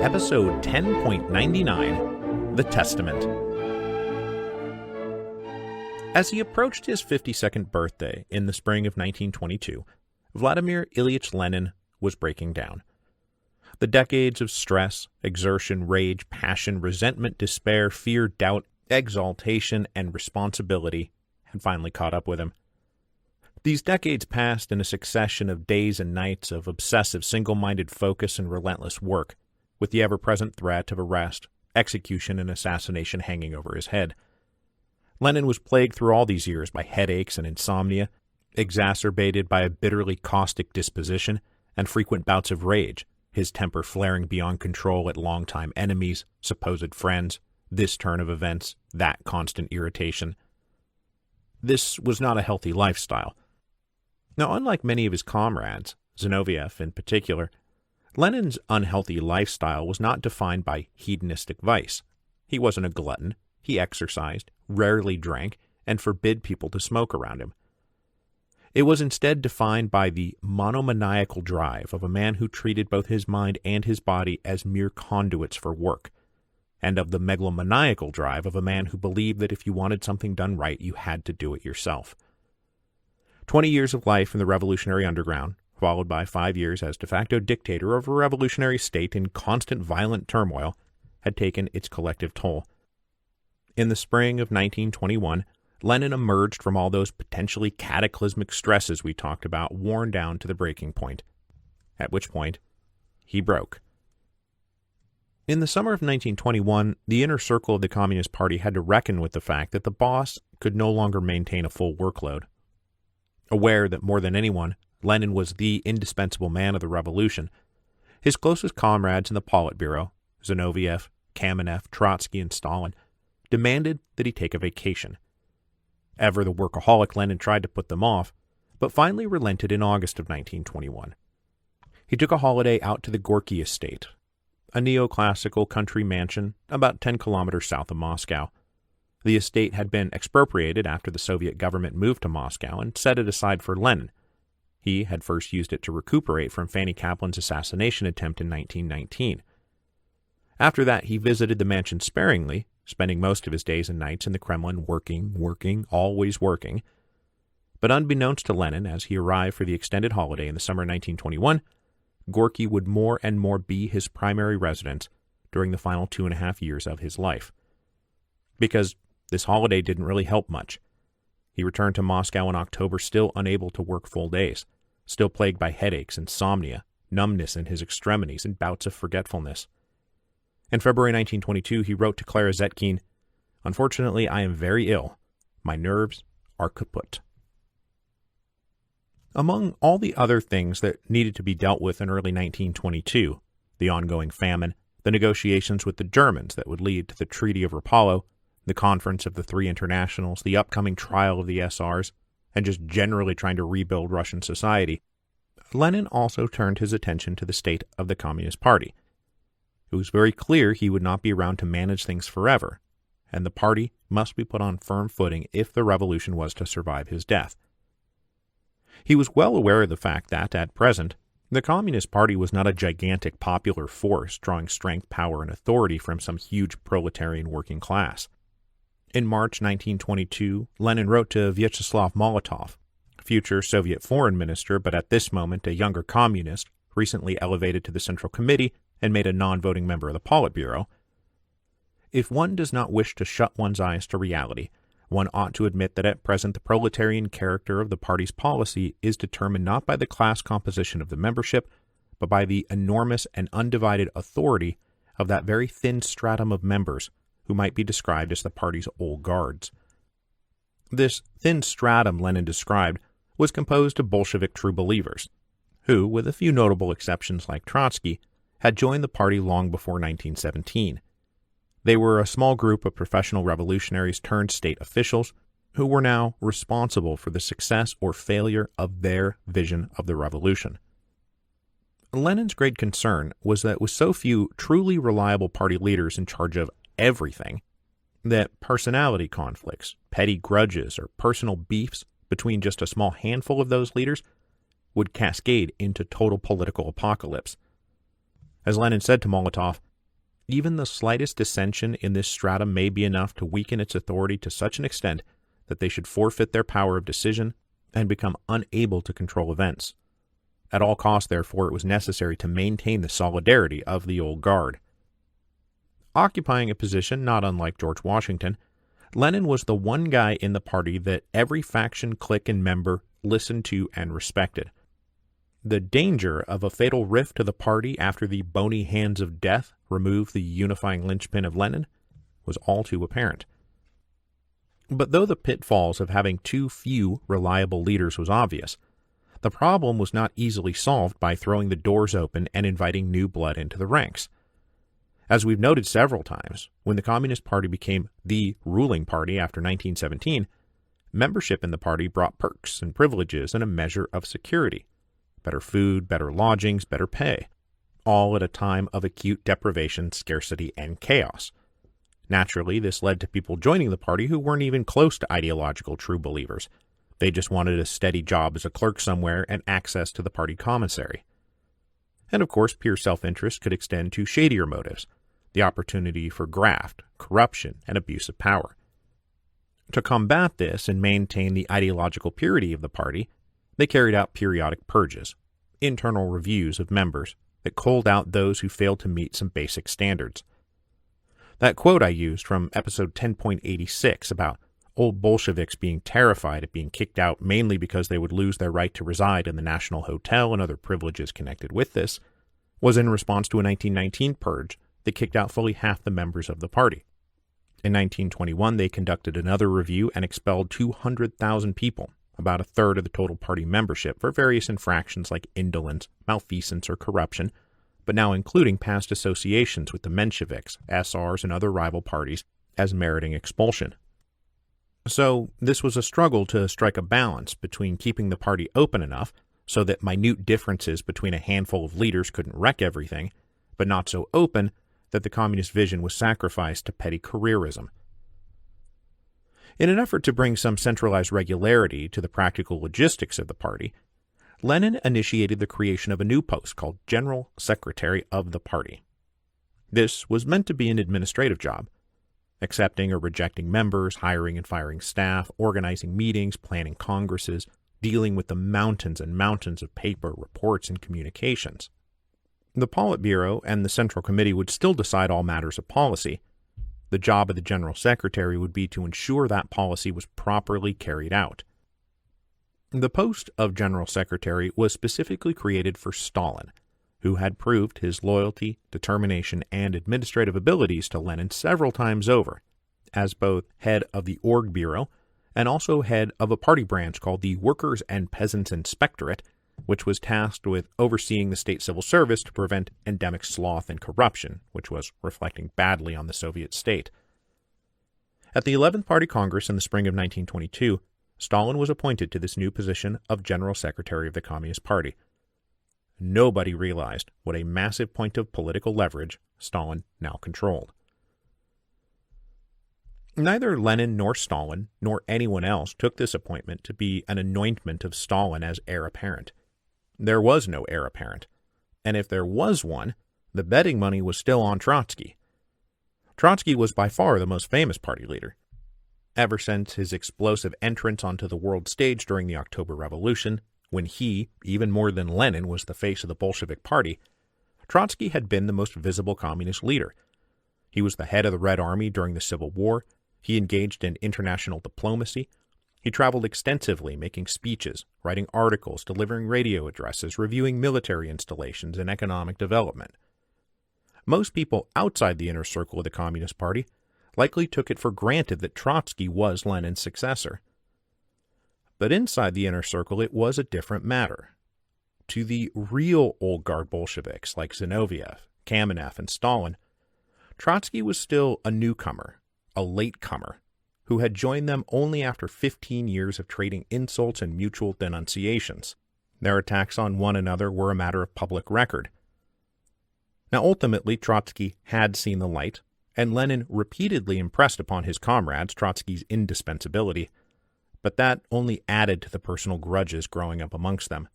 Episode 10.99, The Testament. As he approached his 52nd birthday in the spring of 1922, Vladimir Ilyich Lenin was breaking down. The decades of stress, exertion, rage, passion, resentment, despair, fear, doubt, exaltation, and responsibility had finally caught up with him. These decades passed in a succession of days and nights of obsessive, single-minded focus and relentless work, with the ever-present threat of arrest, execution, and assassination hanging over his head. Lenin was plagued through all these years by headaches and insomnia, exacerbated by a bitterly caustic disposition and frequent bouts of rage, his temper flaring beyond control at longtime enemies, supposed friends, this turn of events, that constant irritation. This was not a healthy lifestyle. Now, unlike many of his comrades, Zinoviev in particular, Lenin's unhealthy lifestyle was not defined by hedonistic vice. He wasn't a glutton. He exercised, rarely drank, and forbid people to smoke around him. It was instead defined by the monomaniacal drive of a man who treated both his mind and his body as mere conduits for work, and of the megalomaniacal drive of a man who believed that if you wanted something done right, you had to do it yourself. 20 years of life in the revolutionary underground, followed by 5 years as de facto dictator of a revolutionary state in constant violent turmoil, had taken its collective toll. In the spring of 1921, Lenin emerged from all those potentially cataclysmic stresses we talked about, worn down to the breaking point, at which point he broke. In the summer of 1921, the inner circle of the Communist Party had to reckon with the fact that the boss could no longer maintain a full workload. Aware that more than anyone, Lenin was the indispensable man of the revolution, his closest comrades in the Politburo, Zinoviev, Kamenev, Trotsky, and Stalin, demanded that he take a vacation. Ever the workaholic, Lenin tried to put them off, but finally relented in August of 1921. He took a holiday out to the Gorky estate, a neoclassical country mansion about 10 kilometers south of Moscow. The estate had been expropriated after the Soviet government moved to Moscow and set it aside for Lenin. He had first used it to recuperate from Fanny Kaplan's assassination attempt in 1919. After that, he visited the mansion sparingly, spending most of his days and nights in the Kremlin working, always working. But unbeknownst to Lenin, as he arrived for the extended holiday in the summer of 1921, Gorky would more and more be his primary residence during the final 2.5 years of his life. Because this holiday didn't really help much. He returned to Moscow in October still unable to work full days, still plagued by headaches, insomnia, numbness in his extremities, and bouts of forgetfulness. In February 1922, he wrote to Clara Zetkin, "Unfortunately, I am very ill. My nerves are kaput." Among all the other things that needed to be dealt with in early 1922, the ongoing famine, the negotiations with the Germans that would lead to the Treaty of Rapallo, the conference of the three internationals, the upcoming trial of the SRs, and just generally trying to rebuild Russian society, Lenin also turned his attention to the state of the Communist Party. It was very clear he would not be around to manage things forever, and the party must be put on firm footing if the revolution was to survive his death. He was well aware of the fact that, at present, the Communist Party was not a gigantic popular force drawing strength, power, and authority from some huge proletarian working class. In March 1922, Lenin wrote to Vyacheslav Molotov, future Soviet foreign minister, but at this moment a younger communist, recently elevated to the Central Committee and made a non-voting member of the Politburo, "If one does not wish to shut one's eyes to reality, one ought to admit that at present the proletarian character of the party's policy is determined not by the class composition of the membership, but by the enormous and undivided authority of that very thin stratum of members who might be described as the party's old guards." This thin stratum Lenin described was composed of Bolshevik true believers, who, with a few notable exceptions like Trotsky, had joined the party long before 1917. They were a small group of professional revolutionaries turned state officials who were now responsible for the success or failure of their vision of the revolution. Lenin's great concern was that with so few truly reliable party leaders in charge of everything, that personality conflicts, petty grudges, or personal beefs between just a small handful of those leaders would cascade into total political apocalypse. As Lenin said to Molotov, Even the slightest dissension in this stratum may be enough to weaken its authority to such an extent that they should forfeit their power of decision and become unable to control events. At all costs, therefore, it was necessary to maintain the solidarity of the old guard. Occupying a position not unlike George Washington, Lenin was the one guy in the party that every faction, clique, and member listened to and respected. The danger of a fatal rift to the party after the bony hands of death removed the unifying linchpin of Lenin was all too apparent. But though the pitfalls of having too few reliable leaders was obvious, the problem was not easily solved by throwing the doors open and inviting new blood into the ranks. As we've noted several times, when the Communist Party became the ruling party after 1917, membership in the party brought perks and privileges and a measure of security. Better food, better lodgings, better pay, all at a time of acute deprivation, scarcity, and chaos. Naturally, this led to people joining the party who weren't even close to ideological true believers. They just wanted a steady job as a clerk somewhere and access to the party commissary. And of course, pure self-interest could extend to shadier motives, the opportunity for graft, corruption, and abuse of power. To combat this and maintain the ideological purity of the party, they carried out periodic purges, internal reviews of members that culled out those who failed to meet some basic standards. That quote I used from episode 10.86 about old Bolsheviks being terrified at being kicked out mainly because they would lose their right to reside in the National Hotel and other privileges connected with this, was in response to a 1919 purge that kicked out fully half the members of the party. In 1921, they conducted another review and expelled 200,000 people, about a third of the total party membership, for various infractions like indolence, malfeasance, or corruption, but now including past associations with the Mensheviks, SRs, and other rival parties as meriting expulsion. So this was a struggle to strike a balance between keeping the party open enough so that minute differences between a handful of leaders couldn't wreck everything, but not so open that the communist vision was sacrificed to petty careerism. In an effort to bring some centralized regularity to the practical logistics of the party, Lenin initiated the creation of a new post called General Secretary of the Party. This was meant to be an administrative job, accepting or rejecting members, hiring and firing staff, organizing meetings, planning congresses, dealing with the mountains and mountains of paper, reports, and communications. The Politburo and the Central Committee would still decide all matters of policy. The job of the General Secretary would be to ensure that policy was properly carried out. The post of General Secretary was specifically created for Stalin, who had proved his loyalty, determination, and administrative abilities to Lenin several times over, as both head of the Org Bureau and also head of a party branch called the Workers' and Peasants' Inspectorate, which was tasked with overseeing the state civil service to prevent endemic sloth and corruption, which was reflecting badly on the Soviet state. At the 11th Party Congress in the spring of 1922, Stalin was appointed to this new position of General Secretary of the Communist Party. Nobody realized what a massive point of political leverage Stalin now controlled. Neither Lenin nor Stalin nor anyone else took this appointment to be an anointment of Stalin as heir apparent. There was no heir apparent, and if there was one, the betting money was still on Trotsky. Trotsky was by far the most famous party leader. Ever since his explosive entrance onto the world stage during the October Revolution, when he, even more than Lenin, was the face of the Bolshevik Party, Trotsky had been the most visible communist leader. He was the head of the Red Army during the Civil War. He engaged in international diplomacy. He traveled extensively, making speeches, writing articles, delivering radio addresses, reviewing military installations and economic development. Most people outside the inner circle of the Communist Party likely took it for granted that Trotsky was Lenin's successor. But inside the inner circle, it was a different matter. To the real old guard Bolsheviks like Zinoviev, Kamenev, and Stalin, Trotsky was still a newcomer, a latecomer, who had joined them only after 15 years of trading insults and mutual denunciations. Their attacks on one another were a matter of public record. Now ultimately, Trotsky had seen the light, and Lenin repeatedly impressed upon his comrades Trotsky's indispensability, but that only added to the personal grudges growing up amongst them.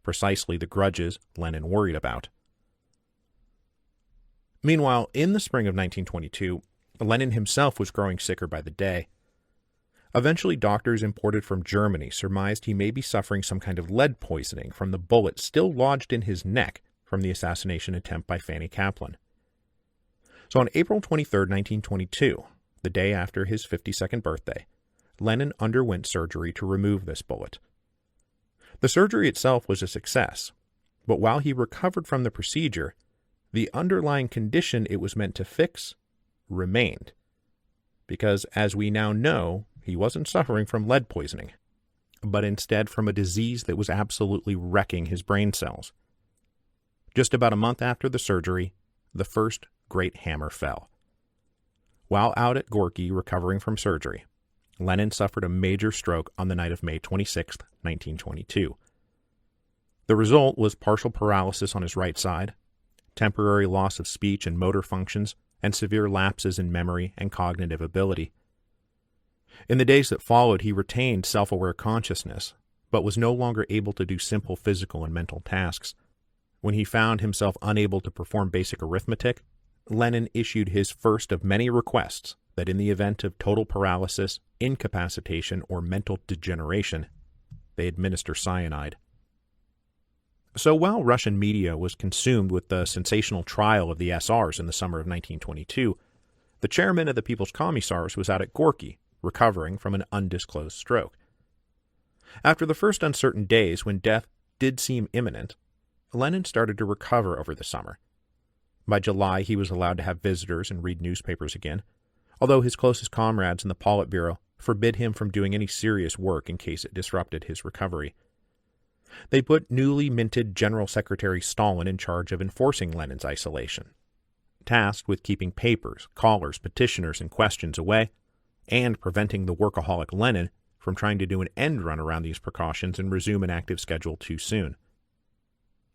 Precisely the grudges Lenin worried about. Meanwhile, in the spring of 1922, Lenin himself was growing sicker by the day. Eventually, doctors imported from Germany surmised he may be suffering some kind of lead poisoning from the bullet still lodged in his neck from the assassination attempt by Fanny Kaplan. So on April 23, 1922, the day after his 52nd birthday, Lenin underwent surgery to remove this bullet. The surgery itself was a success, but while he recovered from the procedure, the underlying condition it was meant to fix remained. Because, as we now know, he wasn't suffering from lead poisoning, but instead from a disease that was absolutely wrecking his brain cells. Just about a month after the surgery, the first great hammer fell. While out at Gorky recovering from surgery, Lenin suffered a major stroke on the night of May 26, 1922. The result was partial paralysis on his right side, temporary loss of speech and motor functions, and severe lapses in memory and cognitive ability. In the days that followed, he retained self-aware consciousness, but was no longer able to do simple physical and mental tasks. When he found himself unable to perform basic arithmetic, Lenin issued his first of many requests that in the event of total paralysis, incapacitation, or mental degeneration, they administer cyanide. So while Russian media was consumed with the sensational trial of the SRs in the summer of 1922, the chairman of the People's Commissars was out at Gorky, recovering from an undisclosed stroke. After the first uncertain days when death did seem imminent, Lenin started to recover over the summer. By July, he was allowed to have visitors and read newspapers again, although his closest comrades in the Politburo forbid him from doing any serious work in case it disrupted his recovery. They put newly minted General Secretary Stalin in charge of enforcing Lenin's isolation, tasked with keeping papers, callers, petitioners, and questions away, and preventing the workaholic Lenin from trying to do an end run around these precautions and resume an active schedule too soon.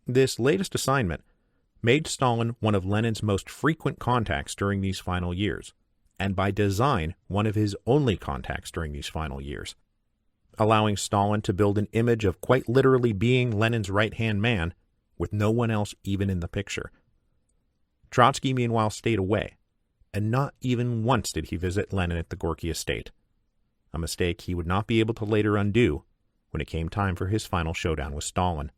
This latest assignment made Stalin one of Lenin's most frequent contacts during these final years, and by design one of his only contacts during these final years, allowing Stalin to build an image of quite literally being Lenin's right-hand man with no one else even in the picture. Trotsky, meanwhile, stayed away, and not even once did he visit Lenin at the Gorky estate, a mistake he would not be able to later undo when it came time for his final showdown with Stalin.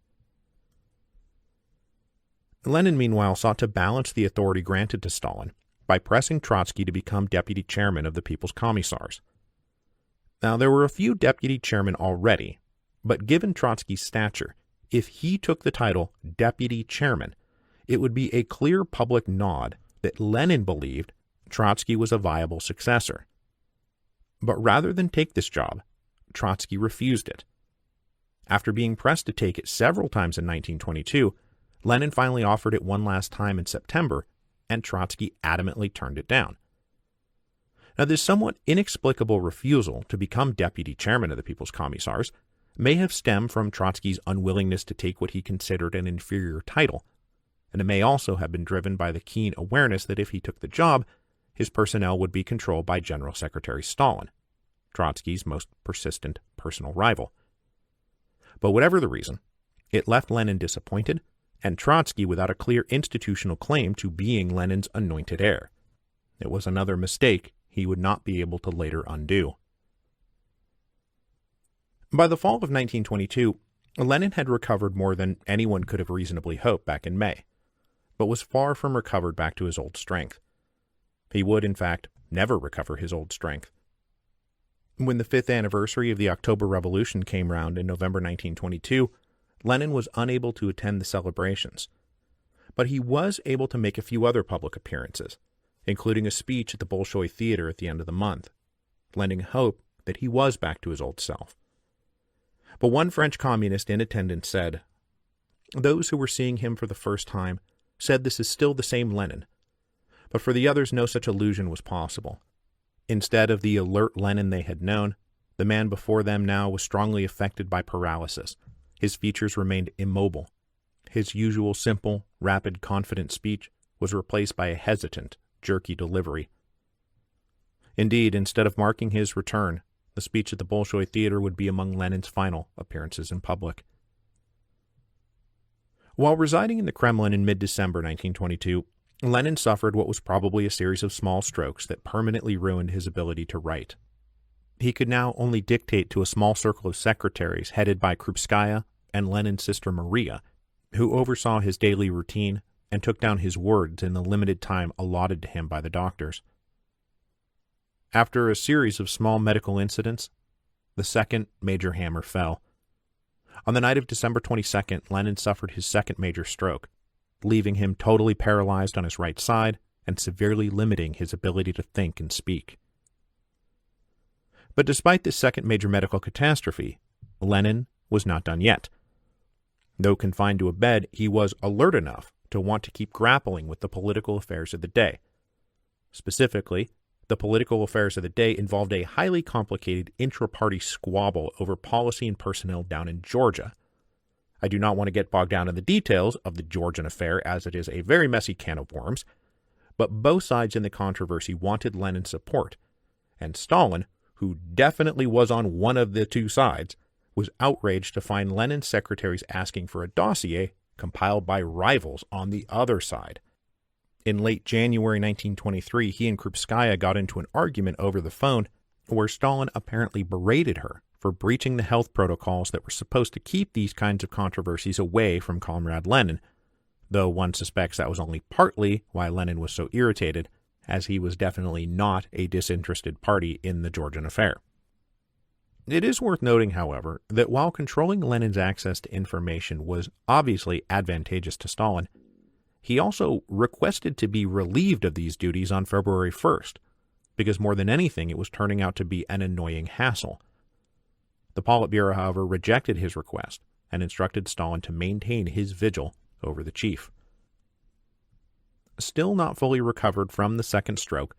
Lenin, meanwhile, sought to balance the authority granted to Stalin by pressing Trotsky to become deputy chairman of the People's Commissars. Now, there were a few deputy chairmen already, but given Trotsky's stature, if he took the title deputy chairman, it would be a clear public nod that Lenin believed Trotsky was a viable successor. But rather than take this job, Trotsky refused it. After being pressed to take it several times in 1922, Lenin finally offered it one last time in September, and Trotsky adamantly turned it down. Now, this somewhat inexplicable refusal to become deputy chairman of the People's Commissars may have stemmed from Trotsky's unwillingness to take what he considered an inferior title, and it may also have been driven by the keen awareness that if he took the job, his personnel would be controlled by General Secretary Stalin, Trotsky's most persistent personal rival. But whatever the reason, it left Lenin disappointed, and Trotsky without a clear institutional claim to being Lenin's anointed heir. It was another mistake he would not be able to later undo. By the fall of 1922, Lenin had recovered more than anyone could have reasonably hoped back in May, but was far from recovered back to his old strength. He would, in fact, never recover his old strength. When the 5th anniversary of the October Revolution came round in November 1922, Lenin was unable to attend the celebrations, but he was able to make a few other public appearances, including a speech at the Bolshoi Theater at the end of the month, lending hope that he was back to his old self. But one French communist in attendance said, "Those who were seeing him for the first time said this is still the same Lenin, but for the others no such illusion was possible. Instead of the alert Lenin they had known, the man before them now was strongly affected by paralysis. His features remained immobile. His usual simple, rapid, confident speech was replaced by a hesitant, jerky delivery. Indeed, instead of marking his return, the speech at the Bolshoi Theater would be among Lenin's final appearances in public." While residing in the Kremlin in mid-December 1922, Lenin suffered what was probably a series of small strokes that permanently ruined his ability to write. He could now only dictate to a small circle of secretaries headed by Krupskaya and Lenin's sister Maria, who oversaw his daily routine and took down his words in the limited time allotted to him by the doctors. After a series of small medical incidents, the second major hammer fell. On the night of December 22nd, Lenin suffered his second major stroke, leaving him totally paralyzed on his right side and severely limiting his ability to think and speak. But despite this second major medical catastrophe, Lenin was not done yet. Though confined to a bed, he was alert enough to want to keep grappling with the political affairs of the day. Specifically, the political affairs of the day involved a highly complicated intra-party squabble over policy and personnel down in Georgia. I do not want to get bogged down in the details of the Georgian affair, as it is a very messy can of worms, but both sides in the controversy wanted Lenin's support, and Stalin, who definitely was on one of the two sides, was outraged to find Lenin's secretaries asking for a dossier compiled by rivals on the other side. In late January 1923, he and Krupskaya got into an argument over the phone where Stalin apparently berated her for breaching the health protocols that were supposed to keep these kinds of controversies away from Comrade Lenin, though one suspects that was only partly why Lenin was so irritated, as he was definitely not a disinterested party in the Georgian affair. It is worth noting, however, that while controlling Lenin's access to information was obviously advantageous to Stalin, he also requested to be relieved of these duties on February 1st, because more than anything it was turning out to be an annoying hassle. The Politburo, however, rejected his request and instructed Stalin to maintain his vigil over the chief. Still not fully recovered from the second stroke,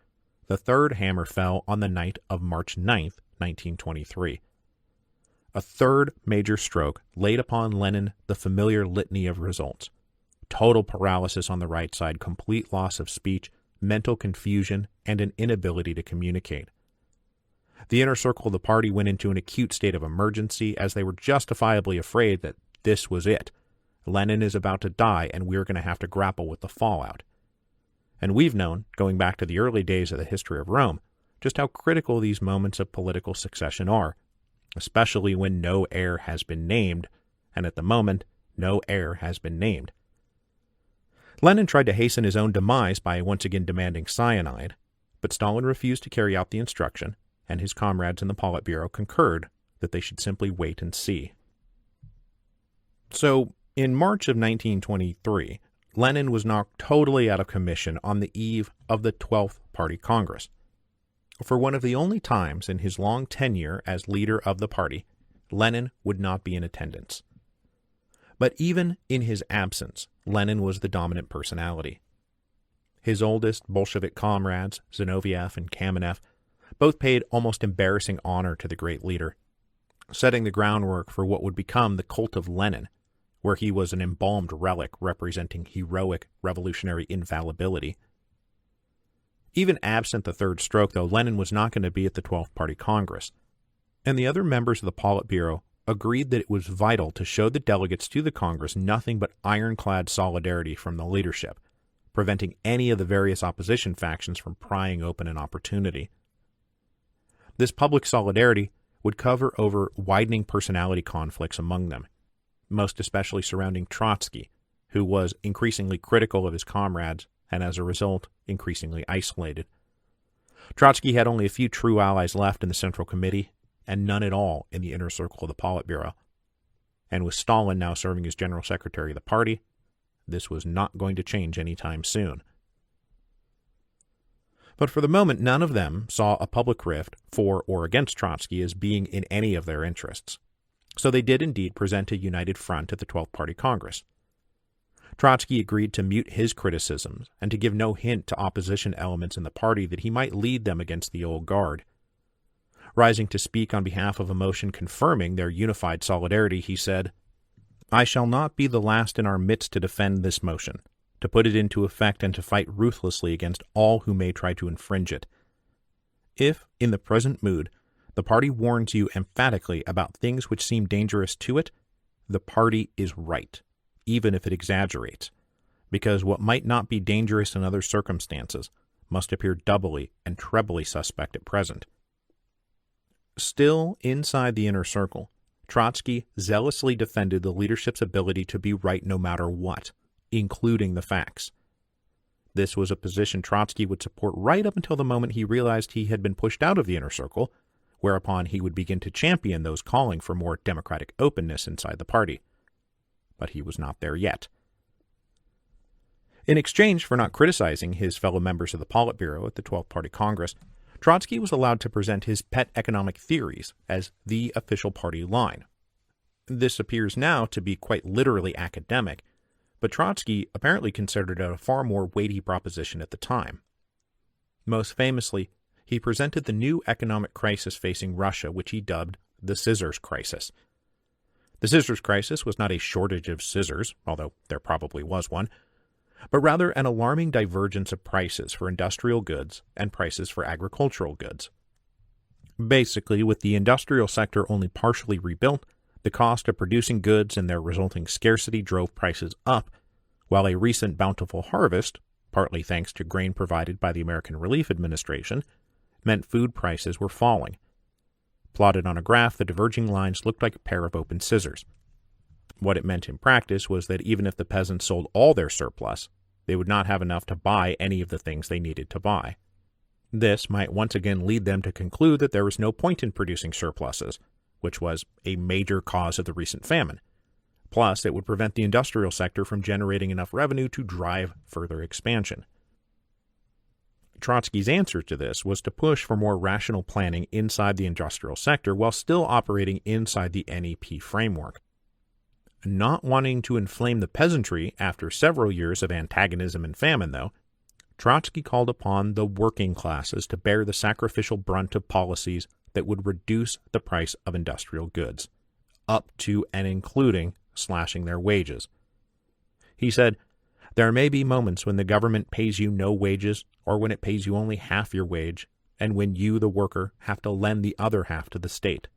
the third hammer fell on the night of March 9th, 1923. A third major stroke laid upon Lenin the familiar litany of results: total paralysis on the right side, complete loss of speech, mental confusion, and an inability to communicate. The inner circle of the party went into an acute state of emergency, as they were justifiably afraid that this was it. Lenin is about to die, and we're going to have to grapple with the fallout. And we've known, going back to the early days of the history of Rome, just how critical these moments of political succession are, especially when no heir has been named, and at the moment, no heir has been named. Lenin tried to hasten his own demise by once again demanding cyanide, but Stalin refused to carry out the instruction, and his comrades in the Politburo concurred that they should simply wait and see. So, in March of 1923, Lenin was knocked totally out of commission on the eve of the 12th Party Congress. For one of the only times in his long tenure as leader of the party, Lenin would not be in attendance. But even in his absence, Lenin was the dominant personality. His oldest Bolshevik comrades, Zinoviev and Kamenev, both paid almost embarrassing honor to the great leader, setting the groundwork for what would become the cult of Lenin, where he was an embalmed relic representing heroic revolutionary infallibility. Even absent the third stroke, though, Lenin was not going to be at the 12th Party Congress, and the other members of the Politburo agreed that it was vital to show the delegates to the Congress nothing but ironclad solidarity from the leadership, preventing any of the various opposition factions from prying open an opportunity. This public solidarity would cover over widening personality conflicts among them, most especially surrounding Trotsky, who was increasingly critical of his comrades and as a result increasingly isolated. Trotsky had only a few true allies left in the Central Committee, and none at all in the inner circle of the Politburo. And with Stalin now serving as General Secretary of the party, this was not going to change anytime soon. But for the moment, none of them saw a public rift for or against Trotsky as being in any of their interests. So they did indeed present a united front at the 12th Party Congress. Trotsky agreed to mute his criticisms and to give no hint to opposition elements in the party that he might lead them against the old guard. Rising to speak on behalf of a motion confirming their unified solidarity, he said, "I shall not be the last in our midst to defend this motion, to put it into effect and to fight ruthlessly against all who may try to infringe it. If, in the present mood, the party warns you emphatically about things which seem dangerous to it, the party is right, even if it exaggerates, because what might not be dangerous in other circumstances must appear doubly and trebly suspect at present. Still inside the inner circle, Trotsky zealously defended the leadership's ability to be right no matter what, including the facts. This was a position Trotsky would support right up until the moment he realized he had been pushed out of the inner circle, whereupon he would begin to champion those calling for more democratic openness inside the party. But he was not there yet. In exchange for not criticizing his fellow members of the Politburo at the 12th Party Congress, Trotsky was allowed to present his pet economic theories as the official party line. This appears now to be quite literally academic, but Trotsky apparently considered it a far more weighty proposition at the time. Most famously, he presented the new economic crisis facing Russia, which he dubbed the scissors crisis. The scissors crisis was not a shortage of scissors, although there probably was one, but rather an alarming divergence of prices for industrial goods and prices for agricultural goods. Basically, with the industrial sector only partially rebuilt, the cost of producing goods and their resulting scarcity drove prices up, while a recent bountiful harvest, partly thanks to grain provided by the American Relief Administration, meant food prices were falling. Plotted on a graph, the diverging lines looked like a pair of open scissors. What it meant in practice was that even if the peasants sold all their surplus, they would not have enough to buy any of the things they needed to buy. This might once again lead them to conclude that there was no point in producing surpluses, which was a major cause of the recent famine. Plus, it would prevent the industrial sector from generating enough revenue to drive further expansion. Trotsky's answer to this was to push for more rational planning inside the industrial sector while still operating inside the NEP framework. Not wanting to inflame the peasantry after several years of antagonism and famine, though, Trotsky called upon the working classes to bear the sacrificial brunt of policies that would reduce the price of industrial goods, up to and including slashing their wages. He said, "There may be moments when the government pays you no wages, or when it pays you only half your wage, and when you, the worker, have to lend the other half to the state."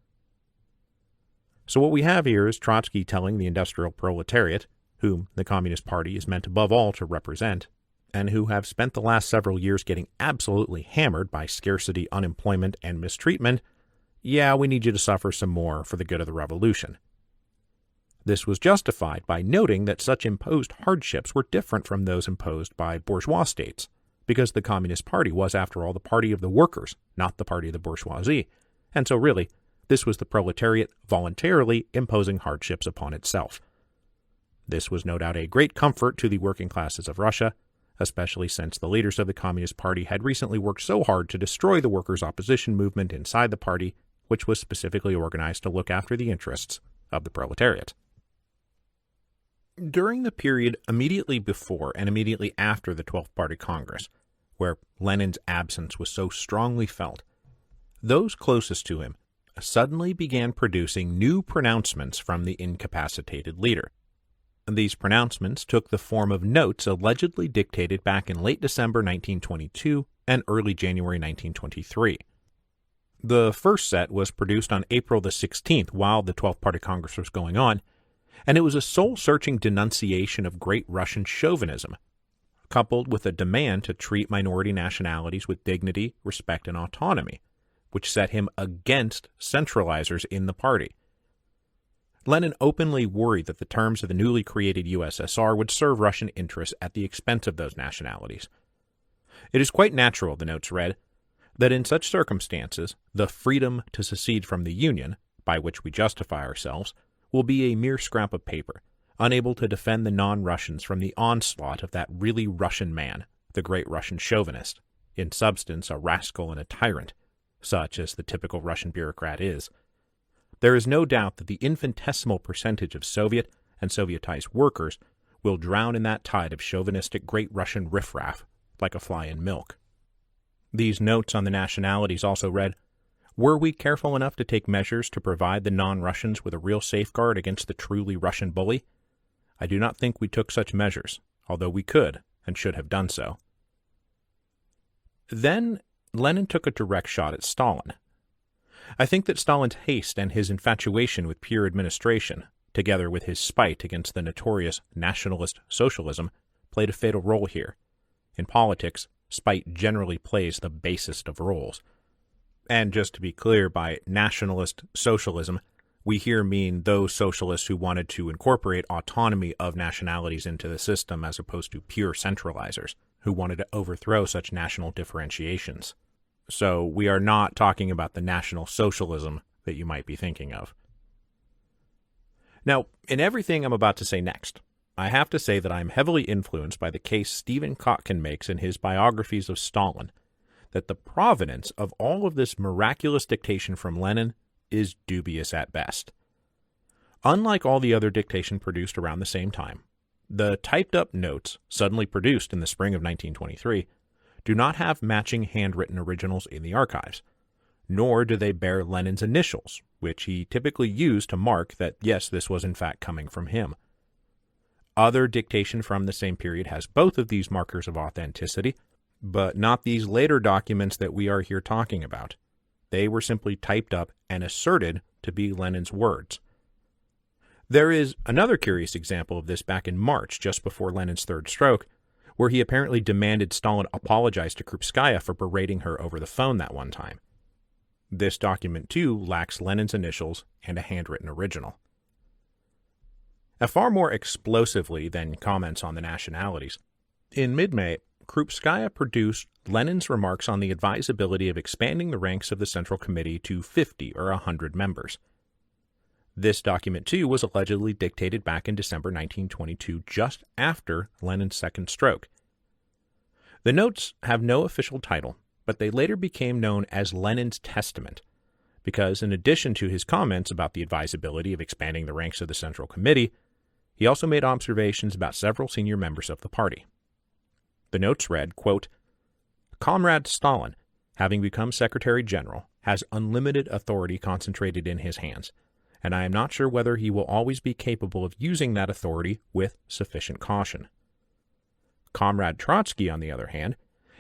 So what we have here is Trotsky telling the industrial proletariat, whom the Communist Party is meant above all to represent, and who have spent the last several years getting absolutely hammered by scarcity, unemployment, and mistreatment, yeah, we need you to suffer some more for the good of the revolution. This was justified by noting that such imposed hardships were different from those imposed by bourgeois states, because the Communist Party was, after all, the party of the workers, not the party of the bourgeoisie, and so really, this was the proletariat voluntarily imposing hardships upon itself. This was no doubt a great comfort to the working classes of Russia, especially since the leaders of the Communist Party had recently worked so hard to destroy the workers' opposition movement inside the party, which was specifically organized to look after the interests of the proletariat. During the period immediately before and immediately after the 12th Party Congress, where Lenin's absence was so strongly felt, those closest to him suddenly began producing new pronouncements from the incapacitated leader. These pronouncements took the form of notes allegedly dictated back in late December 1922 and early January 1923. The first set was produced on April the 16th while the 12th Party Congress was going on, and it was a soul-searching denunciation of Great Russian chauvinism, coupled with a demand to treat minority nationalities with dignity, respect, and autonomy, which set him against centralizers in the party. Lenin openly worried that the terms of the newly created USSR would serve Russian interests at the expense of those nationalities. It is quite natural, the notes read, that in such circumstances, the freedom to secede from the Union, by which we justify ourselves, will be a mere scrap of paper, unable to defend the non-Russians from the onslaught of that really Russian man, the great Russian chauvinist, in substance a rascal and a tyrant, such as the typical Russian bureaucrat is. There is no doubt that the infinitesimal percentage of Soviet and Sovietized workers will drown in that tide of chauvinistic Great Russian riffraff like a fly in milk. These notes on the nationalities also read, "Were we careful enough to take measures to provide the non-Russians with a real safeguard against the truly Russian bully? I do not think we took such measures, although we could and should have done so." Then Lenin took a direct shot at Stalin. I think that Stalin's haste and his infatuation with pure administration, together with his spite against the notorious nationalist socialism, played a fatal role here. In politics, spite generally plays the basest of roles. And just to be clear, by nationalist socialism, we here mean those socialists who wanted to incorporate autonomy of nationalities into the system as opposed to pure centralizers who wanted to overthrow such national differentiations. So we are not talking about the National Socialism that you might be thinking of. Now, in everything I'm about to say next, I have to say that I'm heavily influenced by the case Stephen Kotkin makes in his biographies of Stalin, that the provenance of all of this miraculous dictation from Lenin is dubious at best. Unlike all the other dictation produced around the same time, the typed-up notes suddenly produced in the spring of 1923 do not have matching handwritten originals in the archives, nor do they bear Lenin's initials, which he typically used to mark that, yes, this was in fact coming from him. Other dictation from the same period has both of these markers of authenticity, but not these later documents that we are here talking about. They were simply typed up and asserted to be Lenin's words. There is another curious example of this back in March, just before Lenin's third stroke, where he apparently demanded Stalin apologize to Krupskaya for berating her over the phone that one time. This document, too, lacks Lenin's initials and a handwritten original. Far more explosively than comments on the nationalities, in mid-May, Krupskaya produced Lenin's remarks on the advisability of expanding the ranks of the Central Committee to 50 or 100 members. This document, too, was allegedly dictated back in December 1922, just after Lenin's second stroke. The notes have no official title, but they later became known as Lenin's Testament, because in addition to his comments about the advisability of expanding the ranks of the Central Committee, he also made observations about several senior members of the party. The notes read, quote, "Comrade Stalin, having become Secretary General, has unlimited authority concentrated in his hands, and I am not sure whether he will always be capable of using that authority with sufficient caution. Comrade Trotsky, on the other hand,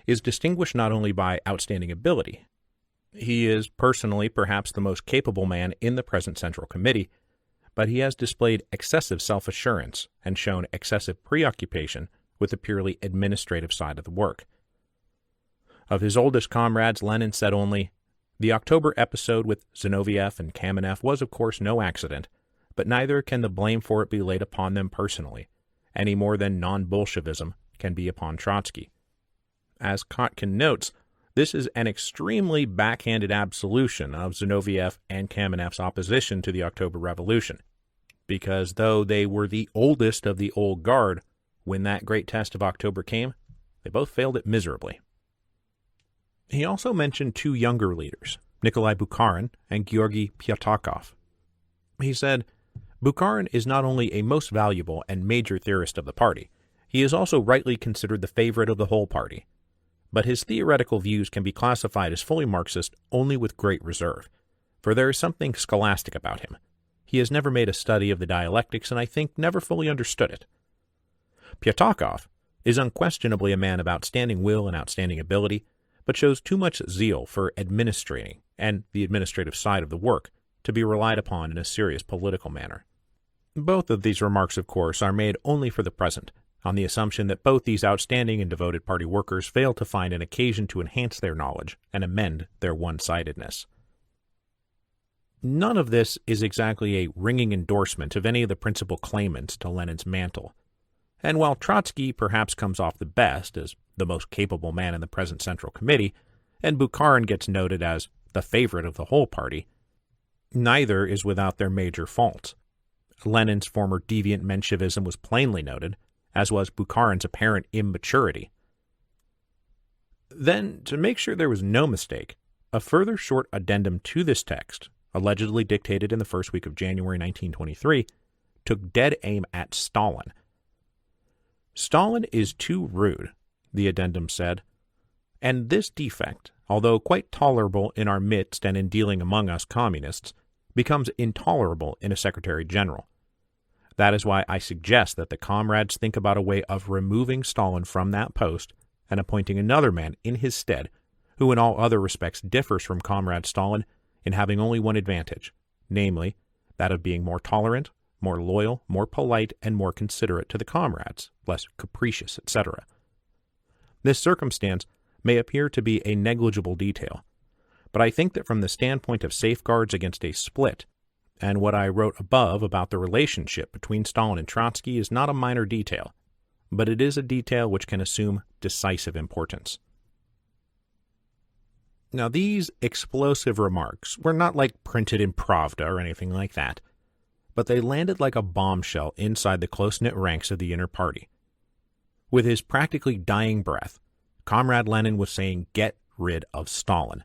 is distinguished not only by outstanding ability. He is personally perhaps the most capable man in the present Central Committee, but he has displayed excessive self-assurance and shown excessive preoccupation with the purely administrative side of the work. Of his oldest comrades, Lenin said only, 'The October episode with Zinoviev and Kamenev was of course no accident, but neither can the blame for it be laid upon them personally, any more than non-Bolshevism can be upon Trotsky.' As Kotkin notes, this is an extremely backhanded absolution of Zinoviev and Kamenev's opposition to the October Revolution, because though they were the oldest of the old guard, when that great test of October came, they both failed it miserably. He also mentioned two younger leaders, Nikolai Bukharin and Georgy Pyatakov. He said, "Bukharin is not only a most valuable and major theorist of the party, he is also rightly considered the favorite of the whole party. But his theoretical views can be classified as fully Marxist only with great reserve, for there is something scholastic about him. He has never made a study of the dialectics and I think never fully understood it. Pyatakov is unquestionably a man of outstanding will and outstanding ability, but shows too much zeal for administrating and the administrative side of the work to be relied upon in a serious political manner." Both of these remarks, of course, are made only for the present, on the assumption that both these outstanding and devoted party workers fail to find an occasion to enhance their knowledge and amend their one-sidedness. None of this is exactly a ringing endorsement of any of the principal claimants to Lenin's mantle. And while Trotsky perhaps comes off the best as the most capable man in the present Central Committee, and Bukharin gets noted as the favorite of the whole party, neither is without their major faults. Lenin's former deviant Menshevism was plainly noted, as was Bukharin's apparent immaturity. Then, to make sure there was no mistake, a further short addendum to this text, allegedly dictated in the first week of January 1923, took dead aim at Stalin. "Stalin is too rude," the addendum said, "and this defect, although quite tolerable in our midst and in dealing among us communists, becomes intolerable in a Secretary General. That is why I suggest that the comrades think about a way of removing Stalin from that post and appointing another man in his stead, who in all other respects differs from Comrade Stalin in having only one advantage, namely, that of being more tolerant more loyal, more polite, and more considerate to the comrades, less capricious, etc. This circumstance may appear to be a negligible detail, but I think that from the standpoint of safeguards against a split, and what I wrote above about the relationship between Stalin and Trotsky is not a minor detail, but it is a detail which can assume decisive importance. Now, these explosive remarks were not like printed in Pravda or anything like that, but they landed like a bombshell inside the close-knit ranks of the inner party. With his practically dying breath, Comrade Lenin was saying, "Get rid of Stalin."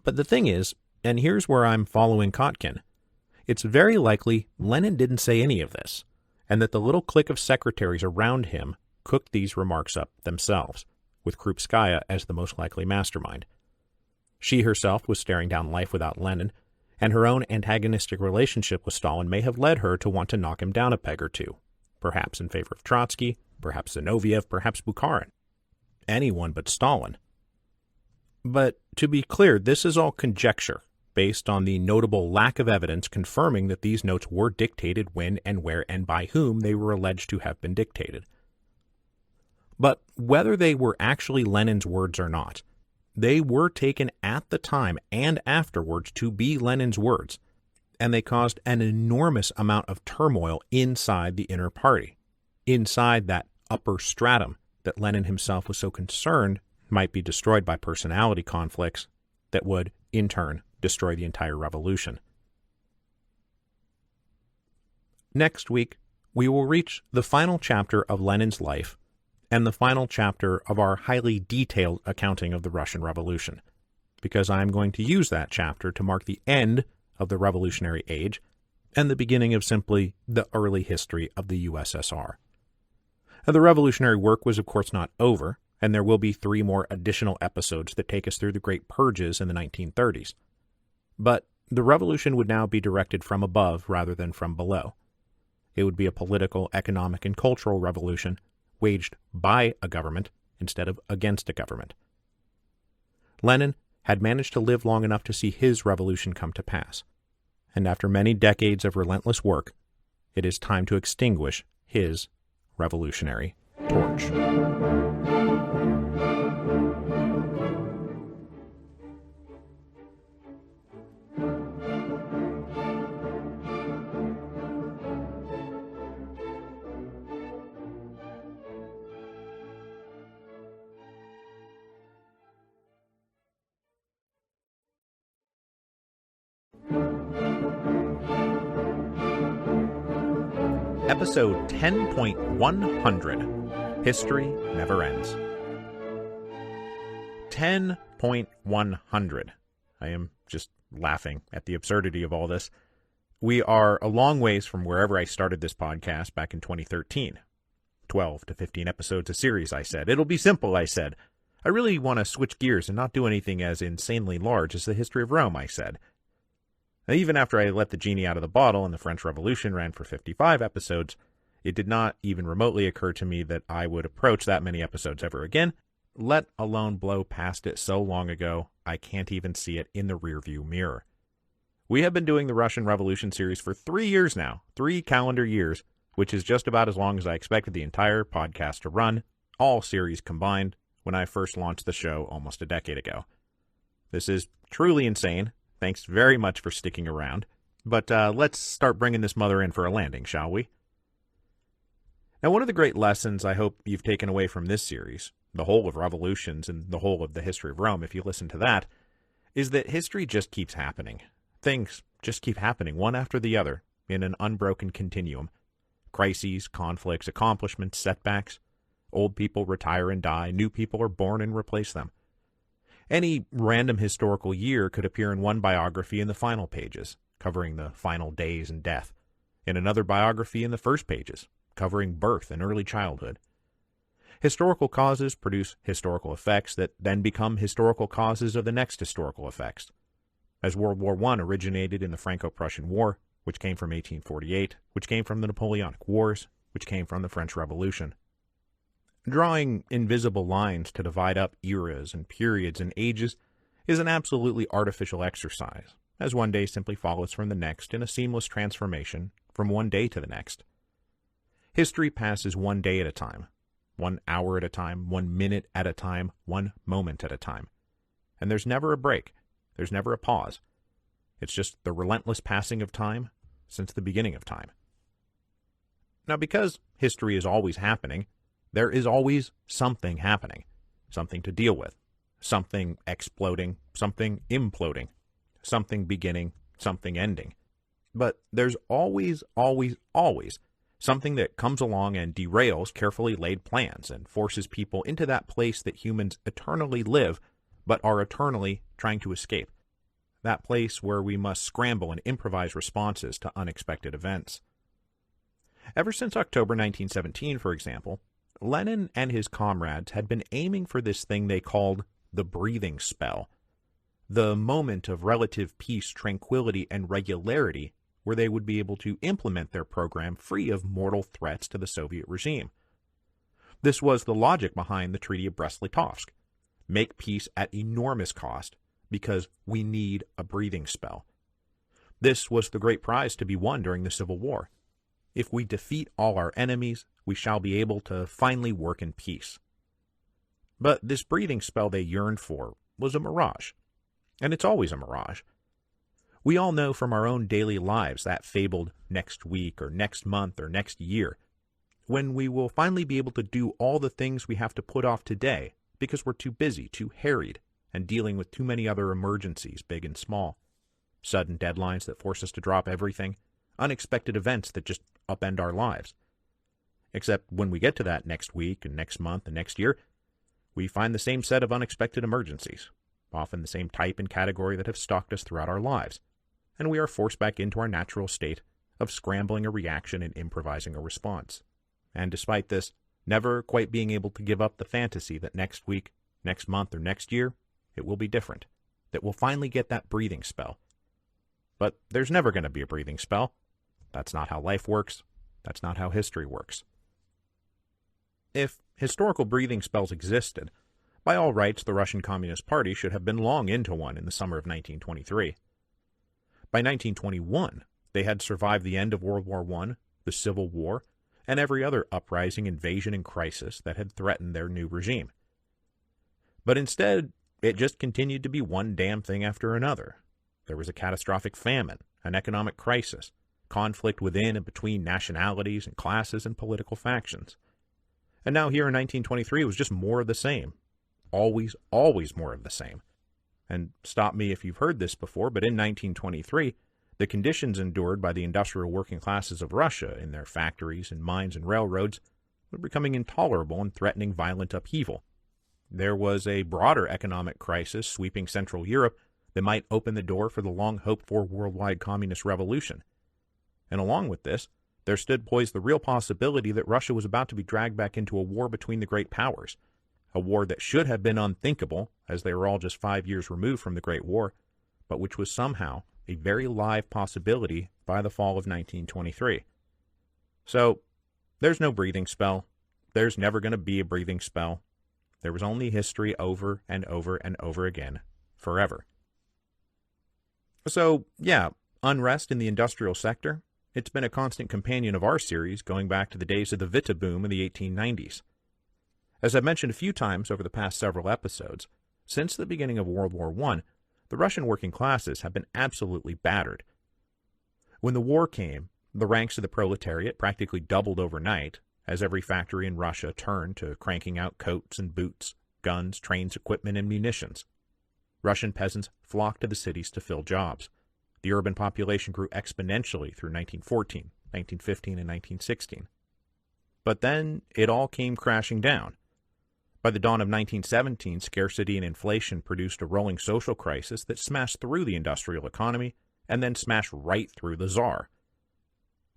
But the thing is, and here's where I'm following Kotkin, it's very likely Lenin didn't say any of this, and that the little clique of secretaries around him cooked these remarks up themselves, with Krupskaya as the most likely mastermind. She herself was staring down life without Lenin, and her own antagonistic relationship with Stalin may have led her to want to knock him down a peg or two, perhaps in favor of Trotsky, perhaps Zinoviev, perhaps Bukharin. Anyone but Stalin. But to be clear, this is all conjecture, based on the notable lack of evidence confirming that these notes were dictated when and where and by whom they were alleged to have been dictated. But whether they were actually Lenin's words or not, they were taken at the time and afterwards to be Lenin's words, and they caused an enormous amount of turmoil inside the inner party, inside that upper stratum that Lenin himself was so concerned might be destroyed by personality conflicts that would, in turn, destroy the entire revolution. Next week, we will reach the final chapter of Lenin's life and the final chapter of our highly detailed accounting of the Russian Revolution, because I am going to use that chapter to mark the end of the revolutionary age and the beginning of simply the early history of the USSR. Now, the revolutionary work was, of course, not over, and there will be 3 more additional episodes that take us through the Great Purges in the 1930s. But the revolution would now be directed from above rather than from below. It would be a political, economic, and cultural revolution waged by a government instead of against a government. Lenin had managed to live long enough to see his revolution come to pass, and after many decades of relentless work, it is time to extinguish his revolutionary torch. Episode 10.100, History Never Ends. 10.100. I am just laughing at the absurdity of all this. We are a long ways from wherever I started this podcast back in 2013. 12 to 15 episodes a series, I said. It'll be simple, I said. I really want to switch gears and not do anything as insanely large as the history of Rome, I said. Even after I let the genie out of the bottle and the French Revolution ran for 55 episodes, it did not even remotely occur to me that I would approach that many episodes ever again, let alone blow past it so long ago I can't even see it in the rearview mirror. We have been doing the Russian Revolution series for 3 years now, 3 calendar years, which is just about as long as I expected the entire podcast to run, all series combined, when I first launched the show almost a decade ago. This is truly insane. Thanks very much for sticking around. But let's start bringing this mother in for a landing, shall we? Now, one of the great lessons I hope you've taken away from this series, the whole of revolutions and the whole of the history of Rome, if you listen to that, is that history just keeps happening. Things just keep happening, one after the other, in an unbroken continuum. Crises, conflicts, accomplishments, setbacks. Old people retire and die. New people are born and replace them. Any random historical year could appear in one biography in the final pages, covering the final days and death, in another biography in the first pages, covering birth and early childhood. Historical causes produce historical effects that then become historical causes of the next historical effects. As World War I originated in the Franco-Prussian War, which came from 1848, which came from the Napoleonic Wars, which came from the French Revolution. Drawing invisible lines to divide up eras and periods and ages is an absolutely artificial exercise, as one day simply follows from the next in a seamless transformation from one day to the next. History passes one day at a time, 1 hour at a time, 1 minute at a time, 1 moment at a time. And there's never a break. There's never a pause. It's just the relentless passing of time since the beginning of time. Now, because history is always happening, there is always something happening, something to deal with, something exploding, something imploding, something beginning, something ending. But there's always something that comes along and derails carefully laid plans and forces people into that place that humans eternally live but are eternally trying to escape. That place where we must scramble and improvise responses to unexpected events. Ever since October 1917, for example, Lenin and his comrades had been aiming for this thing they called the breathing spell, the moment of relative peace, tranquility, and regularity where they would be able to implement their program free of mortal threats to the Soviet regime. This was the logic behind the Treaty of Brest-Litovsk. Make peace at enormous cost because we need a breathing spell. This was the great prize to be won during the Civil War. If we defeat all our enemies, we shall be able to finally work in peace. But this breathing spell they yearned for was a mirage. And it's always a mirage. We all know from our own daily lives that fabled next week or next month or next year, when we will finally be able to do all the things we have to put off today because we're too busy, too harried, and dealing with too many other emergencies, big and small. Sudden deadlines that force us to drop everything, unexpected events that just upend our lives. Except when we get to that next week and next month and next year, we find the same set of unexpected emergencies, often the same type and category that have stalked us throughout our lives, and we are forced back into our natural state of scrambling a reaction and improvising a response. And despite this, never quite being able to give up the fantasy that next week, next month, or next year, it will be different, that we'll finally get that breathing spell. But there's never going to be a breathing spell. That's not how life works. That's not how history works. If historical breathing spells existed, by all rights the Russian Communist Party should have been long into one in the summer of 1923. By 1921, they had survived the end of World War I, the Civil War, and every other uprising, invasion, and crisis that had threatened their new regime. But instead, it just continued to be one damn thing after another. There was a catastrophic famine, an economic crisis, conflict within and between nationalities and classes and political factions. And now here in 1923, it was just more of the same. Always more of the same. And stop me if you've heard this before, but in 1923, the conditions endured by the industrial working classes of Russia in their factories and mines and railroads were becoming intolerable and threatening violent upheaval. There was a broader economic crisis sweeping Central Europe that might open the door for the long-hoped-for worldwide communist revolution. And along with this, there stood poised the real possibility that Russia was about to be dragged back into a war between the great powers, a war that should have been unthinkable, as they were all just 5 years removed from the Great War, but which was somehow a very live possibility by the fall of 1923. So, there's no breathing spell. There's never going to be a breathing spell. There was only history over and over and over again, forever. So, yeah, unrest in the industrial sector, it's been a constant companion of our series going back to the days of the Vita boom in the 1890s. As I've mentioned a few times over the past several episodes, since the beginning of World War I, the Russian working classes have been absolutely battered. When the war came, the ranks of the proletariat practically doubled overnight, as every factory in Russia turned to cranking out coats and boots, guns, trains, equipment, and munitions. Russian peasants flocked to the cities to fill jobs. The urban population grew exponentially through 1914, 1915, and 1916. But then it all came crashing down. By the dawn of 1917, scarcity and inflation produced a rolling social crisis that smashed through the industrial economy and then smashed right through the Tsar.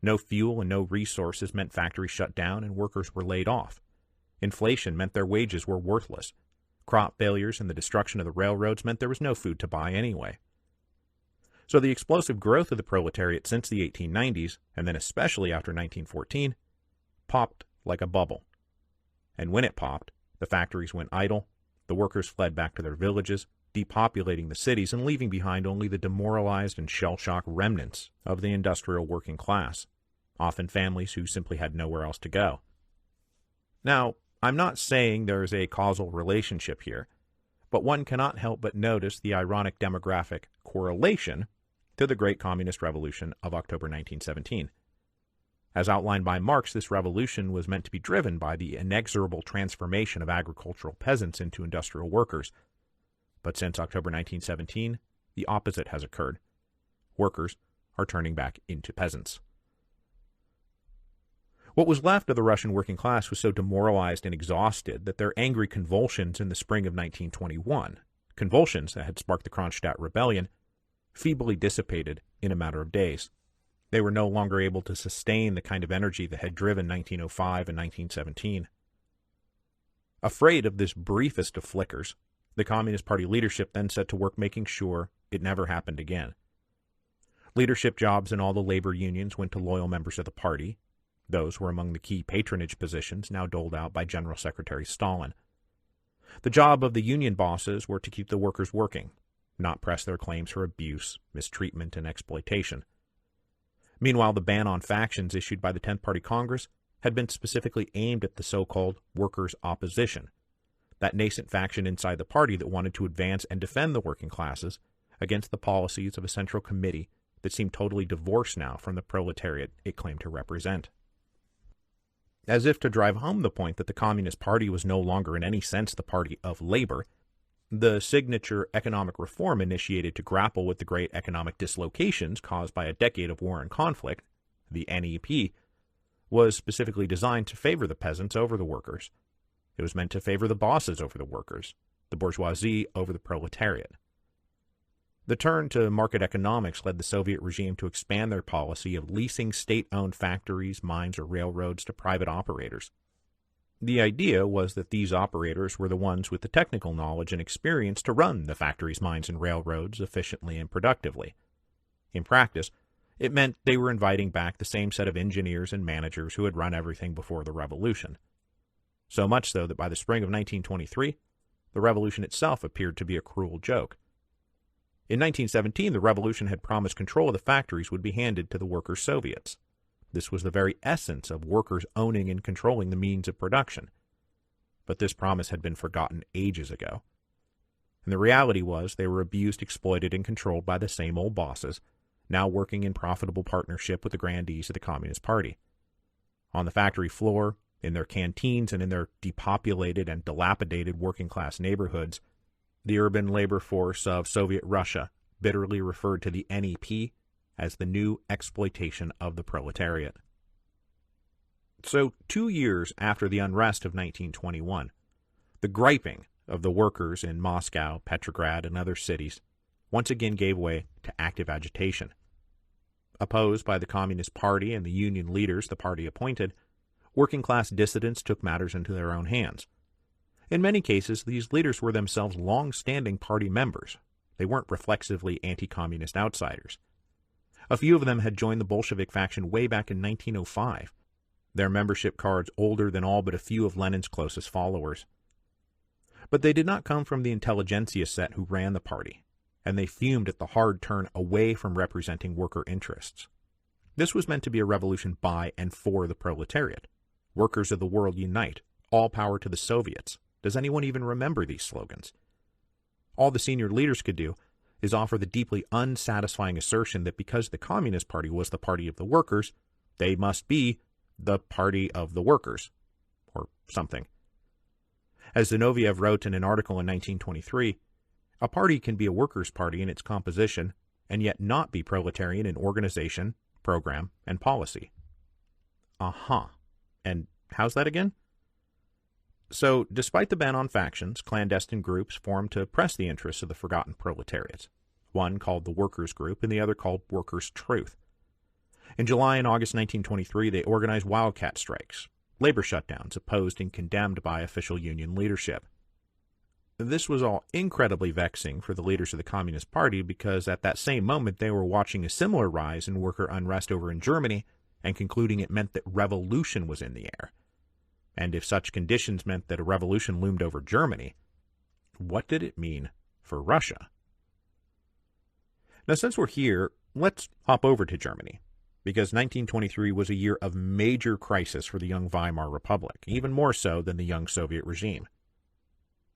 No fuel and no resources meant factories shut down and workers were laid off. Inflation meant their wages were worthless. Crop failures and the destruction of the railroads meant there was no food to buy anyway. So the explosive growth of the proletariat since the 1890s, and then especially after 1914, popped like a bubble. And when it popped, the factories went idle, the workers fled back to their villages, depopulating the cities and leaving behind only the demoralized and shell-shocked remnants of the industrial working class, often families who simply had nowhere else to go. Now, I'm not saying there is a causal relationship here, but one cannot help but notice the ironic demographic correlation to the Great Communist Revolution of October 1917. As outlined by Marx, this revolution was meant to be driven by the inexorable transformation of agricultural peasants into industrial workers. But since October 1917, the opposite has occurred. Workers are turning back into peasants. What was left of the Russian working class was so demoralized and exhausted that their angry convulsions in the spring of 1921, convulsions that had sparked the Kronstadt Rebellion, feebly dissipated in a matter of days. They were no longer able to sustain the kind of energy that had driven 1905 and 1917. Afraid of this briefest of flickers, the Communist Party leadership then set to work making sure it never happened again. Leadership jobs in all the labor unions went to loyal members of the party. Those were among the key patronage positions now doled out by General Secretary Stalin. The job of the union bosses were to keep the workers working, not press their claims for abuse, mistreatment, and exploitation. Meanwhile, the ban on factions issued by the 10th Party Congress had been specifically aimed at the so-called workers' opposition, that nascent faction inside the party that wanted to advance and defend the working classes against the policies of a central committee that seemed totally divorced now from the proletariat it claimed to represent. As if to drive home the point that the Communist Party was no longer in any sense the party of labor, the signature economic reform initiated to grapple with the great economic dislocations caused by a decade of war and conflict, the NEP, was specifically designed to favor the peasants over the workers. It was meant to favor the bosses over the workers, the bourgeoisie over the proletariat. The turn to market economics led the Soviet regime to expand their policy of leasing state-owned factories, mines, or railroads to private operators. The idea was that these operators were the ones with the technical knowledge and experience to run the factories, mines, and railroads efficiently and productively. In practice, it meant they were inviting back the same set of engineers and managers who had run everything before the revolution. So much so that by the spring of 1923, the revolution itself appeared to be a cruel joke. In 1917, the revolution had promised control of the factories would be handed to the workers' Soviets. This was the very essence of workers owning and controlling the means of production. But this promise had been forgotten ages ago. And the reality was they were abused, exploited, and controlled by the same old bosses, now working in profitable partnership with the grandees of the Communist Party. On the factory floor, in their canteens, and in their depopulated and dilapidated working-class neighborhoods, the urban labor force of Soviet Russia bitterly referred to the NEP as the new exploitation of the proletariat. So 2 years after the unrest of 1921, the griping of the workers in Moscow, Petrograd, and other cities once again gave way to active agitation. Opposed by the Communist Party and the union leaders the party appointed, working-class dissidents took matters into their own hands. In many cases, these leaders were themselves long-standing party members. They weren't reflexively anti-communist outsiders. A few of them had joined the Bolshevik faction way back in 1905, their membership cards older than all but a few of Lenin's closest followers. But they did not come from the intelligentsia set who ran the party, and they fumed at the hard turn away from representing worker interests. This was meant to be a revolution by and for the proletariat. Workers of the world unite. All power to the Soviets. Does anyone even remember these slogans? All the senior leaders could do is offer the deeply unsatisfying assertion that because the Communist Party was the party of the workers, they must be the party of the workers, or something. As Zinoviev wrote in an article in 1923, a party can be a workers' party in its composition and yet not be proletarian in organization, program, and policy. And how's that again? So, despite the ban on factions, clandestine groups formed to press the interests of the forgotten proletariats, one called the Workers' Group and the other called Workers' Truth. In July and August 1923, they organized wildcat strikes, labor shutdowns opposed and condemned by official union leadership. This was all incredibly vexing for the leaders of the Communist Party because at that same moment they were watching a similar rise in worker unrest over in Germany and concluding it meant that revolution was in the air. And if such conditions meant that a revolution loomed over Germany, what did it mean for Russia. Now, since we're here, let's hop over to Germany, because 1923 was a year of major crisis for the young Weimar Republic, even more so than the young Soviet regime.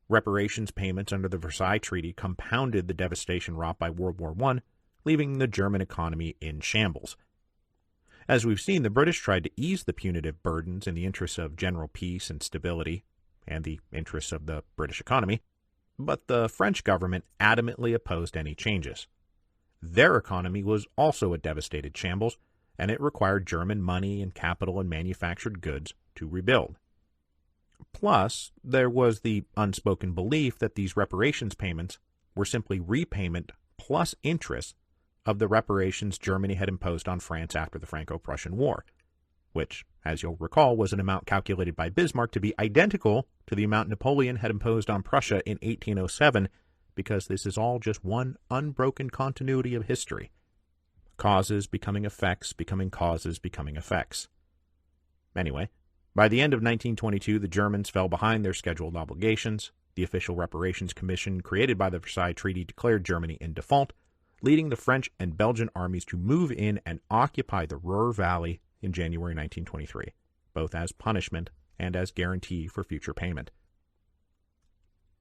Reparations payments under the Versailles Treaty compounded the devastation wrought by World War I, leaving the German economy in shambles. As we've seen, the British tried to ease the punitive burdens in the interests of general peace and stability, and the interests of the British economy, but the French government adamantly opposed any changes. Their economy was also a devastated shambles, and it required German money and capital and manufactured goods to rebuild. Plus, there was the unspoken belief that these reparations payments were simply repayment plus interest of the reparations Germany had imposed on France after the Franco-Prussian War, which, as you'll recall, was an amount calculated by Bismarck to be identical to the amount Napoleon had imposed on Prussia in 1807, because this is all just one unbroken continuity of history. Causes becoming effects, becoming causes, becoming effects. Anyway, by the end of 1922, the Germans fell behind their scheduled obligations. The official reparations commission created by the Versailles Treaty declared Germany in default, leading the French and Belgian armies to move in and occupy the Ruhr Valley in January 1923, both as punishment and as guarantee for future payment.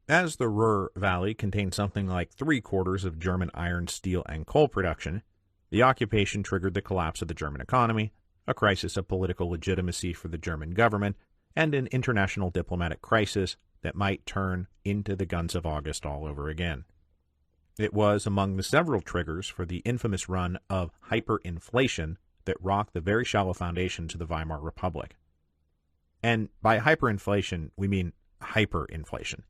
As the Ruhr Valley contained something like 3/4 of German iron, steel, and coal production, the occupation triggered the collapse of the German economy, a crisis of political legitimacy for the German government, and an international diplomatic crisis that might turn into the Guns of August all over again. It was among the several triggers for the infamous run of hyperinflation that rocked the very shallow foundations of the Weimar Republic. And by hyperinflation, we mean hyperinflation.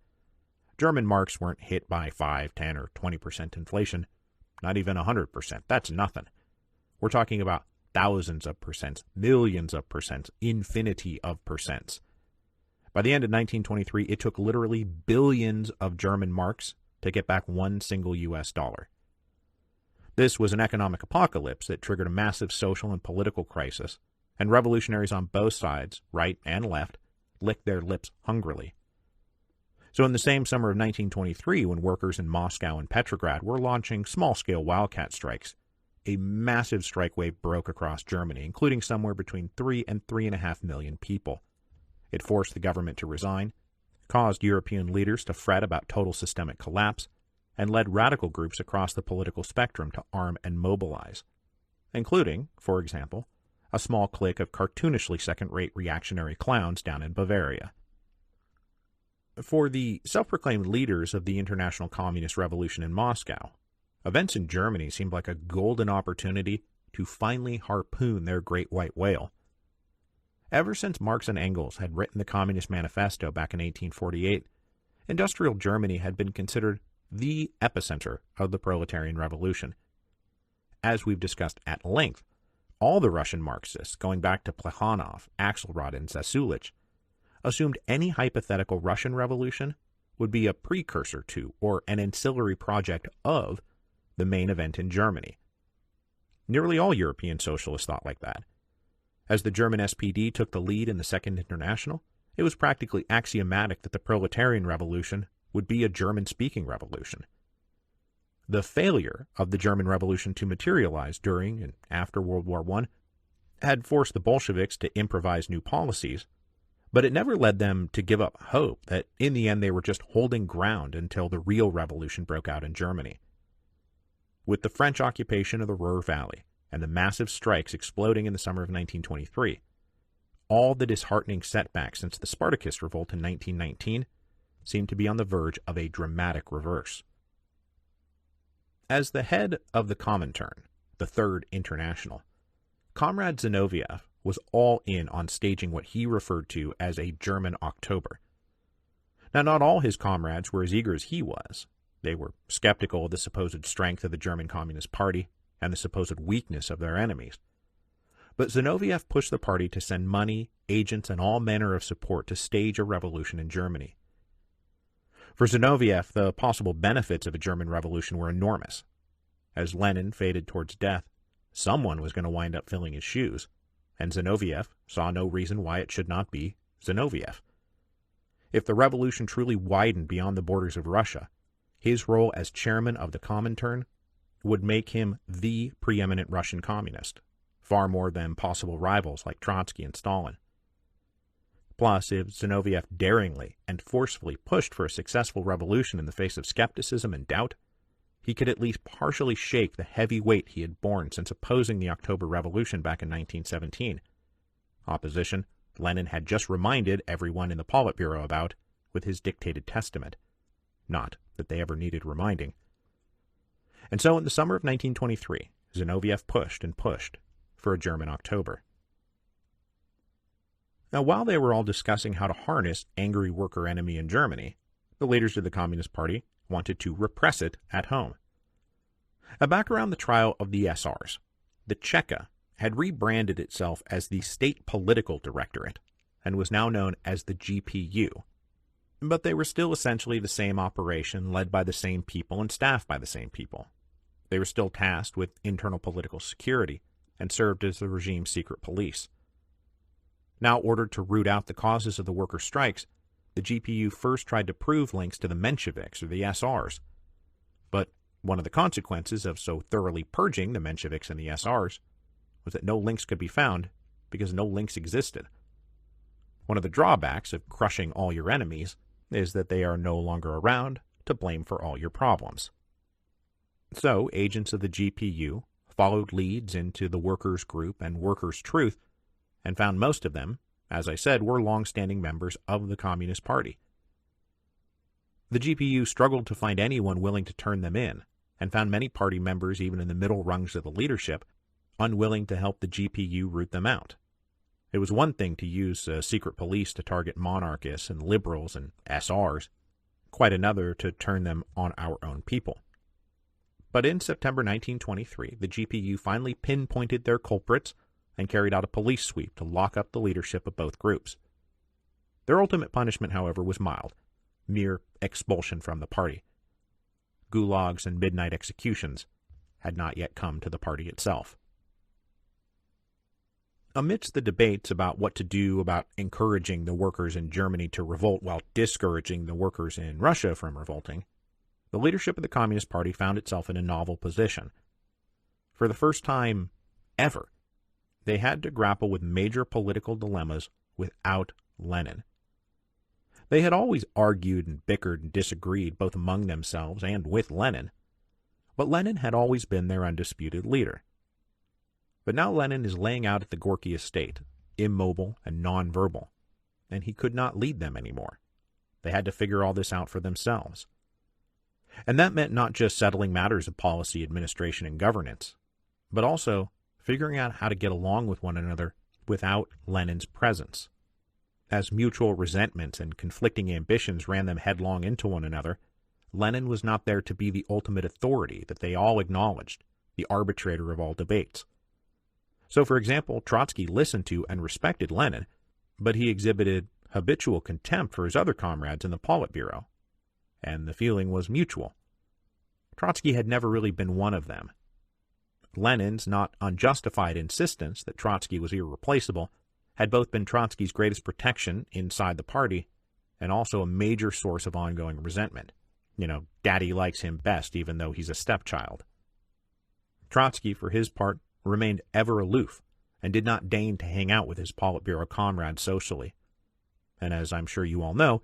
German marks weren't hit by 5, 10, or 20% inflation, not even 100%. That's nothing. We're talking about thousands of percents, millions of percents, infinity of percents. By the end of 1923, it took literally billions of German marks to get back one single U.S. dollar. This was an economic apocalypse that triggered a massive social and political crisis, and revolutionaries on both sides, right and left, licked their lips hungrily. So in the same summer of 1923, when workers in Moscow and Petrograd were launching small-scale wildcat strikes, a massive strike wave broke across Germany, including somewhere between 3 and 3.5 million people. It forced the government to resign, caused European leaders to fret about total systemic collapse, and led radical groups across the political spectrum to arm and mobilize, including, for example, a small clique of cartoonishly second-rate reactionary clowns down in Bavaria. For the self-proclaimed leaders of the international communist revolution in Moscow, events in Germany seemed like a golden opportunity to finally harpoon their great white whale. Ever since Marx and Engels had written the Communist Manifesto back in 1848, industrial Germany had been considered the epicenter of the proletarian revolution. As we've discussed at length, all the Russian Marxists, going back to Plekhanov, Axelrod, and Zasulich, assumed any hypothetical Russian revolution would be a precursor to, or an ancillary project of, the main event in Germany. Nearly all European socialists thought like that. As the German SPD took the lead in the Second International, it was practically axiomatic that the proletarian revolution would be a German-speaking revolution. The failure of the German Revolution to materialize during and after World War I had forced the Bolsheviks to improvise new policies, but it never led them to give up hope that in the end they were just holding ground until the real revolution broke out in Germany. With the French occupation of the Ruhr Valley and the massive strikes exploding in the summer of 1923, all the disheartening setbacks since the Spartacus Revolt in 1919 seemed to be on the verge of a dramatic reverse. As the head of the Comintern, the Third International, Comrade Zinoviev was all in on staging what he referred to as a German October. Now, not all his comrades were as eager as he was. They were skeptical of the supposed strength of the German Communist Party and the supposed weakness of their enemies. But Zinoviev pushed the party to send money, agents, and all manner of support to stage a revolution in Germany. For Zinoviev, the possible benefits of a German revolution were enormous. As Lenin faded towards death, someone was going to wind up filling his shoes, and Zinoviev saw no reason why it should not be Zinoviev. If the revolution truly widened beyond the borders of Russia, His role as chairman of the Comintern would make him the preeminent Russian communist, far more than possible rivals like Trotsky and Stalin. Plus, if Zinoviev daringly and forcefully pushed for a successful revolution in the face of skepticism and doubt, he could at least partially shake the heavy weight he had borne since opposing the October Revolution back in 1917. Opposition Lenin had just reminded everyone in the Politburo about with his dictated testament. Not that they ever needed reminding. And so in the summer of 1923, Zinoviev pushed and pushed for a German October. Now, while they were all discussing how to harness angry worker enemy in Germany, the leaders of the Communist Party wanted to repress it at home. Now, back around the trial of the SRs, the Cheka had rebranded itself as the State Political Directorate and was now known as the GPU. But they were still essentially the same operation, led by the same people and staffed by the same people. They were still tasked with internal political security and served as the regime's secret police. Now ordered to root out the causes of the worker strikes, the GPU first tried to prove links to the Mensheviks or the SRs. But one of the consequences of so thoroughly purging the Mensheviks and the SRs was that no links could be found because no links existed. One of the drawbacks of crushing all your enemies is that they are no longer around to blame for all your problems. So agents of the GPU followed leads into the Workers' Group and Workers' Truth and found most of them, as I said, were long-standing members of the Communist Party. The GPU struggled to find anyone willing to turn them in, and found many party members, even in the middle rungs of the leadership, unwilling to help the GPU root them out. It was one thing to use secret police to target monarchists and liberals and SRs, quite another to turn them on our own people. But in September 1923, the GPU finally pinpointed their culprits and carried out a police sweep to lock up the leadership of both groups. Their ultimate punishment, however, was mild, mere expulsion from the party. Gulags and midnight executions had not yet come to the party itself. Amidst the debates about what to do about encouraging the workers in Germany to revolt while discouraging the workers in Russia from revolting, the leadership of the Communist Party found itself in a novel position. For the first time ever, they had to grapple with major political dilemmas without Lenin. They had always argued and bickered and disagreed both among themselves and with Lenin, but Lenin had always been their undisputed leader. But now Lenin is laying out at the Gorky estate, immobile and nonverbal, and he could not lead them anymore. They had to figure all this out for themselves. And that meant not just settling matters of policy, administration, and governance, but also figuring out how to get along with one another without Lenin's presence. As mutual resentments and conflicting ambitions ran them headlong into one another, Lenin was not there to be the ultimate authority that they all acknowledged, the arbitrator of all debates. So, for example, Trotsky listened to and respected Lenin, but he exhibited habitual contempt for his other comrades in the Politburo, and the feeling was mutual. Trotsky had never really been one of them. Lenin's not unjustified insistence that Trotsky was irreplaceable had both been Trotsky's greatest protection inside the party and also a major source of ongoing resentment. Daddy likes him best even though he's a stepchild. Trotsky, for his part, remained ever aloof and did not deign to hang out with his Politburo comrades socially. And as I'm sure you all know,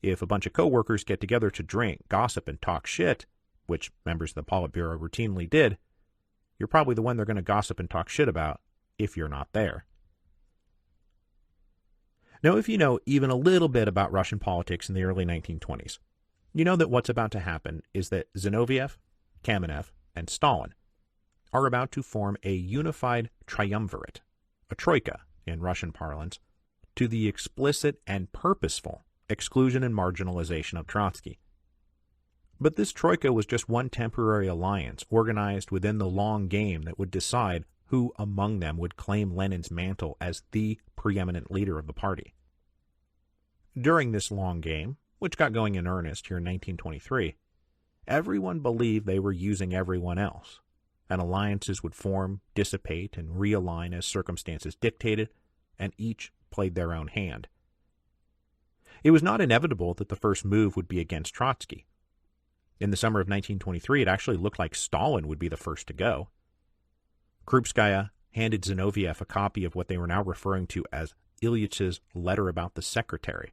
if a bunch of co-workers get together to drink, gossip, and talk shit, which members of the Politburo routinely did, you're probably the one they're going to gossip and talk shit about if you're not there. Now, if you know even a little bit about Russian politics in the early 1920s, you know that what's about to happen is that Zinoviev, Kamenev, and Stalin are about to form a unified triumvirate, a troika in Russian parlance, to the explicit and purposeful exclusion and marginalization of Trotsky. But this troika was just one temporary alliance organized within the long game that would decide who among them would claim Lenin's mantle as the preeminent leader of the party. During this long game, which got going in earnest here in 1923, everyone believed they were using everyone else, and alliances would form, dissipate, and realign as circumstances dictated, and each played their own hand. It was not inevitable that the first move would be against Trotsky. In the summer of 1923, it actually looked like Stalin would be the first to go. Krupskaya handed Zinoviev a copy of what they were now referring to as Ilyich's letter about the secretary,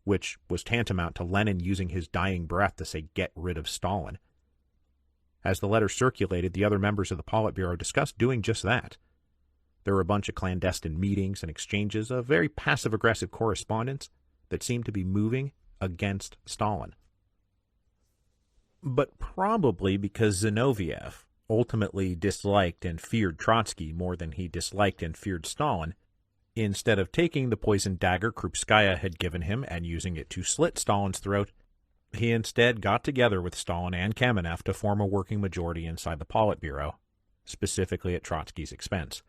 which was tantamount to Lenin using his dying breath to say, "Get rid of Stalin." As the letter circulated, the other members of the Politburo discussed doing just that. There were a bunch of clandestine meetings and exchanges of very passive-aggressive correspondence that seemed to be moving against Stalin. But probably because Zinoviev ultimately disliked and feared Trotsky more than he disliked and feared Stalin, instead of taking the poisoned dagger Krupskaya had given him and using it to slit Stalin's throat, he instead got together with Stalin and Kamenev to form a working majority inside the Politburo, specifically at Trotsky's expense.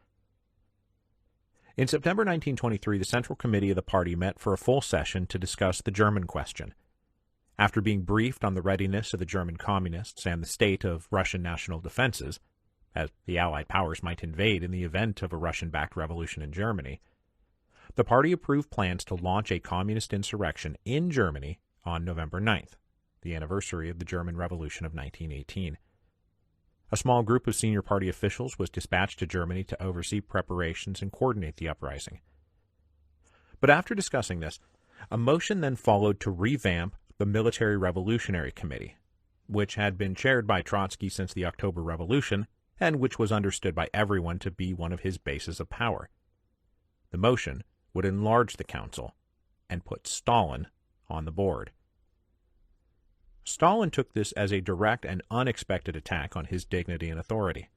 In September 1923, the Central Committee of the party met for a full session to discuss the German question. After being briefed on the readiness of the German communists and the state of Russian national defenses, as the Allied powers might invade in the event of a Russian-backed revolution in Germany, the party approved plans to launch a communist insurrection in Germany on November 9th, the anniversary of the German Revolution of 1918. A small group of senior party officials was dispatched to Germany to oversee preparations and coordinate the uprising. But after discussing this, a motion then followed to revamp the Military Revolutionary Committee, which had been chaired by Trotsky since the October Revolution, and which was understood by everyone to be one of his bases of power. The motion would enlarge the council and put Stalin on the board. Stalin took this as a direct and unexpected attack on his dignity and authority.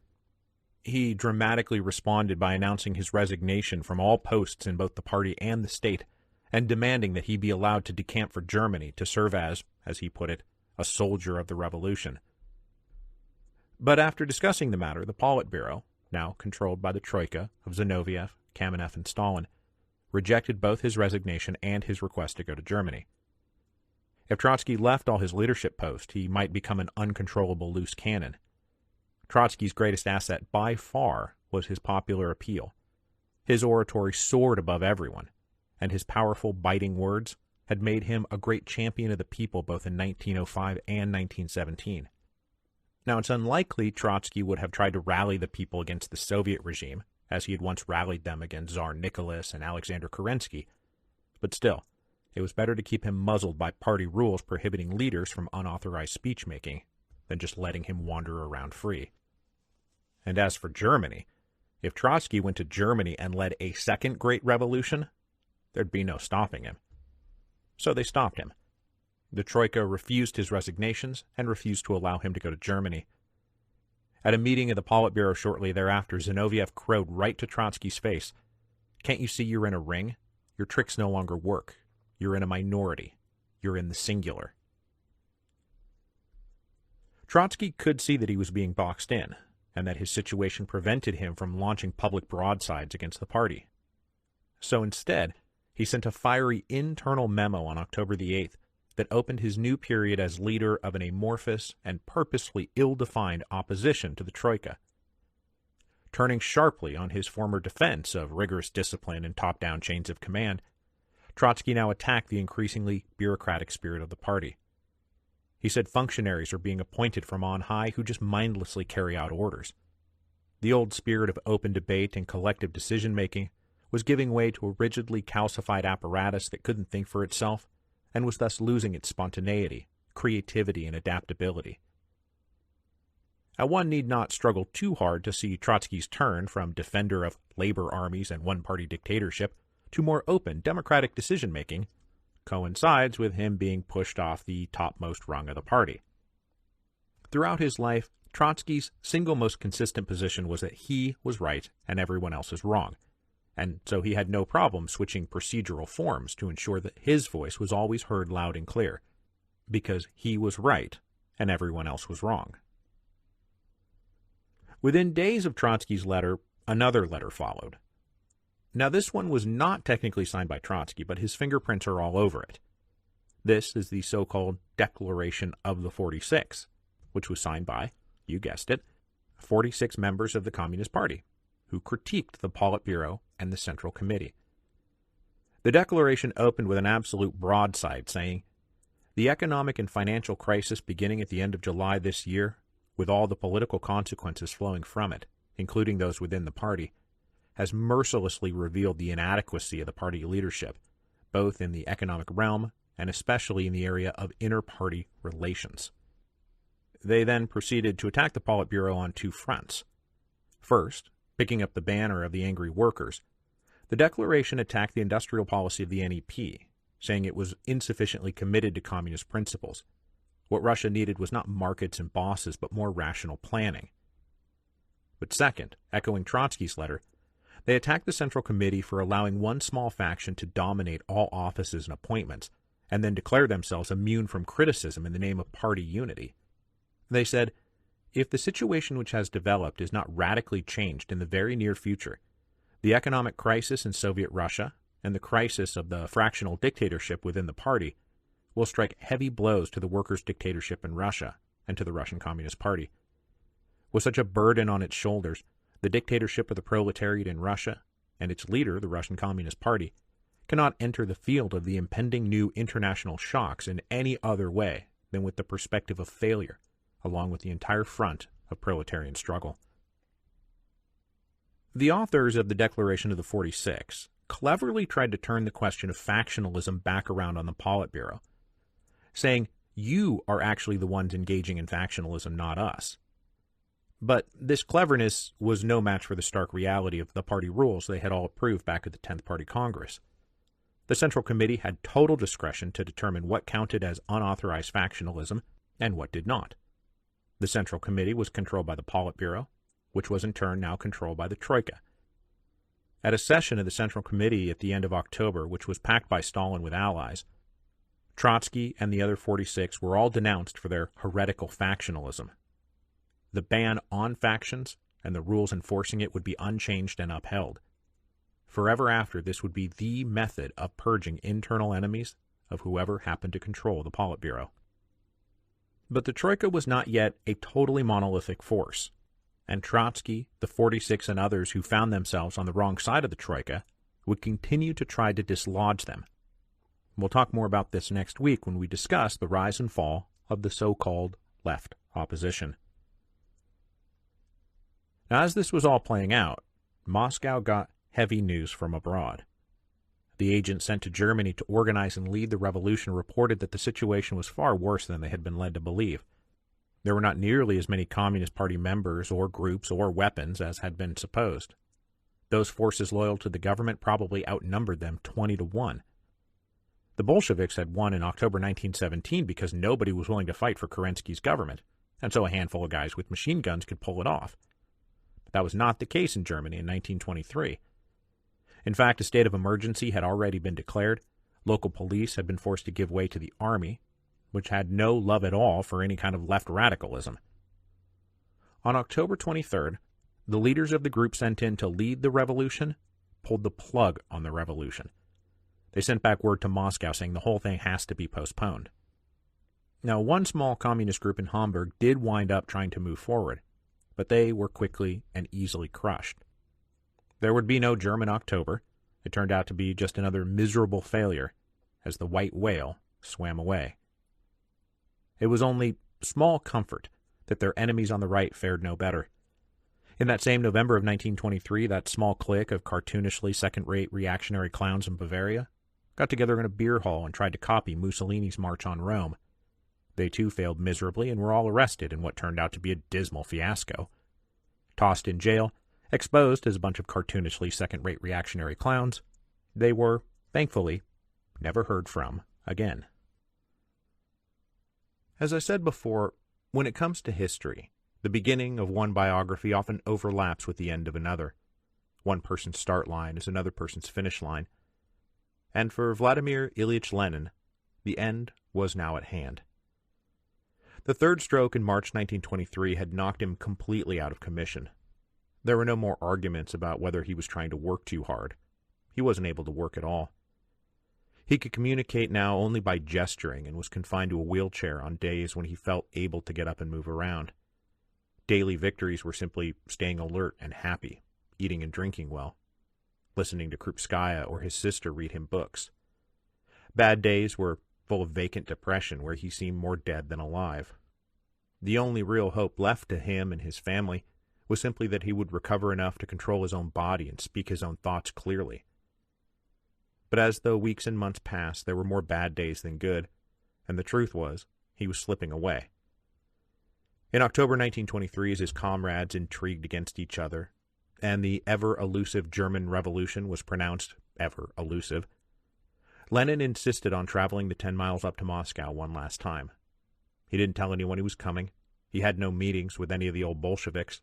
He dramatically responded by announcing his resignation from all posts in both the party and the state, and demanding that he be allowed to decamp for Germany to serve as he put it, a soldier of the revolution. But after discussing the matter, the Politburo, now controlled by the Troika of Zinoviev, Kamenev, and Stalin, rejected both his resignation and his request to go to Germany. If Trotsky left all his leadership posts, he might become an uncontrollable loose cannon. Trotsky's greatest asset by far was his popular appeal. His oratory soared above everyone, and his powerful, biting words had made him a great champion of the people both in 1905 and 1917. Now, it's unlikely Trotsky would have tried to rally the people against the Soviet regime, as he had once rallied them against Tsar Nicholas and Alexander Kerensky, but still, it was better to keep him muzzled by party rules prohibiting leaders from unauthorized speech-making than just letting him wander around free. And as for Germany, if Trotsky went to Germany and led a second Great Revolution, there'd be no stopping him. So they stopped him. The Troika refused his resignations and refused to allow him to go to Germany. At a meeting of the Politburo shortly thereafter, Zinoviev crowed right to Trotsky's face, "Can't you see you're in a ring? Your tricks no longer work. You're in a minority. You're in the singular." Trotsky could see that he was being boxed in, and that his situation prevented him from launching public broadsides against the party. So instead, he sent a fiery internal memo on October the 8th that opened his new period as leader of an amorphous and purposefully ill-defined opposition to the Troika. Turning sharply on his former defense of rigorous discipline and top-down chains of command, Trotsky now attacked the increasingly bureaucratic spirit of the party. He said functionaries are being appointed from on high who just mindlessly carry out orders. The old spirit of open debate and collective decision-making was giving way to a rigidly calcified apparatus that couldn't think for itself, and was thus losing its spontaneity, creativity, and adaptability. Now, one need not struggle too hard to see Trotsky's turn from defender of labor armies and one-party dictatorship to more open, democratic decision-making coincides with him being pushed off the topmost rung of the party. Throughout his life, Trotsky's single most consistent position was that he was right and everyone else is wrong, and so he had no problem switching procedural forms to ensure that his voice was always heard loud and clear, because he was right and everyone else was wrong. Within days of Trotsky's letter, another letter followed. Now, this one was not technically signed by Trotsky, but his fingerprints are all over it. This is the so-called Declaration of the 46, which was signed by, you guessed it, 46 members of the Communist Party, who critiqued the Politburo and the Central Committee. The declaration opened with an absolute broadside saying, The economic and financial crisis beginning at the end of July this year, with all the political consequences flowing from it, including those within the party, has mercilessly revealed the inadequacy of the party leadership, both in the economic realm and especially in the area of inter-party relations. They then proceeded to attack the Politburo on two fronts. First, picking up the banner of the angry workers, the declaration attacked the industrial policy of the NEP, saying it was insufficiently committed to communist principles. What Russia needed was not markets and bosses, but more rational planning. But second, echoing Trotsky's letter, they attacked the Central Committee for allowing one small faction to dominate all offices and appointments, and then declare themselves immune from criticism in the name of party unity. They said, if the situation which has developed is not radically changed in the very near future, the economic crisis in Soviet Russia and the crisis of the fractional dictatorship within the party will strike heavy blows to the workers' dictatorship in Russia and to the Russian Communist Party. With such a burden on its shoulders, the dictatorship of the proletariat in Russia and its leader, the Russian Communist Party, cannot enter the field of the impending new international shocks in any other way than with the perspective of failure, along with the entire front of proletarian struggle. The authors of the Declaration of the 46 cleverly tried to turn the question of factionalism back around on the Politburo, saying, you are actually the ones engaging in factionalism, not us. But this cleverness was no match for the stark reality of the party rules they had all approved back at the 10th Party Congress. The Central Committee had total discretion to determine what counted as unauthorized factionalism and what did not. The Central Committee was controlled by the Politburo, which was in turn now controlled by the Troika. At a session of the Central Committee at the end of October, which was packed by Stalin with allies, Trotsky and the other 46 were all denounced for their heretical factionalism. The ban on factions and the rules enforcing it would be unchanged and upheld. Forever after, this would be the method of purging internal enemies of whoever happened to control the Politburo. But the Troika was not yet a totally monolithic force, and Trotsky, the 46 and others who found themselves on the wrong side of the Troika would continue to try to dislodge them. We'll talk more about this next week when we discuss the rise and fall of the so-called left opposition. Now, as this was all playing out, Moscow got heavy news from abroad. The agent sent to Germany to organize and lead the revolution reported that the situation was far worse than they had been led to believe. There were not nearly as many Communist Party members or groups or weapons as had been supposed. Those forces loyal to the government probably outnumbered them 20-1. The Bolsheviks had won in October 1917 because nobody was willing to fight for Kerensky's government, and so a handful of guys with machine guns could pull it off. But that was not the case in Germany in 1923. In fact, a state of emergency had already been declared, local police had been forced to give way to the army, which had no love at all for any kind of left radicalism. On October 23rd, the leaders of the group sent in to lead the revolution pulled the plug on the revolution. They sent back word to Moscow saying the whole thing has to be postponed. Now, one small communist group in Hamburg did wind up trying to move forward, but they were quickly and easily crushed. There would be no German October. It turned out to be just another miserable failure as the white whale swam away. It was only small comfort that their enemies on the right fared no better. In that same November of 1923, that small clique of cartoonishly second-rate reactionary clowns in Bavaria got together in a beer hall and tried to copy Mussolini's March on Rome. They too failed miserably and were all arrested in what turned out to be a dismal fiasco. Tossed in jail, exposed as a bunch of cartoonishly second-rate reactionary clowns, they were, thankfully, never heard from again. As I said before, when it comes to history, the beginning of one biography often overlaps with the end of another. One person's start line is another person's finish line. And for Vladimir Ilyich Lenin, the end was now at hand. The third stroke in March 1923 had knocked him completely out of commission. There were no more arguments about whether he was trying to work too hard. He wasn't able to work at all. He could communicate now only by gesturing and was confined to a wheelchair on days when he felt able to get up and move around. Daily victories were simply staying alert and happy, eating and drinking well, listening to Krupskaya or his sister read him books. Bad days were full of vacant depression where he seemed more dead than alive. The only real hope left to him and his family was simply that he would recover enough to control his own body and speak his own thoughts clearly. But as the weeks and months passed, there were more bad days than good, and the truth was, he was slipping away. In October 1923, as his comrades intrigued against each other, and the ever-elusive German Revolution was pronounced ever-elusive, Lenin insisted on traveling the 10 miles up to Moscow one last time. He didn't tell anyone he was coming. He had no meetings with any of the old Bolsheviks.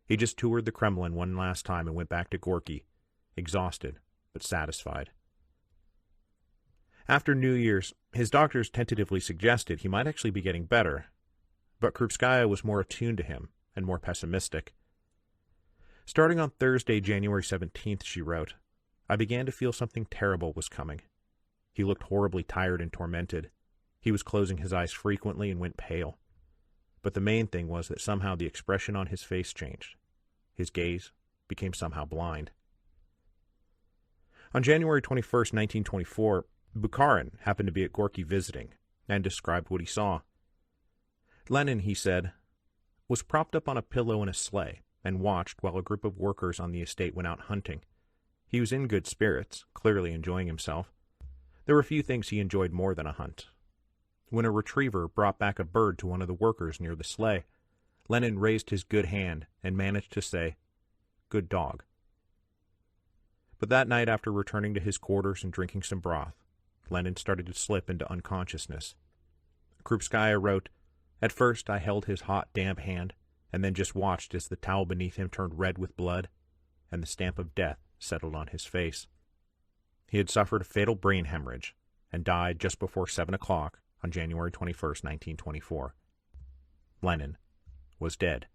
He just toured the Kremlin one last time and went back to Gorky, exhausted but satisfied. After New Year's, his doctors tentatively suggested he might actually be getting better, but Krupskaya was more attuned to him and more pessimistic. Starting on Thursday, January 17th, she wrote, I began to feel something terrible was coming. He looked horribly tired and tormented. He was closing his eyes frequently and went pale. But the main thing was that somehow the expression on his face changed. His gaze became somehow blind. On January 21st, 1924, Bukharin happened to be at Gorky visiting, and described what he saw. Lenin, he said, was propped up on a pillow in a sleigh and watched while a group of workers on the estate went out hunting. He was in good spirits, clearly enjoying himself. There were few things he enjoyed more than a hunt. When a retriever brought back a bird to one of the workers near the sleigh, Lenin raised his good hand and managed to say, "Good dog." But that night, after returning to his quarters and drinking some broth, Lenin started to slip into unconsciousness. Krupskaya wrote, At first I held his hot, damp hand, and then just watched as the towel beneath him turned red with blood, and the stamp of death settled on his face. He had suffered a fatal brain hemorrhage, and died just before 7 o'clock on January 21st, 1924. Lenin was dead.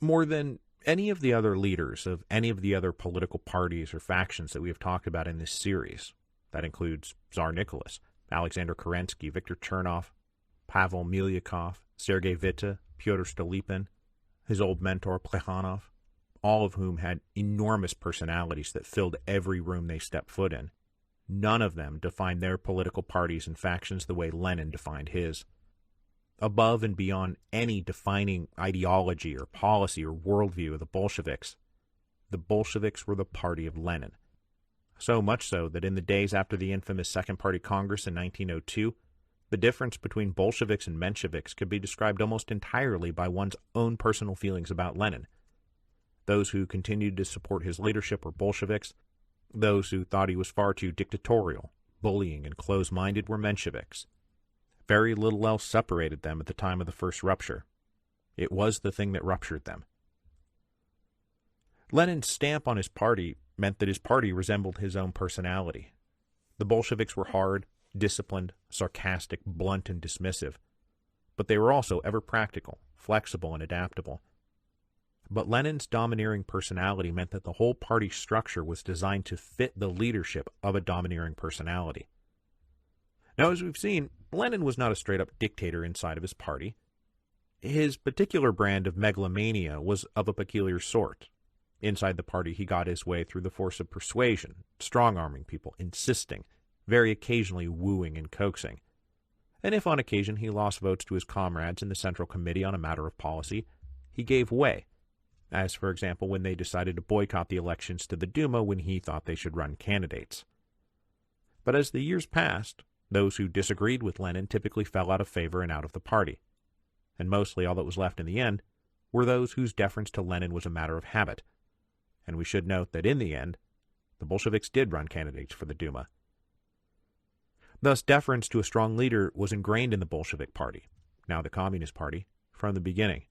More than any of the other leaders of any of the other political parties or factions that we have talked about in this series, that includes Tsar Nicholas, Alexander Kerensky, Viktor Chernov, Pavel Milyakov, Sergei Witte, Pyotr Stolypin, his old mentor Plekhanov, all of whom had enormous personalities that filled every room they stepped foot in. None of them defined their political parties and factions the way Lenin defined his. Above and beyond any defining ideology or policy or worldview of the Bolsheviks were the party of Lenin. So much so that in the days after the infamous Second Party Congress in 1902, the difference between Bolsheviks and Mensheviks could be described almost entirely by one's own personal feelings about Lenin. Those who continued to support his leadership were Bolsheviks. Those who thought he was far too dictatorial, bullying, and close-minded were Mensheviks. Very little else separated them at the time of the first rupture. It was the thing that ruptured them. Lenin's stamp on his party meant that his party resembled his own personality. The Bolsheviks were hard, disciplined, sarcastic, blunt, and dismissive. But they were also ever practical, flexible, and adaptable. But Lenin's domineering personality meant that the whole party structure was designed to fit the leadership of a domineering personality. Now, as we've seen, Lenin was not a straight-up dictator inside of his party. His particular brand of megalomania was of a peculiar sort. Inside the party, he got his way through the force of persuasion, strong-arming people, insisting, very occasionally wooing and coaxing. And if on occasion he lost votes to his comrades in the Central Committee on a matter of policy, he gave way, as, for example, when they decided to boycott the elections to the Duma when he thought they should run candidates. But as the years passed, those who disagreed with Lenin typically fell out of favor and out of the party, and mostly all that was left in the end were those whose deference to Lenin was a matter of habit. And we should note that in the end, the Bolsheviks did run candidates for the Duma. Thus, deference to a strong leader was ingrained in the Bolshevik Party, now the Communist Party, from the beginning,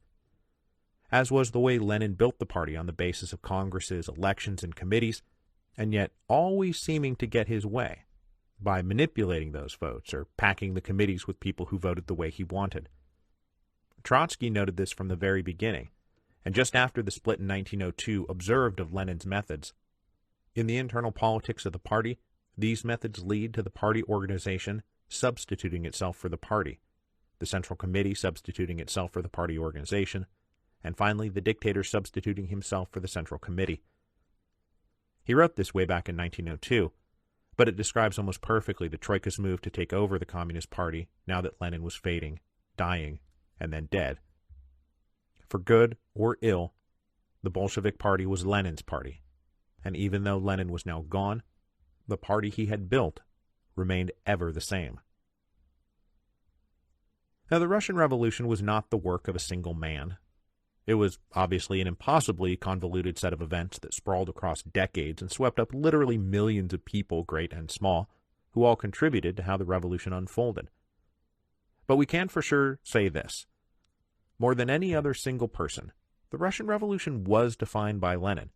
as was the way Lenin built the party on the basis of congresses, elections, and committees, and yet always seeming to get his way by manipulating those votes or packing the committees with people who voted the way he wanted. Trotsky noted this from the very beginning, and just after the split in 1902 observed of Lenin's methods. In the internal politics of the party, these methods lead to the party organization substituting itself for the party, the Central Committee substituting itself for the party organization, and finally the dictator substituting himself for the Central Committee. He wrote this way back in 1902, but it describes almost perfectly the Troika's move to take over the Communist Party now that Lenin was fading, dying, and then dead. For good or ill, the Bolshevik Party was Lenin's party, and even though Lenin was now gone, the party he had built remained ever the same. Now, the Russian Revolution was not the work of a single man. It was obviously an impossibly convoluted set of events that sprawled across decades and swept up literally millions of people, great and small, who all contributed to how the revolution unfolded. But we can for sure say this. More than any other single person, the Russian Revolution was defined by Lenin.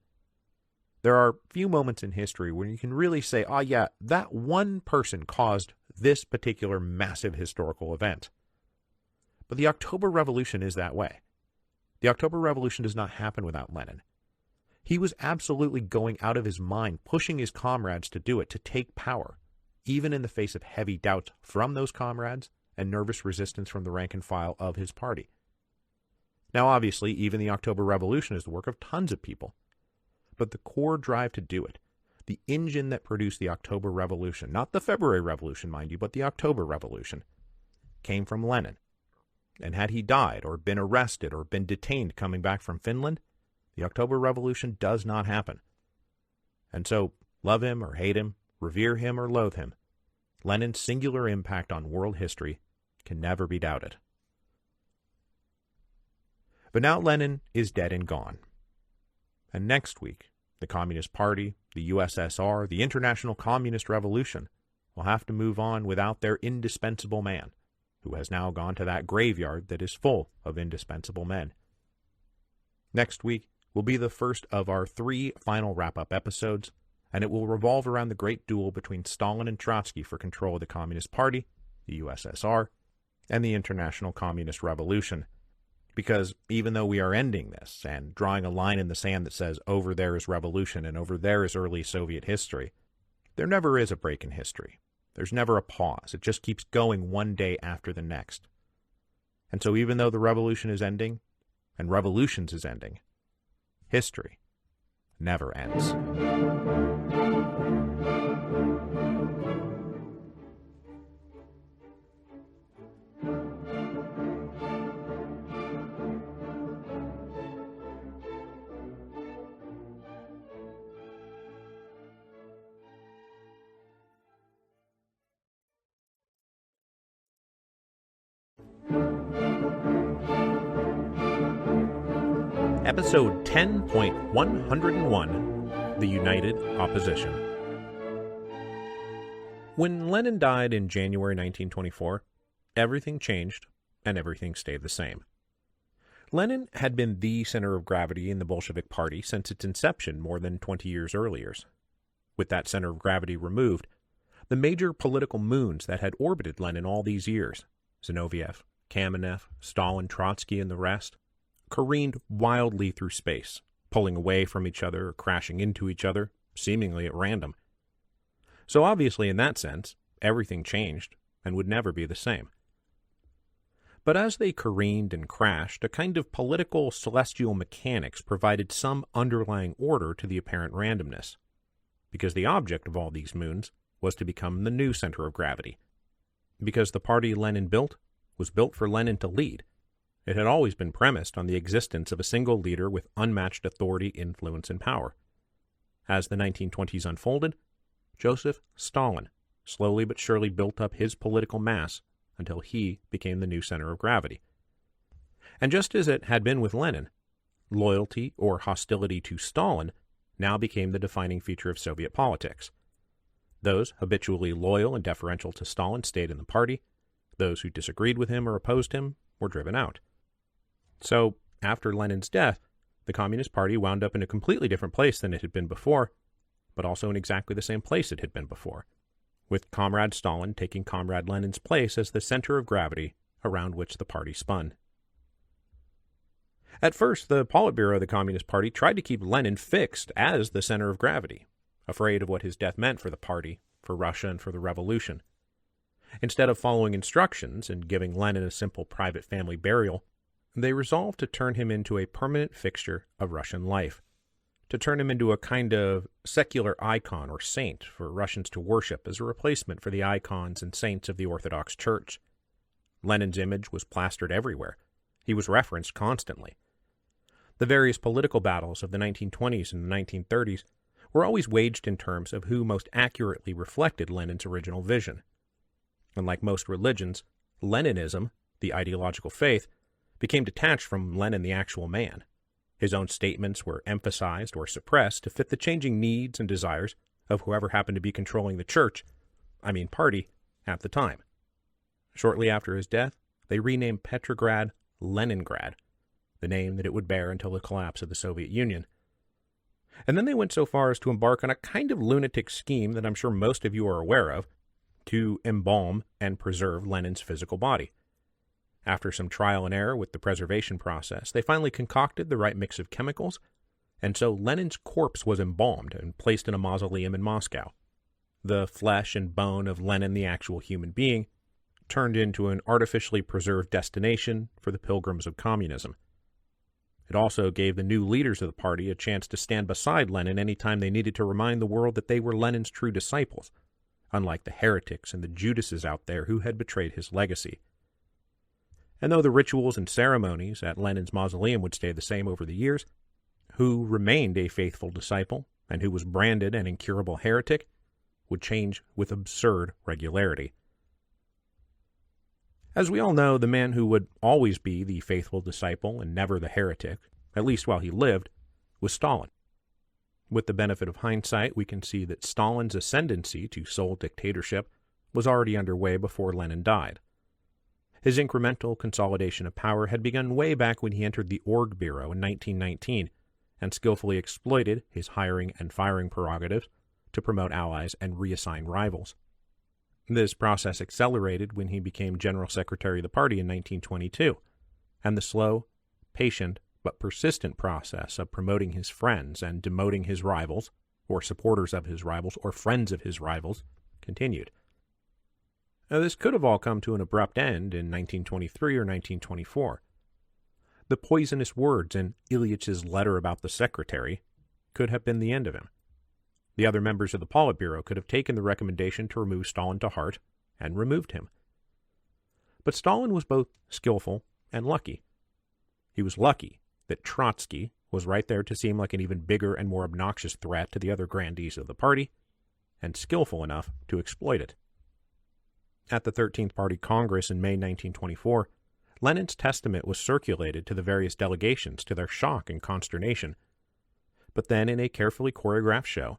There are few moments in history where you can really say, oh yeah, that one person caused this particular massive historical event. But the October Revolution is that way. The October Revolution does not happen without Lenin. He was absolutely going out of his mind, pushing his comrades to do it, to take power, even in the face of heavy doubts from those comrades and nervous resistance from the rank and file of his party. Now, obviously, even the October Revolution is the work of tons of people. But the core drive to do it, the engine that produced the October Revolution, not the February Revolution, mind you, but the October Revolution, came from Lenin. And had he died or been arrested or been detained coming back from Finland, the October Revolution does not happen. And so, love him or hate him, revere him or loathe him, Lenin's singular impact on world history can never be doubted. But now Lenin is dead and gone. And next week, the Communist Party, the USSR, the International Communist Revolution will have to move on without their indispensable man, who has now gone to that graveyard that is full of indispensable men. Next week will be the first of our 3 final wrap-up episodes, and it will revolve around the great duel between Stalin and Trotsky for control of the Communist Party, the USSR, and the International Communist Revolution. Because even though we are ending this and drawing a line in the sand that says over there is revolution and over there is early Soviet history, there never is a break in history. There's never a pause. It just keeps going one day after the next. And so even though the revolution is ending, and revolutions is ending, history never ends. Episode 10.101, The United Opposition. When Lenin died in January 1924, everything changed and everything stayed the same. Lenin had been the center of gravity in the Bolshevik Party since its inception more than 20 years earlier. With that center of gravity removed, the major political moons that had orbited Lenin all these years, Zinoviev, Kamenev, Stalin, Trotsky, and the rest, careened wildly through space, pulling away from each other or crashing into each other, seemingly at random. So obviously in that sense, everything changed and would never be the same. But as they careened and crashed, a kind of political celestial mechanics provided some underlying order to the apparent randomness, because the object of all these moons was to become the new center of gravity. Because the party Lenin built was built for Lenin to lead. It had always been premised on the existence of a single leader with unmatched authority, influence, and power. As the 1920s unfolded, Joseph Stalin slowly but surely built up his political mass until he became the new center of gravity. And just as it had been with Lenin, loyalty or hostility to Stalin now became the defining feature of Soviet politics. Those habitually loyal and deferential to Stalin stayed in the party. Those who disagreed with him or opposed him were driven out. So, after Lenin's death, the Communist Party wound up in a completely different place than it had been before, but also in exactly the same place it had been before, with Comrade Stalin taking Comrade Lenin's place as the center of gravity around which the party spun. At first, the Politburo of the Communist Party tried to keep Lenin fixed as the center of gravity, afraid of what his death meant for the party, for Russia, and for the revolution. Instead of following instructions and giving Lenin a simple private family burial, they resolved to turn him into a permanent fixture of Russian life, to turn him into a kind of secular icon or saint for Russians to worship as a replacement for the icons and saints of the Orthodox Church. Lenin's image was plastered everywhere. He was referenced constantly. The various political battles of the 1920s and the 1930s were always waged in terms of who most accurately reflected Lenin's original vision. And like most religions, Leninism, the ideological faith, became detached from Lenin the actual man. His own statements were emphasized or suppressed to fit the changing needs and desires of whoever happened to be controlling the party, at the time. Shortly after his death, they renamed Petrograd Leningrad, the name that it would bear until the collapse of the Soviet Union. And then they went so far as to embark on a kind of lunatic scheme that I'm sure most of you are aware of, to embalm and preserve Lenin's physical body. After some trial and error with the preservation process, they finally concocted the right mix of chemicals, and so Lenin's corpse was embalmed and placed in a mausoleum in Moscow. The flesh and bone of Lenin, the actual human being, turned into an artificially preserved destination for the pilgrims of communism. It also gave the new leaders of the party a chance to stand beside Lenin any time they needed to remind the world that they were Lenin's true disciples, unlike the heretics and the Judases out there who had betrayed his legacy. And though the rituals and ceremonies at Lenin's mausoleum would stay the same over the years, who remained a faithful disciple and who was branded an incurable heretic would change with absurd regularity. As we all know, the man who would always be the faithful disciple and never the heretic, at least while he lived, was Stalin. With the benefit of hindsight, we can see that Stalin's ascendancy to sole dictatorship was already underway before Lenin died. His incremental consolidation of power had begun way back when he entered the Org Bureau in 1919 and skillfully exploited his hiring and firing prerogatives to promote allies and reassign rivals. This process accelerated when he became General Secretary of the party in 1922, and the slow, patient, but persistent process of promoting his friends and demoting his rivals, or supporters of his rivals, or friends of his rivals, continued. Now, this could have all come to an abrupt end in 1923 or 1924. The poisonous words in Ilyich's letter about the secretary could have been the end of him. The other members of the Politburo could have taken the recommendation to remove Stalin to heart and removed him. But Stalin was both skillful and lucky. He was lucky that Trotsky was right there to seem like an even bigger and more obnoxious threat to the other grandees of the party, and skillful enough to exploit it. At the 13th Party Congress in May 1924, Lenin's testament was circulated to the various delegations to their shock and consternation. But then, in a carefully choreographed show,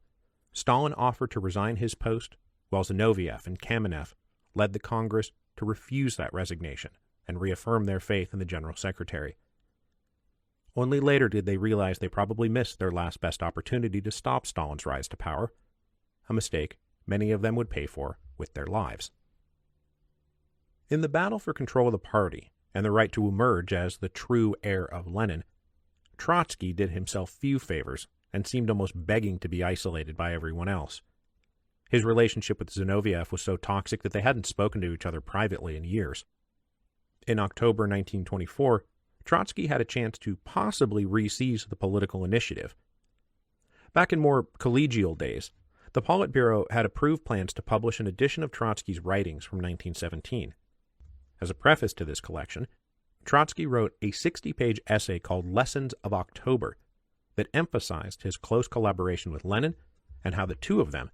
Stalin offered to resign his post, while Zinoviev and Kamenev led the Congress to refuse that resignation and reaffirm their faith in the General Secretary. Only later did they realize they probably missed their last best opportunity to stop Stalin's rise to power, a mistake many of them would pay for with their lives. In the battle for control of the party and the right to emerge as the true heir of Lenin, Trotsky did himself few favors and seemed almost begging to be isolated by everyone else. His relationship with Zinoviev was so toxic that they hadn't spoken to each other privately in years. In October 1924, Trotsky had a chance to possibly re-seize the political initiative. Back in more collegial days, the Politburo had approved plans to publish an edition of Trotsky's writings from 1917. As a preface to this collection, Trotsky wrote a 60-page essay called Lessons of October that emphasized his close collaboration with Lenin and how the two of them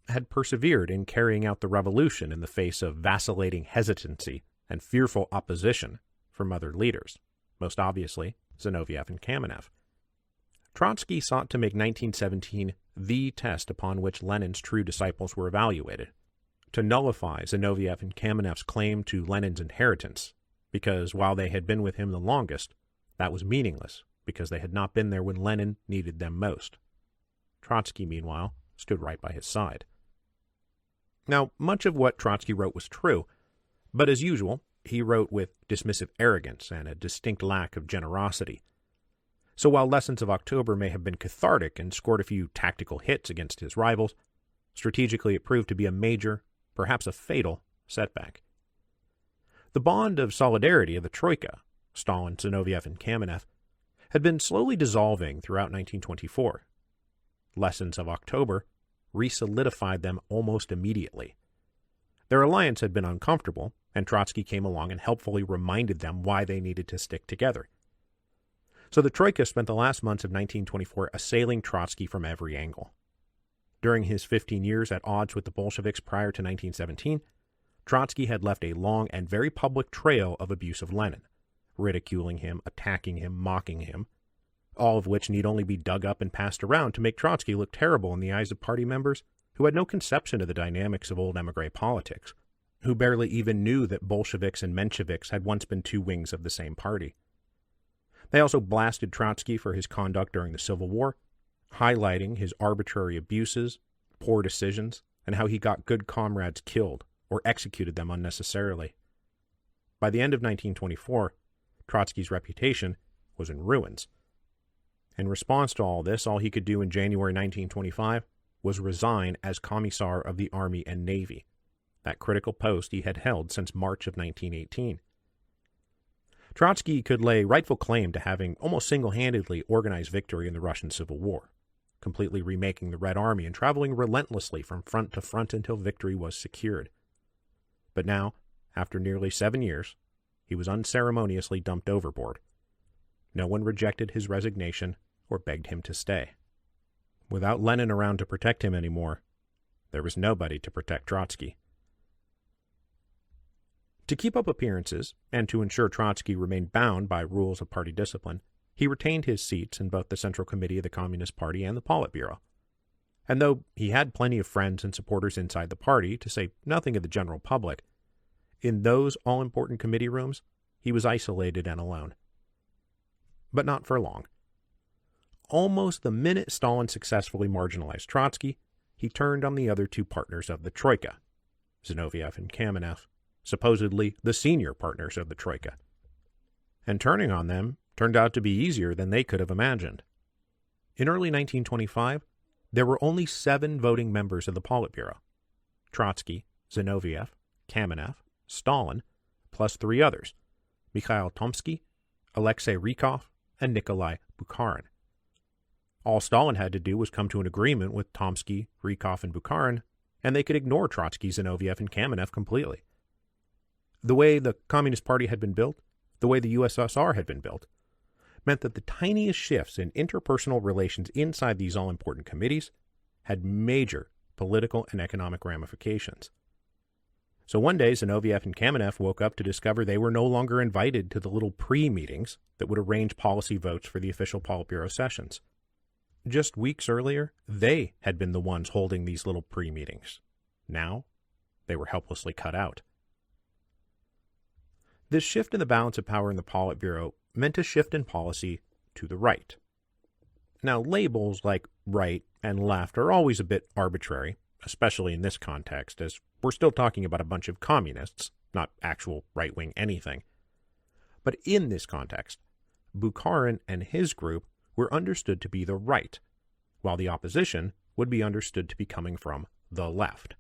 had persevered in carrying out the revolution in the face of vacillating hesitancy and fearful opposition from other leaders, most obviously Zinoviev and Kamenev. Trotsky sought to make 1917 the test upon which Lenin's true disciples were evaluated, to nullify Zinoviev and Kamenev's claim to Lenin's inheritance, because while they had been with him the longest, that was meaningless, because they had not been there when Lenin needed them most. Trotsky, meanwhile, stood right by his side. Now, much of what Trotsky wrote was true, but as usual, he wrote with dismissive arrogance and a distinct lack of generosity. So while Lessons of October may have been cathartic and scored a few tactical hits against his rivals, strategically it proved to be a major, perhaps a fatal, setback. The bond of solidarity of the Troika, Stalin, Zinoviev, and Kamenev, had been slowly dissolving throughout 1924, lessons of October re-solidified them almost immediately. Their alliance had been uncomfortable, and Trotsky came along and helpfully reminded them why they needed to stick together. So the Troika spent the last months of 1924 assailing Trotsky from every angle. During his 15 years at odds with the Bolsheviks prior to 1917, Trotsky had left a long and very public trail of abuse of Lenin, ridiculing him, attacking him, mocking him, all of which need only be dug up and passed around to make Trotsky look terrible in the eyes of party members who had no conception of the dynamics of old emigre politics, who barely even knew that Bolsheviks and Mensheviks had once been two wings of the same party. They also blasted Trotsky for his conduct during the Civil War, highlighting his arbitrary abuses, poor decisions, and how he got good comrades killed or executed them unnecessarily. By the end of 1924, Trotsky's reputation was in ruins. In response to all this, all he could do in January 1925 was resign as Commissar of the Army and Navy, that critical post he had held since March of 1918. Trotsky could lay rightful claim to having almost single-handedly organized victory in the Russian Civil War, completely remaking the Red Army and traveling relentlessly from front to front until victory was secured. But now, after nearly 7 years, he was unceremoniously dumped overboard. No one rejected his resignation or begged him to stay. Without Lenin around to protect him anymore, there was nobody to protect Trotsky. To keep up appearances, and to ensure Trotsky remained bound by rules of party discipline, he retained his seats in both the Central Committee of the Communist Party and the Politburo. And though he had plenty of friends and supporters inside the party, to say nothing of the general public, in those all-important committee rooms, he was isolated and alone. But not for long. Almost the minute Stalin successfully marginalized Trotsky, he turned on the other two partners of the Troika, Zinoviev and Kamenev, supposedly the senior partners of the Troika. And turning on them turned out to be easier than they could have imagined. In early 1925, there were only 7 voting members of the Politburo: Trotsky, Zinoviev, Kamenev, Stalin, plus 3 others: Mikhail Tomsky, Alexei Rykov, and Nikolai Bukharin. All Stalin had to do was come to an agreement with Tomsky, Rykov, and Bukharin, and they could ignore Trotsky, Zinoviev, and Kamenev completely. The way the Communist Party had been built, the way the USSR had been built, meant that the tiniest shifts in interpersonal relations inside these all-important committees had major political and economic ramifications. So one day, Zinoviev and Kamenev woke up to discover they were no longer invited to the little pre-meetings that would arrange policy votes for the official Politburo sessions. Just weeks earlier, they had been the ones holding these little pre-meetings. Now, they were helplessly cut out. This shift in the balance of power in the Politburo meant a shift in policy to the right. Now, labels like right and left are always a bit arbitrary, especially in this context, as we're still talking about a bunch of communists, not actual right-wing anything. But in this context, Bukharin and his group were understood to be the right, while the opposition would be understood to be coming from the left.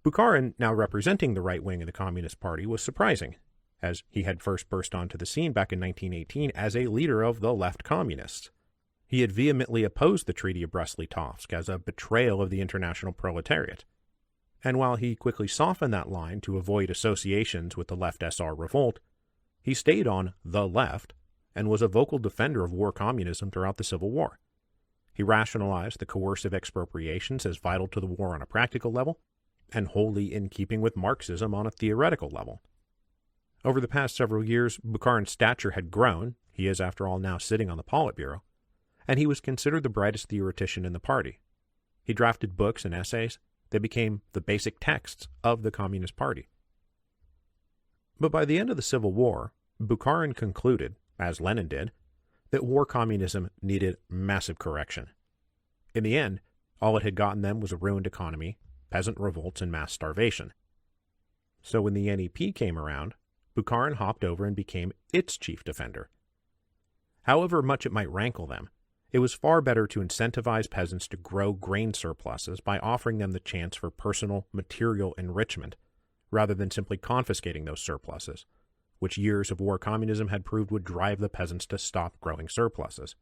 Bukharin, now representing the right wing of the Communist Party, was surprising, as he had first burst onto the scene back in 1918 as a leader of the left communists. He had vehemently opposed the Treaty of Brest-Litovsk as a betrayal of the international proletariat. And while he quickly softened that line to avoid associations with the left SR revolt, he stayed on the left and was a vocal defender of war communism throughout the Civil War. He rationalized the coercive expropriations as vital to the war on a practical level, and wholly in keeping with Marxism on a theoretical level. Over the past several years, Bukharin's stature had grown. He is, after all, now sitting on the Politburo, and he was considered the brightest theoretician in the party. He drafted books and essays that became the basic texts of the Communist Party. But by the end of the Civil War, Bukharin concluded, as Lenin did, that war communism needed massive correction. In the end, all it had gotten them was a ruined economy, peasant revolts, and mass starvation. So when the NEP came around, Bukharin hopped over and became its chief defender. However much it might rankle them, it was far better to incentivize peasants to grow grain surpluses by offering them the chance for personal, material enrichment, rather than simply confiscating those surpluses, which years of war communism had proved would drive the peasants to stop growing surpluses.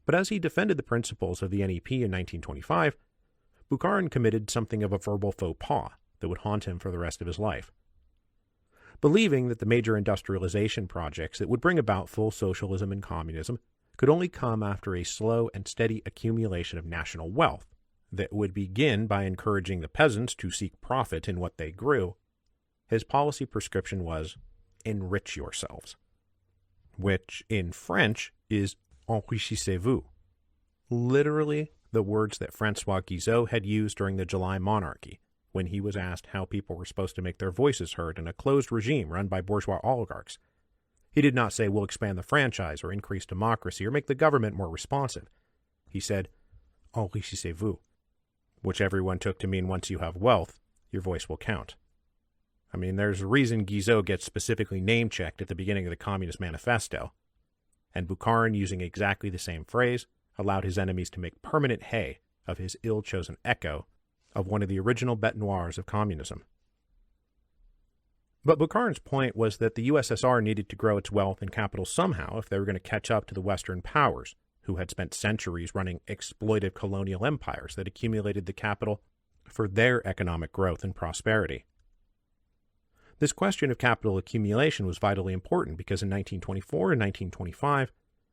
But as he defended the principles of the NEP in 1925, Bukharin committed something of a verbal faux pas that would haunt him for the rest of his life. Believing that the major industrialization projects that would bring about full socialism and communism could only come after a slow and steady accumulation of national wealth that would begin by encouraging the peasants to seek profit in what they grew, his policy prescription was, enrich yourselves, which in French is enrichissez-vous, literally the words that François Guizot had used during the July Monarchy, when he was asked how people were supposed to make their voices heard in a closed regime run by bourgeois oligarchs. He did not say, we'll expand the franchise or increase democracy or make the government more responsive. He said, enrichissez-vous, which everyone took to mean once you have wealth, your voice will count. I mean, there's a reason Guizot gets specifically name-checked at the beginning of the Communist Manifesto, and Bukharin, using exactly the same phrase, allowed his enemies to make permanent hay of his ill-chosen echo of one of the original bêtes noires of communism. But Bukharin's point was that the USSR needed to grow its wealth and capital somehow if they were going to catch up to the Western powers, who had spent centuries running exploitive colonial empires that accumulated the capital for their economic growth and prosperity. This question of capital accumulation was vitally important because in 1924 and 1925,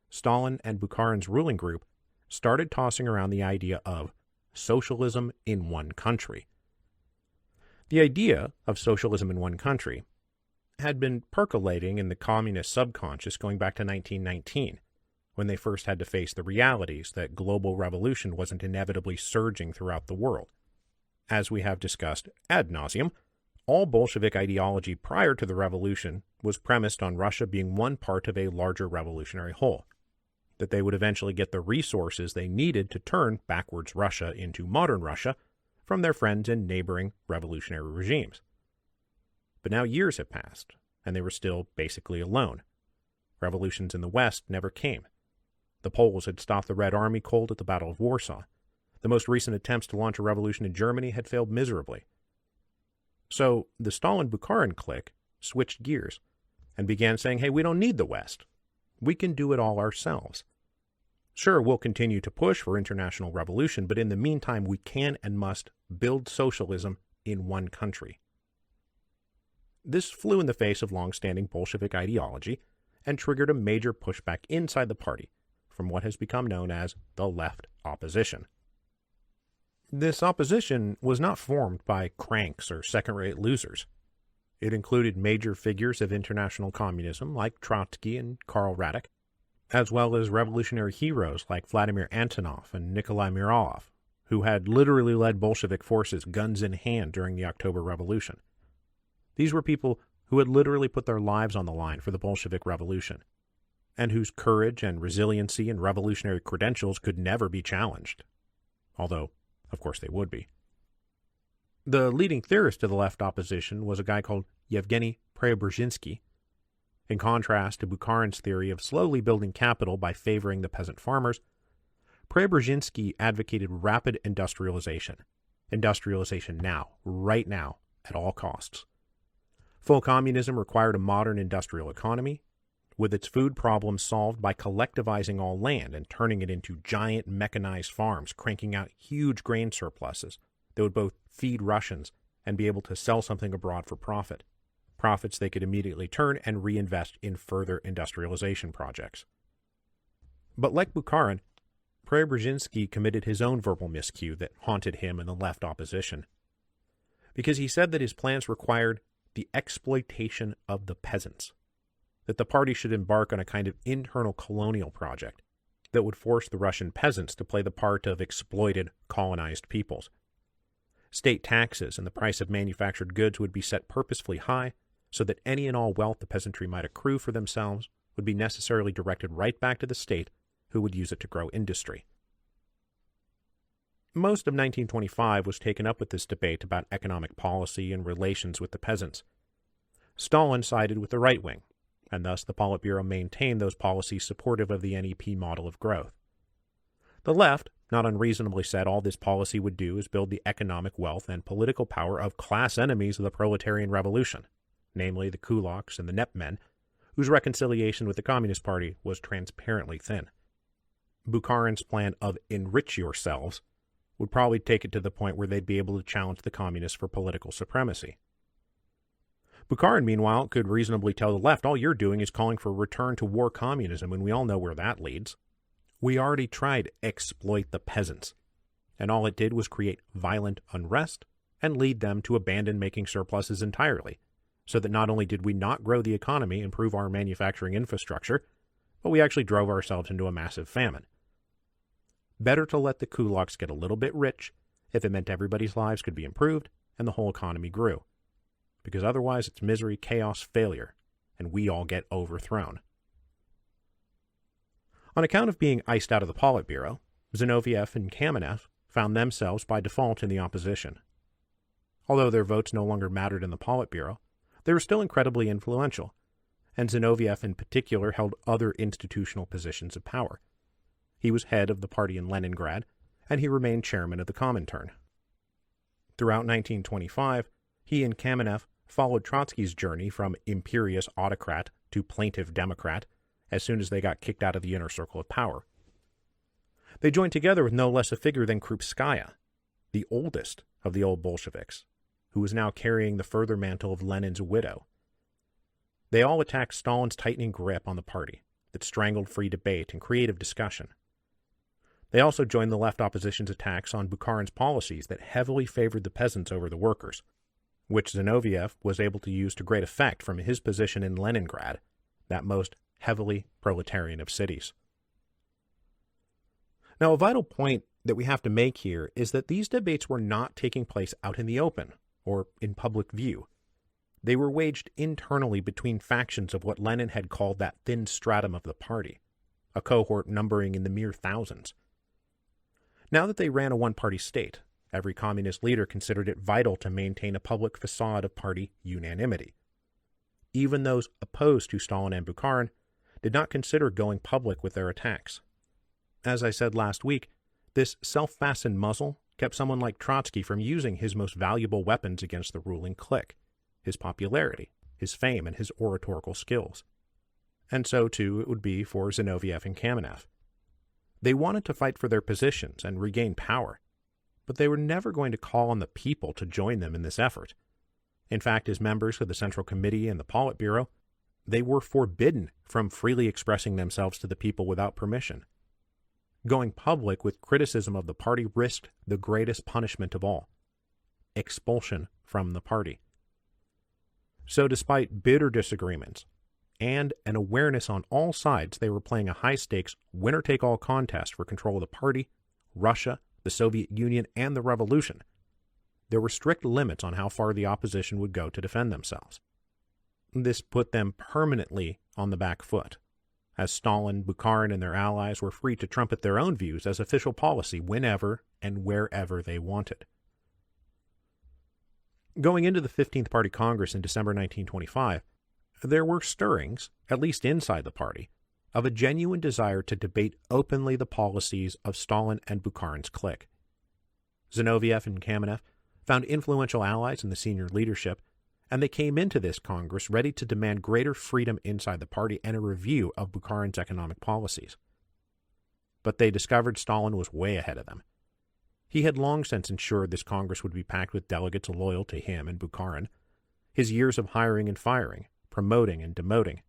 Stalin and Bukharin's ruling group started tossing around the idea of socialism in one country. The idea of socialism in one country had been percolating in the communist subconscious going back to 1919, when they first had to face the realities that global revolution wasn't inevitably surging throughout the world. As we have discussed ad nauseum, all Bolshevik ideology prior to the revolution was premised on Russia being one part of a larger revolutionary whole, that they would eventually get the resources they needed to turn backwards Russia into modern Russia from their friends in neighboring revolutionary regimes. But now years have passed, and they were still basically alone. Revolutions in the West never came. The Poles had stopped the Red Army cold at the Battle of Warsaw. The most recent attempts to launch a revolution in Germany had failed miserably. So the Stalin-Bukharin clique switched gears and began saying, hey, we don't need the West. We can do it all ourselves. Sure, we'll continue to push for international revolution, but in the meantime, we can and must build socialism in one country. This flew in the face of long-standing Bolshevik ideology and triggered a major pushback inside the party from what has become known as the left opposition. This opposition was not formed by cranks or second-rate losers. It included major figures of international communism like Trotsky and Karl Radek, as well as revolutionary heroes like Vladimir Antonov and Nikolai Muralov, who had literally led Bolshevik forces guns in hand during the October Revolution. These were people who had literally put their lives on the line for the Bolshevik Revolution, and whose courage and resiliency and revolutionary credentials could never be challenged, although, of course, they would be. The leading theorist of the left opposition was a guy called Yevgeny Preobrazhensky. In contrast to Bukharin's theory of slowly building capital by favoring the peasant farmers, Preobrazhensky advocated rapid industrialization. Industrialization now, right now, at all costs. Full communism required a modern industrial economy, with its food problems solved by collectivizing all land and turning it into giant mechanized farms, cranking out huge grain surpluses that would both feed Russians and be able to sell something abroad for profit. Profits they could immediately turn and reinvest in further industrialization projects. But like Bukharin, Preobrazhensky committed his own verbal miscue that haunted him and the left opposition, because he said that his plans required the exploitation of the peasants, that the party should embark on a kind of internal colonial project that would force the Russian peasants to play the part of exploited, colonized peoples. State taxes and the price of manufactured goods would be set purposefully high so that any and all wealth the peasantry might accrue for themselves would be necessarily directed right back to the state, who would use it to grow industry. Most of 1925 was taken up with this debate about economic policy and relations with the peasants. Stalin sided with the right wing, and thus the Politburo maintained those policies supportive of the NEP model of growth. The left, not unreasonably, said all this policy would do is build the economic wealth and political power of class enemies of the proletarian revolution, namely the kulaks and the Nepmen, whose reconciliation with the Communist Party was transparently thin. Bukharin's plan of enrich yourselves would probably take it to the point where they'd be able to challenge the communists for political supremacy. Bukharin, meanwhile, could reasonably tell the left, all you're doing is calling for a return to war communism, and we all know where that leads. We already tried to exploit the peasants, and all it did was create violent unrest and lead them to abandon making surpluses entirely, so that not only did we not grow the economy and improve our manufacturing infrastructure, but we actually drove ourselves into a massive famine. Better to let the kulaks get a little bit rich if it meant everybody's lives could be improved and the whole economy grew, because otherwise it's misery, chaos, failure, and we all get overthrown. On account of being iced out of the Politburo, Zinoviev and Kamenev found themselves by default in the opposition. Although their votes no longer mattered in the Politburo, they were still incredibly influential, and Zinoviev in particular held other institutional positions of power. He was head of the party in Leningrad, and he remained chairman of the Comintern. Throughout 1925, he and Kamenev followed Trotsky's journey from imperious autocrat to plaintive democrat as soon as they got kicked out of the inner circle of power. They joined together with no less a figure than Krupskaya, the oldest of the old Bolsheviks, who was now carrying the further mantle of Lenin's widow. They all attacked Stalin's tightening grip on the party that strangled free debate and creative discussion. They also joined the left opposition's attacks on Bukharin's policies that heavily favored the peasants over the workers, which Zinoviev was able to use to great effect from his position in Leningrad, that most heavily proletarian of cities. Now, a vital point that we have to make here is that these debates were not taking place out in the open or in public view. They were waged internally between factions of what Lenin had called that thin stratum of the party, a cohort numbering in the mere thousands. Now that they ran a one-party state, every communist leader considered it vital to maintain a public facade of party unanimity. Even those opposed to Stalin and Bukharin did not consider going public with their attacks. As I said last week, this self-fastened muzzle kept someone like Trotsky from using his most valuable weapons against the ruling clique, his popularity, his fame, and his oratorical skills. And so, too, it would be for Zinoviev and Kamenev. They wanted to fight for their positions and regain power, but they were never going to call on the people to join them in this effort. In fact, as members of the Central Committee and the Politburo, they were forbidden from freely expressing themselves to the people without permission. Going public with criticism of the party risked the greatest punishment of all: expulsion from the party. So despite bitter disagreements and an awareness on all sides they were playing a high-stakes, winner-take-all contest for control of the party, Russia, the Soviet Union, and the revolution, there were strict limits on how far the opposition would go to defend themselves. This put them permanently on the back foot, as Stalin, Bukharin, and their allies were free to trumpet their own views as official policy whenever and wherever they wanted. Going into the 15th Party Congress in December 1925, there were stirrings, at least inside the party, of a genuine desire to debate openly the policies of Stalin and Bukharin's clique. Zinoviev and Kamenev found influential allies in the senior leadership, and they came into this Congress ready to demand greater freedom inside the party and a review of Bukharin's economic policies. But they discovered Stalin was way ahead of them. He had long since ensured this Congress would be packed with delegates loyal to him and Bukharin. His years of hiring and firing, promoting and demoting,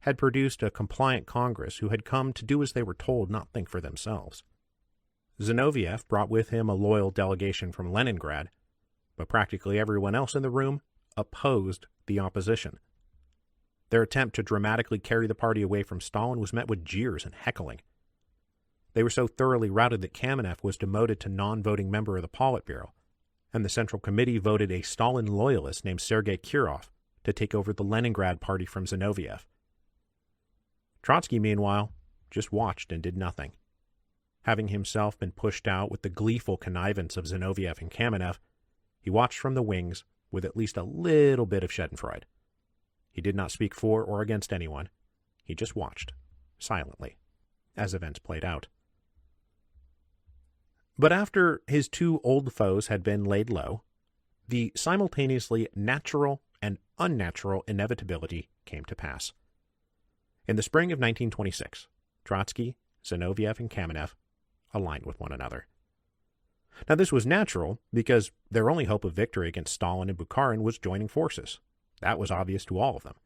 had produced a compliant Congress who had come to do as they were told, not think for themselves. Zinoviev brought with him a loyal delegation from Leningrad, but practically everyone else in the room opposed the opposition. Their attempt to dramatically carry the party away from Stalin was met with jeers and heckling. They were so thoroughly routed that Kamenev was demoted to non-voting member of the Politburo, and the Central Committee voted a Stalin loyalist named Sergei Kirov to take over the Leningrad party from Zinoviev. Trotsky, meanwhile, just watched and did nothing. Having himself been pushed out with the gleeful connivance of Zinoviev and Kamenev, he watched from the wings with at least a little bit of schadenfreude. He did not speak for or against anyone. He just watched, silently, as events played out. But after his two old foes had been laid low, the simultaneously natural and unnatural inevitability came to pass. In the spring of 1926, Trotsky, Zinoviev and Kamenev aligned with one another. Now, this was natural because their only hope of victory against Stalin and Bukharin was joining forces. That was obvious to all of them.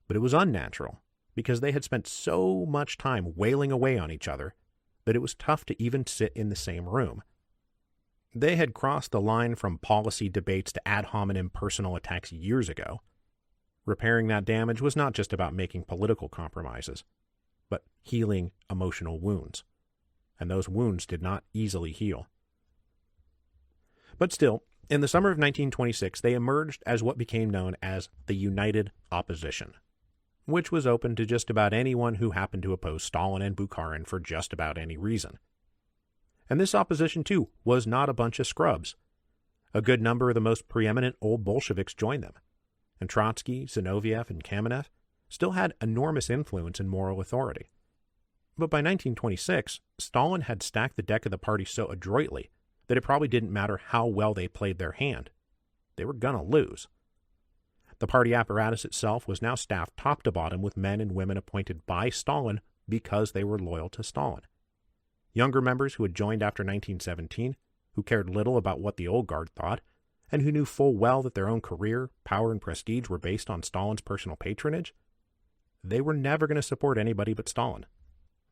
But it was unnatural because they had spent so much time wailing away on each other that it was tough to even sit in the same room. They had crossed the line from policy debates to ad hominem personal attacks years ago. Repairing that damage was not just about making political compromises, but healing emotional wounds. And those wounds did not easily heal. But still, in the summer of 1926, they emerged as what became known as the United Opposition, which was open to just about anyone who happened to oppose Stalin and Bukharin for just about any reason. And this opposition, too, was not a bunch of scrubs. A good number of the most preeminent old Bolsheviks joined them, and Trotsky, Zinoviev, and Kamenev still had enormous influence and moral authority. But by 1926, Stalin had stacked the deck of the party so adroitly that it probably didn't matter how well they played their hand. They were gonna lose. The party apparatus itself was now staffed top to bottom with men and women appointed by Stalin because they were loyal to Stalin. Younger members who had joined after 1917, who cared little about what the old guard thought, and who knew full well that their own career, power, and prestige were based on Stalin's personal patronage, they were never going to support anybody but Stalin.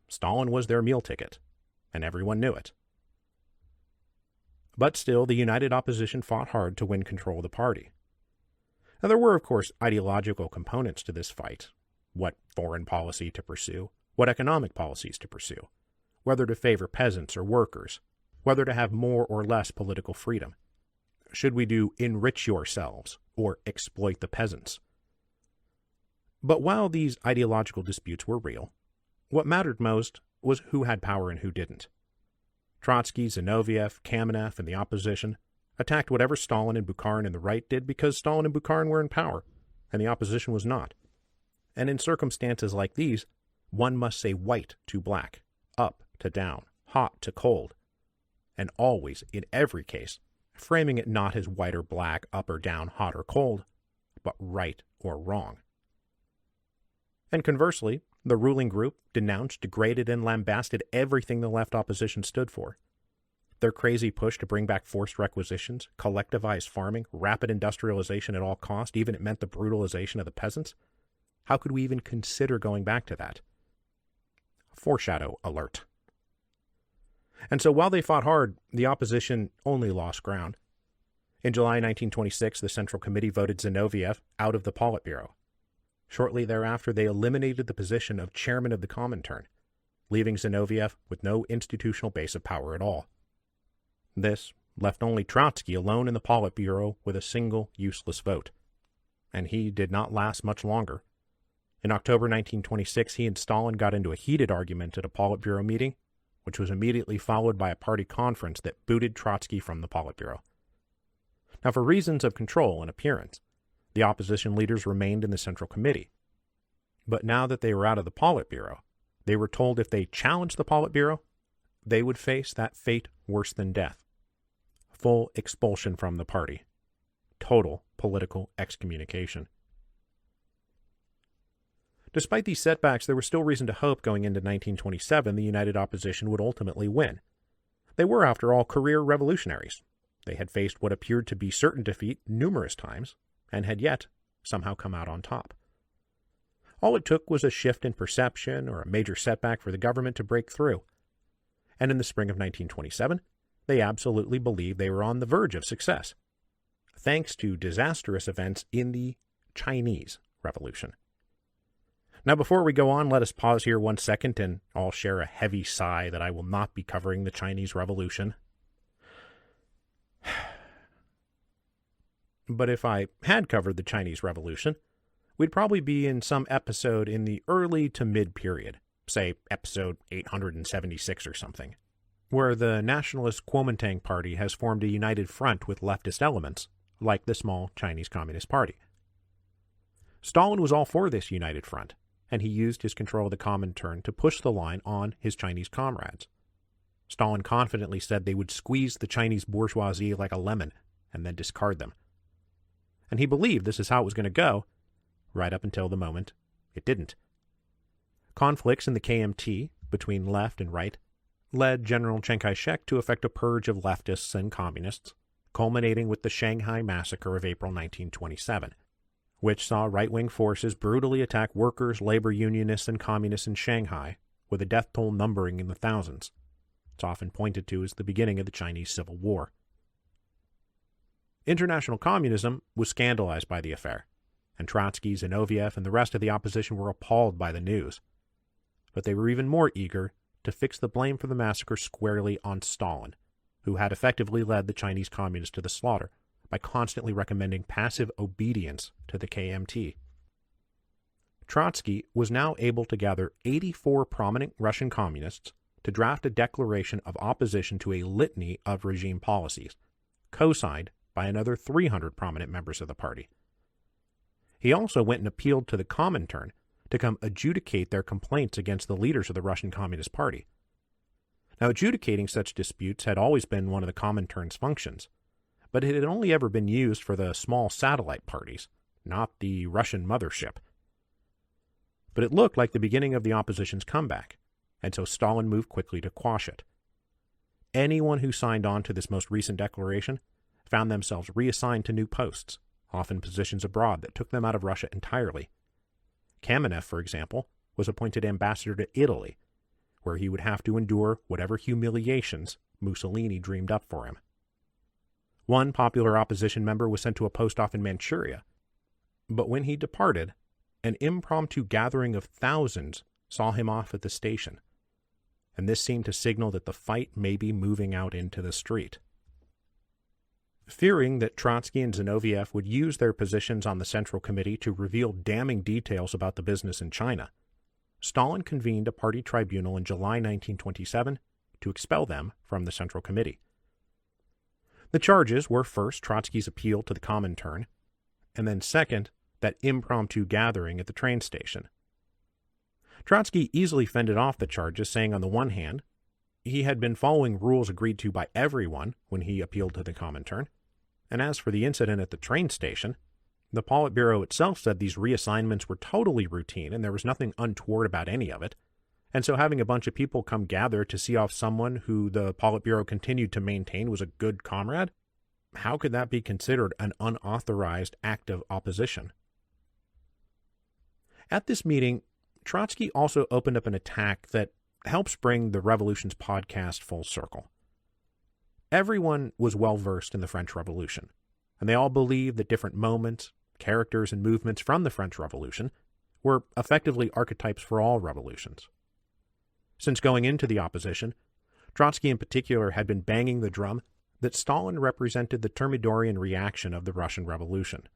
Stalin was their meal ticket, and everyone knew it. But still, the United Opposition fought hard to win control of the party. Now, there were, of course, ideological components to this fight. What foreign policy to pursue, what economic policies to pursue, whether to favor peasants or workers, whether to have more or less political freedom. Should we do enrich yourselves or exploit the peasants? But while these ideological disputes were real, what mattered most was who had power and who didn't. Trotsky, Zinoviev, Kamenev, and the opposition attacked whatever Stalin and Bukharin and the right did because Stalin and Bukharin were in power, and the opposition was not. And in circumstances like these, one must say white to black, up to down, hot to cold, and always, in every case, framing it not as white or black, up or down, hot or cold, but right or wrong. And conversely, the ruling group denounced, degraded, and lambasted everything the left opposition stood for. Their crazy push to bring back forced requisitions, collectivized farming, rapid industrialization at all cost, even it meant the brutalization of the peasants. How could we even consider going back to that? Foreshadow alert. And so while they fought hard, the opposition only lost ground. In July 1926, the Central Committee voted Zinoviev out of the Politburo. Shortly thereafter, they eliminated the position of chairman of the Comintern, leaving Zinoviev with no institutional base of power at all. This left only Trotsky alone in the Politburo with a single useless vote. And he did not last much longer. In October 1926, he and Stalin got into a heated argument at a Politburo meeting, which was immediately followed by a party conference that booted Trotsky from the Politburo. Now, for reasons of control and appearance, the opposition leaders remained in the Central Committee. But now that they were out of the Politburo, they were told if they challenged the Politburo, they would face that fate worse than death. Full expulsion from the party. Total political excommunication. Despite these setbacks, there was still reason to hope going into 1927 the United Opposition would ultimately win. They were, after all, career revolutionaries. They had faced what appeared to be certain defeat numerous times, and had yet somehow come out on top. All it took was a shift in perception or a major setback for the government to break through. And in the spring of 1927, they absolutely believed they were on the verge of success, thanks to disastrous events in the Chinese Revolution. Now, before we go on, let us pause here 1 second and I'll share a heavy sigh that I will not be covering the Chinese Revolution. But if I had covered the Chinese Revolution, we'd probably be in some episode in the early to mid-period, say episode 876 or something, where the nationalist Kuomintang Party has formed a united front with leftist elements, like the small Chinese Communist Party. Stalin was all for this united front, and he used his control of the Comintern to push the line on his Chinese comrades. Stalin confidently said they would squeeze the Chinese bourgeoisie like a lemon and then discard them. And he believed this is how it was going to go, right up until the moment it didn't. Conflicts in the KMT, between left and right, led General Chiang Kai-shek to effect a purge of leftists and communists, culminating with the Shanghai Massacre of April 1927, which saw right-wing forces brutally attack workers, labor unionists, and communists in Shanghai, with a death toll numbering in the thousands. It's often pointed to as the beginning of the Chinese Civil War. International communism was scandalized by the affair, and Trotsky, Zinoviev, and the rest of the opposition were appalled by the news. But they were even more eager to fix the blame for the massacre squarely on Stalin, who had effectively led the Chinese communists to the slaughter by constantly recommending passive obedience to the KMT. Trotsky was now able to gather 84 prominent Russian communists to draft a declaration of opposition to a litany of regime policies, co-signed by another 300 prominent members of the party. He also went and appealed to the Comintern to come adjudicate their complaints against the leaders of the Russian Communist Party. Now, adjudicating such disputes had always been one of the Comintern's functions, but it had only ever been used for the small satellite parties, not the Russian mothership. But it looked like the beginning of the opposition's comeback, and so Stalin moved quickly to quash it. Anyone who signed on to this most recent declaration found themselves reassigned to new posts, often positions abroad that took them out of Russia entirely. Kamenev, for example, was appointed ambassador to Italy, where he would have to endure whatever humiliations Mussolini dreamed up for him. One popular opposition member was sent to a post off in Manchuria, but when he departed, an impromptu gathering of thousands saw him off at the station, and this seemed to signal that the fight may be moving out into the street. Fearing that Trotsky and Zinoviev would use their positions on the Central Committee to reveal damning details about the business in China, Stalin convened a party tribunal in July 1927 to expel them from the Central Committee. The charges were first Trotsky's appeal to the Comintern, and then second, that impromptu gathering at the train station. Trotsky easily fended off the charges, saying on the one hand, he had been following rules agreed to by everyone when he appealed to the Comintern, and as for the incident at the train station, the Politburo itself said these reassignments were totally routine and there was nothing untoward about any of it, and so having a bunch of people come gather to see off someone who the Politburo continued to maintain was a good comrade, how could that be considered an unauthorized act of opposition? At this meeting, Trotsky also opened up an attack that helps bring the Revolutions podcast full circle. Everyone was well-versed in the French Revolution, and they all believed that different moments, characters, and movements from the French Revolution were effectively archetypes for all revolutions. Since going into the opposition, Trotsky in particular had been banging the drum that Stalin represented the Thermidorian reaction of the Russian Revolution,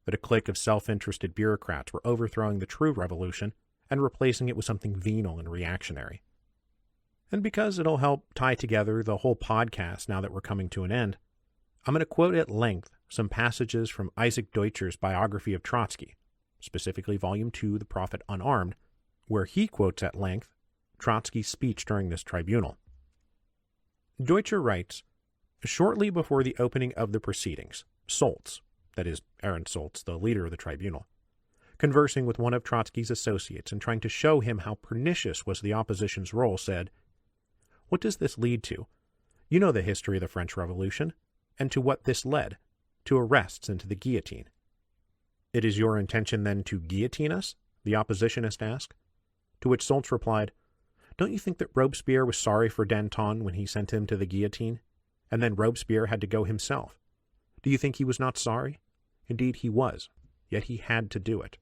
that a clique of self-interested bureaucrats were overthrowing the true revolution and replacing it with something venal and reactionary. And because it'll help tie together the whole podcast now that we're coming to an end, I'm going to quote at length some passages from Isaac Deutscher's biography of Trotsky, specifically Volume 2, The Prophet Unarmed, where he quotes at length Trotsky's speech during this tribunal. Deutscher writes, "Shortly before the opening of the proceedings, Solz, that is, Aaron Solz, the leader of the tribunal, conversing with one of Trotsky's associates and trying to show him how pernicious was the opposition's role, said, 'What does this lead to? You know the history of the French Revolution, and to what this led, to arrests and to the guillotine. It is your intention then to guillotine us?' the oppositionist asked. To which Solz replied, 'Don't you think that Robespierre was sorry for Danton when he sent him to the guillotine? And then Robespierre had to go himself. Do you think he was not sorry? Indeed he was, yet he had to do it.'"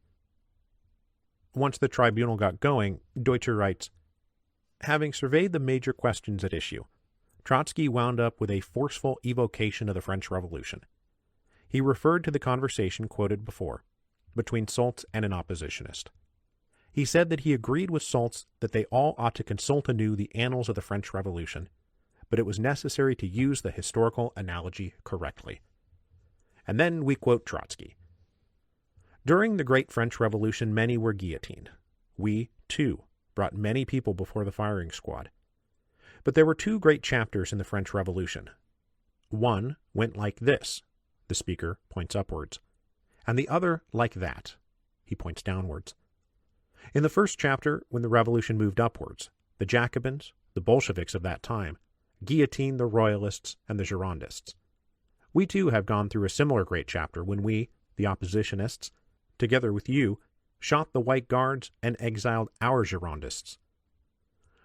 Once the tribunal got going, Deutscher writes, "Having surveyed the major questions at issue, Trotsky wound up with a forceful evocation of the French Revolution. He referred to the conversation quoted before, between Solz and an oppositionist. He said that he agreed with Solz that they all ought to consult anew the annals of the French Revolution, but it was necessary to use the historical analogy correctly." And then we quote Trotsky. "During the great French Revolution, many were guillotined. We, too, brought many people before the firing squad. But there were two great chapters in the French Revolution. One went like this," the speaker points upwards, "and the other like that," he points downwards. In the first chapter, when the revolution moved upwards, the Jacobins, the Bolsheviks of that time, guillotined the Royalists and the Girondists. We too have gone through a similar great chapter when we, the oppositionists, together with you, shot the White Guards and exiled our Girondists.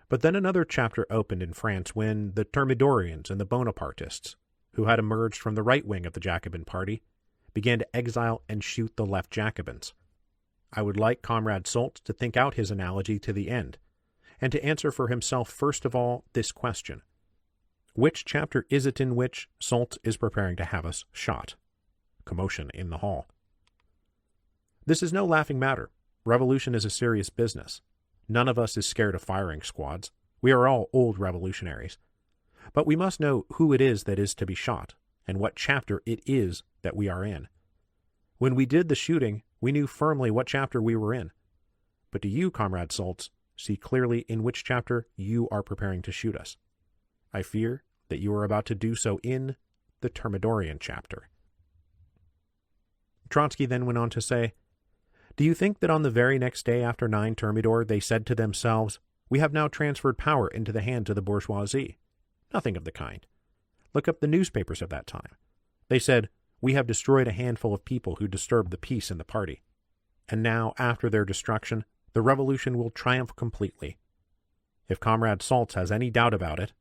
But then another chapter opened in France when the Thermidorians and the Bonapartists, who had emerged from the right wing of the Jacobin party, began to exile and shoot the left Jacobins. I would like Comrade Solz to think out his analogy to the end, and to answer for himself first of all this question. Which chapter is it in which Solz is preparing to have us shot? Commotion in the hall. This is no laughing matter. Revolution is a serious business. None of us is scared of firing squads. We are all old revolutionaries. But we must know who it is that is to be shot, and what chapter it is that we are in. When we did the shooting, we knew firmly what chapter we were in. But do you, Comrade Solz, see clearly in which chapter you are preparing to shoot us? I fear that you are about to do so in the Thermidorian chapter. Trotsky then went on to say, do you think that on the very next day after 9 Thermidor they said to themselves, we have now transferred power into the hands of the bourgeoisie? Nothing of the kind. Look up the newspapers of that time. They said, we have destroyed a handful of people who disturbed the peace in the party. And now, after their destruction, the revolution will triumph completely. If Comrade Solz has any doubt about it,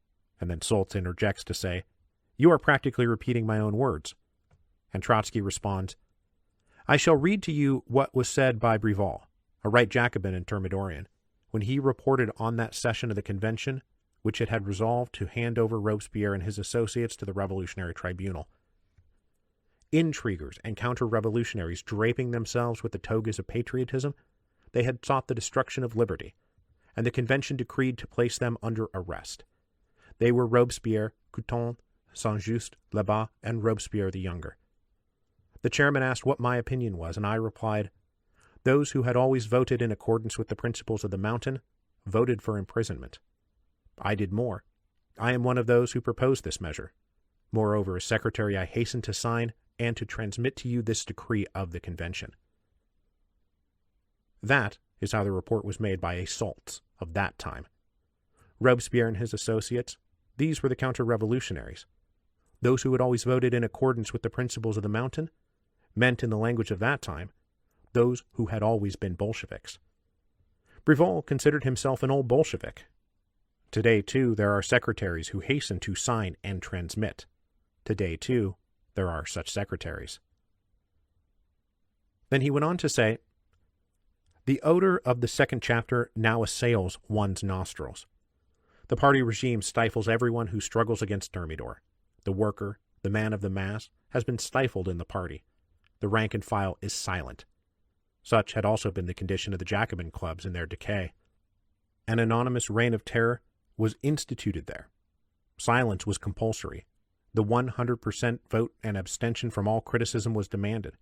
and then Solz interjects to say, you are practically repeating my own words. And Trotsky responds, I shall read to you what was said by Brival, a right Jacobin and Thermidorian, when he reported on that session of the convention which it had resolved to hand over Robespierre and his associates to the Revolutionary Tribunal. Intriguers and counter-revolutionaries draping themselves with the togas of patriotism, they had sought the destruction of liberty, and the convention decreed to place them under arrest. They were Robespierre, Couthon, Saint-Just, Lebas, and Robespierre the Younger. The chairman asked what my opinion was, and I replied, those who had always voted in accordance with the principles of the Mountain voted for imprisonment. I did more. I am one of those who proposed this measure. Moreover, as secretary, I hasten to sign and to transmit to you this decree of the convention. That is how the report was made by a Solz of that time. Robespierre and his associates, these were the counter-revolutionaries. Those who had always voted in accordance with the principles of the Mountain meant, in the language of that time, those who had always been Bolsheviks. Brival considered himself an old Bolshevik. Today, too, there are secretaries who hasten to sign and transmit. Today, too, there are such secretaries. Then he went on to say, the odor of the second chapter now assails one's nostrils. The party regime stifles everyone who struggles against Thermidor. The worker, the man of the mass, has been stifled in the party. The rank and file is silent. Such had also been the condition of the Jacobin clubs in their decay. An anonymous reign of terror was instituted there. Silence was compulsory. The 100% vote and abstention from all criticism was demanded.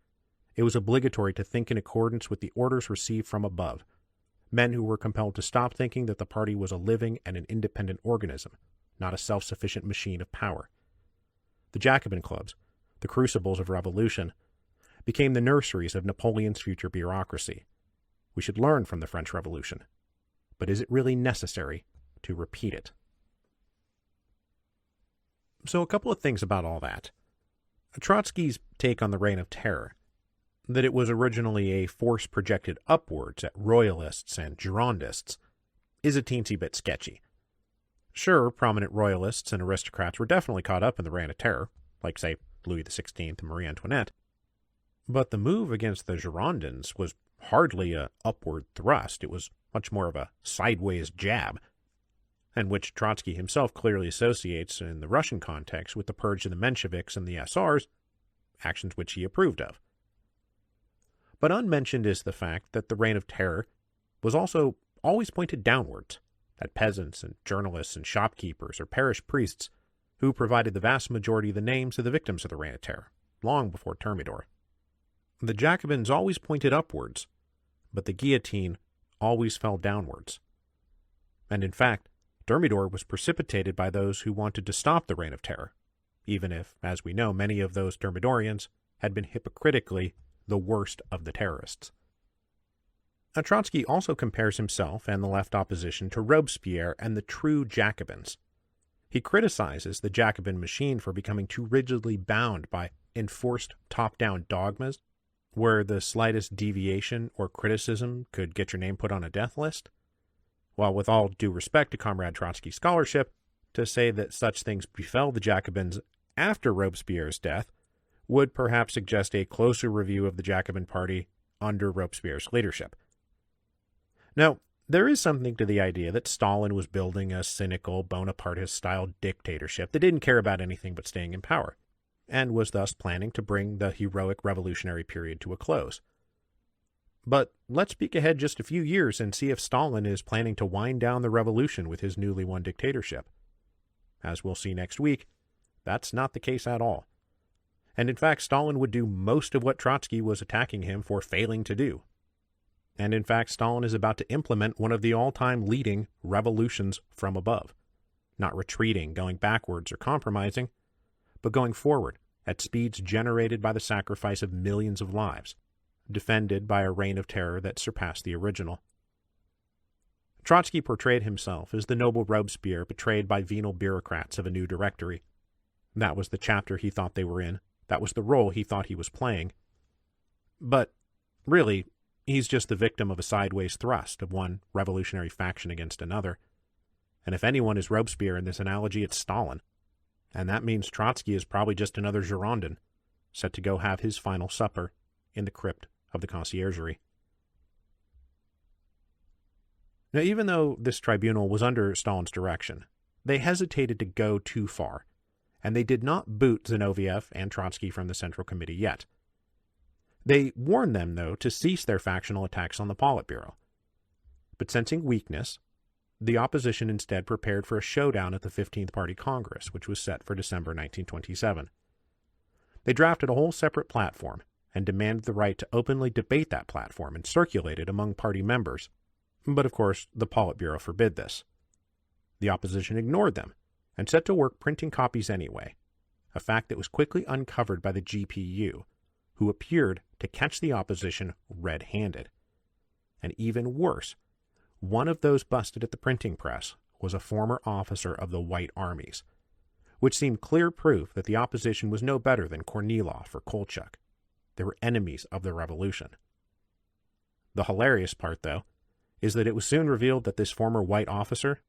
It was obligatory to think in accordance with the orders received from above. Men who were compelled to stop thinking that the party was a living and an independent organism, not a self-sufficient machine of power. The Jacobin clubs, the crucibles of revolution, became the nurseries of Napoleon's future bureaucracy. We should learn from the French Revolution. But is it really necessary to repeat it? So a couple of things about all that. Trotsky's take on the Reign of Terror, that it was originally a force projected upwards at royalists and Girondists, is a teensy bit sketchy. Sure, prominent royalists and aristocrats were definitely caught up in the Reign of Terror, like, say, Louis XVI and Marie Antoinette, but the move against the Girondins was hardly a upward thrust. It was much more of a sideways jab, and which Trotsky himself clearly associates in the Russian context with the purge of the Mensheviks and the SRs, actions which he approved of. But unmentioned is the fact that the Reign of Terror was also always pointed downwards, at peasants and journalists and shopkeepers or parish priests who provided the vast majority of the names of the victims of the Reign of Terror, long before Thermidor. The Jacobins always pointed upwards, but the guillotine always fell downwards. And in fact, Thermidor was precipitated by those who wanted to stop the Reign of Terror, even if, as we know, many of those Thermidorians had been hypocritically the worst of the terrorists. Trotsky also compares himself and the left opposition to Robespierre and the true Jacobins. He criticizes the Jacobin machine for becoming too rigidly bound by enforced top-down dogmas, where the slightest deviation or criticism could get your name put on a death list. While with all due respect to Comrade Trotsky's scholarship, to say that such things befell the Jacobins after Robespierre's death would perhaps suggest a closer review of the Jacobin Party under Robespierre's leadership. Now, there is something to the idea that Stalin was building a cynical, Bonapartist-style dictatorship that didn't care about anything but staying in power, and was thus planning to bring the heroic revolutionary period to a close. But let's peek ahead just a few years and see if Stalin is planning to wind down the revolution with his newly won dictatorship. As we'll see next week, that's not the case at all. And in fact, Stalin would do most of what Trotsky was attacking him for failing to do. And in fact, Stalin is about to implement one of the all-time leading revolutions from above. Not retreating, going backwards, or compromising, but going forward at speeds generated by the sacrifice of millions of lives, defended by a reign of terror that surpassed the original. Trotsky portrayed himself as the noble Robespierre betrayed by venal bureaucrats of a new directory. That was the chapter he thought they were in. That was the role he thought he was playing. But, really, he's just the victim of a sideways thrust of one revolutionary faction against another. And if anyone is Robespierre in this analogy, it's Stalin. And that means Trotsky is probably just another Girondin, set to go have his final supper in the crypt of the Conciergerie. Now, even though this tribunal was under Stalin's direction, they hesitated to go too far, and they did not boot Zinoviev and Trotsky from the Central Committee yet. They warned them, though, to cease their factional attacks on the Politburo. But sensing weakness, the opposition instead prepared for a showdown at the 15th Party Congress, which was set for December 1927. They drafted a whole separate platform and demanded the right to openly debate that platform and circulate it among party members. But of course, the Politburo forbid this. The opposition ignored them and set to work printing copies anyway, a fact that was quickly uncovered by the GPU, who appeared to catch the opposition red-handed. And even worse, one of those busted at the printing press was a former officer of the White Armies, which seemed clear proof that the opposition was no better than Kornilov or Kolchak. They were enemies of the revolution. The hilarious part, though, is that it was soon revealed that this former white officer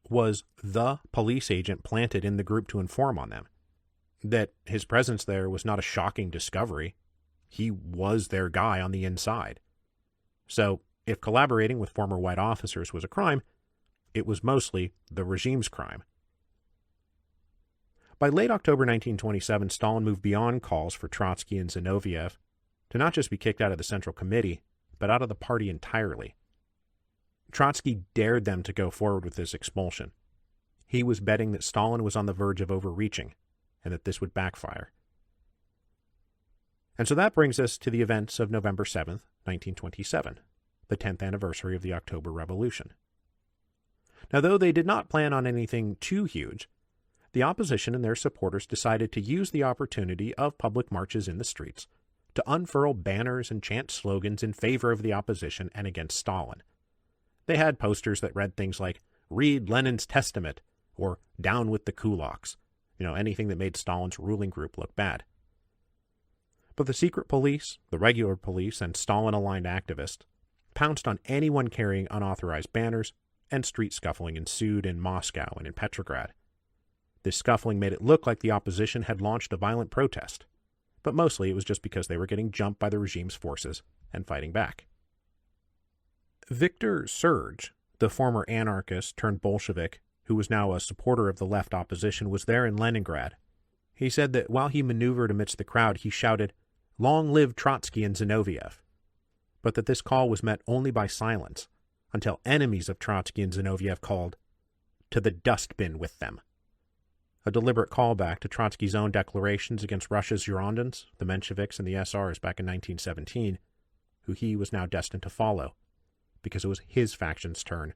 was the police agent planted in the group to inform on them. That his presence there was not a shocking discovery. He was their guy on the inside. So, if collaborating with former white officers was a crime, it was mostly the regime's crime. By late October 1927, Stalin moved beyond calls for Trotsky and Zinoviev to not just be kicked out of the Central Committee, but out of the party entirely. Trotsky dared them to go forward with this expulsion. He was betting that Stalin was on the verge of overreaching, and that this would backfire. And so that brings us to the events of November 7th, 1927, the 10th anniversary of the October Revolution. Now, though they did not plan on anything too huge, the opposition and their supporters decided to use the opportunity of public marches in the streets to unfurl banners and chant slogans in favor of the opposition and against Stalin. They had posters that read things like, "Read Lenin's Testament," or "Down with the kulaks," anything that made Stalin's ruling group look bad. But the secret police, the regular police, and Stalin-aligned activists pounced on anyone carrying unauthorized banners, and street scuffling ensued in Moscow and in Petrograd. This scuffling made it look like the opposition had launched a violent protest, but mostly it was just because they were getting jumped by the regime's forces and fighting back. Victor Serge, the former anarchist turned Bolshevik, who was now a supporter of the left opposition, was there in Leningrad. He said that while he maneuvered amidst the crowd, he shouted, "Long live Trotsky and Zinoviev," but that this call was met only by silence, until enemies of Trotsky and Zinoviev called, "To the dustbin with them," a deliberate callback to Trotsky's own declarations against Russia's Girondins, the Mensheviks and the SRs back in 1917, who he was now destined to follow, because it was his faction's turn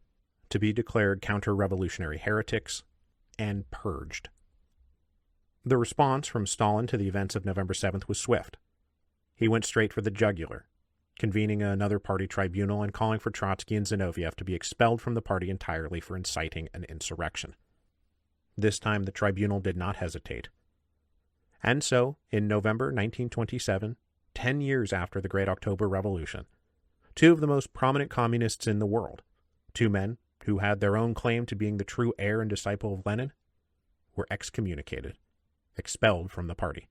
to be declared counter-revolutionary heretics and purged. The response from Stalin to the events of November 7th was swift. He went straight for the jugular, convening another party tribunal and calling for Trotsky and Zinoviev to be expelled from the party entirely for inciting an insurrection. This time the tribunal did not hesitate. And so, in November 1927, 10 years after the Great October Revolution, two of the most prominent communists in the world, two men who had their own claim to being the true heir and disciple of Lenin, were excommunicated, expelled from the party.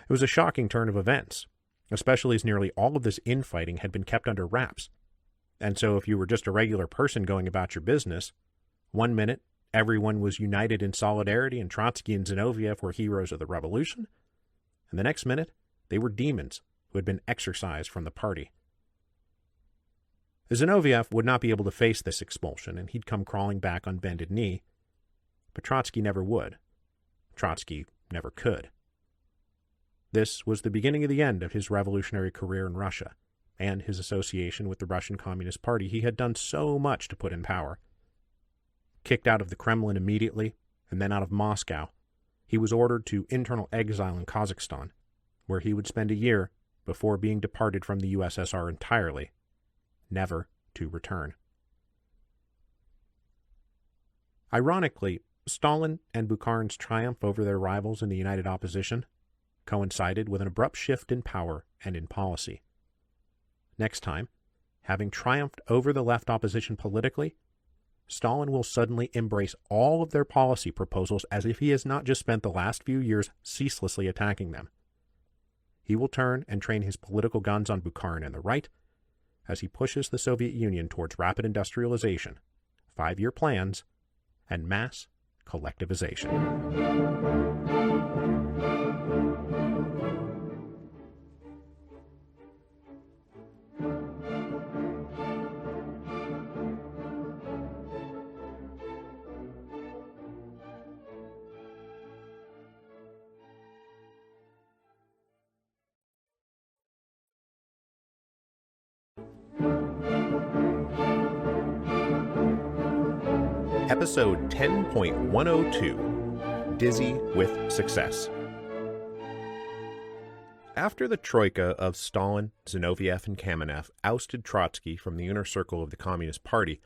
It was a shocking turn of events, especially as nearly all of this infighting had been kept under wraps. And so if you were just a regular person going about your business, one minute everyone was united in solidarity and Trotsky and Zinoviev were heroes of the revolution, and the next minute they were demons who had been exorcised from the party. Zinoviev would not be able to face this expulsion, and he'd come crawling back on bended knee, but Trotsky never would. Trotsky never could. This was the beginning of the end of his revolutionary career in Russia, and his association with the Russian Communist Party he had done so much to put in power. Kicked out of the Kremlin immediately, and then out of Moscow, he was ordered to internal exile in Kazakhstan, where he would spend a year before being departed from the USSR entirely, never to return. Ironically, Stalin and Bukharin's triumph over their rivals in the United Opposition coincided with an abrupt shift in power and in policy. Next time, having triumphed over the left opposition politically, Stalin will suddenly embrace all of their policy proposals as if he has not just spent the last few years ceaselessly attacking them. He will turn and train his political guns on Bukharin and the right as he pushes the Soviet Union towards rapid industrialization, 5-year plans, and mass collectivization. Episode 10.102, Dizzy with Success. After the troika of Stalin, Zinoviev, and Kamenev ousted Trotsky from the inner circle of the Communist Party,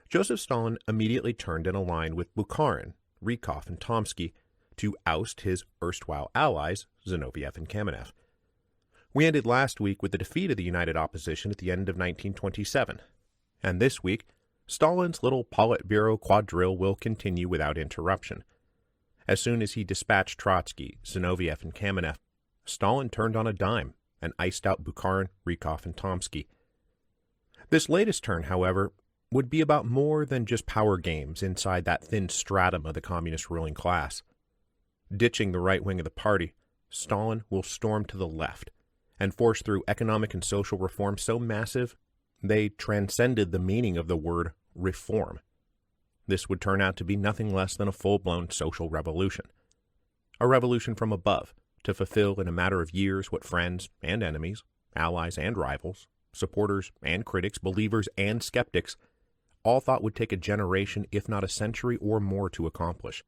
Joseph Stalin immediately turned and aligned with Bukharin, Rykov, and Tomsky to oust his erstwhile allies, Zinoviev and Kamenev. We ended last week with the defeat of the United Opposition at the end of 1927, and this week, Stalin's little Politburo quadrille will continue without interruption. As soon as he dispatched Trotsky, Zinoviev, and Kamenev, Stalin turned on a dime and iced out Bukharin, Rykov, and Tomsky. This latest turn, however, would be about more than just power games inside that thin stratum of the communist ruling class. Ditching the right wing of the party, Stalin will storm to the left and force through economic and social reforms so massive they transcended the meaning of the word reform. This would turn out to be nothing less than a full-blown social revolution. A revolution from above, to fulfill in a matter of years what friends and enemies, allies and rivals, supporters and critics, believers and skeptics, all thought would take a generation, if not a century or more, to accomplish.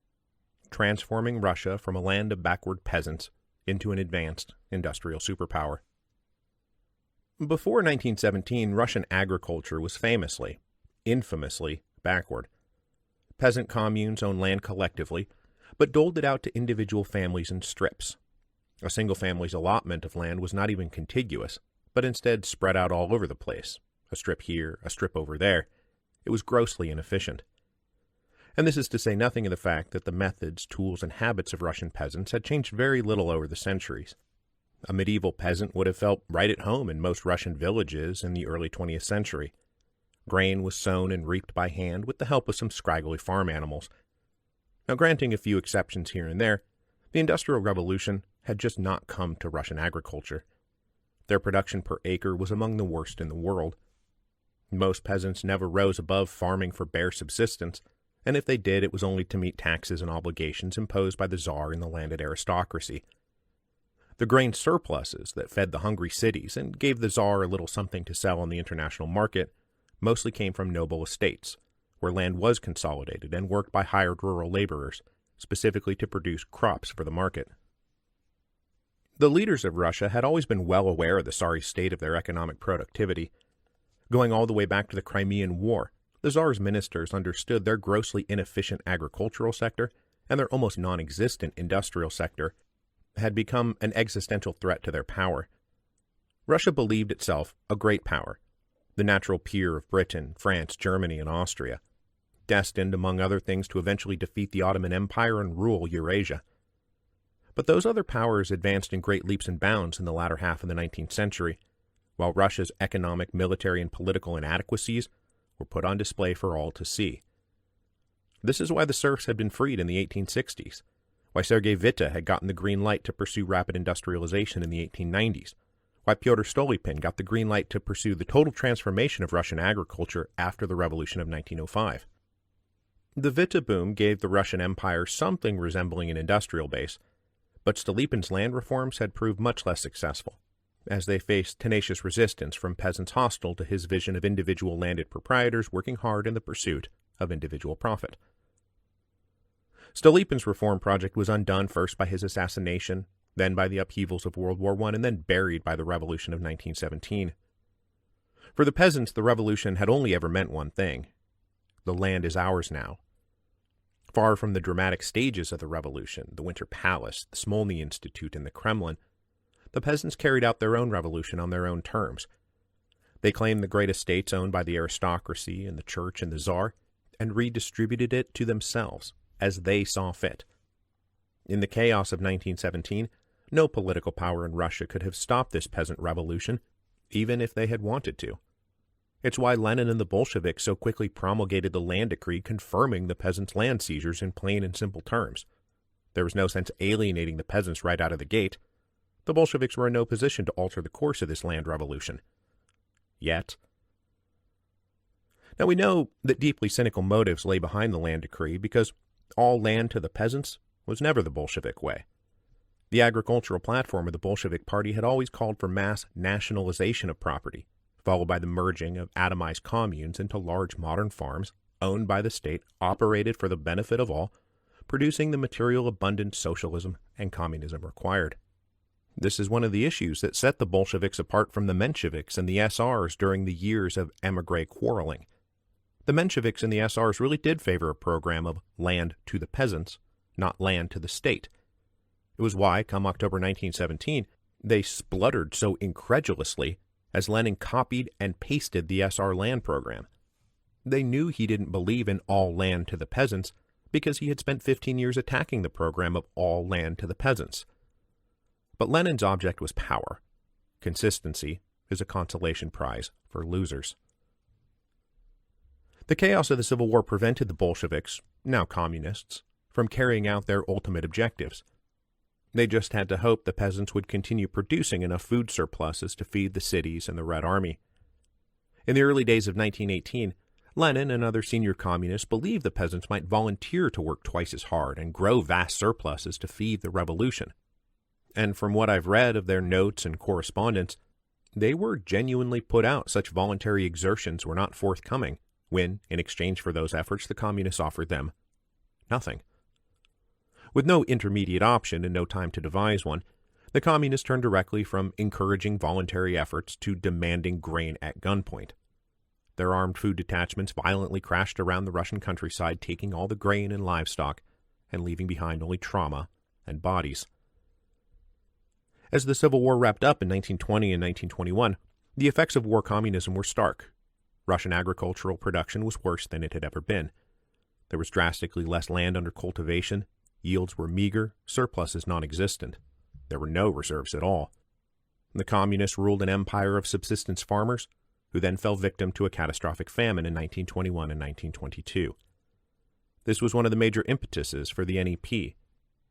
Transforming Russia from a land of backward peasants into an advanced industrial superpower. Before 1917, Russian agriculture was famously, infamously, backward. Peasant communes owned land collectively, but doled it out to individual families in strips. A single family's allotment of land was not even contiguous, but instead spread out all over the place, a strip here, a strip over there. It was grossly inefficient. And this is to say nothing of the fact that the methods, tools, and habits of Russian peasants had changed very little over the centuries. A medieval peasant would have felt right at home in most Russian villages in the early 20th century. Grain was sown and reaped by hand with the help of some scraggly farm animals. Now, granting a few exceptions here and there, the Industrial Revolution had just not come to Russian agriculture. Their production per acre was among the worst in the world. Most peasants never rose above farming for bare subsistence, and if they did, it was only to meet taxes and obligations imposed by the Tsar and the landed aristocracy. The grain surpluses that fed the hungry cities and gave the Tsar a little something to sell on the international market mostly came from noble estates, where land was consolidated and worked by hired rural laborers, specifically to produce crops for the market. The leaders of Russia had always been well aware of the sorry state of their economic productivity. Going all the way back to the Crimean War, the Tsar's ministers understood their grossly inefficient agricultural sector and their almost non-existent industrial sector had become an existential threat to their power. Russia believed itself a great power, the natural peer of Britain, France, Germany, and Austria, destined, among other things, to eventually defeat the Ottoman Empire and rule Eurasia. But those other powers advanced in great leaps and bounds in the latter half of the 19th century, while Russia's economic, military, and political inadequacies were put on display for all to see. This is why the serfs had been freed in the 1860s, why Sergei Witte had gotten the green light to pursue rapid industrialization in the 1890s, why Pyotr Stolypin got the green light to pursue the total transformation of Russian agriculture after the Revolution of 1905. The Witte boom gave the Russian Empire something resembling an industrial base, but Stolypin's land reforms had proved much less successful, as they faced tenacious resistance from peasants hostile to his vision of individual landed proprietors working hard in the pursuit of individual profit. Stolypin's reform project was undone first by his assassination, then by the upheavals of World War I, and then buried by the Revolution of 1917. For the peasants, the revolution had only ever meant one thing: the land is ours now. Far from the dramatic stages of the revolution, the Winter Palace, the Smolny Institute, and the Kremlin, the peasants carried out their own revolution on their own terms. They claimed the great estates owned by the aristocracy and the church and the Tsar, and redistributed it to themselves, as they saw fit. In the chaos of 1917, no political power in Russia could have stopped this peasant revolution, even if they had wanted to. It's why Lenin and the Bolsheviks so quickly promulgated the land decree confirming the peasants' land seizures in plain and simple terms. There was no sense alienating the peasants right out of the gate. The Bolsheviks were in no position to alter the course of this land revolution. Yet. Now we know that deeply cynical motives lay behind the land decree because all land to the peasants was never the Bolshevik way. The agricultural platform of the Bolshevik Party had always called for mass nationalization of property, followed by the merging of atomized communes into large modern farms owned by the state, operated for the benefit of all, producing the material abundance socialism and communism required. This is one of the issues that set the Bolsheviks apart from the Mensheviks and the SRs during the years of émigré quarreling. The Mensheviks and the SRs really did favor a program of land to the peasants, not land to the state. It was why, come October 1917, they spluttered so incredulously as Lenin copied and pasted the SR land program. They knew he didn't believe in all land to the peasants because he had spent 15 years attacking the program of all land to the peasants. But Lenin's object was power. Consistency is a consolation prize for losers. The chaos of the Civil War prevented the Bolsheviks, now communists, from carrying out their ultimate objectives. They just had to hope the peasants would continue producing enough food surpluses to feed the cities and the Red Army. In the early days of 1918, Lenin and other senior communists believed the peasants might volunteer to work twice as hard and grow vast surpluses to feed the revolution. And from what I've read of their notes and correspondence, they were genuinely put out such voluntary exertions were not forthcoming when, in exchange for those efforts, the communists offered them nothing. With no intermediate option and no time to devise one, the communists turned directly from encouraging voluntary efforts to demanding grain at gunpoint. Their armed food detachments violently crashed around the Russian countryside, taking all the grain and livestock and leaving behind only trauma and bodies. As the Civil War wrapped up in 1920 and 1921, the effects of war communism were stark. Russian agricultural production was worse than it had ever been. There was drastically less land under cultivation, yields were meager, surpluses non-existent. There were no reserves at all. The communists ruled an empire of subsistence farmers, who then fell victim to a catastrophic famine in 1921 and 1922. This was one of the major impetuses for the NEP,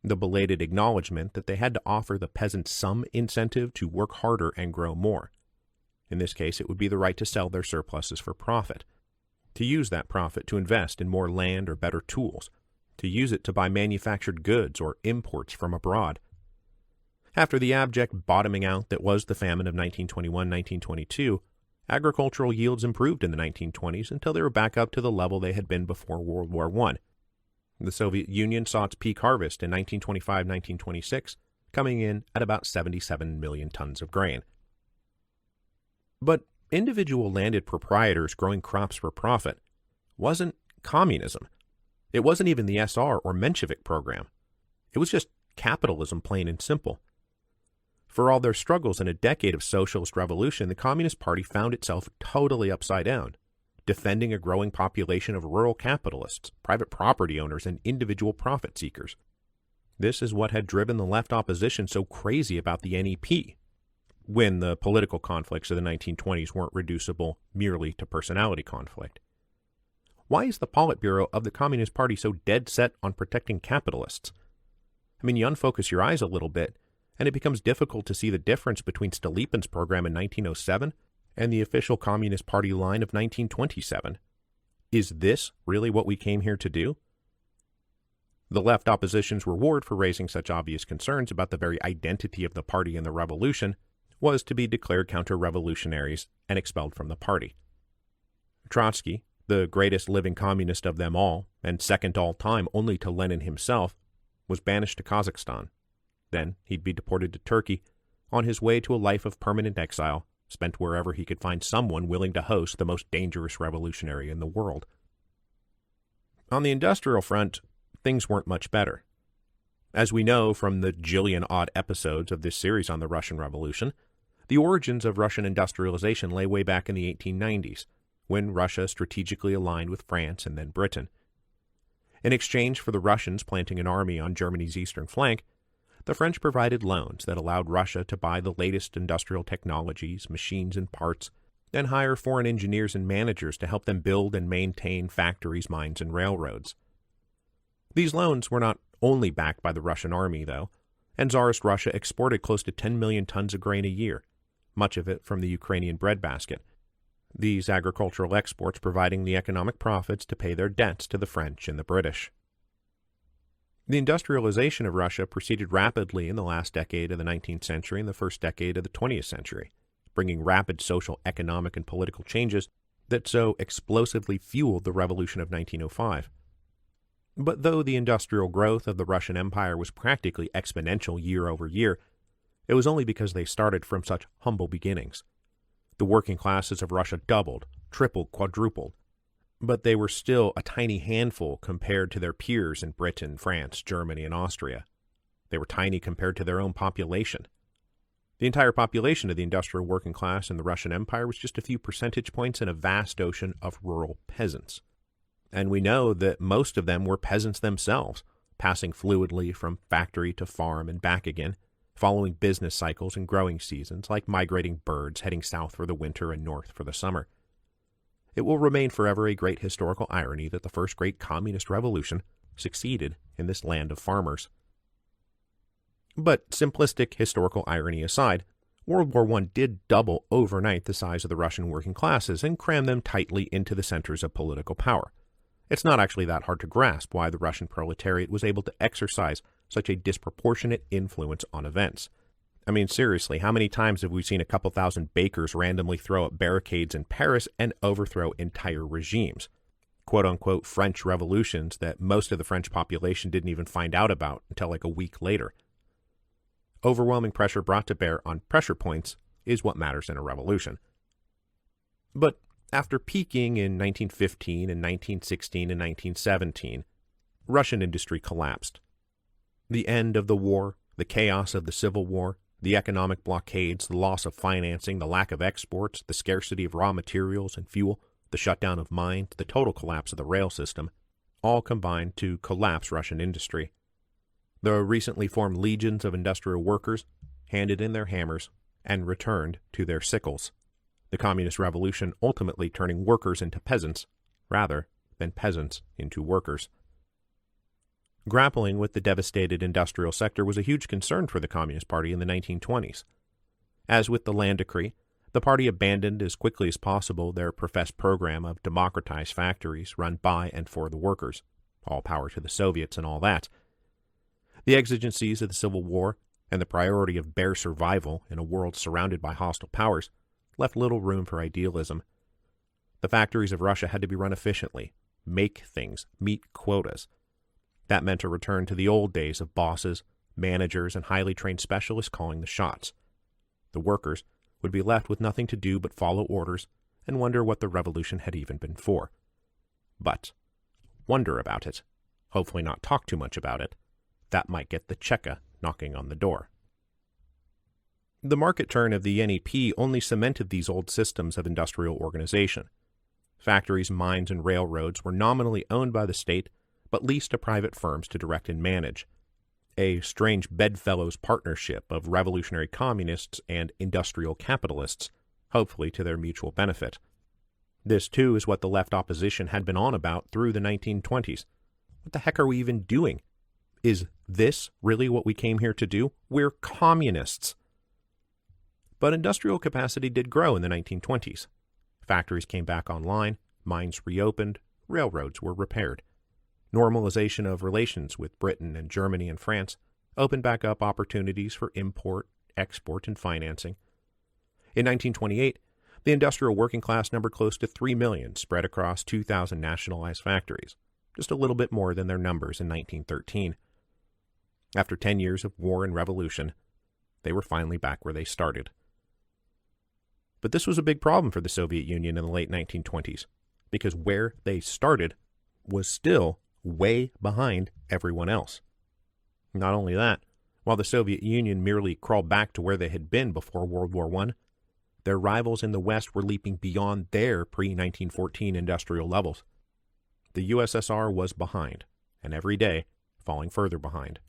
the belated acknowledgement that they had to offer the peasants some incentive to work harder and grow more. In this case, it would be the right to sell their surpluses for profit, to use that profit to invest in more land or better tools, to use it to buy manufactured goods or imports from abroad. After the abject bottoming out that was the famine of 1921-1922, agricultural yields improved in the 1920s until they were back up to the level they had been before World War I. The Soviet Union saw its peak harvest in 1925-1926, coming in at about 77 million tons of grain. But individual landed proprietors growing crops for profit wasn't communism. It wasn't even the SR or Menshevik program. It was just capitalism, plain and simple. For all their struggles in a decade of socialist revolution, the Communist Party found itself totally upside down, defending a growing population of rural capitalists, private property owners, and individual profit seekers. This is what had driven the left opposition so crazy about the NEP, when the political conflicts of the 1920s weren't reducible merely to personality conflict. Why is the Politburo of the Communist Party so dead set on protecting capitalists? I mean, you unfocus your eyes a little bit, and it becomes difficult to see the difference between Stolypin's program in 1907 and the official Communist Party line of 1927. Is this really what we came here to do? The left opposition's reward for raising such obvious concerns about the very identity of the party and the revolution was to be declared counter-revolutionaries and expelled from the party. Trotsky, the greatest living communist of them all, and second all time only to Lenin himself, was banished to Kazakhstan. Then he'd be deported to Turkey, on his way to a life of permanent exile, spent wherever he could find someone willing to host the most dangerous revolutionary in the world. On the industrial front, things weren't much better. As we know from the jillion-odd episodes of this series on the Russian Revolution, the origins of Russian industrialization lay way back in the 1890s, when Russia strategically aligned with France and then Britain. In exchange for the Russians planting an army on Germany's eastern flank, the French provided loans that allowed Russia to buy the latest industrial technologies, machines, and parts, and hire foreign engineers and managers to help them build and maintain factories, mines, and railroads. These loans were not only backed by the Russian army, though, and Tsarist Russia exported close to 10 million tons of grain a year, much of it from the Ukrainian breadbasket, these agricultural exports providing the economic profits to pay their debts to the French and the British. The industrialization of Russia proceeded rapidly in the last decade of the 19th century and the first decade of the 20th century, bringing rapid social, economic, and political changes that so explosively fueled the revolution of 1905. But though the industrial growth of the Russian Empire was practically exponential year over year, it was only because they started from such humble beginnings. The working classes of Russia doubled, tripled, quadrupled, but they were still a tiny handful compared to their peers in Britain, France, Germany, and Austria. They were tiny compared to their own population. The entire population of the industrial working class in the Russian Empire was just a few percentage points in a vast ocean of rural peasants. And we know that most of them were peasants themselves, passing fluidly from factory to farm and back again, following business cycles and growing seasons, like migrating birds heading south for the winter and north for the summer. It will remain forever a great historical irony that the first great communist revolution succeeded in this land of farmers. But simplistic historical irony aside, World War I did double overnight the size of the Russian working classes and cram them tightly into the centers of political power. It's not actually that hard to grasp why the Russian proletariat was able to exercise such a disproportionate influence on events. I mean, seriously, how many times have we seen a couple thousand bakers randomly throw up barricades in Paris and overthrow entire regimes? Quote-unquote French revolutions that most of the French population didn't even find out about until like a week later. Overwhelming pressure brought to bear on pressure points is what matters in a revolution. But after peaking in 1915 and 1916 and 1917, Russian industry collapsed. The end of the war, the chaos of the Civil War, the economic blockades, the loss of financing, the lack of exports, the scarcity of raw materials and fuel, the shutdown of mines, the total collapse of the rail system, all combined to collapse Russian industry. The recently formed legions of industrial workers handed in their hammers and returned to their sickles, the communist revolution ultimately turning workers into peasants, rather than peasants into workers. Grappling with the devastated industrial sector was a huge concern for the Communist Party in the 1920s. As with the land decree, the party abandoned as quickly as possible their professed program of democratized factories run by and for the workers, all power to the Soviets and all that. The exigencies of the Civil War and the priority of bare survival in a world surrounded by hostile powers left little room for idealism. The factories of Russia had to be run efficiently, make things, meet quotas. That meant a return to the old days of bosses, managers, and highly trained specialists calling the shots. The workers would be left with nothing to do but follow orders and wonder what the revolution had even been for. But wonder about it, hopefully not talk too much about it. That might get the Cheka knocking on the door. The market turn of the NEP only cemented these old systems of industrial organization. Factories, mines, and railroads were nominally owned by the state, but leased to private firms to direct and manage. A strange bedfellows partnership of revolutionary communists and industrial capitalists, hopefully to their mutual benefit. This, too, is what the left opposition had been on about through the 1920s. What the heck are we even doing? Is this really what we came here to do? We're communists. But industrial capacity did grow in the 1920s. Factories came back online, mines reopened, railroads were repaired. Normalization of relations with Britain and Germany and France opened back up opportunities for import, export, and financing. In 1928, the industrial working class numbered close to 3 million spread across 2,000 nationalized factories, just a little bit more than their numbers in 1913. After 10 years of war and revolution, they were finally back where they started. But this was a big problem for the Soviet Union in the late 1920s, because where they started was still way behind everyone else. Not only that, while the Soviet Union merely crawled back to where they had been before World War I, their rivals in the West were leaping beyond their pre-1914 industrial levels. The USSR was behind, and every day falling further behind.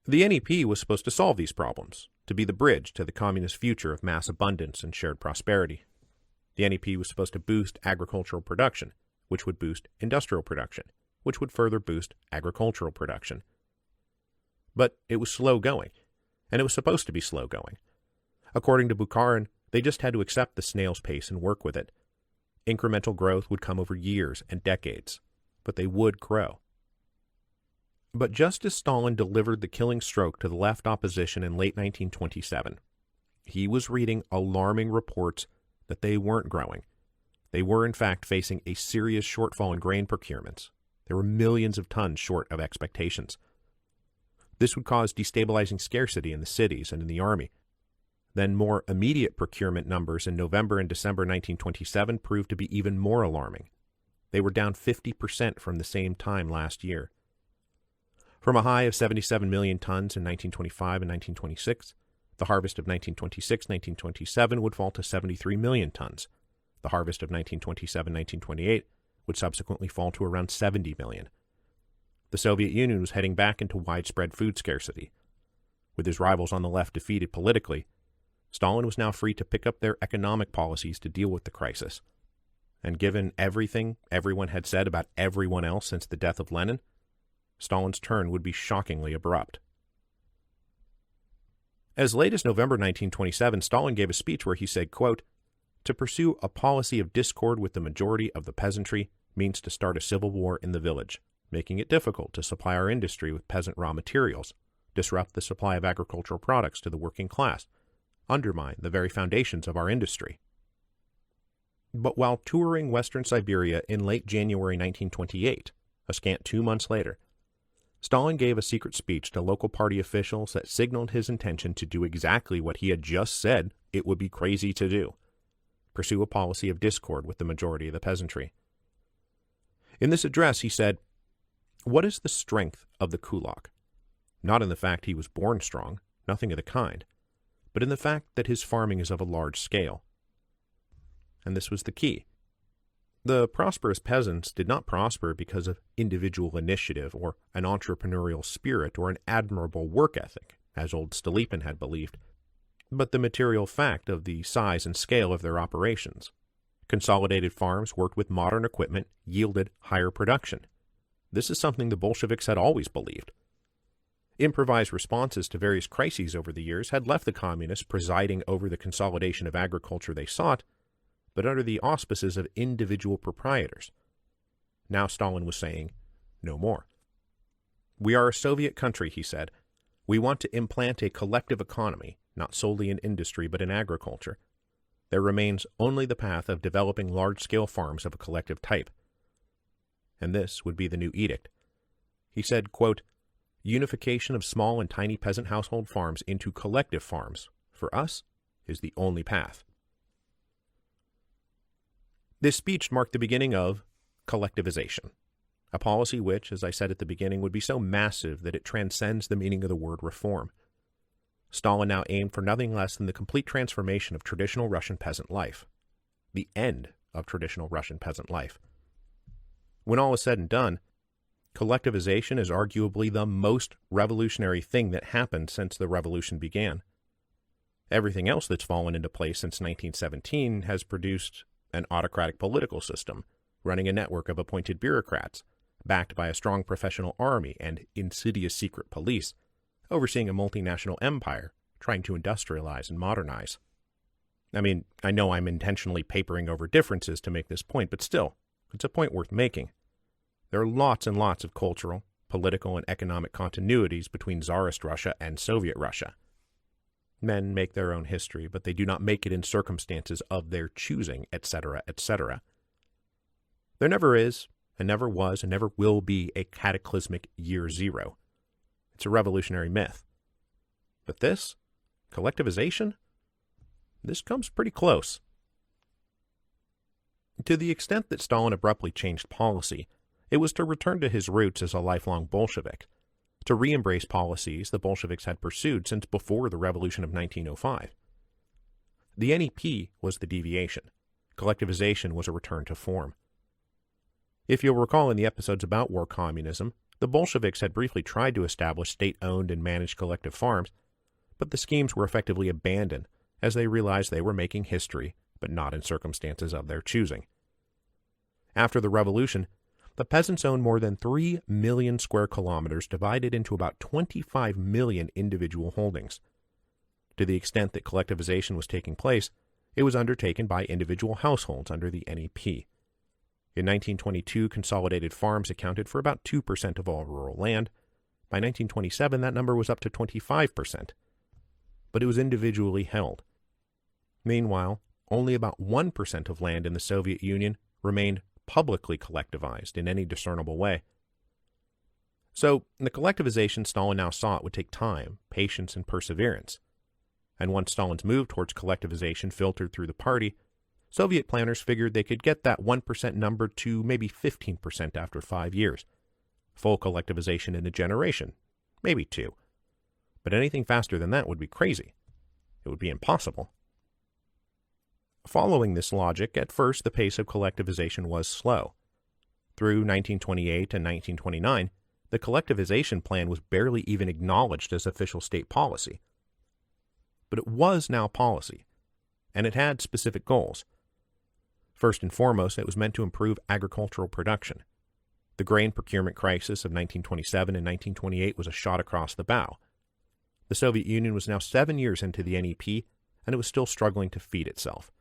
The NEP was supposed to solve these problems, to be the bridge to the communist future of mass abundance and shared prosperity. The NEP was supposed to boost agricultural production, which would boost industrial production, which would further boost agricultural production. But it was slow going, and it was supposed to be slow going. According to Bukharin, they just had to accept the snail's pace and work with it. Incremental growth would come over years and decades, but they would grow. But just as Stalin delivered the killing stroke to the left opposition in late 1927, he was reading alarming reports that they weren't growing. They were, in fact, facing a serious shortfall in grain procurements. There were millions of tons short of expectations. This would cause destabilizing scarcity in the cities and in the army. Then more immediate procurement numbers in November and December 1927 proved to be even more alarming. They were down 50% from the same time last year. From a high of 77 million tons in 1925 and 1926, the harvest of 1926-1927 would fall to 73 million tons. The harvest of 1927-1928 would subsequently fall to around 70 million. The Soviet Union was heading back into widespread food scarcity. With his rivals on the left defeated politically, Stalin was now free to pick up their economic policies to deal with the crisis. And given everything everyone had said about everyone else since the death of Lenin, Stalin's turn would be shockingly abrupt. As late as November 1927, Stalin gave a speech where he said, quote, "To pursue a policy of discord with the majority of the peasantry means to start a civil war in the village, making it difficult to supply our industry with peasant raw materials, disrupt the supply of agricultural products to the working class, undermine the very foundations of our industry." But while touring Western Siberia in late January 1928, a scant 2 months later, Stalin gave a secret speech to local party officials that signaled his intention to do exactly what he had just said it would be crazy to do: pursue a policy of discord with the majority of the peasantry. In this address, he said, "What is the strength of the kulak? Not in the fact he was born strong, nothing of the kind, but in the fact that his farming is of a large scale." And this was the key. The prosperous peasants did not prosper because of individual initiative or an entrepreneurial spirit or an admirable work ethic, as old Stolypin had believed, but the material fact of the size and scale of their operations. Consolidated farms worked with modern equipment yielded higher production. This is something the Bolsheviks had always believed. Improvised responses to various crises over the years had left the communists presiding over the consolidation of agriculture they sought, but under the auspices of individual proprietors. Now Stalin was saying, no more. "We are a Soviet country," he said. "We want to implant a collective economy, not solely in industry but in agriculture. There remains only the path of developing large-scale farms of a collective type." And this would be the new edict. He said, quote, unification of small and tiny peasant household farms into collective farms, for us, is the only path. This speech marked the beginning of collectivization, a policy which, as I said at the beginning, would be so massive that it transcends the meaning of the word reform. Stalin now aimed for nothing less than the complete transformation of traditional Russian peasant life, the end of traditional Russian peasant life. When all is said and done, collectivization is arguably the most revolutionary thing that happened since the revolution began. Everything else that's fallen into place since 1917 has produced an autocratic political system, running a network of appointed bureaucrats, backed by a strong professional army and insidious secret police, overseeing a multinational empire, trying to industrialize and modernize. I mean, I know I'm intentionally papering over differences to make this point, but still, it's a point worth making. There are lots and lots of cultural, political, and economic continuities between Tsarist Russia and Soviet Russia. Men make their own history, but they do not make it in circumstances of their choosing, etc., etc. There never is, and never was, and never will be a cataclysmic year zero. It's a revolutionary myth. But this, collectivization, this comes pretty close. To the extent that Stalin abruptly changed policy, it was to return to his roots as a lifelong Bolshevik, to re-embrace policies the Bolsheviks had pursued since before the Revolution of 1905. The NEP was the deviation. Collectivization was a return to form. If you'll recall in the episodes about war communism, the Bolsheviks had briefly tried to establish state-owned and managed collective farms, but the schemes were effectively abandoned as they realized they were making history, but not in circumstances of their choosing. After the revolution, the peasants owned more than 3 million square kilometers divided into about 25 million individual holdings. To the extent that collectivization was taking place, it was undertaken by individual households under the NEP. In 1922, consolidated farms accounted for about 2% of all rural land. By 1927, that number was up to 25%. But it was individually held. Meanwhile, only about 1% of land in the Soviet Union remained publicly collectivized in any discernible way. So, the collectivization Stalin now sought would take time, patience, and perseverance. And once Stalin's move towards collectivization filtered through the party, Soviet planners figured they could get that 1% number to maybe 15% after 5 years. Full collectivization in a generation, maybe 2. But anything faster than that would be crazy. It would be impossible. Following this logic, at first the pace of collectivization was slow. Through 1928 and 1929, the collectivization plan was barely even acknowledged as official state policy. But it was now policy, and it had specific goals. First and foremost, it was meant to improve agricultural production. The grain procurement crisis of 1927 and 1928 was a shot across the bow. The Soviet Union was now 7 years into the NEP, and it was still struggling to feed itself.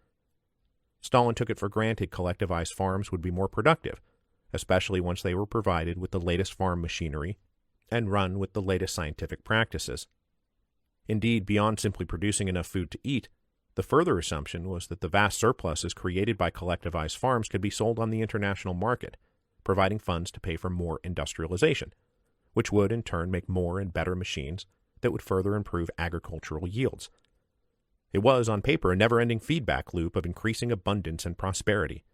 Stalin took it for granted collectivized farms would be more productive, especially once they were provided with the latest farm machinery and run with the latest scientific practices. Indeed, beyond simply producing enough food to eat, the further assumption was that the vast surpluses created by collectivized farms could be sold on the international market, providing funds to pay for more industrialization, which would in turn make more and better machines that would further improve agricultural yields. It was, on paper, a never-ending feedback loop of increasing abundance and prosperity,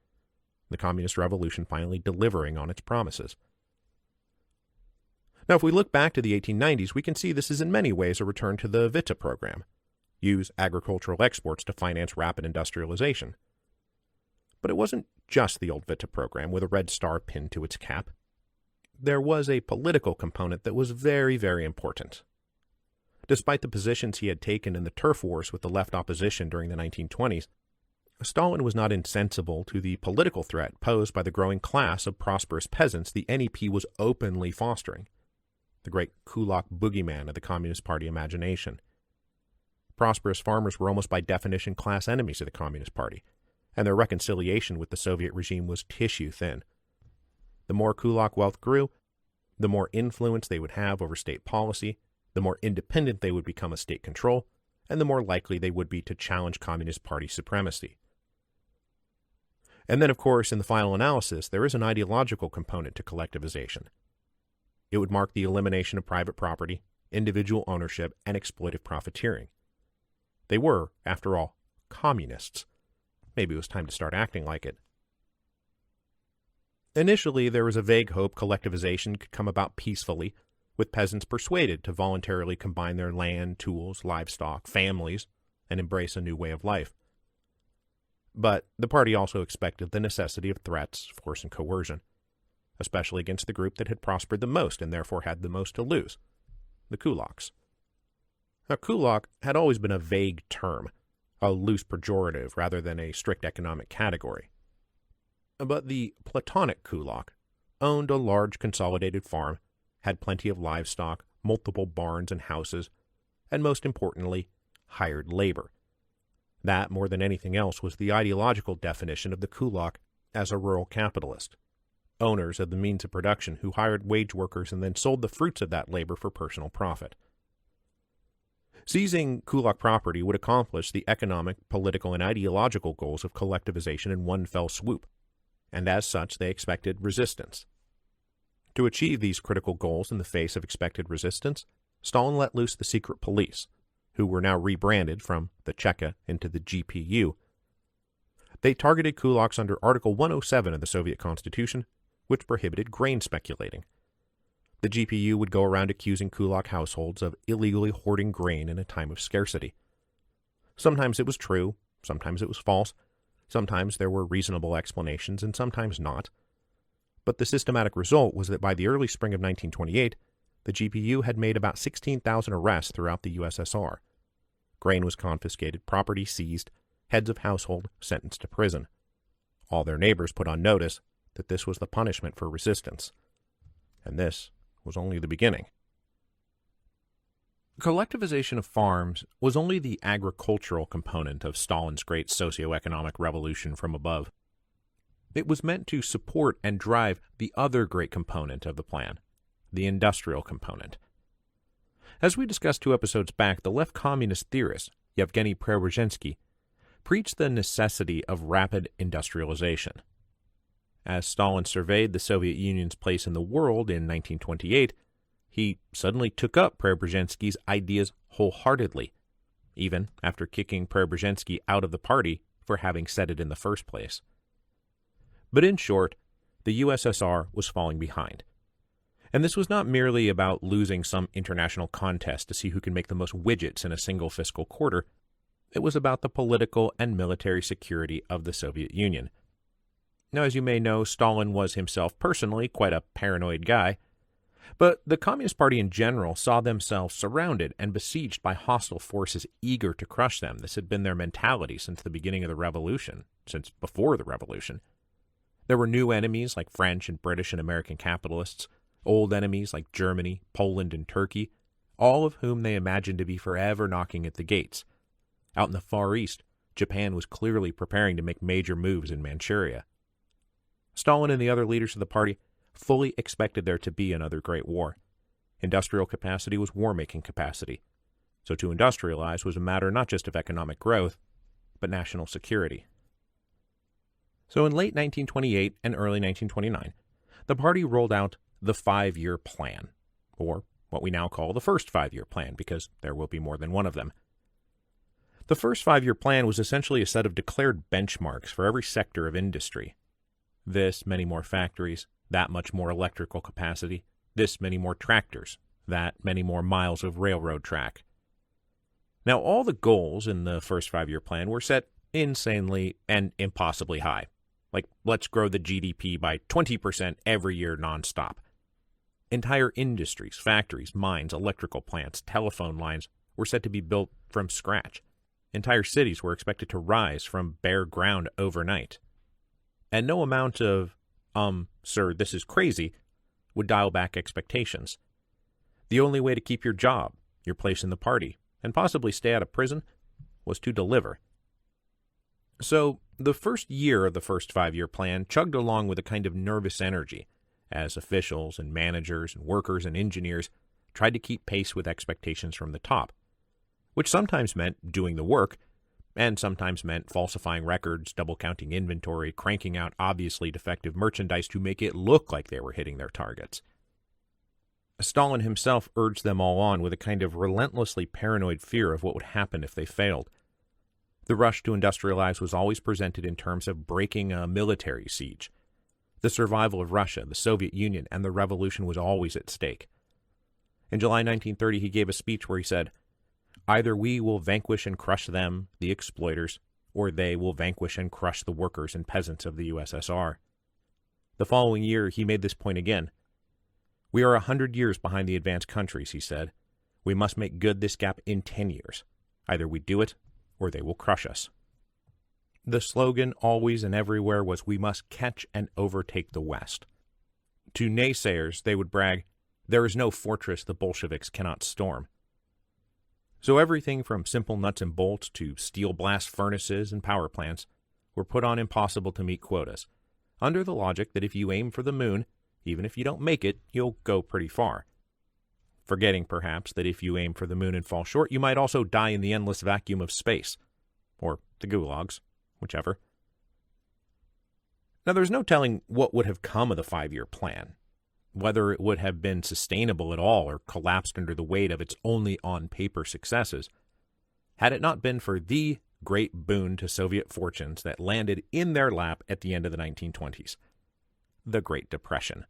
the communist revolution finally delivering on its promises. Now, if we look back to the 1890s, we can see this is in many ways a return to the Vita program. Use agricultural exports to finance rapid industrialization. But it wasn't just the old Vita program with a red star pinned to its cap. There was a political component that was very, very important. Despite the positions he had taken in the turf wars with the left opposition during the 1920s, Stalin was not insensible to the political threat posed by the growing class of prosperous peasants the NEP was openly fostering, the great kulak boogeyman of the Communist Party imagination. Prosperous farmers were almost by definition class enemies of the Communist Party, and their reconciliation with the Soviet regime was tissue thin. The more kulak wealth grew, the more influence they would have over state policy, the more independent they would become of state control, and the more likely they would be to challenge Communist Party supremacy. And then, of course, in the final analysis, there is an ideological component to collectivization. It would mark the elimination of private property, individual ownership, and exploitive profiteering. They were, after all, communists. Maybe it was time to start acting like it. Initially, there was a vague hope collectivization could come about peacefully, with peasants persuaded to voluntarily combine their land, tools, livestock, families, and embrace a new way of life. But the party also expected the necessity of threats, force, and coercion, especially against the group that had prospered the most and therefore had the most to lose, the kulaks. Now, kulak had always been a vague term, a loose pejorative rather than a strict economic category. But the Platonic kulak owned a large consolidated farm, had plenty of livestock, multiple barns and houses, and most importantly, hired labor. That, more than anything else, was the ideological definition of the kulak as a rural capitalist, owners of the means of production who hired wage workers and then sold the fruits of that labor for personal profit. Seizing kulak property would accomplish the economic, political, and ideological goals of collectivization in one fell swoop, and as such they expected resistance. To achieve these critical goals in the face of expected resistance, Stalin let loose the secret police, who were now rebranded from the Cheka into the GPU. They targeted kulaks under Article 107 of the Soviet Constitution, which prohibited grain speculating. The GPU would go around accusing kulak households of illegally hoarding grain in a time of scarcity. Sometimes it was true, sometimes it was false, sometimes there were reasonable explanations, and sometimes not. But the systematic result was that by the early spring of 1928, the GPU had made about 16,000 arrests throughout the USSR. Grain was confiscated, property seized, heads of household sentenced to prison. All their neighbors put on notice that this was the punishment for resistance. And this was only the beginning. Collectivization of farms was only the agricultural component of Stalin's great socio-economic revolution from above. It was meant to support and drive the other great component of the plan, the industrial component. As we discussed 2 episodes back, the left communist theorist, Yevgeny Preobrazhensky, preached the necessity of rapid industrialization. As Stalin surveyed the Soviet Union's place in the world in 1928, he suddenly took up Preobrazhensky's ideas wholeheartedly, even after kicking Preobrazhensky out of the party for having said it in the first place. But in short, the USSR was falling behind. And this was not merely about losing some international contest to see who can make the most widgets in a single fiscal quarter. It was about the political and military security of the Soviet Union. Now, as you may know, Stalin was himself personally quite a paranoid guy, but the Communist Party in general saw themselves surrounded and besieged by hostile forces eager to crush them. This had been their mentality since the beginning of the revolution, since before the revolution. There were new enemies like French and British and American capitalists, old enemies like Germany, Poland, and Turkey, all of whom they imagined to be forever knocking at the gates. Out in the Far East, Japan was clearly preparing to make major moves in Manchuria. Stalin and the other leaders of the party fully expected there to be another great war. Industrial capacity was war-making capacity, so to industrialize was a matter not just of economic growth, but national security. So in late 1928 and early 1929, the party rolled out the 5-year plan, or what we now call the first 5-year plan, because there will be more than one of them. The first 5-year plan was essentially a set of declared benchmarks for every sector of industry. This many more factories, that much more electrical capacity, this many more tractors, that many more miles of railroad track. Now, all the goals in the first 5-year plan were set insanely and impossibly high. Like, let's grow the GDP by 20% every year nonstop. Entire industries, factories, mines, electrical plants, telephone lines were said to be built from scratch. Entire cities were expected to rise from bare ground overnight. And no amount of, sir, this is crazy, would dial back expectations. The only way to keep your job, your place in the party, and possibly stay out of prison was to deliver. So, the first year of the first 5-year plan chugged along with a kind of nervous energy, as officials and managers and workers and engineers tried to keep pace with expectations from the top, which sometimes meant doing the work, and sometimes meant falsifying records, double-counting inventory, cranking out obviously defective merchandise to make it look like they were hitting their targets. Stalin himself urged them all on with a kind of relentlessly paranoid fear of what would happen if they failed. The rush to industrialize was always presented in terms of breaking a military siege. The survival of Russia, the Soviet Union, and the revolution was always at stake. In July 1930, he gave a speech where he said, "Either we will vanquish and crush them, the exploiters, or they will vanquish and crush the workers and peasants of the USSR." The following year, he made this point again. "We are 100 years behind the advanced countries," he said. "We must make good this gap in 10 years. Either we do it, or they will crush us." The slogan always and everywhere was, "We must catch and overtake the West." To naysayers, they would brag, "There is no fortress the Bolsheviks cannot storm." So everything from simple nuts and bolts to steel blast furnaces and power plants were put on impossible-to-meet quotas, under the logic that if you aim for the moon, even if you don't make it, you'll go pretty far. Forgetting, perhaps, that if you aim for the moon and fall short, you might also die in the endless vacuum of space, or the gulags, whichever. Now, there's no telling what would have come of the 5-year plan, whether it would have been sustainable at all or collapsed under the weight of its only on-paper successes, had it not been for the great boon to Soviet fortunes that landed in their lap at the end of the 1920s, the Great Depression.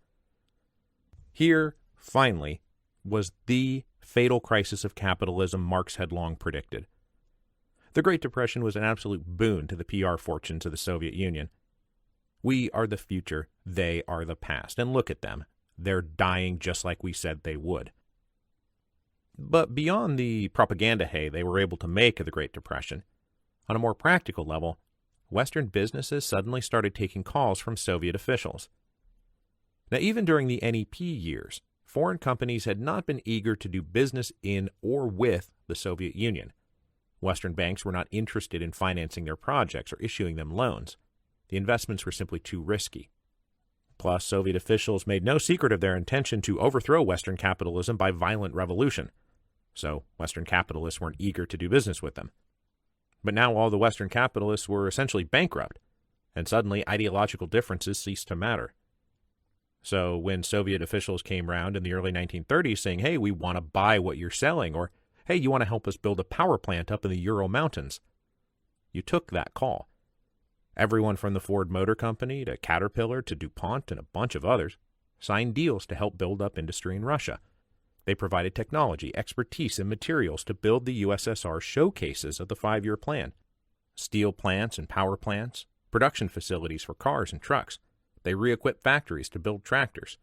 Here, finally, was the fatal crisis of capitalism Marx had long predicted. The Great Depression was an absolute boon to the PR fortunes of the Soviet Union. We are the future, they are the past, and look at them. They're dying just like we said they would. But beyond the propaganda hay they were able to make of the Great Depression, on a more practical level, Western businesses suddenly started taking calls from Soviet officials. Now, even during the NEP years, foreign companies had not been eager to do business in or with the Soviet Union. Western banks were not interested in financing their projects or issuing them loans. The investments were simply too risky. Plus, Soviet officials made no secret of their intention to overthrow Western capitalism by violent revolution. So, Western capitalists weren't eager to do business with them. But now all the Western capitalists were essentially bankrupt, and suddenly ideological differences ceased to matter. So when Soviet officials came round in the early 1930s saying, "Hey, we want to buy what you're selling," or "Hey, you want to help us build a power plant up in the Ural Mountains?" you took that call. Everyone from the Ford Motor Company to Caterpillar to DuPont and a bunch of others signed deals to help build up industry in Russia. They provided technology, expertise, and materials to build the USSR showcases of the 5-year plan. Steel plants and power plants, production facilities for cars and trucks. They re-equipped factories to build tractors.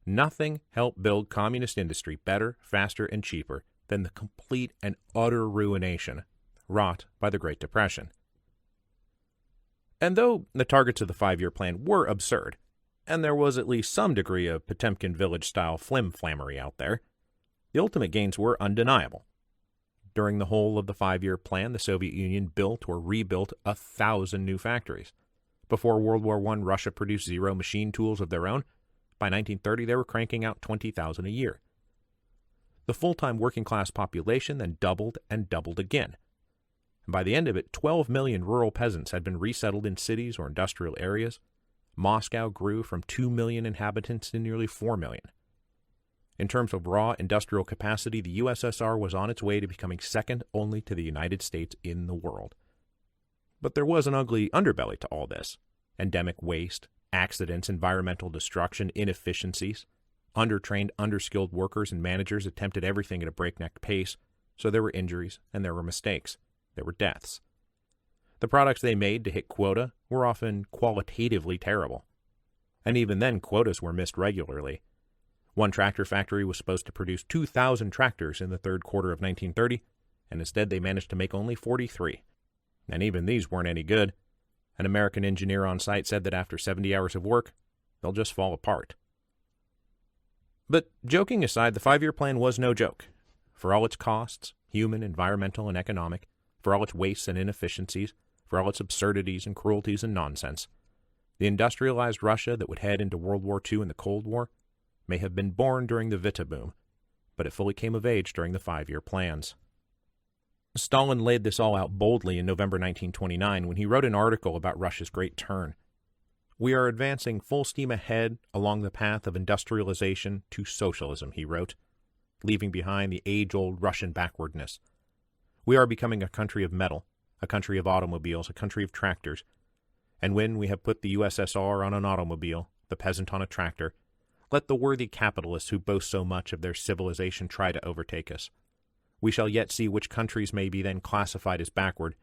Nothing helped build communist industry better, faster, and cheaper than the complete and utter ruination wrought by the Great Depression. And though the targets of the 5-year plan were absurd, and there was at least some degree of Potemkin Village-style flim-flammery out there, the ultimate gains were undeniable. During the whole of the 5-year plan, the Soviet Union built or rebuilt 1,000 new factories. Before World War I, Russia produced 0 machine tools of their own. By 1930, they were cranking out 20,000 a year. The full-time working-class population then doubled and doubled again. And by the end of it, 12 million rural peasants had been resettled in cities or industrial areas. Moscow grew from 2 million inhabitants to nearly 4 million. In terms of raw industrial capacity, the USSR was on its way to becoming second only to the United States in the world. But there was an ugly underbelly to all this. Endemic waste, accidents, environmental destruction, inefficiencies. Undertrained, underskilled workers and managers attempted everything at a breakneck pace, so there were injuries and there were mistakes. There were deaths. The products they made to hit quota were often qualitatively terrible. And even then, quotas were missed regularly. One tractor factory was supposed to produce 2,000 tractors in the third quarter of 1930, and instead they managed to make only 43. And even these weren't any good. An American engineer on site said that after 70 hours of work, they'll just fall apart. But joking aside, the 5-year plan was no joke. For all its costs, human, environmental, and economic, for all its wastes and inefficiencies, for all its absurdities and cruelties and nonsense, the industrialized Russia that would head into World War II and the Cold War may have been born during the Vita boom, but it fully came of age during the 5-year plans. Stalin laid this all out boldly in November 1929 when he wrote an article about Russia's great turn. "We are advancing full steam ahead along the path of industrialization to socialism," he wrote, leaving behind the age-old Russian backwardness. "We are becoming a country of metal, a country of automobiles, a country of tractors. And when we have put the USSR on an automobile, the peasant on a tractor, let the worthy capitalists who boast so much of their civilization try to overtake us. We shall yet see which countries may be then classified as backward,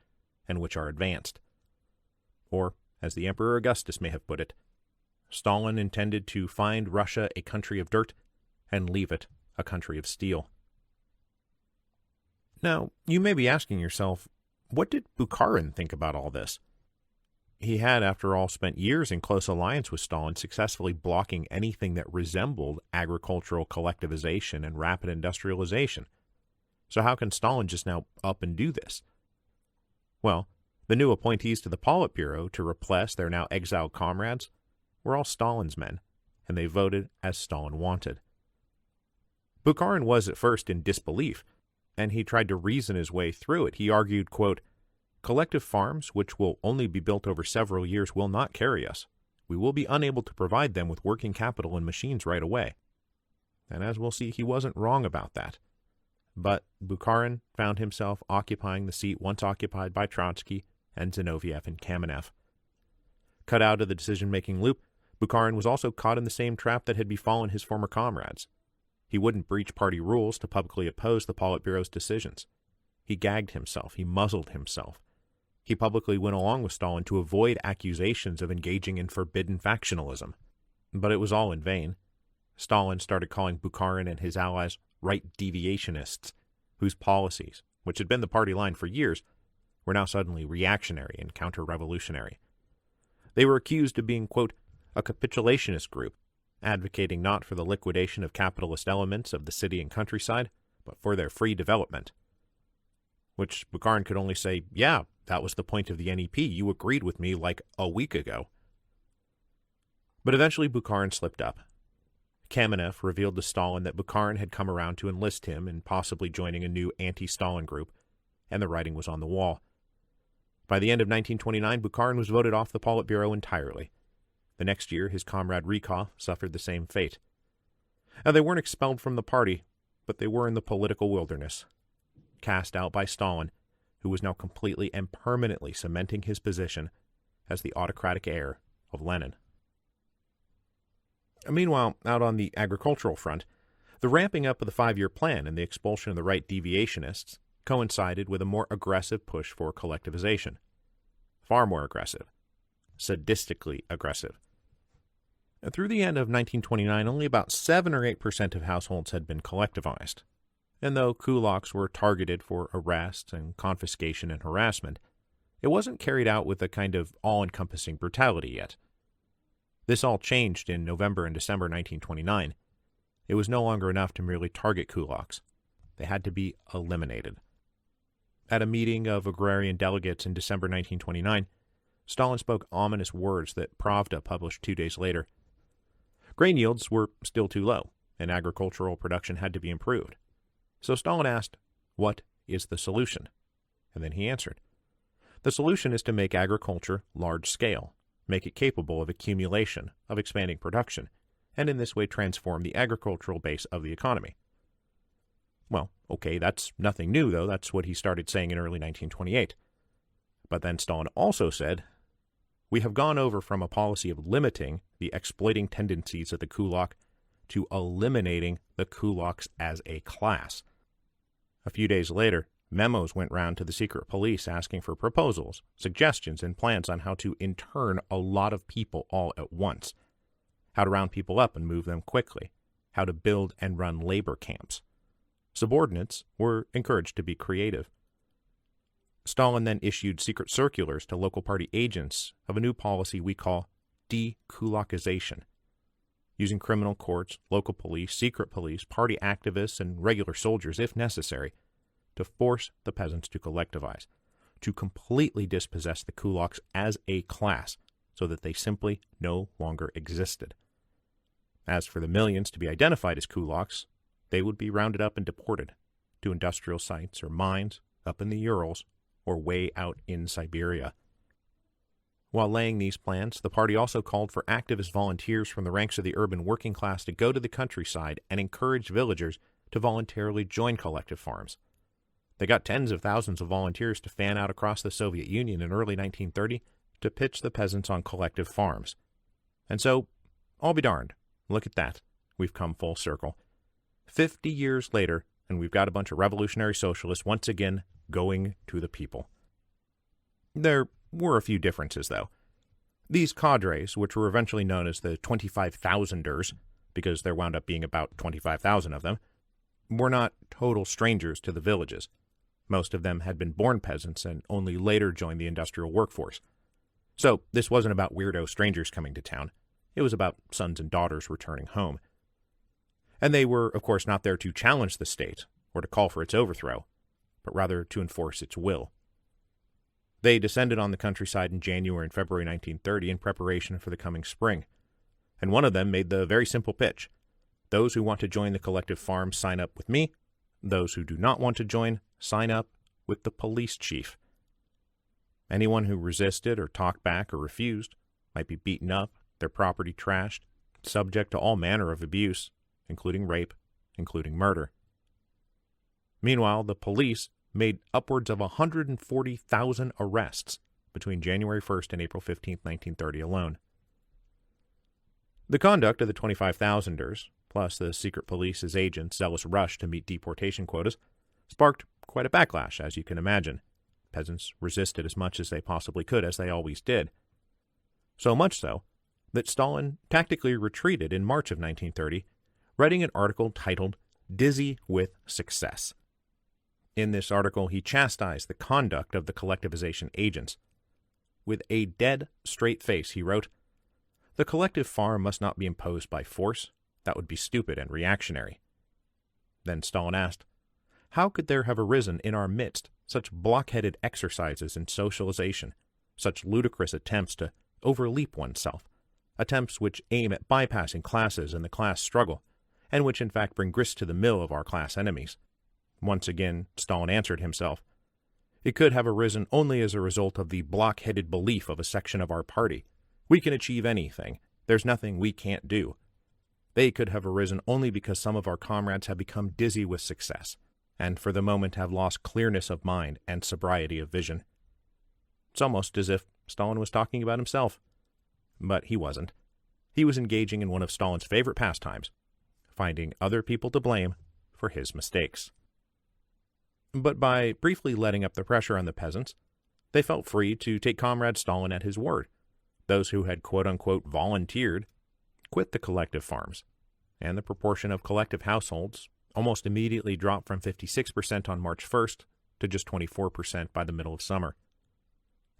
and which are advanced." Or, as the Emperor Augustus may have put it, Stalin intended to find Russia a country of dirt and leave it a country of steel. Now, you may be asking yourself, what did Bukharin think about all this? He had, after all, spent years in close alliance with Stalin, successfully blocking anything that resembled agricultural collectivization and rapid industrialization. So how can Stalin just now up and do this? Well, the new appointees to the Politburo to replace their now exiled comrades were all Stalin's men, and they voted as Stalin wanted. Bukharin was at first in disbelief, and he tried to reason his way through it. He argued, quote, "Collective farms, which will only be built over several years, will not carry us. We will be unable to provide them with working capital and machines right away." And as we'll see, he wasn't wrong about that. But Bukharin found himself occupying the seat once occupied by Trotsky and Zinoviev and Kamenev. Cut out of the decision-making loop, Bukharin was also caught in the same trap that had befallen his former comrades. He wouldn't breach party rules to publicly oppose the Politburo's decisions. He gagged himself. He muzzled himself. He publicly went along with Stalin to avoid accusations of engaging in forbidden factionalism. But it was all in vain. Stalin started calling Bukharin and his allies right deviationists, whose policies, which had been the party line for years, were now suddenly reactionary and counter-revolutionary. They were accused of being, quote, a capitulationist group, advocating not for the liquidation of capitalist elements of the city and countryside, but for their free development. Which Bukharin could only say, "Yeah, that was the point of the NEP. You agreed with me like a week ago." But eventually Bukharin slipped up. Kamenev revealed to Stalin that Bukharin had come around to enlist him in possibly joining a new anti-Stalin group, and the writing was on the wall. By the end of 1929, Bukharin was voted off the Politburo entirely. The next year, his comrade Rykov suffered the same fate. Now, they weren't expelled from the party, but they were in the political wilderness, cast out by Stalin, who was now completely and permanently cementing his position as the autocratic heir of Lenin. Meanwhile, out on the agricultural front, the ramping up of the 5-year plan and the expulsion of the right deviationists coincided with a more aggressive push for collectivization. Far more aggressive. Sadistically aggressive. And through the end of 1929, only about 7 or 8% of households had been collectivized. And though kulaks were targeted for arrest and confiscation and harassment, it wasn't carried out with a kind of all-encompassing brutality yet. This all changed in November and December 1929. It was no longer enough to merely target kulaks. They had to be eliminated. At a meeting of agrarian delegates in December 1929, Stalin spoke ominous words that Pravda published 2 days later. Grain yields were still too low, and agricultural production had to be improved. So Stalin asked, "What is the solution?" And then he answered, "The solution is to make agriculture large-scale, make it capable of accumulation, of expanding production, and in this way transform the agricultural base of the economy." Well, okay, that's nothing new, though. That's what he started saying in early 1928. But then Stalin also said, "We have gone over from a policy of limiting the exploiting tendencies of the kulak to eliminating the kulaks as a class." A few days later, memos went round to the secret police asking for proposals, suggestions, and plans on how to intern a lot of people all at once, how to round people up and move them quickly, how to build and run labor camps. Subordinates were encouraged to be creative. Stalin then issued secret circulars to local party agents of a new policy we call de-kulakization, using criminal courts, local police, secret police, party activists, and regular soldiers, if necessary, to force the peasants to collectivize, to completely dispossess the kulaks as a class, so that they simply no longer existed. As for the millions to be identified as kulaks, they would be rounded up and deported to industrial sites or mines up in the Urals or way out in Siberia. While laying these plans, the party also called for activist volunteers from the ranks of the urban working class to go to the countryside and encourage villagers to voluntarily join collective farms. They got tens of thousands of volunteers to fan out across the Soviet Union in early 1930 to pitch the peasants on collective farms. And so, I'll be darned, look at that, we've come full circle. 50 years later, and we've got a bunch of revolutionary socialists once again going to the people. There were a few differences, though. These cadres, which were eventually known as the 25,000ers, because there wound up being about 25,000 of them, were not total strangers to the villages. Most of them had been born peasants and only later joined the industrial workforce. So this wasn't about weirdo strangers coming to town. It was about sons and daughters returning home. And they were, of course, not there to challenge the state or to call for its overthrow, but rather to enforce its will. They descended on the countryside in January and February 1930 in preparation for the coming spring, and one of them made the very simple pitch. Those who want to join the collective farm sign up with me. Those who do not want to join sign up with the police chief. Anyone who resisted or talked back or refused might be beaten up, their property trashed, subject to all manner of abuse, including rape, including murder. Meanwhile, the police made upwards of 140,000 arrests between January 1st and April 15th, 1930 alone. The conduct of the 25,000ers, plus the secret police's agents' zealous rush to meet deportation quotas, sparked quite a backlash, as you can imagine. Peasants resisted as much as they possibly could, as they always did. So much so that Stalin tactically retreated in March of 1930, writing an article titled "Dizzy with Success." In this article, he chastised the conduct of the collectivization agents. With a dead straight face, he wrote, "The collective farm must not be imposed by force. That would be stupid and reactionary." Then Stalin asked, "How could there have arisen in our midst such blockheaded exercises in socialization, such ludicrous attempts to overleap oneself, attempts which aim at bypassing classes and the class struggle, and which in fact bring grist to the mill of our class enemies?" Once again, Stalin answered himself, "It could have arisen only as a result of the blockheaded belief of a section of our party. We can achieve anything. There's nothing we can't do. They could have arisen only because some of our comrades have become dizzy with success, and for the moment have lost clearness of mind and sobriety of vision." It's almost as if Stalin was talking about himself. But he wasn't. He was engaging in one of Stalin's favorite pastimes, finding other people to blame for his mistakes. But by briefly letting up the pressure on the peasants, they felt free to take Comrade Stalin at his word. Those who had quote-unquote volunteered quit the collective farms, and the proportion of collective households almost immediately dropped from 56% on March 1st to just 24% by the middle of summer.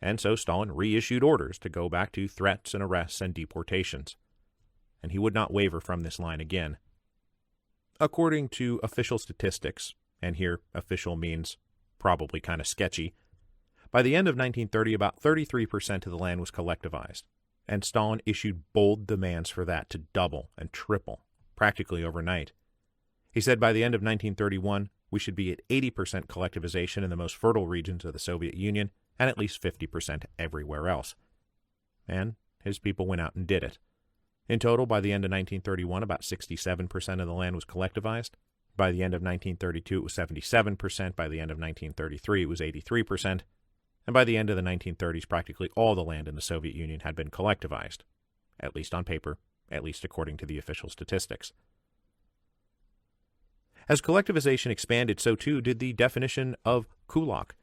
And so Stalin reissued orders to go back to threats and arrests and deportations. And he would not waver from this line again. According to official statistics, and here official means probably kind of sketchy, by the end of 1930 about 33% of the land was collectivized, and Stalin issued bold demands for that to double and triple, practically overnight. He said by the end of 1931 we should be at 80% collectivization in the most fertile regions of the Soviet Union, and at least 50% everywhere else. And his people went out and did it. In total, by the end of 1931, about 67% of the land was collectivized. By the end of 1932, it was 77%. By the end of 1933, it was 83%. And by the end of the 1930s, practically all the land in the Soviet Union had been collectivized, at least on paper, at least according to the official statistics. As collectivization expanded, so too did the definition of kulak.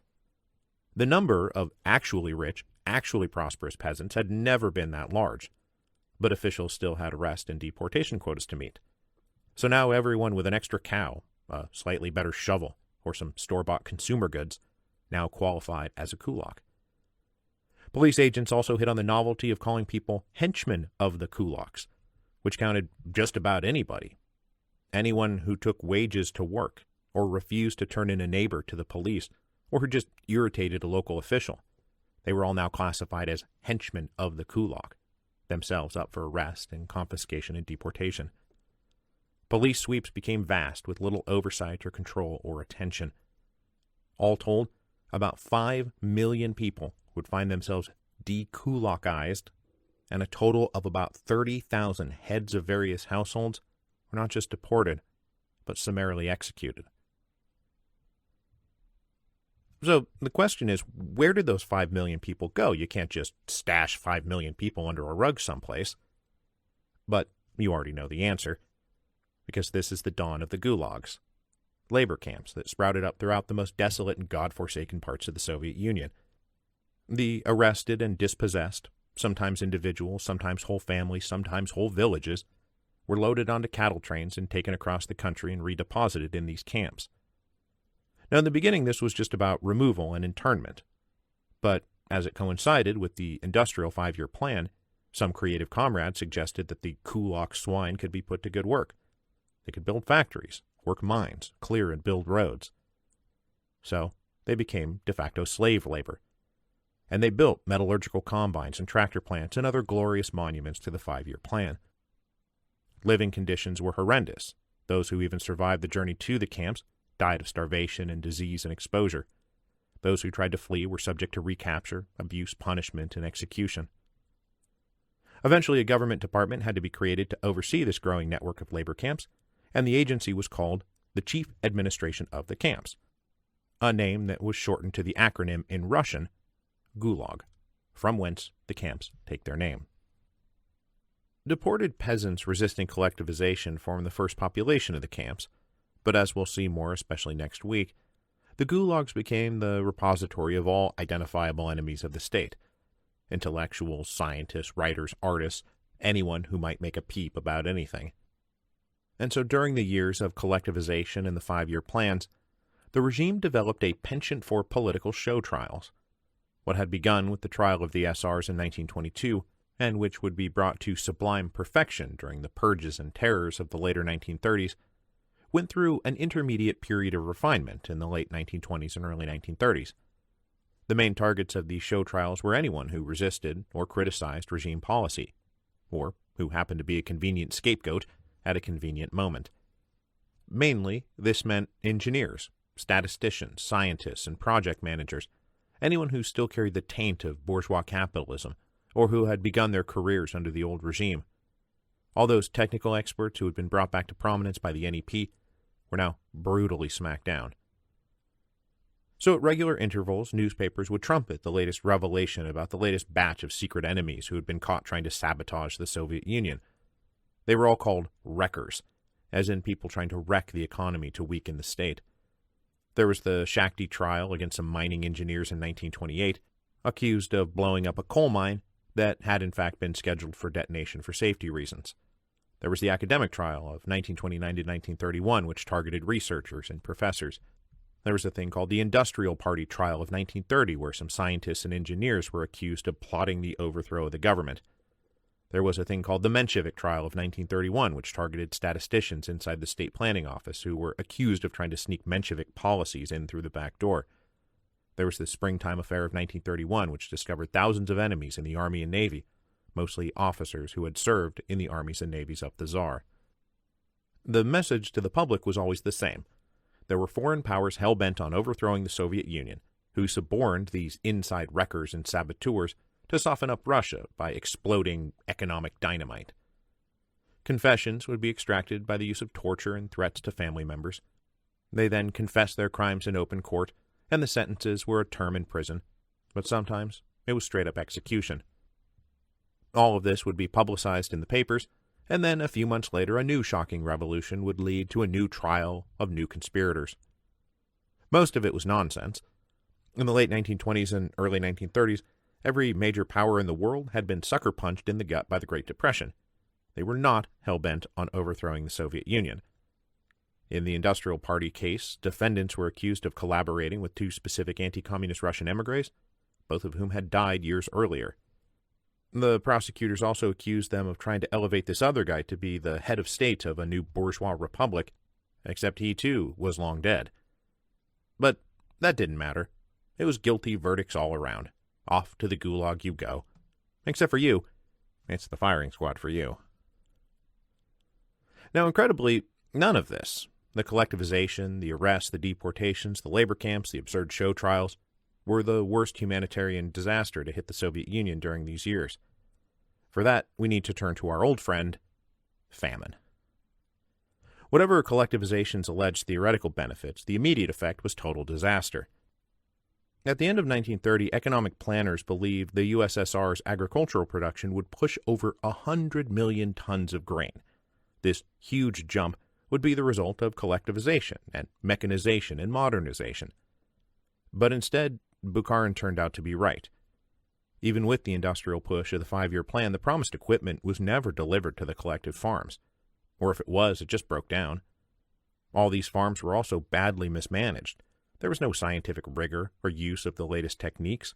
The number of actually rich, actually prosperous peasants had never been that large, but officials still had arrest and deportation quotas to meet. So now everyone with an extra cow, a slightly better shovel, or some store-bought consumer goods now qualified as a kulak. Police agents also hit on the novelty of calling people henchmen of the kulaks, which counted just about anybody. Anyone who took wages to work, or refused to turn in a neighbor to the police, or who just irritated a local official. They were all now classified as henchmen of the kulak, themselves up for arrest and confiscation and deportation. Police sweeps became vast with little oversight or control or attention. All told, about 5 million people would find themselves de-kulakized, and a total of about 30,000 heads of various households were not just deported, but summarily executed. So the question is, where did those 5 million people go? You can't just stash 5 million people under a rug someplace. But you already know the answer, because this is the dawn of the gulags, labor camps that sprouted up throughout the most desolate and godforsaken parts of the Soviet Union. The arrested and dispossessed, sometimes individuals, sometimes whole families, sometimes whole villages, were loaded onto cattle trains and taken across the country and redeposited in these camps. Now, in the beginning, this was just about removal and internment. But as it coincided with the industrial 5-year plan, some creative comrades suggested that the kulak swine could be put to good work. They could build factories, work mines, clear and build roads. So they became de facto slave labor. And they built metallurgical combines and tractor plants and other glorious monuments to the 5-year plan. Living conditions were horrendous. Those who even survived the journey to the camps died of starvation and disease and exposure. Those who tried to flee were subject to recapture, abuse, punishment, and execution. Eventually, a government department had to be created to oversee this growing network of labor camps, and the agency was called the Chief Administration of the Camps, a name that was shortened to the acronym in Russian, Gulag, from whence the camps take their name. Deported peasants resisting collectivization formed the first population of the camps, but as we'll see more, especially next week, the gulags became the repository of all identifiable enemies of the state: intellectuals, scientists, writers, artists, anyone who might make a peep about anything. And so during the years of collectivization and the 5-year plans, the regime developed a penchant for political show trials. What had begun with the trial of the SRs in 1922, and which would be brought to sublime perfection during the purges and terrors of the later 1930s, went through an intermediate period of refinement in the late 1920s and early 1930s. The main targets of these show trials were anyone who resisted or criticized regime policy, or who happened to be a convenient scapegoat at a convenient moment. Mainly, this meant engineers, statisticians, scientists, and project managers, anyone who still carried the taint of bourgeois capitalism, or who had begun their careers under the old regime. All those technical experts who had been brought back to prominence by the NEP were now brutally smacked down. So at regular intervals, newspapers would trumpet the latest revelation about the latest batch of secret enemies who had been caught trying to sabotage the Soviet Union. They were all called wreckers, as in people trying to wreck the economy to weaken the state. There was the Shakti trial against some mining engineers in 1928, accused of blowing up a coal mine that had in fact been scheduled for detonation for safety reasons. There was the academic trial of 1929 to 1931, which targeted researchers and professors. There was a thing called the Industrial Party trial of 1930, where some scientists and engineers were accused of plotting the overthrow of the government. There was a thing called the Menshevik trial of 1931, which targeted statisticians inside the state planning office who were accused of trying to sneak Menshevik policies in through the back door. There was the springtime affair of 1931, which discovered thousands of enemies in the Army and Navy, mostly officers who had served in the armies and navies of the Tsar. The message to the public was always the same. There were foreign powers hell-bent on overthrowing the Soviet Union, who suborned these inside wreckers and saboteurs to soften up Russia by exploding economic dynamite. Confessions would be extracted by the use of torture and threats to family members. They then confessed their crimes in open court, and the sentences were a term in prison, but sometimes it was straight-up execution. All of this would be publicized in the papers, and then a few months later a new shocking revolution would lead to a new trial of new conspirators. Most of it was nonsense. In the late 1920s and early 1930s, every major power in the world had been sucker-punched in the gut by the Great Depression. They were not hell-bent on overthrowing the Soviet Union. In the Industrial Party case, defendants were accused of collaborating with two specific anti-communist Russian émigrés, both of whom had died years earlier. The prosecutors also accused them of trying to elevate this other guy to be the head of state of a new bourgeois republic, except he too was long dead. But that didn't matter. It was guilty verdicts all around. Off to the gulag you go. Except for you. It's the firing squad for you. Now, incredibly, none of this, the collectivization, the arrests, the deportations, the labor camps, the absurd show trials, were the worst humanitarian disaster to hit the Soviet Union during these years. For that, we need to turn to our old friend, famine. Whatever collectivization's alleged theoretical benefits, the immediate effect was total disaster. At the end of 1930, economic planners believed the USSR's agricultural production would push over 100 million tons of grain. This huge jump would be the result of collectivization and mechanization and modernization. But instead, Bukharin turned out to be right. Even with the industrial push of the 5-year plan, the promised equipment was never delivered to the collective farms. Or if it was, it just broke down. All these farms were also badly mismanaged. There was no scientific rigor or use of the latest techniques.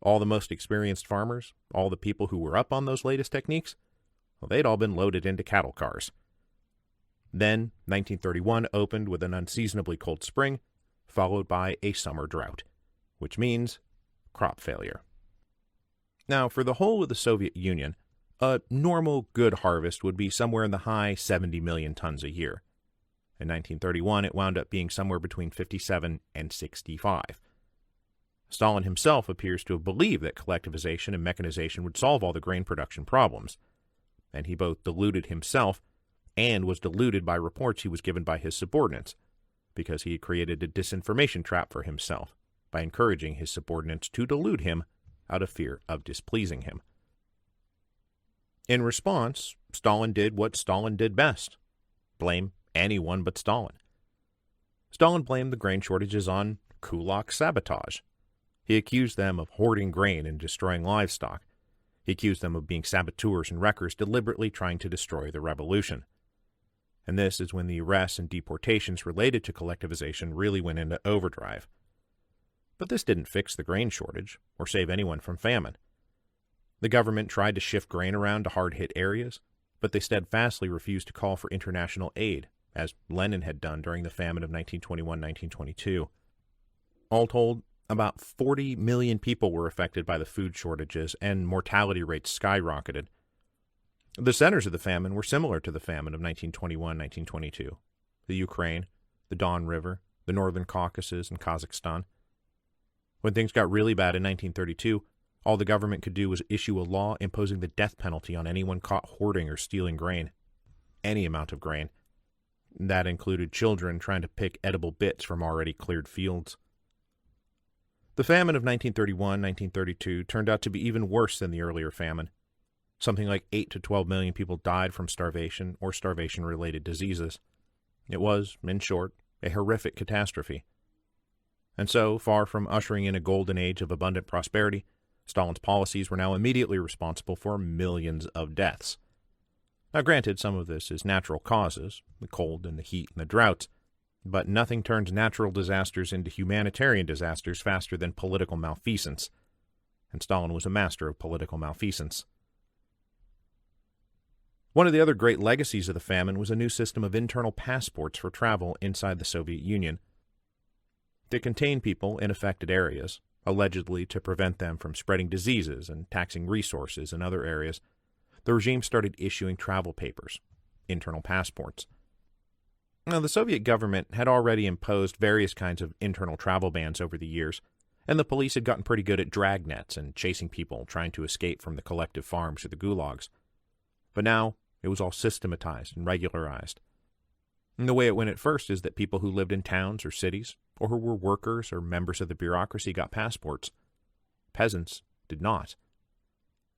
All the most experienced farmers, all the people who were up on those latest techniques, well, they'd all been loaded into cattle cars. Then, 1931 opened with an unseasonably cold spring, followed by a summer drought, which means crop failure. Now, for the whole of the Soviet Union, a normal good harvest would be somewhere in the high 70 million tons a year. In 1931, it wound up being somewhere between 57 and 65. Stalin himself appears to have believed that collectivization and mechanization would solve all the grain production problems, and he both deluded himself and was deluded by reports he was given by his subordinates, because he had created a disinformation trap for himself by encouraging his subordinates to delude him out of fear of displeasing him. In response, Stalin did what Stalin did best: blame anyone but Stalin. Stalin blamed the grain shortages on kulak sabotage. He accused them of hoarding grain and destroying livestock. He accused them of being saboteurs and wreckers deliberately trying to destroy the revolution. And this is when the arrests and deportations related to collectivization really went into overdrive. But this didn't fix the grain shortage or save anyone from famine. The government tried to shift grain around to hard-hit areas, but they steadfastly refused to call for international aid, as Lenin had done during the famine of 1921-1922. All told, about 40 million people were affected by the food shortages, and mortality rates skyrocketed. The centers of the famine were similar to the famine of 1921-1922: the Ukraine, the Don River, the Northern Caucasus, and Kazakhstan. When things got really bad in 1932, all the government could do was issue a law imposing the death penalty on anyone caught hoarding or stealing grain. Any amount of grain. That included children trying to pick edible bits from already cleared fields. The famine of 1931-1932 turned out to be even worse than the earlier famine. Something like 8 to 12 million people died from starvation or starvation-related diseases. It was, in short, a horrific catastrophe. And so, far from ushering in a golden age of abundant prosperity, Stalin's policies were now immediately responsible for millions of deaths. Now granted, some of this is natural causes, the cold and the heat and the droughts, but nothing turns natural disasters into humanitarian disasters faster than political malfeasance, and Stalin was a master of political malfeasance. One of the other great legacies of the famine was a new system of internal passports for travel inside the Soviet Union. To contain people in affected areas, allegedly to prevent them from spreading diseases and taxing resources in other areas, the regime started issuing travel papers, internal passports. Now, the Soviet government had already imposed various kinds of internal travel bans over the years, and the police had gotten pretty good at dragnets and chasing people trying to escape from the collective farms or the gulags. But now, it was all systematized and regularized. And the way it went at first is that people who lived in towns or cities, or who were workers or members of the bureaucracy, got passports. Peasants did not.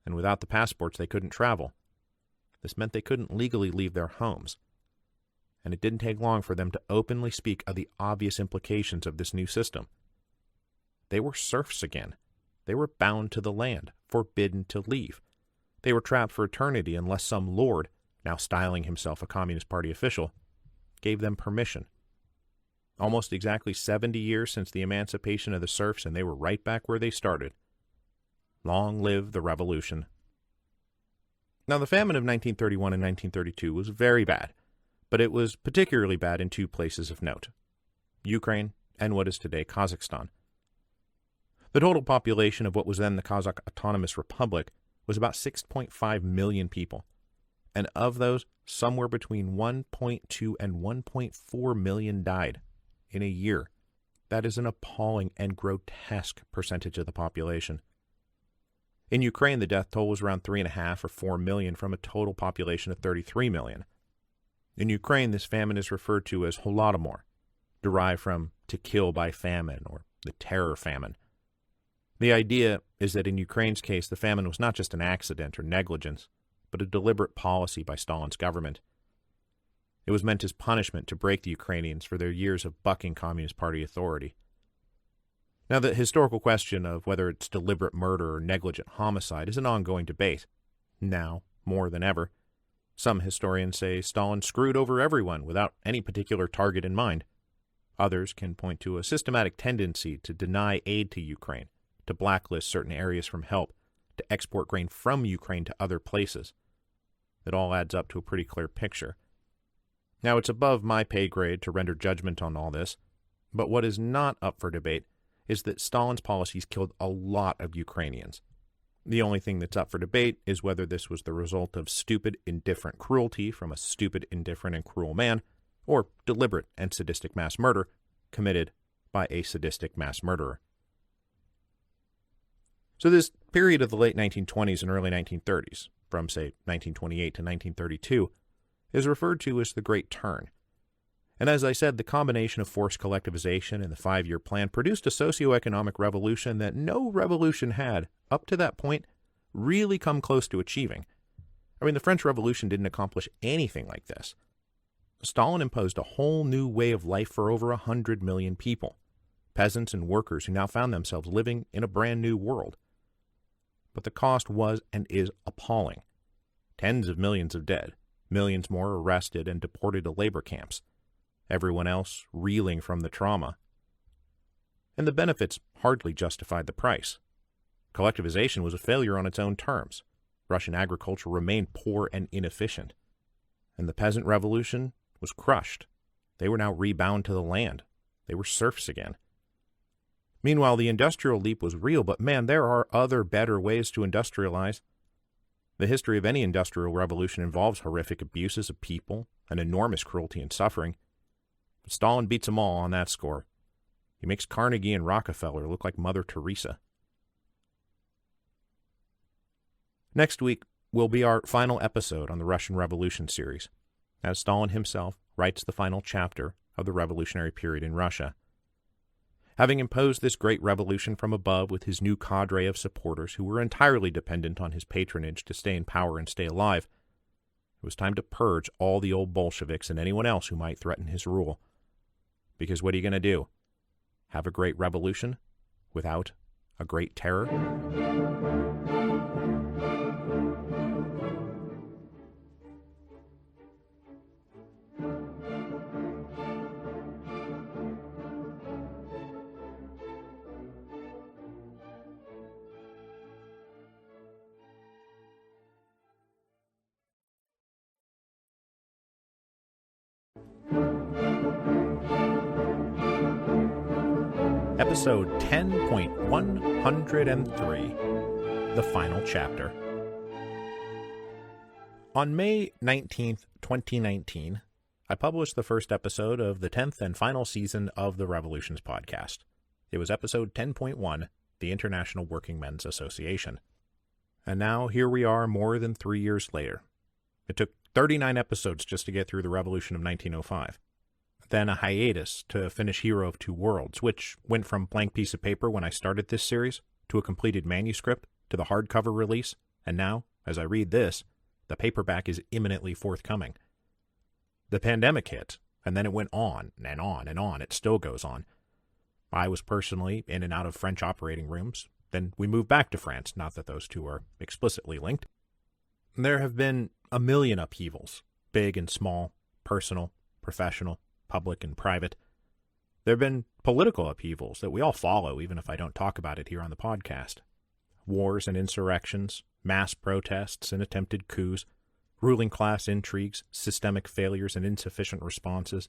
And without the passports, they couldn't travel. This meant they couldn't legally leave their homes. And it didn't take long for them to openly speak of the obvious implications of this new system. They were serfs again. They were bound to the land, forbidden to leave. They were trapped for eternity unless some lord, now styling himself a Communist Party official, gave them permission. Almost exactly 70 years since the emancipation of the serfs, and they were right back where they started. Long live the revolution. Now, the famine of 1931 and 1932 was very bad, but it was particularly bad in two places of note: Ukraine and what is today Kazakhstan. The total population of what was then the Kazakh Autonomous Republic was about 6.5 million people, and of those, somewhere between 1.2 and 1.4 million died in a year. That is an appalling and grotesque percentage of the population. In Ukraine, the death toll was around 3.5 or 4 million from a total population of 33 million. In Ukraine, this famine is referred to as Holodomor, derived from to kill by famine or the terror famine. The idea is that in Ukraine's case, the famine was not just an accident or negligence, but a deliberate policy by Stalin's government. It was meant as punishment to break the Ukrainians for their years of bucking Communist Party authority. Now, the historical question of whether it's deliberate murder or negligent homicide is an ongoing debate. Now, more than ever, some historians say Stalin screwed over everyone without any particular target in mind. Others can point to a systematic tendency to deny aid to Ukraine, to blacklist certain areas from help, to export grain from Ukraine to other places. It all adds up to a pretty clear picture. Now, it's above my pay grade to render judgment on all this, but what is not up for debate is that Stalin's policies killed a lot of Ukrainians. The only thing that's up for debate is whether this was the result of stupid, indifferent cruelty from a stupid, indifferent, and cruel man, or deliberate and sadistic mass murder committed by a sadistic mass murderer. So this period of the late 1920s and early 1930s, from, say, 1928 to 1932, is referred to as the Great Turn. And as I said, the combination of forced collectivization and the 5-year plan produced a socioeconomic revolution that no revolution had, up to that point, really come close to achieving. I mean, the French Revolution didn't accomplish anything like this. Stalin imposed a whole new way of life for over 100 million people, peasants and workers who now found themselves living in a brand new world. But the cost was and is appalling. Tens of millions of dead, millions more arrested and deported to labor camps, everyone else reeling from the trauma. And the benefits hardly justified the price. Collectivization was a failure on its own terms. Russian agriculture remained poor and inefficient. And the peasant revolution was crushed. They were now rebound to the land. They were serfs again. Meanwhile, the industrial leap was real, but man, there are other better ways to industrialize. The history of any industrial revolution involves horrific abuses of people and enormous cruelty and suffering. But Stalin beats them all on that score. He makes Carnegie and Rockefeller look like Mother Teresa. Next week will be our final episode on the Russian Revolution series, as Stalin himself writes the final chapter of the revolutionary period in Russia. Having imposed this great revolution from above with his new cadre of supporters who were entirely dependent on his patronage to stay in power and stay alive, it was time to purge all the old Bolsheviks and anyone else who might threaten his rule. Because what are you going to do? Have a great revolution without a great terror? Episode 10.103, The Final Chapter. On May 19th, 2019, I published the first episode of the 10th and final season of the Revolutions podcast. It was episode 10.1, The International Working Men's Association. And now here we are more than 3 years later. It took 39 episodes just to get through the Revolution of 1905. Then a hiatus to finish Hero of Two Worlds, which went from blank piece of paper when I started this series, to a completed manuscript, to the hardcover release, and now, as I read this, the paperback is imminently forthcoming. The pandemic hit, and then it went on and on and on. It still goes on. I was personally in and out of French operating rooms. Then we moved back to France, not that those two are explicitly linked. There have been a million upheavals, big and small, personal, professional, public and private. There have been political upheavals that we all follow, even if I don't talk about it here on the podcast. Wars and insurrections, mass protests and attempted coups, ruling class intrigues, systemic failures and insufficient responses,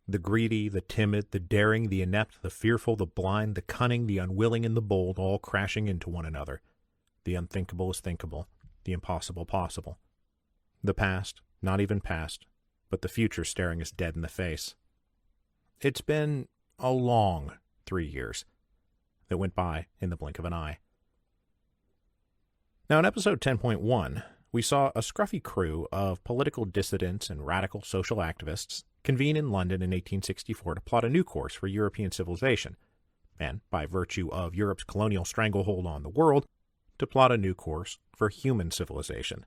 the greedy, the timid, the daring, the inept, the fearful, the blind, the cunning, the unwilling, and the bold, all crashing into one another. The unthinkable is thinkable, the impossible possible. The past, not even past, but the future staring us dead in the face. It's been a long 3 years that went by in the blink of an eye. Now, in episode 10.1, we saw a scruffy crew of political dissidents and radical social activists convene in London in 1864 to plot a new course for European civilization, and, by virtue of Europe's colonial stranglehold on the world, to plot a new course for human civilization.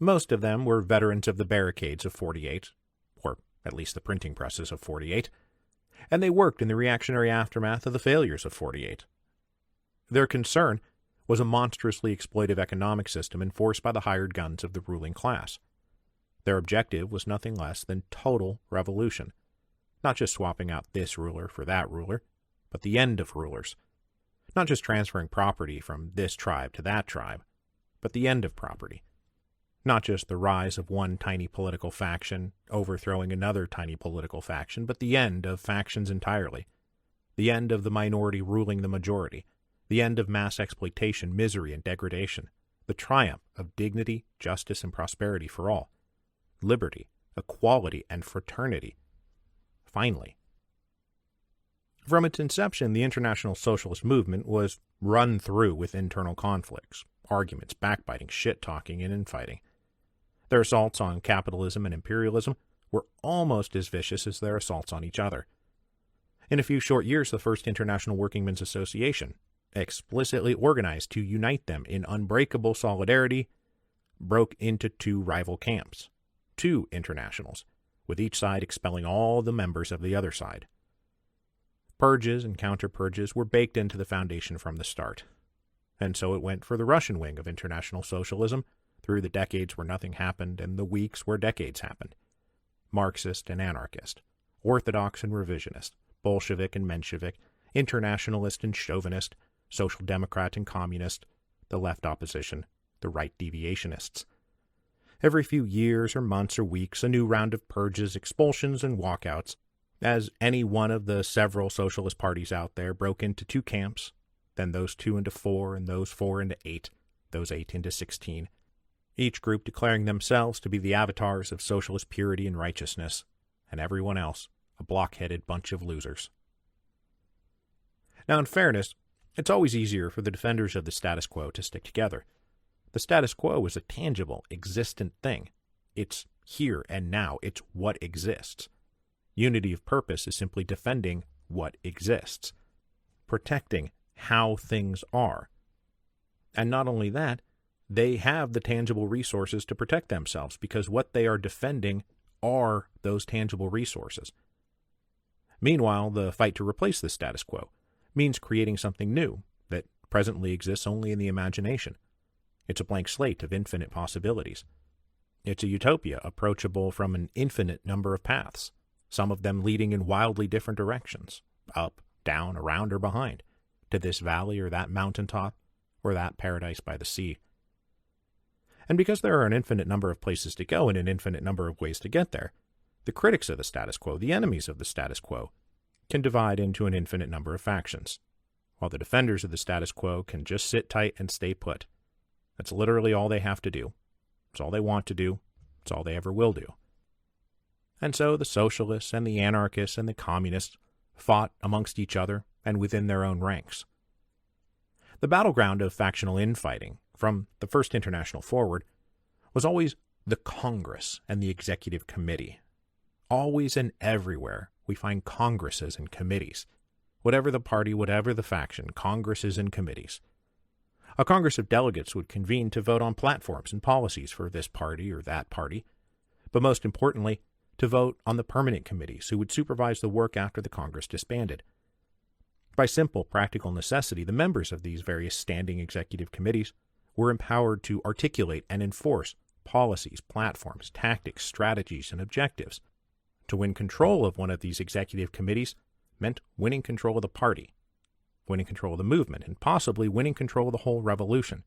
Most of them were veterans of the barricades of 48, or at least the printing presses of 48, and they worked in the reactionary aftermath of the failures of 48. Their concern was a monstrously exploitive economic system enforced by the hired guns of the ruling class. Their objective was nothing less than total revolution, not just swapping out this ruler for that ruler, but the end of rulers, not just transferring property from this tribe to that tribe, but the end of property, not just the rise of one tiny political faction overthrowing another tiny political faction, but the end of factions entirely, the end of the minority ruling the majority, the end of mass exploitation, misery, and degradation, the triumph of dignity, justice, and prosperity for all, liberty, equality, and fraternity. Finally. From its inception, the international socialist movement was run through with internal conflicts, arguments, backbiting, shit-talking, and infighting. Their assaults on capitalism and imperialism were almost as vicious as their assaults on each other. In a few short years, the First International Workingmen's Association, explicitly organized to unite them in unbreakable solidarity, broke into two rival camps, two internationals, with each side expelling all the members of the other side. Purges and counter-purges were baked into the foundation from the start. And so it went for the Russian wing of international socialism, through the decades where nothing happened and the weeks where decades happened. Marxist and anarchist, orthodox and revisionist, Bolshevik and Menshevik, internationalist and chauvinist, social democrat and communist, the left opposition, the right deviationists. Every few years or months or weeks, a new round of purges, expulsions, and walkouts, as any one of the several socialist parties out there broke into two camps, then those two into four, and those four into 8, those 8 into 16, each group declaring themselves to be the avatars of socialist purity and righteousness, and everyone else a block-headed bunch of losers. Now, in fairness, it's always easier for the defenders of the status quo to stick together. The status quo is a tangible, existent thing. It's here and now. It's what exists. Unity of purpose is simply defending what exists, protecting how things are. And not only that, they have the tangible resources to protect themselves because what they are defending are those tangible resources. Meanwhile, the fight to replace the status quo means creating something new that presently exists only in the imagination. It's a blank slate of infinite possibilities. It's a utopia approachable from an infinite number of paths, some of them leading in wildly different directions, up, down, around, or behind, to this valley or that mountaintop, or that paradise by the sea. And because there are an infinite number of places to go and an infinite number of ways to get there, the critics of the status quo, the enemies of the status quo, can divide into an infinite number of factions, while the defenders of the status quo can just sit tight and stay put. That's literally all they have to do. It's all they want to do. It's all they ever will do. And so the socialists and the anarchists and the communists fought amongst each other and within their own ranks. The battleground of factional infighting, from the First International forward, was always the Congress and the Executive Committee. Always and everywhere we find congresses and committees. Whatever the party, whatever the faction, congresses and committees. A Congress of delegates would convene to vote on platforms and policies for this party or that party, but most importantly, to vote on the permanent committees who would supervise the work after the Congress disbanded. By simple practical necessity, the members of these various standing executive committees were empowered to articulate and enforce policies, platforms, tactics, strategies, and objectives. To win control of one of these executive committees meant winning control of the party, winning control of the movement, and possibly winning control of the whole revolution.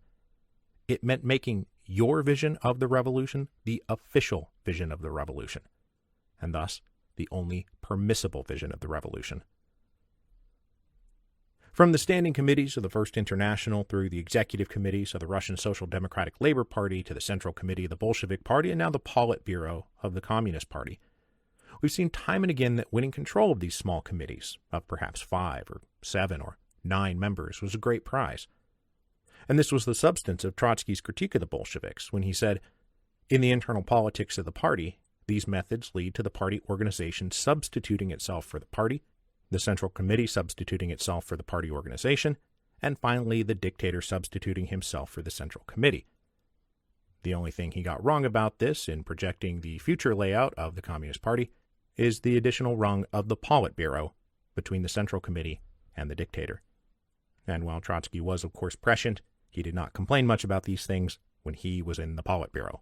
It meant making your vision of the revolution the official vision of the revolution, and thus the only permissible vision of the revolution. From the standing committees of the First International through the executive committees of the Russian Social Democratic Labor Party to the Central Committee of the Bolshevik Party and now the Politburo of the Communist Party, we've seen time and again that winning control of these small committees, of perhaps 5 or 7 or 9 members, was a great prize. And this was the substance of Trotsky's critique of the Bolsheviks when he said, "In the internal politics of the party, these methods lead to the party organization substituting itself for the party, the Central Committee substituting itself for the party organization, and finally the dictator substituting himself for the Central Committee." The only thing he got wrong about this in projecting the future layout of the Communist Party is the additional rung of the Politburo between the Central Committee and the dictator. And while Trotsky was, of course, prescient, he did not complain much about these things when he was in the Politburo.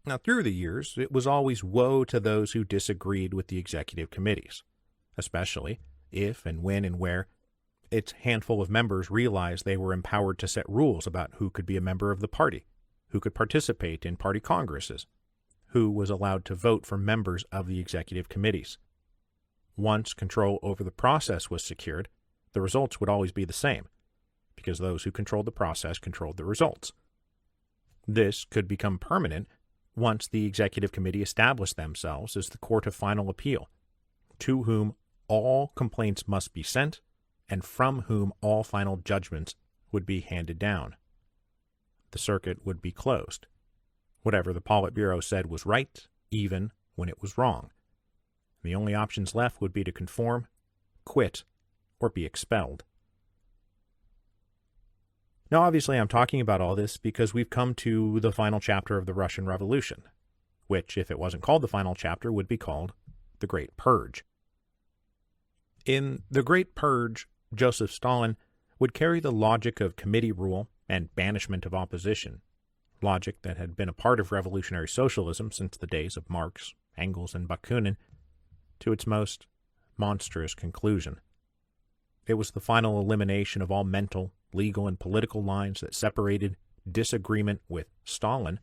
Now, through the years, it was always woe to those who disagreed with the executive committees, especially if and when and where its handful of members realized they were empowered to set rules about who could be a member of the party, who could participate in party congresses, who was allowed to vote for members of the executive committees. Once control over the process was secured, the results would always be the same, because those who controlled the process controlled the results. This could become permanent once the executive committee established themselves as the court of final appeal, to whom all complaints must be sent, and from whom all final judgments would be handed down. The circuit would be closed. Whatever the Politburo said was right, even when it was wrong. The only options left would be to conform, quit, or be expelled. Now, obviously, I'm talking about all this because we've come to the final chapter of the Russian Revolution, which, if it wasn't called the final chapter, would be called the Great Purge. In the Great Purge, Joseph Stalin would carry the logic of committee rule and banishment of opposition, logic that had been a part of revolutionary socialism since the days of Marx, Engels, and Bakunin, to its most monstrous conclusion. It was the final elimination of all mental, legal, and political lines that separated disagreement with Stalin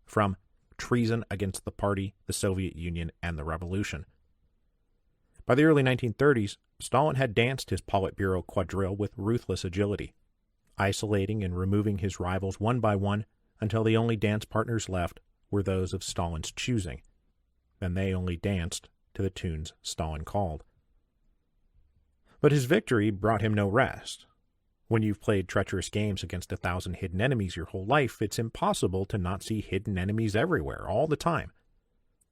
from treason against the party, the Soviet Union, and the revolution. By the early 1930s, Stalin had danced his Politburo quadrille with ruthless agility, isolating and removing his rivals one by one until the only dance partners left were those of Stalin's choosing, and they only danced to the tunes Stalin called. But his victory brought him no rest. When you've played treacherous games against 1,000 hidden enemies your whole life, it's impossible to not see hidden enemies everywhere, all the time,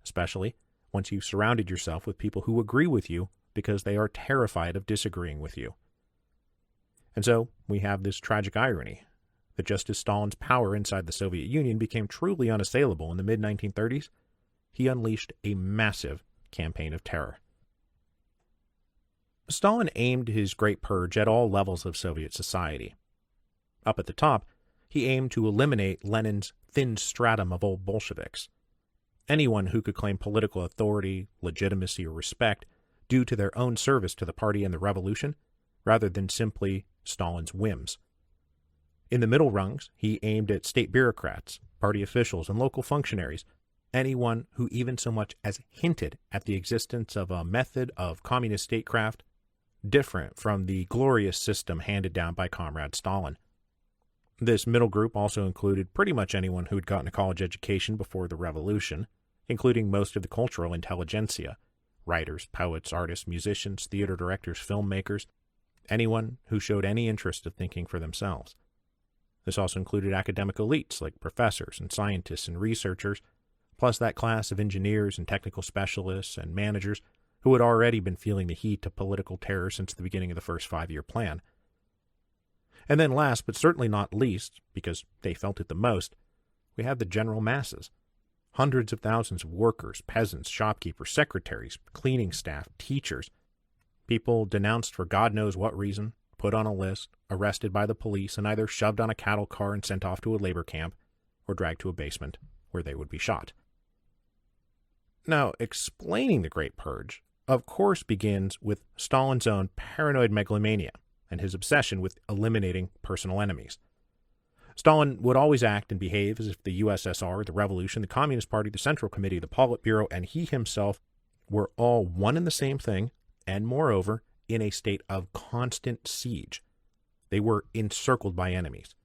especially once you've surrounded yourself with people who agree with you because they are terrified of disagreeing with you. And so we have this tragic irony that just as Stalin's power inside the Soviet Union became truly unassailable in the mid-1930s, he unleashed a massive campaign of terror. Stalin aimed his Great Purge at all levels of Soviet society. Up at the top, he aimed to eliminate Lenin's thin stratum of old Bolsheviks, anyone who could claim political authority, legitimacy, or respect due to their own service to the party and the revolution, rather than simply Stalin's whims. In the middle rungs, he aimed at state bureaucrats, party officials, and local functionaries, anyone who even so much as hinted at the existence of a method of communist statecraft different from the glorious system handed down by Comrade Stalin. This middle group also included pretty much anyone who had gotten a college education before the revolution, including most of the cultural intelligentsia, writers, poets, artists, musicians, theater directors, filmmakers, anyone who showed any interest of thinking for themselves. This also included academic elites like professors and scientists and researchers, plus that class of engineers and technical specialists and managers who had already been feeling the heat of political terror since the beginning of the first 5-year plan. And then last, but certainly not least, because they felt it the most, we have the general masses. Hundreds of thousands of workers, peasants, shopkeepers, secretaries, cleaning staff, teachers, people denounced for God knows what reason, put on a list, arrested by the police, and either shoved on a cattle car and sent off to a labor camp, or dragged to a basement where they would be shot. Now, explaining the Great Purge, of course, begins with Stalin's own paranoid megalomania and his obsession with eliminating personal enemies. Stalin would always act and behave as if the USSR, the Revolution, the Communist Party, the Central Committee, the Politburo, and he himself were all one and the same thing, and moreover, in a state of constant siege. They were encircled by enemies.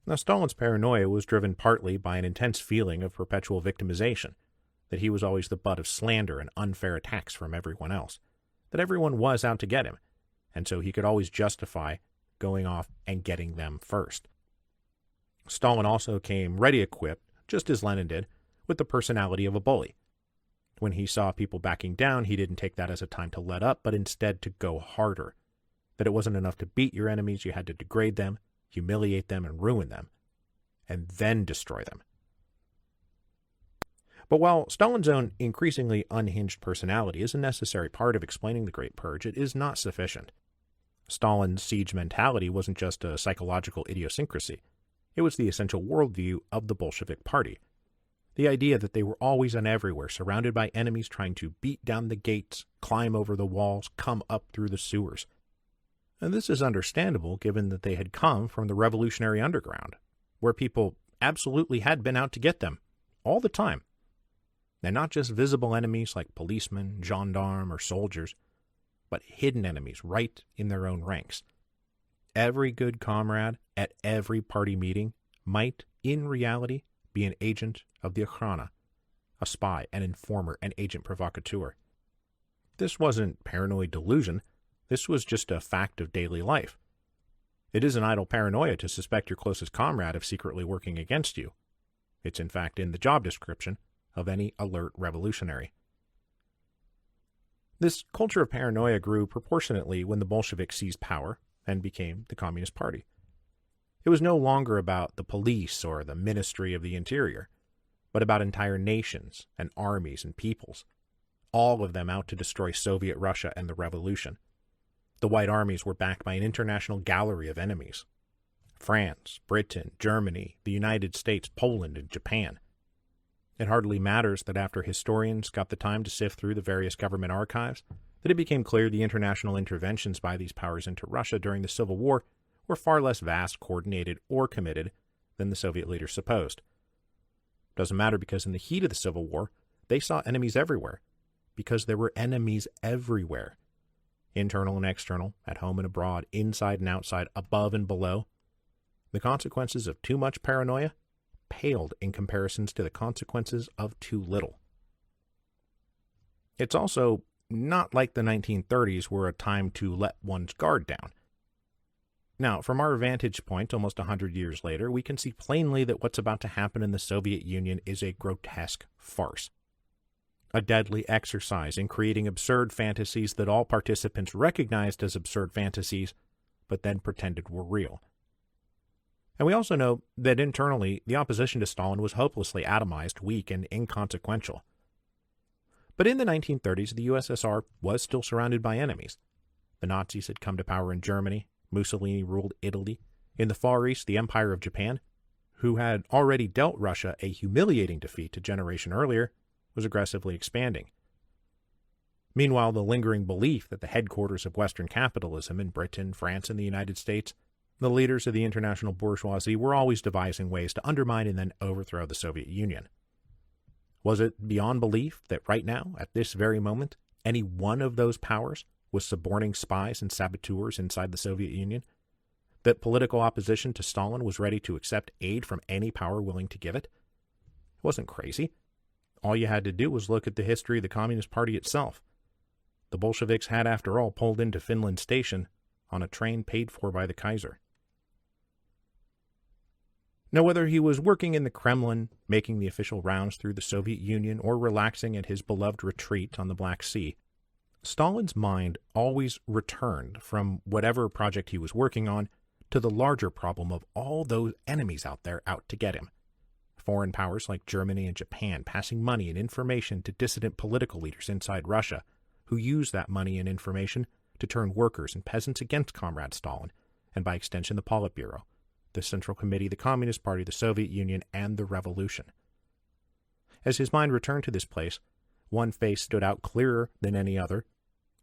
Now, Stalin's paranoia was driven partly by an intense feeling of perpetual victimization, that he was always the butt of slander and unfair attacks from everyone else, that everyone was out to get him, and so he could always justify going off and getting them first. Stalin also came ready equipped, just as Lenin did, with the personality of a bully. When he saw people backing down, he didn't take that as a time to let up, but instead to go harder. That it wasn't enough to beat your enemies, you had to degrade them, humiliate them, and ruin them, and then destroy them. But while Stalin's own increasingly unhinged personality is a necessary part of explaining the Great Purge, it is not sufficient. Stalin's siege mentality wasn't just a psychological idiosyncrasy. It was the essential worldview of the Bolshevik Party. The idea that they were always and everywhere, surrounded by enemies trying to beat down the gates, climb over the walls, come up through the sewers. And this is understandable given that they had come from the revolutionary underground, where people absolutely had been out to get them, all the time. And not just visible enemies like policemen, gendarmes, or soldiers, but hidden enemies right in their own ranks. Every good comrade at every party meeting might, in reality, be an agent of the Okhrana, a spy, an informer, an agent provocateur. This wasn't paranoid delusion. This was just a fact of daily life. It isn't idle paranoia to suspect your closest comrade of secretly working against you. It's in fact in the job description of any alert revolutionary. This culture of paranoia grew proportionately when the Bolsheviks seized power and became the Communist Party. It was no longer about the police or the Ministry of the Interior, but about entire nations and armies and peoples, all of them out to destroy Soviet Russia and the revolution. The White Armies were backed by an international gallery of enemies: France, Britain, Germany, the United States, Poland, and Japan. It hardly matters that after historians got the time to sift through the various government archives, that it became clear the international interventions by these powers into Russia during the Civil War were far less vast, coordinated, or committed than the Soviet leaders supposed. Doesn't matter because in the heat of the Civil War, they saw enemies everywhere, because there were enemies everywhere. Internal and external, at home and abroad, inside and outside, above and below. The consequences of too much paranoia paled in comparisons to the consequences of too little. It's also not like the 1930s were a time to let one's guard down. Now, from our vantage point almost 100 years later, we can see plainly that what's about to happen in the Soviet Union is a grotesque farce. A deadly exercise in creating absurd fantasies that all participants recognized as absurd fantasies, but then pretended were real. And we also know that internally, the opposition to Stalin was hopelessly atomized, weak, and inconsequential. But in the 1930s, the USSR was still surrounded by enemies. The Nazis had come to power in Germany. Mussolini ruled Italy. In the Far East, the Empire of Japan, who had already dealt Russia a humiliating defeat a generation earlier, was aggressively expanding. Meanwhile, the lingering belief that the headquarters of Western capitalism in Britain, France, and the United States, the leaders of the international bourgeoisie, were always devising ways to undermine and then overthrow the Soviet Union. Was it beyond belief that right now, at this very moment, any one of those powers was suborning spies and saboteurs inside the Soviet Union? That political opposition to Stalin was ready to accept aid from any power willing to give it? It wasn't crazy. All you had to do was look at the history of the Communist Party itself. The Bolsheviks had, after all, pulled into Finland Station on a train paid for by the Kaiser. Now, whether he was working in the Kremlin, making the official rounds through the Soviet Union, or relaxing at his beloved retreat on the Black Sea, Stalin's mind always returned from whatever project he was working on to the larger problem of all those enemies out there out to get him. Foreign powers like Germany and Japan passing money and information to dissident political leaders inside Russia, who used that money and information to turn workers and peasants against Comrade Stalin, and by extension the Politburo, the Central Committee, the Communist Party, the Soviet Union, and the Revolution. As his mind returned to this place, one face stood out clearer than any other.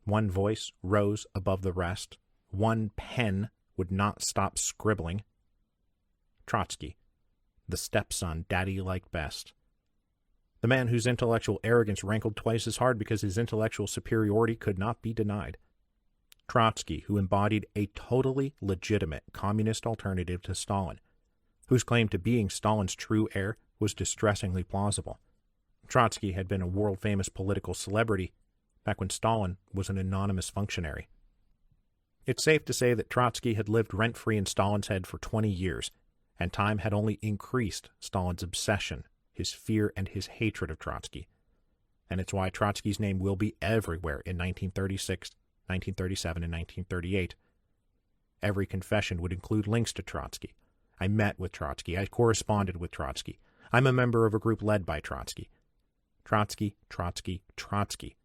One voice rose above the rest. One pen would not stop scribbling. Trotsky, the stepson Daddy liked best. The man whose intellectual arrogance rankled twice as hard because his intellectual superiority could not be denied. Trotsky, who embodied a totally legitimate communist alternative to Stalin, whose claim to being Stalin's true heir was distressingly plausible. Trotsky had been a world-famous political celebrity back when Stalin was an anonymous functionary. It's safe to say that Trotsky had lived rent-free in Stalin's head for 20 years, and time had only increased Stalin's obsession, his fear, and his hatred of Trotsky. And it's why Trotsky's name will be everywhere in 1936, 1937, and 1938. Every confession would include links to Trotsky. I met with Trotsky. I corresponded with Trotsky. I'm a member of a group led by Trotsky. Trotsky, Trotsky, Trotsky.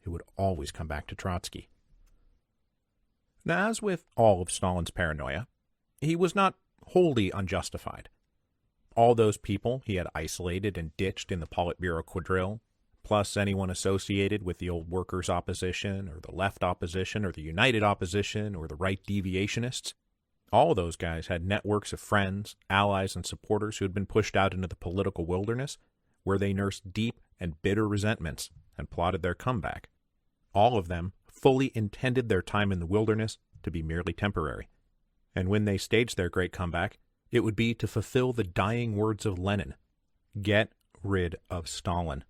It would always come back to Trotsky. Now, as with all of Stalin's paranoia, he was not wholly unjustified. All those people he had isolated and ditched in the Politburo quadrille, plus anyone associated with the old workers' opposition, or the left opposition, or the United opposition, or the right deviationists, all of those guys had networks of friends, allies, and supporters who had been pushed out into the political wilderness, where they nursed deep and bitter resentments and plotted their comeback. All of them fully intended their time in the wilderness to be merely temporary. And when they staged their great comeback, it would be to fulfill the dying words of Lenin, "Get rid of Stalin."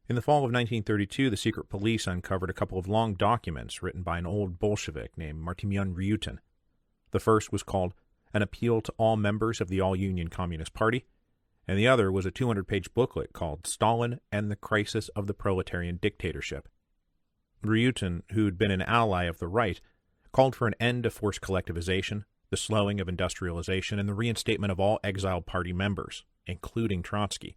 In the fall of 1932, the secret police uncovered a couple of long documents written by an old Bolshevik named Martymyan Ryutin. The first was called An Appeal to All Members of the All-Union Communist Party, and the other was a 200-page booklet called Stalin and the Crisis of the Proletarian Dictatorship. Ryutin, who'd been an ally of the right, called for an end to forced collectivization, the slowing of industrialization, and the reinstatement of all exiled party members, including Trotsky.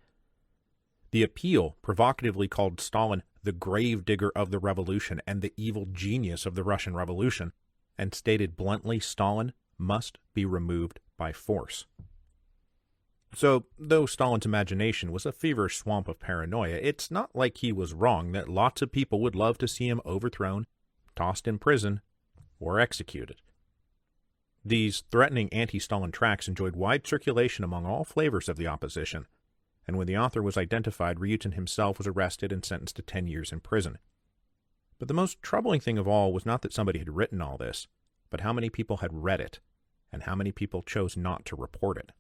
The appeal provocatively called Stalin the gravedigger of the revolution and the evil genius of the Russian Revolution, and stated bluntly Stalin must be removed by force. So, though Stalin's imagination was a feverish swamp of paranoia, it's not like he was wrong that lots of people would love to see him overthrown, tossed in prison, or executed. These threatening anti-Stalin tracts enjoyed wide circulation among all flavors of the opposition, and when the author was identified, Ryutin himself was arrested and sentenced to 10 years in prison. But the most troubling thing of all was not that somebody had written all this, but how many people had read it, and how many people chose not to report it.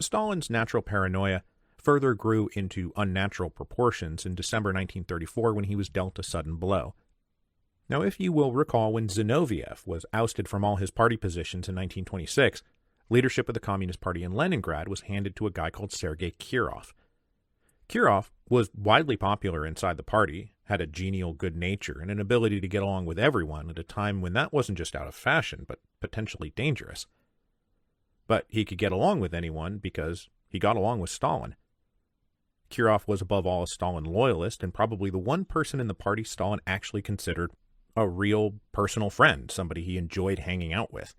Stalin's natural paranoia further grew into unnatural proportions in December 1934 when he was dealt a sudden blow. Now, if you will recall, when Zinoviev was ousted from all his party positions in 1926, leadership of the Communist Party in Leningrad was handed to a guy called Sergei Kirov. Kirov was widely popular inside the party, had a genial good nature, and an ability to get along with everyone at a time when that wasn't just out of fashion, but potentially dangerous. But he could get along with anyone because he got along with Stalin. Kirov was above all a Stalin loyalist, and probably the one person in the party Stalin actually considered a real personal friend, somebody he enjoyed hanging out with.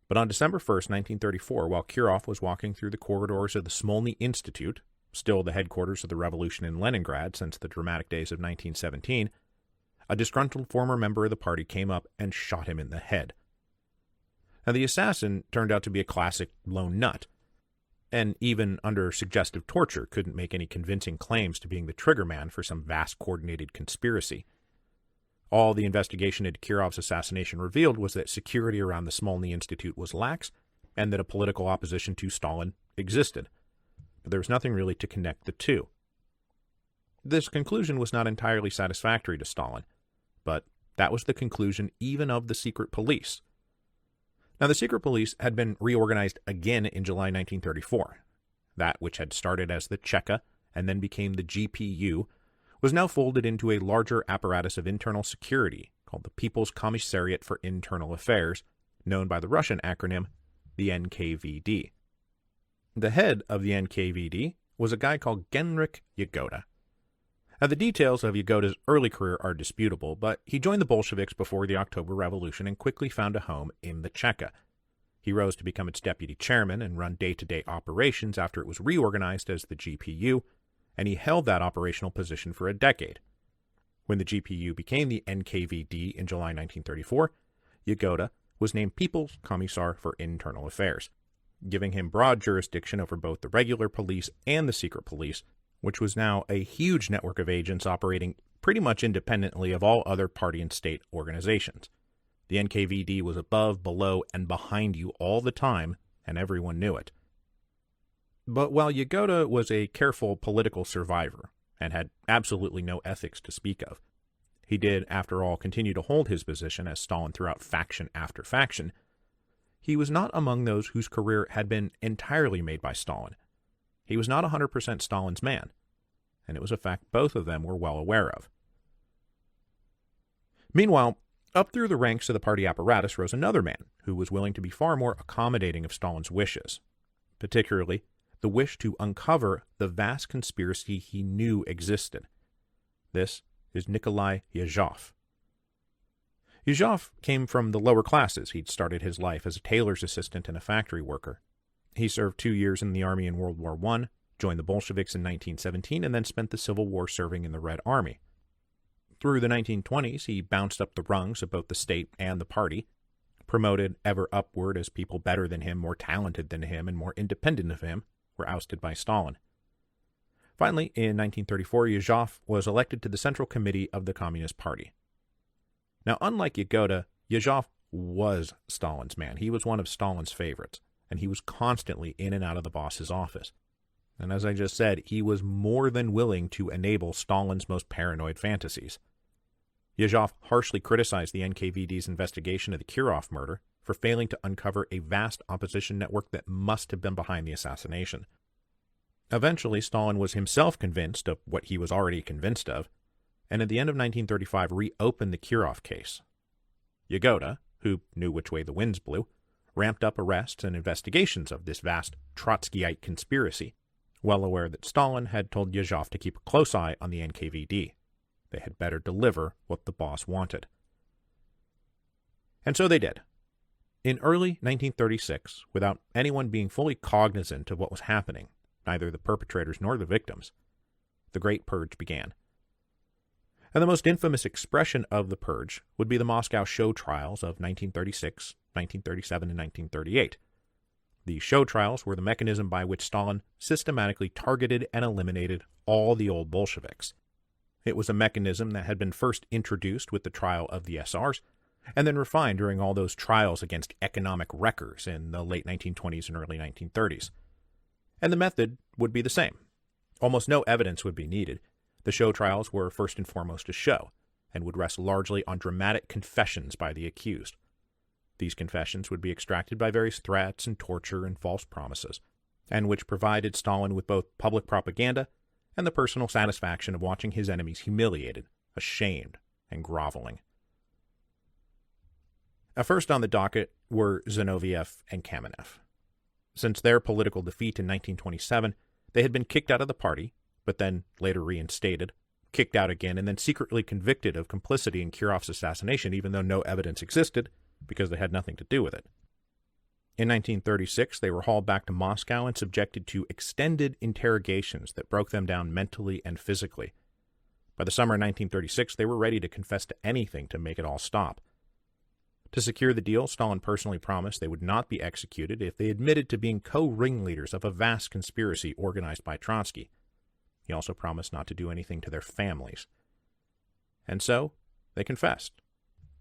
But on December 1st, 1934, while Kirov was walking through the corridors of the Smolny Institute, still the headquarters of the revolution in Leningrad since the dramatic days of 1917, a disgruntled former member of the party came up and shot him in the head. Now, the assassin turned out to be a classic lone nut, and even under suggestive torture couldn't make any convincing claims to being the triggerman for some vast coordinated conspiracy. All the investigation into Kirov's assassination revealed was that security around the Smolny Institute was lax, and that a political opposition to Stalin existed. But there was nothing really to connect the two. This conclusion was not entirely satisfactory to Stalin, but that was the conclusion even of the secret police. Now, the secret police had been reorganized again in July 1934. That which had started as the Cheka and then became the GPU was now folded into a larger apparatus of internal security called the People's Commissariat for Internal Affairs, known by the Russian acronym the NKVD. The head of the NKVD was a guy called Genrikh Yagoda. Now, the details of Yagoda's early career are disputable, but he joined the Bolsheviks before the October Revolution and quickly found a home in the Cheka. He rose to become its deputy chairman and run day-to-day operations after it was reorganized as the GPU, and he held that operational position for a decade. When the GPU became the NKVD in July 1934, Yagoda was named People's Commissar for Internal Affairs, giving him broad jurisdiction over both the regular police and the secret police, which was now a huge network of agents operating pretty much independently of all other party and state organizations. The NKVD was above, below, and behind you all the time, and everyone knew it. But while Yagoda was a careful political survivor and had absolutely no ethics to speak of, he did, after all, continue to hold his position as Stalin throughout faction after faction. He was not among those whose career had been entirely made by Stalin. He was not 100% Stalin's man, and it was a fact both of them were well aware of. Meanwhile, up through the ranks of the party apparatus rose another man who was willing to be far more accommodating of Stalin's wishes, particularly the wish to uncover the vast conspiracy he knew existed. This is Nikolai Yezhov. Yezhov came from the lower classes. He'd started his life as a tailor's assistant and a factory worker. He served 2 years in the army in World War I, joined the Bolsheviks in 1917, and then spent the Civil War serving in the Red Army. Through the 1920s, he bounced up the rungs of both the state and the party, promoted ever upward as people better than him, more talented than him, and more independent of him were ousted by Stalin. Finally, in 1934, Yezhov was elected to the Central Committee of the Communist Party. Now, unlike Yagoda, Yezhov was Stalin's man. He was one of Stalin's favorites, and he was constantly in and out of the boss's office. And as I just said, he was more than willing to enable Stalin's most paranoid fantasies. Yezhov harshly criticized the NKVD's investigation of the Kirov murder for failing to uncover a vast opposition network that must have been behind the assassination. Eventually, Stalin was himself convinced of what he was already convinced of, and at the end of 1935 reopened the Kirov case. Yagoda, who knew which way the winds blew, ramped up arrests and investigations of this vast Trotskyite conspiracy, well aware that Stalin had told Yezhov to keep a close eye on the NKVD. They had better deliver what the boss wanted. And so they did. In early 1936, without anyone being fully cognizant of what was happening, neither the perpetrators nor the victims, the Great Purge began. And the most infamous expression of the purge would be the Moscow show trials of 1936, 1937, and 1938. The show trials were the mechanism by which Stalin systematically targeted and eliminated all the old Bolsheviks. It was a mechanism that had been first introduced with the trial of the SRs, and then refined during all those trials against economic wreckers in the late 1920s and early 1930s. And the method would be the same. Almost no evidence would be needed. The show trials were first and foremost a show, and would rest largely on dramatic confessions by the accused. These confessions would be extracted by various threats and torture and false promises, and which provided Stalin with both public propaganda and the personal satisfaction of watching his enemies humiliated, ashamed, and groveling. First on the docket were Zinoviev and Kamenev. Since their political defeat in 1927, they had been kicked out of the party, but then later reinstated, kicked out again, and then secretly convicted of complicity in Kirov's assassination, even though no evidence existed, because they had nothing to do with it. In 1936, they were hauled back to Moscow and subjected to extended interrogations that broke them down mentally and physically. By the summer of 1936, they were ready to confess to anything to make it all stop. To secure the deal, Stalin personally promised they would not be executed if they admitted to being co-ringleaders of a vast conspiracy organized by Trotsky. He also promised not to do anything to their families. And so, they confessed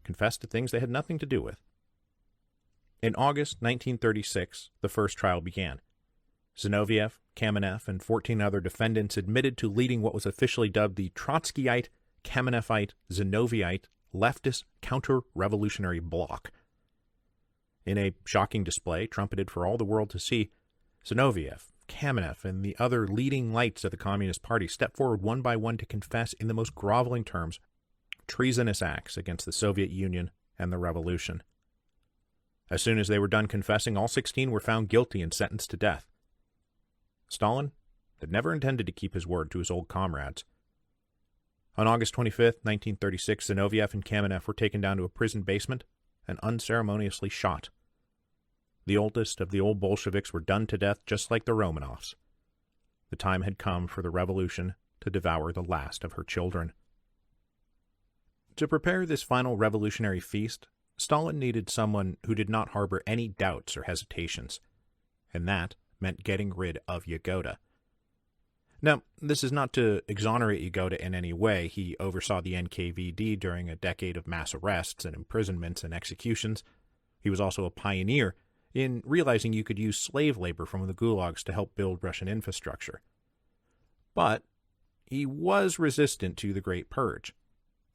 to things they had nothing to do with. In August 1936, the first trial began. Zinoviev, Kamenev, and 14 other defendants admitted to leading what was officially dubbed the Trotskyite, Kamenevite, Zinoviite leftist counter-revolutionary bloc. In a shocking display trumpeted for all the world to see, Zinoviev, Kamenev, and the other leading lights of the Communist Party stepped forward one by one to confess in the most groveling terms treasonous acts against the Soviet Union and the revolution. As soon as they were done confessing, all 16 were found guilty and sentenced to death. Stalin had never intended to keep his word to his old comrades. On August 25, 1936, Zinoviev and Kamenev were taken down to a prison basement and unceremoniously shot. The oldest of the old Bolsheviks were done to death just like the Romanovs. The time had come for the revolution to devour the last of her children. To prepare this final revolutionary feast, Stalin needed someone who did not harbor any doubts or hesitations, and that meant getting rid of Yagoda. Now, this is not to exonerate Yagoda in any way. He oversaw the NKVD during a decade of mass arrests and imprisonments and executions. He was also a pioneer in realizing you could use slave labor from the gulags to help build Russian infrastructure. But he was resistant to the Great Purge.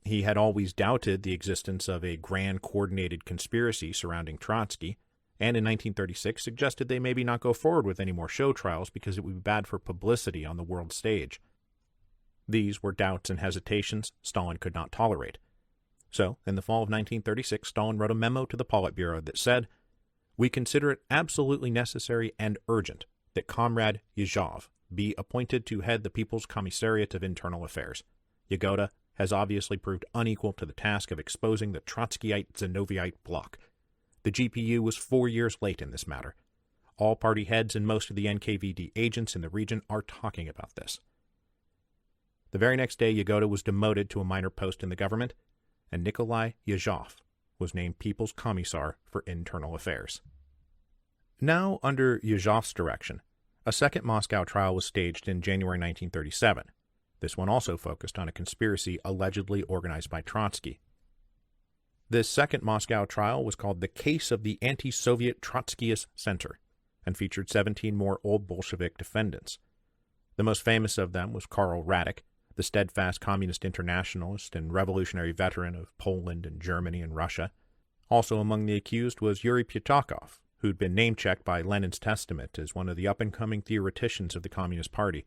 He had always doubted the existence of a grand coordinated conspiracy surrounding Trotsky, and in 1936 suggested they maybe not go forward with any more show trials because it would be bad for publicity on the world stage. These were doubts and hesitations Stalin could not tolerate. So, in the fall of 1936, Stalin wrote a memo to the Politburo that said, "We consider it absolutely necessary and urgent that Comrade Yezhov be appointed to head the People's Commissariat of Internal Affairs. Yagoda has obviously proved unequal to the task of exposing the Trotskyite-Zinovieite bloc. The GPU was 4 years late in this matter. All party heads and most of the NKVD agents in the region are talking about this." The very next day, Yagoda was demoted to a minor post in the government, and Nikolai Yezhov was named People's Commissar for Internal Affairs. Now, under Yezhov's direction, a second Moscow trial was staged in January 1937. This one also focused on a conspiracy allegedly organized by Trotsky. This second Moscow trial was called the Case of the Anti-Soviet Trotskyist Center and featured 17 more old Bolshevik defendants. The most famous of them was Karl Radek, the steadfast communist internationalist and revolutionary veteran of Poland and Germany and Russia. Also among the accused was Yuri Pyatakov, who'd been name-checked by Lenin's Testament as one of the up-and-coming theoreticians of the Communist Party.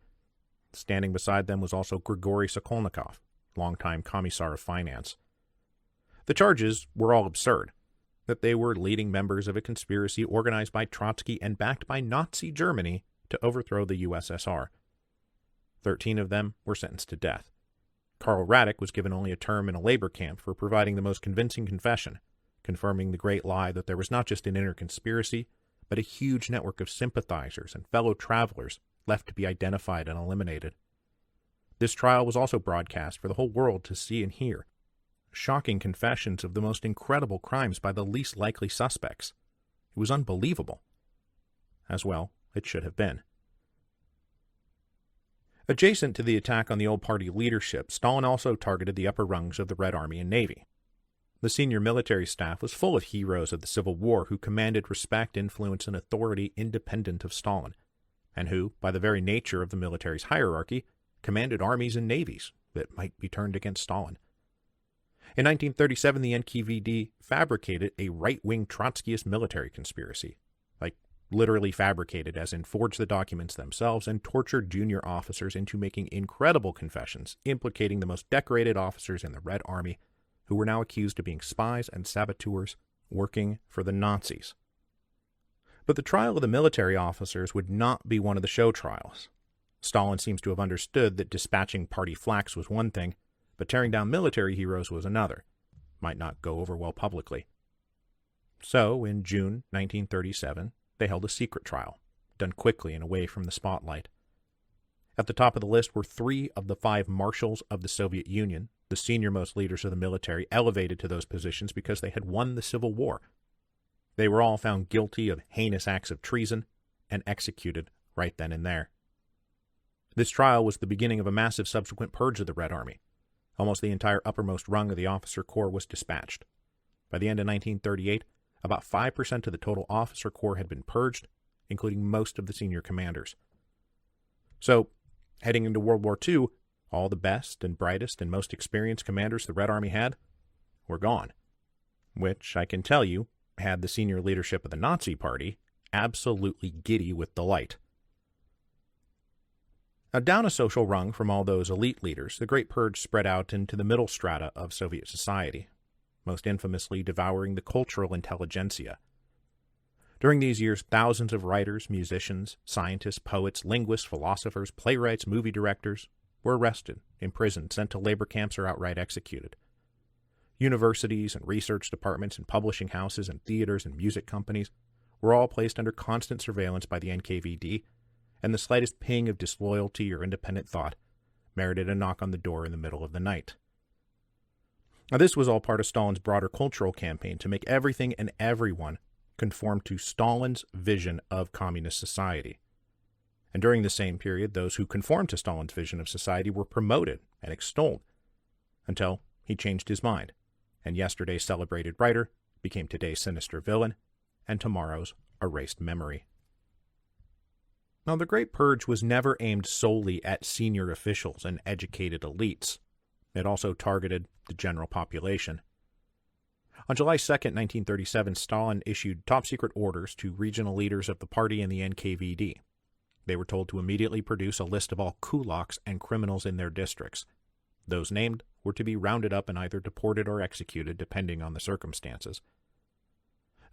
Standing beside them was also Grigory Sokolnikov, longtime Commissar of Finance. The charges were all absurd, that they were leading members of a conspiracy organized by Trotsky and backed by Nazi Germany to overthrow the USSR. 13 of them were sentenced to death. Karl Radek was given only a term in a labor camp for providing the most convincing confession, confirming the great lie that there was not just an inner conspiracy, but a huge network of sympathizers and fellow travelers left to be identified and eliminated. This trial was also broadcast for the whole world to see and hear. Shocking confessions of the most incredible crimes by the least likely suspects. It was unbelievable. As well, it should have been. Adjacent to the attack on the old party leadership, Stalin also targeted the upper rungs of the Red Army and Navy. The senior military staff was full of heroes of the Civil War who commanded respect, influence, and authority independent of Stalin, and who, by the very nature of the military's hierarchy, commanded armies and navies that might be turned against Stalin. In 1937, the NKVD fabricated a right-wing Trotskyist military conspiracy, literally fabricated as in forged the documents themselves and tortured junior officers into making incredible confessions implicating the most decorated officers in the Red Army who were now accused of being spies and saboteurs working for the Nazis. But the trial of the military officers would not be one of the show trials. Stalin seems to have understood that dispatching party flaks was one thing, but tearing down military heroes was another. Might not go over well publicly. So, in June 1937, they held a secret trial, done quickly and away from the spotlight. At the top of the list were 3 of the 5 marshals of the Soviet Union, the senior-most leaders of the military, elevated to those positions because they had won the Civil War. They were all found guilty of heinous acts of treason and executed right then and there. This trial was the beginning of a massive subsequent purge of the Red Army. Almost the entire uppermost rung of the officer corps was dispatched. By the end of 1938, about 5% of the total officer corps had been purged, including most of the senior commanders. So, heading into World War II, all the best and brightest and most experienced commanders the Red Army had were gone, which, I can tell you, had the senior leadership of the Nazi Party absolutely giddy with delight. Now, down a social rung from all those elite leaders, the Great Purge spread out into the middle strata of Soviet society, most infamously devouring the cultural intelligentsia. During these years, thousands of writers, musicians, scientists, poets, linguists, philosophers, playwrights, movie directors were arrested, imprisoned, sent to labor camps, or outright executed. Universities and research departments and publishing houses and theaters and music companies were all placed under constant surveillance by the NKVD, and the slightest ping of disloyalty or independent thought merited a knock on the door in the middle of the night. Now, this was all part of Stalin's broader cultural campaign to make everything and everyone conform to Stalin's vision of communist society. And during the same period, those who conformed to Stalin's vision of society were promoted and extolled, until he changed his mind, and yesterday's celebrated writer became today's sinister villain and tomorrow's erased memory. Now, the Great Purge was never aimed solely at senior officials and educated elites. It also targeted the general population. On July 2, 1937, Stalin issued top-secret orders to regional leaders of the party and the NKVD. They were told to immediately produce a list of all kulaks and criminals in their districts. Those named were to be rounded up and either deported or executed, depending on the circumstances.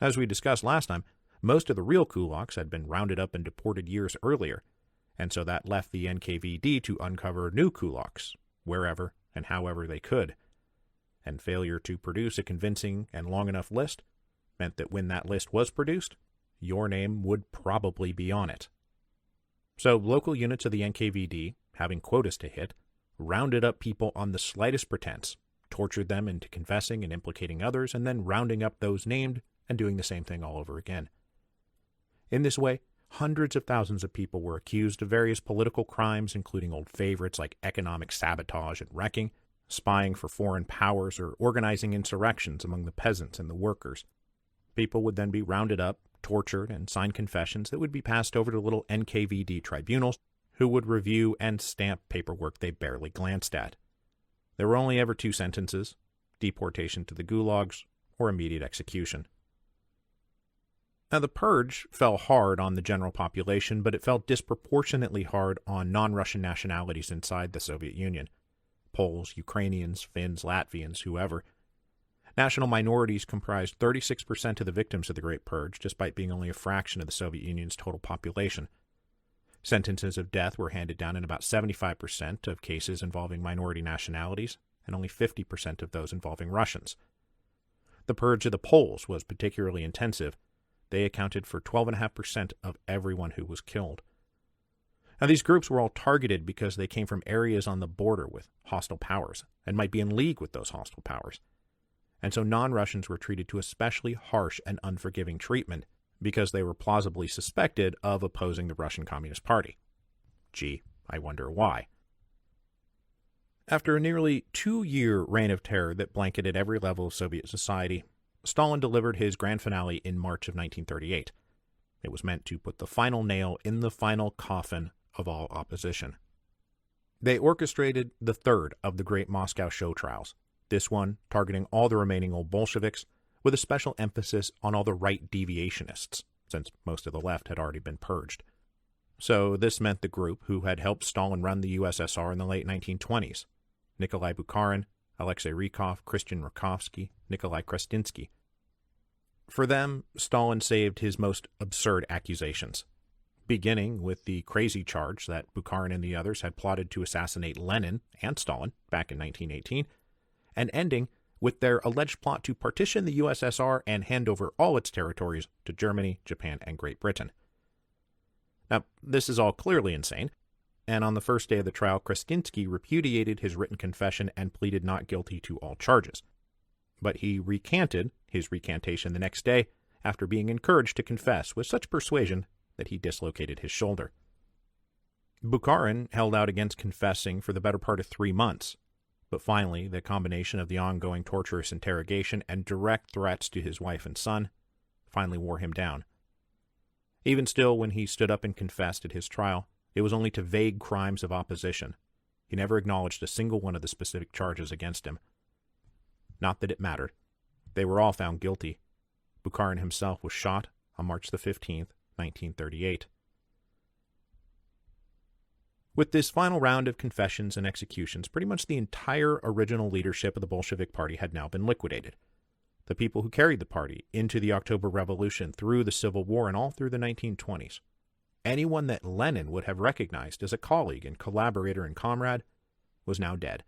As we discussed last time, most of the real kulaks had been rounded up and deported years earlier, and so that left the NKVD to uncover new kulaks, wherever and however they could. And failure to produce a convincing and long enough list meant that when that list was produced, your name would probably be on it. So local units of the NKVD, having quotas to hit, rounded up people on the slightest pretense, tortured them into confessing and implicating others, and then rounding up those named and doing the same thing all over again. In this way, hundreds of thousands of people were accused of various political crimes, including old favorites like economic sabotage and wrecking, spying for foreign powers, or organizing insurrections among the peasants and the workers. People would then be rounded up, tortured, and sign confessions that would be passed over to little NKVD tribunals who would review and stamp paperwork they barely glanced at. There were only ever two sentences: deportation to the gulags or immediate execution. Now, the purge fell hard on the general population, but it fell disproportionately hard on non-Russian nationalities inside the Soviet Union. Poles, Ukrainians, Finns, Latvians, whoever. National minorities comprised 36% of the victims of the Great Purge, despite being only a fraction of the Soviet Union's total population. Sentences of death were handed down in about 75% of cases involving minority nationalities, and only 50% of those involving Russians. The purge of the Poles was particularly intensive. They accounted for 12.5% of everyone who was killed. Now, these groups were all targeted because they came from areas on the border with hostile powers and might be in league with those hostile powers. And so non-Russians were treated to especially harsh and unforgiving treatment because they were plausibly suspected of opposing the Russian Communist Party. Gee, I wonder why. After a nearly 2-year reign of terror that blanketed every level of Soviet society, Stalin delivered his grand finale in March of 1938. It was meant to put the final nail in the final coffin of all opposition. They orchestrated the third of the great Moscow show trials, this one targeting all the remaining old Bolsheviks, with a special emphasis on all the right deviationists, since most of the left had already been purged. So this meant the group who had helped Stalin run the USSR in the late 1920s: Nikolai Bukharin, Alexei Rykov, Christian Rakovsky, Nikolai Krestinsky. For them, Stalin saved his most absurd accusations, beginning with the crazy charge that Bukharin and the others had plotted to assassinate Lenin and Stalin back in 1918, and ending with their alleged plot to partition the USSR and hand over all its territories to Germany, Japan, and Great Britain. Now, this is all clearly insane, and on the first day of the trial, Krestinsky repudiated his written confession and pleaded not guilty to all charges. But he recanted his recantation the next day after being encouraged to confess with such persuasion that he dislocated his shoulder. Bukharin held out against confessing for the better part of 3 months, but finally the combination of the ongoing torturous interrogation and direct threats to his wife and son finally wore him down. Even still, when he stood up and confessed at his trial, it was only to vague crimes of opposition. He never acknowledged a single one of the specific charges against him. Not that it mattered. They were all found guilty. Bukharin himself was shot on March the 15th, 1938. With this final round of confessions and executions, pretty much the entire original leadership of the Bolshevik Party had now been liquidated. The people who carried the party into the October Revolution, through the Civil War, and all through the 1920s. Anyone that Lenin would have recognized as a colleague and collaborator and comrade was now dead.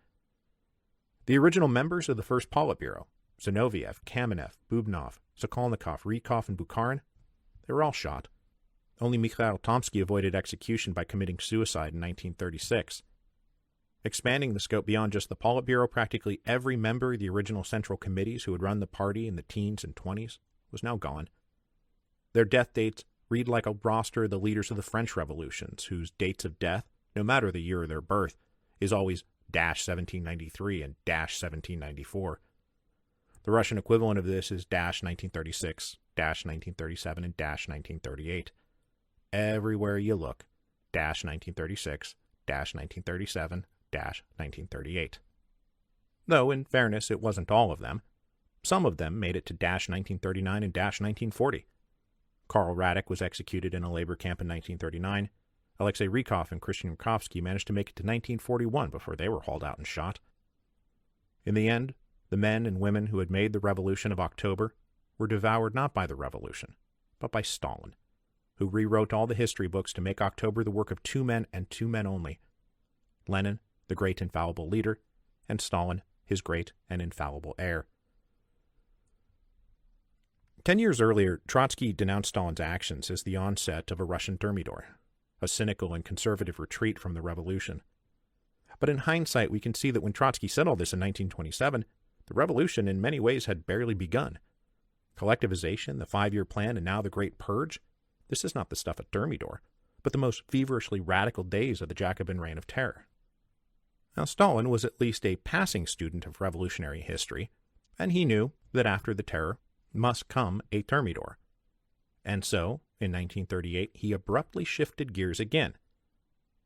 The original members of the first Politburo, Zinoviev, Kamenev, Bubnov, Sokolnikov, Rykov, and Bukharin, they were all shot. Only Mikhail Tomsky avoided execution by committing suicide in 1936. Expanding the scope beyond just the Politburo, practically every member of the original central committees who had run the party in the teens and 20s was now gone. Their death dates read like a roster of the leaders of the French revolutions, whose dates of death, no matter the year of their birth, is always -1793 and -1794. The Russian equivalent of this is -1936, 1937, and 1938. Everywhere you look, 1936, 1937, 1938. Though, in fairness, it wasn't all of them. Some of them made it to 1939 and 1940. Karl Radek was executed in a labor camp in 1939. Alexei Rykov and Christian Rakovsky managed to make it to 1941 before they were hauled out and shot. In the end, the men and women who had made the Revolution of October were devoured not by the revolution, but by Stalin, who rewrote all the history books to make October the work of two men and two men only: Lenin, the great infallible leader, and Stalin, his great and infallible heir. 10 years earlier, Trotsky denounced Stalin's actions as the onset of a Russian Thermidor, a cynical and conservative retreat from the revolution. But in hindsight, we can see that when Trotsky said all this in 1927, the revolution in many ways had barely begun. Collectivization, the 5-year plan, and now the Great Purge, this is not the stuff of Thermidor, but the most feverishly radical days of the Jacobin Reign of Terror. Now, Stalin was at least a passing student of revolutionary history, and he knew that after the terror must come a Thermidor. And so, in 1938, he abruptly shifted gears again.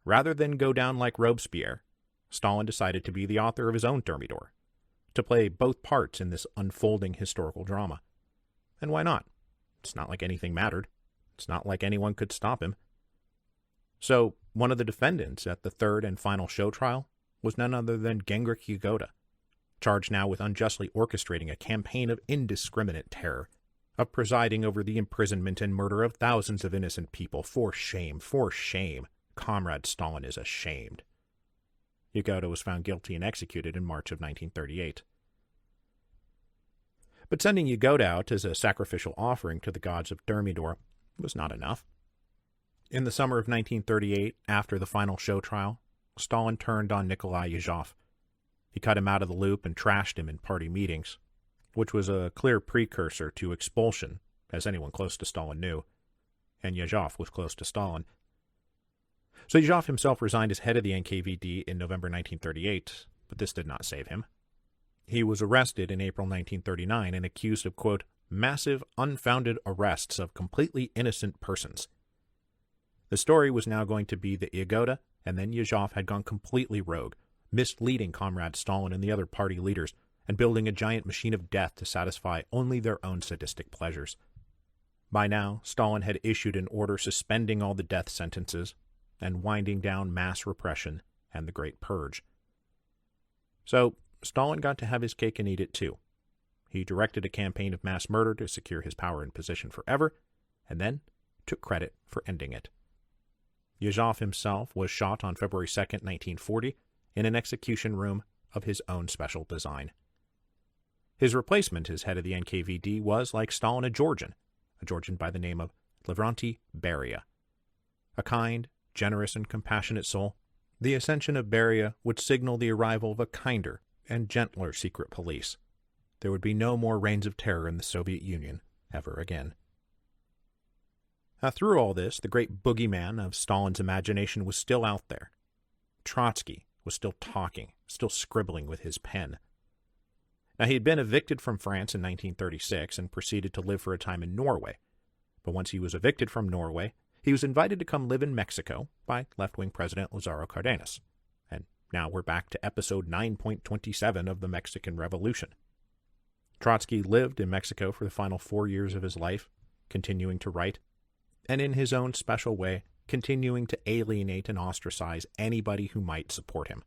Rather than go down like Robespierre, Stalin decided to be the author of his own Thermidor, to play both parts in this unfolding historical drama. And why not? It's not like anything mattered. It's not like anyone could stop him. So, one of the defendants at the third and final show trial was none other than Genrikh Yagoda, charged now with unjustly orchestrating a campaign of indiscriminate terror, of presiding over the imprisonment and murder of thousands of innocent people. For shame, for shame. Comrade Stalin is ashamed. Yagoda was found guilty and executed in March of 1938. But sending Yagoda out as a sacrificial offering to the gods of Thermidor was not enough. In the summer of 1938, after the final show trial, Stalin turned on Nikolai Yezhov. He cut him out of the loop and trashed him in party meetings, which was a clear precursor to expulsion, as anyone close to Stalin knew, and Yezhov was close to Stalin. So Yezhov himself resigned as head of the NKVD in November 1938, but this did not save him. He was arrested in April 1939 and accused of, quote, massive, unfounded arrests of completely innocent persons. The story was now going to be that Yagoda and then Yezhov had gone completely rogue, misleading Comrade Stalin and the other party leaders, and building a giant machine of death to satisfy only their own sadistic pleasures. By now, Stalin had issued an order suspending all the death sentences and winding down mass repression and the Great Purge. So, Stalin got to have his cake and eat it too. He directed a campaign of mass murder to secure his power and position forever, and then took credit for ending it. Yezhov himself was shot on February 2, 1940, in an execution room of his own special design. His replacement as head of the NKVD was, like Stalin, a Georgian by the name of Lavrenti Beria. A kind, generous, and compassionate soul, the ascension of Beria would signal the arrival of a kinder and gentler secret police. There would be no more reigns of terror in the Soviet Union ever again. Through all this, the great boogeyman of Stalin's imagination was still out there. Trotsky was still talking, still scribbling with his pen. Now, he had been evicted from France in 1936 and proceeded to live for a time in Norway. But once he was evicted from Norway, he was invited to come live in Mexico by left-wing President Lázaro Cárdenas. And now we're back to episode 9.27 of the Mexican Revolution. Trotsky lived in Mexico for the final 4 years of his life, continuing to write, and in his own special way, continuing to alienate and ostracize anybody who might support him.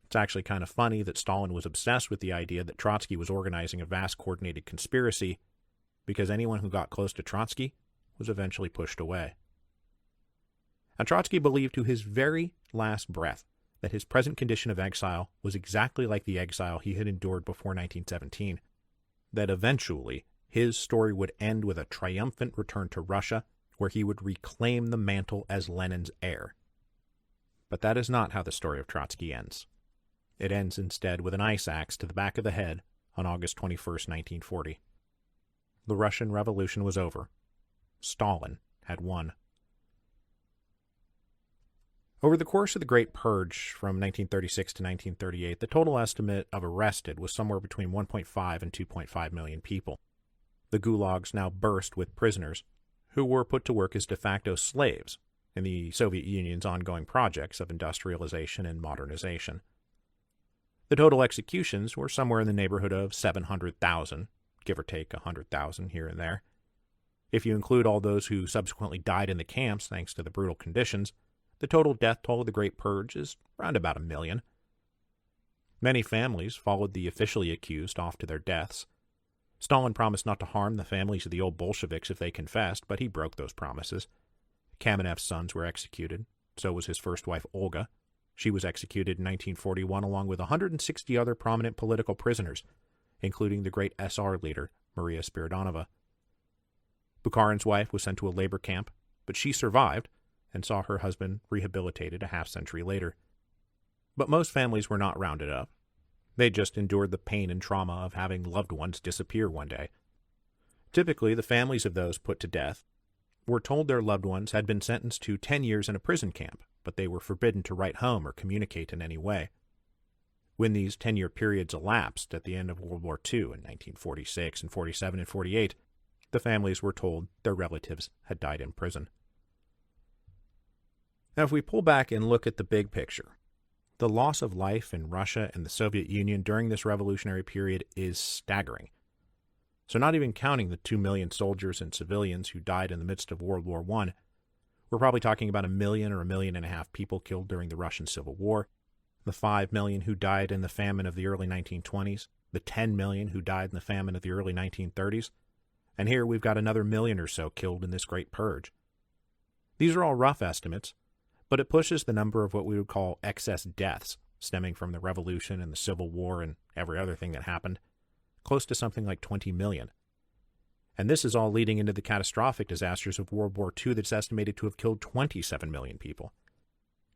It's actually kind of funny that Stalin was obsessed with the idea that Trotsky was organizing a vast coordinated conspiracy, because anyone who got close to Trotsky was eventually pushed away. And Trotsky believed to his very last breath that his present condition of exile was exactly like the exile he had endured before 1917, that eventually his story would end with a triumphant return to Russia, where he would reclaim the mantle as Lenin's heir. But that is not how the story of Trotsky ends. It ends instead with an ice axe to the back of the head on August 21, 1940. The Russian Revolution was over. Stalin had won. Over the course of the Great Purge from 1936 to 1938, the total estimate of arrested was somewhere between 1.5 and 2.5 million people. The The gulags now burst with prisoners who were put to work as de facto slaves in the Soviet Union's ongoing projects of industrialization and modernization. The total executions were somewhere in the neighborhood of 700,000, give or take 100,000 here and there. If you include all those who subsequently died in the camps thanks to the brutal conditions, the total death toll of the Great Purge is around about 1 million. Many families followed the officially accused off to their deaths. Stalin promised not to harm the families of the old Bolsheviks if they confessed, but he broke those promises. Kamenev's sons were executed. So was his first wife, Olga. She was executed in 1941 along with 160 other prominent political prisoners, including the great SR leader, Maria Spiridonova. Bukharin's wife was sent to a labor camp, but she survived and saw her husband rehabilitated a half-century later. But most families were not rounded up. They just endured the pain and trauma of having loved ones disappear one day. Typically, the families of those put to death were told their loved ones had been sentenced to 10 years in a prison camp, but they were forbidden to write home or communicate in any way. When these 10-year periods elapsed at the end of World War II in 1946 and 47 and 48, the families were told their relatives had died in prison. Now, if we pull back and look at the big picture, the loss of life in Russia and the Soviet Union during this revolutionary period is staggering. So not even counting the 2 million soldiers and civilians who died in the midst of World War I, we're probably talking about 1 million or 1.5 million people killed during the Russian Civil War, the 5 million who died in the famine of the early 1920s, the 10 million who died in the famine of the early 1930s, and here we've got another 1 million or so killed in this Great Purge. These are all rough estimates, but it pushes the number of what we would call excess deaths stemming from the Revolution and the Civil War and every other thing that happened, close to something like 20 million. And this is all leading into the catastrophic disasters of World War II that's estimated to have killed 27 million people.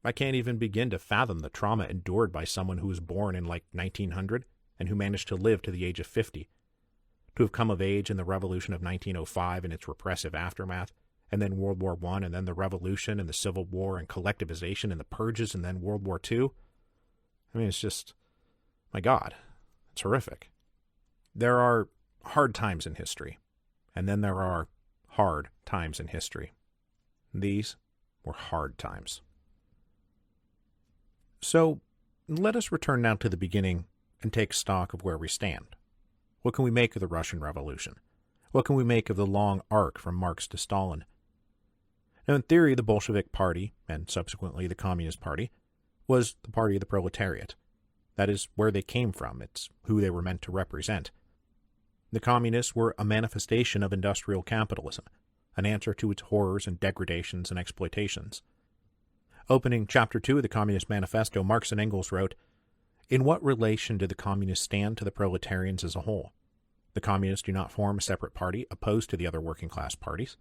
I can't even begin to fathom the trauma endured by someone who was born in like 1900 and who managed to live to the age of 50. To have come of age in the Revolution of 1905 and its repressive aftermath, and then World War I, and then the Revolution and the Civil War and collectivization and the purges, and then World War II. I mean, it's just, my God, it's horrific. There are hard times in history, and then there are hard times in history. These were hard times. So, let us return now to the beginning and take stock of where we stand. What can we make of the Russian Revolution? What can we make of the long arc from Marx to Stalin? Now, in theory, the Bolshevik Party, and subsequently the Communist Party, was the party of the proletariat. That is where they came from. It's who they were meant to represent. The Communists were a manifestation of industrial capitalism, an answer to its horrors and degradations and exploitations. Opening Chapter 2 of the Communist Manifesto, Marx and Engels wrote, "In what relation do the Communists stand to the proletarians as a whole? The Communists do not form a separate party opposed to the other working-class parties.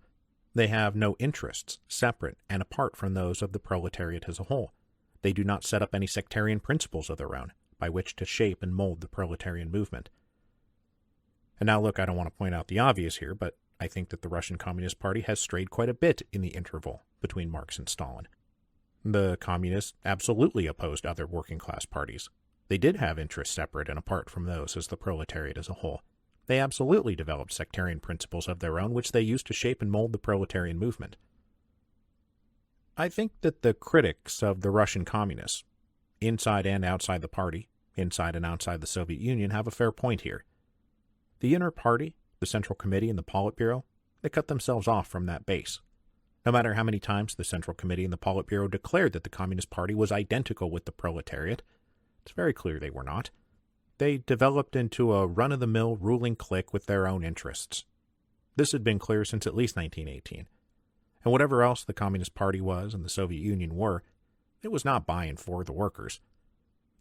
They have no interests separate and apart from those of the proletariat as a whole. They do not set up any sectarian principles of their own by which to shape and mold the proletarian movement." And now look, I don't want to point out the obvious here, but I think that the Russian Communist Party has strayed quite a bit in the interval between Marx and Stalin. The Communists absolutely opposed other working-class parties. They did have interests separate and apart from those as the proletariat as a whole. They absolutely developed sectarian principles of their own, which they used to shape and mold the proletarian movement. I think that the critics of the Russian communists, inside and outside the party, inside and outside the Soviet Union, have a fair point here. The inner party, the Central Committee, and the Politburo, they cut themselves off from that base. No matter how many times the Central Committee and the Politburo declared that the Communist Party was identical with the proletariat, it's very clear they were not. They developed into a run-of-the-mill ruling clique with their own interests. This had been clear since at least 1918. And whatever else the Communist Party was and the Soviet Union were, it was not by and for the workers.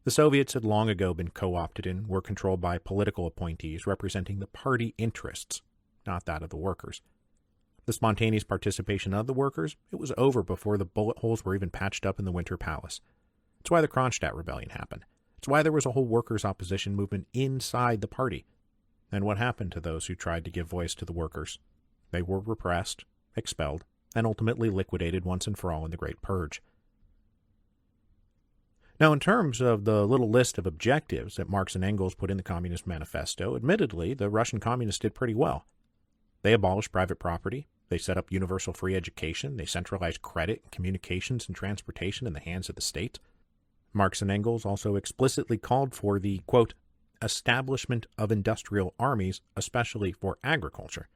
The Soviets had long ago been co-opted and were controlled by political appointees representing the party interests, not that of the workers. The spontaneous participation of the workers, it was over before the bullet holes were even patched up in the Winter Palace. It's why the Kronstadt Rebellion happened. It's why there was a whole workers' opposition movement inside the party. And what happened to those who tried to give voice to the workers? They were repressed, expelled, and ultimately liquidated once and for all in the Great Purge. Now, in terms of the little list of objectives that Marx and Engels put in the Communist Manifesto, admittedly, the Russian communists did pretty well. They abolished private property. They set up universal free education. They centralized credit, communications, and transportation in the hands of the state. Marx and Engels also explicitly called for the, quote, establishment of industrial armies, especially for agriculture,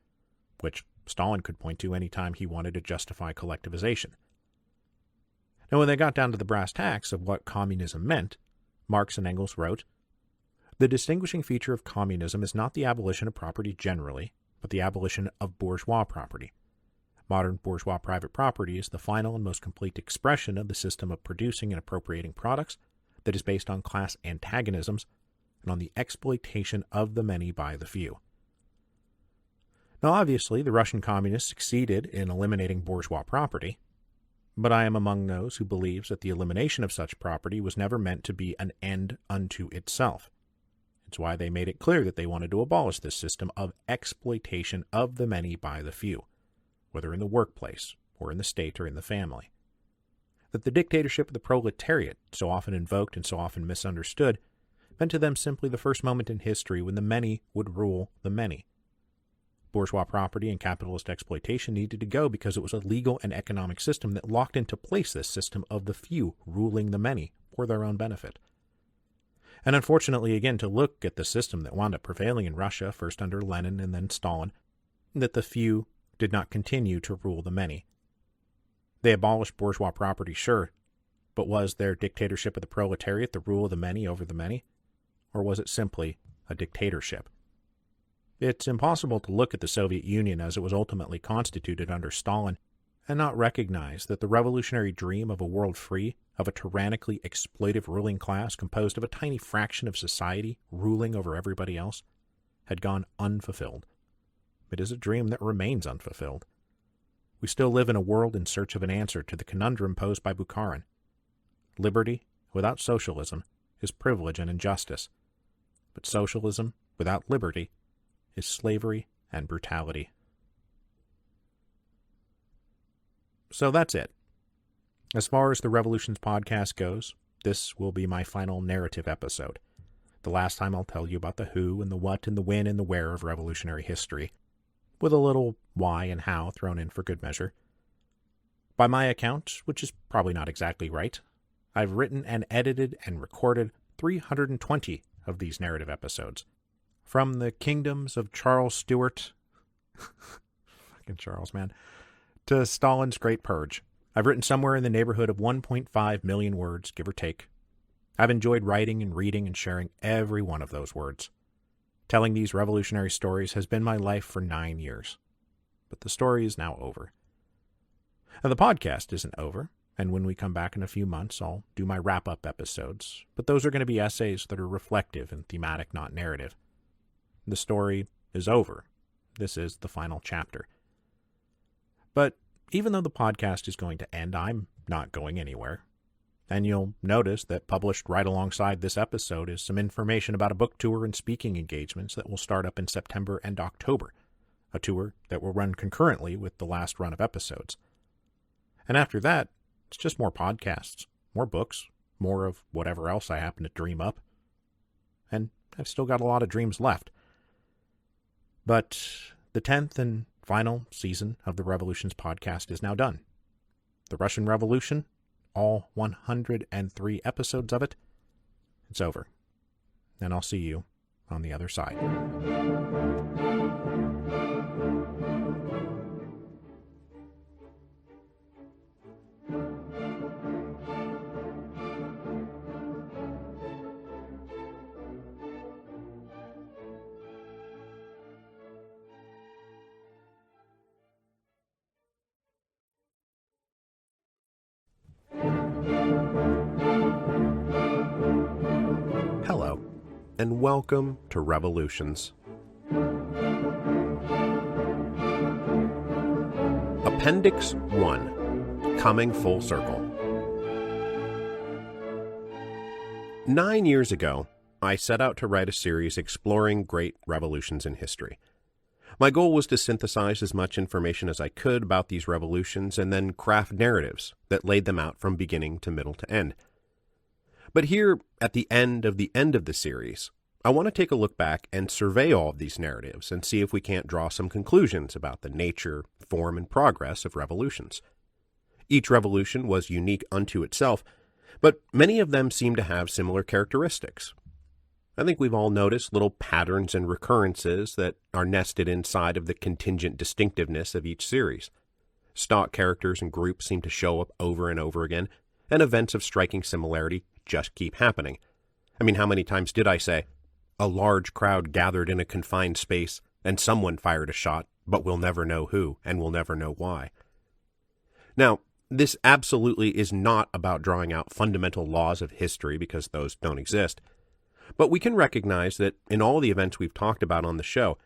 which Stalin could point to any time he wanted to justify collectivization. Now, when they got down to the brass tacks of what communism meant, Marx and Engels wrote, "The distinguishing feature of communism is not the abolition of property generally, but the abolition of bourgeois property. Modern bourgeois private property is the final and most complete expression of the system of producing and appropriating products that is based on class antagonisms and on the exploitation of the many by the few." Now, obviously, the Russian communists succeeded in eliminating bourgeois property, but I am among those who believes that the elimination of such property was never meant to be an end unto itself. It's why they made it clear that they wanted to abolish this system of exploitation of the many by the few, whether in the workplace, or in the state, or in the family. That the dictatorship of the proletariat, so often invoked and so often misunderstood, meant to them simply the first moment in history when the many would rule the many. Bourgeois property and capitalist exploitation needed to go because it was a legal and economic system that locked into place this system of the few ruling the many for their own benefit. And unfortunately, again, to look at the system that wound up prevailing in Russia, first under Lenin and then Stalin, that the few did not continue to rule the many. They abolished bourgeois property, sure, but was their dictatorship of the proletariat the rule of the many over the many? Or was it simply a dictatorship? It's impossible to look at the Soviet Union as it was ultimately constituted under Stalin and not recognize that the revolutionary dream of a world free of a tyrannically exploitive ruling class composed of a tiny fraction of society ruling over everybody else had gone unfulfilled. It is a dream that remains unfulfilled. We still live in a world in search of an answer to the conundrum posed by Bukharin. Liberty without socialism is privilege and injustice, but socialism without liberty is slavery and brutality. So that's it. As far as the Revolutions podcast goes, this will be my final narrative episode. The last time I'll tell you about the who and the what and the when and the where of revolutionary history, with a little why and how thrown in for good measure. By my account, which is probably not exactly right, I've written and edited and recorded 320 of these narrative episodes. From the kingdoms of Charles Stuart, fucking Charles, man, to Stalin's Great Purge. I've written somewhere in the neighborhood of 1.5 million words, give or take. I've enjoyed writing and reading and sharing every one of those words. Telling these revolutionary stories has been my life for 9 years. But the story is now over. And the podcast isn't over, and when we come back in a few months, I'll do my wrap-up episodes, but those are going to be essays that are reflective and thematic, not narrative. The story is over. This is the final chapter. But even though the podcast is going to end, I'm not going anywhere. And you'll notice that published right alongside this episode is some information about a book tour and speaking engagements that will start up in September and October, a tour that will run concurrently with the last run of episodes. And after that, it's just more podcasts, more books, more of whatever else I happen to dream up. And I've still got a lot of dreams left. But the 10th and final season of the Revolutions podcast is now done. The Russian Revolution, all 103 episodes of it, it's over. And I'll see you on the other side. Hello, and welcome to Revolutions. Appendix 1, Coming Full Circle. 9 years ago, I set out to write a series exploring great revolutions in history. My goal was to synthesize as much information as I could about these revolutions and then craft narratives that laid them out from beginning to middle to end. But here, at the end of the series, I want to take a look back and survey all of these narratives and see if we can't draw some conclusions about the nature, form, and progress of revolutions. Each revolution was unique unto itself, but many of them seem to have similar characteristics. I think we've all noticed little patterns and recurrences that are nested inside of the contingent distinctiveness of each series. Stock characters and groups seem to show up over and over again, and events of striking similarity just keep happening. I mean, how many times did I say, a large crowd gathered in a confined space, and someone fired a shot, but we'll never know who, and we'll never know why. Now, this absolutely is not about drawing out fundamental laws of history, because those don't exist. But we can recognize that in all the events we've talked about on the show,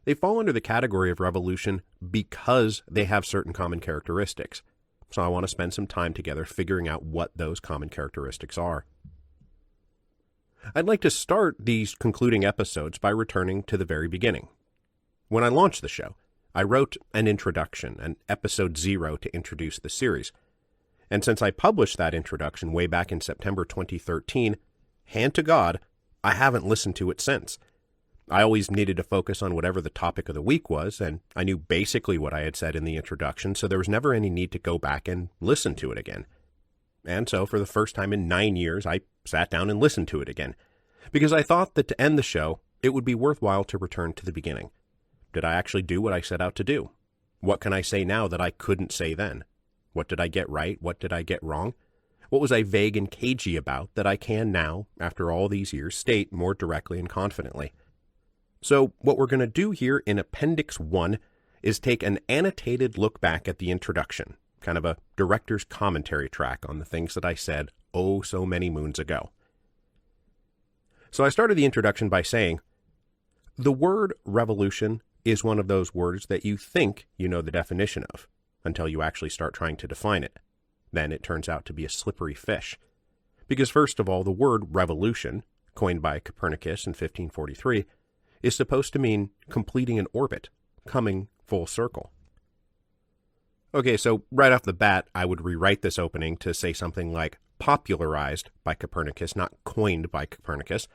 they fall under the category of revolution because they have certain common characteristics. So I want to spend some time together figuring out what those common characteristics are. I'd like to start these concluding episodes by returning to the very beginning. When I launched the show, I wrote an introduction, an episode 0 to introduce the series. And since I published that introduction way back in September 2013, hand to God, I haven't listened to it since. I always needed to focus on whatever the topic of the week was, and I knew basically what I had said in the introduction, so there was never any need to go back and listen to it again. And so, for the first time in 9 years, I sat down and listened to it again, because I thought that to end the show, it would be worthwhile to return to the beginning. Did I actually do what I set out to do? What can I say now that I couldn't say then? What did I get right? What did I get wrong? What was I vague and cagey about that I can now, after all these years, state more directly and confidently? So what we're going to do here in Appendix 1 is take an annotated look back at the introduction, kind of a director's commentary track on the things that I said oh so many moons ago. So I started the introduction by saying, the word revolution is one of those words that you think you know the definition of, until you actually start trying to define it. Then it turns out to be a slippery fish. Because first of all, the word revolution, coined by Copernicus in 1543, is supposed to mean completing an orbit, coming full circle. Okay, so right off the bat, I would rewrite this opening to say something like popularized by Copernicus, not coined by Copernicus.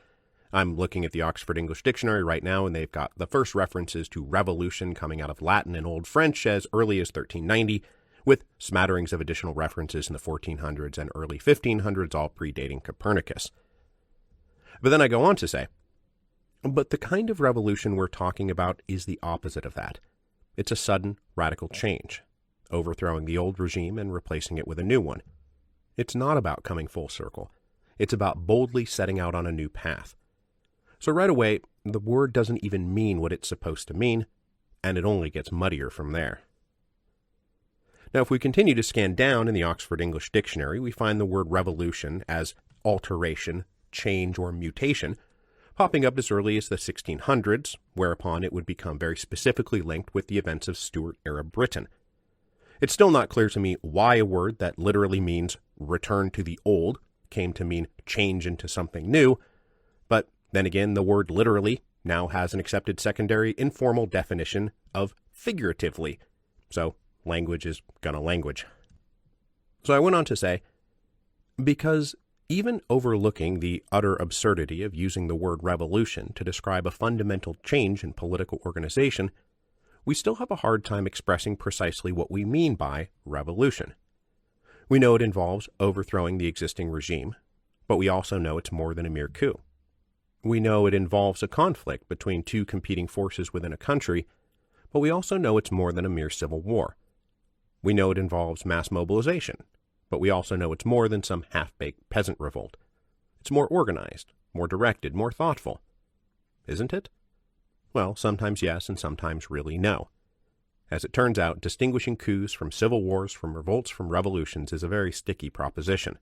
I'm looking at the Oxford English Dictionary right now, and they've got the first references to revolution coming out of Latin and Old French as early as 1390, with smatterings of additional references in the 1400s and early 1500s, all predating Copernicus. But then I go on to say, but the kind of revolution we're talking about is the opposite of that. It's a sudden, radical change, overthrowing the old regime and replacing it with a new one. It's not about coming full circle. It's about boldly setting out on a new path. So right away, the word doesn't even mean what it's supposed to mean, and it only gets muddier from there. Now, if we continue to scan down in the Oxford English Dictionary, we find the word revolution as alteration, change, or mutation, popping up as early as the 1600s, whereupon it would become very specifically linked with the events of Stuart-era Britain. It's still not clear to me why a word that literally means return to the old came to mean change into something new, but then again, the word literally now has an accepted secondary informal definition of figuratively, so language is gonna language. So I went on to say, because even overlooking the utter absurdity of using the word revolution to describe a fundamental change in political organization, we still have a hard time expressing precisely what we mean by revolution. We know it involves overthrowing the existing regime, but we also know it's more than a mere coup. We know it involves a conflict between two competing forces within a country, but we also know it's more than a mere civil war. We know it involves mass mobilization, but we also know it's more than some half-baked peasant revolt. It's more organized, more directed, more thoughtful. Isn't it? Well, sometimes yes, and sometimes really no. As it turns out, distinguishing coups from civil wars, from revolts, from revolutions is a very sticky proposition.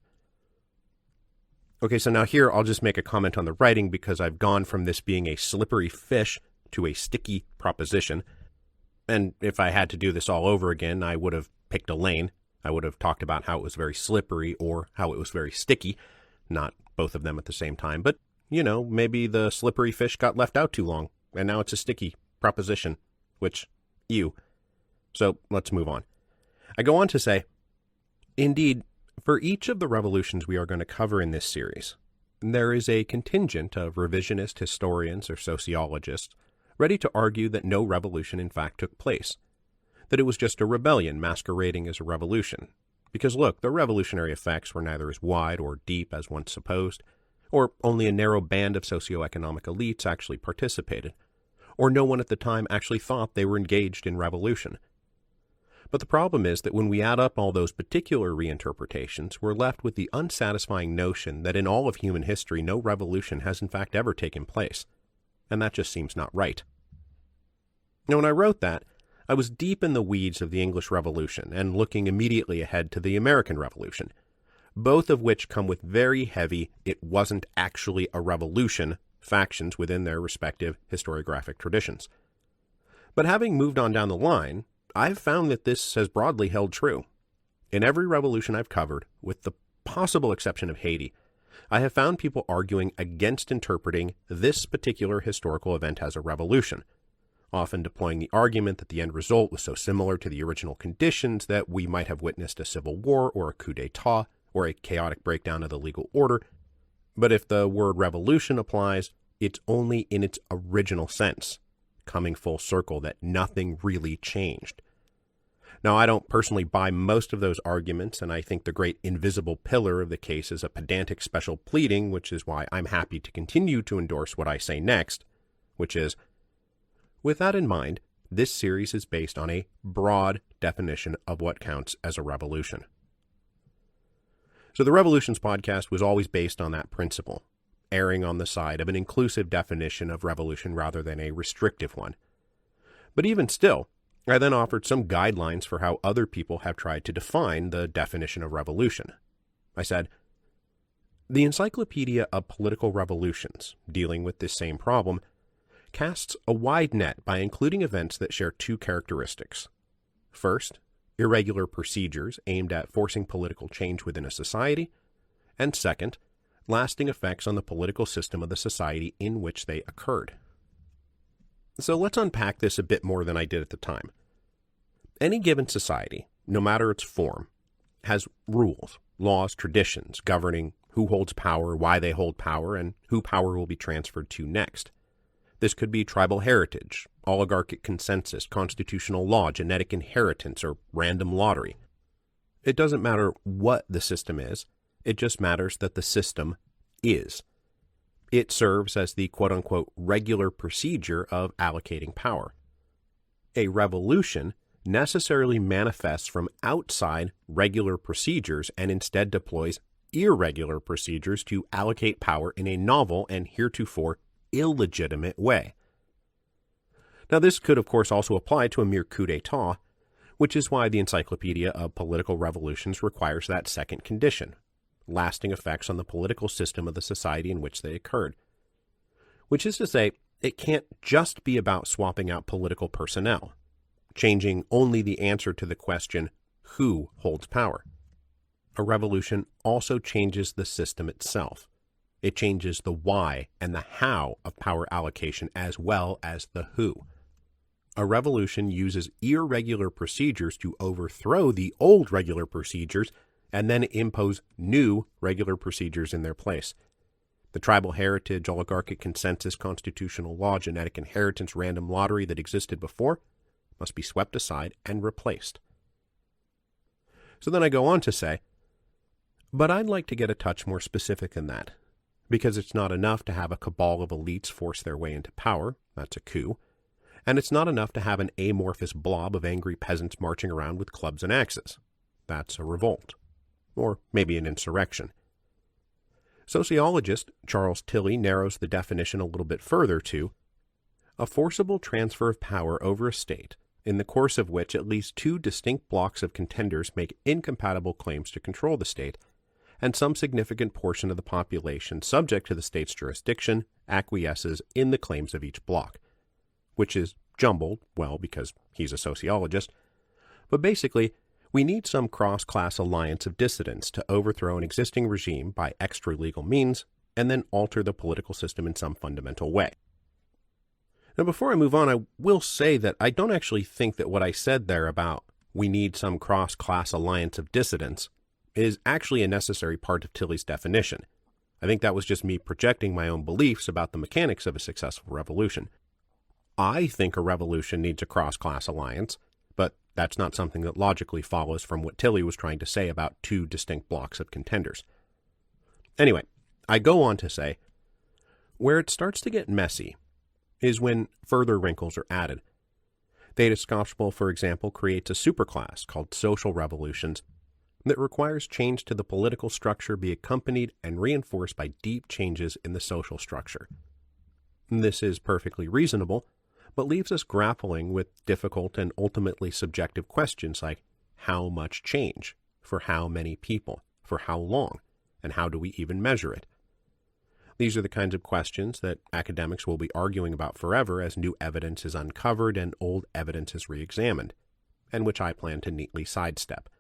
Okay, so now here I'll just make a comment on the writing because I've gone from this being a slippery fish to a sticky proposition. And if I had to do this all over again, I would have picked a lane. I would have talked about how it was very slippery or how it was very sticky, not both of them at the same time. But, you know, maybe the slippery fish got left out too long, and now it's a sticky proposition, which, ew. So let's move on. I go on to say, indeed, for each of the revolutions we are going to cover in this series, There is a contingent of revisionist historians or sociologists ready to argue that no revolution in fact took place, that it was just a rebellion masquerading as a revolution. Because look, the revolutionary effects were neither as wide or deep as once supposed, or only a narrow band of socioeconomic elites actually participated, or no one at the time actually thought they were engaged in revolution. But the problem is that when we add up all those particular reinterpretations, we're left with the unsatisfying notion that in all of human history no revolution has in fact ever taken place. And that just seems not right. Now, when I wrote that, I was deep in the weeds of the English Revolution and looking immediately ahead to the American Revolution, both of which come with very heavy, it wasn't actually a revolution, factions within their respective historiographic traditions. But having moved on down the line, I've found that this has broadly held true. In every revolution I've covered, with the possible exception of Haiti, I have found people arguing against interpreting this particular historical event as a revolution, often deploying the argument that the end result was so similar to the original conditions that we might have witnessed a civil war or a coup d'etat or a chaotic breakdown of the legal order. But if the word revolution applies, it's only in its original sense, coming full circle that nothing really changed. Now, I don't personally buy most of those arguments, and I think the great invisible pillar of the case is a pedantic special pleading, which is why I'm happy to continue to endorse what I say next, which is, with that in mind, this series is based on a broad definition of what counts as a revolution. So the Revolutions podcast was always based on that principle, erring on the side of an inclusive definition of revolution rather than a restrictive one. But even still, I then offered some guidelines for how other people have tried to define the definition of revolution. I said, the Encyclopedia of Political Revolutions, dealing with this same problem, casts a wide net by including events that share two characteristics. First, irregular procedures aimed at forcing political change within a society, and second, lasting effects on the political system of the society in which they occurred. So let's unpack this a bit more than I did at the time. Any given society, no matter its form, has rules, laws, traditions governing who holds power, why they hold power, and who power will be transferred to next. This could be tribal heritage, oligarchic consensus, constitutional law, genetic inheritance, or random lottery. It doesn't matter what the system is, it just matters that the system is. It serves as the quote-unquote regular procedure of allocating power. A revolution necessarily manifests from outside regular procedures and instead deploys irregular procedures to allocate power in a novel and heretofore illegitimate way. Now, this could, of course, also apply to a mere coup d'etat, which is why the Encyclopedia of Political Revolutions requires that second condition, lasting effects on the political system of the society in which they occurred. Which is to say, it can't just be about swapping out political personnel, changing only the answer to the question, who holds power. A revolution also changes the system itself. It changes the why and the how of power allocation as well as the who. A revolution uses irregular procedures to overthrow the old regular procedures and then impose new regular procedures in their place. The tribal heritage, oligarchic consensus, constitutional law, genetic inheritance, random lottery that existed before must be swept aside and replaced. So then I go on to say, but I'd like to get a touch more specific than that, because it's not enough to have a cabal of elites force their way into power, that's a coup, and it's not enough to have an amorphous blob of angry peasants marching around with clubs and axes. That's a revolt. Or maybe an insurrection. Sociologist Charles Tilly narrows the definition a little bit further to a forcible transfer of power over a state, in the course of which at least two distinct blocks of contenders make incompatible claims to control the state, and some significant portion of the population subject to the state's jurisdiction acquiesces in the claims of each block, which is jumbled, well, because he's a sociologist, but basically, we need some cross-class alliance of dissidents to overthrow an existing regime by extra-legal means and then alter the political system in some fundamental way. Now, before I move on, I will say that I don't actually think that what I said there about we need some cross-class alliance of dissidents is actually a necessary part of Tilly's definition, I think that was just me projecting my own beliefs about the mechanics of a successful revolution. I think a revolution needs a cross-class alliance, but that's not something that logically follows from what Tilly was trying to say about two distinct blocks of contenders. Anyway, I go on to say, where it starts to get messy is when further wrinkles are added. Theta Skocpol, for example, creates a superclass called social revolutions that requires change to the political structure be accompanied and reinforced by deep changes in the social structure. This is perfectly reasonable, but leaves us grappling with difficult and ultimately subjective questions like how much change, for how many people, for how long, and how do we even measure it? These are the kinds of questions that academics will be arguing about forever as new evidence is uncovered and old evidence is re-examined, and which I plan to neatly sidestep.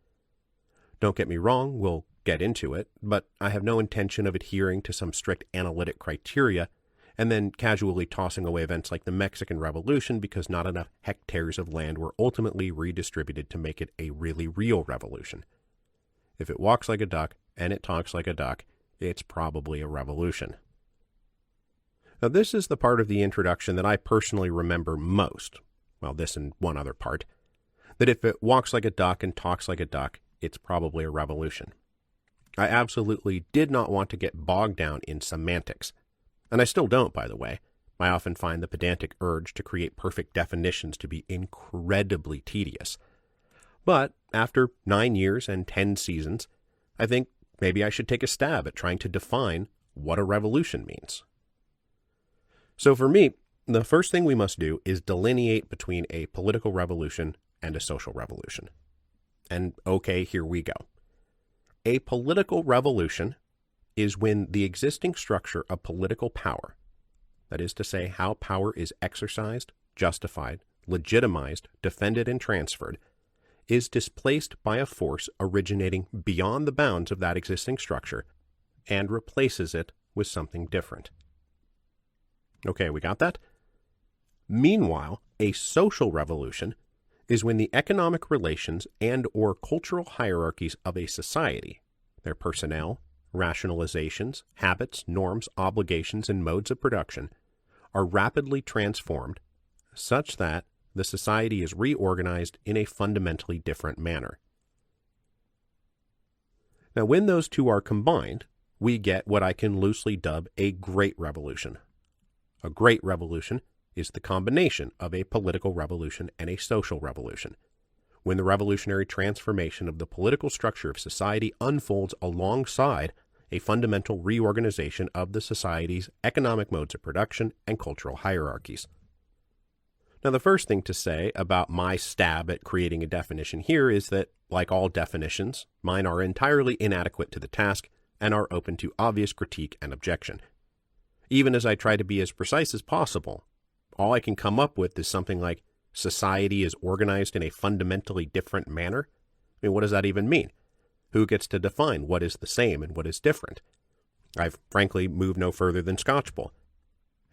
Don't get me wrong, we'll get into it, but I have no intention of adhering to some strict analytic criteria and then casually tossing away events like the Mexican Revolution because not enough hectares of land were ultimately redistributed to make it a really real revolution. If it walks like a duck and it talks like a duck, it's probably a revolution. Now, this is the part of the introduction that I personally remember most. Well, this and one other part. That if it walks like a duck and talks like a duck, it's probably a revolution. I absolutely did not want to get bogged down in semantics. And I still don't, by the way. I often find the pedantic urge to create perfect definitions to be incredibly tedious. But after 9 years and 10 seasons, I think maybe I should take a stab at trying to define what a revolution means. So for me, the first thing we must do is delineate between a political revolution and a social revolution. And okay, here we go. A political revolution is when the existing structure of political power, that is to say, how power is exercised, justified, legitimized, defended, and transferred, is displaced by a force originating beyond the bounds of that existing structure and replaces it with something different. Okay, we got that? Meanwhile, a social revolution is when the economic relations and/or cultural hierarchies of a society, their personnel, rationalizations, habits, norms, obligations, and modes of production, are rapidly transformed such that the society is reorganized in a fundamentally different manner. Now, when those two are combined, we get what I can loosely dub a great revolution. A great revolution is the combination of a political revolution and a social revolution, when the revolutionary transformation of the political structure of society unfolds alongside a fundamental reorganization of the society's economic modes of production and cultural hierarchies. Now, the first thing to say about my stab at creating a definition here is that, like all definitions, mine are entirely inadequate to the task and are open to obvious critique and objection. Even as I try to be as precise as possible, all I can come up with is something like, society is organized in a fundamentally different manner? I mean, what does that even mean? Who gets to define what is the same and what is different? I've frankly moved no further than Skocpol.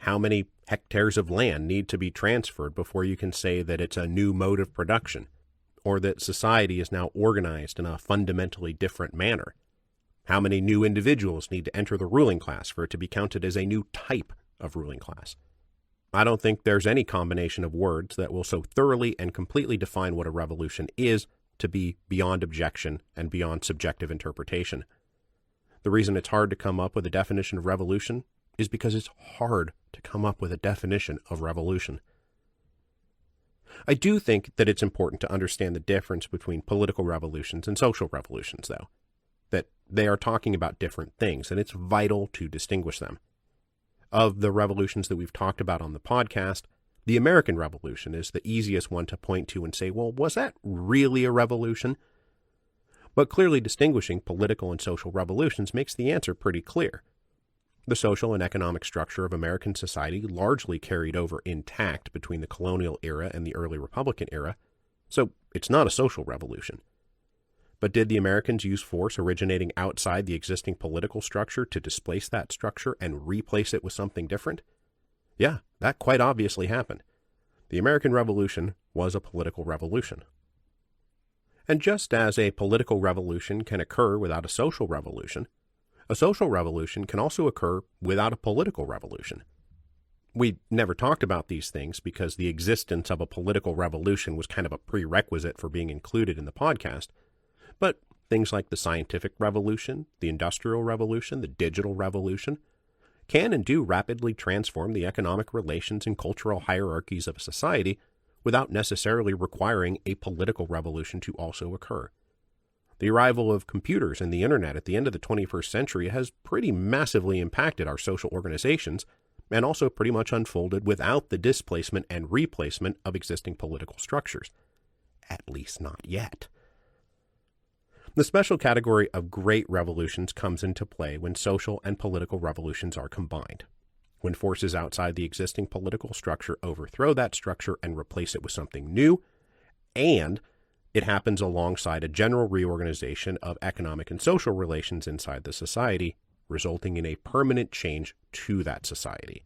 How many hectares of land need to be transferred before you can say that it's a new mode of production, or that society is now organized in a fundamentally different manner? How many new individuals need to enter the ruling class for it to be counted as a new type of ruling class? I don't think there's any combination of words that will so thoroughly and completely define what a revolution is to be beyond objection and beyond subjective interpretation. The reason it's hard to come up with a definition of revolution is because it's hard to come up with a definition of revolution. I do think that it's important to understand the difference between political revolutions and social revolutions, though, that they are talking about different things, and it's vital to distinguish them. Of the revolutions that we've talked about on the podcast, the American Revolution is the easiest one to point to and say, well, was that really a revolution? But clearly distinguishing political and social revolutions makes the answer pretty clear. The social and economic structure of American society largely carried over intact between the colonial era and the early Republican era, so it's not a social revolution. But did the Americans use force originating outside the existing political structure to displace that structure and replace it with something different? Yeah, that quite obviously happened. The American Revolution was a political revolution. And just as a political revolution can occur without a social revolution, A social revolution can also occur without a political revolution. We never talked about these things because the existence of a political revolution was kind of a prerequisite for being included in the podcast, but things like the scientific revolution, the industrial revolution, the digital revolution, can and do rapidly transform the economic relations and cultural hierarchies of a society without necessarily requiring a political revolution to also occur. The arrival of computers and the internet at the end of the 21st century has pretty massively impacted our social organizations and also pretty much unfolded without the displacement and replacement of existing political structures. At least not yet. The special category of great revolutions comes into play when social and political revolutions are combined, when forces outside the existing political structure overthrow that structure and replace it with something new, and it happens alongside a general reorganization of economic and social relations inside the society, resulting in a permanent change to that society.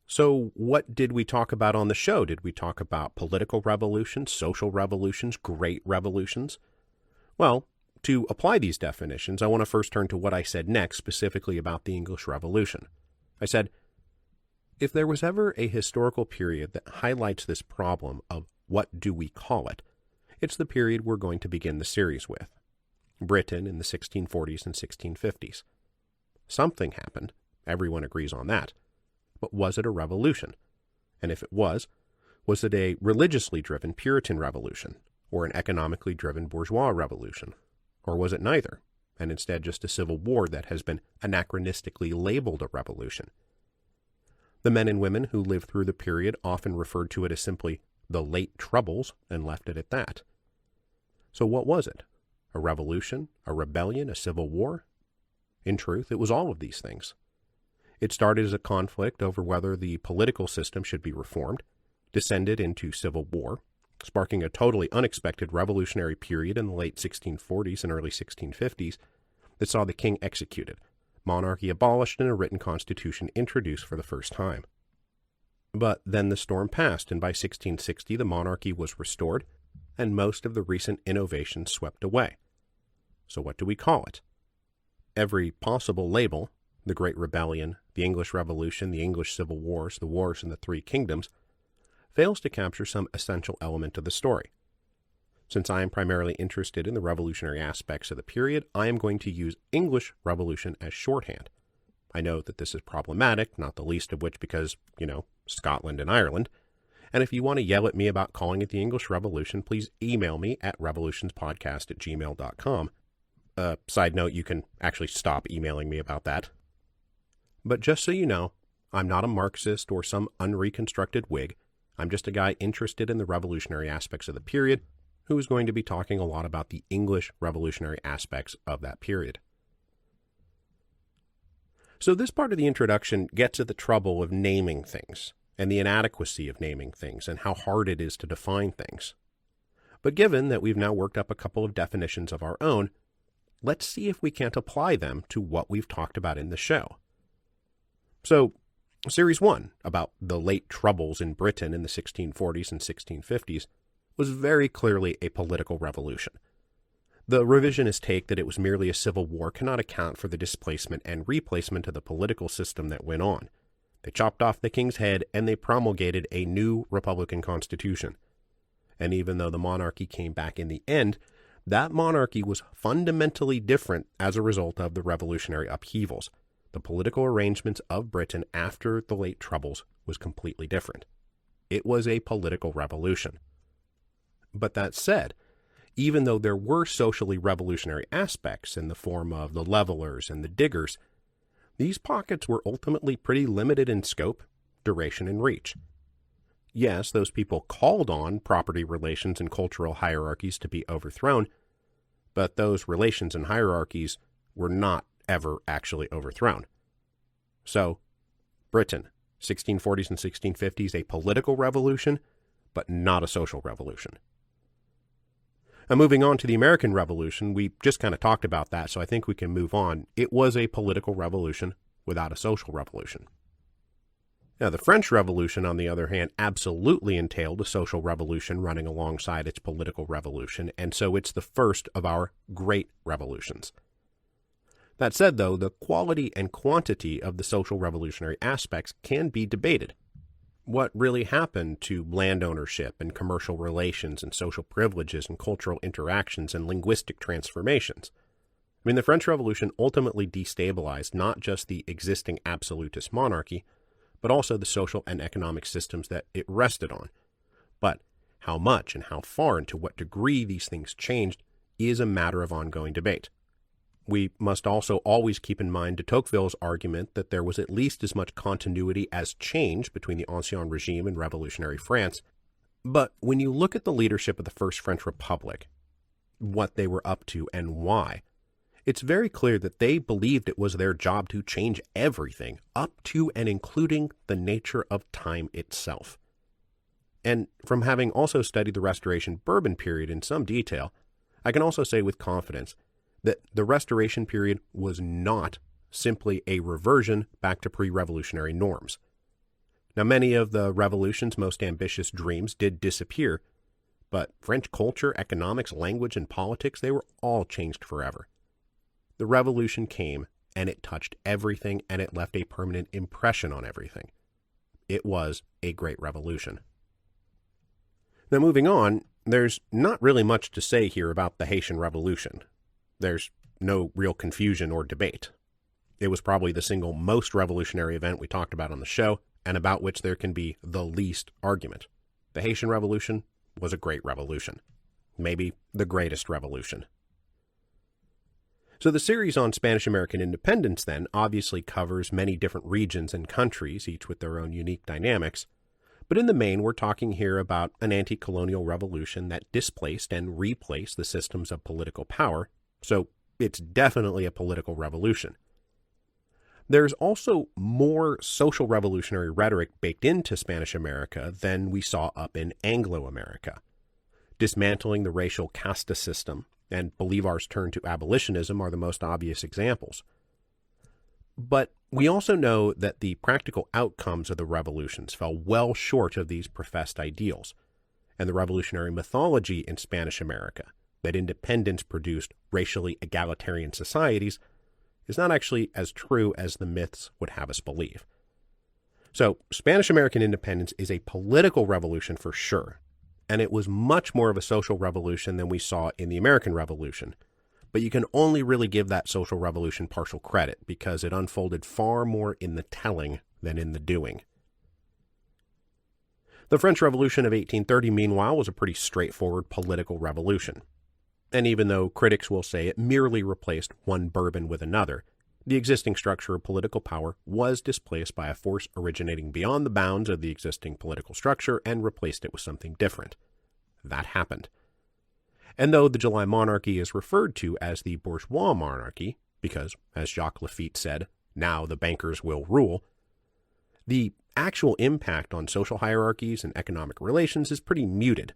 So what did we talk about on the show? Did we talk about political revolutions, social revolutions, great revolutions? Well, to apply these definitions, I want to first turn to what I said next, specifically about the English Revolution. I said, if there was ever a historical period that highlights this problem of what do we call it, it's the period we're going to begin the series with, Britain in the 1640s and 1650s. Something happened, everyone agrees on that, but was it a revolution? And if it was it a religiously driven Puritan revolution, or an economically driven bourgeois revolution? Or was it neither, and instead just a civil war that has been anachronistically labeled a revolution? The men and women who lived through the period often referred to it as simply the late Troubles and left it at that. So what was it? A revolution? A rebellion? A civil war? In truth, it was all of these things. It started as a conflict over whether the political system should be reformed, descended into civil war, sparking a totally unexpected revolutionary period in the late 1640s and early 1650s that saw the king executed, monarchy abolished, and a written constitution introduced for the first time. But then the storm passed, and by 1660 the monarchy was restored, and most of the recent innovations swept away. So what do we call it? Every possible label, the Great Rebellion, the English Revolution, the English Civil Wars, the Wars in the Three Kingdoms, fails to capture some essential element of the story. Since I am primarily interested in the revolutionary aspects of the period, I am going to use English Revolution as shorthand. I know that this is problematic, not the least of which because, Scotland and Ireland. And if you want to yell at me about calling it the English Revolution, please email me at revolutionspodcast@gmail.com. Side note, you can actually stop emailing me about that. But just so you know, I'm not a Marxist or some unreconstructed Whig. I'm just a guy interested in the revolutionary aspects of the period who is going to be talking a lot about the English revolutionary aspects of that period. So this part of the introduction gets at the trouble of naming things and the inadequacy of naming things and how hard it is to define things. But given that we've now worked up a couple of definitions of our own, let's see if we can't apply them to what we've talked about in the show. So, Series 1, about the late Troubles in Britain in the 1640s and 1650s, was very clearly a political revolution. The revisionist take that it was merely a civil war cannot account for the displacement and replacement of the political system that went on. They chopped off the king's head and they promulgated a new Republican Constitution. And even though the monarchy came back in the end, that monarchy was fundamentally different as a result of the revolutionary upheavals. The political arrangements of Britain after the late Troubles was completely different. It was a political revolution. But that said, even though there were socially revolutionary aspects in the form of the levelers and the diggers, these pockets were ultimately pretty limited in scope, duration, and reach. Yes, those people called on property relations and cultural hierarchies to be overthrown, but those relations and hierarchies were not ever actually overthrown. So, Britain, 1640s and 1650s, a political revolution, but not a social revolution. Now, moving on to the American Revolution, we just kind of talked about that, so I think we can move on. It was a political revolution without a social revolution. Now, the French Revolution, on the other hand, absolutely entailed a social revolution running alongside its political revolution, and so it's the first of our great revolutions. That said, though, the quality and quantity of the social revolutionary aspects can be debated. What really happened to land ownership and commercial relations and social privileges and cultural interactions and linguistic transformations? I mean, the French Revolution ultimately destabilized not just the existing absolutist monarchy, but also the social and economic systems that it rested on. But how much and how far and to what degree these things changed is a matter of ongoing debate. We must also always keep in mind de Tocqueville's argument that there was at least as much continuity as change between the Ancien Regime and revolutionary France. But when you look at the leadership of the First French Republic, what they were up to and why, it's very clear that they believed it was their job to change everything, up to and including the nature of time itself. And from having also studied the Restoration Bourbon period in some detail, I can also say with confidence that the Restoration period was not simply a reversion back to pre-revolutionary norms. Now, many of the revolution's most ambitious dreams did disappear, but French culture, economics, language, and politics, they were all changed forever. The revolution came, and it touched everything, and it left a permanent impression on everything. It was a great revolution. Now, moving on, there's not really much to say here about the Haitian Revolution. There's no real confusion or debate. It was probably the single most revolutionary event we talked about on the show, and about which there can be the least argument. The Haitian Revolution was a great revolution. Maybe the greatest revolution. So the series on Spanish-American independence, then, obviously covers many different regions and countries, each with their own unique dynamics. But in the main, we're talking here about an anti-colonial revolution that displaced and replaced the systems of political power. So it's definitely a political revolution. There's also more social revolutionary rhetoric baked into Spanish America than we saw up in Anglo America. Dismantling the racial casta system and Bolivar's turn to abolitionism are the most obvious examples. But we also know that the practical outcomes of the revolutions fell well short of these professed ideals, and the revolutionary mythology in Spanish America, that independence produced racially egalitarian societies, is not actually as true as the myths would have us believe. So, Spanish-American independence is a political revolution for sure, and it was much more of a social revolution than we saw in the American Revolution. But you can only really give that social revolution partial credit because it unfolded far more in the telling than in the doing. The French Revolution of 1830, meanwhile, was a pretty straightforward political revolution. And even though critics will say it merely replaced one Bourbon with another, the existing structure of political power was displaced by a force originating beyond the bounds of the existing political structure and replaced it with something different. That happened. And though the July monarchy is referred to as the bourgeois monarchy, because, as Jacques Lafitte said, now the bankers will rule, the actual impact on social hierarchies and economic relations is pretty muted.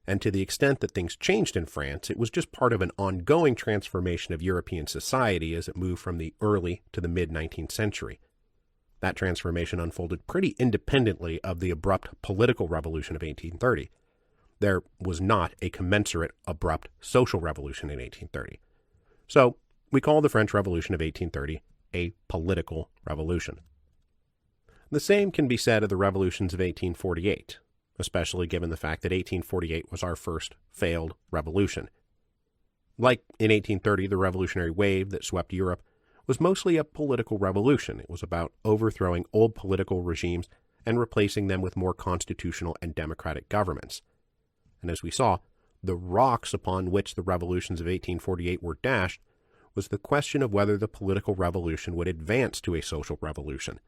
And to the extent that things changed in France, it was just part of an ongoing transformation of European society as it moved from the early to the mid-19th century. That transformation unfolded pretty independently of the abrupt political revolution of 1830. There was not a commensurate abrupt social revolution in 1830. So we call the French Revolution of 1830 a political revolution. The same can be said of the revolutions of 1848. Especially given the fact that 1848 was our first failed revolution. Like in 1830, the revolutionary wave that swept Europe was mostly a political revolution. It was about overthrowing old political regimes and replacing them with more constitutional and democratic governments. And as we saw, the rocks upon which the revolutions of 1848 were dashed was the question of whether the political revolution would advance to a social revolution.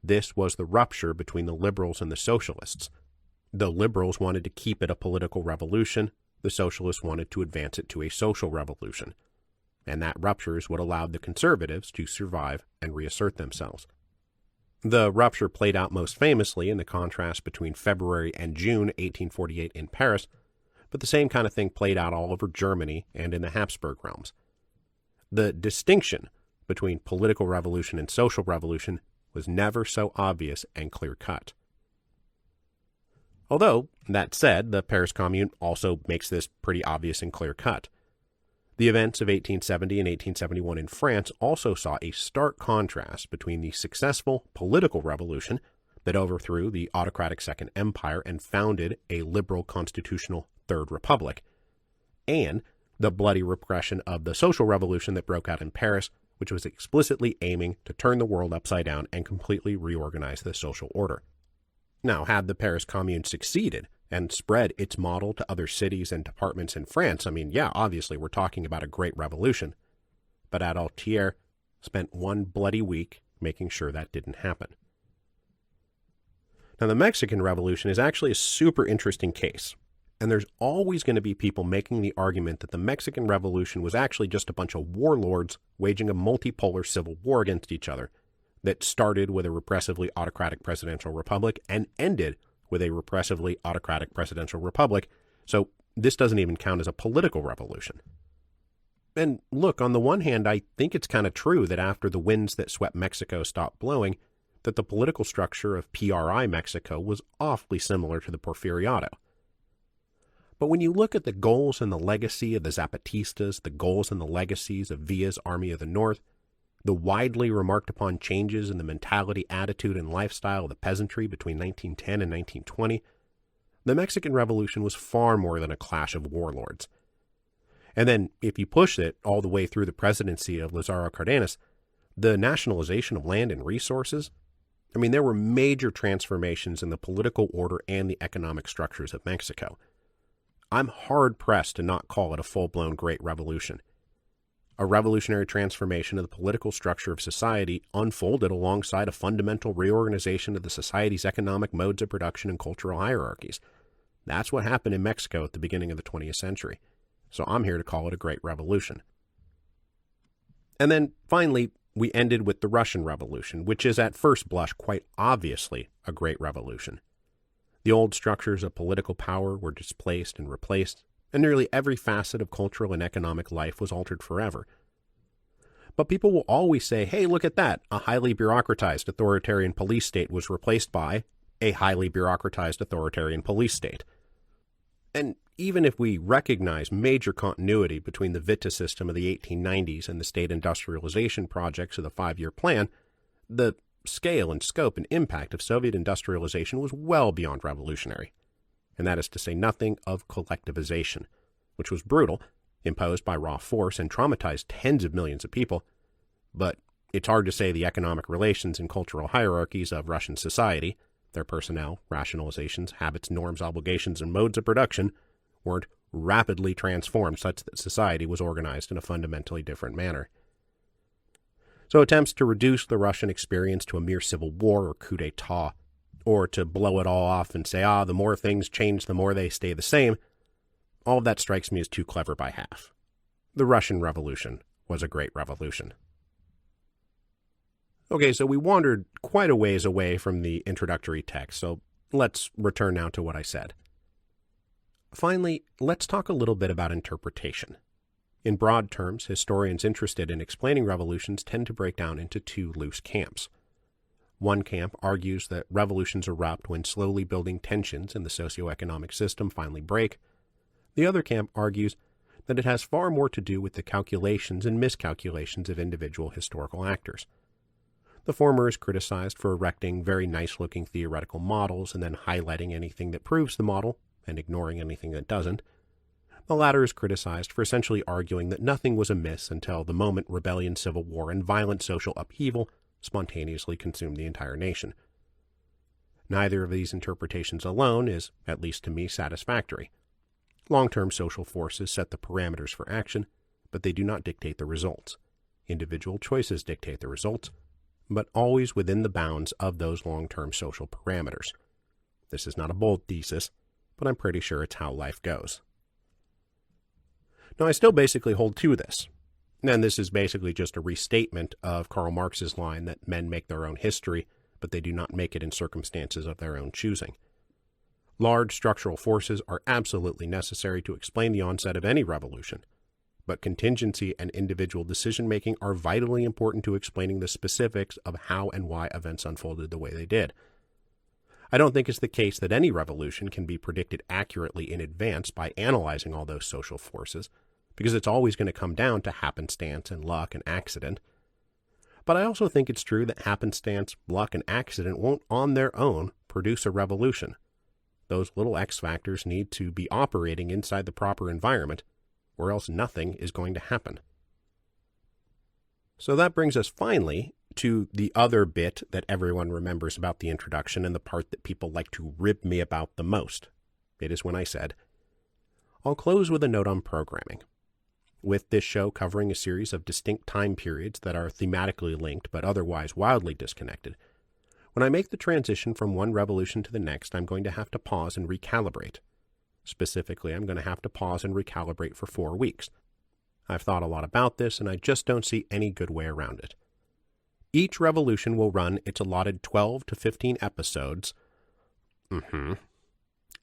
This was the rupture between the liberals and the socialists. The liberals wanted to keep it a political revolution, the socialists wanted to advance it to a social revolution. And that rupture is what allowed the conservatives to survive and reassert themselves. The rupture played out most famously in the contrast between February and June 1848 in Paris, but the same kind of thing played out all over Germany and in the Habsburg realms. The distinction between political revolution and social revolution was never so obvious and clear-cut. Although, that said, the Paris Commune also makes this pretty obvious and clear-cut. The events of 1870 and 1871 in France also saw a stark contrast between the successful political revolution that overthrew the autocratic Second Empire and founded a liberal constitutional Third Republic, and the bloody repression of the social revolution that broke out in Paris, which was explicitly aiming to turn the world upside down and completely reorganize the social order. Now, had the Paris Commune succeeded and spread its model to other cities and departments in France, obviously we're talking about a great revolution. But Adolphe Thiers spent one bloody week making sure that didn't happen. Now, the Mexican Revolution is actually a super interesting case, and there's always going to be people making the argument that the Mexican Revolution was actually just a bunch of warlords waging a multipolar civil war against each other that started with a repressively autocratic presidential republic and ended with a repressively autocratic presidential republic, so this doesn't even count as a political revolution. And look, on the one hand, I think it's kind of true that after the winds that swept Mexico stopped blowing, that the political structure of PRI Mexico was awfully similar to the Porfiriato. But when you look at the goals and the legacy of the Zapatistas, the goals and the legacies of Villa's Army of the North, the widely remarked upon changes in the mentality, attitude, and lifestyle of the peasantry between 1910 and 1920, the Mexican Revolution was far more than a clash of warlords. And then, if you push it all the way through the presidency of Lázaro Cárdenas, the nationalization of land and resources, there were major transformations in the political order and the economic structures of Mexico. I'm hard-pressed to not call it a full-blown Great Revolution. A revolutionary transformation of the political structure of society unfolded alongside a fundamental reorganization of the society's economic modes of production and cultural hierarchies. That's what happened in Mexico at the beginning of the 20th century. So I'm here to call it a Great Revolution. And then, finally, we ended with the Russian Revolution, which is at first blush quite obviously a great revolution. The old structures of political power were displaced and replaced, and nearly every facet of cultural and economic life was altered forever. But people will always say, hey, look at that, a highly bureaucratized authoritarian police state was replaced by a highly bureaucratized authoritarian police state. And even if we recognize major continuity between the Vita system of the 1890s and the state industrialization projects of the 5-year plan, the scale and scope and impact of Soviet industrialization was well beyond revolutionary. And that is to say nothing of collectivization, which was brutal, imposed by raw force, and traumatized tens of millions of people. But it's hard to say the economic relations and cultural hierarchies of Russian society, their personnel, rationalizations, habits, norms, obligations, and modes of production, weren't rapidly transformed such that society was organized in a fundamentally different manner. So attempts to reduce the Russian experience to a mere civil war or coup d'etat, or to blow it all off and say, the more things change, the more they stay the same, all of that strikes me as too clever by half. The Russian Revolution was a great revolution. Okay, so we wandered quite a ways away from the introductory text, so let's return now to what I said. Finally, let's talk a little bit about interpretation. In broad terms, historians interested in explaining revolutions tend to break down into two loose camps. One camp argues that revolutions erupt when slowly building tensions in the socioeconomic system finally break. The other camp argues that it has far more to do with the calculations and miscalculations of individual historical actors. The former is criticized for erecting very nice-looking theoretical models and then highlighting anything that proves the model and ignoring anything that doesn't. The latter is criticized for essentially arguing that nothing was amiss until the moment rebellion, civil war, and violent social upheaval spontaneously consumed the entire nation. Neither of these interpretations alone is, at least to me, satisfactory. Long-term social forces set the parameters for action, but they do not dictate the results. Individual choices dictate the results, but always within the bounds of those long-term social parameters. This is not a bold thesis, but I'm pretty sure it's how life goes. Now, I still basically hold to this, and this is basically just a restatement of Karl Marx's line that men make their own history, but they do not make it in circumstances of their own choosing. Large structural forces are absolutely necessary to explain the onset of any revolution, but contingency and individual decision-making are vitally important to explaining the specifics of how and why events unfolded the way they did. I don't think it's the case that any revolution can be predicted accurately in advance by analyzing all those social forces, because it's always going to come down to happenstance and luck and accident. But I also think it's true that happenstance, luck, and accident won't on their own produce a revolution. Those little X factors need to be operating inside the proper environment, or else nothing is going to happen. So that brings us finally to the other bit that everyone remembers about the introduction and the part that people like to rib me about the most. It is when I said, I'll close with a note on programming. With this show covering a series of distinct time periods that are thematically linked but otherwise wildly disconnected, when I make the transition from one revolution to the next, I'm going to have to pause and recalibrate. Specifically, I'm going to have to pause and recalibrate for 4 weeks. I've thought a lot about this, and I just don't see any good way around it. Each revolution will run its allotted 12 to 15 episodes. And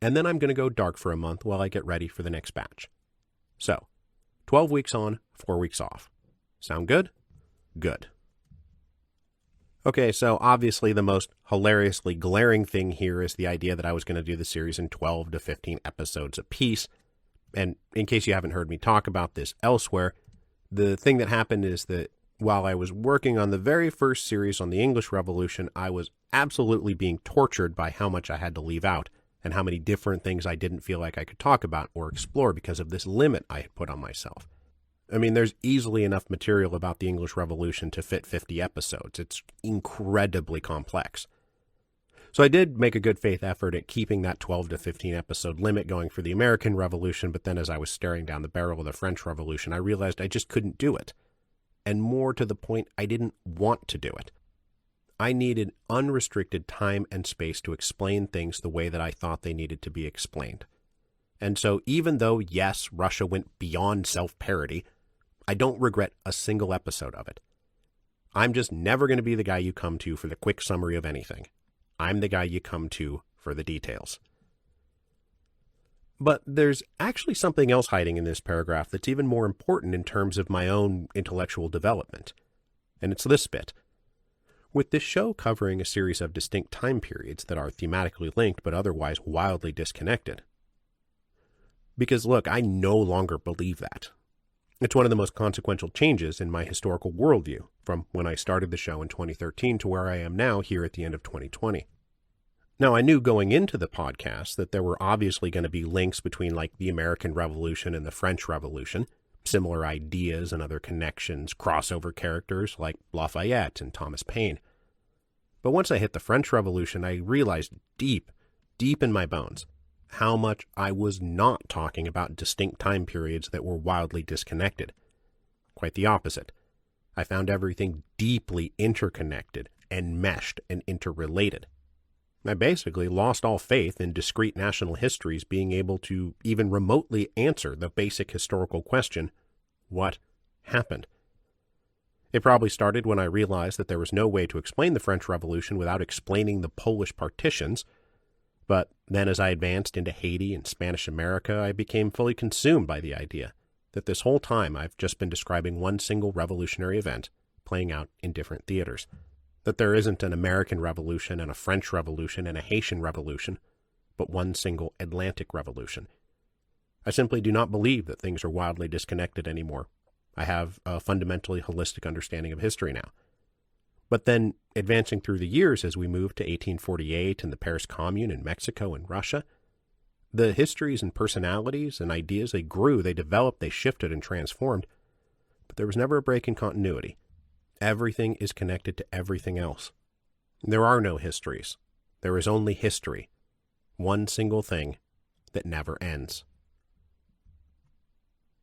then I'm going to go dark for a month while I get ready for the next batch. So, 12 weeks on, 4 weeks off. Sound good? Good. Okay, so obviously the most hilariously glaring thing here is the idea that I was going to do the series in 12 to 15 episodes apiece. And in case you haven't heard me talk about this elsewhere, the thing that happened is that while I was working on the very first series on the English Revolution, I was absolutely being tortured by how much I had to leave out and how many different things I didn't feel like I could talk about or explore because of this limit I had put on myself. I mean, there's easily enough material about the English Revolution to fit 50 episodes. It's incredibly complex. So I did make a good faith effort at keeping that 12 to 15 episode limit going for the American Revolution, but then as I was staring down the barrel of the French Revolution, I realized I just couldn't do it. And more to the point, I didn't want to do it. I needed unrestricted time and space to explain things the way that I thought they needed to be explained. And so even though, yes, Russia went beyond self-parody, I don't regret a single episode of it. I'm just never going to be the guy you come to for the quick summary of anything. I'm the guy you come to for the details. But there's actually something else hiding in this paragraph that's even more important in terms of my own intellectual development. And it's this bit. With this show covering a series of distinct time periods that are thematically linked but otherwise wildly disconnected. Because look, I no longer believe that. It's one of the most consequential changes in my historical worldview from when I started the show in 2013 to where I am now here at the end of 2020. Now, I knew going into the podcast that there were obviously going to be links between like the American Revolution and the French Revolution, similar ideas and other connections, crossover characters like Lafayette and Thomas Paine. But once I hit the French Revolution, I realized deep in my bones how much I was not talking about distinct time periods that were wildly disconnected. Quite the opposite. I found everything deeply interconnected and meshed and interrelated. I basically lost all faith in discrete national histories being able to even remotely answer the basic historical question, what happened? It probably started when I realized that there was no way to explain the French Revolution without explaining the Polish partitions. But then as I advanced into Haiti and Spanish America, I became fully consumed by the idea that this whole time I've just been describing one single revolutionary event playing out in different theaters. That there isn't an American Revolution and a French Revolution and a Haitian Revolution, but one single Atlantic Revolution. I simply do not believe that things are wildly disconnected anymore. I have a fundamentally holistic understanding of history now. But then, advancing through the years as we moved to 1848 and the Paris Commune in Mexico and Russia, the histories and personalities and ideas, they grew, they developed, they shifted and transformed, but there was never a break in continuity. Everything is connected to everything else. There are no histories. There is only history. One single thing that never ends.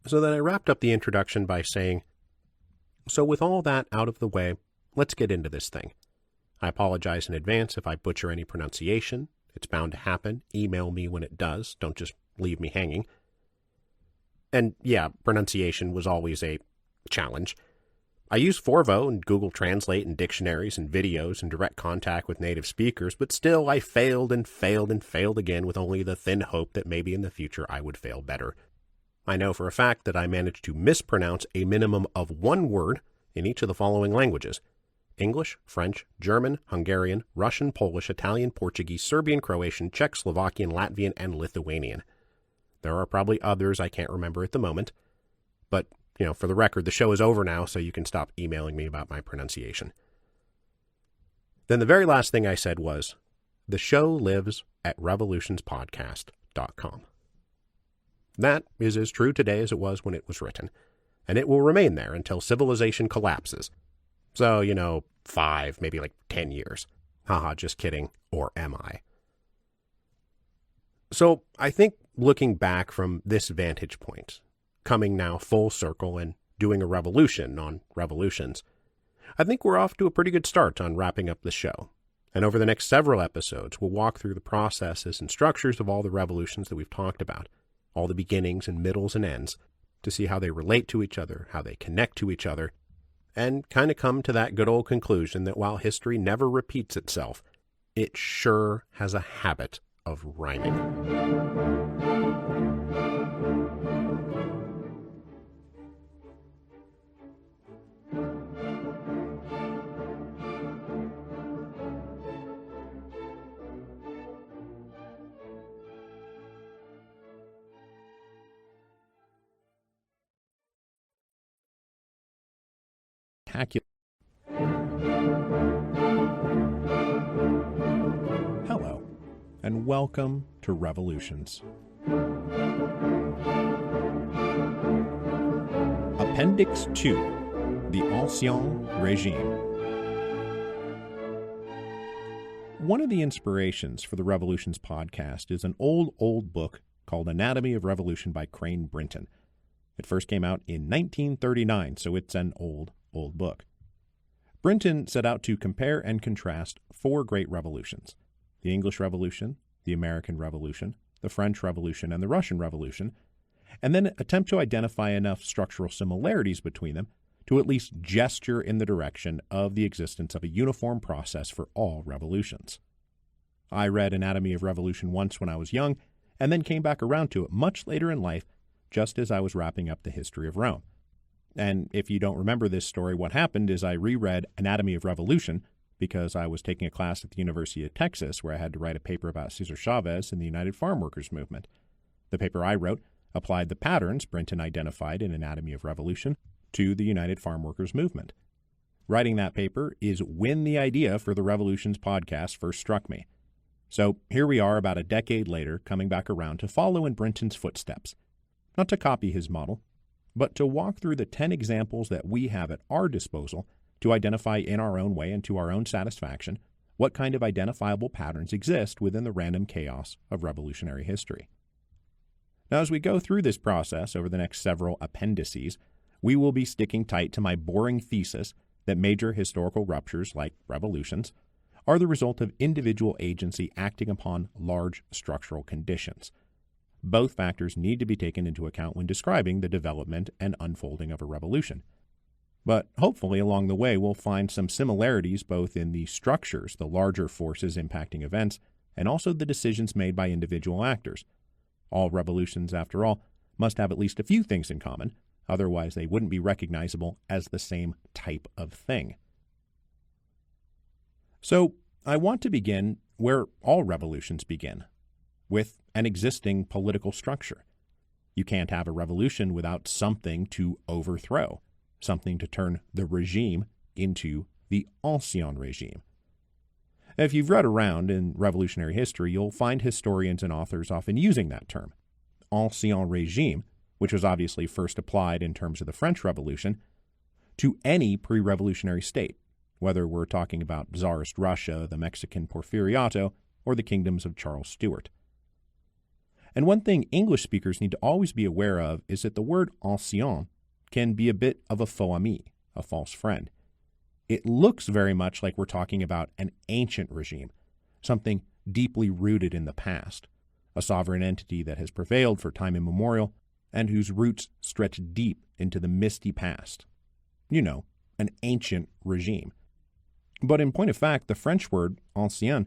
So then I wrapped up the introduction by saying, so with all that out of the way, let's get into this thing. I apologize in advance if I butcher any pronunciation. It's bound to happen. Email me when it does. Don't just leave me hanging. And yeah, pronunciation was always a challenge. I use Forvo and Google Translate and dictionaries and videos and direct contact with native speakers, but still I failed and failed and failed again with only the thin hope that maybe in the future I would fail better. I know for a fact that I managed to mispronounce a minimum of one word in each of the following languages: English, French, German, Hungarian, Russian, Polish, Italian, Portuguese, Serbian, Croatian, Czech, Slovakian, Latvian, and Lithuanian. There are probably others I can't remember at the moment, But, for the record, the show is over now, so you can stop emailing me about my pronunciation. Then the very last thing I said was, the show lives at revolutionspodcast.com. That is as true today as it was when it was written, and it will remain there until civilization collapses. So, 5, maybe 10 years. Haha, just kidding. Or am I? So I think looking back from this vantage point, coming now full circle and doing a revolution on revolutions, I think we're off to a pretty good start on wrapping up the show. And over the next several episodes, we'll walk through the processes and structures of all the revolutions that we've talked about, all the beginnings and middles and ends, to see how they relate to each other, how they connect to each other, and kind of come to that good old conclusion that while history never repeats itself, it sure has a habit of rhyming. Hello, and welcome to Revolutions. Appendix 2, The Ancien Régime. One of the inspirations for the Revolutions podcast is an old book called Anatomy of Revolution by Crane Brinton. It first came out in 1939, so it's an old book. Brinton set out to compare and contrast 4 great revolutions: the English Revolution, the American Revolution, the French Revolution, and the Russian Revolution, and then attempt to identify enough structural similarities between them to at least gesture in the direction of the existence of a uniform process for all revolutions. I read Anatomy of Revolution once when I was young, and then came back around to it much later in life, just as I was wrapping up the history of Rome. And if you don't remember this story, what happened is I reread Anatomy of Revolution because I was taking a class at the University of Texas where I had to write a paper about Cesar Chavez and the United Farm Workers movement. The paper I wrote applied the patterns Brinton identified in Anatomy of Revolution to the United Farm Workers movement. Writing that paper is when the idea for the Revolutions podcast first struck me. So here we are about a decade later, coming back around to follow in Brinton's footsteps. Not to copy his model, but to walk through the 10 examples that we have at our disposal to identify in our own way and to our own satisfaction what kind of identifiable patterns exist within the random chaos of revolutionary history. Now, as we go through this process over the next several appendices, we will be sticking tight to my boring thesis that major historical ruptures, like revolutions, are the result of individual agency acting upon large structural conditions. Both factors need to be taken into account when describing the development and unfolding of a revolution. But hopefully along the way we'll find some similarities both in the structures, the larger forces impacting events, and also the decisions made by individual actors. All revolutions, after all, must have at least a few things in common, otherwise they wouldn't be recognizable as the same type of thing. So I want to begin where all revolutions begin, with an existing political structure. You can't have a revolution without something to overthrow, something to turn the regime into the Ancien Régime. If you've read around in revolutionary history, you'll find historians and authors often using that term. Ancien Régime, which was obviously first applied in terms of the French Revolution, to any pre-revolutionary state, whether we're talking about Tsarist Russia, the Mexican Porfiriato, or the kingdoms of Charles Stuart. And one thing English speakers need to always be aware of is that the word ancien can be a bit of a faux ami, a false friend. It looks very much like we're talking about an ancient regime, something deeply rooted in the past, a sovereign entity that has prevailed for time immemorial and whose roots stretch deep into the misty past. You know, an ancient regime. But in point of fact, the French word ancien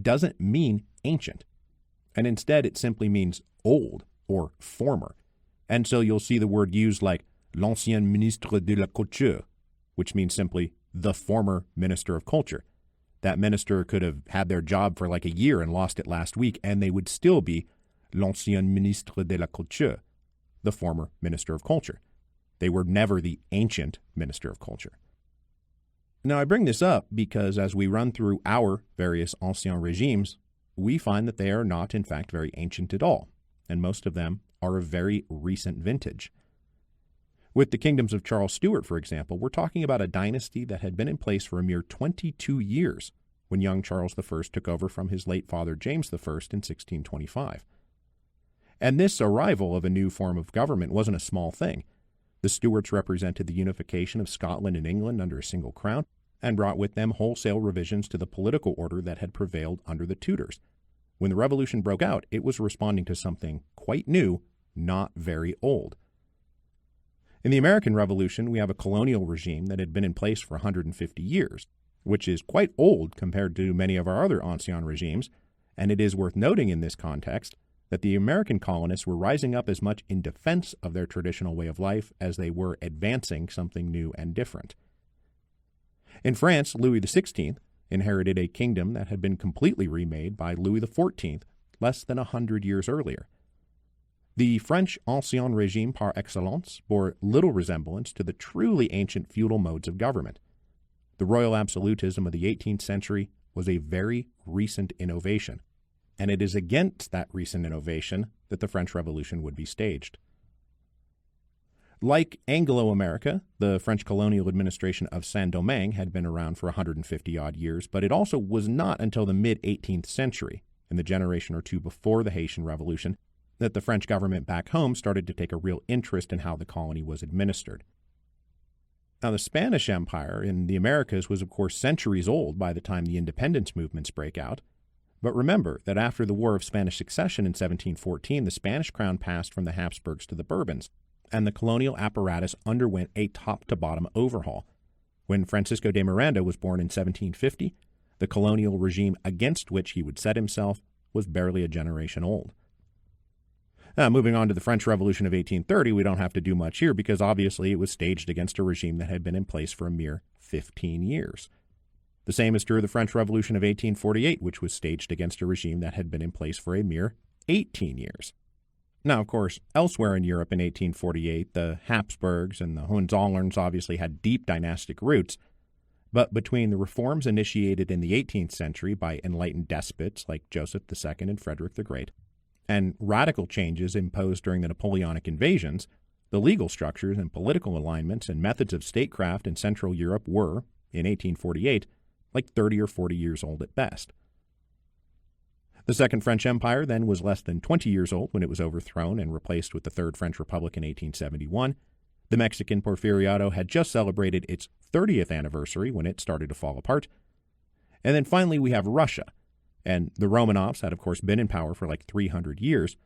doesn't mean ancient, and instead it simply means old or former. And so you'll see the word used like l'ancien ministre de la culture, which means simply the former minister of culture. That minister could have had their job for like a year and lost it last week, and they would still be l'ancien ministre de la culture, the former minister of culture. They were never the ancient Minister of Culture. Now, I bring this up because as we run through our various ancien regimes, we find that they are not, in fact, very ancient at all, and most of them are of very recent vintage. With the kingdoms of Charles Stuart, for example, we're talking about a dynasty that had been in place for a mere 22 years when young Charles I took over from his late father James I in 1625. And this arrival of a new form of government wasn't a small thing. The Stuarts represented the unification of Scotland and England under a single crown and brought with them wholesale revisions to the political order that had prevailed under the Tudors. When the Revolution broke out, it was responding to something quite new, not very old. In the American Revolution, we have a colonial regime that had been in place for 150 years, which is quite old compared to many of our other ancien regimes, and it is worth noting in this context that the American colonists were rising up as much in defense of their traditional way of life as they were advancing something new and different. In France, Louis XVI inherited a kingdom that had been completely remade by Louis XIV less than 100 years earlier. The French ancien regime par excellence bore little resemblance to the truly ancient feudal modes of government. The royal absolutism of the 18th century was a very recent innovation, and it is against that recent innovation that the French Revolution would be staged. Like Anglo-America, the French colonial administration of Saint-Domingue had been around for 150-odd years, but it also was not until the mid-18th century, in the generation or two before the Haitian Revolution, that the French government back home started to take a real interest in how the colony was administered. Now, the Spanish Empire in the Americas was, of course, centuries old by the time the independence movements break out. But remember that after the War of Spanish Succession in 1714, the Spanish crown passed from the Habsburgs to the Bourbons, and the colonial apparatus underwent a top-to-bottom overhaul. When Francisco de Miranda was born in 1750, the colonial regime against which he would set himself was barely a generation old. Now, moving on to the French Revolution of 1830, we don't have to do much here because obviously it was staged against a regime that had been in place for a mere 15 years. The same is true of the French Revolution of 1848, which was staged against a regime that had been in place for a mere 18 years. Now, of course, elsewhere in Europe in 1848, the Habsburgs and the Hohenzollerns obviously had deep dynastic roots, but between the reforms initiated in the 18th century by enlightened despots like Joseph II and Frederick the Great, and radical changes imposed during the Napoleonic invasions, the legal structures and political alignments and methods of statecraft in Central Europe were, in 1848, like 30 or 40 years old at best. The Second French Empire then was less than 20 years old when it was overthrown and replaced with the Third French Republic in 1871. The Mexican Porfiriato had just celebrated its 30th anniversary when it started to fall apart. And then finally we have Russia. And the Romanovs had, of course, been in power for like 300 years.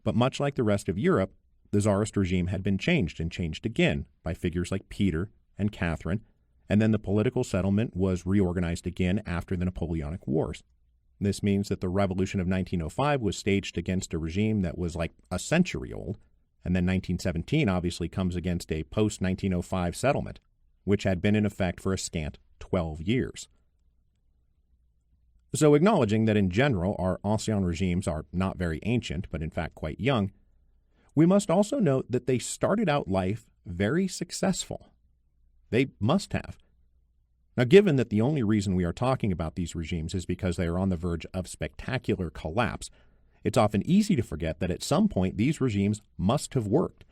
But much like the rest of Europe, the Tsarist regime had been changed and changed again by figures like Peter and Catherine. And then the political settlement was reorganized again after the Napoleonic Wars. This means that the Revolution of 1905 was staged against a regime that was like a century old, and then 1917 obviously comes against a post-1905 settlement, which had been in effect for a scant 12 years. So acknowledging that in general our ancien regimes are not very ancient, but in fact quite young, we must also note that they started out life very successful. They must have. Now, given that the only reason we are talking about these regimes is because they are on the verge of spectacular collapse, it's often easy to forget that at some point these regimes must have worked.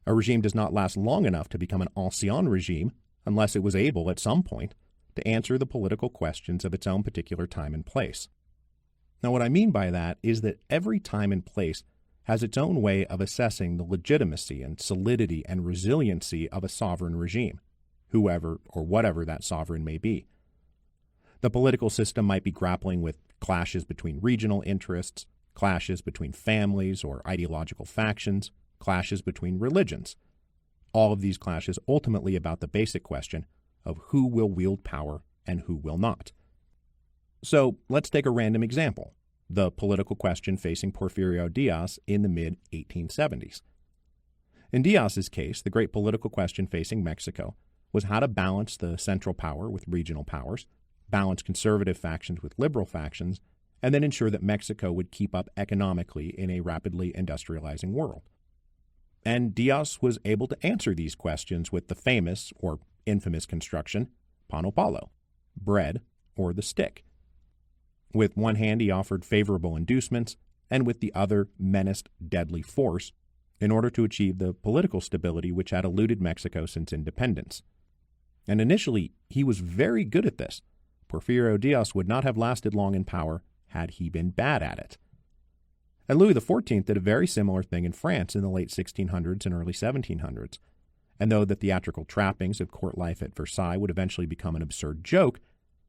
A regime does not last long enough to become an ancien regime unless it was able at some point to answer the political questions of its own particular time and place. Now, what I mean by that is that every time and place has its own way of assessing the legitimacy and solidity and resiliency of a sovereign regime, whoever or whatever that sovereign may be. The political system might be grappling with clashes between regional interests, clashes between families or ideological factions, clashes between religions. All of these clashes ultimately about the basic question of who will wield power and who will not. So let's take a random example, the political question facing Porfirio Diaz in the mid-1870s. In Diaz's case, the great political question facing Mexico was how to balance the central power with regional powers, balance conservative factions with liberal factions, and then ensure that Mexico would keep up economically in a rapidly industrializing world. And Diaz was able to answer these questions with the famous or infamous construction, pano palo, bread or the stick. With one hand, he offered favorable inducements, and with the other menaced deadly force in order to achieve the political stability which had eluded Mexico since independence. And initially, he was very good at this. Porfirio Diaz would not have lasted long in power had he been bad at it. And Louis XIV did a very similar thing in France in the late 1600s and early 1700s. And though the theatrical trappings of court life at Versailles would eventually become an absurd joke,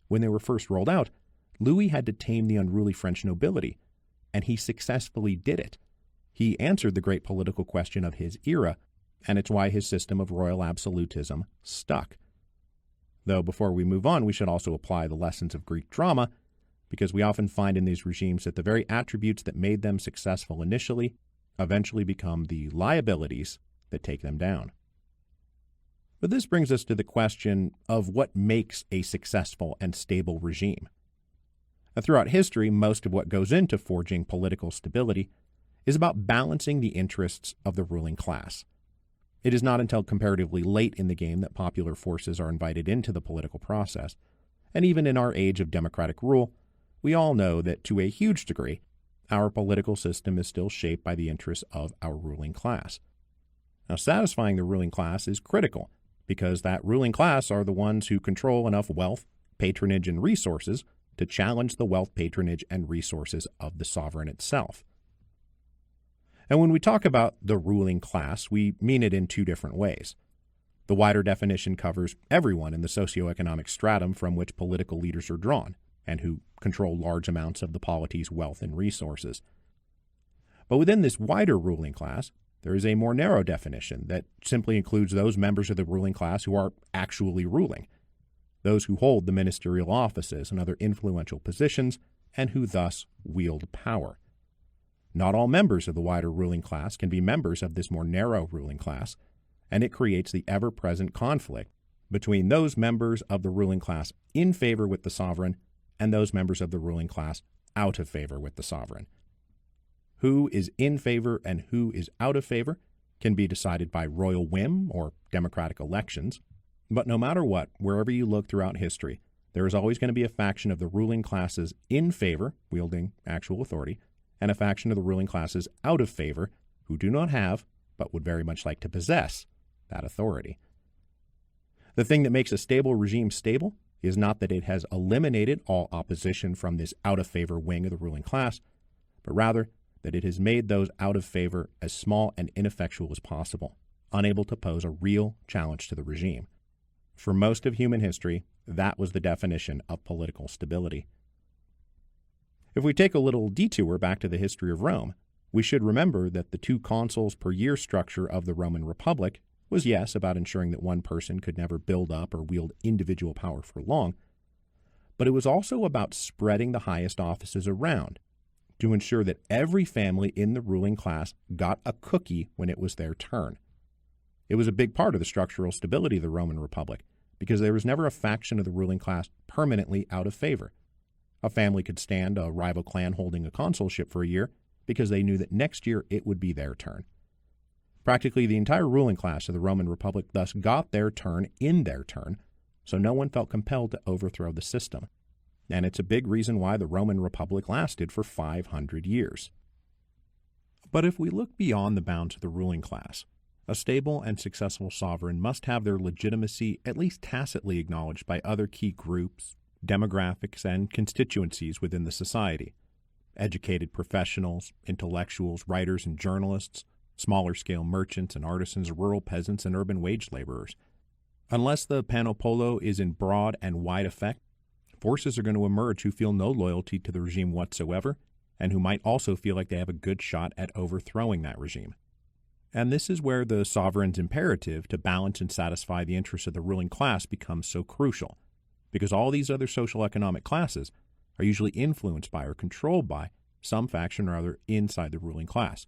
when they were first rolled out, Louis had to tame the unruly French nobility, and he successfully did it. He answered the great political question of his era, and it's why his system of royal absolutism stuck. Though before we move on, we should also apply the lessons of Greek drama, because we often find in these regimes that the very attributes that made them successful initially eventually become the liabilities that take them down. But this brings us to the question of what makes a successful and stable regime. Throughout history, most of what goes into forging political stability is about balancing the interests of the ruling class. It is not until comparatively late in the game that popular forces are invited into the political process, and even in our age of democratic rule, we all know that to a huge degree, our political system is still shaped by the interests of our ruling class. Now, satisfying the ruling class is critical, because that ruling class are the ones who control enough wealth, patronage, and resources to challenge the wealth, patronage, and resources of the sovereign itself. And when we talk about the ruling class, we mean it in two different ways. The wider definition covers everyone in the socioeconomic stratum from which political leaders are drawn, and who control large amounts of the polity's wealth and resources. But within this wider ruling class, there is a more narrow definition that simply includes those members of the ruling class who are actually ruling, those who hold the ministerial offices and other influential positions, and who thus wield power. Not all members of the wider ruling class can be members of this more narrow ruling class, and it creates the ever-present conflict between those members of the ruling class in favor with the sovereign and those members of the ruling class out of favor with the sovereign. Who is in favor and who is out of favor can be decided by royal whim or democratic elections, but no matter what, wherever you look throughout history, there is always going to be a faction of the ruling classes in favor, wielding actual authority, and a faction of the ruling classes out of favor who do not have, but would very much like to possess, that authority. The thing that makes a stable regime stable is not that it has eliminated all opposition from this out-of-favor wing of the ruling class, but rather that it has made those out of favor as small and ineffectual as possible, unable to pose a real challenge to the regime. For most of human history, that was the definition of political stability. If we take a little detour back to the history of Rome, we should remember that the 2 consuls per year structure of the Roman Republic was, yes, about ensuring that one person could never build up or wield individual power for long, but it was also about spreading the highest offices around to ensure that every family in the ruling class got a cookie when it was their turn. It was a big part of the structural stability of the Roman Republic, because there was never a faction of the ruling class permanently out of favor. A family could stand a rival clan holding a consulship for a year because they knew that next year it would be their turn. Practically the entire ruling class of the Roman Republic thus got their turn in their turn, so no one felt compelled to overthrow the system. And it's a big reason why the Roman Republic lasted for 500 years. But if we look beyond the bounds of the ruling class, a stable and successful sovereign must have their legitimacy at least tacitly acknowledged by other key groups, demographics, and constituencies within the society. Educated professionals, intellectuals, writers and journalists, smaller-scale merchants and artisans, rural peasants, and urban wage laborers. Unless the panopolo is in broad and wide effect, forces are going to emerge who feel no loyalty to the regime whatsoever, and who might also feel like they have a good shot at overthrowing that regime. And this is where the sovereign's imperative to balance and satisfy the interests of the ruling class becomes so crucial, because all these other social economic classes are usually influenced by or controlled by some faction or other inside the ruling class.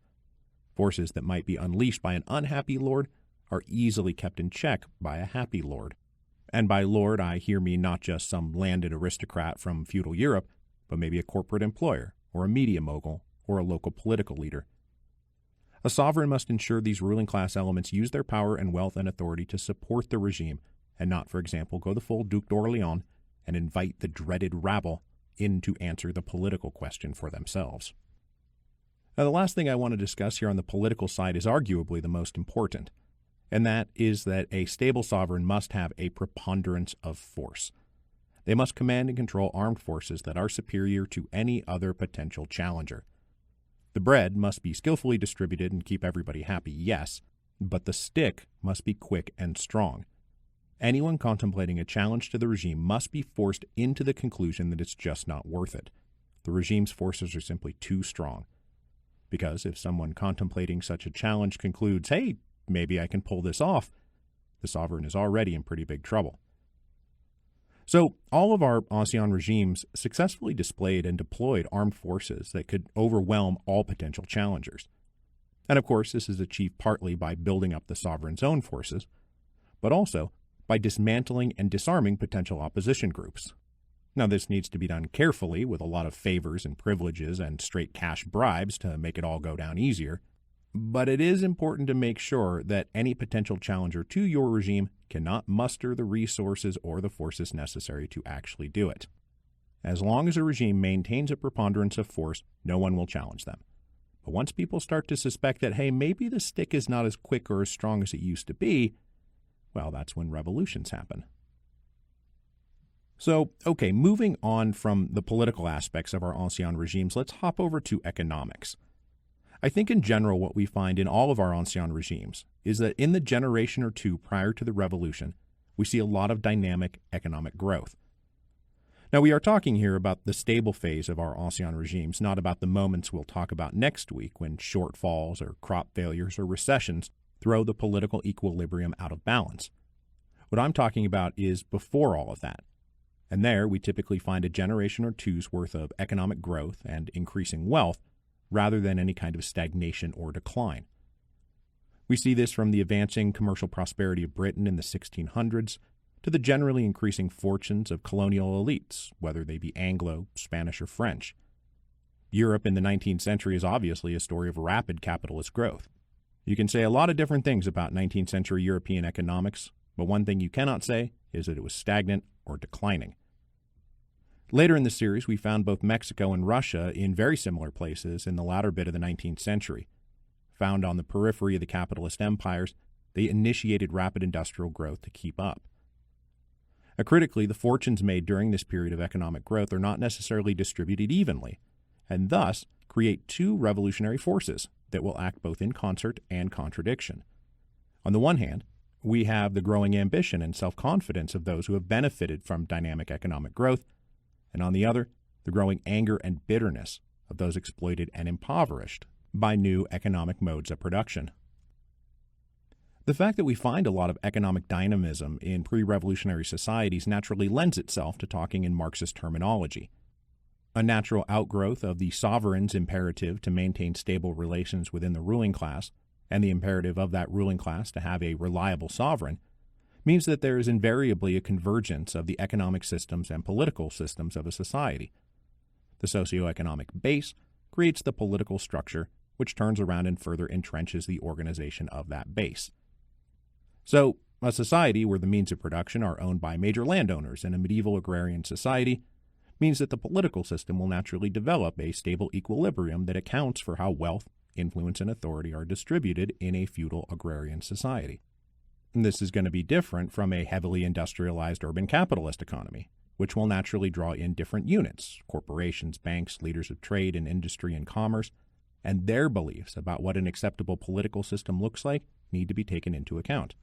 Forces that might be unleashed by an unhappy lord are easily kept in check by a happy lord. And by lord, I here mean not just some landed aristocrat from feudal Europe, but maybe a corporate employer, or a media mogul, or a local political leader. A sovereign must ensure these ruling class elements use their power and wealth and authority to support the regime and not, for example, go the full Duc d'Orléans and invite the dreaded rabble in to answer the political question for themselves. Now, the last thing I want to discuss here on the political side is arguably the most important, and that is that a stable sovereign must have a preponderance of force. They must command and control armed forces that are superior to any other potential challenger. The bread must be skillfully distributed and keep everybody happy, yes, but the stick must be quick and strong. Anyone contemplating a challenge to the regime must be forced into the conclusion that it's just not worth it. The regime's forces are simply too strong. Because if someone contemplating such a challenge concludes, hey, maybe I can pull this off, the sovereign is already in pretty big trouble. So all of our ancien regimes successfully displayed and deployed armed forces that could overwhelm all potential challengers. And of course, this is achieved partly by building up the sovereign's own forces, but also by dismantling and disarming potential opposition groups. Now, this needs to be done carefully with a lot of favors and privileges and straight cash bribes to make it all go down easier. But it is important to make sure that any potential challenger to your regime cannot muster the resources or the forces necessary to actually do it. As long as a regime maintains a preponderance of force, no one will challenge them. But once people start to suspect that, hey, maybe the stick is not as quick or as strong as it used to be, well, that's when revolutions happen. So, okay, moving on from the political aspects of our ancien regimes, let's hop over to economics. I think in general what we find in all of our ancien regimes is that in the generation or two prior to the revolution, we see a lot of dynamic economic growth. Now, we are talking here about the stable phase of our ancien regimes, not about the moments we'll talk about next week when shortfalls or crop failures or recessions throw the political equilibrium out of balance. What I'm talking about is before all of that. And there we typically find a generation or two's worth of economic growth and increasing wealth rather than any kind of stagnation or decline. We see this from the advancing commercial prosperity of Britain in the 1600s to the generally increasing fortunes of colonial elites, whether they be Anglo, Spanish, or French. Europe in the 19th century is obviously a story of rapid capitalist growth. You can say a lot of different things about 19th century European economics, but one thing you cannot say is that it was stagnant or declining. Later in the series, we found both Mexico and Russia in very similar places in the latter bit of the 19th century. Found on the periphery of the capitalist empires, they initiated rapid industrial growth to keep up. Critically, the fortunes made during this period of economic growth are not necessarily distributed evenly, and thus create two revolutionary forces that will act both in concert and contradiction. On the one hand, we have the growing ambition and self-confidence of those who have benefited from dynamic economic growth, and on the other, the growing anger and bitterness of those exploited and impoverished by new economic modes of production. The fact that we find a lot of economic dynamism in pre-revolutionary societies naturally lends itself to talking in Marxist terminology. A natural outgrowth of the sovereign's imperative to maintain stable relations within the ruling class, and the imperative of that ruling class to have a reliable sovereign, means that there is invariably a convergence of the economic systems and political systems of a society. The socioeconomic base creates the political structure, which turns around and further entrenches the organization of that base. So, a society where the means of production are owned by major landowners in a medieval agrarian society means that the political system will naturally develop a stable equilibrium that accounts for how wealth, influence, and authority are distributed in a feudal agrarian society. And this is going to be different from a heavily industrialized urban capitalist economy, which will naturally draw in different units, corporations, banks, leaders of trade and industry and commerce, and their beliefs about what an acceptable political system looks like need to be taken into account.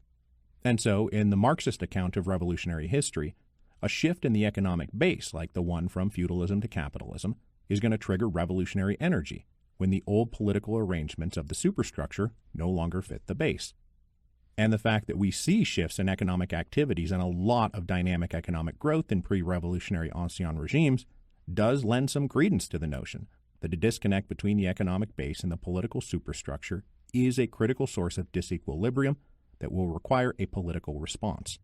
And so, in the Marxist account of revolutionary history, a shift in the economic base, like the one from feudalism to capitalism, is going to trigger revolutionary energy when the old political arrangements of the superstructure no longer fit the base. And the fact that we see shifts in economic activities and a lot of dynamic economic growth in pre-revolutionary ancien regimes does lend some credence to the notion that a disconnect between the economic base and the political superstructure is a critical source of disequilibrium that will require a political response.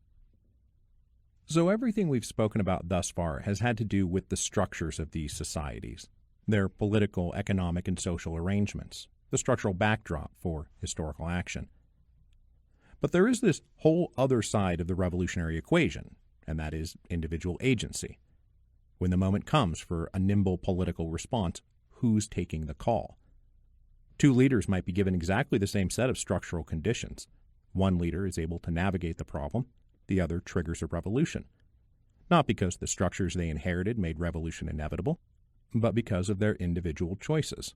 So everything we've spoken about thus far has had to do with the structures of these societies, their political, economic, and social arrangements. the structural backdrop for historical action. But there is this whole other side of the revolutionary equation, and that is individual agency. When the moment comes for a nimble political response, who's taking the call? Two leaders might be given exactly the same set of structural conditions. One leader is able to navigate the problem, the other triggers a revolution. Not because the structures they inherited made revolution inevitable, but because of their individual choices.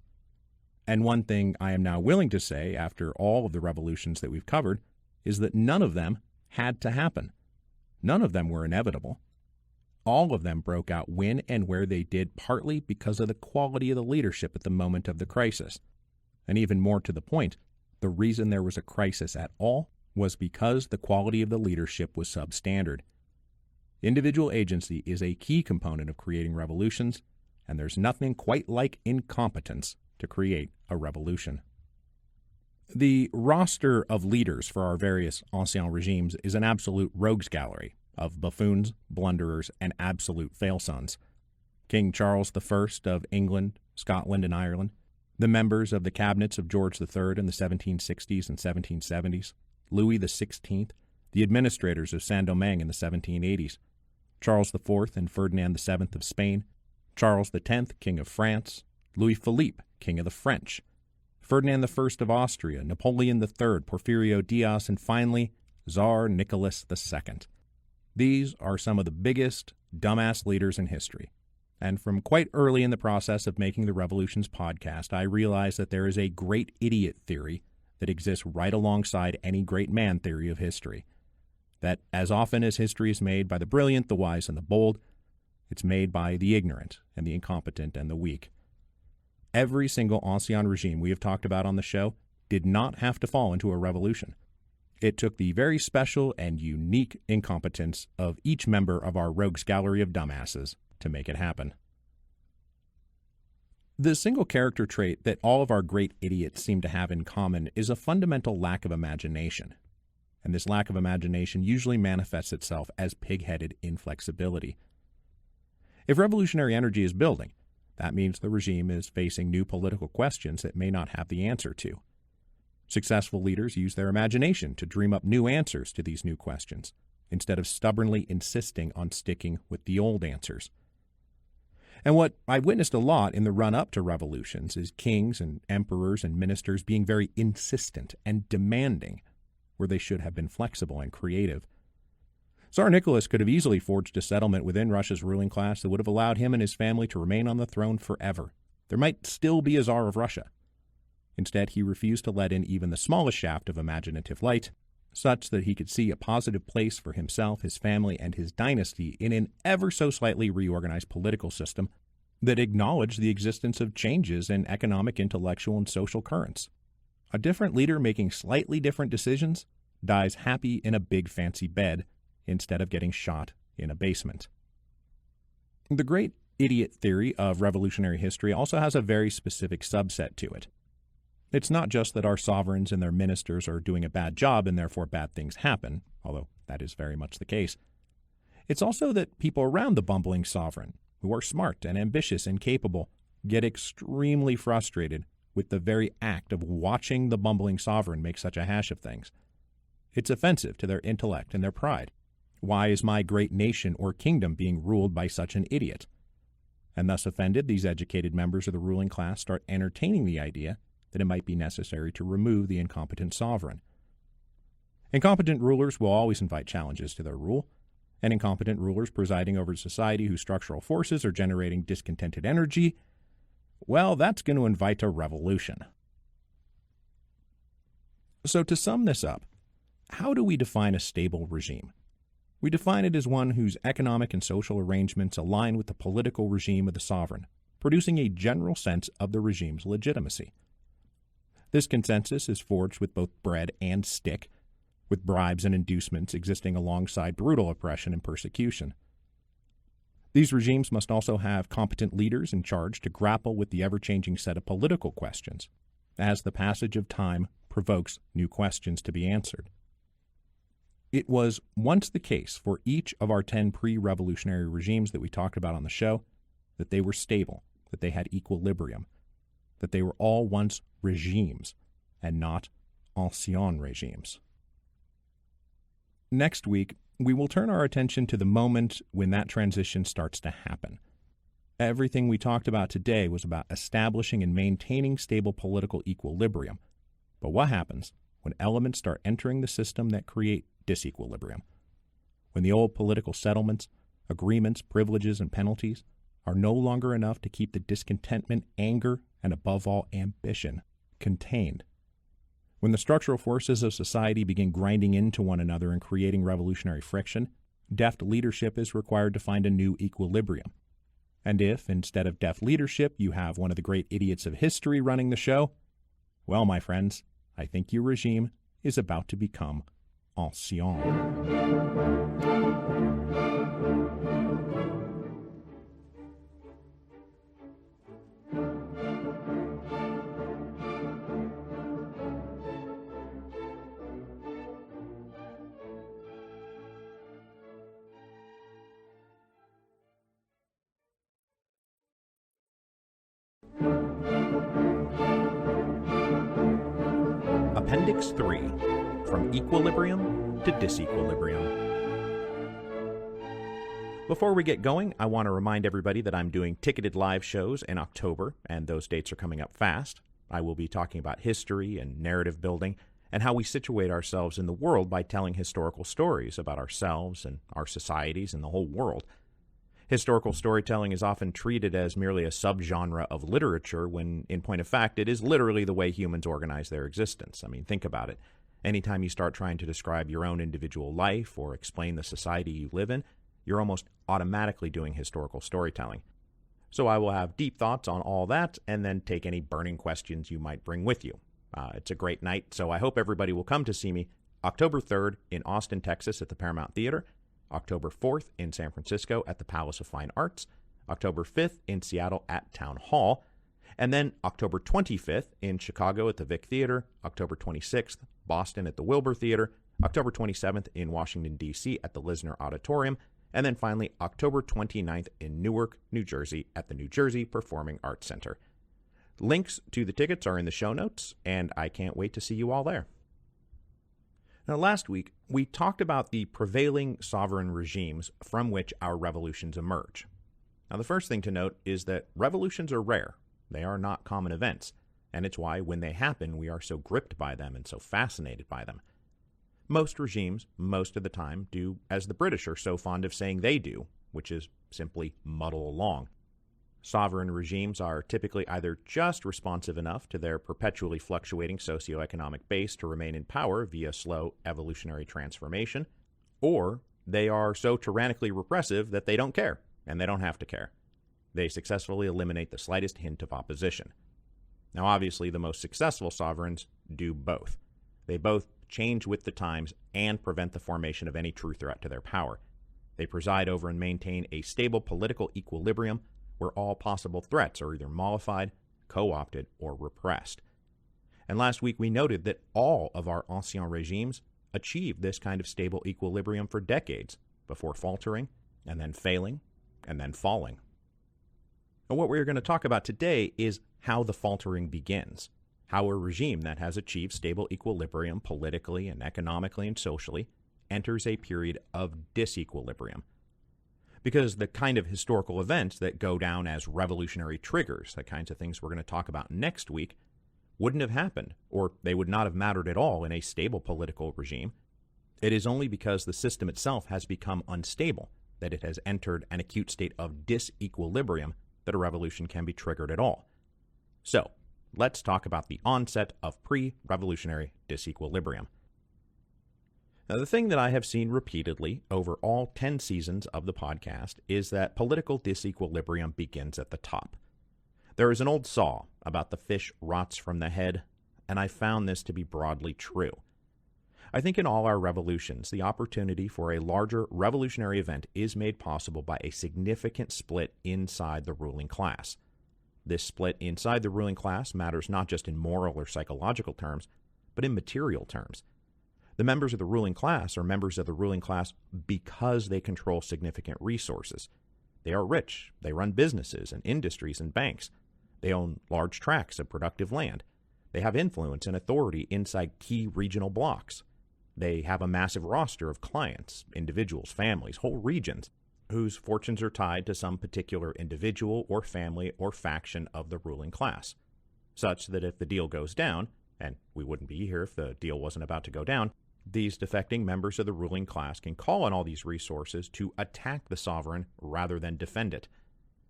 And one thing I am now willing to say, after all of the revolutions that we've covered, is that none of them had to happen. None of them were inevitable. All of them broke out when and where they did, partly because of the quality of the leadership at the moment of the crisis. And even more to the point, the reason there was a crisis at all was because the quality of the leadership was substandard. Individual agency is a key component of creating revolutions, and there's nothing quite like incompetence to create a revolution. The roster of leaders for our various ancien regimes is an absolute rogues gallery of buffoons, blunderers, and absolute fail-sons. King Charles I of England, Scotland, and Ireland, the members of the cabinets of George III in the 1760s and 1770s, Louis XVI, the administrators of Saint-Domingue in the 1780s, Charles IV and Ferdinand VII of Spain, Charles X, King of France, Louis Philippe, King of the French, Ferdinand I of Austria, Napoleon III, Porfirio Diaz, and finally, Tsar Nicholas II. These are some of the biggest dumbass leaders in history. And from quite early in the process of making the Revolutions podcast, I realized that there is a great idiot theory that exists right alongside any great man theory of history. That as often as history is made by the brilliant, the wise, and the bold, it's made by the ignorant and the incompetent and the weak. Every single ancien regime we have talked about on the show did not have to fall into a revolution. It took the very special and unique incompetence of each member of our rogues gallery of dumbasses to make it happen. The single character trait that all of our great idiots seem to have in common is a fundamental lack of imagination. And this lack of imagination usually manifests itself as pig-headed inflexibility. If revolutionary energy is building, that means the regime is facing new political questions it may not have the answer to. Successful leaders use their imagination to dream up new answers to these new questions, instead of stubbornly insisting on sticking with the old answers. And what I've witnessed a lot in the run-up to revolutions is kings and emperors and ministers being very insistent and demanding, where they should have been flexible and creative. Tsar Nicholas could have easily forged a settlement within Russia's ruling class that would have allowed him and his family to remain on the throne forever. There might still be a Tsar of Russia. Instead, he refused to let in even the smallest shaft of imaginative light, such that he could see a positive place for himself, his family, and his dynasty in an ever so slightly reorganized political system that acknowledged the existence of changes in economic, intellectual, and social currents. A different leader making slightly different decisions dies happy in a big fancy bed instead of getting shot in a basement. The great idiot theory of revolutionary history also has a very specific subset to it. It's not just that our sovereigns and their ministers are doing a bad job and therefore bad things happen, although that is very much the case. It's also that people around the bumbling sovereign, who are smart and ambitious and capable, get extremely frustrated with the very act of watching the bumbling sovereign make such a hash of things. It's offensive to their intellect and their pride. Why is my great nation or kingdom being ruled by such an idiot? And thus offended, these educated members of the ruling class start entertaining the idea that it might be necessary to remove the incompetent sovereign. Incompetent rulers will always invite challenges to their rule, and incompetent rulers presiding over a society whose structural forces are generating discontented energy, well, that's going to invite a revolution. So to sum this up, how do we define a stable regime? We define it as one whose economic and social arrangements align with the political regime of the sovereign, producing a general sense of the regime's legitimacy. This consensus is forged with both bread and stick, with bribes and inducements existing alongside brutal oppression and persecution. These regimes must also have competent leaders in charge to grapple with the ever-changing set of political questions, as the passage of time provokes new questions to be answered. It was once the case for each of our 10 pre-revolutionary regimes that we talked about on the show that they were stable, that they had equilibrium. that they were all once regimes and not ancien regimes. Next week, we will turn our attention to the moment when that transition starts to happen. Everything we talked about today was about establishing and maintaining stable political equilibrium. But what happens when elements start entering the system that create disequilibrium? When the old political settlements, agreements, privileges, and penalties are no longer enough to keep the discontentment, anger, and above all, ambition contained. When the structural forces of society begin grinding into one another and creating revolutionary friction, deft leadership is required to find a new equilibrium. And if, instead of deft leadership, you have one of the great idiots of history running the show, well, my friends, I think your regime is about to become ancien. Appendix 3, From Equilibrium to Disequilibrium. Before we get going, I want to remind everybody that I'm doing ticketed live shows in October, and those dates are coming up fast. I will be talking about history and narrative building and how we situate ourselves in the world by telling historical stories about ourselves and our societies and the whole world. Historical storytelling is often treated as merely a subgenre of literature when, in point of fact, it is literally the way humans organize their existence. I mean, think about it. Anytime you start trying to describe your own individual life or explain the society you live in, you're almost automatically doing historical storytelling. So I will have deep thoughts on all that and then take any burning questions you might bring with you. It's a great night, so I hope everybody will come to see me October 3rd in Austin, Texas at the Paramount Theater, October 4th in San Francisco at the Palace of Fine Arts, October 5th in Seattle at Town Hall, and then October 25th in Chicago at the Vic Theater, October 26th, Boston at the Wilbur Theater, October 27th in Washington, D.C. at the Lisner Auditorium, and then finally October 29th in Newark, New Jersey at the New Jersey Performing Arts Center. Links to the tickets are in the show notes, and I can't wait to see you all there. Now, last week, we talked about the prevailing sovereign regimes from which our revolutions emerge. Now, the first thing to note is that revolutions are rare. They are not common events, and it's why, when they happen, we are so gripped by them and so fascinated by them. Most regimes, most of the time, do as the British are so fond of saying they do, which is simply muddle along. Sovereign regimes are typically either just responsive enough to their perpetually fluctuating socioeconomic base to remain in power via slow evolutionary transformation, or they are so tyrannically repressive that they don't care, and they don't have to care. They successfully eliminate the slightest hint of opposition. Now, obviously, the most successful sovereigns do both. They both change with the times and prevent the formation of any true threat to their power. They preside over and maintain a stable political equilibrium where all possible threats are either mollified, co-opted, or repressed. And last week we noted that all of our ancien regimes achieved this kind of stable equilibrium for decades before faltering, and then failing, and then falling. And what we're going to talk about today is how the faltering begins, how a regime that has achieved stable equilibrium politically and economically and socially enters a period of disequilibrium. Because the kind of historical events that go down as revolutionary triggers, the kinds of things we're going to talk about next week, wouldn't have happened, or they would not have mattered at all in a stable political regime. It is only because the system itself has become unstable that it has entered an acute state of disequilibrium that a revolution can be triggered at all. So, let's talk about the onset of pre-revolutionary disequilibrium. Now, the thing that I have seen repeatedly over all 10 seasons of the podcast is that political disequilibrium begins at the top. There is an old saw about the fish rots from the head, and I found this to be broadly true. I think in all our revolutions, the opportunity for a larger revolutionary event is made possible by a significant split inside the ruling class. This split inside the ruling class matters not just in moral or psychological terms, but in material terms. The members of the ruling class are members of the ruling class because they control significant resources. They are rich, they run businesses and industries and banks, They own large tracts of productive land. They have influence and authority inside key regional blocks. They have a massive roster of clients, individuals, families, whole regions, whose fortunes are tied to some particular individual or family or faction of the ruling class, such that if the deal goes down, and we wouldn't be here if the deal wasn't about to go down, these defecting members of the ruling class can call on all these resources to attack the sovereign rather than defend it.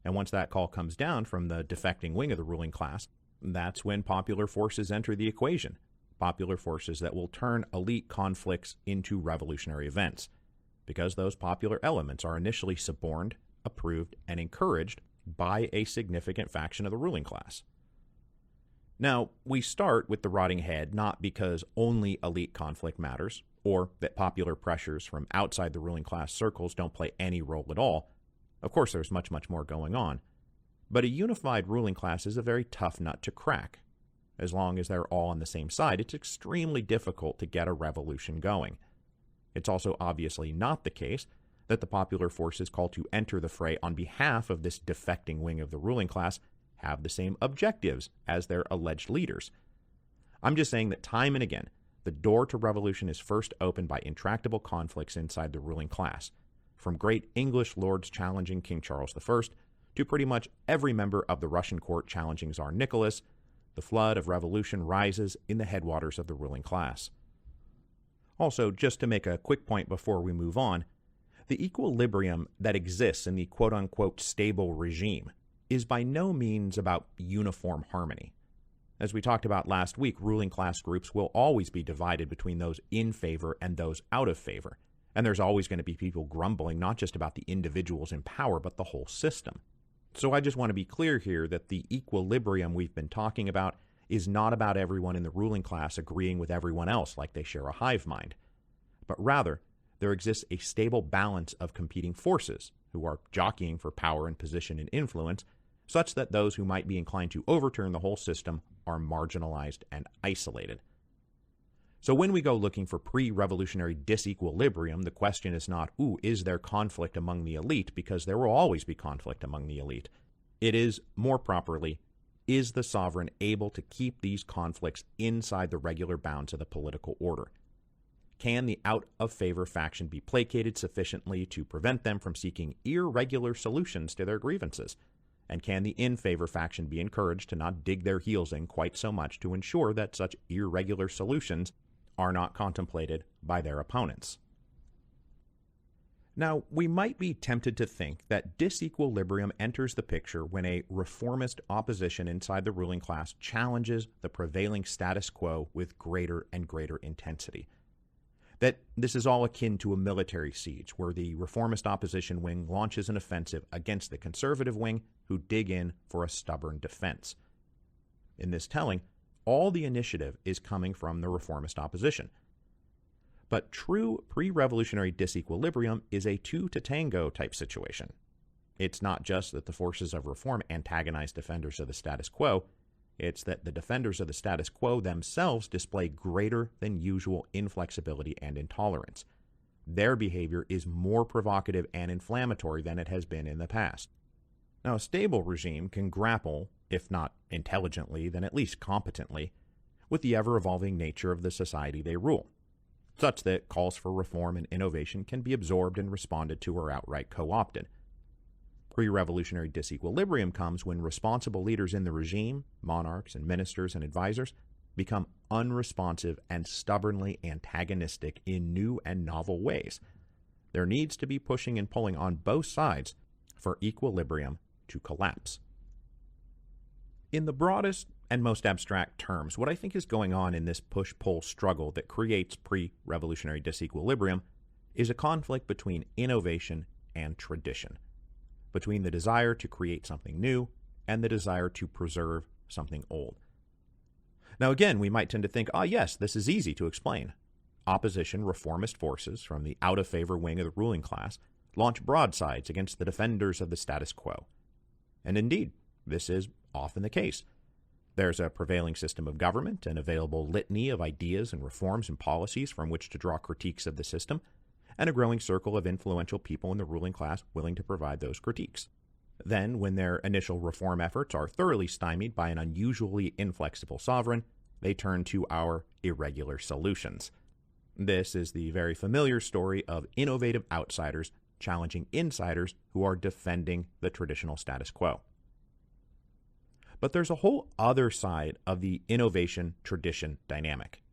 And once that call comes down from the defecting wing of the ruling class, that's when popular forces enter the equation. Popular forces that will turn elite conflicts into revolutionary events, because those popular elements are initially suborned, approved, and encouraged by a significant faction of the ruling class. Now, we start with the rotting head not because only elite conflict matters, or that popular pressures from outside the ruling class circles don't play any role at all. Of course, there's much, much more going on. But a unified ruling class is a very tough nut to crack. As long as they're all on the same side, it's extremely difficult to get a revolution going. It's also obviously not the case that the popular forces called to enter the fray on behalf of this defecting wing of the ruling class have the same objectives as their alleged leaders. I'm just saying that time and again, the door to revolution is first opened by intractable conflicts inside the ruling class, from great English lords challenging King Charles I to pretty much every member of the Russian court challenging Tsar Nicholas. The flood of revolution rises in the headwaters of the ruling class. Also, just to make a quick point before we move on, the equilibrium that exists in the quote-unquote stable regime is by no means about uniform harmony. As we talked about last week, ruling class groups will always be divided between those in favor and those out of favor, and there's always going to be people grumbling not just about the individuals in power, but the whole system. So I just want to be clear here that the equilibrium we've been talking about is not about everyone in the ruling class agreeing with everyone else like they share a hive mind, but rather there exists a stable balance of competing forces who are jockeying for power and position and influence, such that those who might be inclined to overturn the whole system are marginalized and isolated. So when we go looking for pre-revolutionary disequilibrium, the question is not, is there conflict among the elite? Because there will always be conflict among the elite. It is, more properly, is the sovereign able to keep these conflicts inside the regular bounds of the political order? Can the out-of-favor faction be placated sufficiently to prevent them from seeking irregular solutions to their grievances? And can the in-favor faction be encouraged to not dig their heels in quite so much to ensure that such irregular solutions are not contemplated by their opponents? Now, we might be tempted to think that disequilibrium enters the picture when a reformist opposition inside the ruling class challenges the prevailing status quo with greater and greater intensity. That this is all akin to a military siege, where the reformist opposition wing launches an offensive against the conservative wing, who dig in for a stubborn defense. In this telling, all the initiative is coming from the reformist opposition. But true pre-revolutionary disequilibrium is a two-to-tango type situation. It's not just that the forces of reform antagonize defenders of the status quo, it's that the defenders of the status quo themselves display greater than usual inflexibility and intolerance. Their behavior is more provocative and inflammatory than it has been in the past. Now, a stable regime can grapple, if not intelligently, then at least competently, with the ever-evolving nature of the society they rule, such that calls for reform and innovation can be absorbed and responded to or outright co-opted. Pre-revolutionary disequilibrium comes when responsible leaders in the regime, monarchs and ministers and advisors, become unresponsive and stubbornly antagonistic in new and novel ways. There needs to be pushing and pulling on both sides for equilibrium to collapse. In the broadest and most abstract terms, what I think is going on in this push-pull struggle that creates pre-revolutionary disequilibrium is a conflict between innovation and tradition, between the desire to create something new and the desire to preserve something old. Now again, we might tend to think, yes, this is easy to explain. Opposition reformist forces from the out-of-favor wing of the ruling class launch broadsides against the defenders of the status quo. And indeed, this is often the case. There's a prevailing system of government, an available litany of ideas and reforms and policies from which to draw critiques of the system, and a growing circle of influential people in the ruling class willing to provide those critiques. Then, when their initial reform efforts are thoroughly stymied by an unusually inflexible sovereign, they turn to our irregular solutions. This is the very familiar story of innovative outsiders challenging insiders who are defending the traditional status quo. But there's a whole other side of the innovation-tradition dynamic.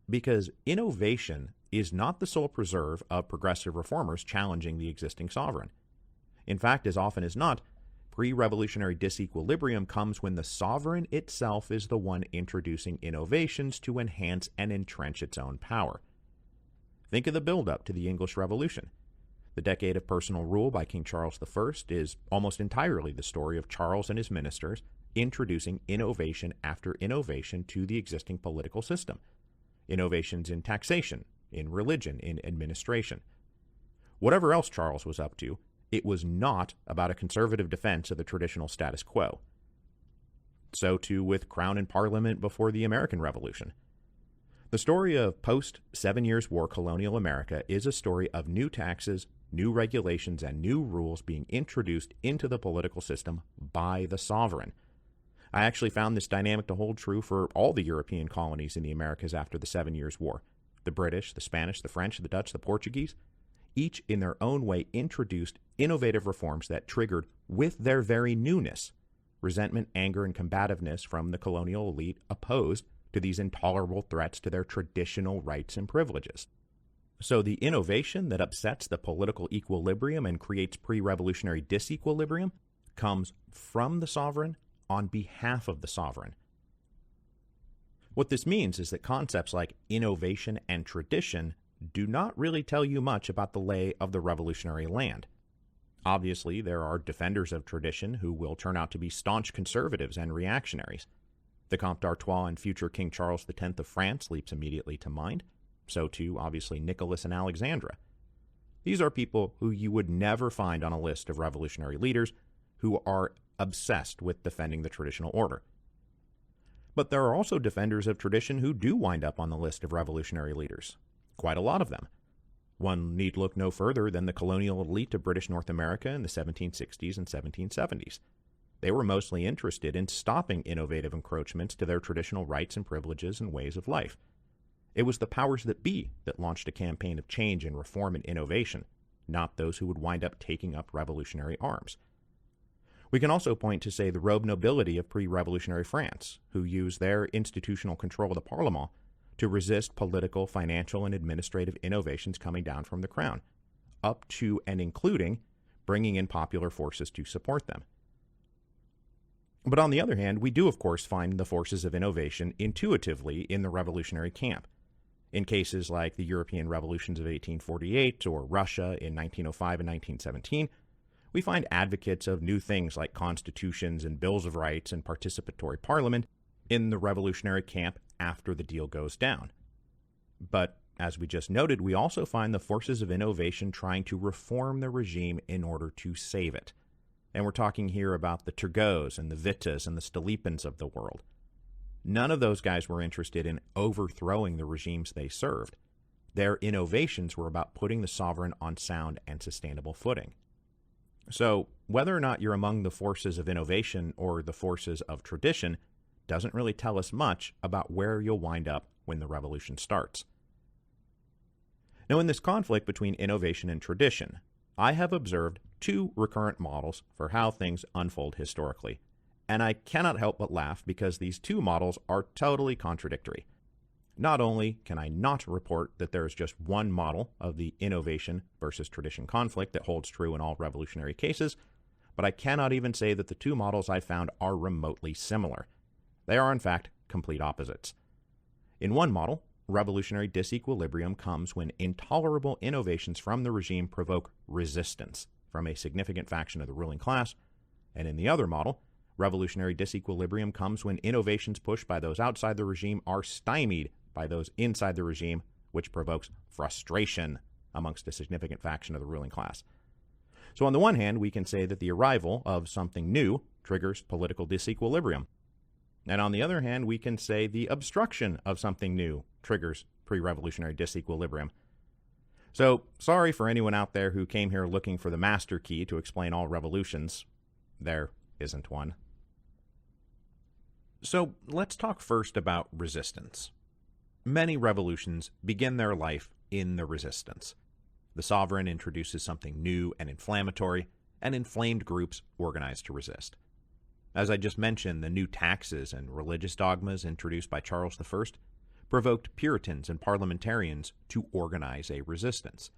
Because innovation is not the sole preserve of progressive reformers challenging the existing sovereign. In fact, as often as not, pre-revolutionary disequilibrium comes when the sovereign itself is the one introducing innovations to enhance and entrench its own power. Think of the build-up to the English Revolution. The decade of personal rule by King Charles I is almost entirely the story of Charles and his ministers introducing innovation after innovation to the existing political system. Innovations in taxation, in religion, in administration. Whatever else Charles was up to, it was not about a conservative defense of the traditional status quo. So too with Crown and Parliament before the American Revolution. The story of post-7 Years' War colonial America is a story of new taxes, new regulations, and new rules being introduced into the political system by the sovereign. I actually found this dynamic to hold true for all the European colonies in the Americas after the 7 Years' War. The British, the Spanish, the French, the Dutch, the Portuguese, each in their own way introduced innovative reforms that triggered, with their very newness, resentment, anger, and combativeness from the colonial elite opposed to these intolerable threats to their traditional rights and privileges. So the innovation that upsets the political equilibrium and creates pre-revolutionary disequilibrium comes from the sovereign on behalf of the sovereign. What this means is that concepts like innovation and tradition do not really tell you much about the lay of the revolutionary land. Obviously, there are defenders of tradition who will turn out to be staunch conservatives and reactionaries. The Comte d'Artois and future King Charles X of France leaps immediately to mind. So too, obviously, Nicholas and Alexandra. These are people who you would never find on a list of revolutionary leaders who are obsessed with defending the traditional order. But there are also defenders of tradition who do wind up on the list of revolutionary leaders. Quite a lot of them. One need look no further than the colonial elite of British North America in the 1760s and 1770s. They were mostly interested in stopping innovative encroachments to their traditional rights and privileges and ways of life. It was the powers that be that launched a campaign of change and reform and innovation, not those who would wind up taking up revolutionary arms. We can also point to, say, the robe nobility of pre-revolutionary France, who used their institutional control of the Parlement to resist political, financial, and administrative innovations coming down from the crown, up to and including bringing in popular forces to support them. But on the other hand, we do of course find the forces of innovation intuitively in the revolutionary camp. In cases like the European revolutions of 1848 or Russia in 1905 and 1917, we find advocates of new things like constitutions and bills of rights and participatory parliament in the revolutionary camp after the deal goes down. But, as we just noted, we also find the forces of innovation trying to reform the regime in order to save it. And we're talking here about the Turgots and the Wittas and the Stolypins of the world. None of those guys were interested in overthrowing the regimes they served. Their innovations were about putting the sovereign on sound and sustainable footing. So, whether or not you're among the forces of innovation or the forces of tradition doesn't really tell us much about where you'll wind up when the revolution starts. Now, in this conflict between innovation and tradition, I have observed two recurrent models for how things unfold historically, and I cannot help but laugh because these two models are totally contradictory. Not only can I not report that there is just one model of the innovation versus tradition conflict that holds true in all revolutionary cases, but I cannot even say that the two models I found are remotely similar. They are, in fact, complete opposites. In one model, revolutionary disequilibrium comes when intolerable innovations from the regime provoke resistance from a significant faction of the ruling class, and in the other model, revolutionary disequilibrium comes when innovations pushed by those outside the regime are stymied by those inside the regime, which provokes frustration amongst a significant faction of the ruling class. So on the one hand, we can say that the arrival of something new triggers political disequilibrium. And on the other hand, we can say the obstruction of something new triggers pre-revolutionary disequilibrium. So, sorry for anyone out there who came here looking for the master key to explain all revolutions. there isn't one. So let's talk first about resistance. Many revolutions begin their life in the resistance. The sovereign introduces something new and inflammatory, and inflamed groups organize to resist. As I just mentioned, the new taxes and religious dogmas introduced by Charles I provoked Puritans and parliamentarians to organize a resistance.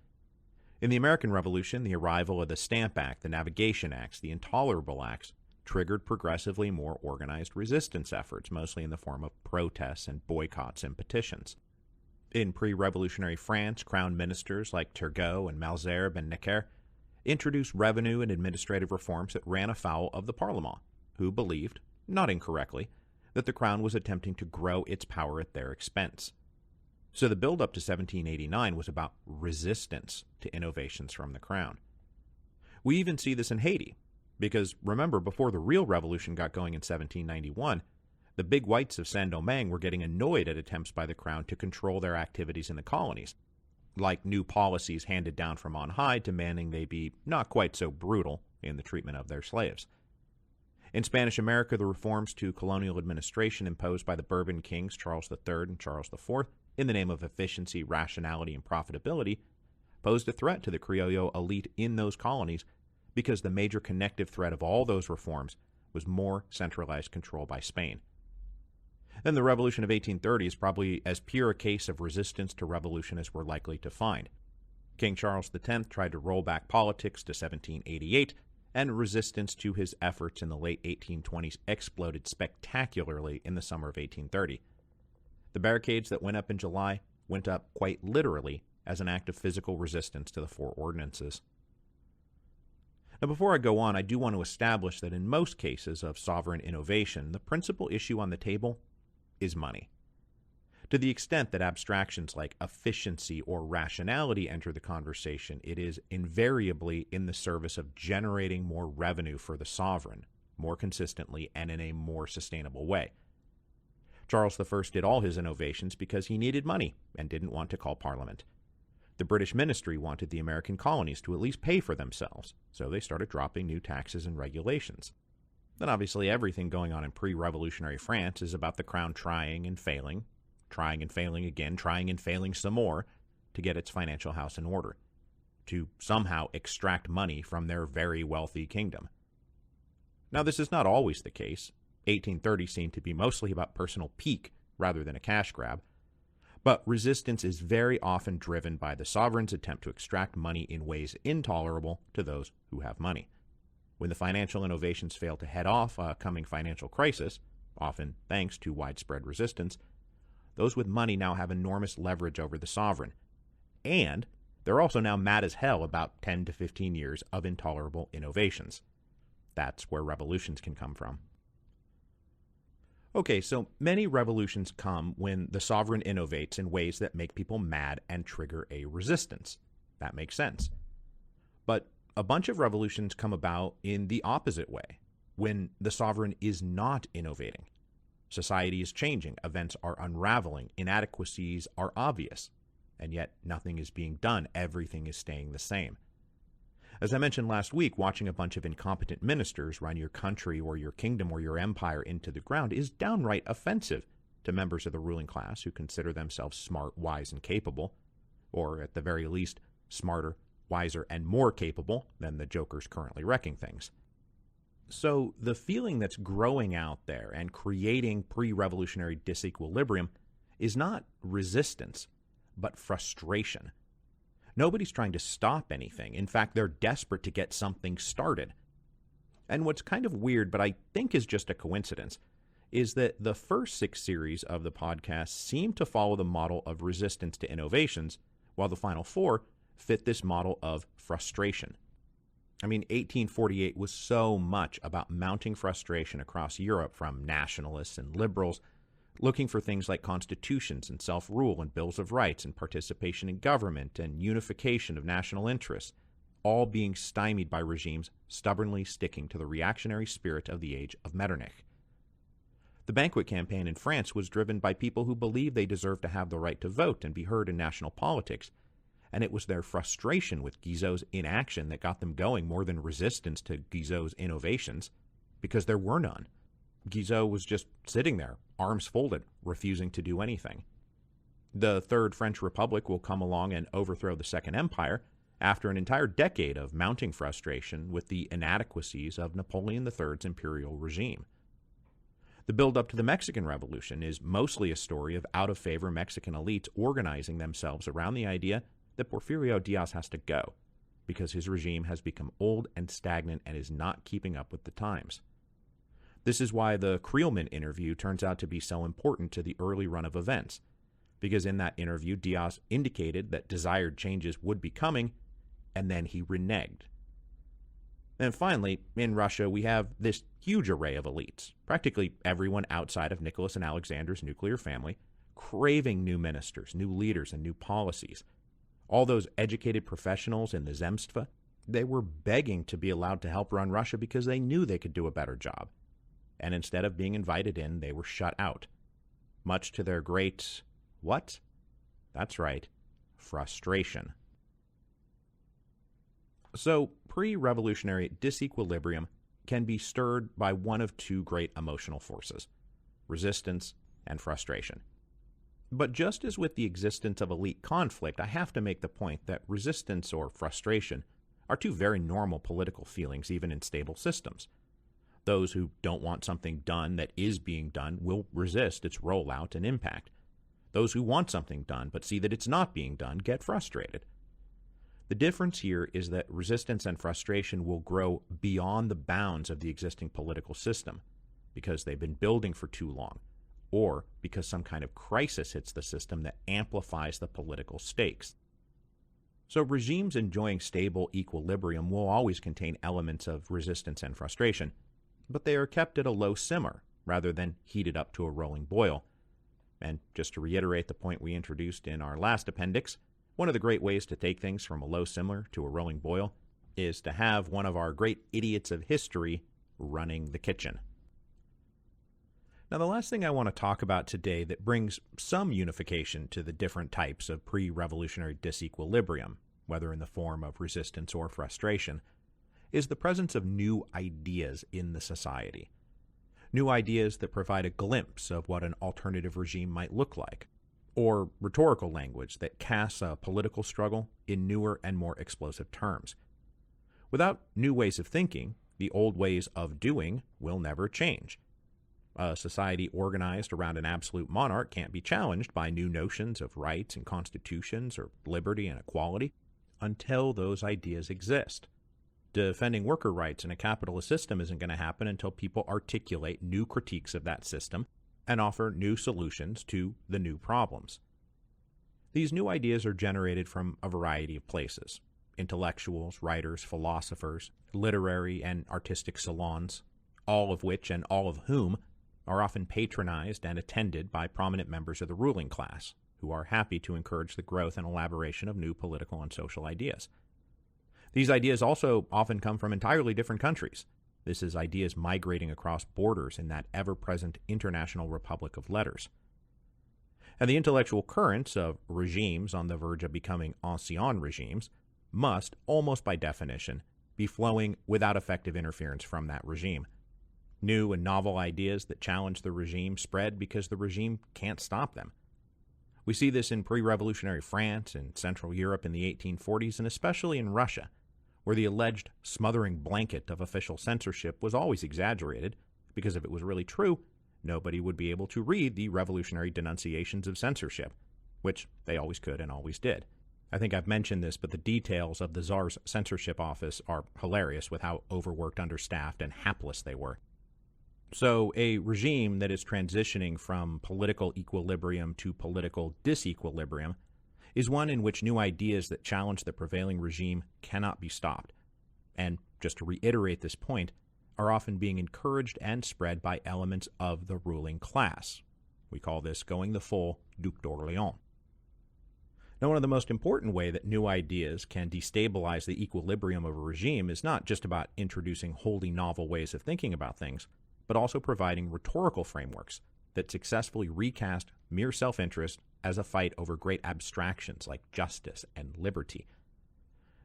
In the American Revolution, the arrival of the Stamp Act, the Navigation Acts, the Intolerable Acts triggered progressively more organized resistance efforts, mostly in the form of protests and boycotts and petitions. In pre-revolutionary France, crown ministers like Turgot and Malesherbes and Necker introduced revenue and administrative reforms that ran afoul of the Parlement, who believed, not incorrectly, that the crown was attempting to grow its power at their expense. So the build-up to 1789 was about resistance to innovations from the crown. We even see this in Haiti, because remember, before the real revolution got going in 1791, the big whites of Saint-Domingue were getting annoyed at attempts by the crown to control their activities in the colonies, like new policies handed down from on high demanding they be not quite so brutal in the treatment of their slaves. In Spanish America, the reforms to colonial administration imposed by the Bourbon kings Charles III and Charles IV in the name of efficiency, rationality, and profitability posed a threat to the Criollo elite in those colonies because the major connective thread of all those reforms was more centralized control by Spain. Then the Revolution of 1830 is probably as pure a case of resistance to revolution as we're likely to find. King Charles X tried to roll back politics to 1788, and resistance to his efforts in the late 1820s exploded spectacularly in the summer of 1830. The barricades that went up in July went up quite literally as an act of physical resistance to the four ordinances. Now, before I go on, I do want to establish that in most cases of sovereign innovation, the principal issue on the table is money. To the extent that abstractions like efficiency or rationality enter the conversation, it is invariably in the service of generating more revenue for the sovereign, more consistently and in a more sustainable way. Charles I did all his innovations because he needed money and didn't want to call Parliament. The British ministry wanted the American colonies to at least pay for themselves, so they started dropping new taxes and regulations. Then obviously everything going on in pre-revolutionary France is about the crown trying and failing again, trying and failing some more to get its financial house in order, to somehow extract money from their very wealthy kingdom. Now, this is not always the case. 1830 seemed to be mostly about personal pique rather than a cash grab, but resistance is very often driven by the sovereign's attempt to extract money in ways intolerable to those who have money. When the financial innovations fail to head off a coming financial crisis, often thanks to widespread resistance, those with money now have enormous leverage over the sovereign. And they're also now mad as hell about 10 to 15 years of intolerable innovations. That's where revolutions can come from. Okay, so many revolutions come when the sovereign innovates in ways that make people mad and trigger a resistance. That makes sense. But a bunch of revolutions come about in the opposite way, when the sovereign is not innovating. Society is changing, events are unraveling, inadequacies are obvious, and yet nothing is being done, everything is staying the same. As I mentioned last week, watching a bunch of incompetent ministers run your country or your kingdom or your empire into the ground is downright offensive to members of the ruling class who consider themselves smart, wise, and capable, or at the very least, smarter, wiser, and more capable than the jokers currently wrecking things. So the feeling that's growing out there and creating pre-revolutionary disequilibrium is not resistance, but frustration. Nobody's trying to stop anything. In fact, they're desperate to get something started. And what's kind of weird, but I think is just a coincidence, is that the first 6 series of the podcast seem to follow the model of resistance to innovations, while the final 4 fit this model of frustration. I mean, 1848 was so much about mounting frustration across Europe from nationalists and liberals looking for things like constitutions and self-rule and bills of rights and participation in government and unification of national interests, all being stymied by regimes stubbornly sticking to the reactionary spirit of the age of Metternich. The banquet campaign in France was driven by people who believed they deserved to have the right to vote and be heard in national politics, and it was their frustration with Guizot's inaction that got them going more than resistance to Guizot's innovations, because there were none. Guizot was just sitting there, arms folded, refusing to do anything. The Third French Republic will come along and overthrow the Second Empire after an entire decade of mounting frustration with the inadequacies of Napoleon III's imperial regime. The build-up to the Mexican Revolution is mostly a story of out-of-favor Mexican elites organizing themselves around the idea that Porfirio Diaz has to go, because his regime has become old and stagnant and is not keeping up with the times. This is why the Creelman interview turns out to be so important to the early run of events, because in that interview Diaz indicated that desired changes would be coming, and then he reneged. And finally, in Russia, we have this huge array of elites, practically everyone outside of Nicholas and Alexander's nuclear family, craving new ministers, new leaders, and new policies. All those educated professionals in the Zemstva, they were begging to be allowed to help run Russia because they knew they could do a better job. And instead of being invited in, they were shut out. Much to their great, what? That's right, frustration. So, pre-revolutionary disequilibrium can be stirred by one of two great emotional forces, resistance and frustration. But just as with the existence of elite conflict, I have to make the point that resistance or frustration are two very normal political feelings even in stable systems. Those who don't want something done that is being done will resist its rollout and impact. Those who want something done but see that it's not being done get frustrated. The difference here is that resistance and frustration will grow beyond the bounds of the existing political system because they've been building for too long, or because some kind of crisis hits the system that amplifies the political stakes. So regimes enjoying stable equilibrium will always contain elements of resistance and frustration, but they are kept at a low simmer rather than heated up to a rolling boil. And just to reiterate the point we introduced in our last appendix, one of the great ways to take things from a low simmer to a rolling boil is to have one of our great idiots of history running the kitchen. Now, the last thing I want to talk about today that brings some unification to the different types of pre-revolutionary disequilibrium, whether in the form of resistance or frustration, is the presence of new ideas in the society. New ideas that provide a glimpse of what an alternative regime might look like, or rhetorical language that casts a political struggle in newer and more explosive terms. Without new ways of thinking, the old ways of doing will never change. A society organized around an absolute monarch can't be challenged by new notions of rights and constitutions or liberty and equality until those ideas exist. Defending worker rights in a capitalist system isn't going to happen until people articulate new critiques of that system and offer new solutions to the new problems. These new ideas are generated from a variety of places: intellectuals, writers, philosophers, literary and artistic salons, all of which and all of whom are often patronized and attended by prominent members of the ruling class, who are happy to encourage the growth and elaboration of new political and social ideas. These ideas also often come from entirely different countries. This is ideas migrating across borders in that ever-present international republic of letters. And the intellectual currents of regimes on the verge of becoming ancien regimes must, almost by definition, be flowing without effective interference from that regime. New and novel ideas that challenge the regime spread because the regime can't stop them. We see this in pre-revolutionary France and Central Europe in the 1840s, and especially in Russia, where the alleged smothering blanket of official censorship was always exaggerated, because if it was really true, nobody would be able to read the revolutionary denunciations of censorship, which they always could and always did. I think I've mentioned this, but the details of the Tsar's censorship office are hilarious with how overworked, understaffed, and hapless they were. So a regime that is transitioning from political equilibrium to political disequilibrium is one in which new ideas that challenge the prevailing regime cannot be stopped, and, just to reiterate this point, are often being encouraged and spread by elements of the ruling class. We call this going the full Duc d'Orléans. Now, one of the most important ways that new ideas can destabilize the equilibrium of a regime is not just about introducing wholly novel ways of thinking about things, but also providing rhetorical frameworks that successfully recast mere self-interest as a fight over great abstractions like justice and liberty.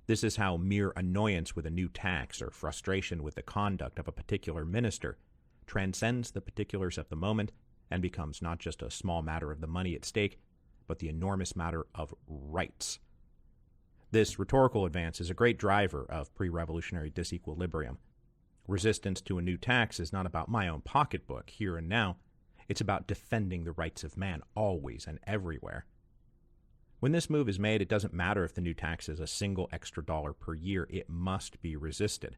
This is how mere annoyance with a new tax or frustration with the conduct of a particular minister transcends the particulars of the moment and becomes not just a small matter of the money at stake, but the enormous matter of rights. This rhetorical advance is a great driver of pre-revolutionary disequilibrium. Resistance to a new tax is not about my own pocketbook here and now. It's about defending the rights of man always and everywhere. When this move is made, it doesn't matter if the new tax is a single extra dollar per year. It must be resisted.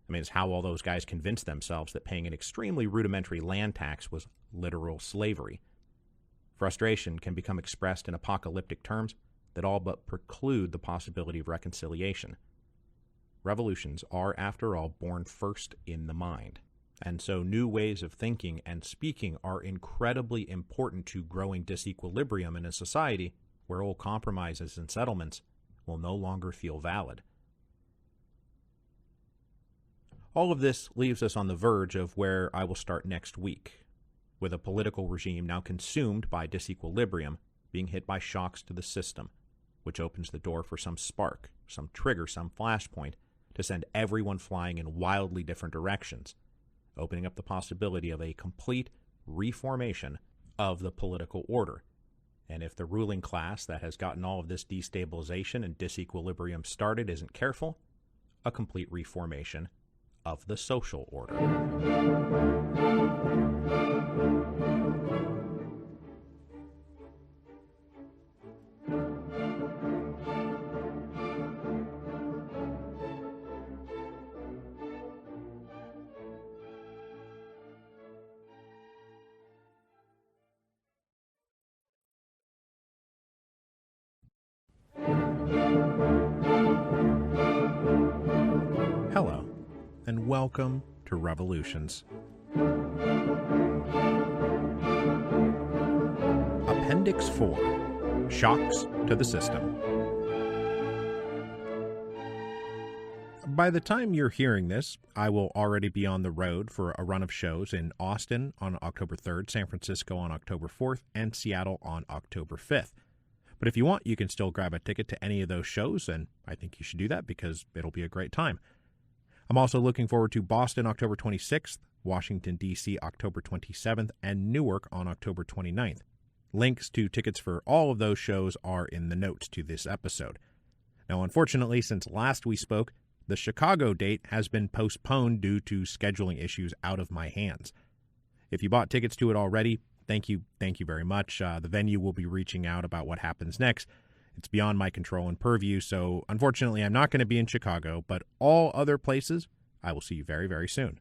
I mean, it's how all those guys convinced themselves that paying an extremely rudimentary land tax was literal slavery. Frustration can become expressed in apocalyptic terms that all but preclude the possibility of reconciliation. Revolutions are, after all, born first in the mind, and so new ways of thinking and speaking are incredibly important to growing disequilibrium in a society where old compromises and settlements will no longer feel valid. All of this leaves us on the verge of where I will start next week, with a political regime now consumed by disequilibrium being hit by shocks to the system, which opens the door for some spark, some trigger, some flashpoint to send everyone flying in wildly different directions, opening up the possibility of a complete reformation of the political order. And if the ruling class that has gotten all of this destabilization and disequilibrium started isn't careful, a complete reformation of the social order. Hello, and welcome to Revolutions. Appendix 4, Shocks to the System. By the time you're hearing this, I will already be on the road for a run of shows in Austin on October 3rd, San Francisco on October 4th, and Seattle on October 5th. But if you want, you can still grab a ticket to any of those shows, and I think you should do that because it'll be a great time. I'm also looking forward to Boston October 26th, Washington, D.C. October 27th, and Newark on October 29th. Links to tickets for all of those shows are in the notes to this episode. Now, unfortunately, since last we spoke, the Chicago date has been postponed due to scheduling issues out of my hands. If you bought tickets to it already, thank you very much. The venue will be reaching out about what happens next. It's beyond my control and purview, so unfortunately I'm not going to be in Chicago, but all other places, I will see you very, very soon.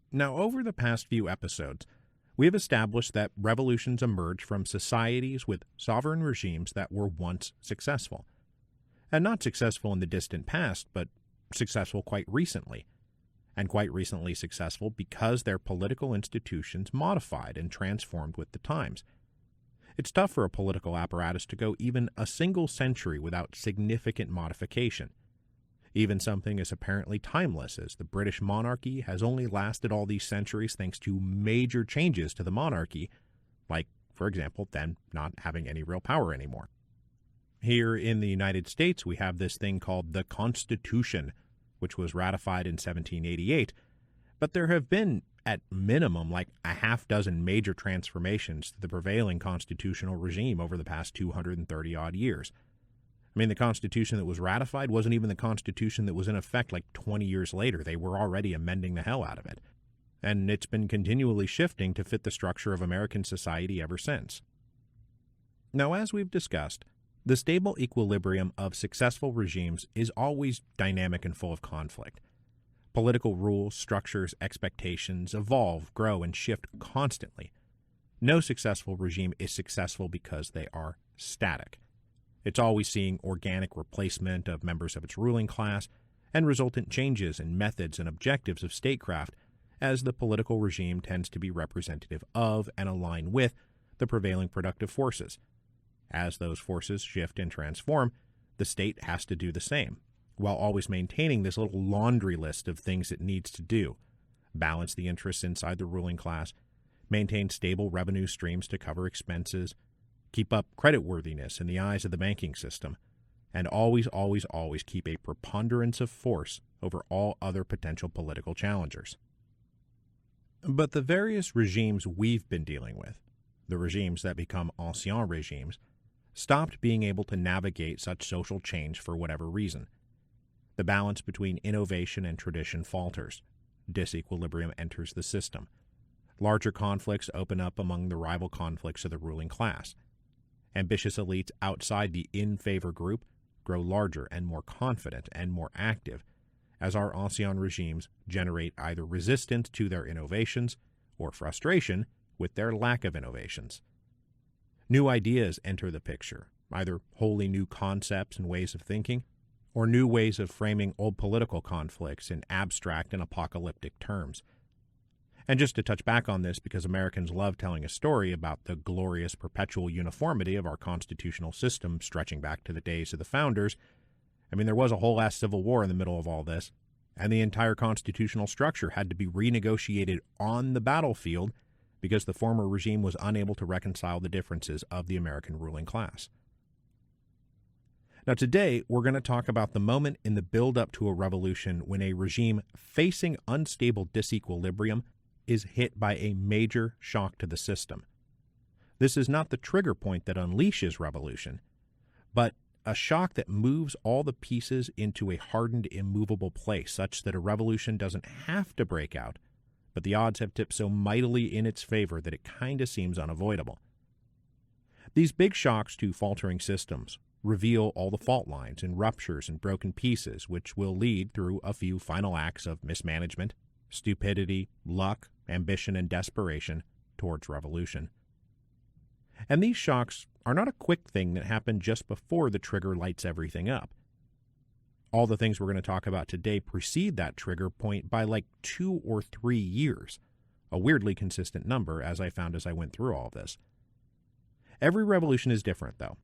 Now, over the past few episodes, we have established that revolutions emerge from societies with sovereign regimes that were once successful. And not successful in the distant past, but successful quite recently. And quite recently successful because their political institutions modified and transformed with the times. It's tough for a political apparatus to go even a single century without significant modification. Even something as apparently timeless as the British monarchy has only lasted all these centuries thanks to major changes to the monarchy, like, for example, them not having any real power anymore. Here in the United States, we have this thing called the Constitution, which was ratified in 1788, but there have been, at minimum, like a half dozen major transformations to the prevailing constitutional regime over the past 230-odd years. I mean, the Constitution that was ratified wasn't even the Constitution that was in effect like 20 years later. They were already amending the hell out of it. And it's been continually shifting to fit the structure of American society ever since. Now, as we've discussed, the stable equilibrium of successful regimes is always dynamic and full of conflict. Political rules, structures, expectations evolve, grow, and shift constantly. No successful regime is successful because they are static. It's always seeing organic replacement of members of its ruling class and resultant changes in methods and objectives of statecraft as the political regime tends to be representative of and align with the prevailing productive forces. As those forces shift and transform, the state has to do the same, while always maintaining this little laundry list of things it needs to do. Balance the interests inside the ruling class, maintain stable revenue streams to cover expenses, keep up creditworthiness in the eyes of the banking system, and always, always, always keep a preponderance of force over all other potential political challengers. But the various regimes we've been dealing with, the regimes that become ancien regimes, stopped being able to navigate such social change for whatever reason. The balance between innovation and tradition falters. Disequilibrium enters the system. Larger conflicts open up among the rival conflicts of the ruling class. Ambitious elites outside the in-favor group grow larger and more confident and more active as our ancien regimes generate either resistance to their innovations or frustration with their lack of innovations. New ideas enter the picture, either wholly new concepts and ways of thinking, or new ways of framing old political conflicts in abstract and apocalyptic terms. And just to touch back on this, because Americans love telling a story about the glorious perpetual uniformity of our constitutional system stretching back to the days of the founders, I mean, there was a whole ass civil war in the middle of all this, and the entire constitutional structure had to be renegotiated on the battlefield because the former regime was unable to reconcile the differences of the American ruling class. Now today, we're going to talk about the moment in the build-up to a revolution when a regime facing unstable disequilibrium is hit by a major shock to the system. This is not the trigger point that unleashes revolution, but a shock that moves all the pieces into a hardened, immovable place such that a revolution doesn't have to break out, but the odds have tipped so mightily in its favor that it kind of seems unavoidable. These big shocks to faltering systems reveal all the fault lines and ruptures and broken pieces, which will lead through a few final acts of mismanagement, stupidity, luck, ambition, and desperation towards revolution. And these shocks are not a quick thing that happen just before the trigger lights everything up. All the things we're going to talk about today precede that trigger point by like 2 or 3 years, a weirdly consistent number as I found as I went through all of this. Every revolution is different, though,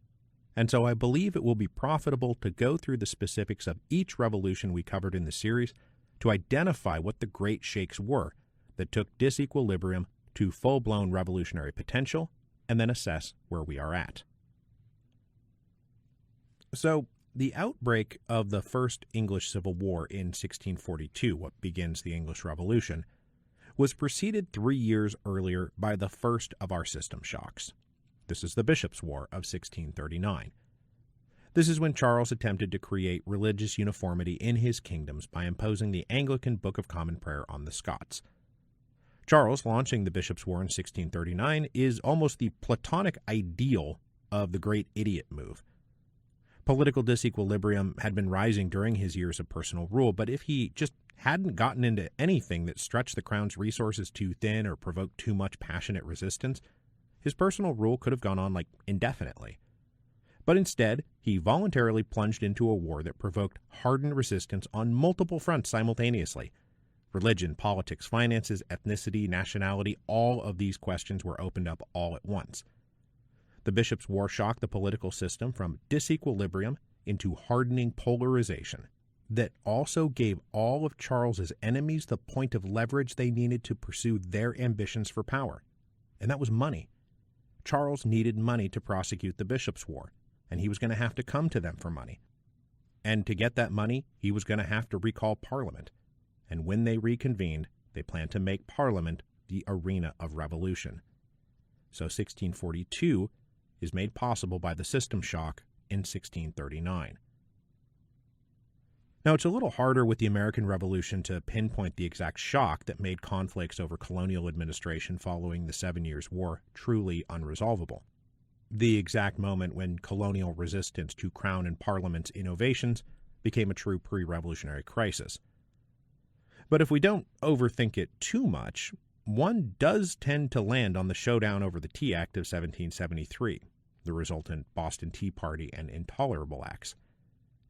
and so I believe it will be profitable to go through the specifics of each revolution we covered in the series to identify what the great shakes were that took disequilibrium to full-blown revolutionary potential, and then assess where we are at. So, the outbreak of the First English Civil War in 1642, what begins the English Revolution, was preceded 3 years earlier by the first of our system shocks. This is the Bishops' War of 1639. This is when Charles attempted to create religious uniformity in his kingdoms by imposing the Anglican Book of Common Prayer on the Scots. Charles launching the Bishops' War in 1639 is almost the Platonic ideal of the Great Idiot move. Political disequilibrium had been rising during his years of personal rule, but if he just hadn't gotten into anything that stretched the crown's resources too thin or provoked too much passionate resistance, his personal rule could have gone on indefinitely. But instead, he voluntarily plunged into a war that provoked hardened resistance on multiple fronts simultaneously. Religion, politics, finances, ethnicity, nationality, all of these questions were opened up all at once. The Bishops' War shocked the political system from disequilibrium into hardening polarization that also gave all of Charles's enemies the point of leverage they needed to pursue their ambitions for power, and that was money. Charles needed money to prosecute the Bishops' War, and he was going to have to come to them for money. And to get that money, he was going to have to recall Parliament. And when they reconvened, they planned to make Parliament the arena of revolution. So 1642 is made possible by the system shock in 1639. Now, it's a little harder with the American Revolution to pinpoint the exact shock that made conflicts over colonial administration following the 7 Years' War truly unresolvable. The exact moment when colonial resistance to Crown and Parliament's innovations became a true pre-revolutionary crisis. But if we don't overthink it too much, one does tend to land on the showdown over the Tea Act of 1773, the resultant Boston Tea Party and Intolerable Acts.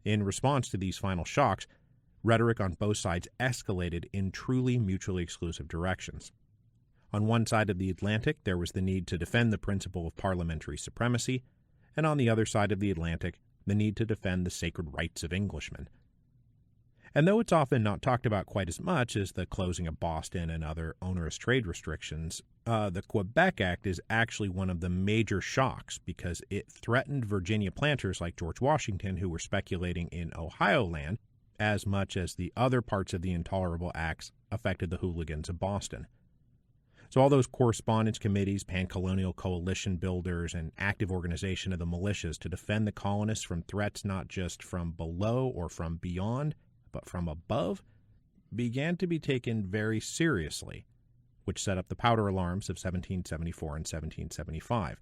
In response to these final shocks, rhetoric on both sides escalated in truly mutually exclusive directions. On one side of the Atlantic, there was the need to defend the principle of parliamentary supremacy, and on the other side of the Atlantic, the need to defend the sacred rights of Englishmen. And though it's often not talked about quite as much as the closing of Boston and other onerous trade restrictions, the Quebec Act is actually one of the major shocks because it threatened Virginia planters like George Washington who were speculating in Ohio land as much as the other parts of the intolerable acts affected the hooligans of Boston. So all those correspondence committees, pan-colonial coalition builders, and active organization of the militias to defend the colonists from threats not just from below or from beyond, but from above, began to be taken very seriously, which set up the powder alarms of 1774 and 1775.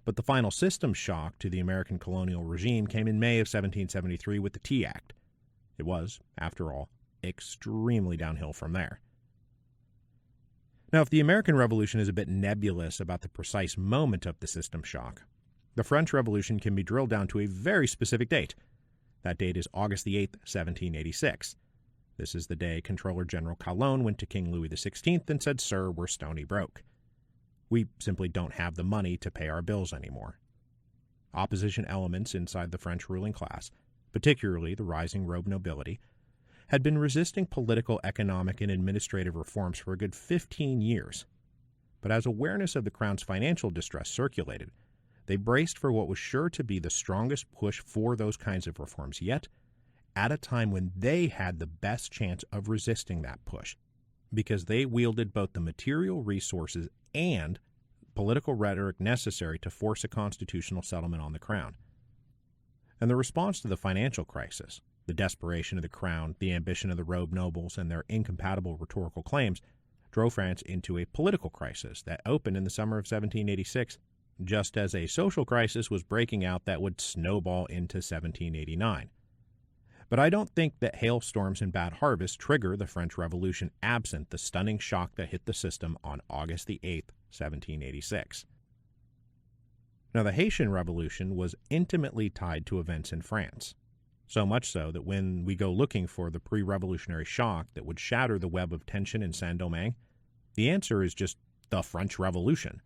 But the final system shock to the American colonial regime came in May of 1773 with the Tea Act. It was, after all, extremely downhill from there. Now, if the American Revolution is a bit nebulous about the precise moment of the system shock, the French Revolution can be drilled down to a very specific date. That date is August the 8th, 1786. This is the day Controller General Calonne went to King Louis XVI and said, "Sir, we're stony broke. We simply don't have the money to pay our bills anymore." Opposition elements inside the French ruling class, particularly the rising robe nobility, had been resisting political, economic, and administrative reforms for a good 15 years. But as awareness of the crown's financial distress circulated, they braced for what was sure to be the strongest push for those kinds of reforms yet, at a time when they had the best chance of resisting that push, because they wielded both the material resources and political rhetoric necessary to force a constitutional settlement on the crown. And the response to the financial crisis, the desperation of the crown, the ambition of the robe nobles, and their incompatible rhetorical claims, drove France into a political crisis that opened in the summer of 1786, just as a social crisis was breaking out that would snowball into 1789. But I don't think that hailstorms and bad harvests trigger the French Revolution absent the stunning shock that hit the system on August the 8th, 1786. Now, the Haitian Revolution was intimately tied to events in France, so much so that when we go looking for the pre-revolutionary shock that would shatter the web of tension in Saint-Domingue, the answer is just the French Revolution.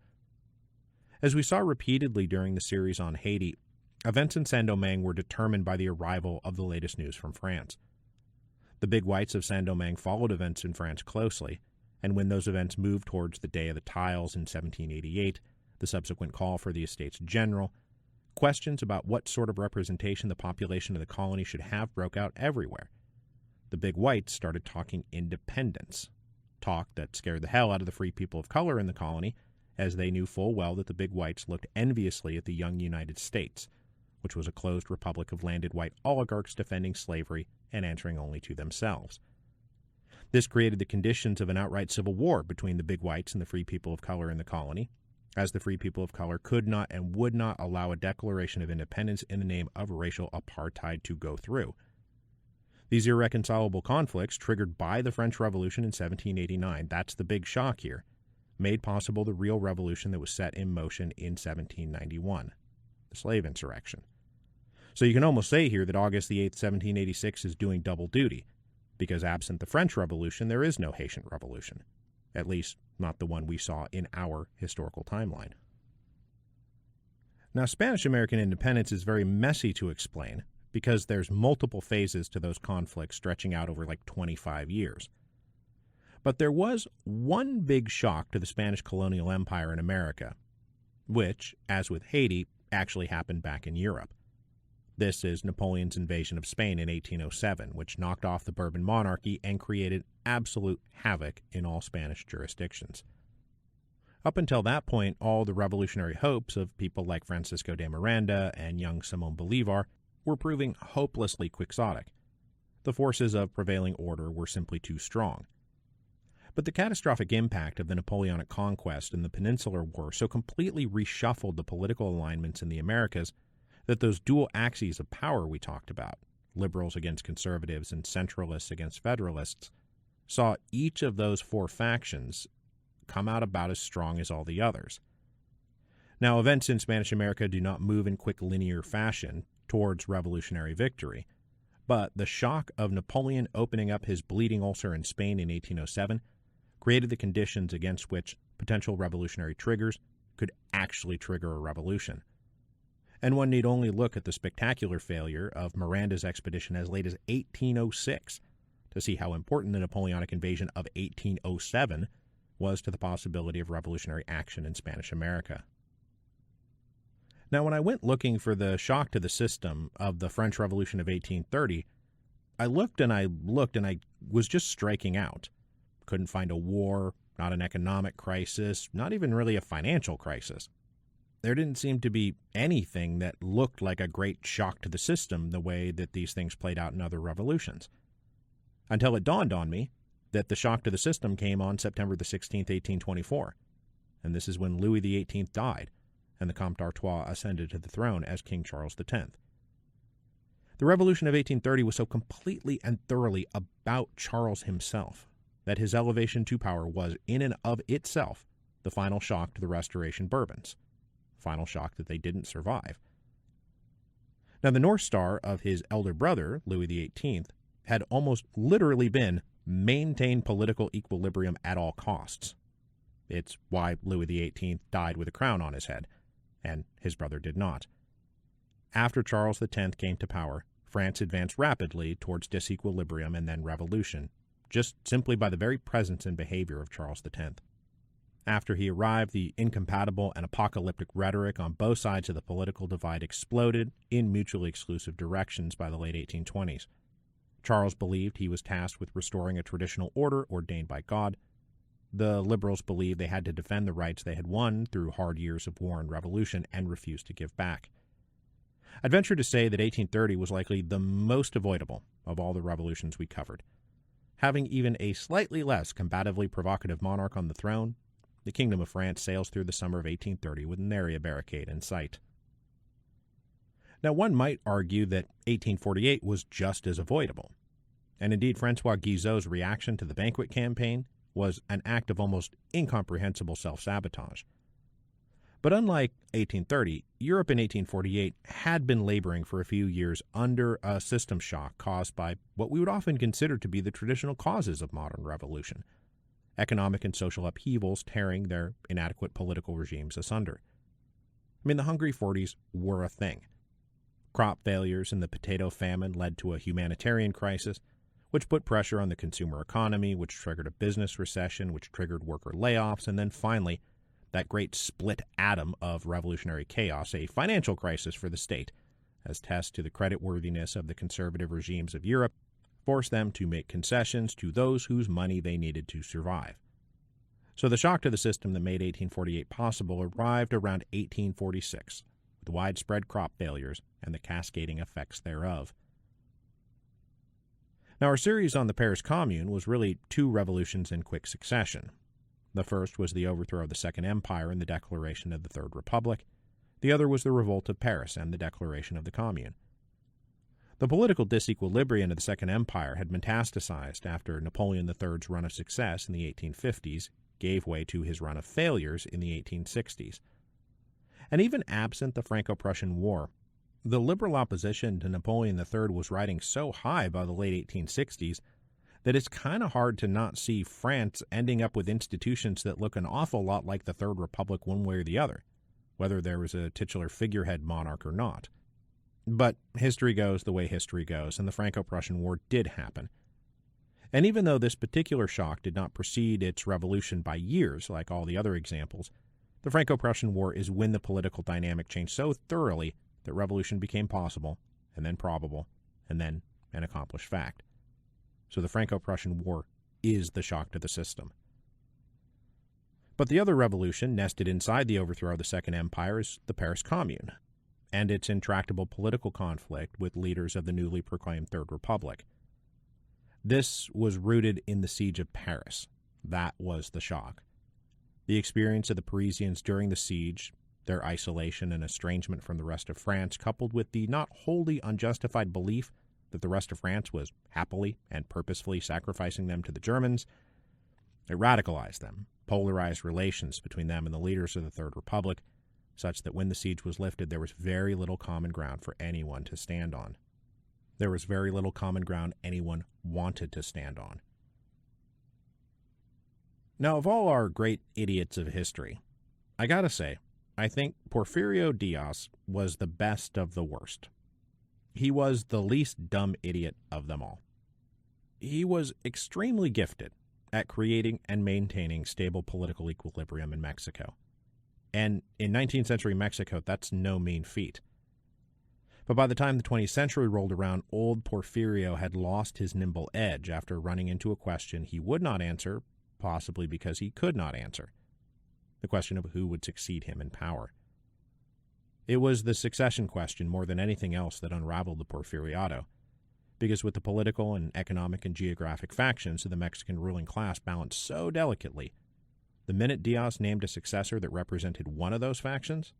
As we saw repeatedly during the series on Haiti, events in Saint-Domingue were determined by the arrival of the latest news from France. The Big Whites of Saint-Domingue followed events in France closely, and when those events moved towards the Day of the Tiles in 1788, the subsequent call for the Estates General, questions about what sort of representation the population of the colony should have broke out everywhere. The Big Whites started talking independence, talk that scared the hell out of the free people of color in the colony, as they knew full well that the Big Whites looked enviously at the young United States, which was a closed republic of landed white oligarchs defending slavery and answering only to themselves. This created the conditions of an outright civil war between the Big Whites and the free people of color in the colony, as the free people of color could not and would not allow a declaration of independence in the name of racial apartheid to go through. These irreconcilable conflicts, triggered by the French Revolution in 1789, that's the big shock here, made possible the real revolution that was set in motion in 1791, the slave insurrection. So you can almost say here that August the 8th, 1786 is doing double duty, because absent the French Revolution, there is no Haitian Revolution, at least not the one we saw in our historical timeline. Now, Spanish-American independence is very messy to explain because there's multiple phases to those conflicts stretching out over like 25 years. But there was one big shock to the Spanish colonial empire in America, which, as with Haiti, actually happened back in Europe. This is Napoleon's invasion of Spain in 1807, which knocked off the Bourbon monarchy and created absolute havoc in all Spanish jurisdictions. Up until that point, all the revolutionary hopes of people like Francisco de Miranda and young Simón Bolívar were proving hopelessly quixotic. The forces of prevailing order were simply too strong. But the catastrophic impact of the Napoleonic conquest and the Peninsular War so completely reshuffled the political alignments in the Americas that those dual axes of power we talked about, liberals against conservatives and centralists against federalists, saw each of those four factions come out about as strong as all the others. Now, events in Spanish America do not move in quick linear fashion towards revolutionary victory, but the shock of Napoleon opening up his bleeding ulcer in Spain in 1807 created the conditions against which potential revolutionary triggers could actually trigger a revolution. And one need only look at the spectacular failure of Miranda's expedition as late as 1806 to see how important the Napoleonic invasion of 1807 was to the possibility of revolutionary action in Spanish America. Now, when I went looking for the shock to the system of the French Revolution of 1830, I looked and I was just striking out. Couldn't find a war, not an economic crisis, not even really a financial crisis. There didn't seem to be anything that looked like a great shock to the system the way that these things played out in other revolutions. Until it dawned on me that the shock to the system came on September the 16th, 1824. And this is when Louis XVIII died, and the Comte d'Artois ascended to the throne as King Charles X. The Revolution of 1830 was so completely and thoroughly about Charles himself that his elevation to power was, in and of itself, the final shock to the Restoration Bourbons. Final shock that they didn't survive. Now, the North Star of his elder brother, Louis XVIII, had almost literally been maintain political equilibrium at all costs. It's why Louis XVIII died with a crown on his head, and his brother did not. After Charles X came to power, France advanced rapidly towards disequilibrium and then revolution, just simply by the very presence and behavior of Charles X. After he arrived, the incompatible and apocalyptic rhetoric on both sides of the political divide exploded in mutually exclusive directions by the late 1820s. Charles believed he was tasked with restoring a traditional order ordained by God. The liberals believed they had to defend the rights they had won through hard years of war and revolution and refused to give back. I'd venture to say that 1830 was likely the most avoidable of all the revolutions we covered. Having even a slightly less combatively provocative monarch on the throne, the Kingdom of France sails through the summer of 1830 with nary a barricade in sight. Now, one might argue that 1848 was just as avoidable, and indeed Francois Guizot's reaction to the banquet campaign was an act of almost incomprehensible self-sabotage. But unlike 1830, Europe in 1848 had been laboring for a few years under a system shock caused by what we would often consider to be the traditional causes of modern revolution: economic and social upheavals tearing their inadequate political regimes asunder. I mean, the Hungry 40s were a thing. Crop failures and the potato famine led to a humanitarian crisis, which put pressure on the consumer economy, which triggered a business recession, which triggered worker layoffs, and then finally, that great split atom of revolutionary chaos, a financial crisis for the state, as tests to the creditworthiness of the conservative regimes of Europe forced them to make concessions to those whose money they needed to survive. So the shock to the system that made 1848 possible arrived around 1846, with widespread crop failures and the cascading effects thereof. Now, our series on the Paris Commune was really two revolutions in quick succession. The first was the overthrow of the Second Empire and the declaration of the Third Republic. The other was the revolt of Paris and the declaration of the Commune. The political disequilibrium of the Second Empire had metastasized after Napoleon III's run of success in the 1850s gave way to his run of failures in the 1860s. And even absent the Franco-Prussian War, the liberal opposition to Napoleon III was riding so high by the late 1860s that it's kind of hard to not see France ending up with institutions that look an awful lot like the Third Republic one way or the other, whether there was a titular figurehead monarch or not. But history goes the way history goes, and the Franco-Prussian War did happen. And even though this particular shock did not precede its revolution by years, like all the other examples, the Franco-Prussian War is when the political dynamic changed so thoroughly that revolution became possible, and then probable, and then an accomplished fact. So the Franco-Prussian War is the shock to the system. But the other revolution nested inside the overthrow of the Second Empire is the Paris Commune, and its intractable political conflict with leaders of the newly proclaimed Third Republic. This was rooted in the siege of Paris. That was the shock. The experience of the Parisians during the siege, their isolation and estrangement from the rest of France, coupled with the not wholly unjustified belief that the rest of France was happily and purposefully sacrificing them to the Germans, it radicalized them, polarized relations between them and the leaders of the Third Republic, such that when the siege was lifted, there was very little common ground for anyone to stand on. There was very little common ground anyone wanted to stand on. Now, of all our great idiots of history, I gotta say, I think Porfirio Diaz was the best of the worst. He was the least dumb idiot of them all. He was extremely gifted at creating and maintaining stable political equilibrium in Mexico. And in 19th century Mexico, that's no mean feat. But by the time the 20th century rolled around, old Porfirio had lost his nimble edge after running into a question he would not answer, possibly because he could not answer. The question of who would succeed him in power. It was the succession question more than anything else that unraveled the Porfiriato, because with the political and economic and geographic factions of the Mexican ruling class balanced so delicately, the minute Diaz named a successor that represented one of those factions,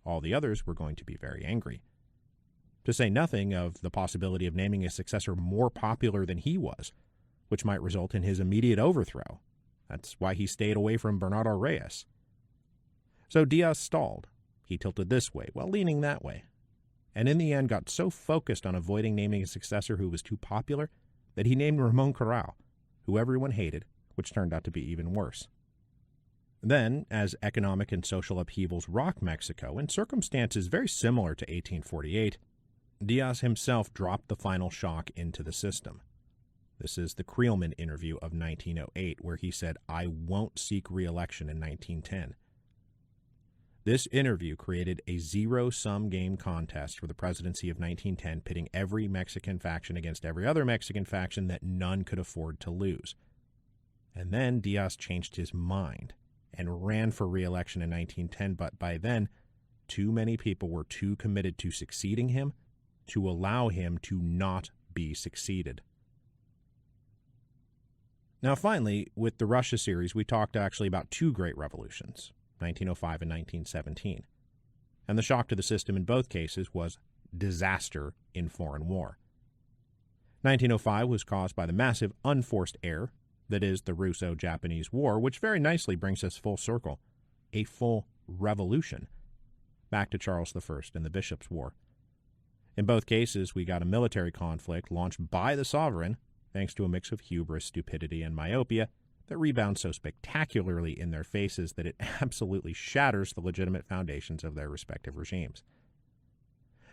all the others were going to be very angry. To say nothing of the possibility of naming a successor more popular than he was, which might result in his immediate overthrow. That's why he stayed away from Bernardo Reyes. So Diaz stalled. He tilted this way while leaning that way, and in the end got so focused on avoiding naming a successor who was too popular that he named Ramon Corral, who everyone hated, which turned out to be even worse. Then, as economic and social upheavals rocked Mexico in circumstances very similar to 1848, Diaz himself dropped the final shock into the system. This is the Creelman interview of 1908, where he said, "I won't seek re-election in 1910. This interview created a zero-sum game contest for the presidency of 1910, pitting every Mexican faction against every other Mexican faction that none could afford to lose. And then Diaz changed his mind and ran for re-election in 1910, but by then, too many people were too committed to succeeding him to allow him to not be succeeded." Now finally, with the Russia series, we talked actually about two great revolutions, 1905 and 1917. And the shock to the system in both cases was disaster in foreign war. 1905 was caused by the massive unforced error that is the Russo-Japanese War, which very nicely brings us full circle, a full revolution, back to Charles I and the Bishops' War. In both cases, we got a military conflict launched by the sovereign, thanks to a mix of hubris, stupidity, and myopia, that rebounds so spectacularly in their faces that it absolutely shatters the legitimate foundations of their respective regimes.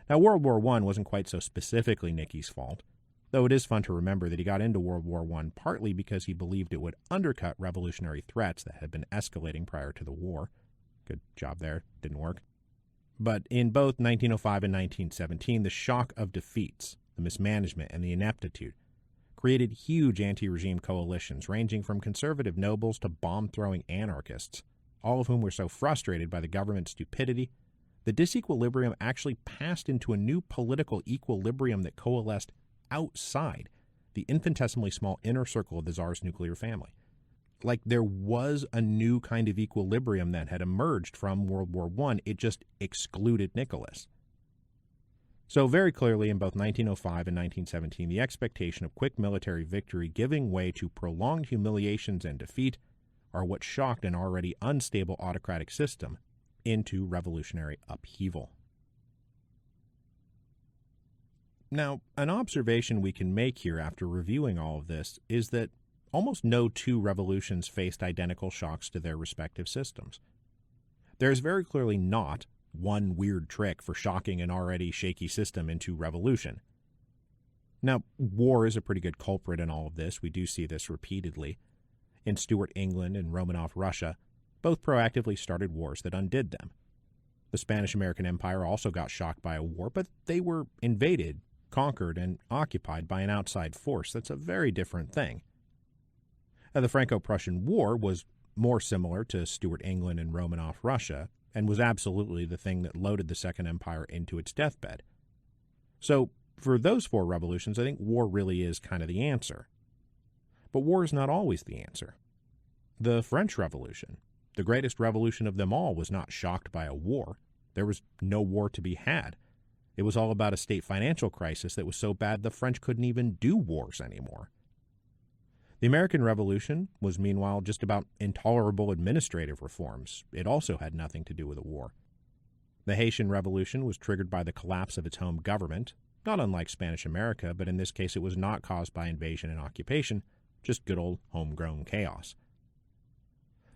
Now, World War I wasn't quite so specifically Nicky's fault, though it is fun to remember that he got into World War I partly because he believed it would undercut revolutionary threats that had been escalating prior to the war. Good job there. Didn't work. But in both 1905 and 1917, the shock of defeats, the mismanagement, and the ineptitude created huge anti-regime coalitions ranging from conservative nobles to bomb-throwing anarchists, all of whom were so frustrated by the government's stupidity, the disequilibrium actually passed into a new political equilibrium that coalesced outside the infinitesimally small inner circle of the Tsar's nuclear family. Like there was a new kind of equilibrium that had emerged from World War I, it just excluded Nicholas. So very clearly in both 1905 and 1917, the expectation of quick military victory giving way to prolonged humiliations and defeat are what shocked an already unstable autocratic system into revolutionary upheaval. Now, an observation we can make here after reviewing all of this is that almost no two revolutions faced identical shocks to their respective systems. There is very clearly not one weird trick for shocking an already shaky system into revolution. Now, war is a pretty good culprit in all of this. We do see this repeatedly. In Stuart England and Romanov Russia, both proactively started wars that undid them. The Spanish-American Empire also got shocked by a war, but they were invaded, conquered, and occupied by an outside force. That's a very different thing. Now, the Franco-Prussian War was more similar to Stuart England and Romanov Russia, and was absolutely the thing that loaded the Second Empire into its deathbed. So, for those four revolutions, I think war really is kind of the answer. But war is not always the answer. The French Revolution, the greatest revolution of them all, was not shocked by a war. There was no war to be had. It was all about a state financial crisis that was so bad the French couldn't even do wars anymore. The American Revolution was meanwhile just about intolerable administrative reforms. It also had nothing to do with a war. The Haitian Revolution was triggered by the collapse of its home government, not unlike Spanish America, but in this case it was not caused by invasion and occupation, just good old homegrown chaos.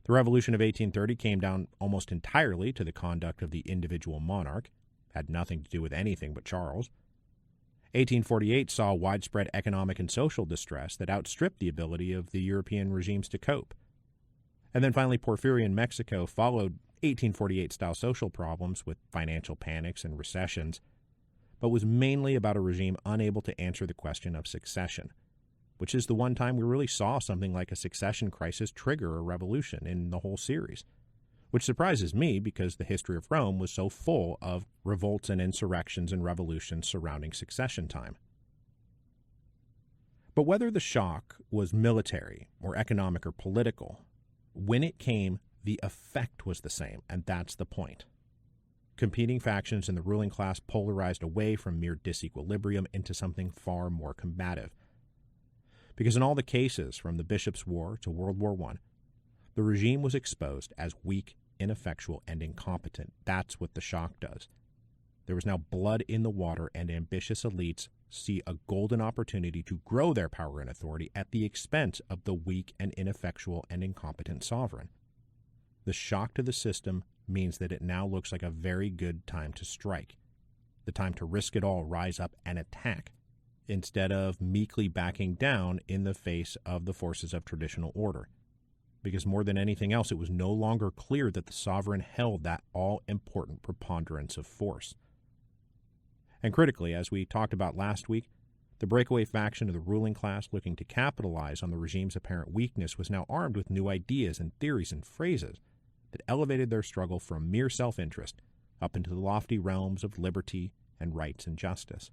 The Revolution of 1830 came down almost entirely to the conduct of the individual monarch, had nothing to do with anything but Charles. 1848 saw widespread economic and social distress that outstripped the ability of the European regimes to cope. And then finally, Porfirian Mexico followed 1848-style social problems with financial panics and recessions, but was mainly about a regime unable to answer the question of succession, which is the one time we really saw something like a succession crisis trigger a revolution in the whole series, which surprises me because the history of Rome was so full of revolts and insurrections and revolutions surrounding succession time. But whether the shock was military or economic or political, when it came, the effect was the same, and that's the point. Competing factions in the ruling class polarized away from mere disequilibrium into something far more combative. Because in all the cases, from the Bishops' War to World War I, the regime was exposed as weak, ineffectual, and incompetent. That's what the shock does. There was now blood in the water, and ambitious elites see a golden opportunity to grow their power and authority at the expense of the weak and ineffectual and incompetent sovereign. The shock to the system means that it now looks like a very good time to strike, the time to risk it all, rise up and attack, instead of meekly backing down in the face of the forces of traditional order. Because more than anything else, it was no longer clear that the sovereign held that all-important preponderance of force. And critically, as we talked about last week, the breakaway faction of the ruling class looking to capitalize on the regime's apparent weakness was now armed with new ideas and theories and phrases that elevated their struggle from mere self-interest up into the lofty realms of liberty and rights and justice.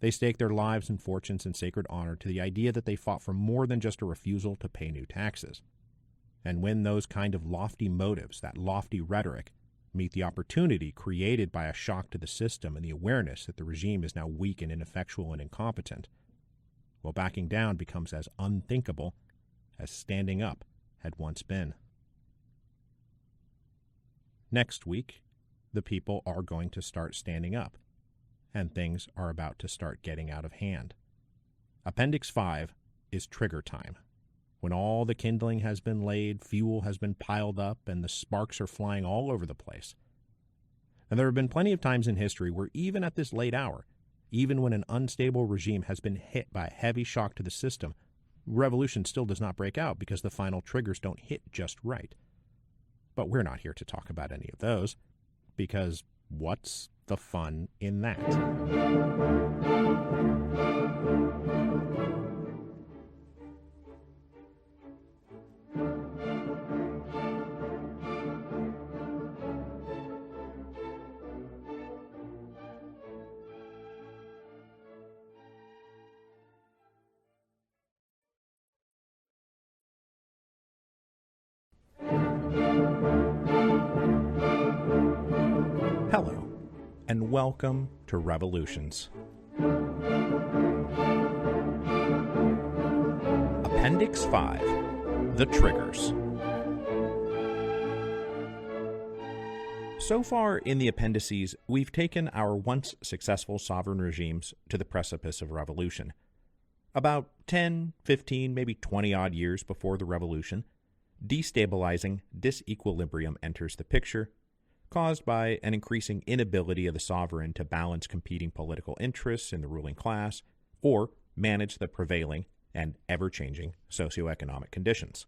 They staked their lives and fortunes in sacred honor to the idea that they fought for more than just a refusal to pay new taxes. And when those kind of lofty motives, that lofty rhetoric, meet the opportunity created by a shock to the system and the awareness that the regime is now weak and ineffectual and incompetent, well, backing down becomes as unthinkable as standing up had once been. Next week, the people are going to start standing up, and things are about to start getting out of hand. Appendix 5 is trigger time, when all the kindling has been laid, fuel has been piled up, and the sparks are flying all over the place. And there have been plenty of times in history where even at this late hour, even when an unstable regime has been hit by a heavy shock to the system, revolution still does not break out because the final triggers don't hit just right. But we're not here to talk about any of those, because what's the fun in that? Hello, and welcome to Revolutions. Appendix 5, The Triggers. So far in the appendices, we've taken our once successful sovereign regimes to the precipice of revolution. About 10, 15, maybe 20-odd years before the revolution, destabilizing disequilibrium enters the picture, caused by an increasing inability of the sovereign to balance competing political interests in the ruling class or manage the prevailing and ever-changing socioeconomic conditions.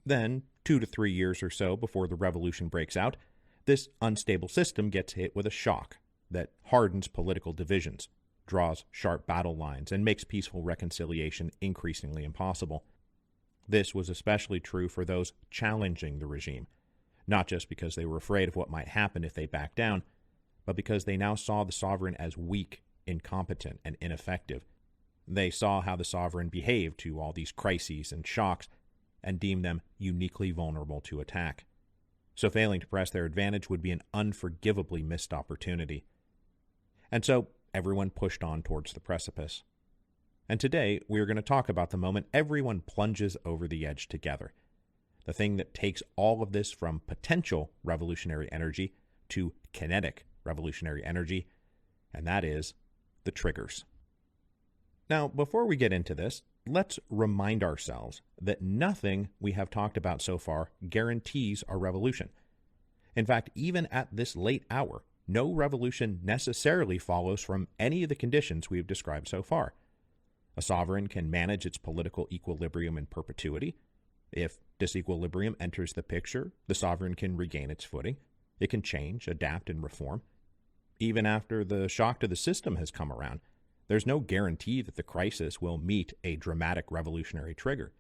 Then, 2 to 3 years or so before the revolution breaks out, this unstable system gets hit with a shock that hardens political divisions, draws sharp battle lines, and makes peaceful reconciliation increasingly impossible. This was especially true for those challenging the regime, not just because they were afraid of what might happen if they backed down, but because they now saw the sovereign as weak, incompetent, and ineffective. They saw how the sovereign behaved to all these crises and shocks and deemed them uniquely vulnerable to attack. So failing to press their advantage would be an unforgivably missed opportunity. And so everyone pushed on towards the precipice. And today we are going to talk about the moment everyone plunges over the edge together. The thing that takes all of this from potential revolutionary energy to kinetic revolutionary energy, and that is the triggers. Now, before we get into this, let's remind ourselves that nothing we have talked about so far guarantees a revolution. In fact, even at this late hour, no revolution necessarily follows from any of the conditions we've described so far. A sovereign can manage its political equilibrium in perpetuity. If disequilibrium enters the picture, the sovereign can regain its footing. It can change, adapt, and reform. Even after the shock to the system has come around, there's no guarantee that the crisis will meet a dramatic revolutionary trigger.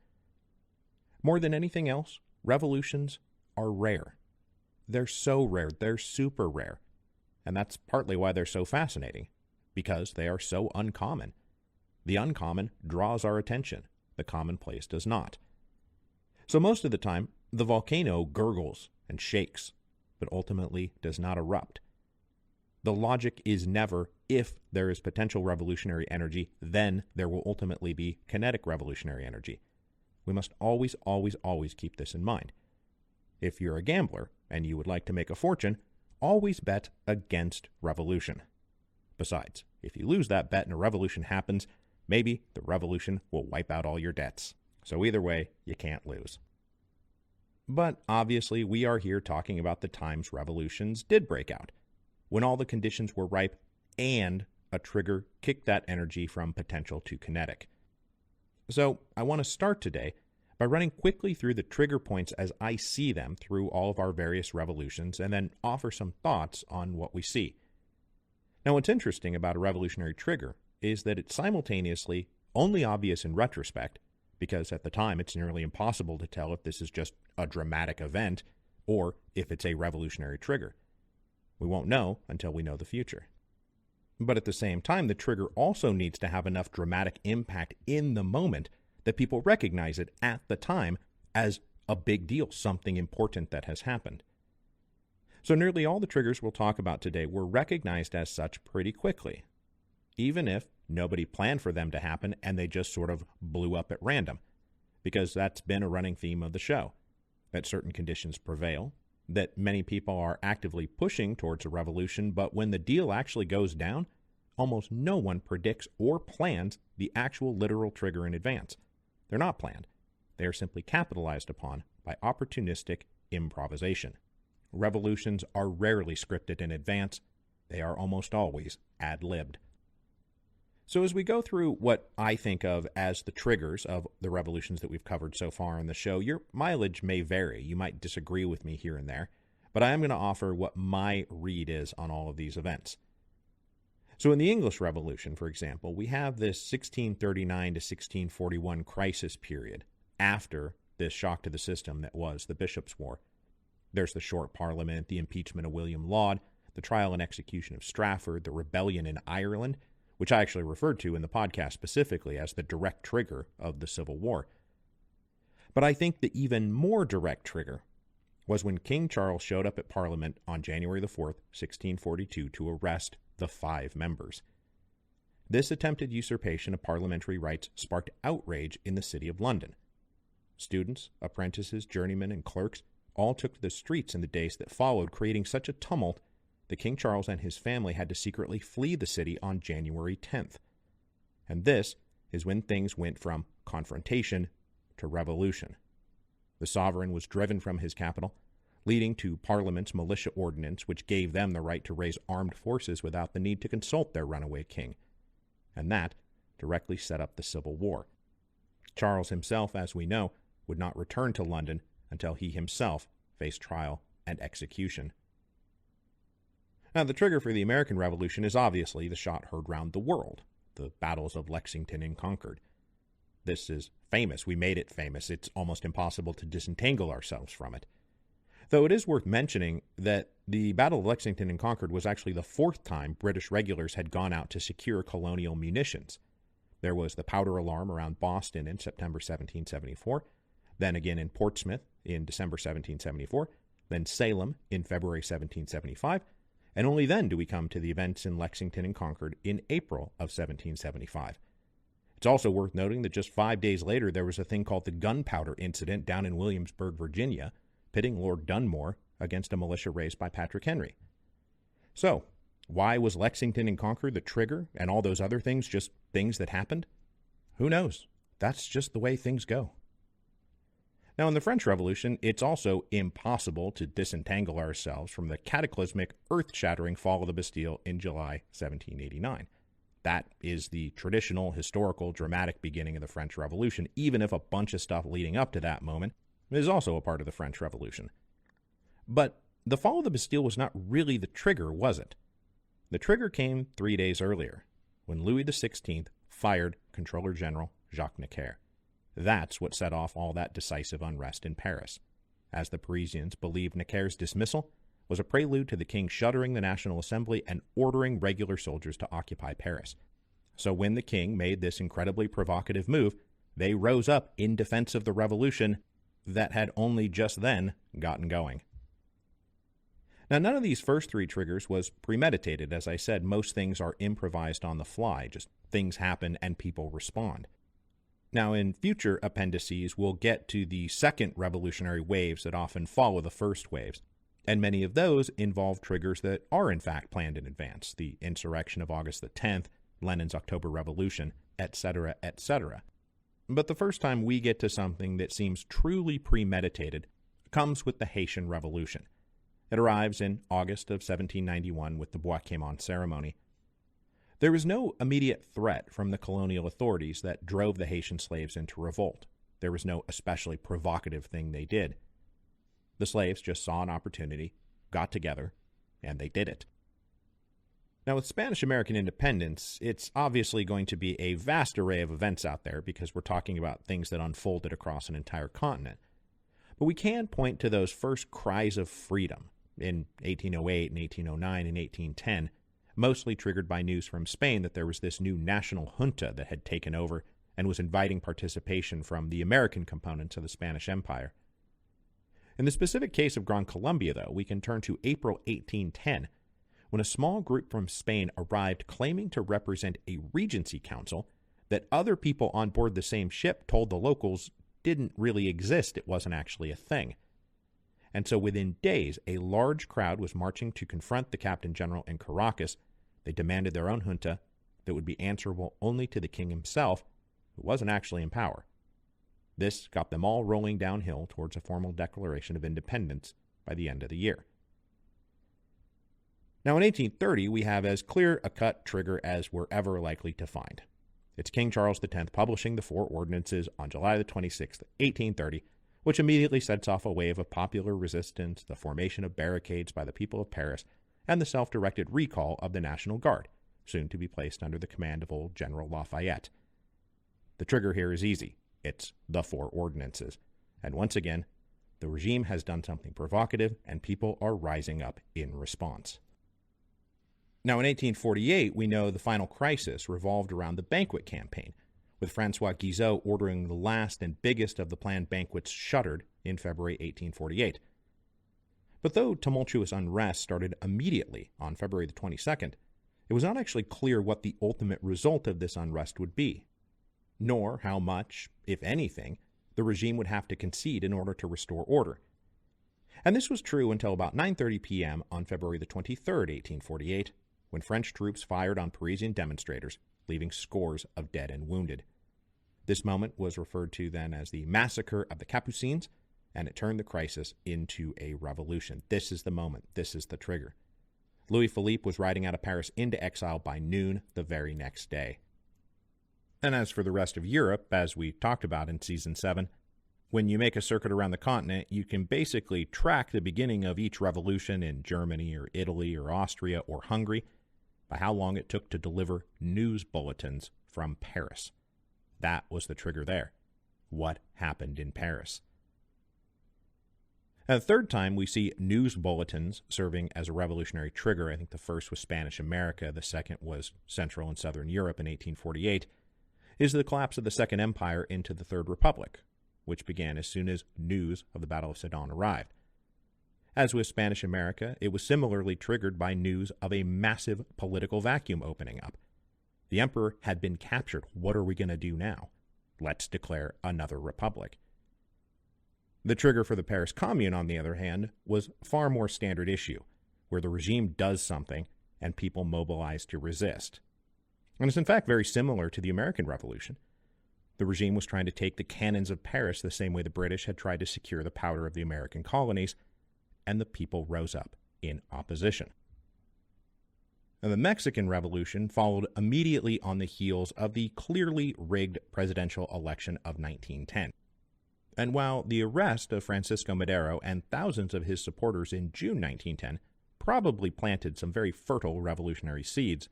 More than anything else, revolutions are rare. They're so rare, they're super rare. And that's partly why they're so fascinating, because they are so uncommon. The uncommon draws our attention, the commonplace does not. So most of the time, the volcano gurgles and shakes, but ultimately does not erupt. The logic is never, if there is potential revolutionary energy, then there will ultimately be kinetic revolutionary energy. We must always, always, always keep this in mind. If you're a gambler and you would like to make a fortune, always bet against revolution. Besides, if you lose that bet and a revolution happens, maybe the revolution will wipe out all your debts. So either way, you can't lose. But obviously, we are here talking about the times revolutions did break out, when all the conditions were ripe and a trigger kicked that energy from potential to kinetic. So I want to start today by running quickly through the trigger points as I see them through all of our various revolutions, and then offer some thoughts on what we see. Now, what's interesting about a revolutionary trigger is that it's simultaneously only obvious in retrospect, because at the time it's nearly impossible to tell if this is just a dramatic event or if it's a revolutionary trigger. We won't know until we know the future. But at the same time, the trigger also needs to have enough dramatic impact in the moment that people recognize it at the time as a big deal, something important that has happened. So nearly all the triggers we'll talk about today were recognized as such pretty quickly, even if nobody planned for them to happen and they just sort of blew up at random, because that's been a running theme of the show, that certain conditions prevail, that many people are actively pushing towards a revolution, but when the deal actually goes down, almost no one predicts or plans the actual literal trigger in advance. They're not planned. They are simply capitalized upon by opportunistic improvisation. Revolutions are rarely scripted in advance. They are almost always ad-libbed. So as we go through what I think of as the triggers of the revolutions that we've covered so far in the show, your mileage may vary. You might disagree with me here and there, but I am going to offer what my read is on all of these events. So in the English Revolution, for example, we have this 1639 to 1641 crisis period after this shock to the system that was the Bishops' War. There's the short Parliament, the impeachment of William Laud, the trial and execution of Strafford, the rebellion in Ireland, which I actually referred to in the podcast specifically as the direct trigger of the Civil War. But I think the even more direct trigger was when King Charles showed up at Parliament on January the 4th, 1642, to arrest the 5 members. This attempted usurpation of parliamentary rights sparked outrage in the city of London. Students, apprentices, journeymen, and clerks all took to the streets in the days that followed, creating such a tumult that King Charles and his family had to secretly flee the city on January 10th. And this is when things went from confrontation to revolution. The sovereign was driven from his capital, leading to Parliament's militia ordinance, which gave them the right to raise armed forces without the need to consult their runaway king. And that directly set up the Civil War. Charles himself, as we know, would not return to London until he himself faced trial and execution. Now, the trigger for the American Revolution is obviously the shot heard round the world, the battles of Lexington and Concord. This is famous. We made it famous. It's almost impossible to disentangle ourselves from it. Though it is worth mentioning that the Battle of Lexington and Concord was actually the 4th time British regulars had gone out to secure colonial munitions. There was the powder alarm around Boston in September 1774, then again in Portsmouth in December 1774, then Salem in February 1775, and only then do we come to the events in Lexington and Concord in April of 1775. It's also worth noting that just 5 days later there was a thing called the Gunpowder Incident down in Williamsburg, Virginia, pitting Lord Dunmore against a militia raised by Patrick Henry. So, why was Lexington and Concord the trigger and all those other things just things that happened? Who knows? that's just the way things go. Now, in the French Revolution, it's also impossible to disentangle ourselves from the cataclysmic, earth-shattering fall of the Bastille in July 1789. That is the traditional, historical, dramatic beginning of the French Revolution, even if a bunch of stuff leading up to that moment is also a part of the French Revolution. But the fall of the Bastille was not really the trigger, was it? The trigger came 3 days earlier, when Louis XVI fired Controller General Jacques Necker. That's what set off all that decisive unrest in Paris, as the Parisians believed Necker's dismissal was a prelude to the king shuttering the National Assembly and ordering regular soldiers to occupy Paris. So when the king made this incredibly provocative move, they rose up in defense of the revolution that had only just then gotten going. Now, none of these first three triggers was premeditated. As I said, most things are improvised on the fly. Just things happen and people respond. Now, in future appendices, we'll get to the second revolutionary waves that often follow the first waves, and many of those involve triggers that are in fact planned in advance, the insurrection of August the 10th, Lenin's October Revolution, etc., etc. But the first time we get to something that seems truly premeditated comes with the Haitian Revolution. It arrives in August of 1791 with the Bois Quémant ceremony. There was no immediate threat from the colonial authorities that drove the Haitian slaves into revolt. There was no especially provocative thing they did. The slaves just saw an opportunity, got together, and they did it. Now, with Spanish-American independence, it's obviously going to be a vast array of events out there because we're talking about things that unfolded across an entire continent. But we can point to those first cries of freedom in 1808 and 1809 and 1810, mostly triggered by news from Spain that there was this new national junta that had taken over and was inviting participation from the American components of the Spanish Empire. In the specific case of Gran Colombia, though, we can turn to April 1810, when a small group from Spain arrived claiming to represent a regency council that other people on board the same ship told the locals didn't really exist. It wasn't actually a thing. And so within days, a large crowd was marching to confront the Captain General in Caracas. They demanded their own junta that would be answerable only to the king himself, who wasn't actually in power. This got them all rolling downhill towards a formal declaration of independence by the end of the year. Now, in 1830, we have as clear a cut trigger as we're ever likely to find. It's King Charles X publishing the four ordinances on July the 26th, 1830, which immediately sets off a wave of popular resistance, the formation of barricades by the people of Paris, and the self-directed recall of the National Guard, soon to be placed under the command of old General Lafayette. The trigger here is easy. It's the four ordinances. And once again, the regime has done something provocative, and people are rising up in response. Now, in 1848, we know the final crisis revolved around the banquet campaign, with Francois Guizot ordering the last and biggest of the planned banquets shuttered in February 1848. But though tumultuous unrest started immediately on February the 22nd, it was not actually clear what the ultimate result of this unrest would be, nor how much, if anything, the regime would have to concede in order to restore order. And this was true until about 9:30 p.m. on February the 23rd, 1848, when French troops fired on Parisian demonstrators, leaving scores of dead and wounded. This moment was referred to then as the Massacre of the Capucines, and it turned the crisis into a revolution. This is the moment. This is the trigger. Louis Philippe was riding out of Paris into exile by noon the very next day. And as for the rest of Europe, as we talked about in Season 7, when you make a circuit around the continent, you can basically track the beginning of each revolution in Germany or Italy or Austria or Hungary by how long it took to deliver news bulletins from Paris. That was the trigger there. What happened in Paris? And the third time we see news bulletins serving as a revolutionary trigger, I think the first was Spanish America, the second was Central and Southern Europe in 1848, is the collapse of the Second Empire into the Third Republic, which began as soon as news of the Battle of Sedan arrived. As with Spanish America, it was similarly triggered by news of a massive political vacuum opening up. The emperor had been captured. What are we going to do now? Let's declare another republic. The trigger for the Paris Commune, on the other hand, was far more standard issue, where the regime does something and people mobilize to resist. And it's in fact very similar to the American Revolution. The regime was trying to take the cannons of Paris the same way the British had tried to secure the powder of the American colonies, and the people rose up in opposition. Now, the Mexican Revolution followed immediately on the heels of the clearly rigged presidential election of 1910. And while the arrest of Francisco Madero and thousands of his supporters in June 1910 probably planted some very fertile revolutionary seeds,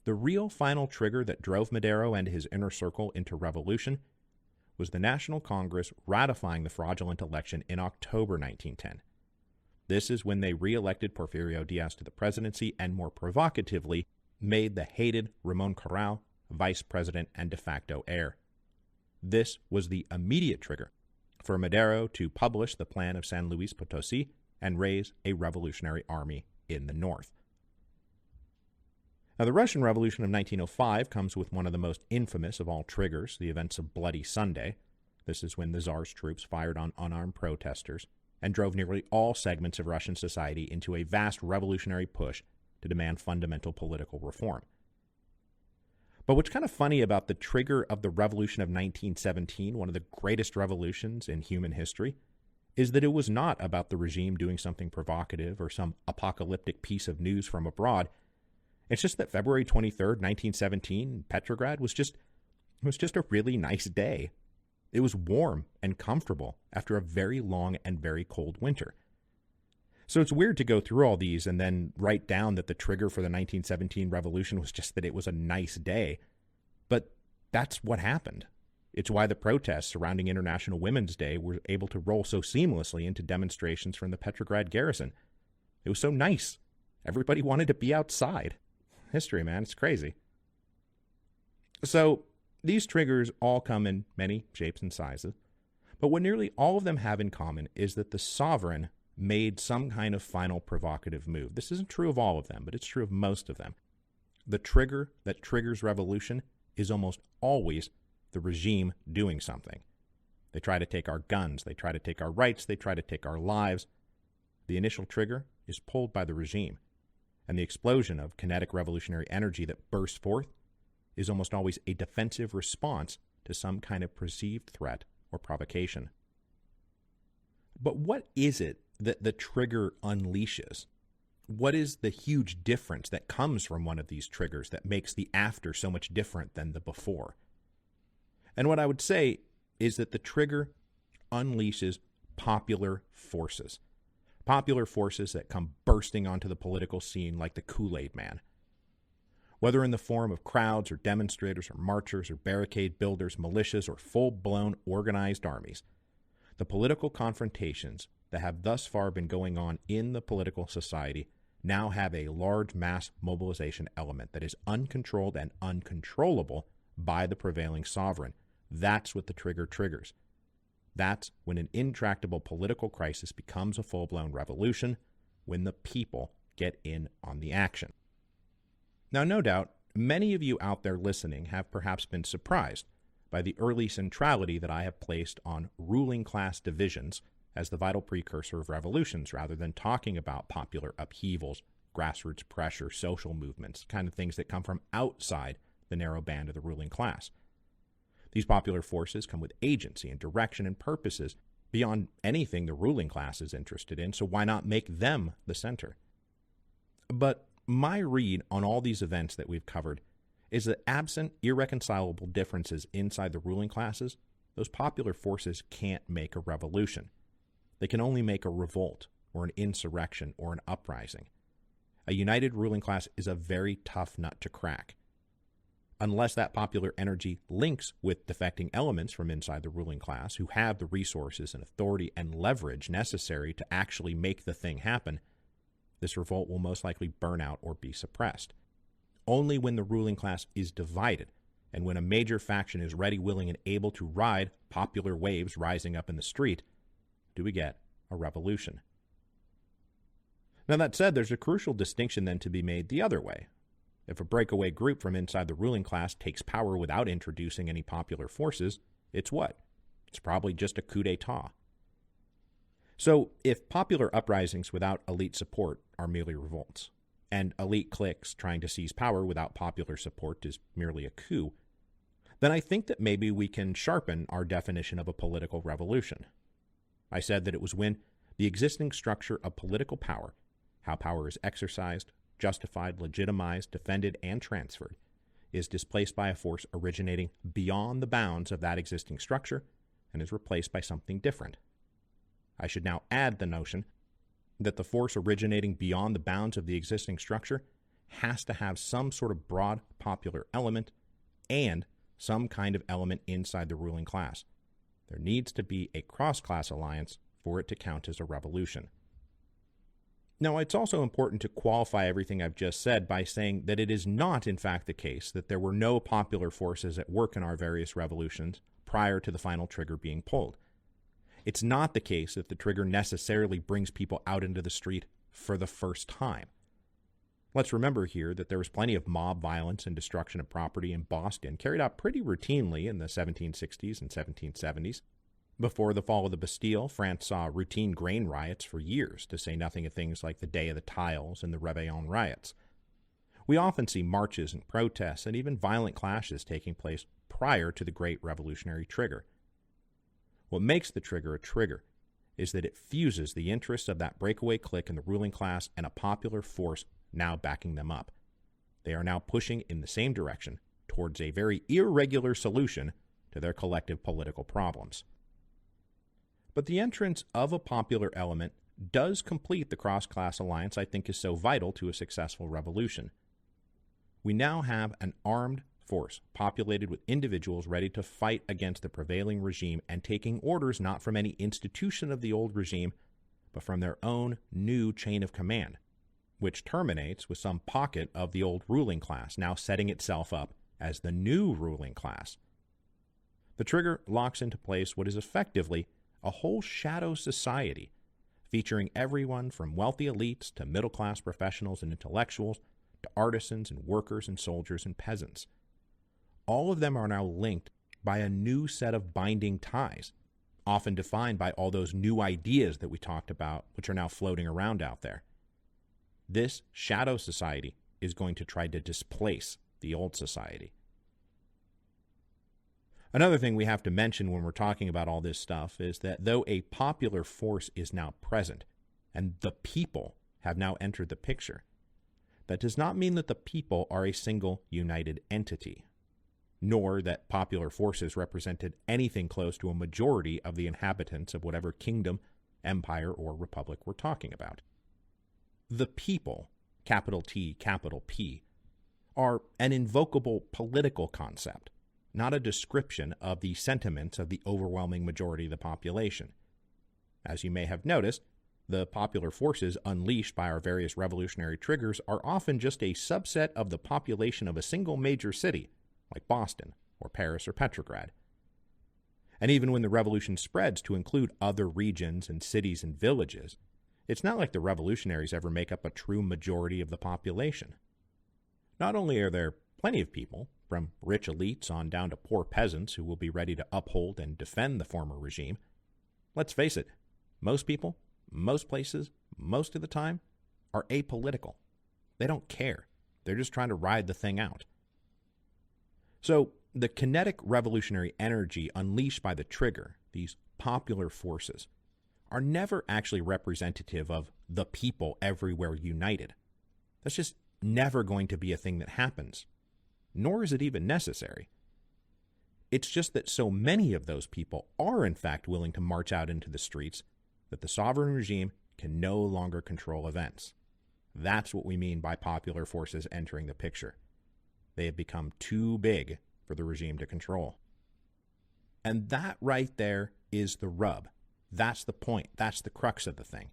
the real final trigger that drove Madero and his inner circle into revolution was the National Congress ratifying the fraudulent election in October 1910. This is when they re-elected Porfirio Diaz to the presidency and, more provocatively, made the hated Ramon Corral vice president and de facto heir. This was the immediate trigger for Madero to publish the Plan of San Luis Potosi and raise a revolutionary army in the north. Now, the Russian Revolution of 1905 comes with one of the most infamous of all triggers, the events of Bloody Sunday. This is when the Tsar's troops fired on unarmed protesters and drove nearly all segments of Russian society into a vast revolutionary push to demand fundamental political reform. But what's kind of funny about the trigger of the Revolution of 1917, one of the greatest revolutions in human history, is that it was not about the regime doing something provocative or some apocalyptic piece of news from abroad. It's just that February 23rd, 1917, Petrograd was just a really nice day. It was warm and comfortable after a very long and very cold winter. So it's weird to go through all these and then write down that the trigger for the 1917 revolution was just that it was a nice day. But that's what happened. It's why the protests surrounding International Women's Day were able to roll so seamlessly into demonstrations from the Petrograd garrison. It was so nice. Everybody wanted to be outside. History, man, it's crazy. So these triggers all come in many shapes and sizes, but what nearly all of them have in common is that the sovereign made some kind of final provocative move. This isn't true of all of them, but it's true of most of them. The trigger that triggers revolution is almost always the regime doing something. They try to take our guns, they try to take our rights, they try to take our lives. The initial trigger is pulled by the regime, and the explosion of kinetic revolutionary energy that bursts forth is almost always a defensive response to some kind of perceived threat or provocation. But what is it that the trigger unleashes? What is the huge difference that comes from one of these triggers that makes the after so much different than the before? And what I would say is that the trigger unleashes popular forces. Popular forces that come bursting onto the political scene like the Kool-Aid Man. Whether in the form of crowds or demonstrators or marchers or barricade builders, militias, or full-blown organized armies, the political confrontations that have thus far been going on in the political society now have a large mass mobilization element that is uncontrolled and uncontrollable by the prevailing sovereign. That's what the trigger triggers. That's when an intractable political crisis becomes a full-blown revolution, when the people get in on the action. Now, no doubt, many of you out there listening have perhaps been surprised by the early centrality that I have placed on ruling class divisions as the vital precursor of revolutions, rather than talking about popular upheavals, grassroots pressure, social movements, kind of things that come from outside the narrow band of the ruling class. These popular forces come with agency and direction and purposes beyond anything the ruling class is interested in, so why not make them the center? But my read on all these events that we've covered is that absent irreconcilable differences inside the ruling classes, those popular forces can't make a revolution. They can only make a revolt or an insurrection or an uprising. A united ruling class is a very tough nut to crack. Unless that popular energy links with defecting elements from inside the ruling class who have the resources and authority and leverage necessary to actually make the thing happen, this revolt will most likely burn out or be suppressed. Only when the ruling class is divided, and when a major faction is ready, willing, and able to ride popular waves rising up in the street, do we get a revolution. Now, that said, there's a crucial distinction then to be made the other way. If a breakaway group from inside the ruling class takes power without introducing any popular forces, it's what? It's probably just a coup d'etat. So, if popular uprisings without elite support are merely revolts, and elite cliques trying to seize power without popular support is merely a coup, then I think that maybe we can sharpen our definition of a political revolution. I said that it was when the existing structure of political power, how power is exercised, justified, legitimized, defended, and transferred, is displaced by a force originating beyond the bounds of that existing structure and is replaced by something different. I should now add the notion that the force originating beyond the bounds of the existing structure has to have some sort of broad popular element and some kind of element inside the ruling class. There needs to be a cross-class alliance for it to count as a revolution. Now, it's also important to qualify everything I've just said by saying that it is not, in fact, the case that there were no popular forces at work in our various revolutions prior to the final trigger being pulled. It's not the case that the trigger necessarily brings people out into the street for the first time. Let's remember here that there was plenty of mob violence and destruction of property in Boston carried out pretty routinely in the 1760s and 1770s. Before the fall of the Bastille, France saw routine grain riots for years, to say nothing of things like the Day of the Tiles and the Réveillon riots. We often see marches and protests and even violent clashes taking place prior to the Great Revolutionary Trigger. What makes the trigger a trigger is that it fuses the interests of that breakaway clique in the ruling class and a popular force now backing them up. They are now pushing in the same direction towards a very irregular solution to their collective political problems. But the entrance of a popular element does complete the cross-class alliance I think is so vital to a successful revolution. We now have an armed force populated with individuals ready to fight against the prevailing regime and taking orders not from any institution of the old regime, but from their own new chain of command, which terminates with some pocket of the old ruling class now setting itself up as the new ruling class. The trigger locks into place what is effectively a whole shadow society, featuring everyone from wealthy elites to middle-class professionals and intellectuals to artisans and workers and soldiers and peasants. All of them are now linked by a new set of binding ties, often defined by all those new ideas that we talked about, which are now floating around out there. This shadow society is going to try to displace the old society. Another thing we have to mention when we're talking about all this stuff is that though a popular force is now present, and the people have now entered the picture, that does not mean that the people are a single united entity, nor that popular forces represented anything close to a majority of the inhabitants of whatever kingdom, empire, or republic we're talking about. The people, capital T, capital P, are an invocable political concept, not a description of the sentiments of the overwhelming majority of the population. As you may have noticed, the popular forces unleashed by our various revolutionary triggers are often just a subset of the population of a single major city, like Boston or Paris or Petrograd. And even when the revolution spreads to include other regions and cities and villages, it's not like the revolutionaries ever make up a true majority of the population. Not only are there plenty of people, from rich elites on down to poor peasants, who will be ready to uphold and defend the former regime, let's face it, most people, most places, most of the time, are apolitical. They don't care. They're just trying to ride the thing out. So the kinetic revolutionary energy unleashed by the trigger, these popular forces, are never actually representative of the people everywhere united. That's just never going to be a thing that happens, nor is it even necessary. It's just that so many of those people are in fact willing to march out into the streets that the sovereign regime can no longer control events. That's what we mean by popular forces entering the picture. They have become too big for the regime to control. And that right there is the rub. That's the point. That's the crux of the thing.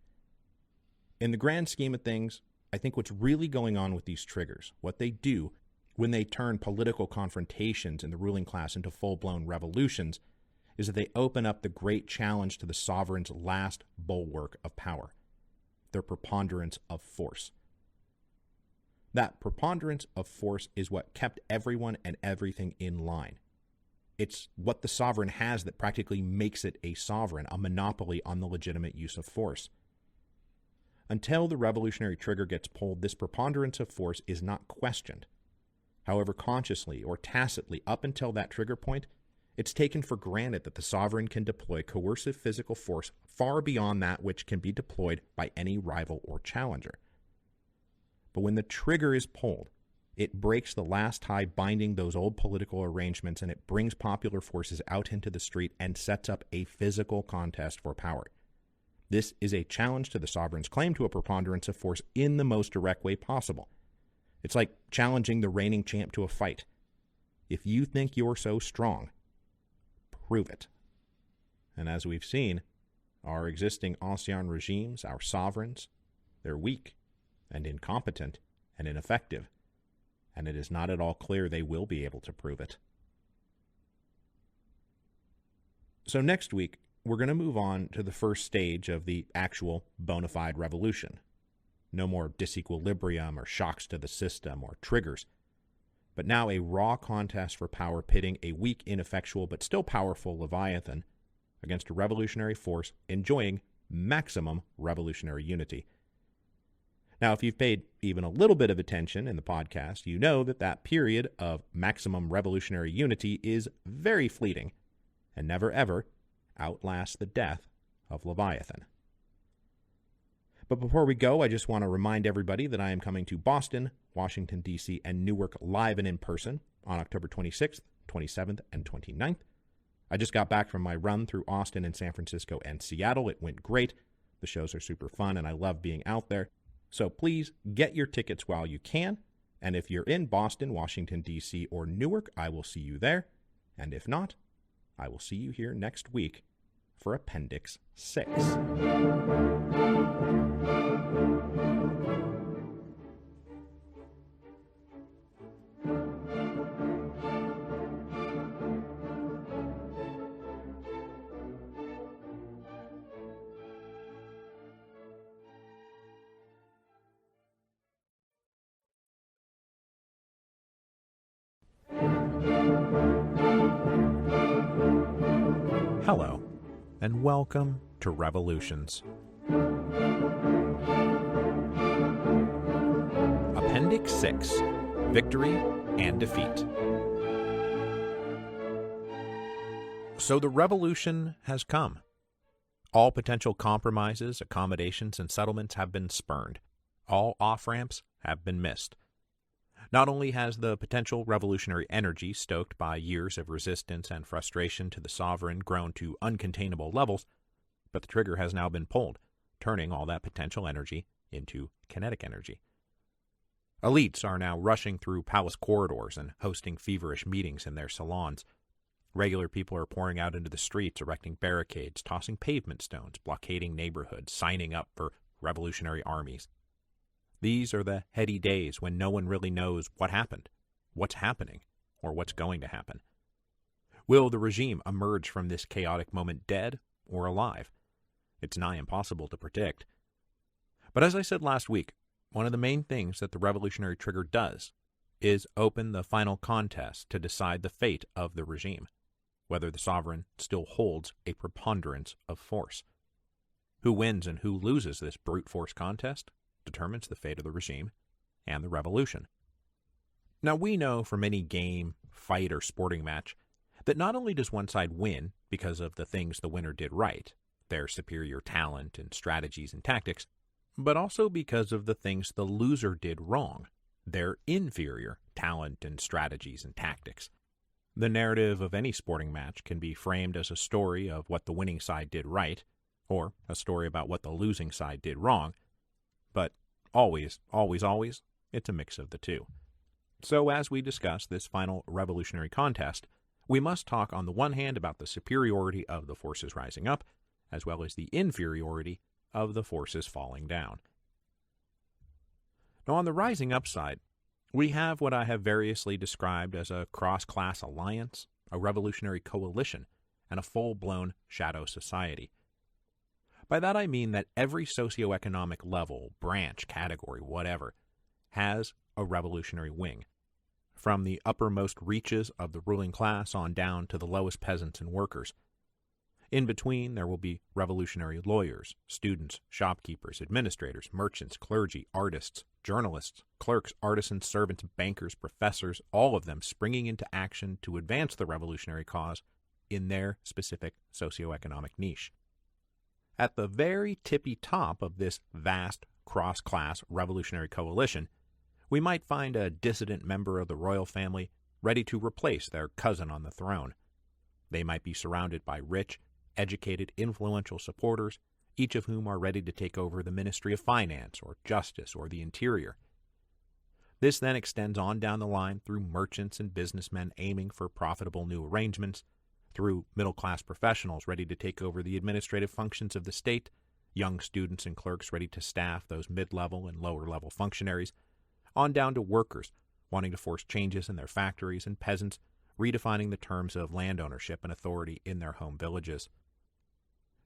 In the grand scheme of things, I think what's really going on with these triggers, what they do when they turn political confrontations in the ruling class into full-blown revolutions, is that they open up the great challenge to the sovereign's last bulwark of power, their preponderance of force. That preponderance of force is what kept everyone and everything in line. It's what the sovereign has that practically makes it a sovereign, a monopoly on the legitimate use of force. Until the revolutionary trigger gets pulled, this preponderance of force is not questioned. However, consciously or tacitly, up until that trigger point, it's taken for granted that the sovereign can deploy coercive physical force far beyond that which can be deployed by any rival or challenger. But when the trigger is pulled, it breaks the last tie binding those old political arrangements, and it brings popular forces out into the street and sets up a physical contest for power. This is a challenge to the sovereign's claim to a preponderance of force in the most direct way possible. It's like challenging the reigning champ to a fight. If you think you're so strong, prove it. And as we've seen, our existing ancien regimes, our sovereigns, they're weak and incompetent and ineffective, and it is not at all clear they will be able to prove it. So next week, we're going to move on to the first stage of the actual bona fide revolution. No more disequilibrium or shocks to the system or triggers, but now a raw contest for power pitting a weak, ineffectual, but still powerful Leviathan against a revolutionary force enjoying maximum revolutionary unity. Now, if you've paid even a little bit of attention in the podcast, you know that that period of maximum revolutionary unity is very fleeting and never ever outlasts the death of Leviathan. But before we go, I just want to remind everybody that I am coming to Boston, Washington, D.C., and Newark live and in person on October 26th, 27th, and 29th. I just got back from my run through Austin and San Francisco and Seattle. It went great. The shows are super fun, and I love being out there. So please get your tickets while you can. And if you're in Boston, Washington, D.C., or Newark, I will see you there. And if not, I will see you here next week for Appendix 6. Hello, and welcome to Revolutions. Appendix 6, Victory and Defeat. So the revolution has come. All potential compromises, accommodations, and settlements have been spurned. All off-ramps have been missed. Not only has the potential revolutionary energy stoked by years of resistance and frustration to the sovereign grown to uncontainable levels, but the trigger has now been pulled, turning all that potential energy into kinetic energy. Elites are now rushing through palace corridors and hosting feverish meetings in their salons. Regular people are pouring out into the streets, erecting barricades, tossing pavement stones, blockading neighborhoods, signing up for revolutionary armies. These are the heady days when no one really knows what happened, what's happening, or what's going to happen. Will the regime emerge from this chaotic moment dead or alive? It's nigh impossible to predict. But as I said last week, one of the main things that the revolutionary trigger does is open the final contest to decide the fate of the regime, whether the sovereign still holds a preponderance of force. Who wins and who loses this brute force contest determines the fate of the regime and the revolution. Now, we know from any game, fight, or sporting match that not only does one side win because of the things the winner did right, their superior talent and strategies and tactics, but also because of the things the loser did wrong, their inferior talent and strategies and tactics. The narrative of any sporting match can be framed as a story of what the winning side did right, or a story about what the losing side did wrong, but always, it's a mix of the two. So as we discuss this final revolutionary contest, we must talk on the one hand about the superiority of the forces rising up, as well as the inferiority of the forces falling down. Now, on the rising up side, we have what I have variously described as a cross-class alliance, a revolutionary coalition, and a full-blown shadow society. By that I mean that every socioeconomic level, branch, category, whatever, has a revolutionary wing. From the uppermost reaches of the ruling class on down to the lowest peasants and workers. In between, there will be revolutionary lawyers, students, shopkeepers, administrators, merchants, clergy, artists, journalists, clerks, artisans, servants, bankers, professors, all of them springing into action to advance the revolutionary cause in their specific socioeconomic niche. At the very tippy top of this vast cross-class revolutionary coalition, we might find a dissident member of the royal family ready to replace their cousin on the throne. They might be surrounded by rich, educated, influential supporters, each of whom are ready to take over the Ministry of Finance or Justice or the Interior. This then extends on down the line through merchants and businessmen aiming for profitable new arrangements, through middle-class professionals ready to take over the administrative functions of the state, young students and clerks ready to staff those mid-level and lower-level functionaries, on down to workers wanting to force changes in their factories and peasants redefining the terms of land ownership and authority in their home villages.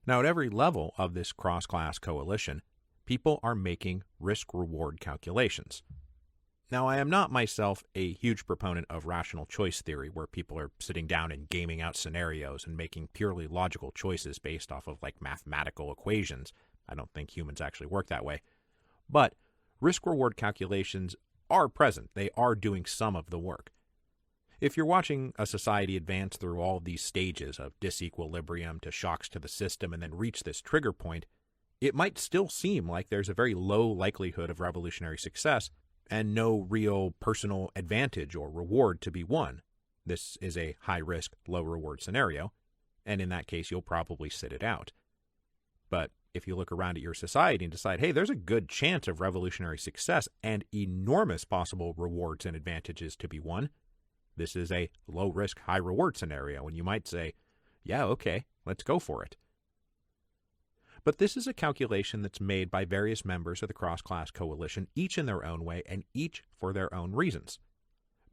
Now, at every level of this cross-class coalition, people are making risk-reward calculations. Now, I am not myself a huge proponent of rational choice theory, where people are sitting down and gaming out scenarios and making purely logical choices based off of mathematical equations. I don't think humans actually work that way. But risk-reward calculations are present. They are doing some of the work. If you're watching a society advance through all of these stages of disequilibrium to shocks to the system and then reach this trigger point, it might still seem like there's a very low likelihood of revolutionary success and no real personal advantage or reward to be won. This is a high-risk, low-reward scenario, and in that case, you'll probably sit it out. But if you look around at your society and decide, hey, there's a good chance of revolutionary success and enormous possible rewards and advantages to be won, this is a low-risk, high-reward scenario, and you might say, yeah, okay, let's go for it. But this is a calculation that's made by various members of the cross-class coalition, each in their own way and each for their own reasons,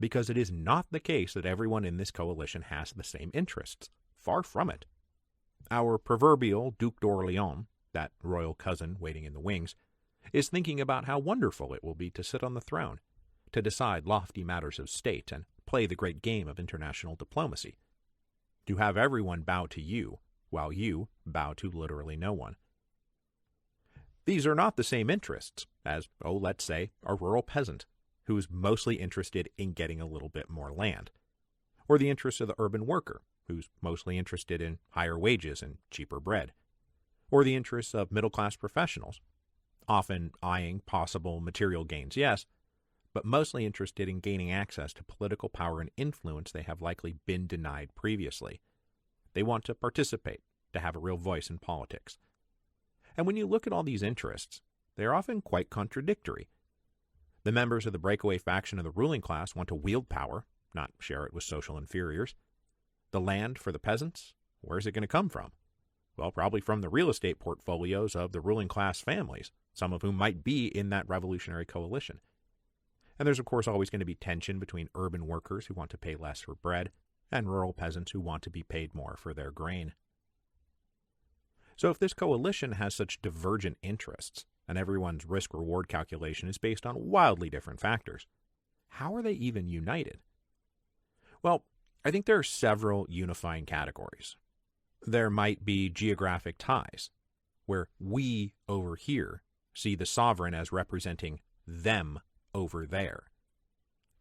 because it is not the case that everyone in this coalition has the same interests. Far from it. Our proverbial Duc d'Orléans, that royal cousin waiting in the wings, is thinking about how wonderful it will be to sit on the throne, to decide lofty matters of state and play the great game of international diplomacy, to have everyone bow to you, while you bow to literally no one. These are not the same interests as, let's say, a rural peasant who is mostly interested in getting a little bit more land, or the interests of the urban worker who's mostly interested in higher wages and cheaper bread, or the interests of middle-class professionals, often eyeing possible material gains, yes, but mostly interested in gaining access to political power and influence they have likely been denied previously. They want to participate, to have a real voice in politics. And when you look at all these interests, they are often quite contradictory. The members of the breakaway faction of the ruling class want to wield power, not share it with social inferiors. The land for the peasants, where's it going to come from? Well, probably from the real estate portfolios of the ruling class families, some of whom might be in that revolutionary coalition. And there's, of course, always going to be tension between urban workers who want to pay less for bread and rural peasants who want to be paid more for their grain. So if this coalition has such divergent interests, and everyone's risk-reward calculation is based on wildly different factors, how are they even united? Well, I think there are several unifying categories. There might be geographic ties, where we over here see the sovereign as representing them over there.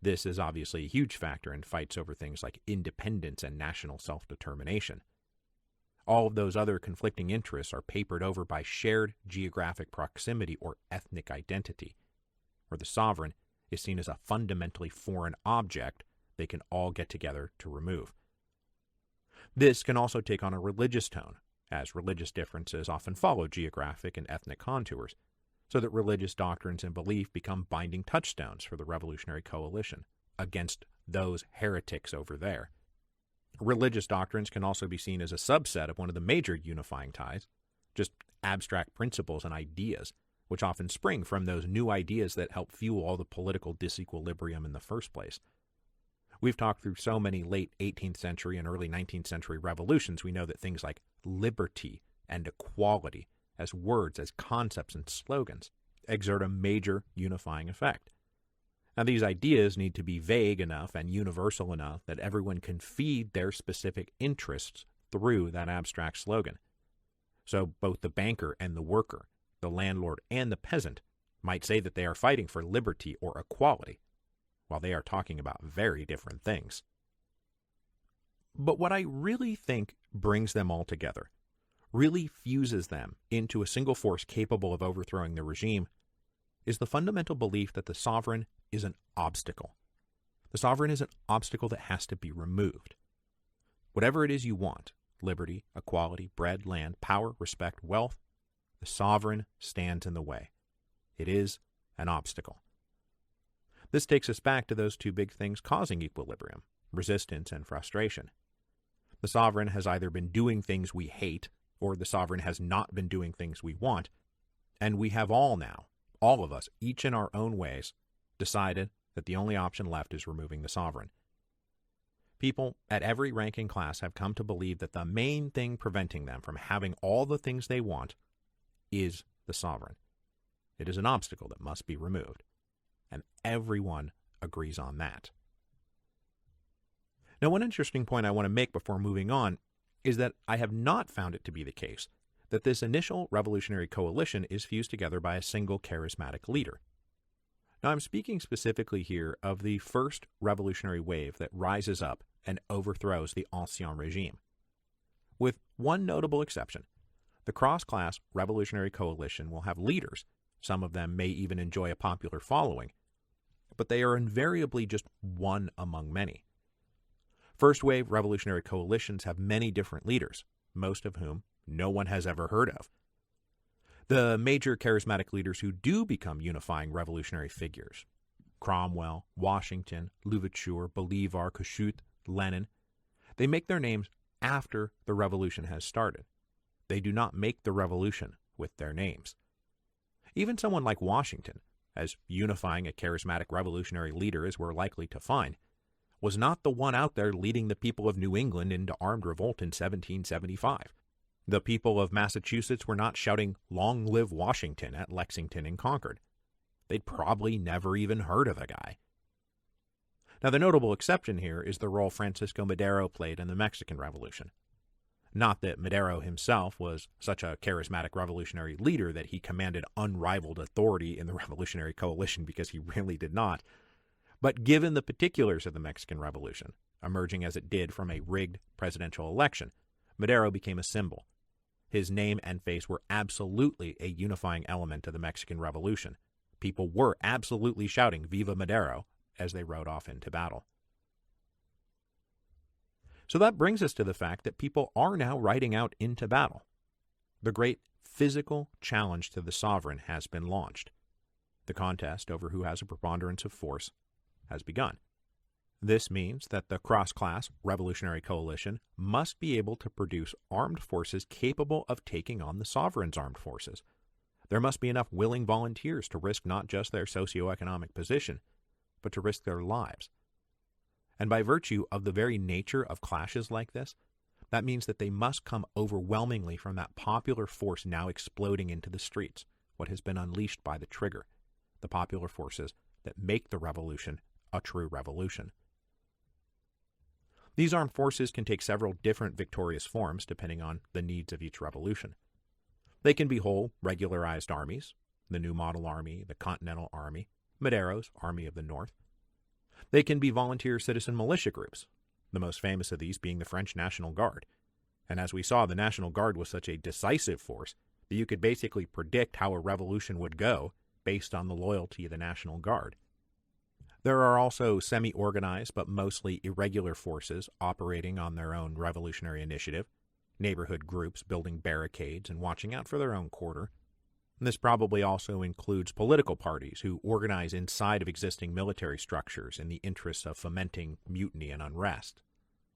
This is obviously a huge factor in fights over things like independence and national self-determination. All of those other conflicting interests are papered over by shared geographic proximity or ethnic identity, where the sovereign is seen as a fundamentally foreign object they can all get together to remove. This can also take on a religious tone, as religious differences often follow geographic and ethnic contours, so that religious doctrines and belief become binding touchstones for the revolutionary coalition against those heretics over there. Religious doctrines can also be seen as a subset of one of the major unifying ties, just abstract principles and ideas, which often spring from those new ideas that help fuel all the political disequilibrium in the first place. We've talked through so many late 18th century and early 19th century revolutions, we know that things like liberty and equality, as words, as concepts and slogans, exert a major unifying effect. Now, these ideas need to be vague enough and universal enough that everyone can feed their specific interests through that abstract slogan. So both the banker and the worker, the landlord and the peasant, might say that they are fighting for liberty or equality, while they are talking about very different things. But what I really think brings them all together, really fuses them into a single force capable of overthrowing the regime, is the fundamental belief that the sovereign is an obstacle. The sovereign is an obstacle that has to be removed. Whatever it is you want, liberty, equality, bread, land, power, respect, wealth, the sovereign stands in the way. It is an obstacle. This takes us back to those two big things causing equilibrium, resistance and frustration. The sovereign has either been doing things we hate, or the sovereign has not been doing things we want, and we have all now, all of us, each in our own ways, decided that the only option left is removing the sovereign. People at every rank and class have come to believe that the main thing preventing them from having all the things they want is the sovereign. It is an obstacle that must be removed, and everyone agrees on that. Now, one interesting point I want to make before moving on is that I have not found it to be the case that this initial revolutionary coalition is fused together by a single charismatic leader. Now, I'm speaking specifically here of the first revolutionary wave that rises up and overthrows the Ancien Regime. With one notable exception, the cross-class revolutionary coalition will have leaders. Some of them may even enjoy a popular following, but they are invariably just one among many. First-wave revolutionary coalitions have many different leaders, most of whom no one has ever heard of. The major charismatic leaders who do become unifying revolutionary figures, Cromwell, Washington, Louverture, Bolivar, Kossuth, Lenin, they make their names after the revolution has started. They do not make the revolution with their names. Even someone like Washington, as unifying a charismatic revolutionary leader as we're likely to find, was not the one out there leading the people of New England into armed revolt in 1775. The people of Massachusetts were not shouting, "Long live Washington," at Lexington and Concord. They'd probably never even heard of the guy. Now, the notable exception here is the role Francisco Madero played in the Mexican Revolution. Not that Madero himself was such a charismatic revolutionary leader that he commanded unrivaled authority in the revolutionary coalition, because he really did not. But given the particulars of the Mexican Revolution, emerging as it did from a rigged presidential election, Madero became a symbol. His name and face were absolutely a unifying element of the Mexican Revolution. People were absolutely shouting "Viva Madero" as they rode off into battle. So that brings us to the fact that people are now riding out into battle. The great physical challenge to the sovereign has been launched. The contest over who has a preponderance of force has begun. This means that the cross-class revolutionary coalition must be able to produce armed forces capable of taking on the sovereign's armed forces. There must be enough willing volunteers to risk not just their socioeconomic position, but to risk their lives. And by virtue of the very nature of clashes like this, that means that they must come overwhelmingly from that popular force now exploding into the streets, what has been unleashed by the trigger, the popular forces that make the revolution a true revolution. These armed forces can take several different victorious forms depending on the needs of each revolution. They can be whole, regularized armies, the New Model Army, the Continental Army, Madero's Army of the North. They can be volunteer citizen militia groups, the most famous of these being the French National Guard. And as we saw, the National Guard was such a decisive force that you could basically predict how a revolution would go based on the loyalty of the National Guard. There are also semi-organized but mostly irregular forces operating on their own revolutionary initiative, neighborhood groups building barricades and watching out for their own quarter. And this probably also includes political parties who organize inside of existing military structures in the interests of fomenting mutiny and unrest.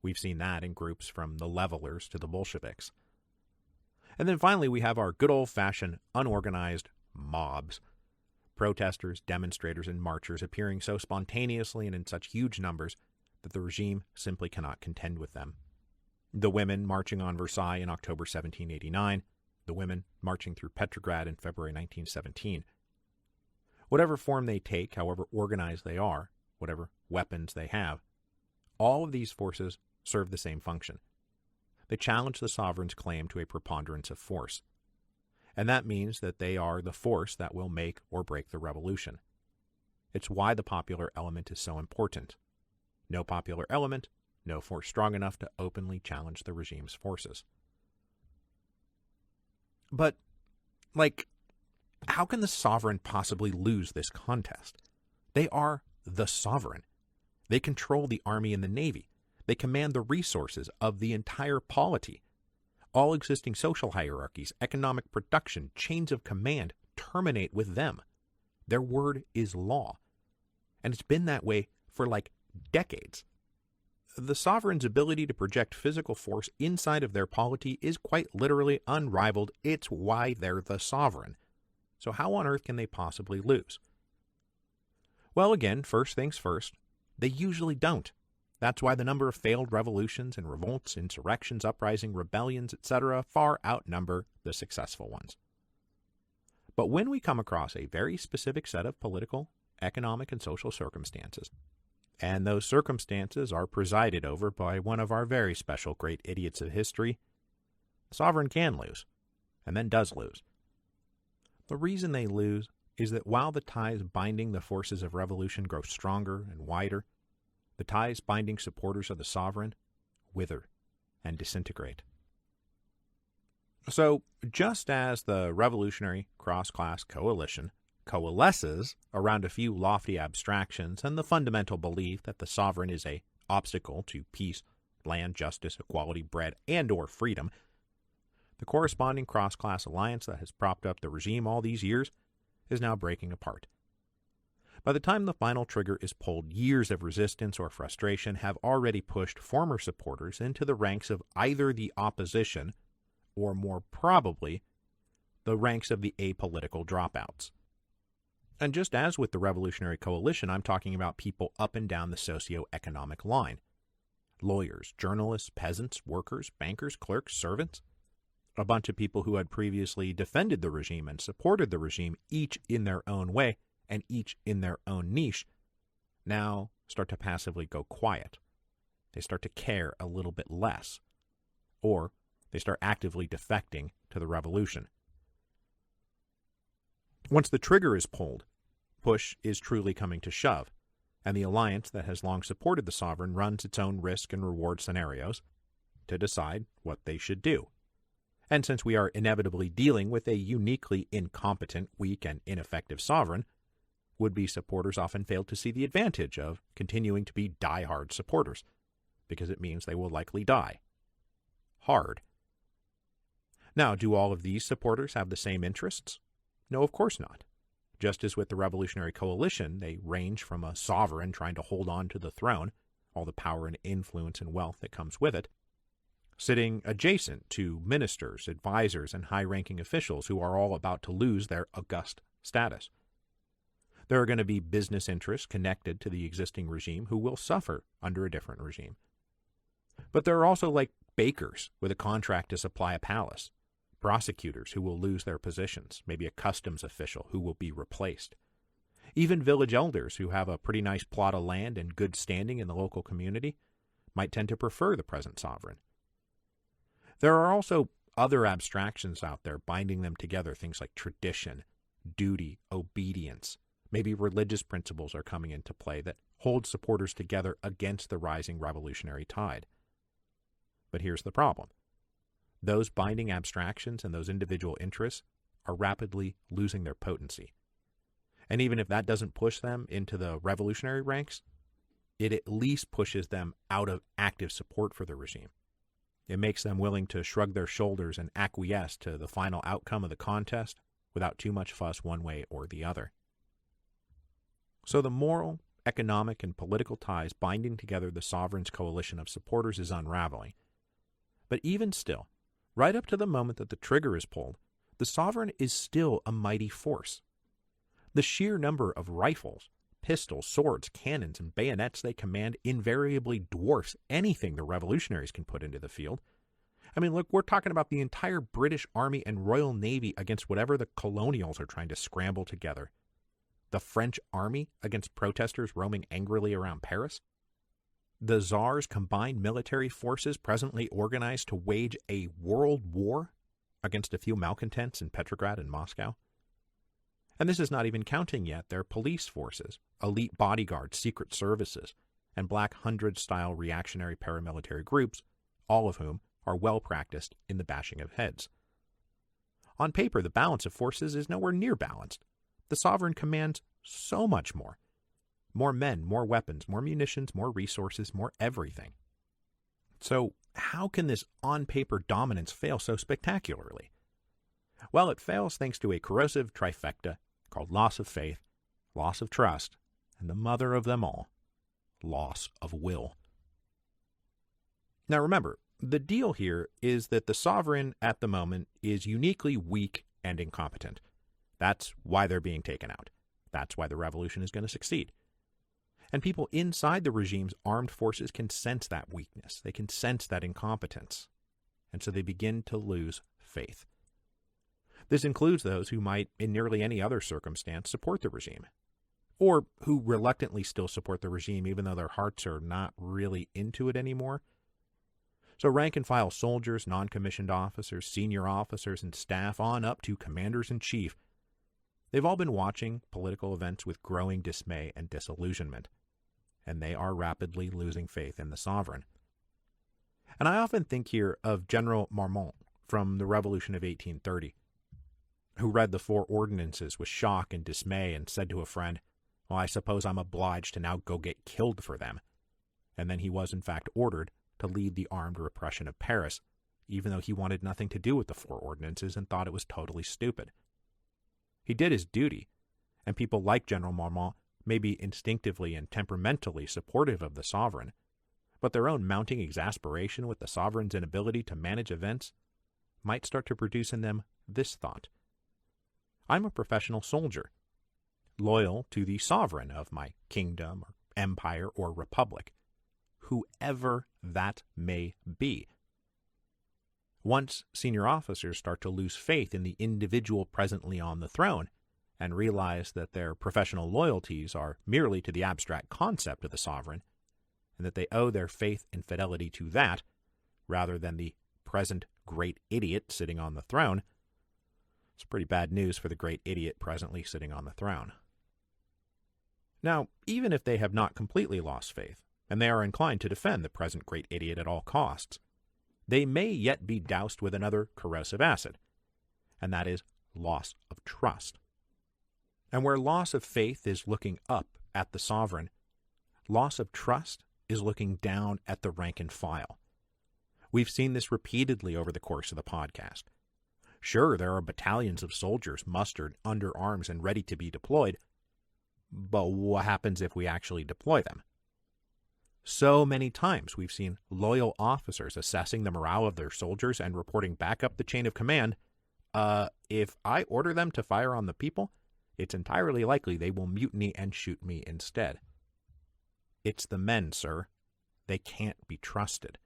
We've seen that in groups from the Levelers to the Bolsheviks. And then finally we have our good old-fashioned unorganized mobs. Protesters, demonstrators, and marchers appearing so spontaneously and in such huge numbers that the regime simply cannot contend with them. The women marching on Versailles in October 1789, the women marching through Petrograd in February 1917. Whatever form they take, however organized they are, whatever weapons they have, all of these forces serve the same function. they challenge the sovereign's claim to a preponderance of force. And that means that they are the force that will make or break the revolution. It's why the popular element is so important. No popular element, no force strong enough to openly challenge the regime's forces. But, how can the sovereign possibly lose this contest? They are the sovereign. They control the army and the navy. They command the resources of the entire polity. All existing social hierarchies, economic production, chains of command terminate with them. Their word is law. And it's been that way for decades. The sovereign's ability to project physical force inside of their polity is quite literally unrivaled. It's why they're the sovereign. So how on earth can they possibly lose? Well, again, first things first, they usually don't. That's why the number of failed revolutions and revolts, insurrections, uprisings, rebellions, etc. far outnumber the successful ones. But when we come across a very specific set of political, economic, and social circumstances, and those circumstances are presided over by one of our very special great idiots of history, the sovereign can lose, and then does lose. The reason they lose is that while the ties binding the forces of revolution grow stronger and wider, the ties binding supporters of the sovereign wither and disintegrate. So, just as the revolutionary cross-class coalition coalesces around a few lofty abstractions and the fundamental belief that the sovereign is an obstacle to peace, land, justice, equality, bread, and/or freedom, the corresponding cross-class alliance that has propped up the regime all these years is now breaking apart. By the time the final trigger is pulled, years of resistance or frustration have already pushed former supporters into the ranks of either the opposition or, more probably, the ranks of the apolitical dropouts. And just as with the Revolutionary Coalition, I'm talking about people up and down the socio-economic line. Lawyers, journalists, peasants, workers, bankers, clerks, servants. A bunch of people who had previously defended the regime and supported the regime, each in their own way, and each in their own niche, now start to passively go quiet. They start to care a little bit less. Or they start actively defecting to the revolution. Once the trigger is pulled, push is truly coming to shove, and the alliance that has long supported the sovereign runs its own risk and reward scenarios to decide what they should do. And since we are inevitably dealing with a uniquely incompetent, weak, and ineffective sovereign, would-be supporters often fail to see the advantage of continuing to be die-hard supporters, because it means they will likely die hard. Now, do all of these supporters have the same interests? No, of course not. Just as with the Revolutionary Coalition, they range from a sovereign trying to hold on to the throne, all the power and influence and wealth that comes with it, sitting adjacent to ministers, advisors, and high-ranking officials who are all about to lose their august status. There are going to be business interests connected to the existing regime who will suffer under a different regime. But there are also bakers with a contract to supply a palace, prosecutors who will lose their positions, maybe a customs official who will be replaced, even village elders who have a pretty nice plot of land and good standing in the local community might tend to prefer the present sovereign. There are also other abstractions out there binding them together, things like tradition, duty, obedience. Maybe religious principles are coming into play that hold supporters together against the rising revolutionary tide. But here's the problem. Those binding abstractions and those individual interests are rapidly losing their potency. And even if that doesn't push them into the revolutionary ranks, it at least pushes them out of active support for the regime. It makes them willing to shrug their shoulders and acquiesce to the final outcome of the contest without too much fuss one way or the other. So the moral, economic, and political ties binding together the sovereign's coalition of supporters is unraveling. But even still, right up to the moment that the trigger is pulled, the sovereign is still a mighty force. The sheer number of rifles, pistols, swords, cannons, and bayonets they command invariably dwarfs anything the revolutionaries can put into the field. I mean, look, we're talking about the entire British Army and Royal Navy against whatever the colonials are trying to scramble together. The French army against protesters roaming angrily around Paris. the Tsar's combined military forces presently organized to wage a world war against a few malcontents in Petrograd and Moscow? And this is not even counting yet their police forces, elite bodyguards, secret services, and Black Hundred-style reactionary paramilitary groups, all of whom are well practiced in the bashing of heads. On paper, the balance of forces is nowhere near balanced. The sovereign commands so much more. More men, more weapons, more munitions, more resources, more everything. So how can this on-paper dominance fail so spectacularly? Well, it fails thanks to a corrosive trifecta called loss of faith, loss of trust, and the mother of them all, loss of will. Now remember, the deal here is that the sovereign at the moment is uniquely weak and incompetent. That's why they're being taken out. That's why the revolution is going to succeed. And people inside the regime's armed forces can sense that weakness. They can sense that incompetence. And so they begin to lose faith. This includes those who might, in nearly any other circumstance, support the regime, or who reluctantly still support the regime even though their hearts are not really into it anymore. So rank-and-file soldiers, non-commissioned officers, senior officers, and staff on up to commanders-in-chief, they've all been watching political events with growing dismay and disillusionment, and they are rapidly losing faith in the sovereign. And I often think here of General Marmont from the Revolution of 1830, who read the four ordinances with shock and dismay and said to a friend, "Well, I suppose I'm obliged to now go get killed for them." And then he was in fact ordered to lead the armed repression of Paris, even though he wanted nothing to do with the four ordinances and thought it was totally stupid. He did his duty, and people like General Marmont may be instinctively and temperamentally supportive of the sovereign, but their own mounting exasperation with the sovereign's inability to manage events might start to produce in them this thought: I'm a professional soldier, loyal to the sovereign of my kingdom or empire or republic, whoever that may be. Once senior officers start to lose faith in the individual presently on the throne and realize that their professional loyalties are merely to the abstract concept of the sovereign, and that they owe their faith and fidelity to that rather than the present great idiot sitting on the throne, it's pretty bad news for the great idiot presently sitting on the throne. Now, even if they have not completely lost faith, and they are inclined to defend the present great idiot at all costs, they may yet be doused with another corrosive acid, and that is loss of trust. And where loss of faith is looking up at the sovereign, loss of trust is looking down at the rank and file. We've seen this repeatedly over the course of the podcast. Sure, there are battalions of soldiers mustered under arms and ready to be deployed, but what happens if we actually deploy them? So many times we've seen loyal officers assessing the morale of their soldiers and reporting back up the chain of command, if I order them to fire on the people, it's entirely likely they will mutiny and shoot me instead. It's the men, sir. They can't be trusted.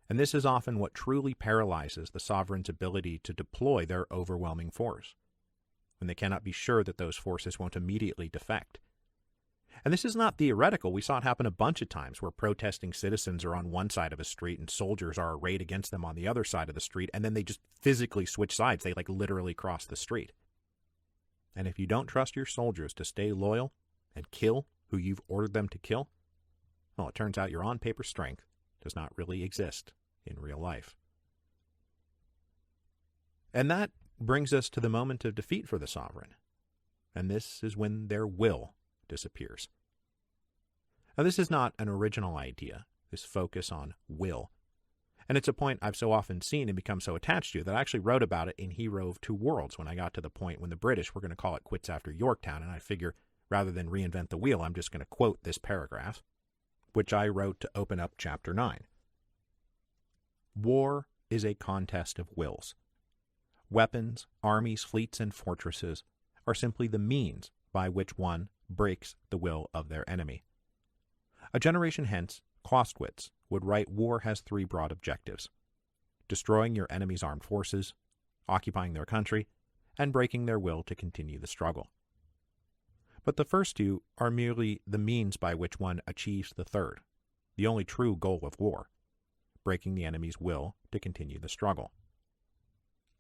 And this is often what truly paralyzes the sovereign's ability to deploy their overwhelming force, when they cannot be sure that those forces won't immediately defect. And this is not theoretical. We saw it happen a bunch of times where protesting citizens are on one side of a street and soldiers are arrayed against them on the other side of the street, and then they just physically switch sides. They literally cross the street. And if you don't trust your soldiers to stay loyal and kill who you've ordered them to kill, well, it turns out your on-paper strength does not really exist in real life. And that brings us to the moment of defeat for the sovereign. And this is when their will disappears. Now, this is not an original idea, this focus on will. And it's a point I've so often seen and become so attached to that I actually wrote about it in Hero of Two Worlds when I got to the point when the British were going to call it quits after Yorktown, and I figure rather than reinvent the wheel, I'm just going to quote this paragraph, which I wrote to open up Chapter 9. War is a contest of wills. Weapons, armies, fleets, and fortresses are simply the means by which one breaks the will of their enemy. A generation hence, Clausewitz would write war has three broad objectives: destroying your enemy's armed forces, occupying their country, and breaking their will to continue the struggle. But the first two are merely the means by which one achieves the third, the only true goal of war, breaking the enemy's will to continue the struggle.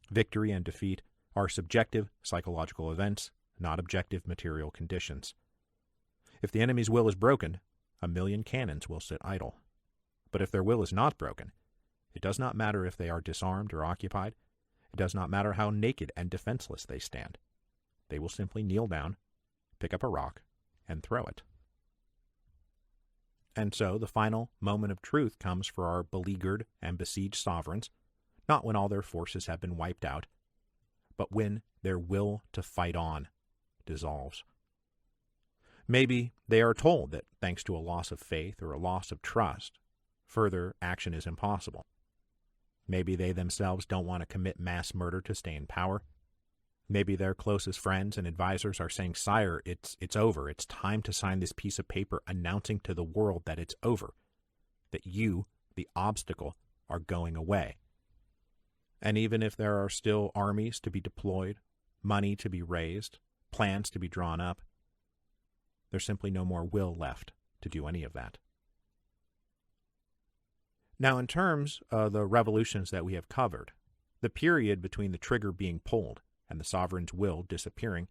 Victory and defeat are subjective psychological events, not objective material conditions. If the enemy's will is broken, 1,000,000 cannons will sit idle. But if their will is not broken, it does not matter if they are disarmed or occupied. It does not matter how naked and defenseless they stand. They will simply kneel down, pick up a rock, and throw it. And so the final moment of truth comes for our beleaguered and besieged sovereigns, not when all their forces have been wiped out, but when their will to fight on dissolves. Maybe they are told that thanks to a loss of faith or a loss of trust, further action is impossible. Maybe they themselves don't want to commit mass murder to stay in power. Maybe their closest friends and advisors are saying, "Sire, it's over. It's time to sign this piece of paper announcing to the world that it's over, that you, the obstacle, are going away." And even if there are still armies to be deployed, money to be raised, plans to be drawn up, there's simply no more will left to do any of that. Now, in terms of the revolutions that we have covered, the period between the trigger being pulled and the sovereign's will disappearing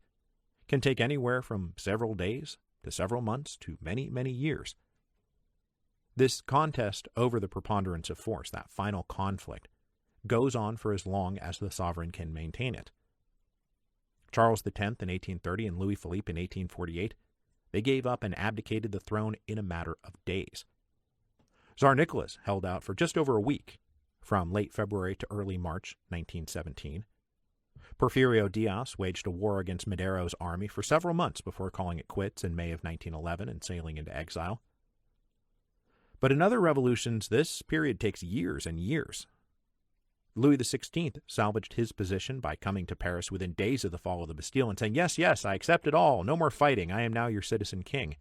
can take anywhere from several days to several months to many, many years. This contest over the preponderance of force, that final conflict, goes on for as long as the sovereign can maintain it. Charles X in 1830 and Louis Philippe in 1848, they gave up and abdicated the throne in a matter of days. Tsar Nicholas held out for just over a week, from late February to early March 1917. Porfirio Diaz waged a war against Madero's army for several months before calling it quits in May of 1911 and sailing into exile. But in other revolutions, this period takes years and years. Louis XVI salvaged his position by coming to Paris within days of the fall of the Bastille and saying, yes, I accept it all. No more fighting. I am now your citizen king.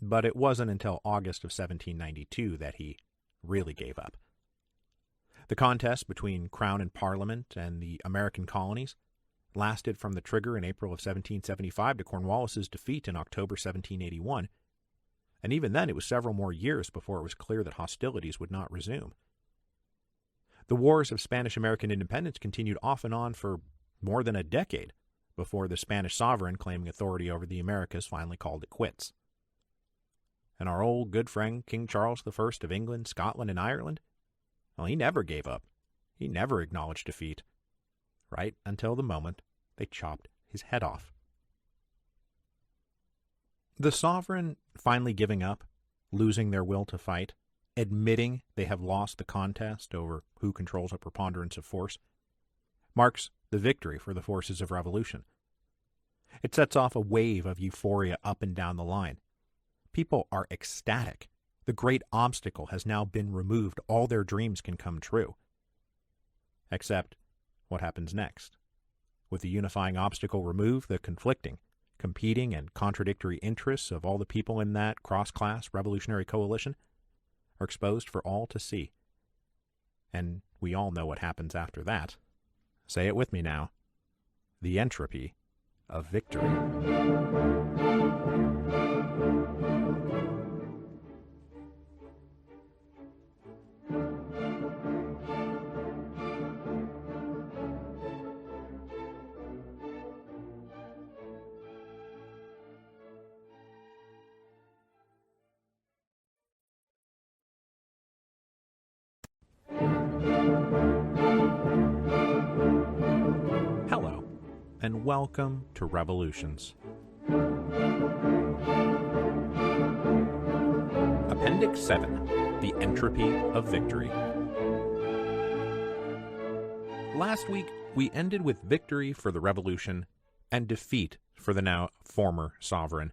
But it wasn't until August of 1792 that he really gave up. The contest between Crown and Parliament and the American colonies lasted from the trigger in April of 1775 to Cornwallis's defeat in October 1781, and even then it was several more years before it was clear that hostilities would not resume. The wars of Spanish-American independence continued off and on for more than a decade before the Spanish sovereign claiming authority over the Americas finally called it quits. And our old good friend King Charles I of England, Scotland, and Ireland, well, he never gave up. He never acknowledged defeat, right until the moment they chopped his head off. The sovereign finally giving up, losing their will to fight, admitting they have lost the contest over who controls a preponderance of force, marks the victory for the forces of revolution. It sets off a wave of euphoria up and down the line. People are ecstatic. The great obstacle has now been removed. All their dreams can come true. Except, what happens next? With the unifying obstacle removed, the conflicting, competing, and contradictory interests of all the people in that cross-class revolutionary coalition are exposed for all to see. And we all know what happens after that. Say it with me now. The entropy of victory. Hello, and welcome to Revolutions. Appendix 7, The Entropy of Victory. Last week, we ended with victory for the revolution and defeat for the now former sovereign.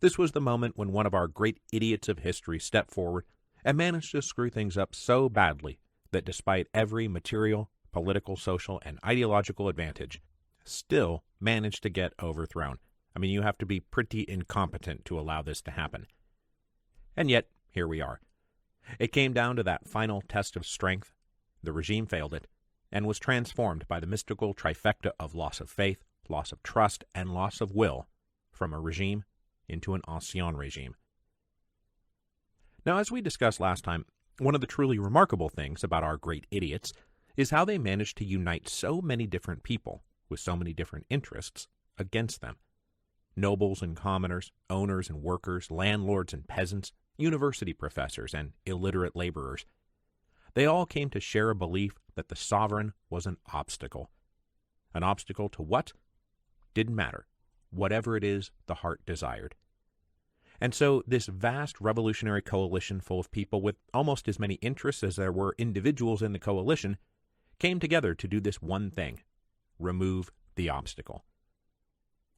This was the moment when one of our great idiots of history stepped forward and managed to screw things up so badly that despite every material, political, social, and ideological advantage, still managed to get overthrown. I mean, you have to be pretty incompetent to allow this to happen. And yet, here we are. It came down to that final test of strength. The regime failed it, and was transformed by the mystical trifecta of loss of faith, loss of trust, and loss of will from a regime into an ancien regime. Now, as we discussed last time, one of the truly remarkable things about our great idiots is how they managed to unite so many different people with so many different interests against them. Nobles and commoners, owners and workers, landlords and peasants, university professors and illiterate laborers. They all came to share a belief that the sovereign was an obstacle. An obstacle to what? Didn't matter. Whatever it is the heart desired. And so this vast revolutionary coalition full of people with almost as many interests as there were individuals in the coalition came together to do this one thing: remove the obstacle.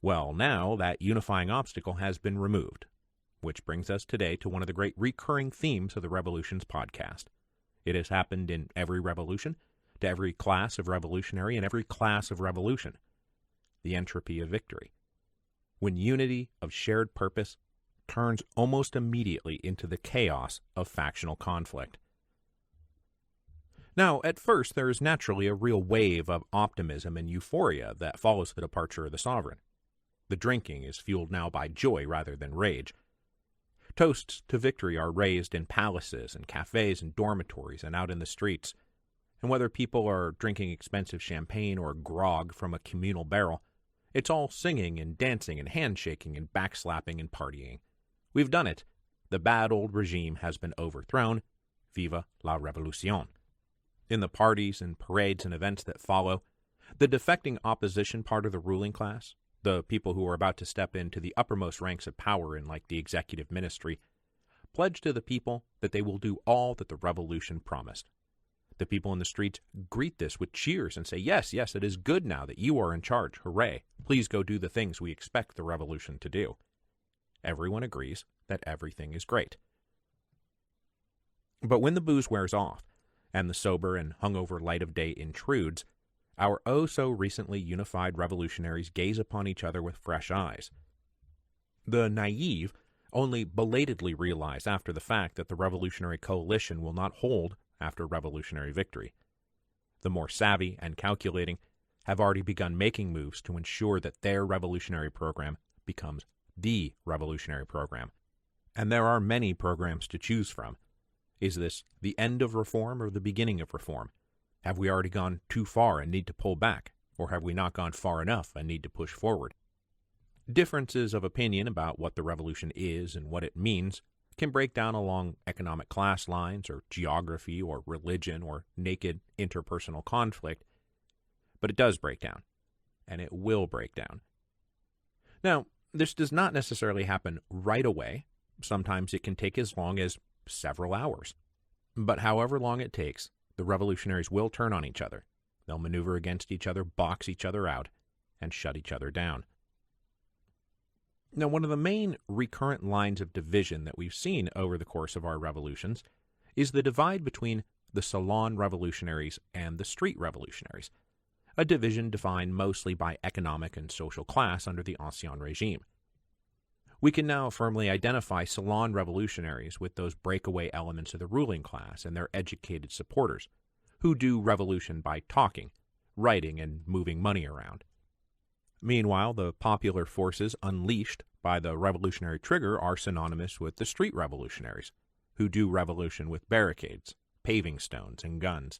Well, now that unifying obstacle has been removed, which brings us today to one of the great recurring themes of the Revolutions podcast. It has happened in every revolution, to every class of revolutionary and every class of revolution. The entropy of victory. When unity of shared purpose turns almost immediately into the chaos of factional conflict. Now, at first, there is naturally a real wave of optimism and euphoria that follows the departure of the sovereign. The drinking is fueled now by joy rather than rage. Toasts to victory are raised in palaces and cafes and dormitories and out in the streets. And whether people are drinking expensive champagne or grog from a communal barrel, it's all singing and dancing and handshaking and backslapping and partying. We've done it. The bad old regime has been overthrown. Viva la Revolution. In the parties and parades and events that follow, the defecting opposition part of the ruling class, the people who are about to step into the uppermost ranks of power in like the executive ministry, pledge to the people that they will do all that the revolution promised. The people in the streets greet this with cheers and say, yes, it is good now that you are in charge. Hooray. Please go do the things we expect the revolution to do. Everyone agrees that everything is great. But when the booze wears off, and the sober and hungover light of day intrudes, our oh-so-recently unified revolutionaries gaze upon each other with fresh eyes. The naive only belatedly realize after the fact that the revolutionary coalition will not hold after revolutionary victory. The more savvy and calculating have already begun making moves to ensure that their revolutionary program becomes the revolutionary program. And there are many programs to choose from. Is this the end of reform or the beginning of reform? Have we already gone too far and need to pull back? Or have we not gone far enough and need to push forward? Differences of opinion about what the revolution is and what it means can break down along economic class lines or geography or religion or naked interpersonal conflict. But it does break down, and it will break down. Now, this does not necessarily happen right away. Sometimes it can take as long as several hours. But however long it takes, the revolutionaries will turn on each other. They'll maneuver against each other, box each other out, and shut each other down. Now, one of the main recurrent lines of division that we've seen over the course of our revolutions is the divide between the salon revolutionaries and the street revolutionaries, a division defined mostly by economic and social class under the Ancien regime. We can now firmly identify salon revolutionaries with those breakaway elements of the ruling class and their educated supporters, who do revolution by talking, writing, and moving money around. Meanwhile, the popular forces unleashed by the revolutionary trigger are synonymous with the street revolutionaries, who do revolution with barricades, paving stones, and guns.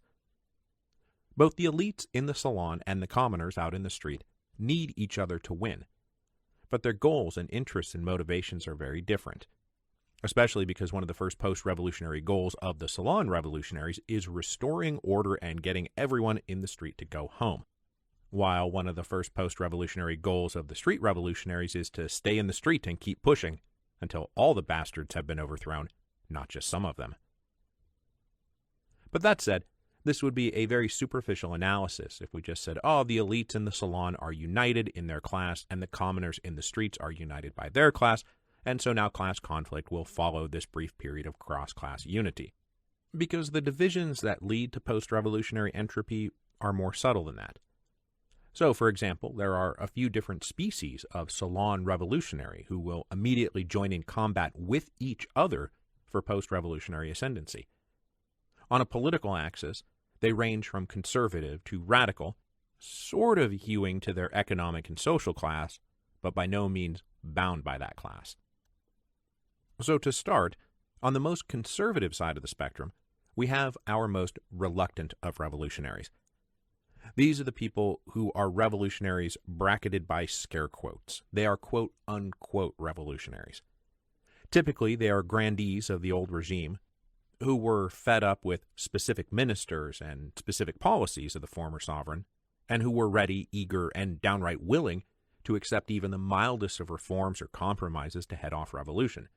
Both the elites in the salon and the commoners out in the street need each other to win, but their goals and interests and motivations are very different, especially because one of the first post-revolutionary goals of the salon revolutionaries is restoring order and getting everyone in the street to go home, while one of the first post-revolutionary goals of the street revolutionaries is to stay in the street and keep pushing until all the bastards have been overthrown, not just some of them. But that said, this would be a very superficial analysis if we just said, oh, the elites in the salon are united in their class and the commoners in the streets are united by their class, and so now class conflict will follow this brief period of cross-class unity. Because the divisions that lead to post-revolutionary entropy are more subtle than that. So, for example, there are a few different species of salon revolutionary who will immediately join in combat with each other for post-revolutionary ascendancy. On a political axis, they range from conservative to radical, sort of hewing to their economic and social class, but by no means bound by that class. So to start, On the most conservative side of the spectrum, we have our most reluctant of revolutionaries. These are the people who are revolutionaries bracketed by scare quotes. They are quote-unquote revolutionaries. Typically, they are grandees of the old regime who were fed up with specific ministers and specific policies of the former sovereign, and who were ready, eager, and downright willing to accept even the mildest of reforms or compromises to head off revolution.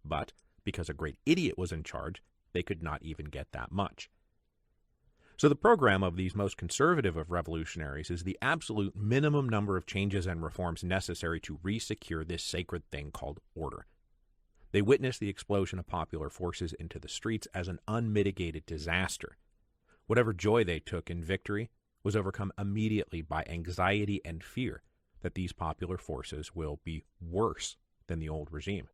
But because a great idiot was in charge, they could not even get that much. So the program of these most conservative of revolutionaries is the absolute minimum number of changes and reforms necessary to resecure this sacred thing called order. They witnessed the explosion of popular forces into the streets as an unmitigated disaster. Whatever joy they took in victory was overcome immediately by anxiety and fear that these popular forces will be worse than the old regime.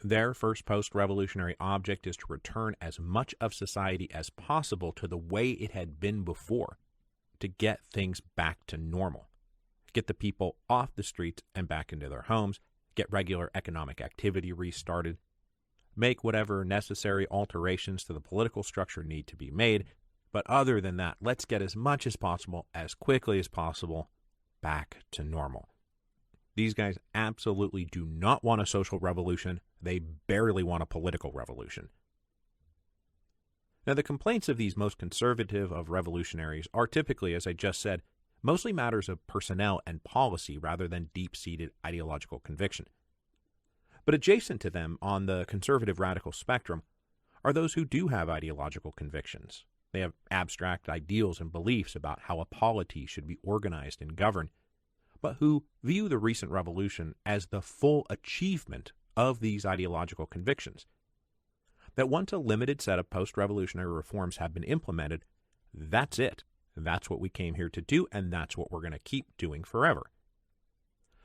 Their first post-revolutionary object is to return as much of society as possible to the way it had been before, to get things back to normal, get the people off the streets and back into their homes, get regular economic activity restarted, make whatever necessary alterations to the political structure need to be made, but other than that, let's get as much as possible, as quickly as possible, back to normal. These guys absolutely do not want a social revolution. They barely want a political revolution. Now, the complaints of these most conservative of revolutionaries are typically, as I just said, mostly matters of personnel and policy rather than deep-seated ideological conviction. But adjacent to them on the conservative radical spectrum are those who do have ideological convictions. They have abstract ideals and beliefs about how a polity should be organized and governed, but who view the recent revolution as the full achievement of these ideological convictions. That once a limited set of post-revolutionary reforms have been implemented, that's it. That's what we came here to do, and that's what we're going to keep doing forever.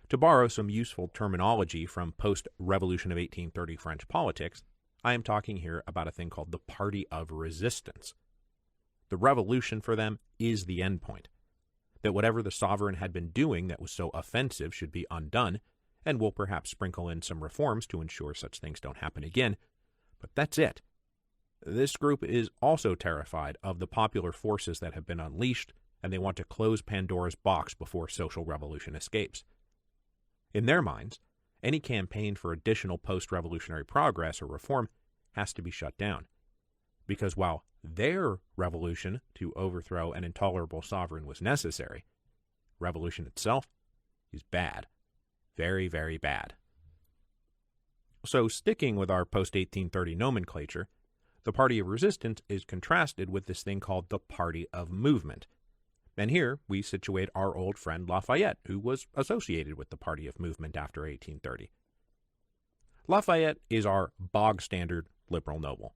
To borrow some useful terminology from post-revolution of 1830 French politics, I am talking here about a thing called the Party of Resistance. The revolution for them is the endpoint. That whatever the sovereign had been doing that was so offensive should be undone, and we'll perhaps sprinkle in some reforms to ensure such things don't happen again, but that's it. This group is also terrified of the popular forces that have been unleashed, and they want to close Pandora's box before social revolution escapes. In their minds, any campaign for additional post-revolutionary progress or reform has to be shut down, because while their revolution to overthrow an intolerable sovereign was necessary, revolution itself is bad. Very, very bad. So, sticking with our post-1830 nomenclature, the Party of Resistance is contrasted with this thing called the Party of Movement. And here we situate our old friend Lafayette, who was associated with the Party of Movement after 1830. Lafayette is our bog-standard liberal noble.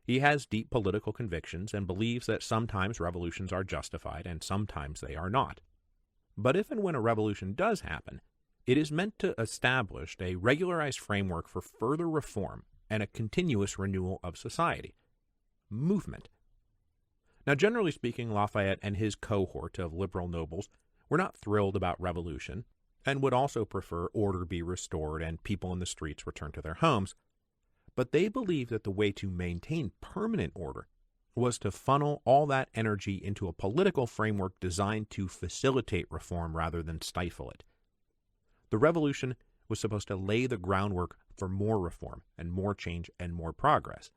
He has deep political convictions and believes that sometimes revolutions are justified and sometimes they are not. But if and when a revolution does happen, it is meant to establish a regularized framework for further reform and a continuous renewal of society. Movement. Now, generally speaking, Lafayette and his cohort of liberal nobles were not thrilled about revolution and would also prefer order be restored and people in the streets return to their homes. But they believed that the way to maintain permanent order was to funnel all that energy into a political framework designed to facilitate reform rather than stifle it. The revolution was supposed to lay the groundwork for more reform and more change and more progress.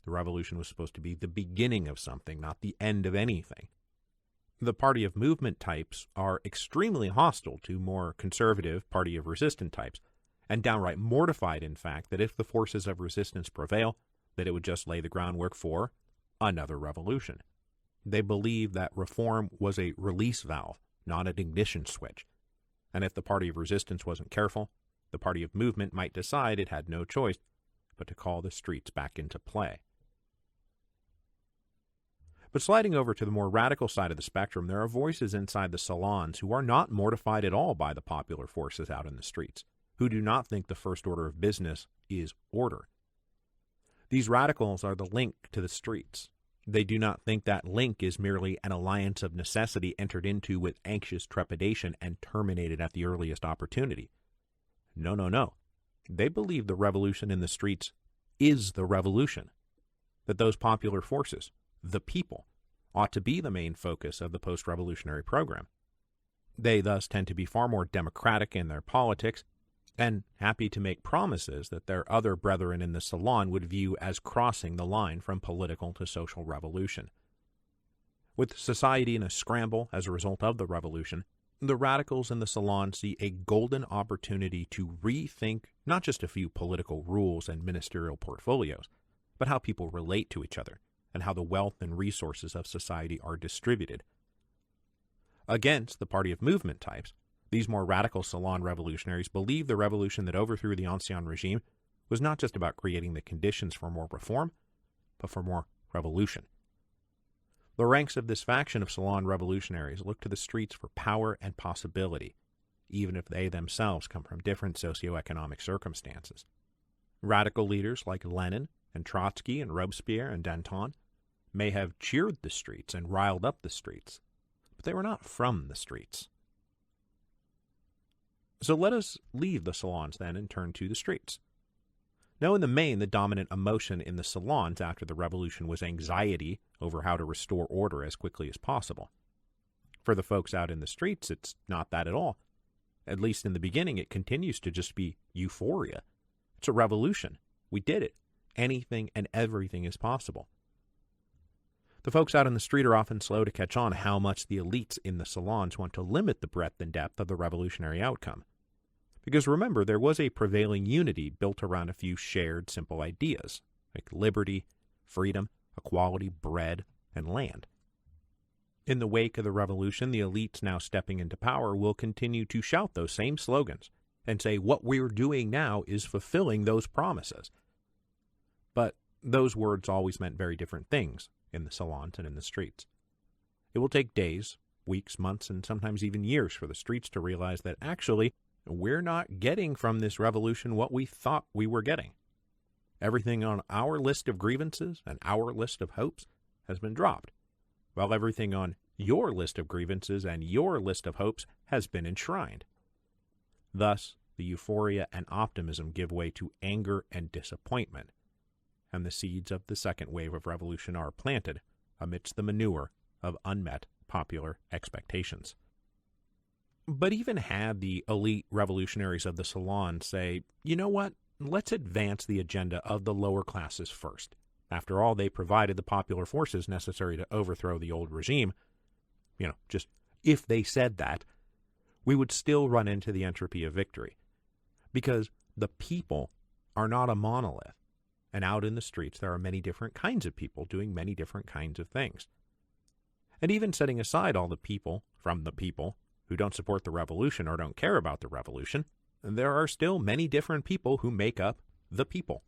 The revolution was supposed to be the beginning of something, not the end of anything. The Party of Movement types are extremely hostile to more conservative Party of Resistance types, and downright mortified, in fact, that if the forces of resistance prevail, that it would just lay the groundwork for another revolution. They believe that reform was a release valve, not an ignition switch. And if the Party of Resistance wasn't careful, the Party of Movement might decide it had no choice but to call the streets back into play. But sliding over to the more radical side of the spectrum, there are voices inside the salons who are not mortified at all by the popular forces out in the streets, who do not think the first order of business is order. These radicals are the link to the streets. They do not think that link is merely an alliance of necessity entered into with anxious trepidation and terminated at the earliest opportunity. No. They believe the revolution in the streets is the revolution, that those popular forces, the people, ought to be the main focus of the post-revolutionary program. They thus tend to be far more democratic in their politics and happy to make promises that their other brethren in the salon would view as crossing the line from political to social revolution. With society in a scramble as a result of the revolution, the radicals in the salon see a golden opportunity to rethink not just a few political rules and ministerial portfolios, but how people relate to each other and how the wealth and resources of society are distributed. Against the party of movement types, these more radical salon revolutionaries believe the revolution that overthrew the ancien regime was not just about creating the conditions for more reform, but for more revolution. The ranks of this faction of salon revolutionaries look to the streets for power and possibility, even if they themselves come from different socioeconomic circumstances. Radical leaders like Lenin and Trotsky and Robespierre and Danton may have cheered the streets and riled up the streets, but they were not from the streets. So let us leave the salons then and turn to the streets. Now, in the main, the dominant emotion in the salons after the revolution was anxiety over how to restore order as quickly as possible. For the folks out in the streets, it's not that at all. At least in the beginning, it continues to just be euphoria. It's a revolution. We did it. Anything and everything is possible. The folks out in the street are often slow to catch on how much the elites in the salons want to limit the breadth and depth of the revolutionary outcome. Because remember, there was a prevailing unity built around a few shared, simple ideas, like liberty, freedom, equality, bread, and land. In the wake of the revolution, the elites now stepping into power will continue to shout those same slogans and say what we're doing now is fulfilling those promises. But those words always meant very different things in the salons and in the streets. It will take days, weeks, months, and sometimes even years for the streets to realize that actually we're not getting from this revolution what we thought we were getting. Everything on our list of grievances and our list of hopes has been dropped, while everything on your list of grievances and your list of hopes has been enshrined. Thus, the euphoria and optimism give way to anger and disappointment, and the seeds of the second wave of revolution are planted amidst the manure of unmet popular expectations. But even had the elite revolutionaries of the salon say, you know what, let's advance the agenda of the lower classes first. After all, they provided the popular forces necessary to overthrow the old regime. Just if they said that, we would still run into the entropy of victory. Because the people are not a monolith. And out in the streets, there are many different kinds of people doing many different kinds of things. And even setting aside all the people from the people who don't support the revolution or don't care about the revolution, there are still many different people who make up the people.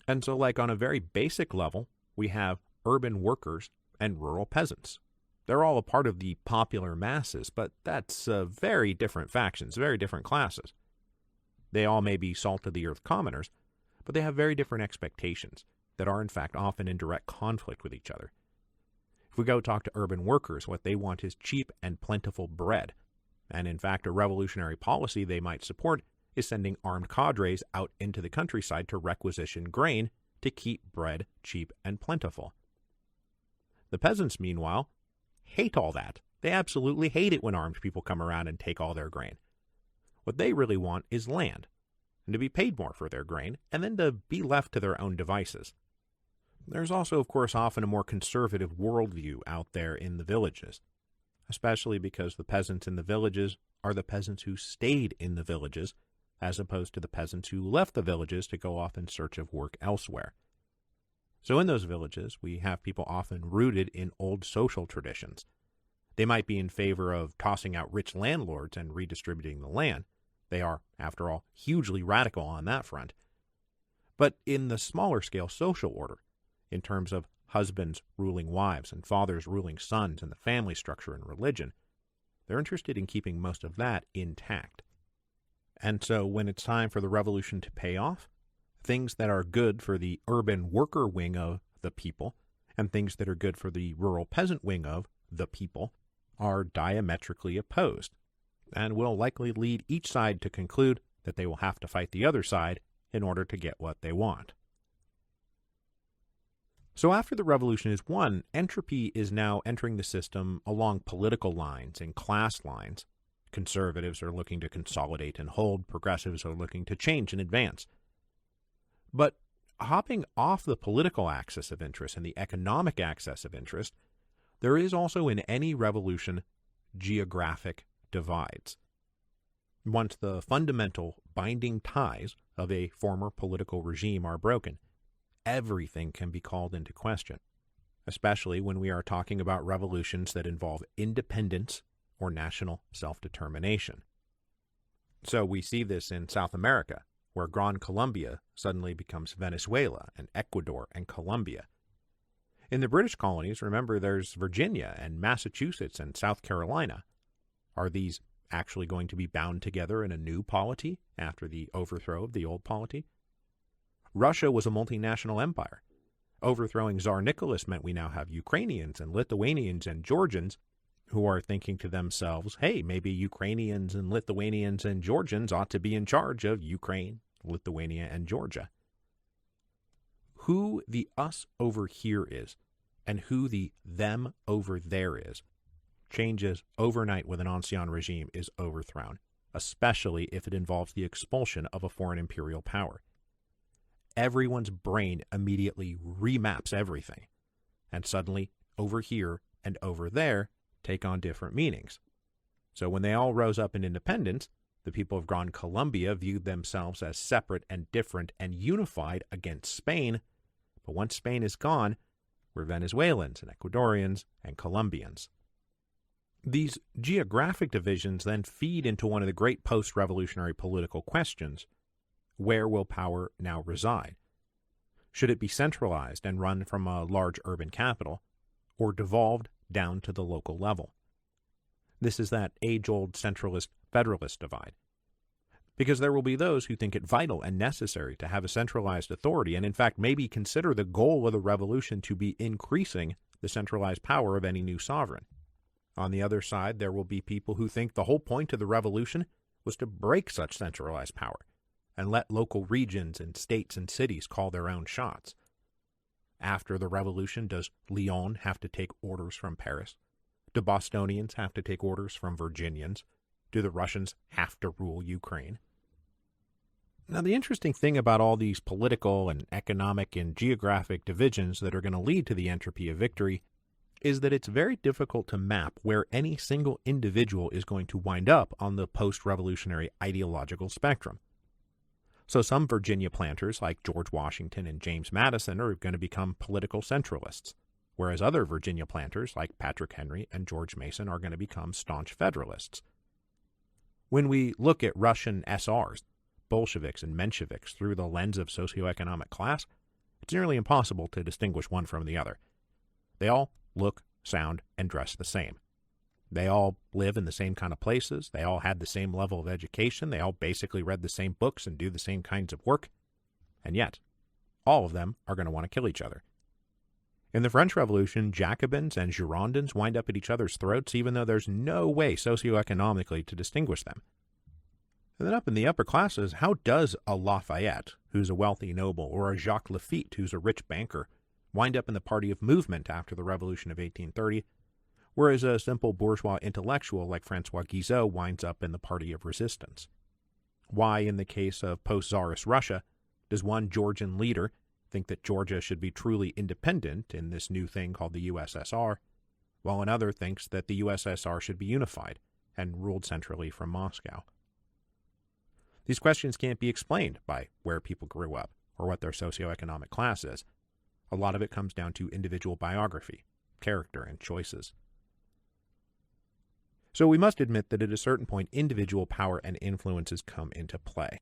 And so, like on a very basic level, we have urban workers and rural peasants. They're all a part of the popular masses, but that's very different factions, very different classes. They all may be salt-of-the-earth commoners, but they have very different expectations that are in fact often in direct conflict with each other. If we go talk to urban workers, what they want is cheap and plentiful bread. And in fact, a revolutionary policy they might support is sending armed cadres out into the countryside to requisition grain to keep bread cheap and plentiful. The peasants, meanwhile, hate all that. They absolutely hate it when armed people come around and take all their grain. What they really want is land, and to be paid more for their grain, and then to be left to their own devices. There's also, of course, often a more conservative worldview out there in the villages, especially because the peasants in the villages are the peasants who stayed in the villages, as opposed to the peasants who left the villages to go off in search of work elsewhere. So in those villages, we have people often rooted in old social traditions. They might be in favor of tossing out rich landlords and redistributing the land. They are, after all, hugely radical on that front. But in the smaller scale social order, in terms of husbands ruling wives and fathers ruling sons and the family structure and religion, they're interested in keeping most of that intact. And so when it's time for the revolution to pay off, things that are good for the urban worker wing of the people and things that are good for the rural peasant wing of the people are diametrically opposed, and will likely lead each side to conclude that they will have to fight the other side in order to get what they want. So after the revolution is won, entropy is now entering the system along political lines and class lines. Conservatives are looking to consolidate and hold, progressives are looking to change and advance. But hopping off the political axis of interest and the economic axis of interest, there is also in any revolution geographic divides. Once the fundamental binding ties of a former political regime are broken, everything can be called into question, especially when we are talking about revolutions that involve independence or national self-determination. So we see this in South America, where Gran Colombia suddenly becomes Venezuela and Ecuador and Colombia. In the British colonies, remember, there's Virginia and Massachusetts and South Carolina. Are these actually going to be bound together in a new polity after the overthrow of the old polity? Russia was a multinational empire. Overthrowing Tsar Nicholas meant we now have Ukrainians and Lithuanians and Georgians who are thinking to themselves, hey, maybe Ukrainians and Lithuanians and Georgians ought to be in charge of Ukraine, Lithuania, and Georgia. Who the us over here is and who the them over there is changes overnight when an ancien regime is overthrown, especially if it involves the expulsion of a foreign imperial power. Everyone's brain immediately remaps everything, and suddenly over here and over there take on different meanings. So when they all rose up in independence, the people of Gran Colombia viewed themselves as separate and different and unified against Spain, but once Spain is gone, we're Venezuelans and Ecuadorians and Colombians. These geographic divisions then feed into one of the great post-revolutionary political questions. Where will power now reside? Should it be centralized and run from a large urban capital, or devolved down to the local level? This is that age-old centralist-federalist divide. Because there will be those who think it vital and necessary to have a centralized authority, and in fact maybe consider the goal of the revolution to be increasing the centralized power of any new sovereign. On the other side, there will be people who think the whole point of the revolution was to break such centralized power and let local regions and states and cities call their own shots. After the revolution, does Lyon have to take orders from Paris? Do Bostonians have to take orders from Virginians? Do the Russians have to rule Ukraine? Now, the interesting thing about all these political and economic and geographic divisions that are going to lead to the entropy of victory is that it's very difficult to map where any single individual is going to wind up on the post-revolutionary ideological spectrum. So some Virginia planters like George Washington and James Madison are going to become political centralists, whereas other Virginia planters like Patrick Henry and George Mason are going to become staunch federalists. When we look at Russian SRs, Bolsheviks and Mensheviks through the lens of socioeconomic class, it's nearly impossible to distinguish one from the other. They all look, sound, and dress the same. They all live in the same kind of places. They all had the same level of education. They all basically read the same books and do the same kinds of work. And yet, all of them are going to want to kill each other. In the French Revolution, Jacobins and Girondins wind up at each other's throats, even though there's no way socioeconomically to distinguish them. And then up in the upper classes, how does a Lafayette, who's a wealthy noble, or a Jacques Lafitte, who's a rich banker, wind up in the party of movement after the Revolution of 1830, whereas a simple bourgeois intellectual like Francois Guizot winds up in the party of resistance? Why, in the case of post-Tsarist Russia, does one Georgian leader think that Georgia should be truly independent in this new thing called the USSR, while another thinks that the USSR should be unified and ruled centrally from Moscow? These questions can't be explained by where people grew up or what their socioeconomic class is. A lot of it comes down to individual biography, character, and choices. So we must admit that at a certain point, individual power and influences come into play.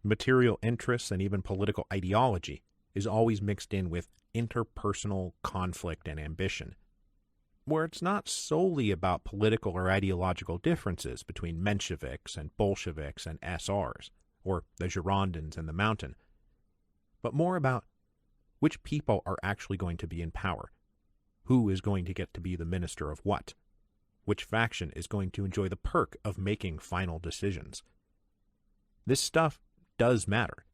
Material interests and even political ideology is always mixed in with interpersonal conflict and ambition, where it's not solely about political or ideological differences between Mensheviks and Bolsheviks and SRs, or the Girondins and the Mountain, but more about which people are actually going to be in power, who is going to get to be the minister of what, which faction is going to enjoy the perk of making final decisions. This stuff does matter,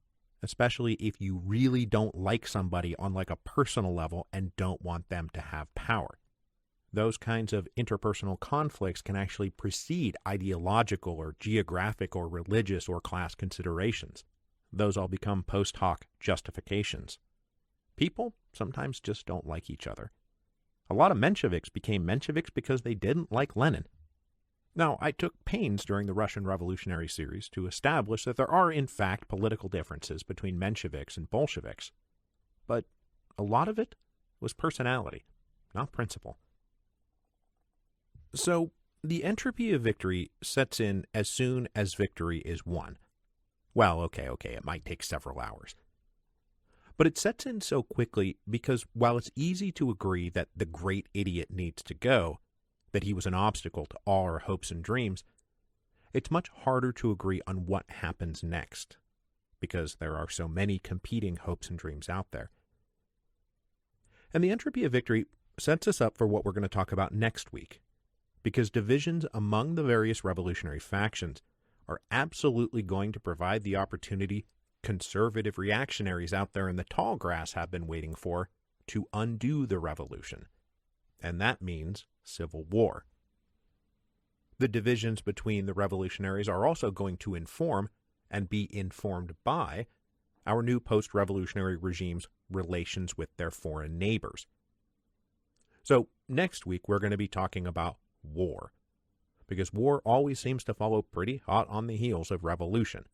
especially if you really don't like somebody on like a personal level and don't want them to have power. Those kinds of interpersonal conflicts can actually precede ideological or geographic or religious or class considerations. Those all become post hoc justifications. People sometimes just don't like each other. A lot of Mensheviks became Mensheviks because they didn't like Lenin. Now, I took pains during the Russian Revolutionary series to establish that there are in fact political differences between Mensheviks and Bolsheviks. But a lot of it was personality, not principle. So, the entropy of victory sets in as soon as victory is won. Well, okay, it might take several hours. But it sets in so quickly because while it's easy to agree that the great idiot needs to go, that he was an obstacle to all our hopes and dreams, it's much harder to agree on what happens next, because there are so many competing hopes and dreams out there. And the entropy of victory sets us up for what we're going to talk about next week, because divisions among the various revolutionary factions are absolutely going to provide the opportunity conservative reactionaries out there in the tall grass have been waiting for to undo the revolution. And that means civil war. The divisions between the revolutionaries are also going to inform and be informed by our new post-revolutionary regime's relations with their foreign neighbors. So next week we're going to be talking about war, because war always seems to follow pretty hot on the heels of revolution.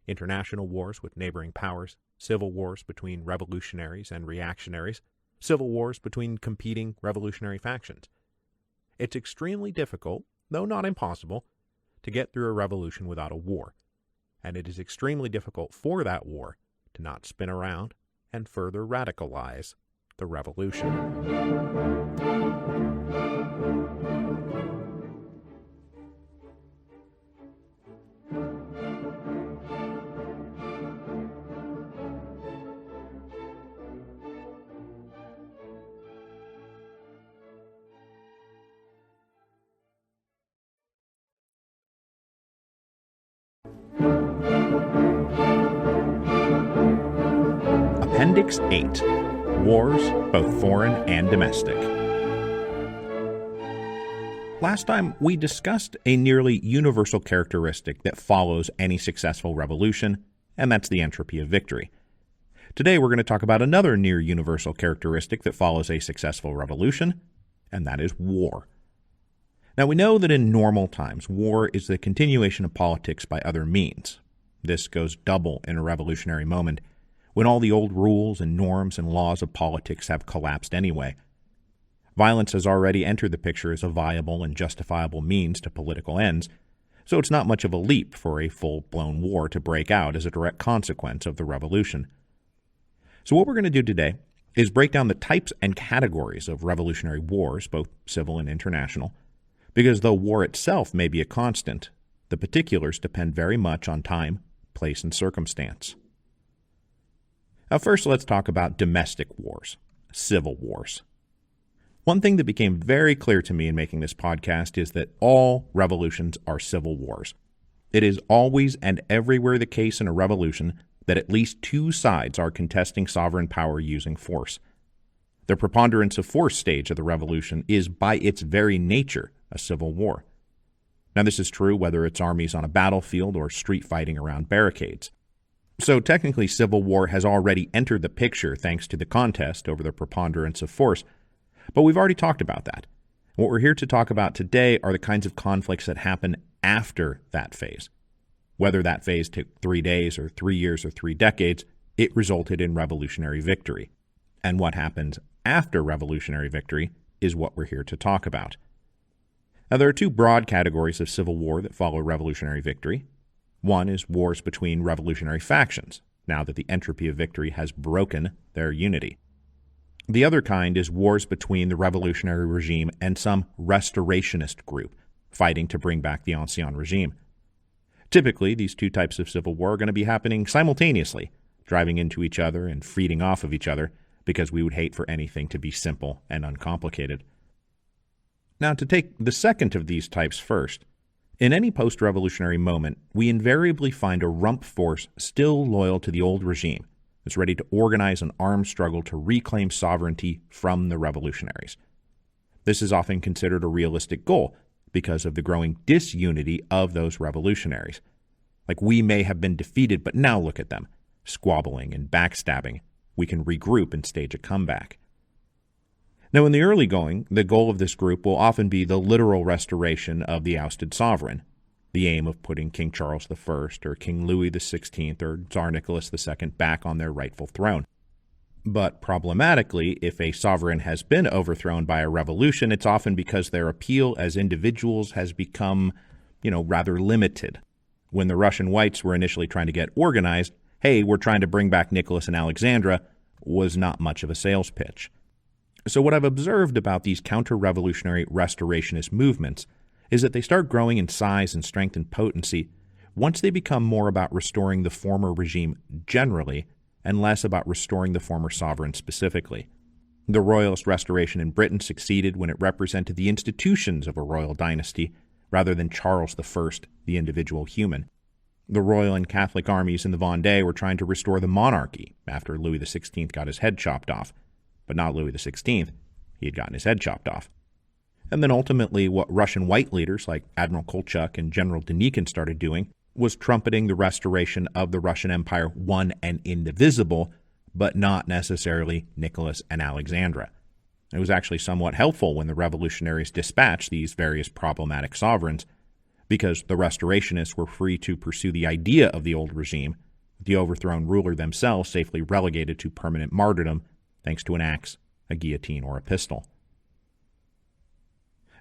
International wars with neighboring powers, civil wars between revolutionaries and reactionaries, civil wars between competing revolutionary factions. It's extremely difficult, though not impossible, to get through a revolution without a war, and it is extremely difficult for that war to not spin around and further radicalize the revolution. Appendix 8. Wars, both foreign and domestic. Last time, we discussed a nearly universal characteristic that follows any successful revolution, and that's the entropy of victory. Today, we're going to talk about another near universal characteristic that follows a successful revolution, and that is war. Now, we know that in normal times, war is the continuation of politics by other means. This goes double in a revolutionary moment, when all the old rules and norms and laws of politics have collapsed anyway. Violence has already entered the picture as a viable and justifiable means to political ends, so it's not much of a leap for a full-blown war to break out as a direct consequence of the revolution. So what we're going to do today is break down the types and categories of revolutionary wars, both civil and international, because though war itself may be a constant, the particulars depend very much on time, place, and circumstance. Now first, let's talk about domestic wars, civil wars. One thing that became very clear to me in making this podcast is that all revolutions are civil wars. It is always and everywhere the case in a revolution that at least two sides are contesting sovereign power using force. The preponderance of force stage of the revolution is by its very nature a civil war. Now this is true whether it's armies on a battlefield or street fighting around barricades. So technically civil war has already entered the picture thanks to the contest over the preponderance of force, but we've already talked about that. What we're here to talk about today are the kinds of conflicts that happen after that phase. Whether that phase took 3 days or 3 years or 3 decades, it resulted in revolutionary victory. And what happens after revolutionary victory is what we're here to talk about. Now, there are two broad categories of civil war that follow revolutionary victory. One is wars between revolutionary factions, now that the entropy of victory has broken their unity. The other kind is wars between the revolutionary regime and some restorationist group, fighting to bring back the ancien regime. Typically, these two types of civil war are going to be happening simultaneously, driving into each other and feeding off of each other, because we would hate for anything to be simple and uncomplicated. Now, to take the second of these types first, In any post-revolutionary moment, we invariably find a rump force still loyal to the old regime, that's ready to organize an armed struggle to reclaim sovereignty from the revolutionaries. This is often considered a realistic goal because of the growing disunity of those revolutionaries. Like, we may have been defeated, but now look at them, squabbling and backstabbing. We can regroup and stage a comeback. Now, in the early going, the goal of this group will often be the literal restoration of the ousted sovereign, the aim of putting King Charles I or King Louis XVI or Tsar Nicholas II back on their rightful throne. But problematically, if a sovereign has been overthrown by a revolution, it's often because their appeal as individuals has become, rather limited. When the Russian whites were initially trying to get organized, hey, we're trying to bring back Nicholas and Alexandra, was not much of a sales pitch. So what I've observed about these counter-revolutionary restorationist movements is that they start growing in size and strength and potency once they become more about restoring the former regime generally and less about restoring the former sovereign specifically. The Royalist restoration in Britain succeeded when it represented the institutions of a royal dynasty rather than Charles I, the individual human. The royal and Catholic armies in the Vendée were trying to restore the monarchy after Louis XVI got his head chopped off. But not Louis XVI. He had gotten his head chopped off. And then ultimately what Russian white leaders like Admiral Kolchak and General Denikin started doing was trumpeting the restoration of the Russian Empire, one and indivisible, but not necessarily Nicholas and Alexandra. It was actually somewhat helpful when the revolutionaries dispatched these various problematic sovereigns, because the restorationists were free to pursue the idea of the old regime, the overthrown ruler themselves safely relegated to permanent martyrdom thanks to an axe, a guillotine, or a pistol.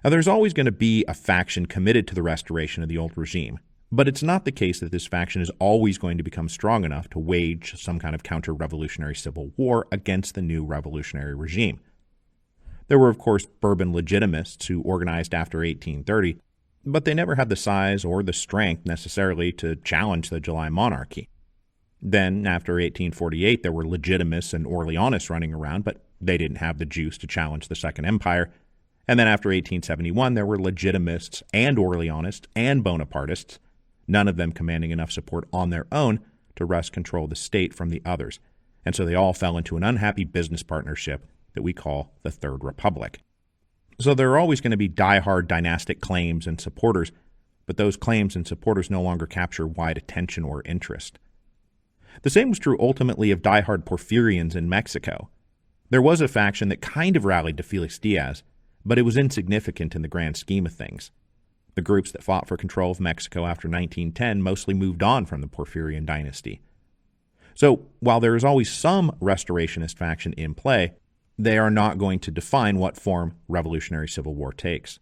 Now, there's always going to be a faction committed to the restoration of the old regime, but it's not the case that this faction is always going to become strong enough to wage some kind of counter-revolutionary civil war against the new revolutionary regime. There were, of course, Bourbon legitimists who organized after 1830, but they never had the size or the strength necessarily to challenge the July monarchy. Then, after 1848, there were Legitimists and Orleanists running around, but they didn't have the juice to challenge the Second Empire. And then after 1871, there were Legitimists and Orleanists and Bonapartists, none of them commanding enough support on their own to wrest control of the state from the others. And so they all fell into an unhappy business partnership that we call the Third Republic. So there are always going to be diehard dynastic claims and supporters, but those claims and supporters no longer capture wide attention or interest. The same was true ultimately of diehard Porfirians in Mexico. There was a faction that kind of rallied to Felix Diaz, but it was insignificant in the grand scheme of things. The groups that fought for control of Mexico after 1910 mostly moved on from the Porfirian dynasty. So while there is always some restorationist faction in play, they are not going to define what form revolutionary civil war takes.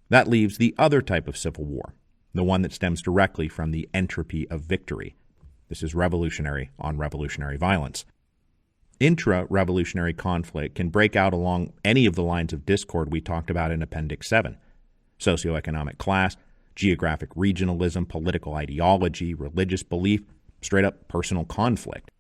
That leaves the other type of civil war, the one that stems directly from the entropy of victory. This is revolutionary on revolutionary violence. Intra-revolutionary conflict can break out along any of the lines of discord we talked about in Appendix 7. Socioeconomic class, geographic regionalism, political ideology, religious belief, straight-up personal conflict.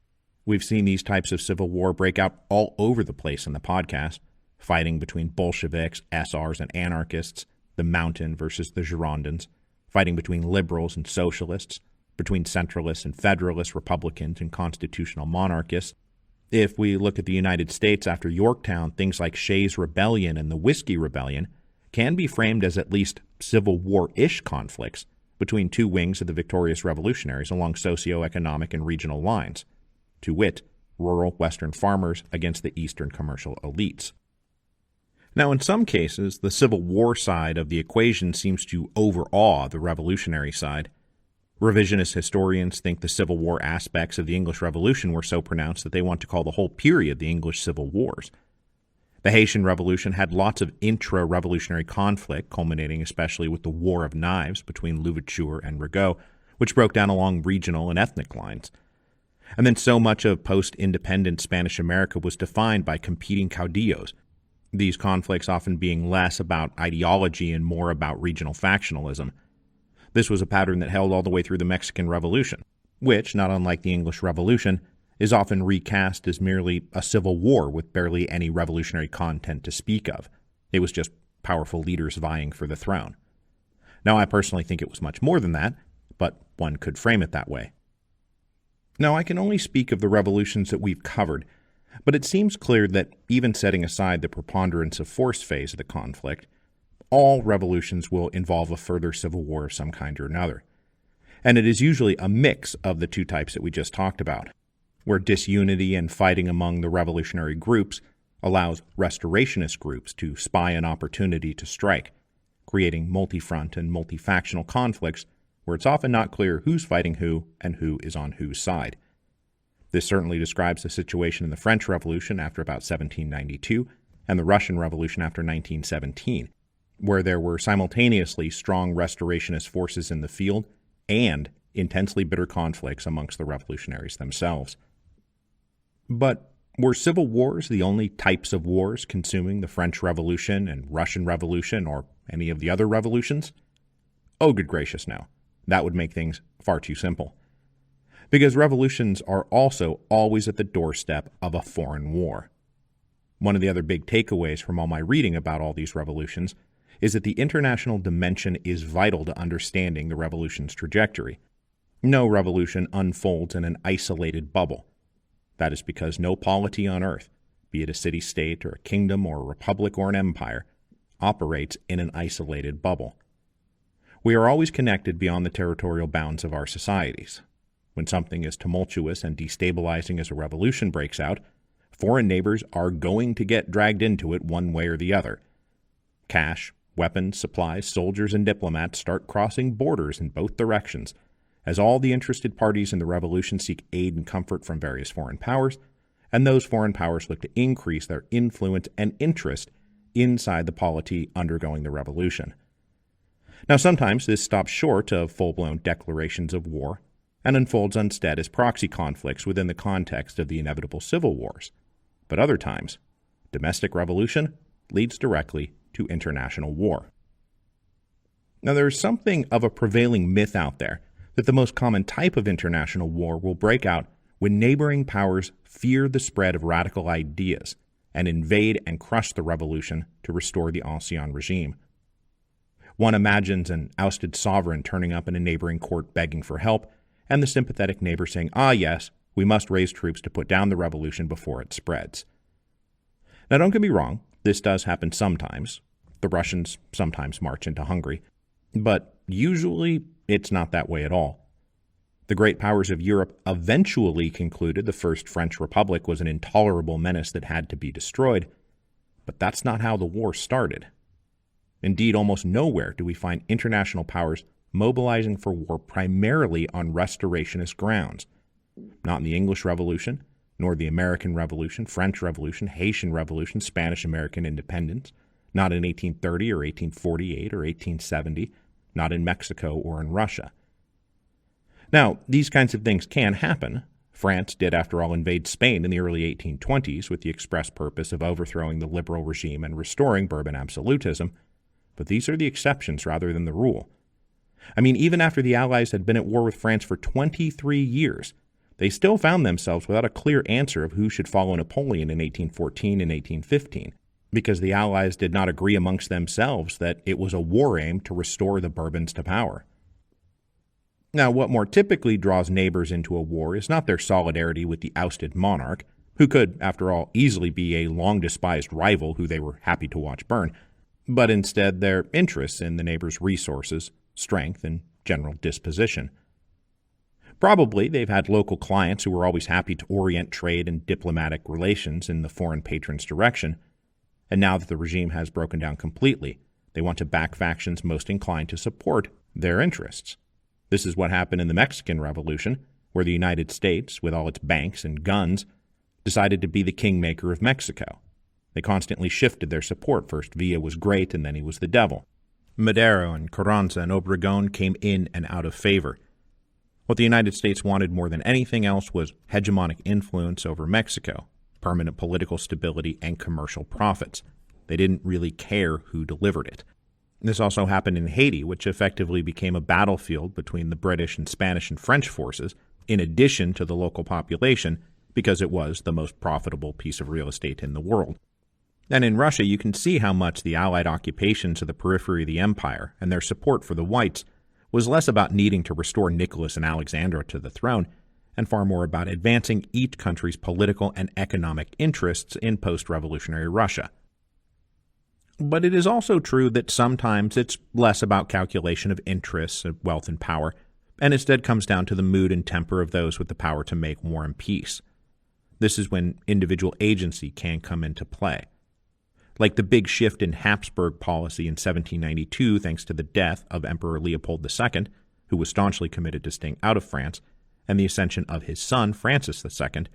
We've seen these types of civil war break out all over the place in the podcast, fighting between Bolsheviks, SRs, and anarchists, the Mountain versus the Girondins, fighting between liberals and socialists, between centralists and federalists, Republicans and constitutional monarchists. If we look at the United States after Yorktown, things like Shays' Rebellion and the Whiskey Rebellion can be framed as at least Civil War-ish conflicts between two wings of the victorious revolutionaries along socioeconomic and regional lines, to wit, rural Western farmers against the Eastern commercial elites. Now, in some cases, the Civil War side of the equation seems to overawe the revolutionary side. Revisionist historians think the Civil War aspects of the English Revolution were so pronounced that they want to call the whole period the English Civil Wars. The Haitian Revolution had lots of intra-revolutionary conflict, culminating especially with the War of Knives between Louverture and Rigaud, which broke down along regional and ethnic lines. And then so much of post-independent Spanish America was defined by competing caudillos, these conflicts often being less about ideology and more about regional factionalism. This was a pattern that held all the way through the Mexican Revolution, which, not unlike the English Revolution, is often recast as merely a civil war with barely any revolutionary content to speak of. It was just powerful leaders vying for the throne. Now, I personally think it was much more than that, but one could frame it that way. Now, I can only speak of the revolutions that we've covered, but it seems clear that even setting aside the preponderance of force phase of the conflict, all revolutions will involve a further civil war of some kind or another. And it is usually a mix of the two types that we just talked about, where disunity and fighting among the revolutionary groups allows restorationist groups to spy an opportunity to strike, creating multi-front and multi-factional conflicts where it's often not clear who's fighting who and who is on whose side. This certainly describes the situation in the French Revolution after about 1792 and the Russian Revolution after 1917, where there were simultaneously strong restorationist forces in the field and intensely bitter conflicts amongst the revolutionaries themselves. But were civil wars the only types of wars consuming the French Revolution and Russian Revolution or any of the other revolutions? Oh, good gracious, no. That would make things far too simple. Because revolutions are also always at the doorstep of a foreign war. One of the other big takeaways from all my reading about all these revolutions is that the international dimension is vital to understanding the revolution's trajectory. No revolution unfolds in an isolated bubble. That is because no polity on earth, be it a city-state or a kingdom or a republic or an empire, operates in an isolated bubble. We are always connected beyond the territorial bounds of our societies. When something as tumultuous and destabilizing as a revolution breaks out, foreign neighbors are going to get dragged into it one way or the other. Cash, weapons, supplies, soldiers, and diplomats start crossing borders in both directions, as all the interested parties in the revolution seek aid and comfort from various foreign powers, and those foreign powers look to increase their influence and interest inside the polity undergoing the revolution. Now, sometimes this stops short of full-blown declarations of war and unfolds instead as proxy conflicts within the context of the inevitable civil wars. But other times, domestic revolution leads directly to international war. Now, there is something of a prevailing myth out there that the most common type of international war will break out when neighboring powers fear the spread of radical ideas and invade and crush the revolution to restore the ancien regime. One imagines an ousted sovereign turning up in a neighboring court begging for help, and the sympathetic neighbor saying, "Ah, yes, we must raise troops to put down the revolution before it spreads." Now, don't get me wrong, this does happen sometimes. The Russians sometimes march into Hungary, but usually it's not that way at all. The great powers of Europe eventually concluded the First French Republic was an intolerable menace that had to be destroyed, but that's not how the war started. Indeed, almost nowhere do we find international powers mobilizing for war primarily on restorationist grounds. Not in the English Revolution, nor the American Revolution, French Revolution, Haitian Revolution, Spanish-American independence, not in 1830 or 1848 or 1870, not in Mexico or in Russia. Now, these kinds of things can happen. France did, after all, invade Spain in the early 1820s with the express purpose of overthrowing the liberal regime and restoring Bourbon absolutism, but these are the exceptions rather than the rule. I mean, even after the Allies had been at war with France for 23 years, they still found themselves without a clear answer of who should follow Napoleon in 1814 and 1815, because the Allies did not agree amongst themselves that it was a war aim to restore the Bourbons to power. Now, what more typically draws neighbors into a war is not their solidarity with the ousted monarch, who could, after all, easily be a long-despised rival who they were happy to watch burn, but instead their interests in the neighbor's resources, strength, and general disposition. Probably they've had local clients who were always happy to orient trade and diplomatic relations in the foreign patron's direction, and now that the regime has broken down completely, they want to back factions most inclined to support their interests. This is what happened in the Mexican Revolution, where the United States, with all its banks and guns, decided to be the kingmaker of Mexico. They constantly shifted their support. First Villa was great, and then he was the devil. Madero and Carranza and Obregón came in and out of favor. What the United States wanted more than anything else was hegemonic influence over Mexico, permanent political stability, and commercial profits. They didn't really care who delivered it. This also happened in Haiti, which effectively became a battlefield between the British and Spanish and French forces, in addition to the local population, because it was the most profitable piece of real estate in the world. And in Russia, you can see how much the Allied occupations of the periphery of the empire and their support for the whites was less about needing to restore Nicholas and Alexandra to the throne, and far more about advancing each country's political and economic interests in post-revolutionary Russia. But it is also true that sometimes it's less about calculation of interests, of wealth and power, and instead comes down to the mood and temper of those with the power to make war and peace. This is when individual agency can come into play. Like the big shift in Habsburg policy in 1792 thanks to the death of Emperor Leopold II, who was staunchly committed to staying out of France, and the ascension of his son, Francis II,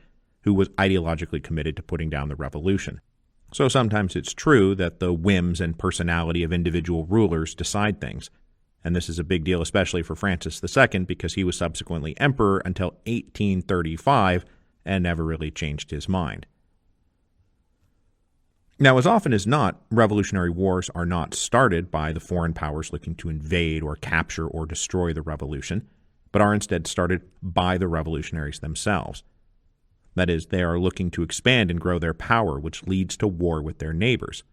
who was ideologically committed to putting down the revolution. So sometimes it's true that the whims and personality of individual rulers decide things, and this is a big deal especially for Francis II because he was subsequently emperor until 1835 and never really changed his mind. Now, as often as not, revolutionary wars are not started by the foreign powers looking to invade or capture or destroy the revolution, but are instead started by the revolutionaries themselves. That is, they are looking to expand and grow their power, which leads to war with their neighbors.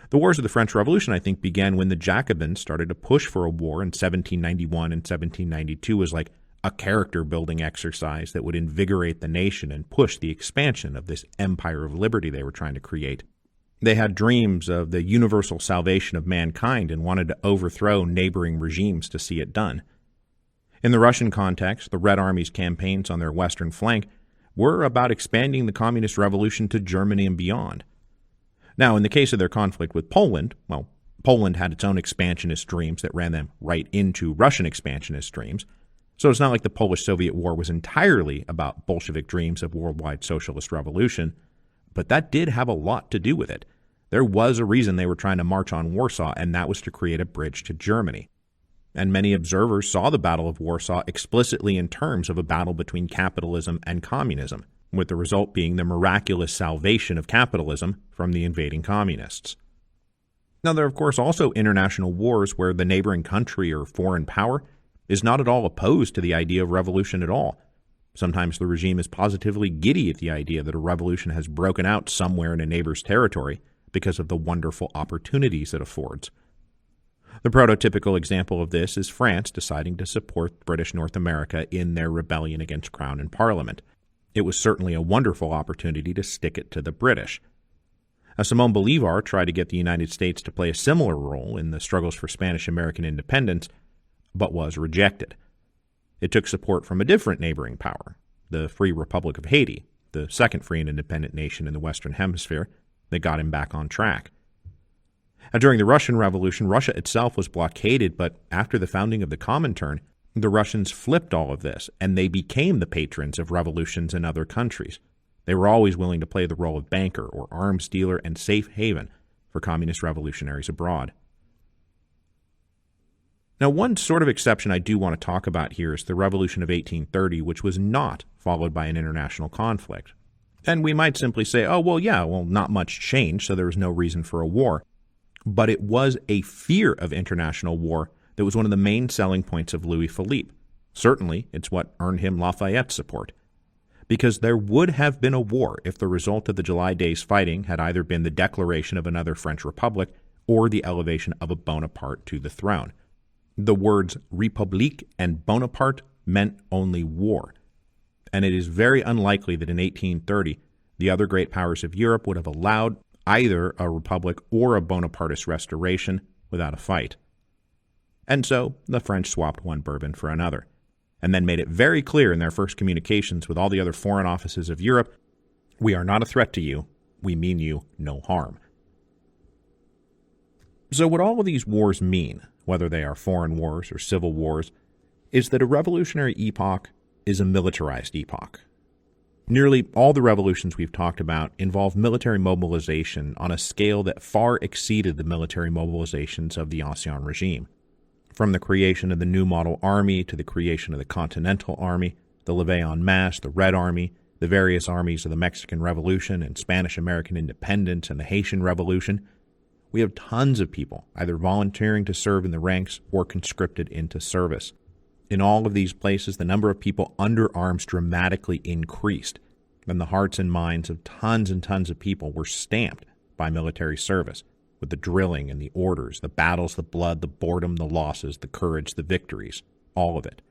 The wars of the French Revolution, I think, began when the Jacobins started to push for a war in 1791 and 1792 as like a character-building exercise that would invigorate the nation and push the expansion of this empire of liberty they were trying to create. They had dreams of the universal salvation of mankind and wanted to overthrow neighboring regimes to see it done. In the Russian context, the Red Army's campaigns on their western flank were about expanding the communist revolution to Germany and beyond. Now, in the case of their conflict with Poland, well, Poland had its own expansionist dreams that ran them right into Russian expansionist dreams, so it's not like the Polish-Soviet War was entirely about Bolshevik dreams of worldwide socialist revolution, but that did have a lot to do with it. There was a reason they were trying to march on Warsaw, and that was to create a bridge to Germany. And many observers saw the Battle of Warsaw explicitly in terms of a battle between capitalism and communism, with the result being the miraculous salvation of capitalism from the invading communists. Now, there are, of course, also international wars where the neighboring country or foreign power is not at all opposed to the idea of revolution at all. Sometimes the regime is positively giddy at the idea that a revolution has broken out somewhere in a neighbor's territory because of the wonderful opportunities it affords. The prototypical example of this is France deciding to support British North America in their rebellion against Crown and Parliament. It was certainly a wonderful opportunity to stick it to the British. Simón Bolívar tried to get the United States to play a similar role in the struggles for Spanish-American independence, but was rejected. It took support from a different neighboring power, the Free Republic of Haiti, the second free and independent nation in the Western Hemisphere, that got him back on track. During the Russian Revolution, Russia itself was blockaded, but after the founding of the Comintern, the Russians flipped all of this, and they became the patrons of revolutions in other countries. They were always willing to play the role of banker or arms dealer and safe haven for communist revolutionaries abroad. Now, one sort of exception I do want to talk about here is the Revolution of 1830, which was not followed by an international conflict. And we might simply say, not much changed, so there was no reason for a war. But it was a fear of international war that was one of the main selling points of Louis Philippe. Certainly, it's what earned him Lafayette's support. Because there would have been a war if the result of the July days fighting had either been the declaration of another French Republic or the elevation of a Bonaparte to the throne. The words République and Bonaparte meant only war. And it is very unlikely that in 1830, the other great powers of Europe would have allowed either a republic or a Bonapartist restoration without a fight. And so the French swapped one Bourbon for another, and then made it very clear in their first communications with all the other foreign offices of Europe, we are not a threat to you, we mean you no harm. So what all of these wars mean, whether they are foreign wars or civil wars, is that a revolutionary epoch is a militarized epoch. Nearly all the revolutions we've talked about involve military mobilization on a scale that far exceeded the military mobilizations of the Ancien regime. From the creation of the New Model Army to the creation of the Continental Army, the Levée en Masse, the Red Army, the various armies of the Mexican Revolution and Spanish-American independence and the Haitian Revolution, we have tons of people either volunteering to serve in the ranks or conscripted into service. In all of these places, the number of people under arms dramatically increased, and the hearts and minds of tons and tons of people were stamped by military service, with the drilling and the orders, the battles, the blood, the boredom, the losses, the courage, the victories, all of it.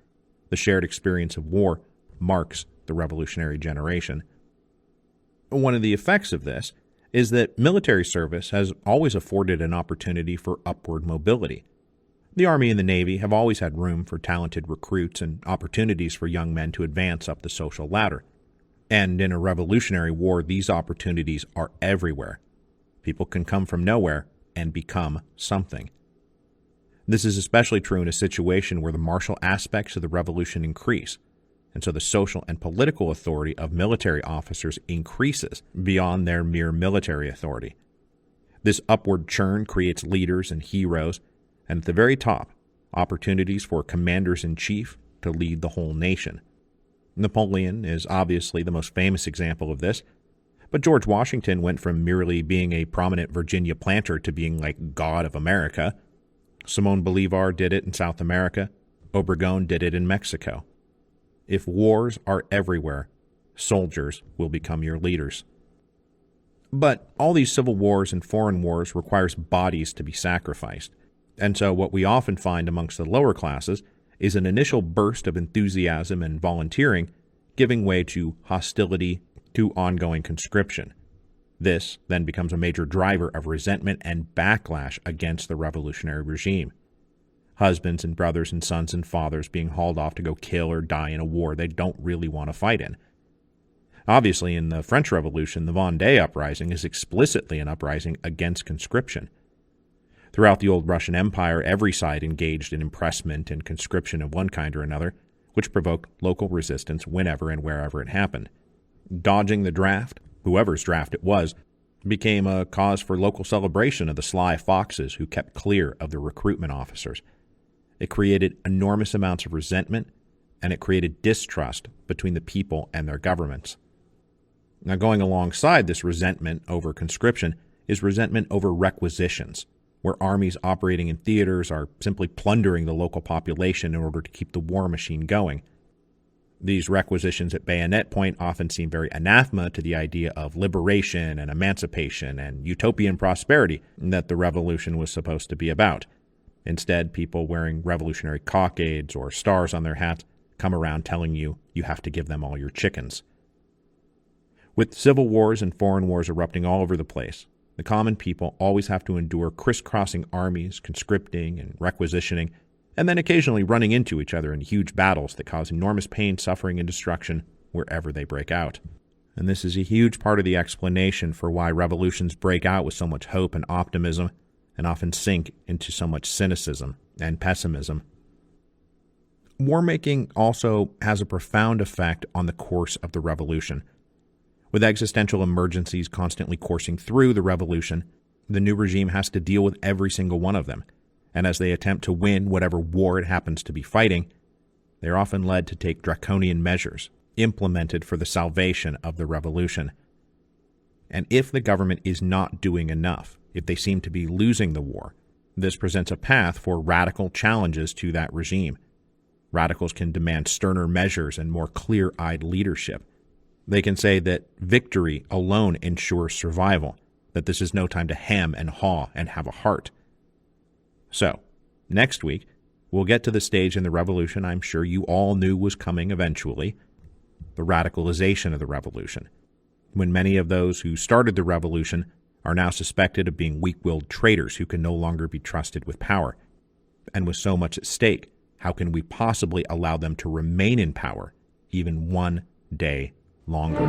The shared experience of war marks the revolutionary generation. One of the effects of this is that military service has always afforded an opportunity for upward mobility. The Army and the Navy have always had room for talented recruits and opportunities for young men to advance up the social ladder. And in a revolutionary war, these opportunities are everywhere. People can come from nowhere and become something. This is especially true in a situation where the martial aspects of the revolution increase, and so the social and political authority of military officers increases beyond their mere military authority. This upward churn creates leaders and heroes, and at the very top, opportunities for commanders-in-chief to lead the whole nation. Napoleon is obviously the most famous example of this, but George Washington went from merely being a prominent Virginia planter to being like God of America. Simón Bolívar did it in South America. Obregón did it in Mexico. If wars are everywhere, soldiers will become your leaders. But all these civil wars and foreign wars requires bodies to be sacrificed. And so what we often find amongst the lower classes is an initial burst of enthusiasm and volunteering, giving way to hostility, to ongoing conscription. This then becomes a major driver of resentment and backlash against the revolutionary regime. Husbands and brothers and sons and fathers being hauled off to go kill or die in a war they don't really want to fight in. Obviously, in the French Revolution, the Vendée uprising is explicitly an uprising against conscription. Throughout the old Russian Empire, every side engaged in impressment and conscription of one kind or another, which provoked local resistance whenever and wherever it happened. Dodging the draft, whoever's draft it was, became a cause for local celebration of the sly foxes who kept clear of the recruitment officers. It created enormous amounts of resentment, and it created distrust between the people and their governments. Now, going alongside this resentment over conscription is resentment over requisitions, where armies operating in theaters are simply plundering the local population in order to keep the war machine going. These requisitions at bayonet point often seem very anathema to the idea of liberation and emancipation and utopian prosperity that the revolution was supposed to be about. Instead, people wearing revolutionary cockades or stars on their hats come around telling you you have to give them all your chickens. With civil wars and foreign wars erupting all over the place, the common people always have to endure crisscrossing armies, conscripting and requisitioning, and then occasionally running into each other in huge battles that cause enormous pain, suffering, and destruction wherever they break out. And this is a huge part of the explanation for why revolutions break out with so much hope and optimism, and often sink into so much cynicism and pessimism. War-making also has a profound effect on the course of the revolution. With existential emergencies constantly coursing through the revolution, the new regime has to deal with every single one of them, and as they attempt to win whatever war it happens to be fighting, they are often led to take draconian measures implemented for the salvation of the revolution. And if the government is not doing enough, if they seem to be losing the war, this presents a path for radical challenges to that regime. Radicals can demand sterner measures and more clear-eyed leadership. They can say that victory alone ensures survival, that this is no time to hem and haw and have a heart. So, next week, we'll get to the stage in the revolution I'm sure you all knew was coming eventually, the radicalization of the revolution, when many of those who started the revolution are now suspected of being weak-willed traitors who can no longer be trusted with power. And with so much at stake, how can we possibly allow them to remain in power even one day longer?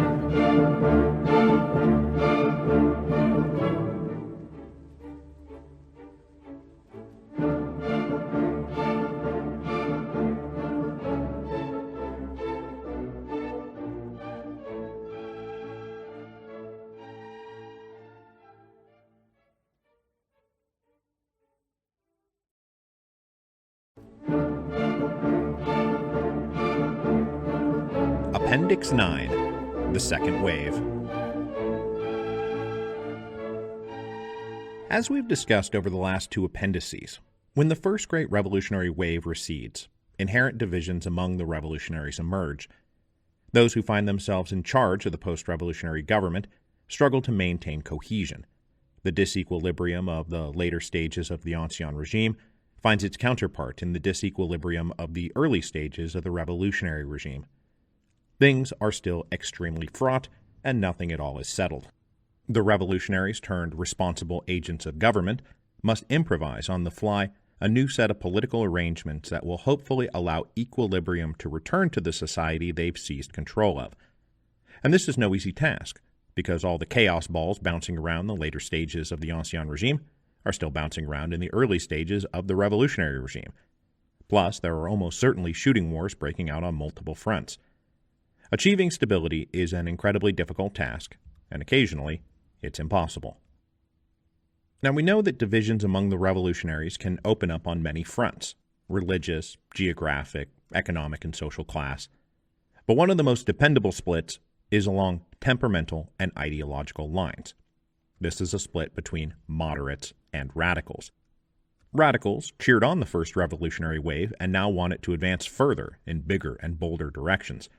Appendix 9, The Second Wave. As we've discussed over the last two appendices, when the first great revolutionary wave recedes, inherent divisions among the revolutionaries emerge. Those who find themselves in charge of the post-revolutionary government struggle to maintain cohesion. The disequilibrium of the later stages of the Ancien regime finds its counterpart in the disequilibrium of the early stages of the revolutionary regime. Things are still extremely fraught, and nothing at all is settled. The revolutionaries turned responsible agents of government must improvise on the fly a new set of political arrangements that will hopefully allow equilibrium to return to the society they've seized control of. And this is no easy task, because all the chaos balls bouncing around the later stages of the Ancien regime are still bouncing around in the early stages of the revolutionary regime. Plus, there are almost certainly shooting wars breaking out on multiple fronts. Achieving stability is an incredibly difficult task, and occasionally, it's impossible. Now, we know that divisions among the revolutionaries can open up on many fronts: religious, geographic, economic, and social class. But one of the most dependable splits is along temperamental and ideological lines. This is a split between moderates and radicals. Radicals cheered on the first revolutionary wave and now want it to advance further in bigger and bolder directions.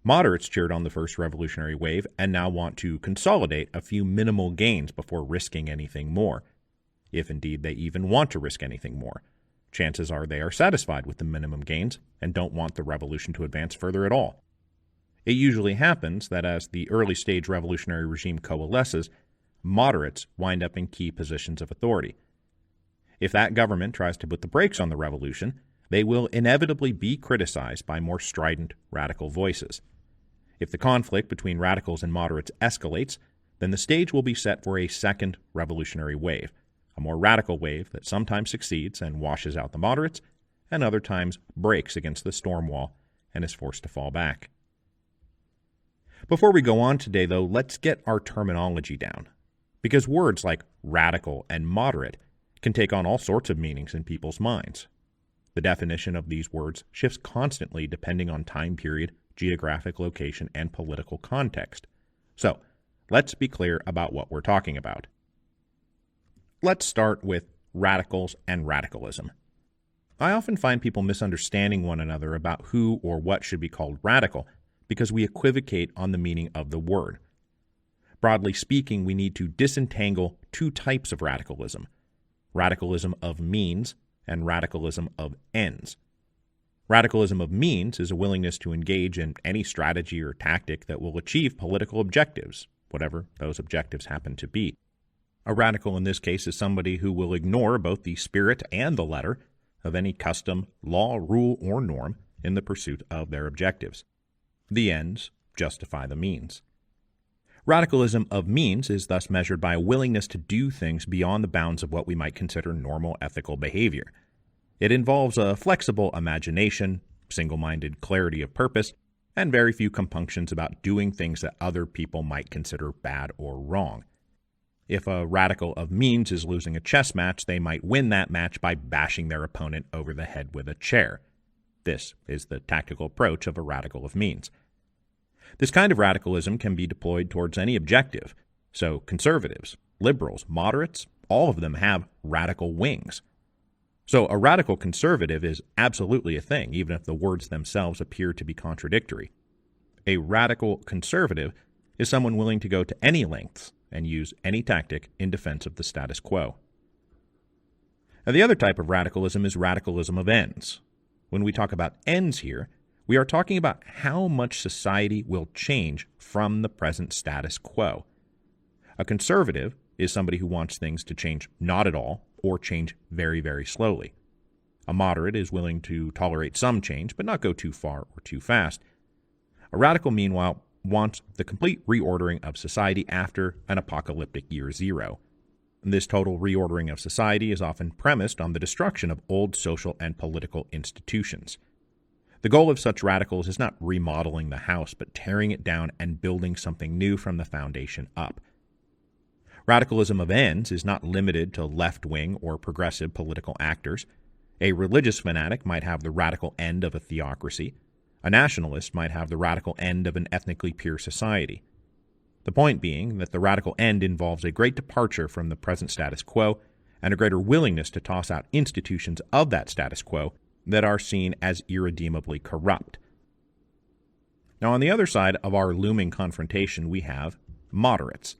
Moderates cheered on the first revolutionary wave and now want to consolidate a few minimal gains before risking anything more, if indeed they even want to risk anything more. Chances are they are satisfied with the minimum gains and don't want the revolution to advance further at all. It usually happens that as the early stage revolutionary regime coalesces, moderates wind up in key positions of authority. If that government tries to put the brakes on the revolution, they will inevitably be criticized by more strident radical voices. If the conflict between radicals and moderates escalates, then the stage will be set for a second revolutionary wave, a more radical wave that sometimes succeeds and washes out the moderates, and other times breaks against the storm wall and is forced to fall back. Before we go on today, though, let's get our terminology down, because words like radical and moderate can take on all sorts of meanings in people's minds. The definition of these words shifts constantly depending on time period, geographic location, and political context. So, let's be clear about what we're talking about. Let's start with radicals and radicalism. I often find people misunderstanding one another about who or what should be called radical because we equivocate on the meaning of the word. Broadly speaking, we need to disentangle two types of radicalism: radicalism of means and radicalism of ends. Radicalism of means is a willingness to engage in any strategy or tactic that will achieve political objectives, whatever those objectives happen to be. A radical in this case is somebody who will ignore both the spirit and the letter of any custom, law, rule, or norm in the pursuit of their objectives. The ends justify the means. Radicalism of means is thus measured by a willingness to do things beyond the bounds of what we might consider normal ethical behavior. It involves a flexible imagination, single-minded clarity of purpose, and very few compunctions about doing things that other people might consider bad or wrong. If a radical of means is losing a chess match, they might win that match by bashing their opponent over the head with a chair. This is the tactical approach of a radical of means. This kind of radicalism can be deployed towards any objective. So conservatives, liberals, moderates, all of them have radical wings. So a radical conservative is absolutely a thing, even if the words themselves appear to be contradictory. A radical conservative is someone willing to go to any lengths and use any tactic in defense of the status quo. Now, the other type of radicalism is radicalism of ends. When we talk about ends here, we are talking about how much society will change from the present status quo. A conservative is somebody who wants things to change not at all or change very, very slowly. A moderate is willing to tolerate some change but not go too far or too fast. A radical, meanwhile, wants the complete reordering of society after an apocalyptic year zero. This total reordering of society is often premised on the destruction of old social and political institutions. The goal of such radicals is not remodeling the house, but tearing it down and building something new from the foundation up. Radicalism of ends is not limited to left-wing or progressive political actors. A religious fanatic might have the radical end of a theocracy. A nationalist might have the radical end of an ethnically pure society. The point being that the radical end involves a great departure from the present status quo and a greater willingness to toss out institutions of that status quo that are seen as irredeemably corrupt. Now, on the other side of our looming confrontation, we have moderates.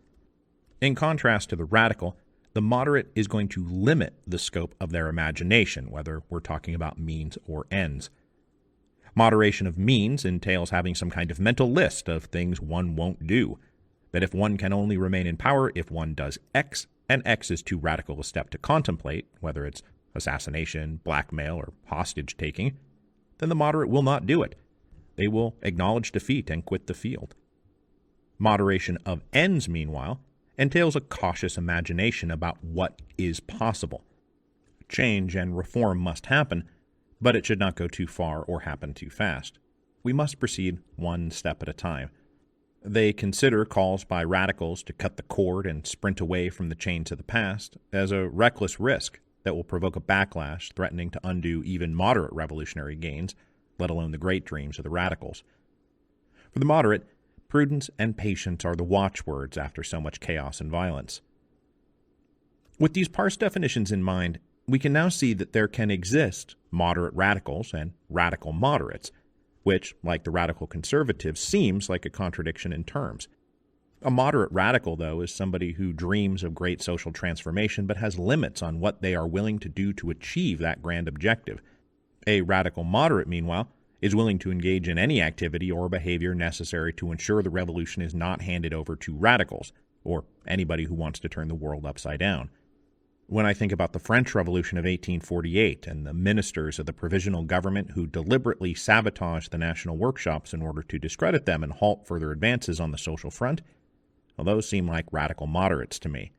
In contrast to the radical, the moderate is going to limit the scope of their imagination, whether we're talking about means or ends. Moderation of means entails having some kind of mental list of things one won't do, that if one can only remain in power if one does X, and X is too radical a step to contemplate, whether it's assassination, blackmail, or hostage-taking, then the moderate will not do it. They will acknowledge defeat and quit the field. Moderation of ends, meanwhile, entails a cautious imagination about what is possible. Change and reform must happen, but it should not go too far or happen too fast. We must proceed one step at a time. They consider calls by radicals to cut the cord and sprint away from the chains of the past as a reckless risk that will provoke a backlash threatening to undo even moderate revolutionary gains, let alone the great dreams of the radicals. For the moderate, prudence and patience are the watchwords after so much chaos and violence. With these parsed definitions in mind, we can now see that there can exist moderate radicals and radical moderates, which, like the radical conservatives, seems like a contradiction in terms. A moderate radical, though, is somebody who dreams of great social transformation but has limits on what they are willing to do to achieve that grand objective. A radical moderate, meanwhile, is willing to engage in any activity or behavior necessary to ensure the revolution is not handed over to radicals, or anybody who wants to turn the world upside down. When I think about the French Revolution of 1848 and the ministers of the provisional government who deliberately sabotaged the national workshops in order to discredit them and halt further advances on the social front, well, those seem like radical moderates to me.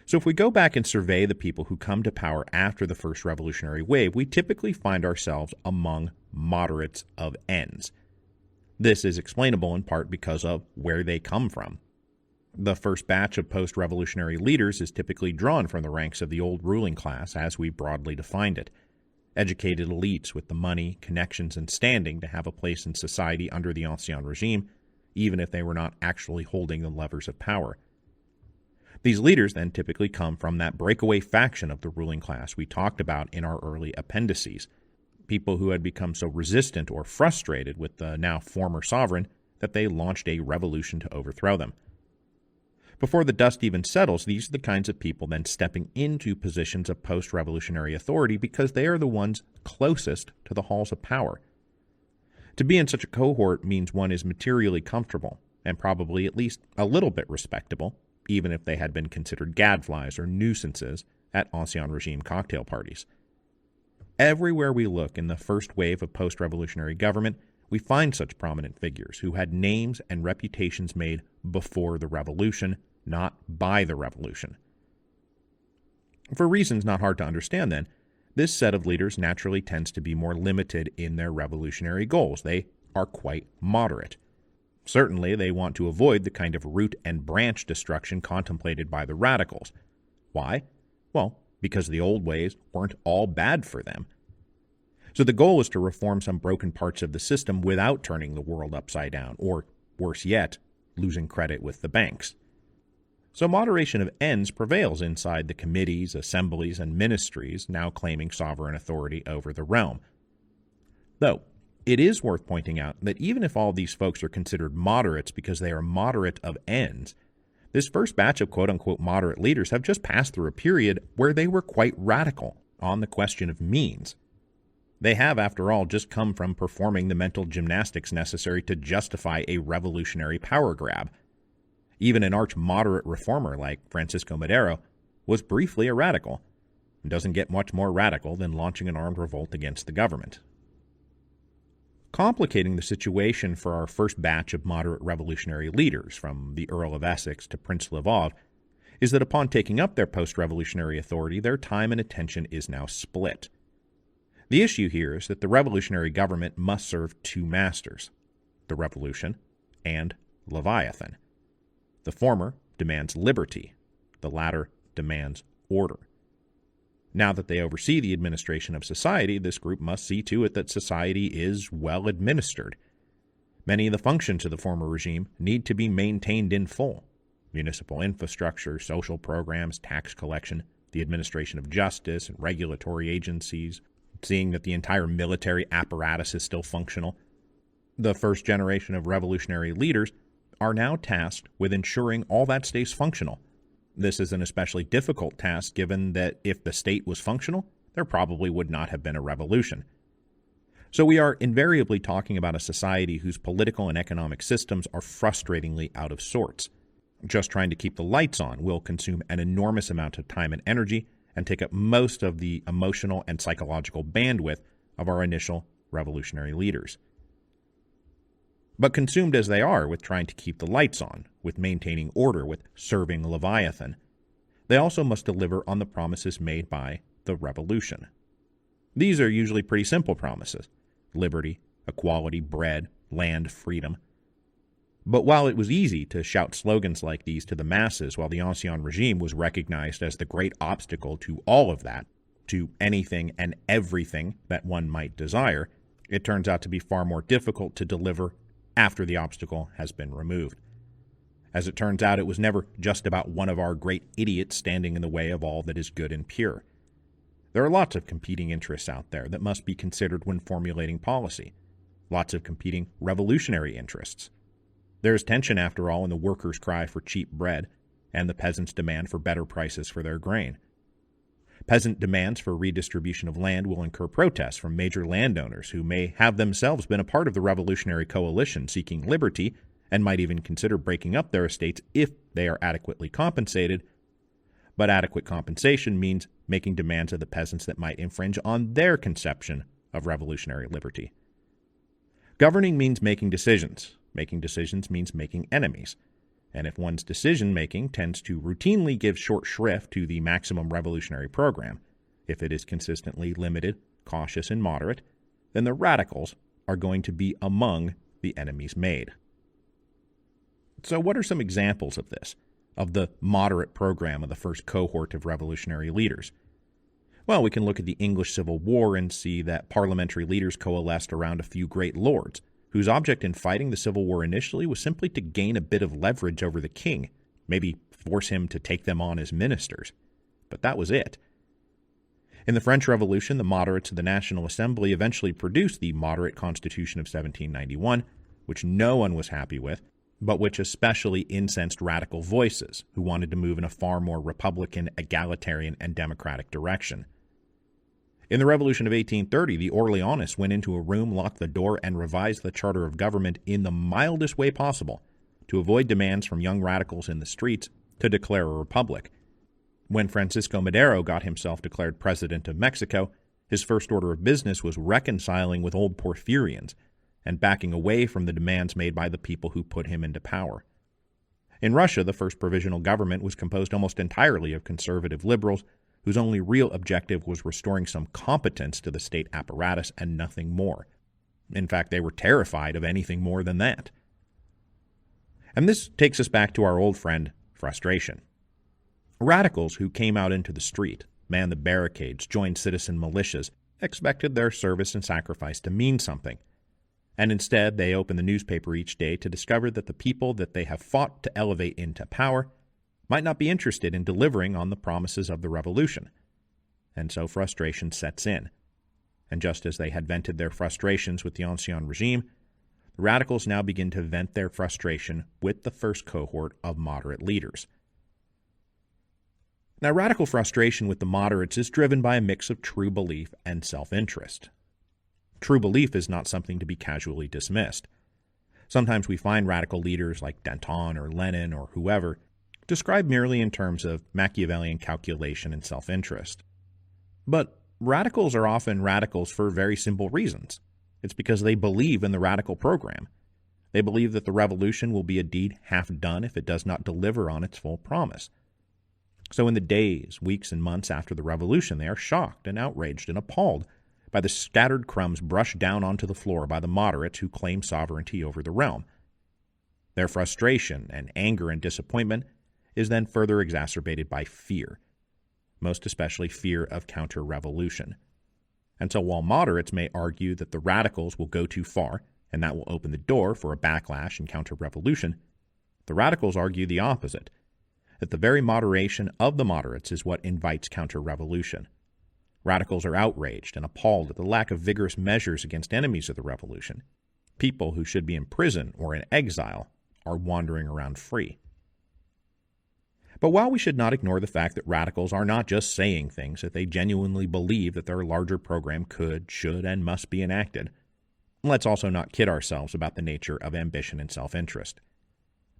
So if we go back and survey the people who come to power after the first revolutionary wave, we typically find ourselves among moderates of ends. This is explainable in part because of where they come from. The first batch of post-revolutionary leaders is typically drawn from the ranks of the old ruling class as we broadly defined it. Educated elites with the money, connections, and standing to have a place in society under the Ancien regime, even if they were not actually holding the levers of power. These leaders then typically come from that breakaway faction of the ruling class we talked about in our early appendices, people who had become so resistant or frustrated with the now former sovereign that they launched a revolution to overthrow them. Before the dust even settles, these are the kinds of people then stepping into positions of post-revolutionary authority because they are the ones closest to the halls of power. To be in such a cohort means one is materially comfortable and probably at least a little bit respectable, even if they had been considered gadflies or nuisances at Ancien regime cocktail parties. Everywhere we look in the first wave of post-revolutionary government, we find such prominent figures who had names and reputations made before the revolution, not by the revolution. For reasons not hard to understand, then, this set of leaders naturally tends to be more limited in their revolutionary goals. They are quite moderate. Certainly, they want to avoid the kind of root and branch destruction contemplated by the radicals. Why? Well, because the old ways weren't all bad for them. So the goal is to reform some broken parts of the system without turning the world upside down, or, worse yet, losing credit with the banks. So moderation of ends prevails inside the committees, assemblies, and ministries now claiming sovereign authority over the realm. Though, it is worth pointing out that even if all these folks are considered moderates because they are moderate of ends, this first batch of quote-unquote moderate leaders have just passed through a period where they were quite radical on the question of means. They have, after all, just come from performing the mental gymnastics necessary to justify a revolutionary power grab. Even an arch-moderate reformer like Francisco Madero was briefly a radical, and doesn't get much more radical than launching an armed revolt against the government. Complicating the situation for our first batch of moderate revolutionary leaders, from the Earl of Essex to Prince Lvov, is that upon taking up their post-revolutionary authority, their time and attention is now split. The issue here is that the revolutionary government must serve two masters, the revolution and Leviathan. The former demands liberty, the latter demands order. Now that they oversee the administration of society, this group must see to it that society is well administered. Many of the functions of the former regime need to be maintained in full: municipal infrastructure, social programs, tax collection, the administration of justice and regulatory agencies, seeing that the entire military apparatus is still functional. The first generation of revolutionary leaders are now tasked with ensuring all that stays functional. This is an especially difficult task given that if the state was functional, there probably would not have been a revolution. So we are invariably talking about a society whose political and economic systems are frustratingly out of sorts. Just trying to keep the lights on will consume an enormous amount of time and energy and take up most of the emotional and psychological bandwidth of our initial revolutionary leaders. But consumed as they are with trying to keep the lights on, with maintaining order, with serving Leviathan, they also must deliver on the promises made by the revolution. These are usually pretty simple promises: liberty, equality, bread, land, freedom. But while it was easy to shout slogans like these to the masses while the Ancien regime was recognized as the great obstacle to all of that, to anything and everything that one might desire, it turns out to be far more difficult to deliver after the obstacle has been removed. As it turns out, it was never just about one of our great idiots standing in the way of all that is good and pure. There are lots of competing interests out there that must be considered when formulating policy. Lots of competing revolutionary interests. There is tension, after all, in the workers' cry for cheap bread and the peasants' demand for better prices for their grain. Peasant demands for redistribution of land will incur protests from major landowners who may have themselves been a part of the revolutionary coalition seeking liberty and might even consider breaking up their estates if they are adequately compensated. But adequate compensation means making demands of the peasants that might infringe on their conception of revolutionary liberty. Governing means making decisions. Making decisions means making enemies. And if one's decision-making tends to routinely give short shrift to the maximum revolutionary program, if it is consistently limited, cautious, and moderate, then the radicals are going to be among the enemies made. So what are some examples of this, of the moderate program of the first cohort of revolutionary leaders? Well, we can look at the English Civil War and see that parliamentary leaders coalesced around a few great lords, whose object in fighting the Civil War initially was simply to gain a bit of leverage over the king, maybe force him to take them on as ministers. But that was it. In the French Revolution, the moderates of the National Assembly eventually produced the Moderate Constitution of 1791, which no one was happy with, but which especially incensed radical voices who wanted to move in a far more republican, egalitarian, and democratic direction. In the Revolution of 1830, the Orleanists went into a room, locked the door, and revised the charter of government in the mildest way possible to avoid demands from young radicals in the streets to declare a republic. When Francisco Madero got himself declared president of Mexico, his first order of business was reconciling with old Porfirians and backing away from the demands made by the people who put him into power. In Russia, the first provisional government was composed almost entirely of conservative liberals whose only real objective was restoring some competence to the state apparatus and nothing more. In fact, they were terrified of anything more than that. And this takes us back to our old friend, frustration. Radicals who came out into the street, manned the barricades, joined citizen militias, expected their service and sacrifice to mean something. And instead, they open the newspaper each day to discover that the people that they have fought to elevate into power might not be interested in delivering on the promises of the revolution. And so frustration sets in. And just as they had vented their frustrations with the Ancien regime, the radicals now begin to vent their frustration with the first cohort of moderate leaders. Now, radical frustration with the moderates is driven by a mix of true belief and self-interest. True belief is not something to be casually dismissed. Sometimes we find radical leaders like Danton or Lenin or whoever described merely in terms of Machiavellian calculation and self-interest. But radicals are often radicals for very simple reasons. It's because they believe in the radical program. They believe that the revolution will be a deed half done if it does not deliver on its full promise. So in the days, weeks, and months after the revolution, they are shocked and outraged and appalled by the scattered crumbs brushed down onto the floor by the moderates who claim sovereignty over the realm. Their frustration and anger and disappointment is then further exacerbated by fear, most especially fear of counter-revolution. And so while moderates may argue that the radicals will go too far and that will open the door for a backlash and counter-revolution, the radicals argue the opposite, that the very moderation of the moderates is what invites counter-revolution. Radicals are outraged and appalled at the lack of vigorous measures against enemies of the revolution. People who should be in prison or in exile are wandering around free. But while we should not ignore the fact that radicals are not just saying things, that they genuinely believe that their larger program could, should, and must be enacted, let's also not kid ourselves about the nature of ambition and self-interest.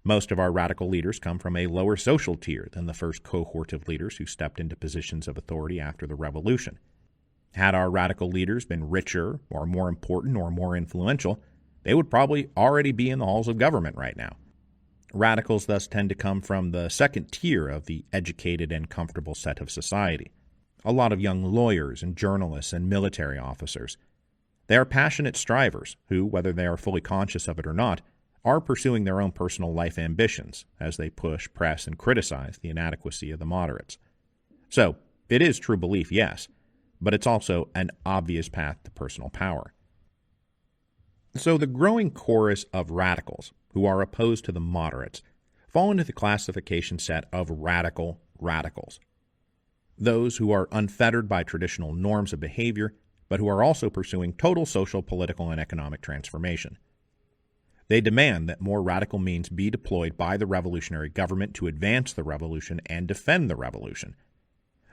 Most of our radical leaders come from a lower social tier than the first cohort of leaders who stepped into positions of authority after the Revolution. Had our radical leaders been richer, or more important, or more influential, they would probably already be in the halls of government right now. Radicals thus tend to come from the second tier of the educated and comfortable set of society. A lot of young lawyers and journalists and military officers. They are passionate strivers who, whether they are fully conscious of it or not, are pursuing their own personal life ambitions as they push, press, and criticize the inadequacy of the moderates. So, it is true belief, yes, but it's also an obvious path to personal power. So the growing chorus of radicals who are opposed to the moderates fall into the classification set of radical radicals. Those who are unfettered by traditional norms of behavior, but who are also pursuing total social, political, and economic transformation. They demand that more radical means be deployed by the revolutionary government to advance the revolution and defend the revolution.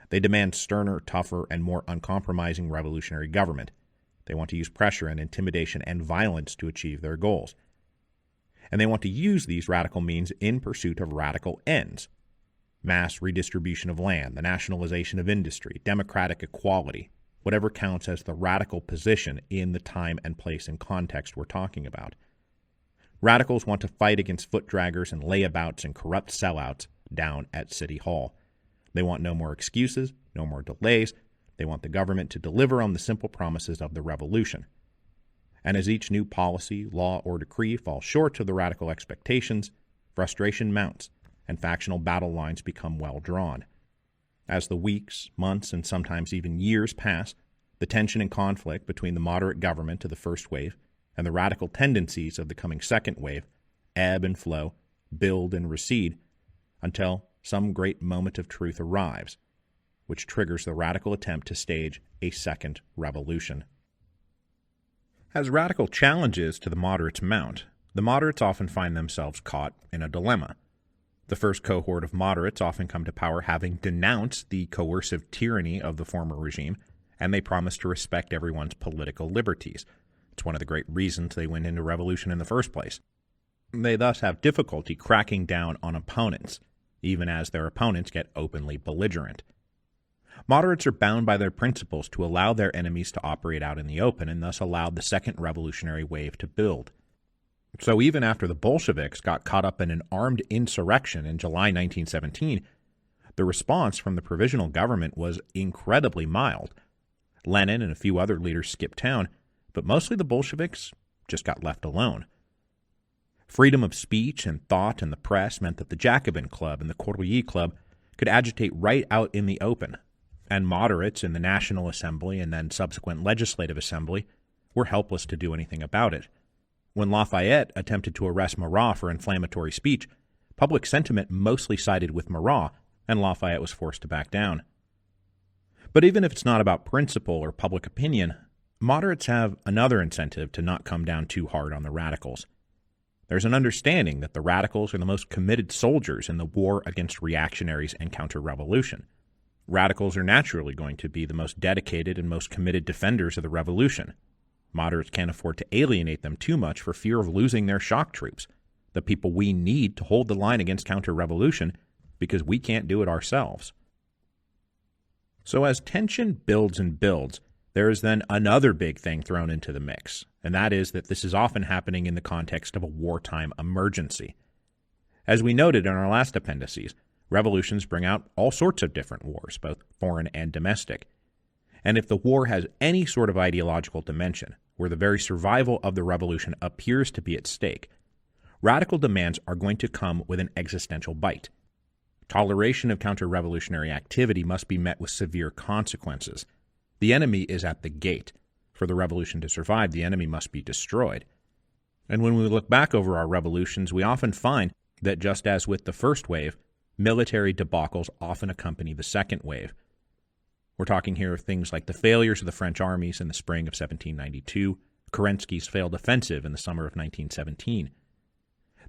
They demand sterner, tougher, and more uncompromising revolutionary government. They want to use pressure and intimidation and violence to achieve their goals. And they want to use these radical means in pursuit of radical ends: mass redistribution of land, the nationalization of industry, democratic equality, whatever counts as the radical position in the time and place and context we're talking about. Radicals want to fight against foot draggers and layabouts and corrupt sellouts down at City Hall. They want no more excuses, no more delays. They want the government to deliver on the simple promises of the revolution. And as each new policy, law, or decree falls short of the radical expectations, frustration mounts, and factional battle lines become well drawn. As the weeks, months, and sometimes even years pass, the tension and conflict between the moderate government of the first wave and the radical tendencies of the coming second wave ebb and flow, build and recede, until some great moment of truth arrives, which triggers the radical attempt to stage a second revolution. As radical challenges to the moderates mount, the moderates often find themselves caught in a dilemma. The first cohort of moderates often come to power having denounced the coercive tyranny of the former regime, and they promise to respect everyone's political liberties. It's one of the great reasons they went into revolution in the first place. They thus have difficulty cracking down on opponents, even as their opponents get openly belligerent. Moderates are bound by their principles to allow their enemies to operate out in the open and thus allowed the second revolutionary wave to build. So even after the Bolsheviks got caught up in an armed insurrection in July 1917, the response from the provisional government was incredibly mild. Lenin and a few other leaders skipped town, but mostly the Bolsheviks just got left alone. Freedom of speech and thought in the press meant that the Jacobin Club and the Courrier Club could agitate right out in the open, and moderates in the National Assembly and then subsequent Legislative Assembly were helpless to do anything about it. When Lafayette attempted to arrest Marat for inflammatory speech, public sentiment mostly sided with Marat, and Lafayette was forced to back down. But even if it's not about principle or public opinion, moderates have another incentive to not come down too hard on the radicals. There's an understanding that the radicals are the most committed soldiers in the war against reactionaries and counter-revolution. Radicals are naturally going to be the most dedicated and most committed defenders of the revolution. Moderates can't afford to alienate them too much for fear of losing their shock troops, the people we need to hold the line against counter-revolution, because we can't do it ourselves. So as tension builds and builds, there is then another big thing thrown into the mix, and that is that this is often happening in the context of a wartime emergency. As we noted in our last appendices, revolutions bring out all sorts of different wars, both foreign and domestic. And if the war has any sort of ideological dimension, where the very survival of the revolution appears to be at stake, radical demands are going to come with an existential bite. Toleration of counter-revolutionary activity must be met with severe consequences. The enemy is at the gate. For the revolution to survive, the enemy must be destroyed. And when we look back over our revolutions, we often find that just as with the first wave, military debacles often accompany the second wave. We're talking here of things like the failures of the French armies in the spring of 1792, Kerensky's failed offensive in the summer of 1917.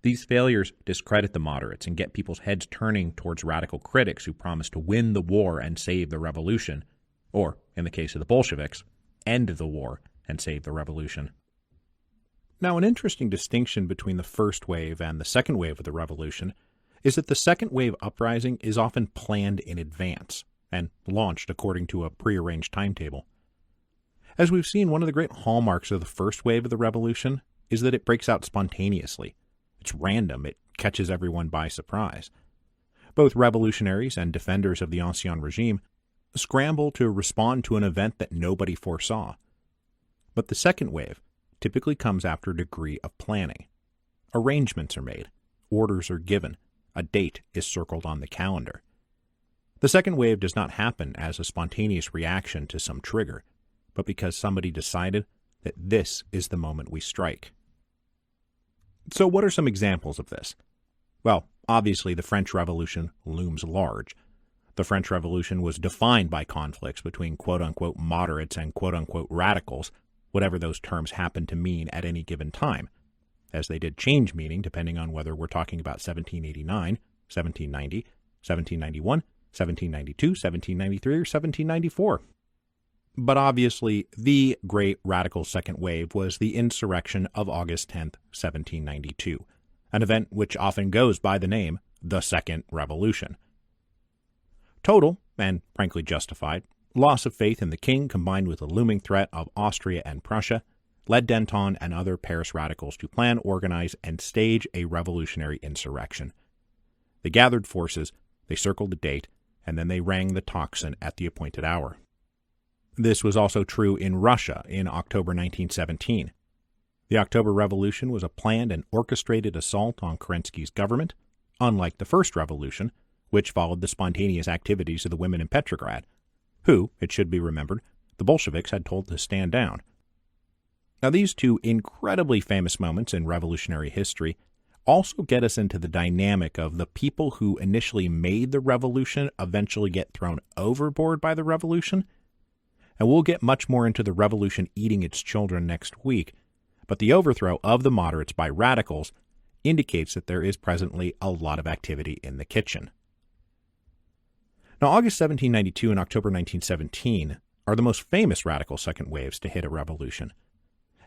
These failures discredit the moderates and get people's heads turning towards radical critics who promise to win the war and save the revolution, or, in the case of the Bolsheviks, end the war and save the revolution. Now, an interesting distinction between the first wave and the second wave of the revolution is that the second wave uprising is often planned in advance and launched according to a prearranged timetable. As we've seen, one of the great hallmarks of the first wave of the revolution is that it breaks out spontaneously. It's random. It catches everyone by surprise. Both revolutionaries and defenders of the ancien regime scramble to respond to an event that nobody foresaw. But the second wave typically comes after a degree of planning. Arrangements are made, orders are given, a date is circled on the calendar. The second wave does not happen as a spontaneous reaction to some trigger, but because somebody decided that this is the moment we strike. So what are some examples of this? Well, obviously the French Revolution looms large. The French Revolution was defined by conflicts between quote-unquote moderates and quote-unquote radicals, whatever those terms happen to mean at any given time, as they did change meaning depending on whether we're talking about 1789, 1790, 1791, 1792, 1793, or 1794. But obviously, the great radical second wave was the insurrection of August 10th, 1792, an event which often goes by the name the Second Revolution. Total, and frankly justified, loss of faith in the king combined with the looming threat of Austria and Prussia led Danton and other Paris radicals to plan, organize, and stage a revolutionary insurrection. They gathered forces, they circled the date, and then they rang the tocsin at the appointed hour. This was also true in Russia in October 1917. The October Revolution was a planned and orchestrated assault on Kerensky's government, unlike the First Revolution, which followed the spontaneous activities of the women in Petrograd, who, it should be remembered, the Bolsheviks had told to stand down. Now, these two incredibly famous moments in revolutionary history also get us into the dynamic of the people who initially made the revolution eventually get thrown overboard by the revolution. And we'll get much more into the revolution eating its children next week, but the overthrow of the moderates by radicals indicates that there is presently a lot of activity in the kitchen. Now, August 1792 and October 1917 are the most famous radical second waves to hit a revolution.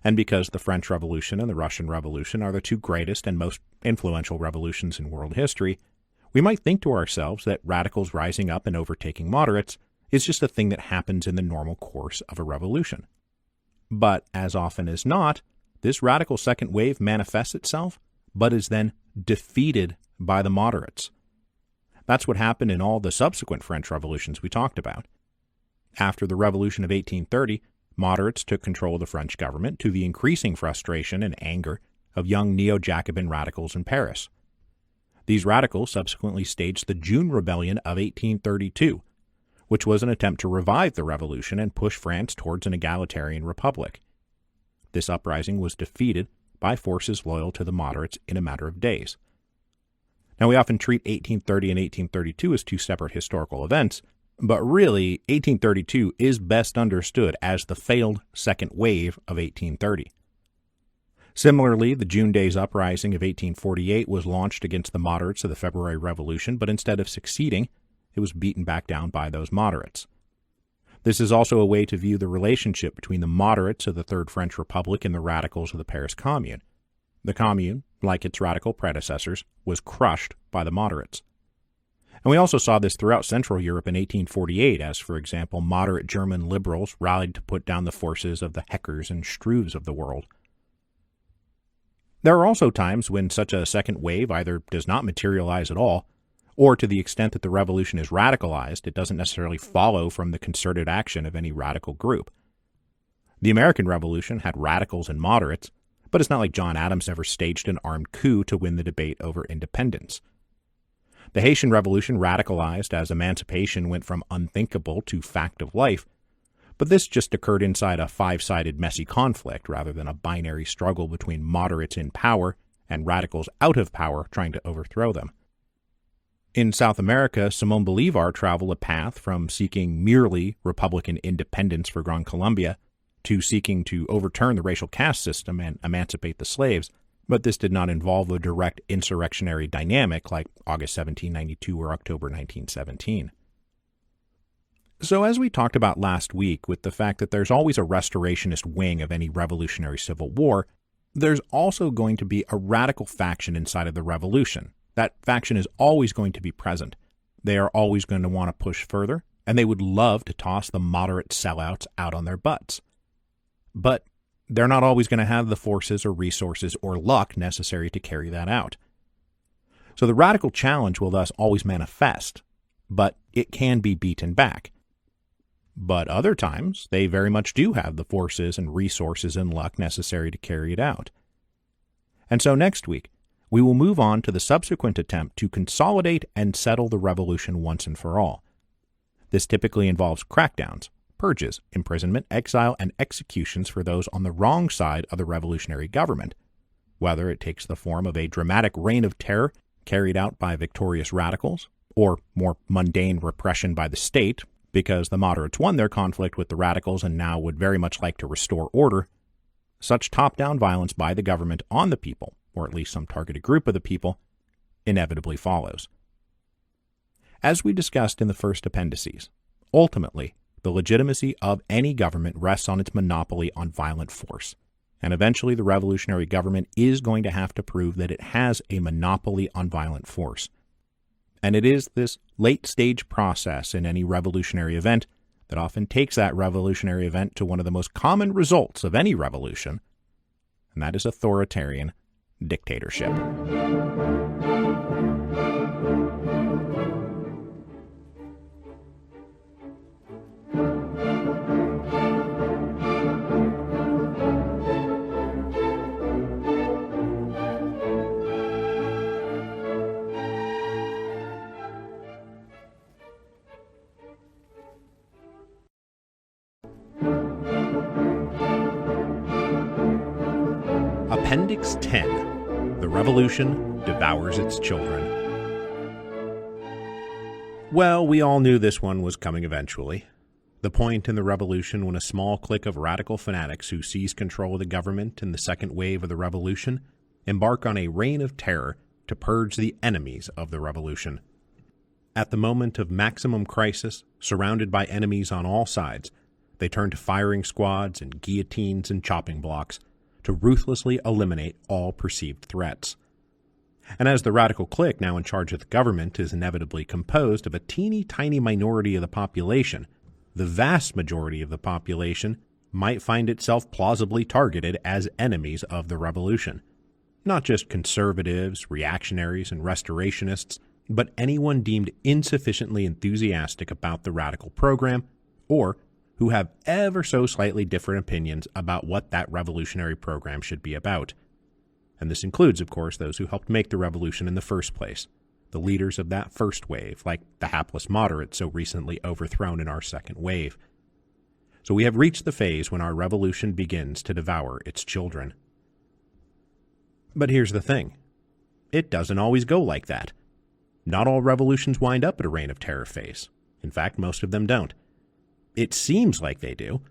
And because the French Revolution and the Russian Revolution are the two greatest and most influential revolutions in world history, we might think to ourselves that radicals rising up and overtaking moderates is just a thing that happens in the normal course of a revolution. But as often as not, this radical second wave manifests itself, but is then defeated by the moderates. That's what happened in all the subsequent French revolutions we talked about. After the Revolution of 1830, moderates took control of the French government to the increasing frustration and anger of young neo-Jacobin radicals in Paris. These radicals subsequently staged the June Rebellion of 1832, which was an attempt to revive the revolution and push France towards an egalitarian republic. This uprising was defeated by forces loyal to the moderates in a matter of days. Now, we often treat 1830 and 1832 as two separate historical events, but really, 1832 is best understood as the failed second wave of 1830. Similarly, the June Days Uprising of 1848 was launched against the moderates of the February Revolution, but instead of succeeding, it was beaten back down by those moderates. This is also a way to view the relationship between the moderates of the Third French Republic and the radicals of the Paris Commune. The Commune, like its radical predecessors, was crushed by the moderates. And we also saw this throughout Central Europe in 1848, as, for example, moderate German liberals rallied to put down the forces of the Heckers and Struves of the world. There are also times when such a second wave either does not materialize at all, or to the extent that the revolution is radicalized, it doesn't necessarily follow from the concerted action of any radical group. The American Revolution had radicals and moderates, but it's not like John Adams ever staged an armed coup to win the debate over independence. The Haitian Revolution radicalized as emancipation went from unthinkable to fact of life, but this just occurred inside a five-sided messy conflict rather than a binary struggle between moderates in power and radicals out of power trying to overthrow them. In South America, Simón Bolívar traveled a path from seeking merely Republican independence for Gran Colombia to seeking to overturn the racial caste system and emancipate the slaves, But this did not involve a direct insurrectionary dynamic like August 1792 or October 1917. So as we talked about last week with the fact that there's always a restorationist wing of any revolutionary civil war, there's also going to be a radical faction inside of the revolution. That faction is always going to be present. They are always going to want to push further, and they would love to toss the moderate sellouts out on their butts. But they're not always going to have the forces or resources or luck necessary to carry that out. So the radical challenge will thus always manifest, but it can be beaten back. But other times, they very much do have the forces and resources and luck necessary to carry it out. And so next week, we will move on to the subsequent attempt to consolidate and settle the revolution once and for all. This typically involves crackdowns, purges, imprisonment, exile, and executions for those on the wrong side of the revolutionary government, whether it takes the form of a dramatic reign of terror carried out by victorious radicals, or more mundane repression by the state, because the moderates won their conflict with the radicals and now would very much like to restore order. Such top-down violence by the government on the people, or at least some targeted group of the people, inevitably follows. As we discussed in the first appendices, ultimately, the legitimacy of any government rests on its monopoly on violent force, and eventually the revolutionary government is going to have to prove that it has a monopoly on violent force. And it is this late-stage process in any revolutionary event that often takes that revolutionary event to one of the most common results of any revolution, and that is authoritarian dictatorship. Appendix 10. The Revolution Devours Its Children. Well, we all knew this one was coming eventually. The point in the revolution when a small clique of radical fanatics who seize control of the government in the second wave of the revolution embark on a reign of terror to purge the enemies of the revolution. At the moment of maximum crisis, surrounded by enemies on all sides, they turn to firing squads and guillotines and chopping blocks to ruthlessly eliminate all perceived threats. And as the radical clique now in charge of the government is inevitably composed of a teeny-tiny minority of the population, the vast majority of the population might find itself plausibly targeted as enemies of the revolution. Not just conservatives, reactionaries, and restorationists, but anyone deemed insufficiently enthusiastic about the radical program, or who have ever so slightly different opinions about what that revolutionary program should be about. And this includes, of course, those who helped make the revolution in the first place, the leaders of that first wave, like the hapless moderates so recently overthrown in our second wave. So we have reached the phase when our revolution begins to devour its children. But here's the thing. It doesn't always go like that. Not all revolutions wind up at a reign of terror phase. In fact, most of them don't. It seems like they do,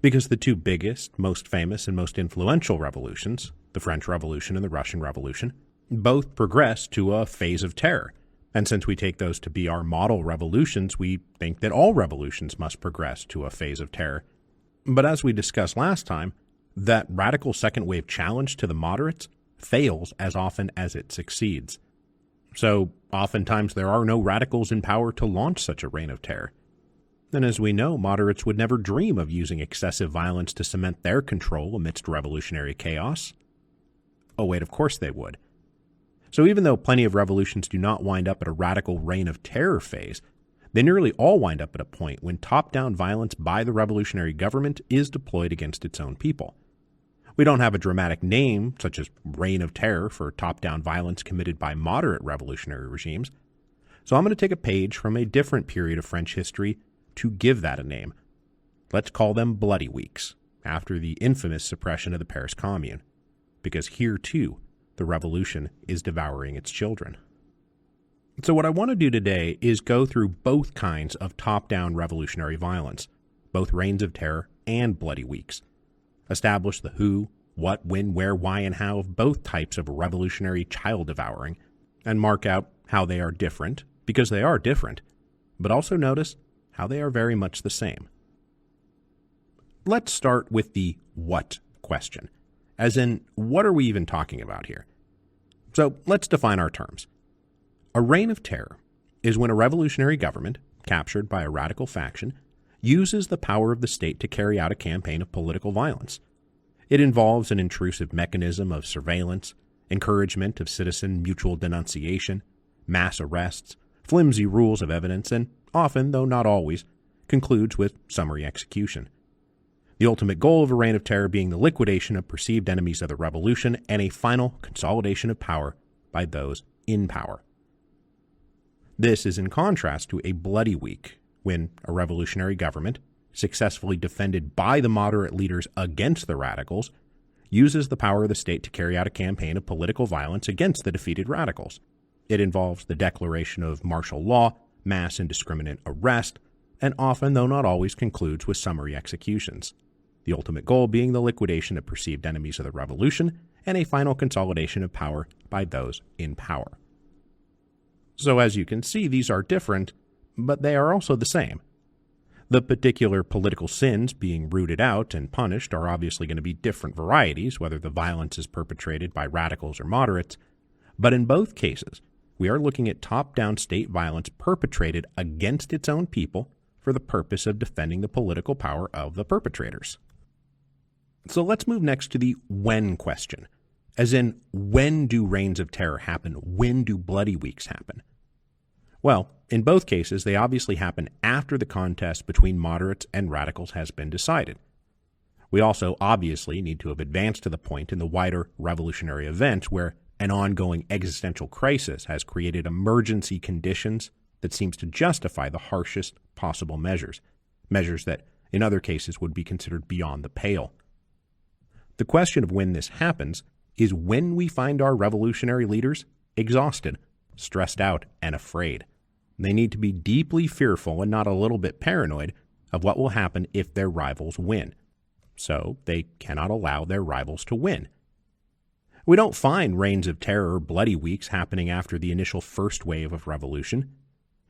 because the two biggest, most famous, and most influential revolutions, the French Revolution and the Russian Revolution, both progress to a phase of terror. And since we take those to be our model revolutions, we think that all revolutions must progress to a phase of terror. But as we discussed last time, that radical second wave challenge to the moderates fails as often as it succeeds. So oftentimes there are no radicals in power to launch such a reign of terror. And as we know, moderates would never dream of using excessive violence to cement their control amidst revolutionary chaos. Oh wait, of course they would. So even though plenty of revolutions do not wind up at a radical reign of terror phase, they nearly all wind up at a point when top-down violence by the revolutionary government is deployed against its own people. We don't have a dramatic name, such as reign of terror, for top-down violence committed by moderate revolutionary regimes, so I'm going to take a page from a different period of French history to give that a name. Let's call them Bloody Weeks, after the infamous suppression of the Paris Commune, because here, too, the revolution is devouring its children. So what I want to do today is go through both kinds of top-down revolutionary violence, both reigns of terror and Bloody Weeks, establish the who, what, when, where, why, and how of both types of revolutionary child devouring, and mark out how they are different, because they are different, but also notice how they are very much the same. Let's start with the what question, as in, what are we even talking about here? So let's define our terms. A reign of terror is when a revolutionary government, captured by a radical faction, uses the power of the state to carry out a campaign of political violence. It involves an intrusive mechanism of surveillance, encouragement of citizen mutual denunciation, mass arrests, flimsy rules of evidence, and often, though not always, concludes with summary execution. The ultimate goal of a reign of terror being the liquidation of perceived enemies of the revolution and a final consolidation of power by those in power. This is in contrast to a bloody week, when a revolutionary government, successfully defended by the moderate leaders against the radicals, uses the power of the state to carry out a campaign of political violence against the defeated radicals. It involves the declaration of martial law, mass indiscriminate arrest, and often, though not always, concludes with summary executions. The ultimate goal being the liquidation of perceived enemies of the revolution and a final consolidation of power by those in power. So as you can see, these are different, but they are also the same. The particular political sins being rooted out and punished are obviously going to be different varieties, whether the violence is perpetrated by radicals or moderates, but in both cases, we are looking at top-down state violence perpetrated against its own people for the purpose of defending the political power of the perpetrators. So let's move next to the when question, as in, when do reigns of terror happen? When do bloody weeks happen? Well, in both cases, they obviously happen after the contest between moderates and radicals has been decided. We also obviously need to have advanced to the point in the wider revolutionary event where an ongoing existential crisis has created emergency conditions that seems to justify the harshest possible measures that in other cases would be considered beyond the pale. The question of when this happens is when we find our revolutionary leaders exhausted, stressed out, and afraid. They need to be deeply fearful and not a little bit paranoid of what will happen if their rivals win. So they cannot allow their rivals to win. We don't find reigns of terror or bloody weeks happening after the initial first wave of revolution.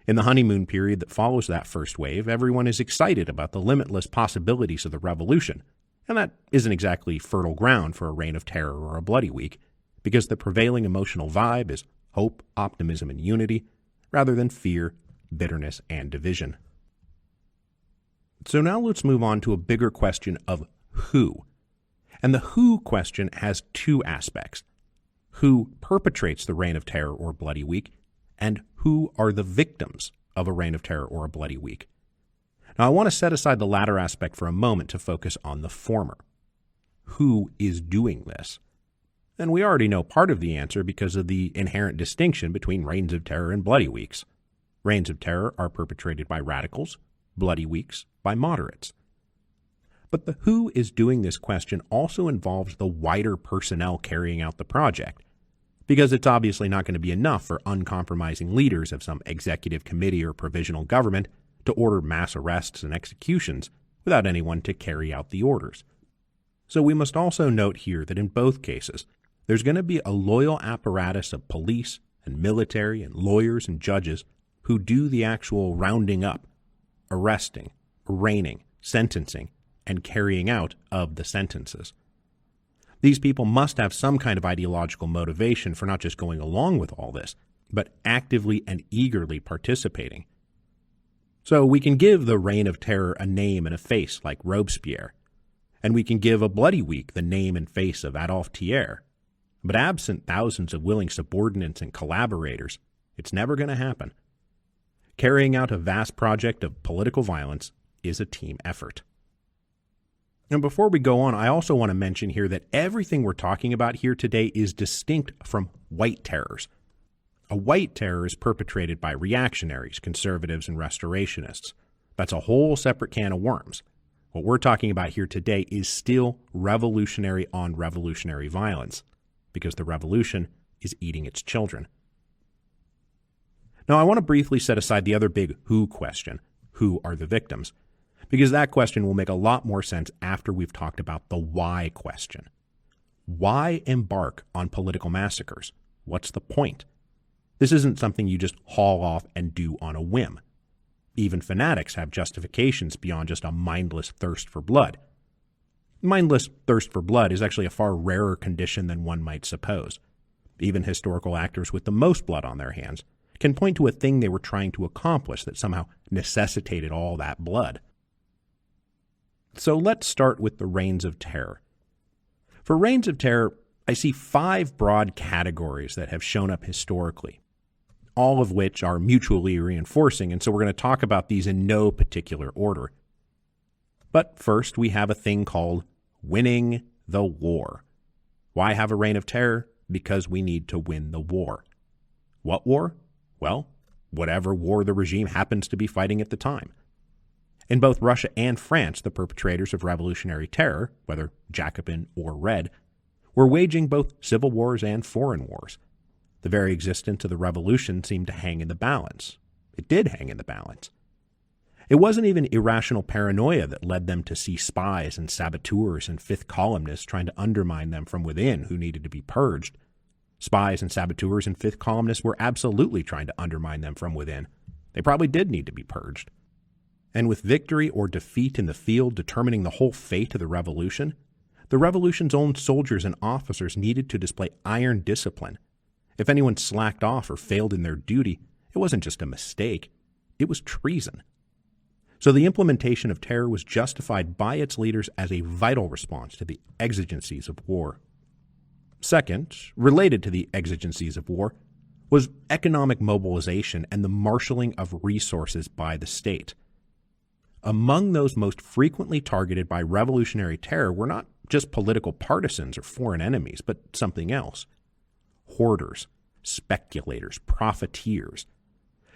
In the honeymoon period that follows that first wave, everyone is excited about the limitless possibilities of the revolution. And that isn't exactly fertile ground for a reign of terror or a bloody week, because the prevailing emotional vibe is hope, optimism, and unity, rather than fear, bitterness, and division. So now let's move on to a bigger question of who. And the who question has two aspects: who perpetrates the reign of terror or bloody week, and who are the victims of a reign of terror or a bloody week. Now, I want to set aside the latter aspect for a moment to focus on the former. Who is doing this? And we already know part of the answer because of the inherent distinction between reigns of terror and bloody weeks. Reigns of terror are perpetrated by radicals, bloody weeks by moderates. But the who is doing this question also involves the wider personnel carrying out the project, because it's obviously not going to be enough for uncompromising leaders of some executive committee or provisional government to order mass arrests and executions without anyone to carry out the orders. So we must also note here that in both cases, there's going to be a loyal apparatus of police and military and lawyers and judges who do the actual rounding up, arresting, arraigning, sentencing, and carrying out of the sentences. These people must have some kind of ideological motivation for not just going along with all this, but actively and eagerly participating. So we can give the reign of terror a name and a face like Robespierre, and we can give a bloody week the name and face of Adolphe Thiers. But absent thousands of willing subordinates and collaborators, it's never going to happen. Carrying out a vast project of political violence is a team effort. And before we go on, I also want to mention here that everything we're talking about here today is distinct from white terrors. A white terror is perpetrated by reactionaries, conservatives, and restorationists. That's a whole separate can of worms. What we're talking about here today is still revolutionary on revolutionary violence, because the revolution is eating its children. Now, I want to briefly set aside the other big who question, who are the victims, because that question will make a lot more sense after we've talked about the why question. Why embark on political massacres? What's the point? This isn't something you just haul off and do on a whim. Even fanatics have justifications beyond just a mindless thirst for blood. Mindless thirst for blood is actually a far rarer condition than one might suppose. Even historical actors with the most blood on their hands can point to a thing they were trying to accomplish that somehow necessitated all that blood. So let's start with the reigns of terror. For reigns of terror, I see 5 broad categories that have shown up historically, all of which are mutually reinforcing, and so we're going to talk about these in no particular order. But first, we have a thing called winning the war. Why have a reign of terror? Because we need to win the war. What war? Well, whatever war the regime happens to be fighting at the time. In both Russia and France, the perpetrators of revolutionary terror, whether Jacobin or Red, were waging both civil wars and foreign wars. The very existence of the revolution seemed to hang in the balance. It did hang in the balance. It wasn't even irrational paranoia that led them to see spies and saboteurs and fifth columnists trying to undermine them from within who needed to be purged. Spies and saboteurs and fifth columnists were absolutely trying to undermine them from within. They probably did need to be purged. And with victory or defeat in the field determining the whole fate of the revolution's own soldiers and officers needed to display iron discipline. If anyone slacked off or failed in their duty, it wasn't just a mistake, it was treason. So the implementation of terror was justified by its leaders as a vital response to the exigencies of war. Second, related to the exigencies of war, was economic mobilization and the marshaling of resources by the state. Among those most frequently targeted by revolutionary terror were not just political partisans or foreign enemies, but something else. Hoarders, speculators, profiteers,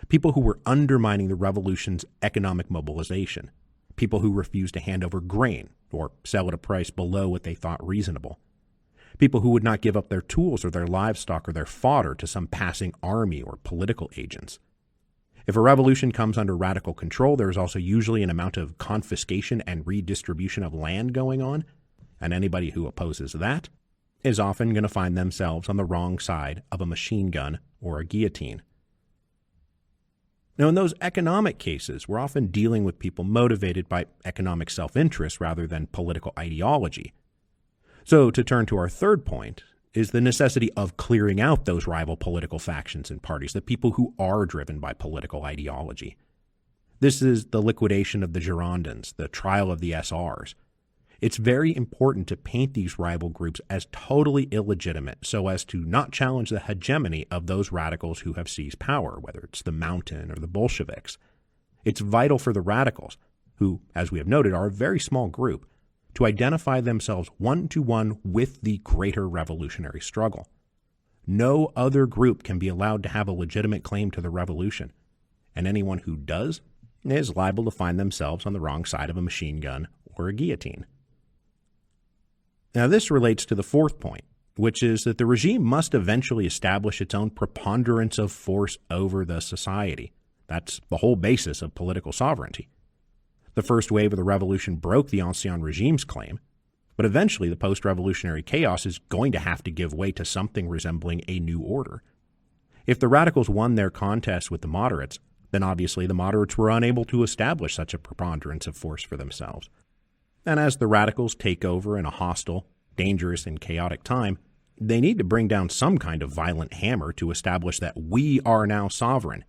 people who were undermining the revolution's economic mobilization, people who refused to hand over grain or sell at a price below what they thought reasonable, people who would not give up their tools or their livestock or their fodder to some passing army or political agents. If a revolution comes under radical control, there is also usually an amount of confiscation and redistribution of land going on, and anybody who opposes that is often going to find themselves on the wrong side of a machine gun or a guillotine. Now, in those economic cases, we're often dealing with people motivated by economic self-interest rather than political ideology. So, to turn to our third point, is the necessity of clearing out those rival political factions and parties, the people who are driven by political ideology. This is the liquidation of the Girondins, the trial of the SRs. It's very important to paint these rival groups as totally illegitimate so as to not challenge the hegemony of those radicals who have seized power, whether it's the Mountain or the Bolsheviks. It's vital for the radicals, who, as we have noted, are a very small group, to identify themselves one-to-one with the greater revolutionary struggle. No other group can be allowed to have a legitimate claim to the revolution, and anyone who does is liable to find themselves on the wrong side of a machine gun or a guillotine. Now, this relates to the fourth point, which is that the regime must eventually establish its own preponderance of force over the society. That's the whole basis of political sovereignty. The first wave of the revolution broke the ancien regime's claim, but eventually the post-revolutionary chaos is going to have to give way to something resembling a new order. If the radicals won their contest with the moderates, then obviously the moderates were unable to establish such a preponderance of force for themselves. And as the radicals take over in a hostile, dangerous, and chaotic time, they need to bring down some kind of violent hammer to establish that we are now sovereign.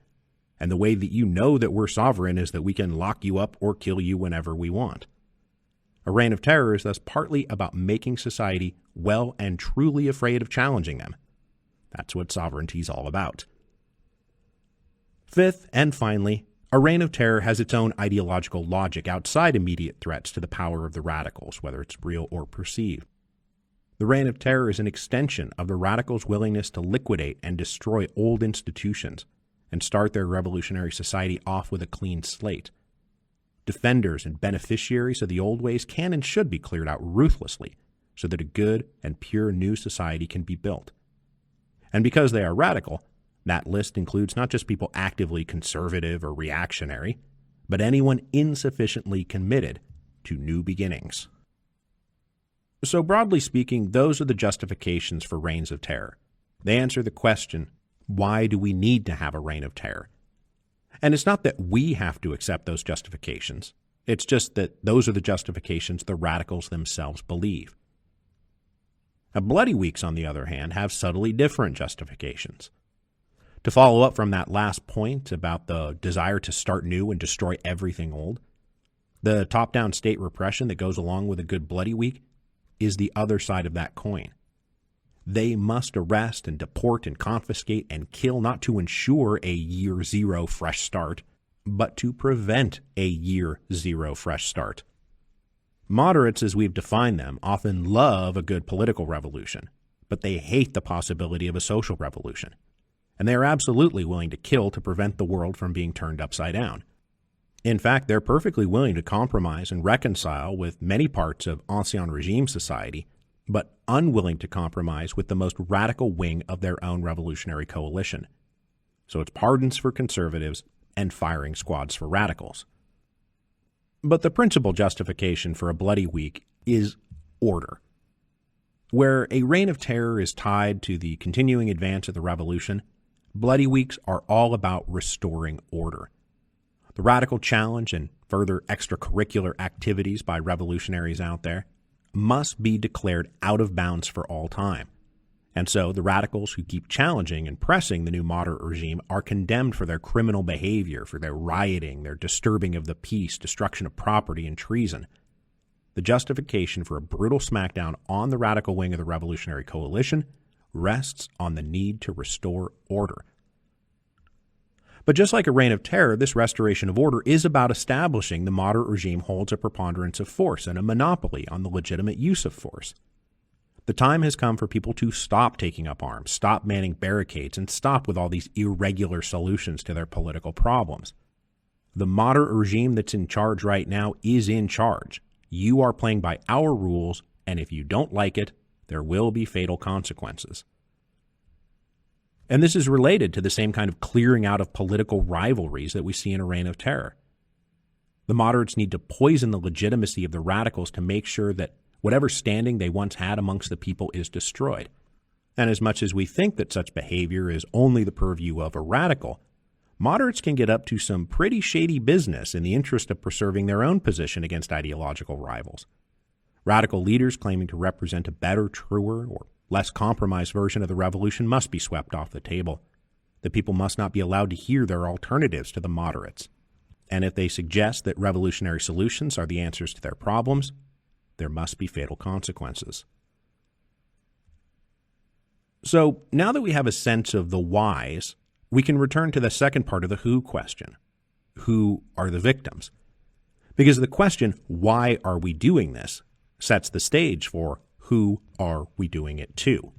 And the way that you know that we're sovereign is that we can lock you up or kill you whenever we want. A reign of terror is thus partly about making society well and truly afraid of challenging them. That's what sovereignty is all about. Fifth, and finally, a reign of terror has its own ideological logic outside immediate threats to the power of the radicals, whether it's real or perceived. The reign of terror is an extension of the radicals' willingness to liquidate and destroy old institutions and start their revolutionary society off with a clean slate. Defenders and beneficiaries of the old ways can and should be cleared out ruthlessly so that a good and pure new society can be built. And because they are radical, that list includes not just people actively conservative or reactionary, but anyone insufficiently committed to new beginnings. So broadly speaking, those are the justifications for reigns of terror. They answer the question, why do we need to have a reign of terror? And it's not that we have to accept those justifications. It's just that those are the justifications the radicals themselves believe. Now, Bloody Weeks, on the other hand, have subtly different justifications. To follow up from that last point about the desire to start new and destroy everything old, the top-down state repression that goes along with a good Bloody Week is the other side of that coin. They must arrest and deport and confiscate and kill not to ensure a year zero fresh start, but to prevent a year zero fresh start. Moderates, as we've defined them, often love a good political revolution, but they hate the possibility of a social revolution. And they are absolutely willing to kill to prevent the world from being turned upside down. In fact, they're perfectly willing to compromise and reconcile with many parts of ancien regime society, but unwilling to compromise with the most radical wing of their own revolutionary coalition. So it's pardons for conservatives and firing squads for radicals. But the principal justification for a Bloody Week is order. Where a reign of terror is tied to the continuing advance of the revolution, Bloody Weeks are all about restoring order. The radical challenge and further extracurricular activities by revolutionaries out there must be declared out of bounds for all time. And so the radicals who keep challenging and pressing the new moderate regime are condemned for their criminal behavior, for their rioting, their disturbing of the peace, destruction of property, and treason. The justification for a brutal smackdown on the radical wing of the revolutionary coalition rests on the need to restore order. But just like a reign of terror, this restoration of order is about establishing the moderate regime holds a preponderance of force and a monopoly on the legitimate use of force. The time has come for people to stop taking up arms, stop manning barricades, and stop with all these irregular solutions to their political problems. The moderate regime that's in charge right now is in charge. You are playing by our rules, and if you don't like it, there will be fatal consequences. And this is related to the same kind of clearing out of political rivalries that we see in a reign of terror. The moderates need to poison the legitimacy of the radicals to make sure that whatever standing they once had amongst the people is destroyed. And as much as we think that such behavior is only the purview of a radical, moderates can get up to some pretty shady business in the interest of preserving their own position against ideological rivals. Radical leaders claiming to represent a better, truer, or less compromised version of the revolution must be swept off the table. The people must not be allowed to hear their alternatives to the moderates. And if they suggest that revolutionary solutions are the answers to their problems, there must be fatal consequences. So now that we have a sense of the whys, we can return to the second part of the who question. Who are the victims? Because the question, why are we doing this, sets the stage for who are we doing it to?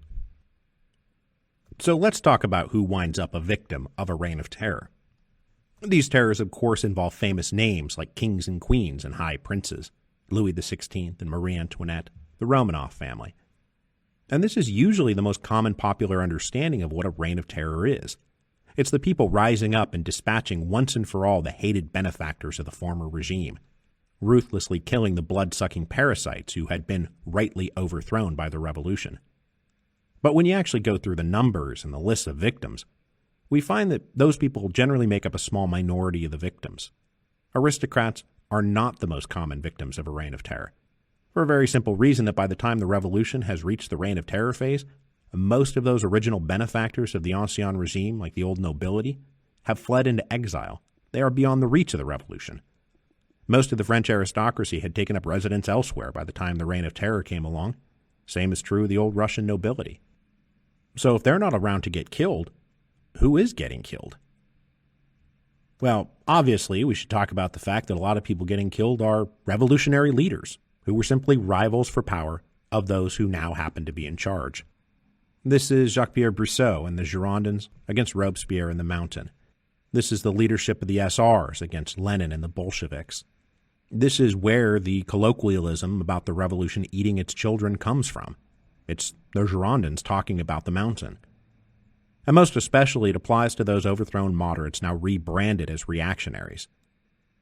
So let's talk about who winds up a victim of a reign of terror. These terrors, of course, involve famous names like kings and queens and high princes, Louis XVI and Marie Antoinette, the Romanov family. And this is usually the most common popular understanding of what a reign of terror is. It's the people rising up and dispatching once and for all the hated benefactors of the former regime, ruthlessly killing the blood-sucking parasites who had been rightly overthrown by the revolution. But when you actually go through the numbers and the lists of victims, we find that those people generally make up a small minority of the victims. Aristocrats are not the most common victims of a reign of terror, for a very simple reason that by the time the revolution has reached the reign of terror phase, most of those original benefactors of the ancien regime, like the old nobility, have fled into exile. They are beyond the reach of the revolution. Most of the French aristocracy had taken up residence elsewhere by the time the Reign of Terror came along. Same is true of the old Russian nobility. So if they're not around to get killed, who is getting killed? Well, obviously, we should talk about the fact that a lot of people getting killed are revolutionary leaders who were simply rivals for power of those who now happen to be in charge. This is Jacques-Pierre Brissot and the Girondins against Robespierre and the Mountain. This is the leadership of the SRs against Lenin and the Bolsheviks. This is where the colloquialism about the revolution eating its children comes from. It's the Girondins talking about the Mountain. And most especially, it applies to those overthrown moderates now rebranded as reactionaries.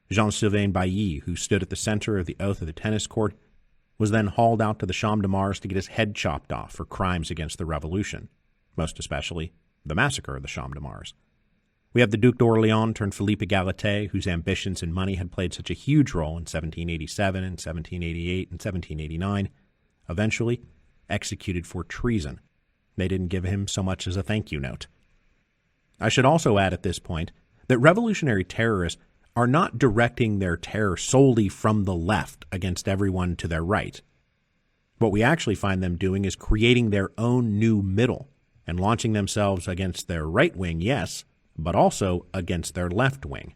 Jean-Sylvain Bailly, who stood at the center of the oath of the tennis court, was then hauled out to the Champ de Mars to get his head chopped off for crimes against the Revolution, most especially the massacre of the Champ de Mars. We have the Duc d'Orléans turned Philippe Égalité, whose ambitions and money had played such a huge role in 1787 and 1788 and 1789, eventually executed for treason. They didn't give him so much as a thank you note. I should also add at this point that revolutionary terrorists are not directing their terror solely from the left against everyone to their right. What we actually find them doing is creating their own new middle and launching themselves against their right wing, yes, but also against their left wing.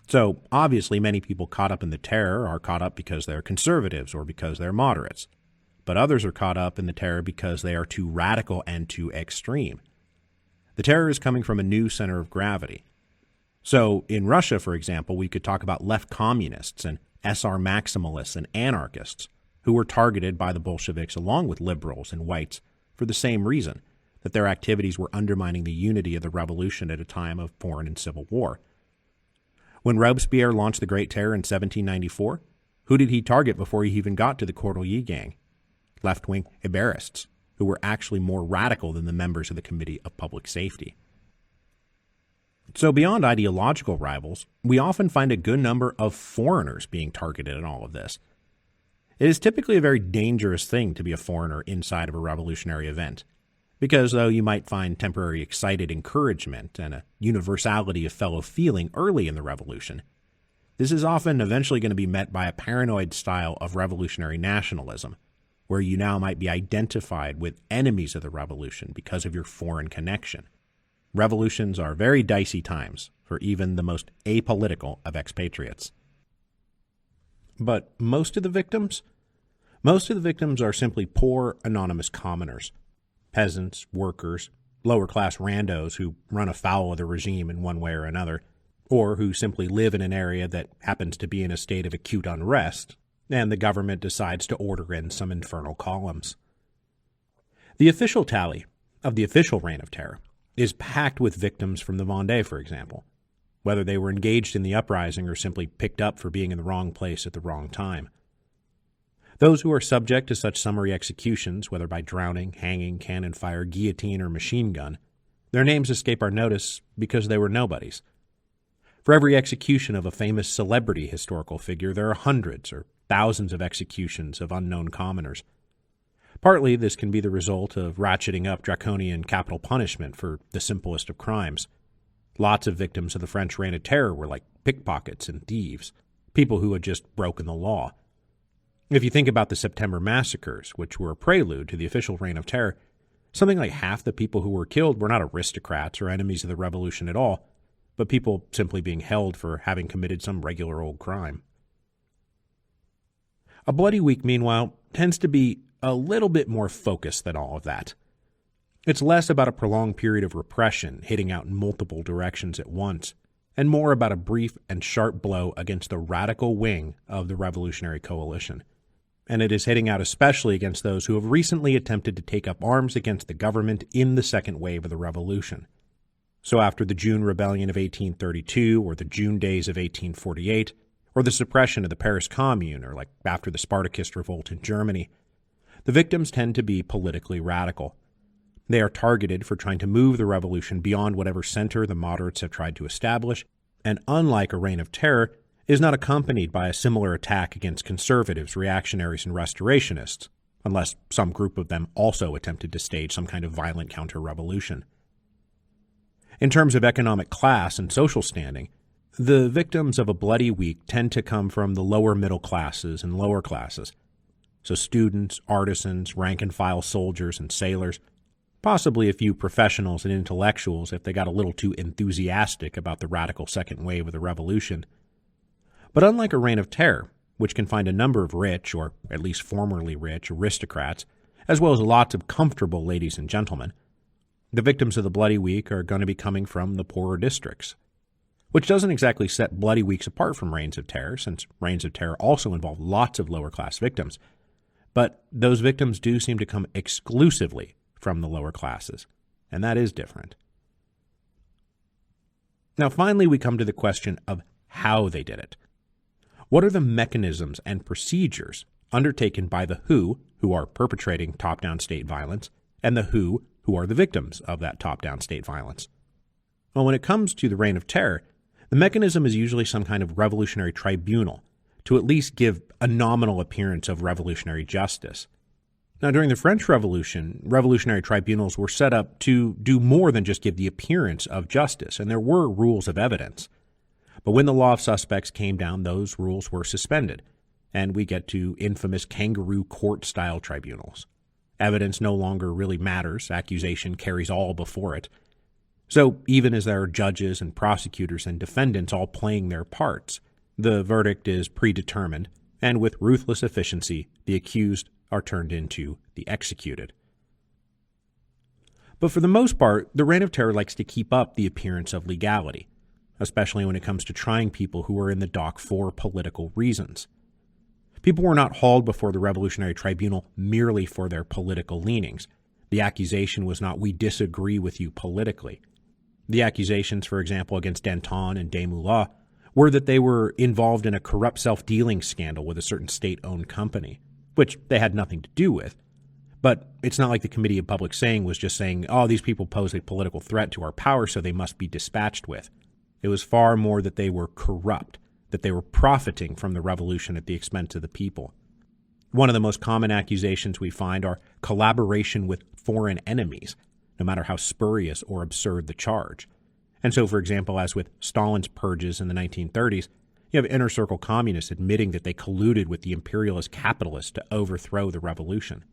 So, obviously, many people caught up in the terror are caught up because they're conservatives or because they're moderates. But others are caught up in the terror because they are too radical and too extreme. The terror is coming from a new center of gravity. So, in Russia, for example, we could talk about left communists and SR maximalists and anarchists who were targeted by the Bolsheviks along with liberals and whites for the same reason, that their activities were undermining the unity of the revolution at a time of foreign and civil war. When Robespierre launched the Great Terror in 1794, who did he target before he even got to the Cordelier gang? Left-wing Heberists, who were actually more radical than the members of the Committee of Public Safety. So beyond ideological rivals, we often find a good number of foreigners being targeted in all of this. It is typically a very dangerous thing to be a foreigner inside of a revolutionary event, because though you might find temporary excited encouragement and a universality of fellow feeling early in the revolution, this is often eventually going to be met by a paranoid style of revolutionary nationalism, where you now might be identified with enemies of the revolution because of your foreign connection. Revolutions are very dicey times for even the most apolitical of expatriates. But most of the victims are simply poor, anonymous commoners. Peasants, workers, lower-class randos who run afoul of the regime in one way or another, or who simply live in an area that happens to be in a state of acute unrest, and the government decides to order in some infernal columns. The official tally of the official Reign of Terror is packed with victims from the Vendée, for example, whether they were engaged in the uprising or simply picked up for being in the wrong place at the wrong time. Those who are subject to such summary executions, whether by drowning, hanging, cannon fire, guillotine, or machine gun, their names escape our notice because they were nobodies. For every execution of a famous celebrity historical figure, there are hundreds or thousands of executions of unknown commoners. Partly this can be the result of ratcheting up draconian capital punishment for the simplest of crimes. Lots of victims of the French Reign of Terror were like pickpockets and thieves, people who had just broken the law. If you think about the September massacres, which were a prelude to the official Reign of Terror, something like half the people who were killed were not aristocrats or enemies of the revolution at all, but people simply being held for having committed some regular old crime. A Bloody Week, meanwhile, tends to be a little bit more focused than all of that. It's less about a prolonged period of repression hitting out in multiple directions at once, and more about a brief and sharp blow against the radical wing of the revolutionary coalition. And it is hitting out especially against those who have recently attempted to take up arms against the government in the second wave of the revolution. So after the June Rebellion of 1832, or the June Days of 1848, or the suppression of the Paris Commune, or like after the Spartacist revolt in Germany, the victims tend to be politically radical. They are targeted for trying to move the revolution beyond whatever center the moderates have tried to establish, and unlike a Reign of Terror, is not accompanied by a similar attack against conservatives, reactionaries, and restorationists, unless some group of them also attempted to stage some kind of violent counter-revolution. In terms of economic class and social standing, the victims of a Bloody Week tend to come from the lower middle classes and lower classes, so students, artisans, rank-and-file soldiers, and sailors, possibly a few professionals and intellectuals if they got a little too enthusiastic about the radical second wave of the revolution. But unlike a Reign of Terror, which can find a number of rich, or at least formerly rich, aristocrats, as well as lots of comfortable ladies and gentlemen, the victims of the Bloody Week are going to be coming from the poorer districts, which doesn't exactly set Bloody Weeks apart from Reigns of Terror, since Reigns of Terror also involve lots of lower-class victims. But those victims do seem to come exclusively from the lower classes, and that is different. Now, finally, we come to the question of how they did it. What are the mechanisms and procedures undertaken by the WHO, who are perpetrating top-down state violence, and the WHO, who are the victims of that top-down state violence. Well, when it comes to the Reign of Terror, the mechanism is usually some kind of revolutionary tribunal to at least give a nominal appearance of revolutionary justice. Now, during the French Revolution, revolutionary tribunals were set up to do more than just give the appearance of justice, and there were rules of evidence. But when the law of suspects came down, those rules were suspended, and we get to infamous kangaroo court-style tribunals. Evidence no longer really matters. Accusation carries all before it. So even as there are judges and prosecutors and defendants all playing their parts, the verdict is predetermined, and with ruthless efficiency, the accused are turned into the executed. But for the most part, the Reign of Terror likes to keep up the appearance of legality, especially when it comes to trying people who are in the dock for political reasons. People were not hauled before the Revolutionary Tribunal merely for their political leanings. The accusation was not, "we disagree with you politically." The accusations, for example, against Danton and Desmoulins were that they were involved in a corrupt self-dealing scandal with a certain state-owned company, which they had nothing to do with. But it's not like the Committee of Public Saying was just saying, "Oh, these people pose a political threat to our power, so they must be dispatched with." It was far more that they were corrupt, that they were profiting from the revolution at the expense of the people. One of the most common accusations we find are collaboration with foreign enemies, no matter how spurious or absurd the charge. And so, for example, as with Stalin's purges in the 1930s, you have inner circle communists admitting that they colluded with the imperialist capitalists to overthrow the revolution.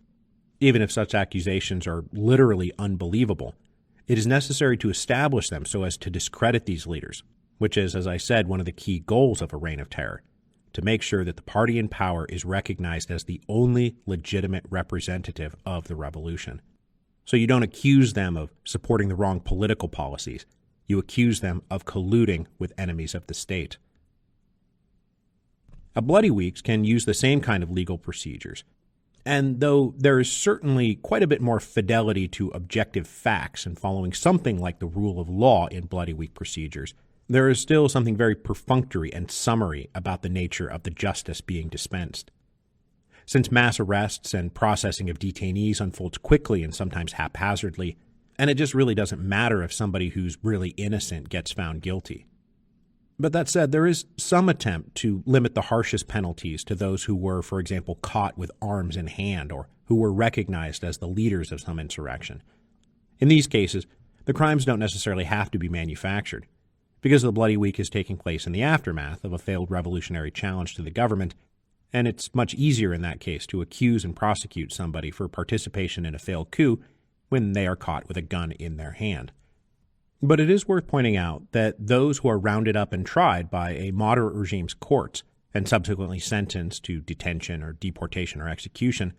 Even if such accusations are literally unbelievable, it is necessary to establish them so as to discredit these leaders, which is, as I said, one of the key goals of a Reign of Terror, to make sure that the party in power is recognized as the only legitimate representative of the revolution. So you don't accuse them of supporting the wrong political policies. You accuse them of colluding with enemies of the state. Bloody Weeks can use the same kind of legal procedures. And though there is certainly quite a bit more fidelity to objective facts and following something like the rule of law in Bloody Week procedures, there is still something very perfunctory and summary about the nature of the justice being dispensed. Since mass arrests and processing of detainees unfolds quickly and sometimes haphazardly, and it just really doesn't matter if somebody who's really innocent gets found guilty. But that said, there is some attempt to limit the harshest penalties to those who were, for example, caught with arms in hand or who were recognized as the leaders of some insurrection. In these cases, the crimes don't necessarily have to be manufactured. Because the Bloody Week is taking place in the aftermath of a failed revolutionary challenge to the government, and it's much easier in that case to accuse and prosecute somebody for participation in a failed coup when they are caught with a gun in their hand. But it is worth pointing out that those who are rounded up and tried by a moderate regime's courts and subsequently sentenced to detention or deportation or execution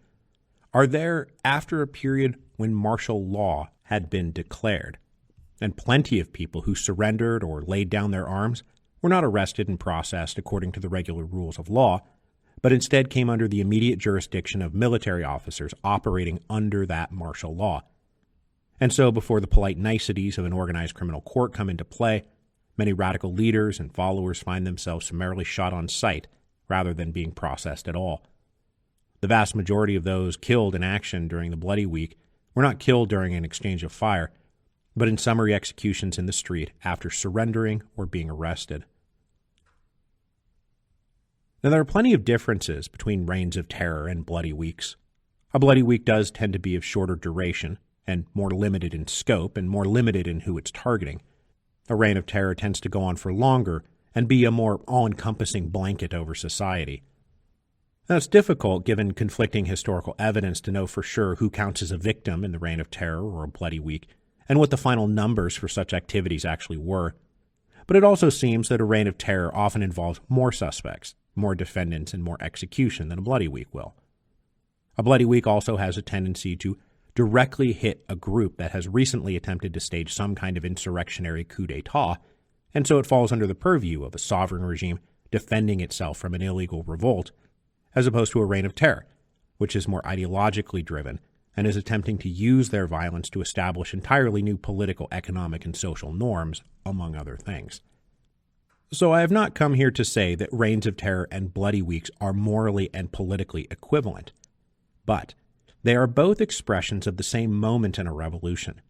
are there after a period when martial law had been declared. And plenty of people who surrendered or laid down their arms were not arrested and processed according to the regular rules of law, but instead came under the immediate jurisdiction of military officers operating under that martial law. And so before the polite niceties of an organized criminal court come into play, many radical leaders and followers find themselves summarily shot on sight rather than being processed at all. The vast majority of those killed in action during the Bloody Week were not killed during an exchange of fire, but in summary executions in the street after surrendering or being arrested. Now, there are plenty of differences between reigns of terror and Bloody Weeks. A Bloody Week does tend to be of shorter duration and more limited in scope and more limited in who it's targeting. A reign of terror tends to go on for longer and be a more all-encompassing blanket over society. Now, it's difficult, given conflicting historical evidence, to know for sure who counts as a victim in the Reign of Terror or a Bloody Week, and what the final numbers for such activities actually were. But it also seems that a Reign of Terror often involves more suspects, more defendants, and more execution than a Bloody Week will. A Bloody Week also has a tendency to directly hit a group that has recently attempted to stage some kind of insurrectionary coup d'etat, and so it falls under the purview of a sovereign regime defending itself from an illegal revolt, as opposed to a Reign of Terror, which is more ideologically driven and is attempting to use their violence to establish entirely new political, economic, and social norms, among other things. So I have not come here to say that reigns of terror and bloody weeks are morally and politically equivalent, but they are both expressions of the same moment in a revolution,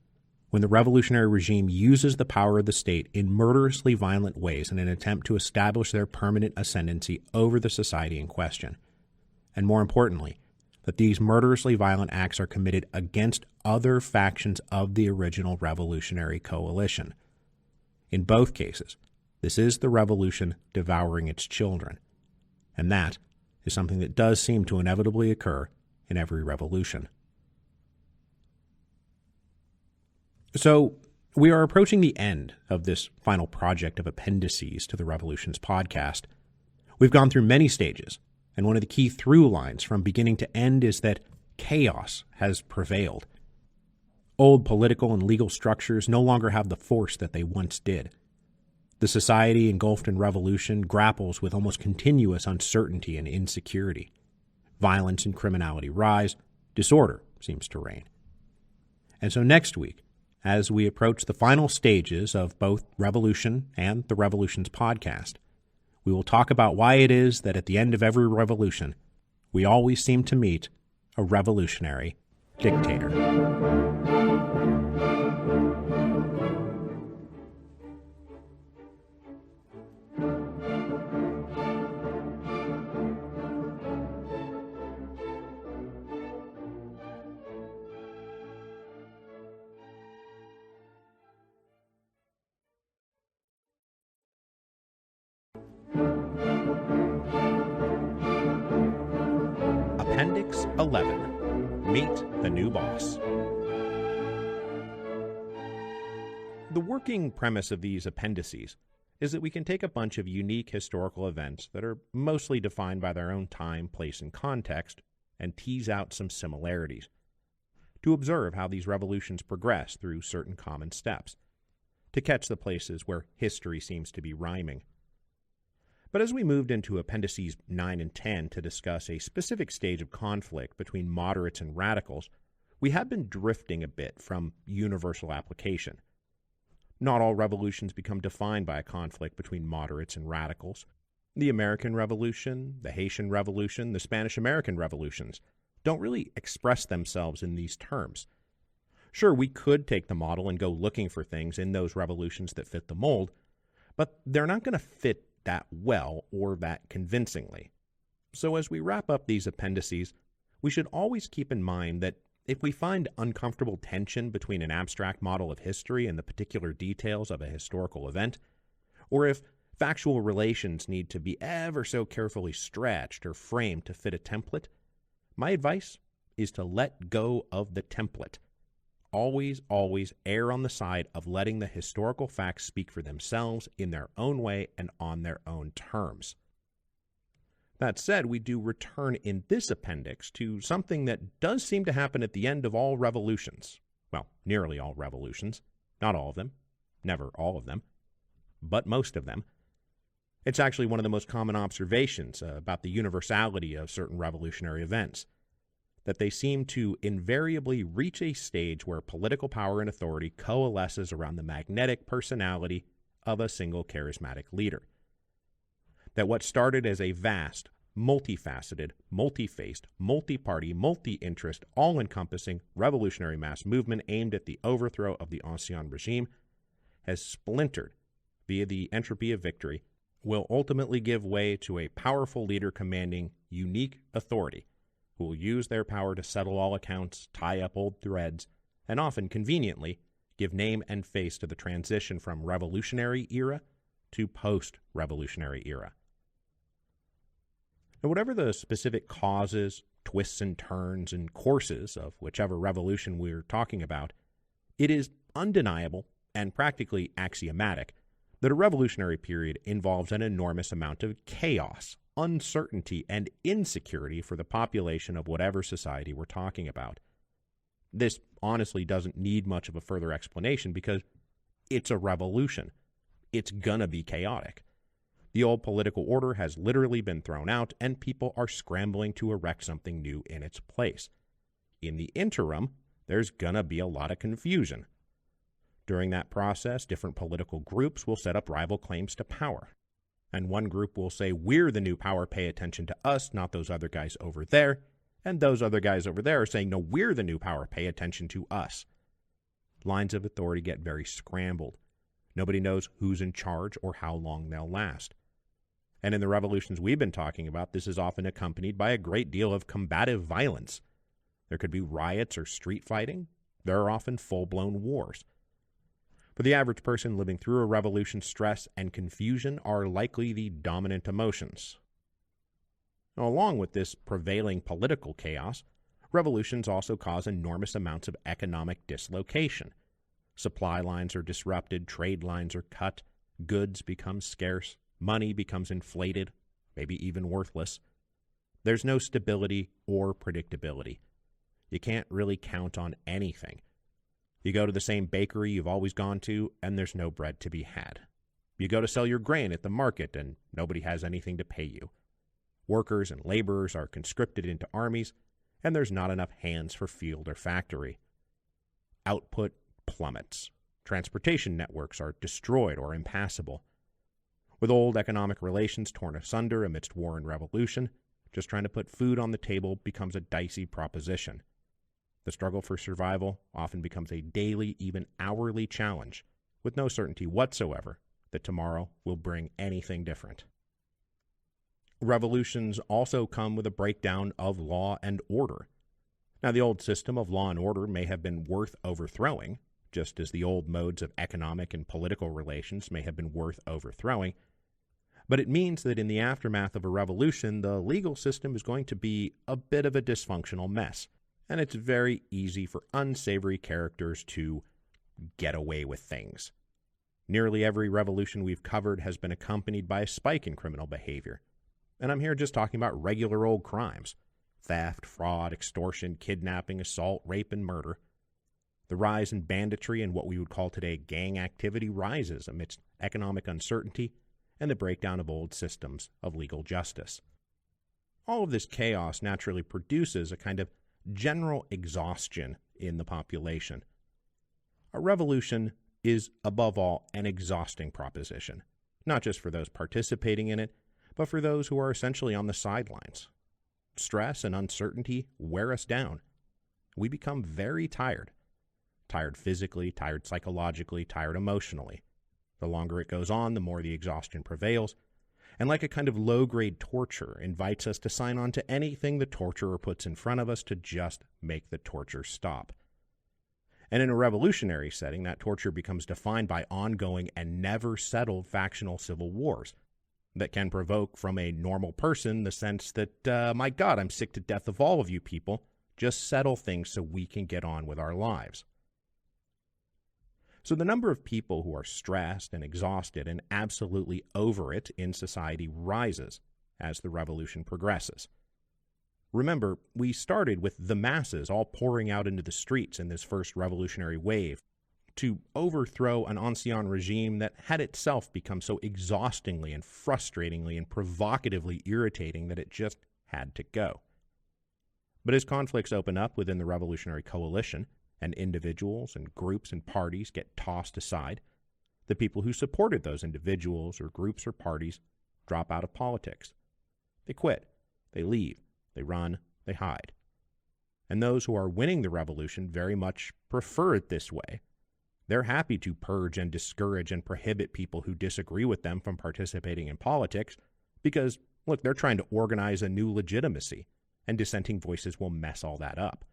when the revolutionary regime uses the power of the state in murderously violent ways in an attempt to establish their permanent ascendancy over the society in question. And more importantly, that these murderously violent acts are committed against other factions of the original revolutionary coalition. In both cases, this is the revolution devouring its children, and that is something that does seem to inevitably occur in every revolution. So, we are approaching the end of this final project of appendices to the Revolutions podcast. We've gone through many stages, and one of the key through lines from beginning to end is that chaos has prevailed. Old political and legal structures no longer have the force that they once did. The society engulfed in revolution grapples with almost continuous uncertainty and insecurity. Violence and criminality rise, disorder seems to reign. And so next week, as we approach the final stages of both Revolution and the Revolutions podcast, we will talk about why it is that at the end of every revolution, we always seem to meet a revolutionary dictator. Appendix 11. Meet the New Boss. The working premise of these appendices is that we can take a bunch of unique historical events that are mostly defined by their own time, place, and context, and tease out some similarities, to observe how these revolutions progress through certain common steps, to catch the places where history seems to be rhyming. But as we moved into Appendices 9 and 10 to discuss a specific stage of conflict between moderates and radicals, we have been drifting a bit from universal application. Not all revolutions become defined by a conflict between moderates and radicals. The American Revolution, the Haitian Revolution, the Spanish-American revolutions don't really express themselves in these terms. Sure, we could take the model and go looking for things in those revolutions that fit the mold, but they're not going to fit that well or that convincingly. So as we wrap up these appendices, we should always keep in mind that if we find uncomfortable tension between an abstract model of history and the particular details of a historical event, or if factual relations need to be ever so carefully stretched or framed to fit a template, my advice is to let go of the template. Always, always err on the side of letting the historical facts speak for themselves in their own way and on their own terms. That said, we do return in this appendix to something that does seem to happen at the end of all revolutions. Well, nearly all revolutions. Not all of them. Never all of them. But most of them. It's actually one of the most common observations about the universality of certain revolutionary events, that they seem to invariably reach a stage where political power and authority coalesces around the magnetic personality of a single charismatic leader. That what started as a vast, multifaceted, multi-faced, multi-party, multi-interest, all-encompassing revolutionary mass movement aimed at the overthrow of the ancien regime has splintered via the entropy of victory, will ultimately give way to a powerful leader commanding unique authority, who will use their power to settle all accounts, tie up old threads, and often conveniently give name and face to the transition from revolutionary era to post-revolutionary era. And whatever the specific causes, twists and turns, and courses of whichever revolution we're talking about, it is undeniable and practically axiomatic that a revolutionary period involves an enormous amount of chaos, uncertainty, and insecurity for the population of whatever society we're talking about. This honestly doesn't need much of a further explanation because it's a revolution. It's gonna be chaotic. The old political order has literally been thrown out, and people are scrambling to erect something new in its place. In the interim, there's gonna be a lot of confusion. During that process, different political groups will set up rival claims to power. And one group will say, we're the new power, pay attention to us, not those other guys over there. And those other guys over there are saying, no, we're the new power, pay attention to us. Lines of authority get very scrambled. Nobody knows who's in charge or how long they'll last. And in the revolutions we've been talking about, this is often accompanied by a great deal of combative violence. There could be riots or street fighting. There are often full-blown wars. For the average person living through a revolution, stress and confusion are likely the dominant emotions. Now, along with this prevailing political chaos, revolutions also cause enormous amounts of economic dislocation. Supply lines are disrupted, trade lines are cut, goods become scarce, money becomes inflated, maybe even worthless. There's no stability or predictability. You can't really count on anything. You go to the same bakery you've always gone to, and there's no bread to be had. You go to sell your grain at the market, and nobody has anything to pay you. Workers and laborers are conscripted into armies, and there's not enough hands for field or factory. Output plummets. Transportation networks are destroyed or impassable. With old economic relations torn asunder amidst war and revolution, just trying to put food on the table becomes a dicey proposition. The struggle for survival often becomes a daily, even hourly challenge, with no certainty whatsoever that tomorrow will bring anything different. Revolutions also come with a breakdown of law and order. Now, the old system of law and order may have been worth overthrowing, just as the old modes of economic and political relations may have been worth overthrowing, but it means that in the aftermath of a revolution, the legal system is going to be a bit of a dysfunctional mess, and it's very easy for unsavory characters to get away with things. Nearly every revolution we've covered has been accompanied by a spike in criminal behavior, and I'm here just talking about regular old crimes: theft, fraud, extortion, kidnapping, assault, rape, and murder. The rise in banditry and what we would call today gang activity rises amidst economic uncertainty and the breakdown of old systems of legal justice. All of this chaos naturally produces a kind of general exhaustion in the population. A revolution is, above all, an exhausting proposition, not just for those participating in it, but for those who are essentially on the sidelines. Stress and uncertainty wear us down. We become very tired. Tired physically, tired psychologically, tired emotionally. The longer it goes on, the more the exhaustion prevails, and like a kind of low-grade torture, invites us to sign on to anything the torturer puts in front of us to just make the torture stop. And in a revolutionary setting, that torture becomes defined by ongoing and never-settled factional civil wars that can provoke from a normal person the sense that, my God, I'm sick to death of all of you people. Just settle things so we can get on with our lives. So the number of people who are stressed and exhausted and absolutely over it in society rises as the revolution progresses. Remember, we started with the masses all pouring out into the streets in this first revolutionary wave to overthrow an ancien regime that had itself become so exhaustingly and frustratingly and provocatively irritating that it just had to go. But as conflicts open up within the revolutionary coalition, and individuals and groups and parties get tossed aside, the people who supported those individuals or groups or parties drop out of politics. They quit, they leave, they run, they hide. And those who are winning the revolution very much prefer it this way. They're happy to purge and discourage and prohibit people who disagree with them from participating in politics because, look, they're trying to organize a new legitimacy, and dissenting voices will mess all that up.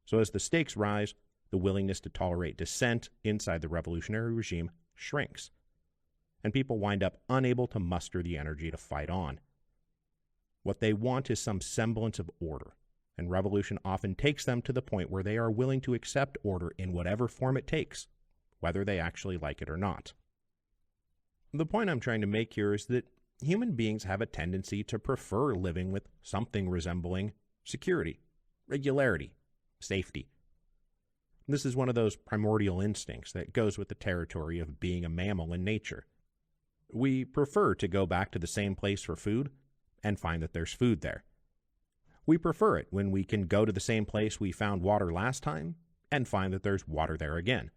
So as the stakes rise, the willingness to tolerate dissent inside the revolutionary regime shrinks, and people wind up unable to muster the energy to fight on. What they want is some semblance of order, and revolution often takes them to the point where they are willing to accept order in whatever form it takes, whether they actually like it or not. The point I'm trying to make here is that human beings have a tendency to prefer living with something resembling security, regularity, safety. This is one of those primordial instincts that goes with the territory of being a mammal in nature. We prefer to go back to the same place for food and find that there's food there. We prefer it when we can go to the same place we found water last time and find that there's water there again.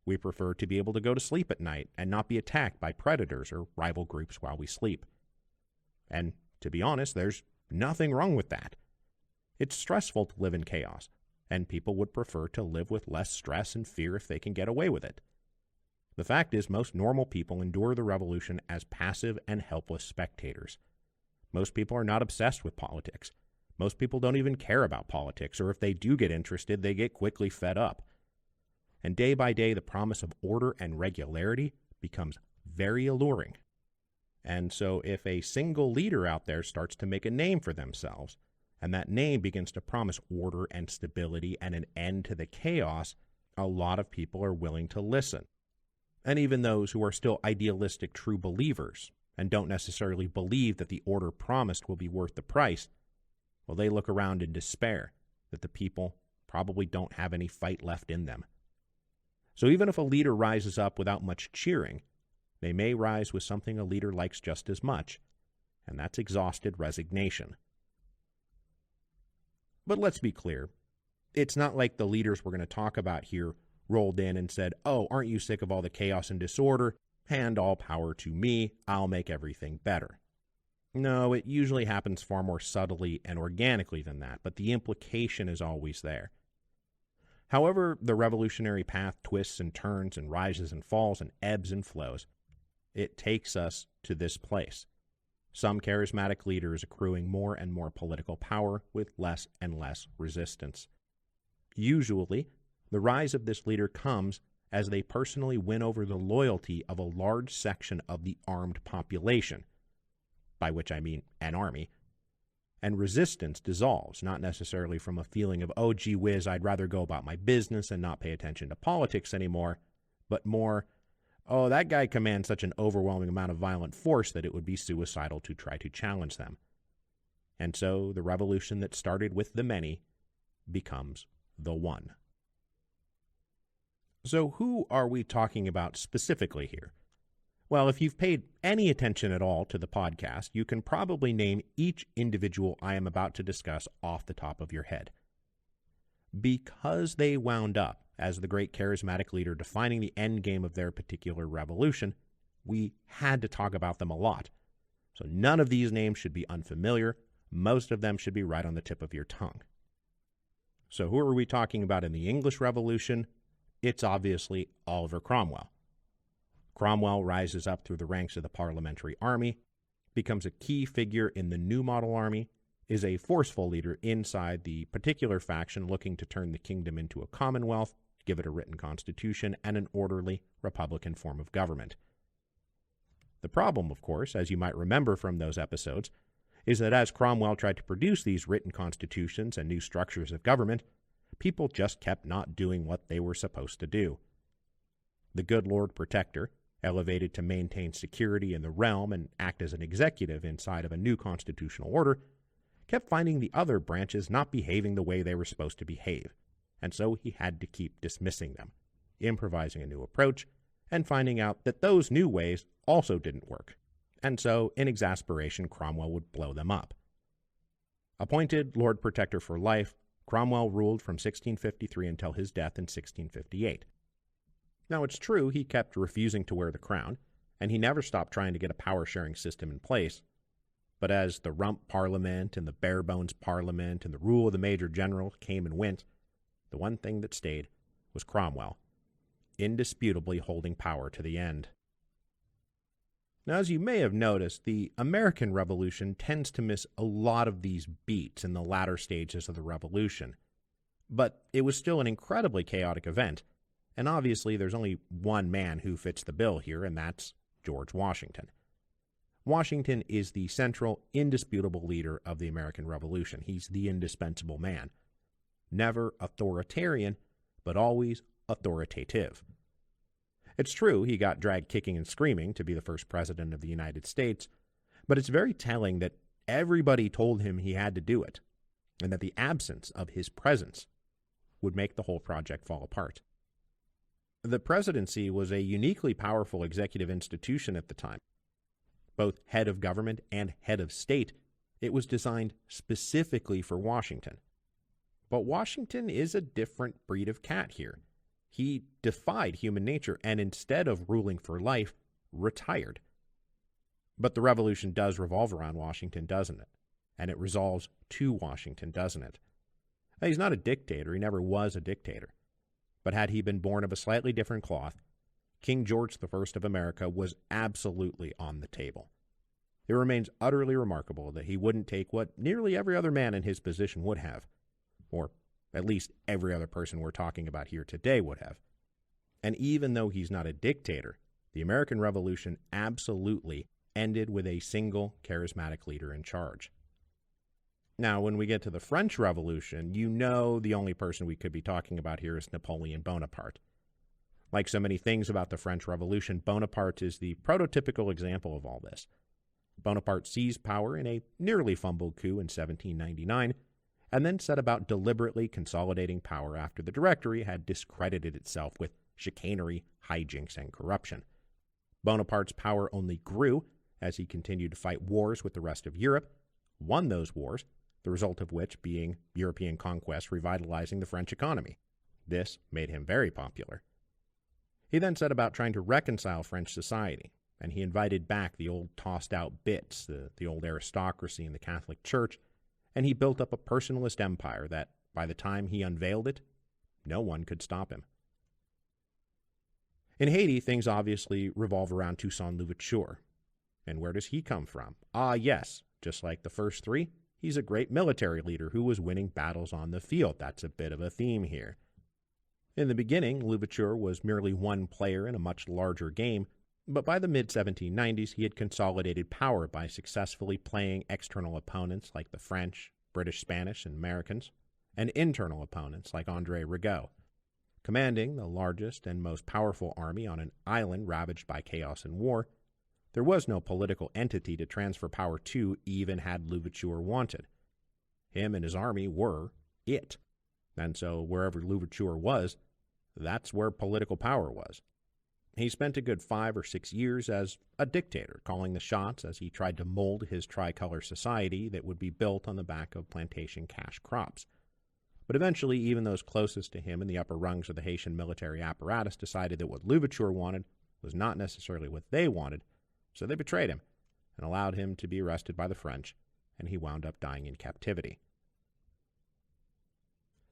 We prefer to be able to go to sleep at night and not be attacked by predators or rival groups while we sleep. And to be honest, there's nothing wrong with that. It's stressful to live in chaos, and people would prefer to live with less stress and fear if they can get away with it. The fact is, most normal people endure the revolution as passive and helpless spectators. Most people are not obsessed with politics. Most people don't even care about politics, or if they do get interested, they get quickly fed up. And day by day, the promise of order and regularity becomes very alluring. And so if a single leader out there starts to make a name for themselves, and that name begins to promise order and stability and an end to the chaos, a lot of people are willing to listen. And even those who are still idealistic true believers and don't necessarily believe that the order promised will be worth the price, well, they look around in despair that the people probably don't have any fight left in them. So even if a leader rises up without much cheering, they may rise with something a leader likes just as much, and that's exhausted resignation. But let's be clear, it's not like the leaders we're going to talk about here rolled in and said, "Oh, aren't you sick of all the chaos and disorder? Hand all power to me, I'll make everything better." No, it usually happens far more subtly and organically than that, but the implication is always there. However, the revolutionary path twists and turns and rises and falls and ebbs and flows. It takes us to this place. Some charismatic leaders accruing more and more political power with less and less resistance. Usually, the rise of this leader comes as they personally win over the loyalty of a large section of the armed population, by which I mean an army, and resistance dissolves, not necessarily from a feeling of, "Oh, gee whiz, I'd rather go about my business and not pay attention to politics anymore," but more, "Oh, that guy commands such an overwhelming amount of violent force that it would be suicidal to try to challenge them." And so the revolution that started with the many becomes the one. So who are we talking about specifically here? Well, if you've paid any attention at all to the podcast, you can probably name each individual I am about to discuss off the top of your head. Because they wound up as the great charismatic leader defining the end game of their particular revolution, we had to talk about them a lot. So none of these names should be unfamiliar. Most of them should be right on the tip of your tongue. So who are we talking about in the English Revolution? It's obviously Oliver Cromwell. Cromwell rises up through the ranks of the Parliamentary Army, becomes a key figure in the New Model Army, is a forceful leader inside the particular faction looking to turn the kingdom into a commonwealth, give it a written constitution, and an orderly republican form of government. The problem, of course, as you might remember from those episodes, is that as Cromwell tried to produce these written constitutions and new structures of government, people just kept not doing what they were supposed to do. The good Lord Protector, elevated to maintain security in the realm and act as an executive inside of a new constitutional order, kept finding the other branches not behaving the way they were supposed to behave, and so he had to keep dismissing them, improvising a new approach, and finding out that those new ways also didn't work. And so, in exasperation, Cromwell would blow them up. Appointed Lord Protector for life, Cromwell ruled from 1653 until his death in 1658. Now, it's true he kept refusing to wear the crown, and he never stopped trying to get a power-sharing system in place. But as the rump parliament and the bare-bones parliament and the rule of the major general came and went, the one thing that stayed was Cromwell, indisputably holding power to the end. Now, as you may have noticed, the American Revolution tends to miss a lot of these beats in the latter stages of the Revolution. But it was still an incredibly chaotic event, and obviously there's only one man who fits the bill here, and that's George Washington. Washington is the central, indisputable leader of the American Revolution. He's the indispensable man. Never authoritarian, but always authoritative. It's true he got dragged kicking and screaming to be the first president of the United States, but it's very telling that everybody told him he had to do it, and that the absence of his presence would make the whole project fall apart. The presidency was a uniquely powerful executive institution at the time. Both head of government and head of state, it was designed specifically for Washington. But Washington is a different breed of cat here. He defied human nature and instead of ruling for life, retired. But the revolution does revolve around Washington, doesn't it? And it resolves to Washington, doesn't it? Now, he's not a dictator. He never was a dictator. But had he been born of a slightly different cloth, King George I of America was absolutely on the table. It remains utterly remarkable that he wouldn't take what nearly every other man in his position would have, or at least every other person we're talking about here today would have. And even though he's not a dictator, the American Revolution absolutely ended with a single charismatic leader in charge. Now, when we get to the French Revolution, you know the only person we could be talking about here is Napoleon Bonaparte. Like so many things about the French Revolution, Bonaparte is the prototypical example of all this. Bonaparte seized power in a nearly fumbled coup in 1799, and then set about deliberately consolidating power after the Directory had discredited itself with chicanery, hijinks, and corruption. Bonaparte's power only grew as he continued to fight wars with the rest of Europe, won those wars, the result of which being European conquest revitalizing the French economy. This made him very popular. He then set about trying to reconcile French society, and he invited back the old tossed-out bits, the old aristocracy and the Catholic Church, and he built up a personalist empire that, by the time he unveiled it, no one could stop him. In Haiti, things obviously revolve around Toussaint Louverture. And where does he come from? Ah, yes, just like the first three, he's a great military leader who was winning battles on the field. That's a bit of a theme here. In the beginning, Louverture was merely one player in a much larger game, but by the mid-1790s, he had consolidated power by successfully playing external opponents like the French, British, Spanish, and Americans, and internal opponents like André Rigaud. Commanding the largest and most powerful army on an island ravaged by chaos and war, there was no political entity to transfer power to, even had Louverture wanted. Him and his army were it. And so wherever Louverture was, that's where political power was. He spent a good 5 or 6 years as a dictator, calling the shots as he tried to mold his tricolor society that would be built on the back of plantation cash crops. But eventually, even those closest to him in the upper rungs of the Haitian military apparatus decided that what Louverture wanted was not necessarily what they wanted, so they betrayed him and allowed him to be arrested by the French, and he wound up dying in captivity.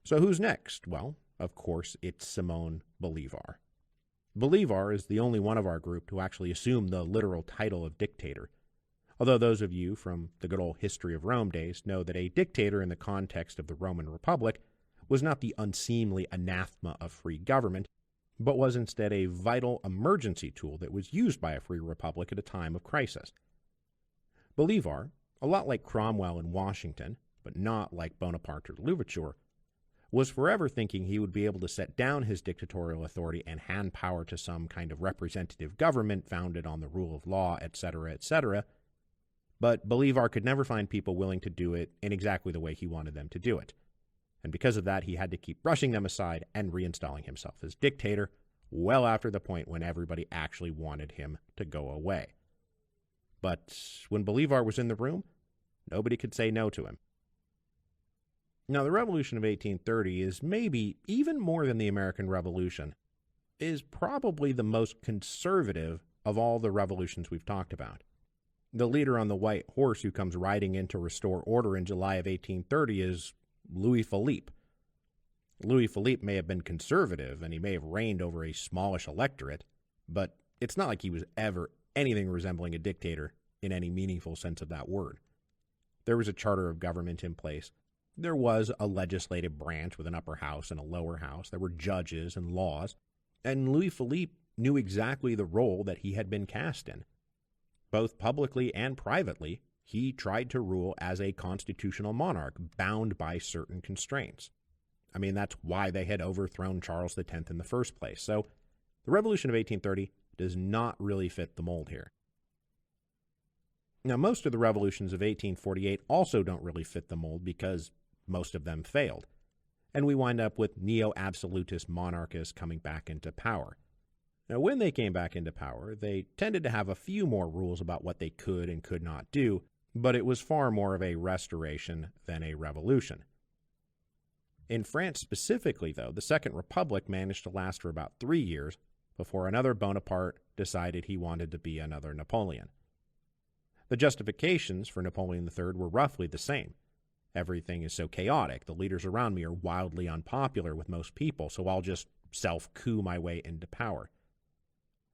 So who's next? Well, of course, it's Simon Bolivar. Bolivar is the only one of our group to actually assume the literal title of dictator, although those of you from the good old history of Rome days know that a dictator in the context of the Roman Republic was not the unseemly anathema of free government, but was instead a vital emergency tool that was used by a free republic at a time of crisis. Bolivar, a lot like Cromwell in Washington, but not like Bonaparte or Louverture, was forever thinking he would be able to set down his dictatorial authority and hand power to some kind of representative government founded on the rule of law, etc., etc., but Bolivar could never find people willing to do it in exactly the way he wanted them to do it. And because of that, he had to keep brushing them aside and reinstalling himself as dictator well after the point when everybody actually wanted him to go away. But when Bolivar was in the room, nobody could say no to him. Now, the Revolution of 1830 is maybe, even more than the American Revolution, is probably the most conservative of all the revolutions we've talked about. The leader on the white horse who comes riding in to restore order in July of 1830 is Louis Philippe. Louis Philippe may have been conservative, and he may have reigned over a smallish electorate, but it's not like he was ever anything resembling a dictator in any meaningful sense of that word. There was a charter of government in place. There was a legislative branch with an upper house and a lower house. There were judges and laws. And Louis Philippe knew exactly the role that he had been cast in. Both publicly and privately, he tried to rule as a constitutional monarch, bound by certain constraints. I mean, that's why they had overthrown Charles X in the first place. So the Revolution of 1830 does not really fit the mold here. Now, most of the revolutions of 1848 also don't really fit the mold because most of them failed, and we wind up with neo-absolutist monarchists coming back into power. Now, when they came back into power, they tended to have a few more rules about what they could and could not do, but it was far more of a restoration than a revolution. In France specifically, though, the Second Republic managed to last for about 3 years before another Bonaparte decided he wanted to be another Napoleon. The justifications for Napoleon III were roughly the same. Everything is so chaotic, the leaders around me are wildly unpopular with most people, so I'll just self-coup my way into power.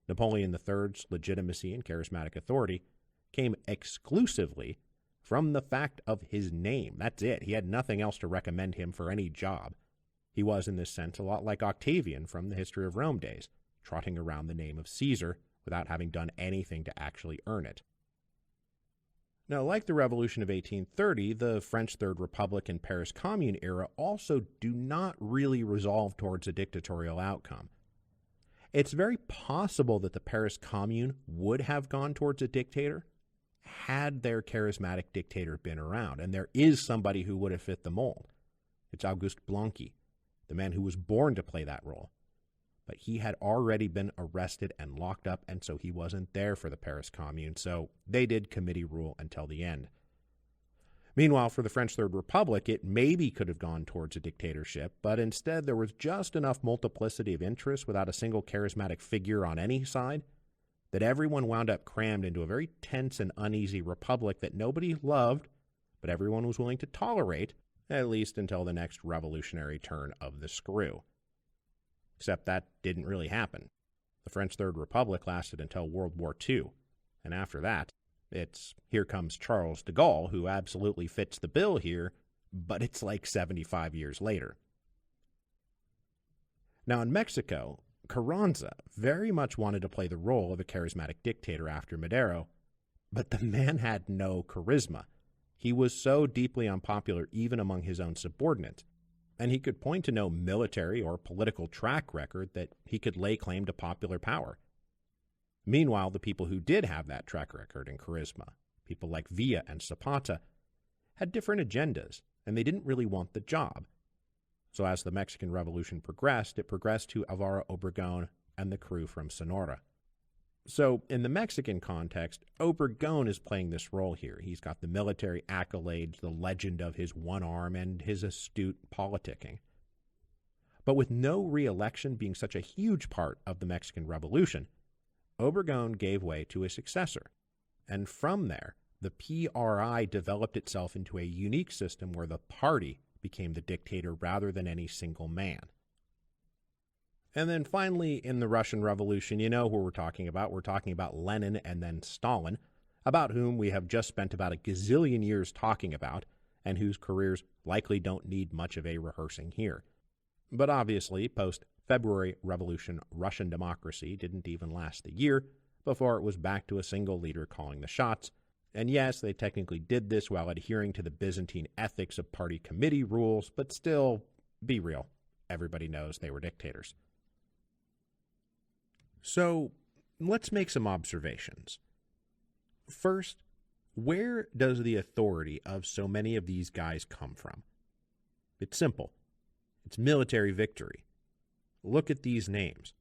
Napoleon III's legitimacy and charismatic authority came exclusively from the fact of his name. That's it. He had nothing else to recommend him for any job. He was, in this sense, a lot like Octavian from the History of Rome days, trotting around the name of Caesar without having done anything to actually earn it. Now, like the Revolution of 1830, the French Third Republic and Paris Commune era also do not really resolve towards a dictatorial outcome. It's very possible that the Paris Commune would have gone towards a dictator had their charismatic dictator been around, and there is somebody who would have fit the mold. It's Auguste Blanqui, the man who was born to play that role. But he had already been arrested and locked up, and so he wasn't there for the Paris Commune, so they did committee rule until the end. Meanwhile, for the French Third Republic, it maybe could have gone towards a dictatorship, but instead there was just enough multiplicity of interests without a single charismatic figure on any side that everyone wound up crammed into a very tense and uneasy republic that nobody loved, but everyone was willing to tolerate, at least until the next revolutionary turn of the screw. Except that didn't really happen. The French Third Republic lasted until World War II, and after that, it's here comes Charles de Gaulle, who absolutely fits the bill here, but it's like 75 years later. Now in Mexico, Carranza very much wanted to play the role of a charismatic dictator after Madero, but the man had no charisma. He was so deeply unpopular even among his own subordinates, and he could point to no military or political track record that he could lay claim to popular power. Meanwhile, the people who did have that track record and charisma, people like Villa and Zapata, had different agendas, and they didn't really want the job. So as the Mexican Revolution progressed, it progressed to Alvaro Obregón and the crew from Sonora. So in the Mexican context, Obregón is playing this role here. He's got the military accolades, the legend of his one arm, and his astute politicking. But with no re-election being such a huge part of the Mexican Revolution, Obregón gave way to a successor. And from there, the PRI developed itself into a unique system where the party became the dictator rather than any single man. And then finally, in the Russian Revolution, you know who we're talking about. We're talking about Lenin and then Stalin, about whom we have just spent about a gazillion years talking about, and whose careers likely don't need much of a rehearsing here. But obviously, post-February Revolution Russian democracy didn't even last the year before it was back to a single leader calling the shots. And yes, they technically did this while adhering to the Byzantine ethics of party committee rules, but still, be real, everybody knows they were dictators. So, let's make some observations. First, where does the authority of so many of these guys come from? It's simple. It's military victory. Look at these names.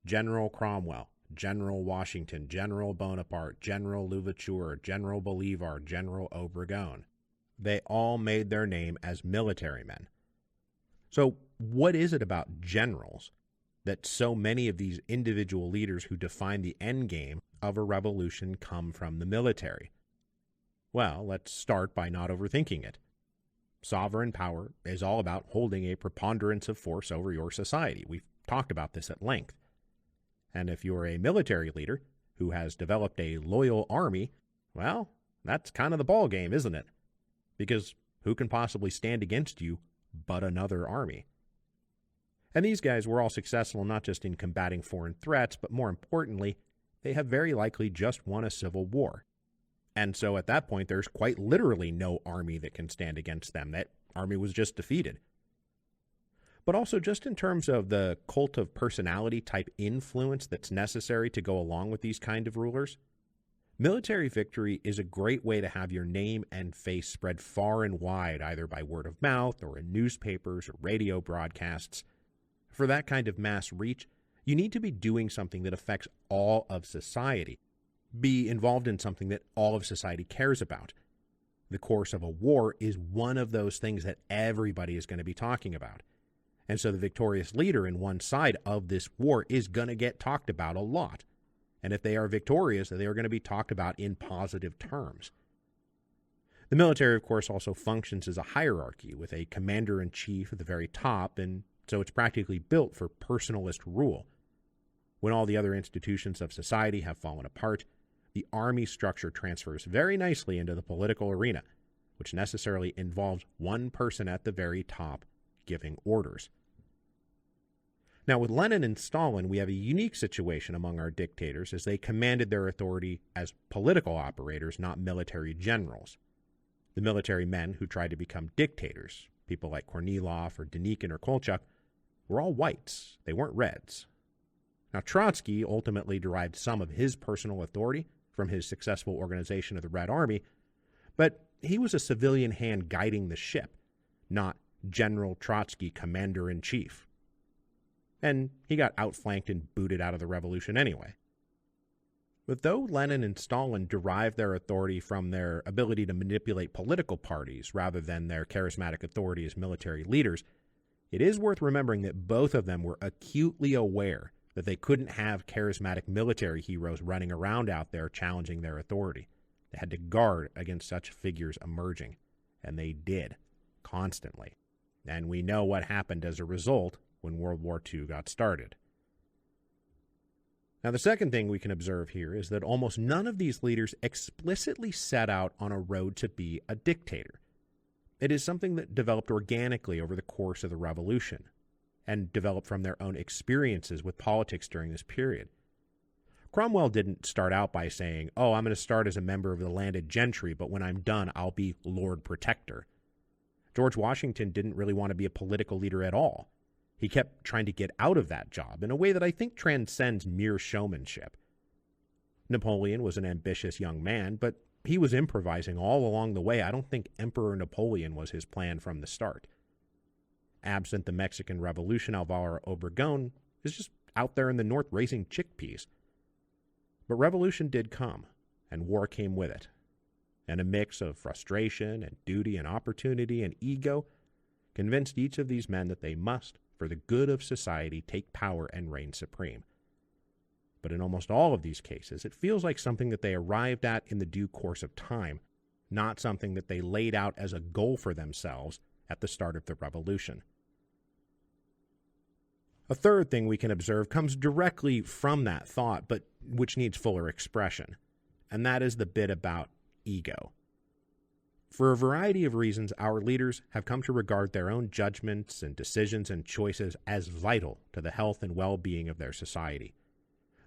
General Cromwell, General Washington, General Bonaparte, General Louverture, General Bolivar, General Obregón. They all made their name as military men. So what is it about generals that so many of these individual leaders who define the end game of a revolution come from the military? Well, let's start by not overthinking it. Sovereign power is all about holding a preponderance of force over your society. We've talked about this at length. And if you're a military leader who has developed a loyal army, well, that's kind of the ball game, isn't it? Because who can possibly stand against you but another army? And these guys were all successful not just in combating foreign threats, but more importantly, they have very likely just won a civil war. And so at that point, there's quite literally no army that can stand against them. That army was just defeated. But also just in terms of the cult of personality type influence that's necessary to go along with these kind of rulers, military victory is a great way to have your name and face spread far and wide, either by word of mouth or in newspapers or radio broadcasts. For that kind of mass reach, you need to be doing something that affects all of society. Be involved in something that all of society cares about. the course of a war is one of those things that everybody is going to be talking about. And so the victorious leader in one side of this war is going to get talked about a lot. And if they are victorious, they are going to be talked about in positive terms. The military, of course, also functions as a hierarchy with a commander-in-chief at the very top, and so it's practically built for personalist rule. When all the other institutions of society have fallen apart, the army structure transfers very nicely into the political arena, which necessarily involves one person at the very top giving orders. Now, with Lenin and Stalin, we have a unique situation among our dictators as they commanded their authority as political operators, not military generals. The military men who tried to become dictators, people like Kornilov or Denikin or Kolchak, were all whites. They weren't reds. Now, Trotsky ultimately derived some of his personal authority from his successful organization of the Red Army, but he was a civilian hand guiding the ship, not General Trotsky, commander-in-chief. And he got outflanked and booted out of the revolution anyway. But though Lenin and Stalin derived their authority from their ability to manipulate political parties rather than their charismatic authority as military leaders, it is worth remembering that both of them were acutely aware that they couldn't have charismatic military heroes running around out there challenging their authority. They had to guard against such figures emerging, and they did, constantly. And we know what happened as a result when World War II got started. Now, the second thing we can observe here is that almost none of these leaders explicitly set out on a road to be a dictator. It is something that developed organically over the course of the revolution and developed from their own experiences with politics during this period. Cromwell didn't start out by saying, "Oh, I'm going to start as a member of the landed gentry, but when I'm done, I'll be Lord Protector." George Washington didn't really want to be a political leader at all. He kept trying to get out of that job in a way that I think transcends mere showmanship. Napoleon was an ambitious young man, but he was improvising all along the way. I don't think Emperor Napoleon was his plan from the start. Absent the Mexican Revolution, Alvaro Obregón is just out there in the north raising chickpeas. But revolution did come, and war came with it. And a mix of frustration and duty and opportunity and ego convinced each of these men that they must, for the good of society, take power and reign supreme. But in almost all of these cases, it feels like something that they arrived at in the due course of time, not something that they laid out as a goal for themselves at the start of the revolution. A third thing we can observe comes directly from that thought, but which needs fuller expression, and that is the bit about ego. For a variety of reasons, our leaders have come to regard their own judgments and decisions and choices as vital to the health and well-being of their society.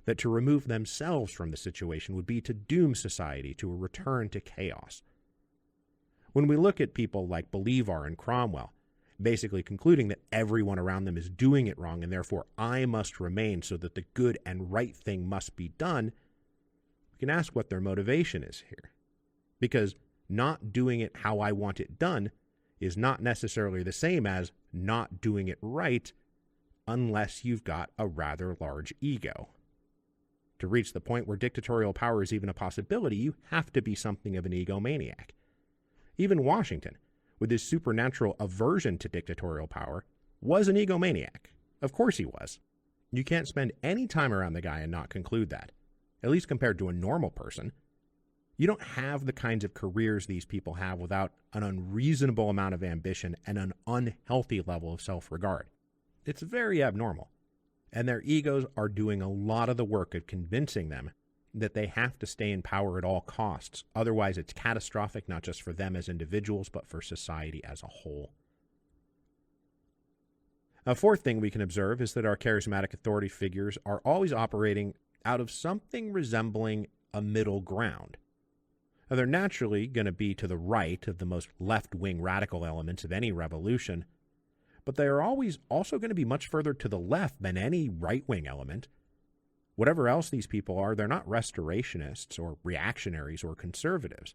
That to remove themselves from the situation would be to doom society to a return to chaos. When we look at people like Bolivar and Cromwell, basically concluding that everyone around them is doing it wrong and therefore I must remain so that the good and right thing must be done, we can ask what their motivation is here. Because not doing it how I want it done is not necessarily the same as not doing it right unless you've got a rather large ego. To reach the point where dictatorial power is even a possibility, you have to be something of an egomaniac. Even Washington, with his supernatural aversion to dictatorial power, was an egomaniac. Of course he was. You can't spend any time around the guy and not conclude that, at least compared to a normal person. You don't have the kinds of careers these people have without an unreasonable amount of ambition and an unhealthy level of self-regard. It's very abnormal, and their egos are doing a lot of the work of convincing them that they have to stay in power at all costs. Otherwise, it's catastrophic not just for them as individuals, but for society as a whole. A fourth thing we can observe is that our charismatic authority figures are always operating out of something resembling a middle ground. Now, they're naturally going to be to the right of the most left-wing radical elements of any revolution, but they are always also going to be much further to the left than any right-wing element. Whatever else these people are, they're not restorationists or reactionaries or conservatives.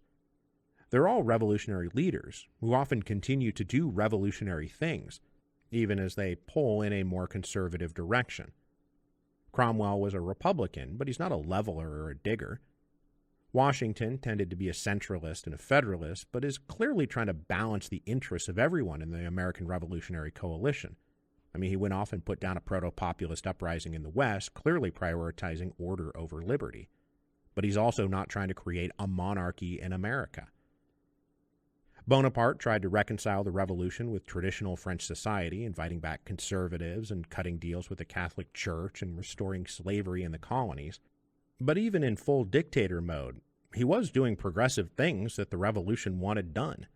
They're all revolutionary leaders who often continue to do revolutionary things, even as they pull in a more conservative direction. Cromwell was a Republican, but he's not a leveler or a digger. Washington tended to be a centralist and a federalist, but is clearly trying to balance the interests of everyone in the American Revolutionary Coalition. I mean, he went off and put down a proto-populist uprising in the West, clearly prioritizing order over liberty. But he's also not trying to create a monarchy in America. Bonaparte tried to reconcile the revolution with traditional French society, inviting back conservatives and cutting deals with the Catholic Church and restoring slavery in the colonies. But even in full dictator mode, he was doing progressive things that the revolution wanted done.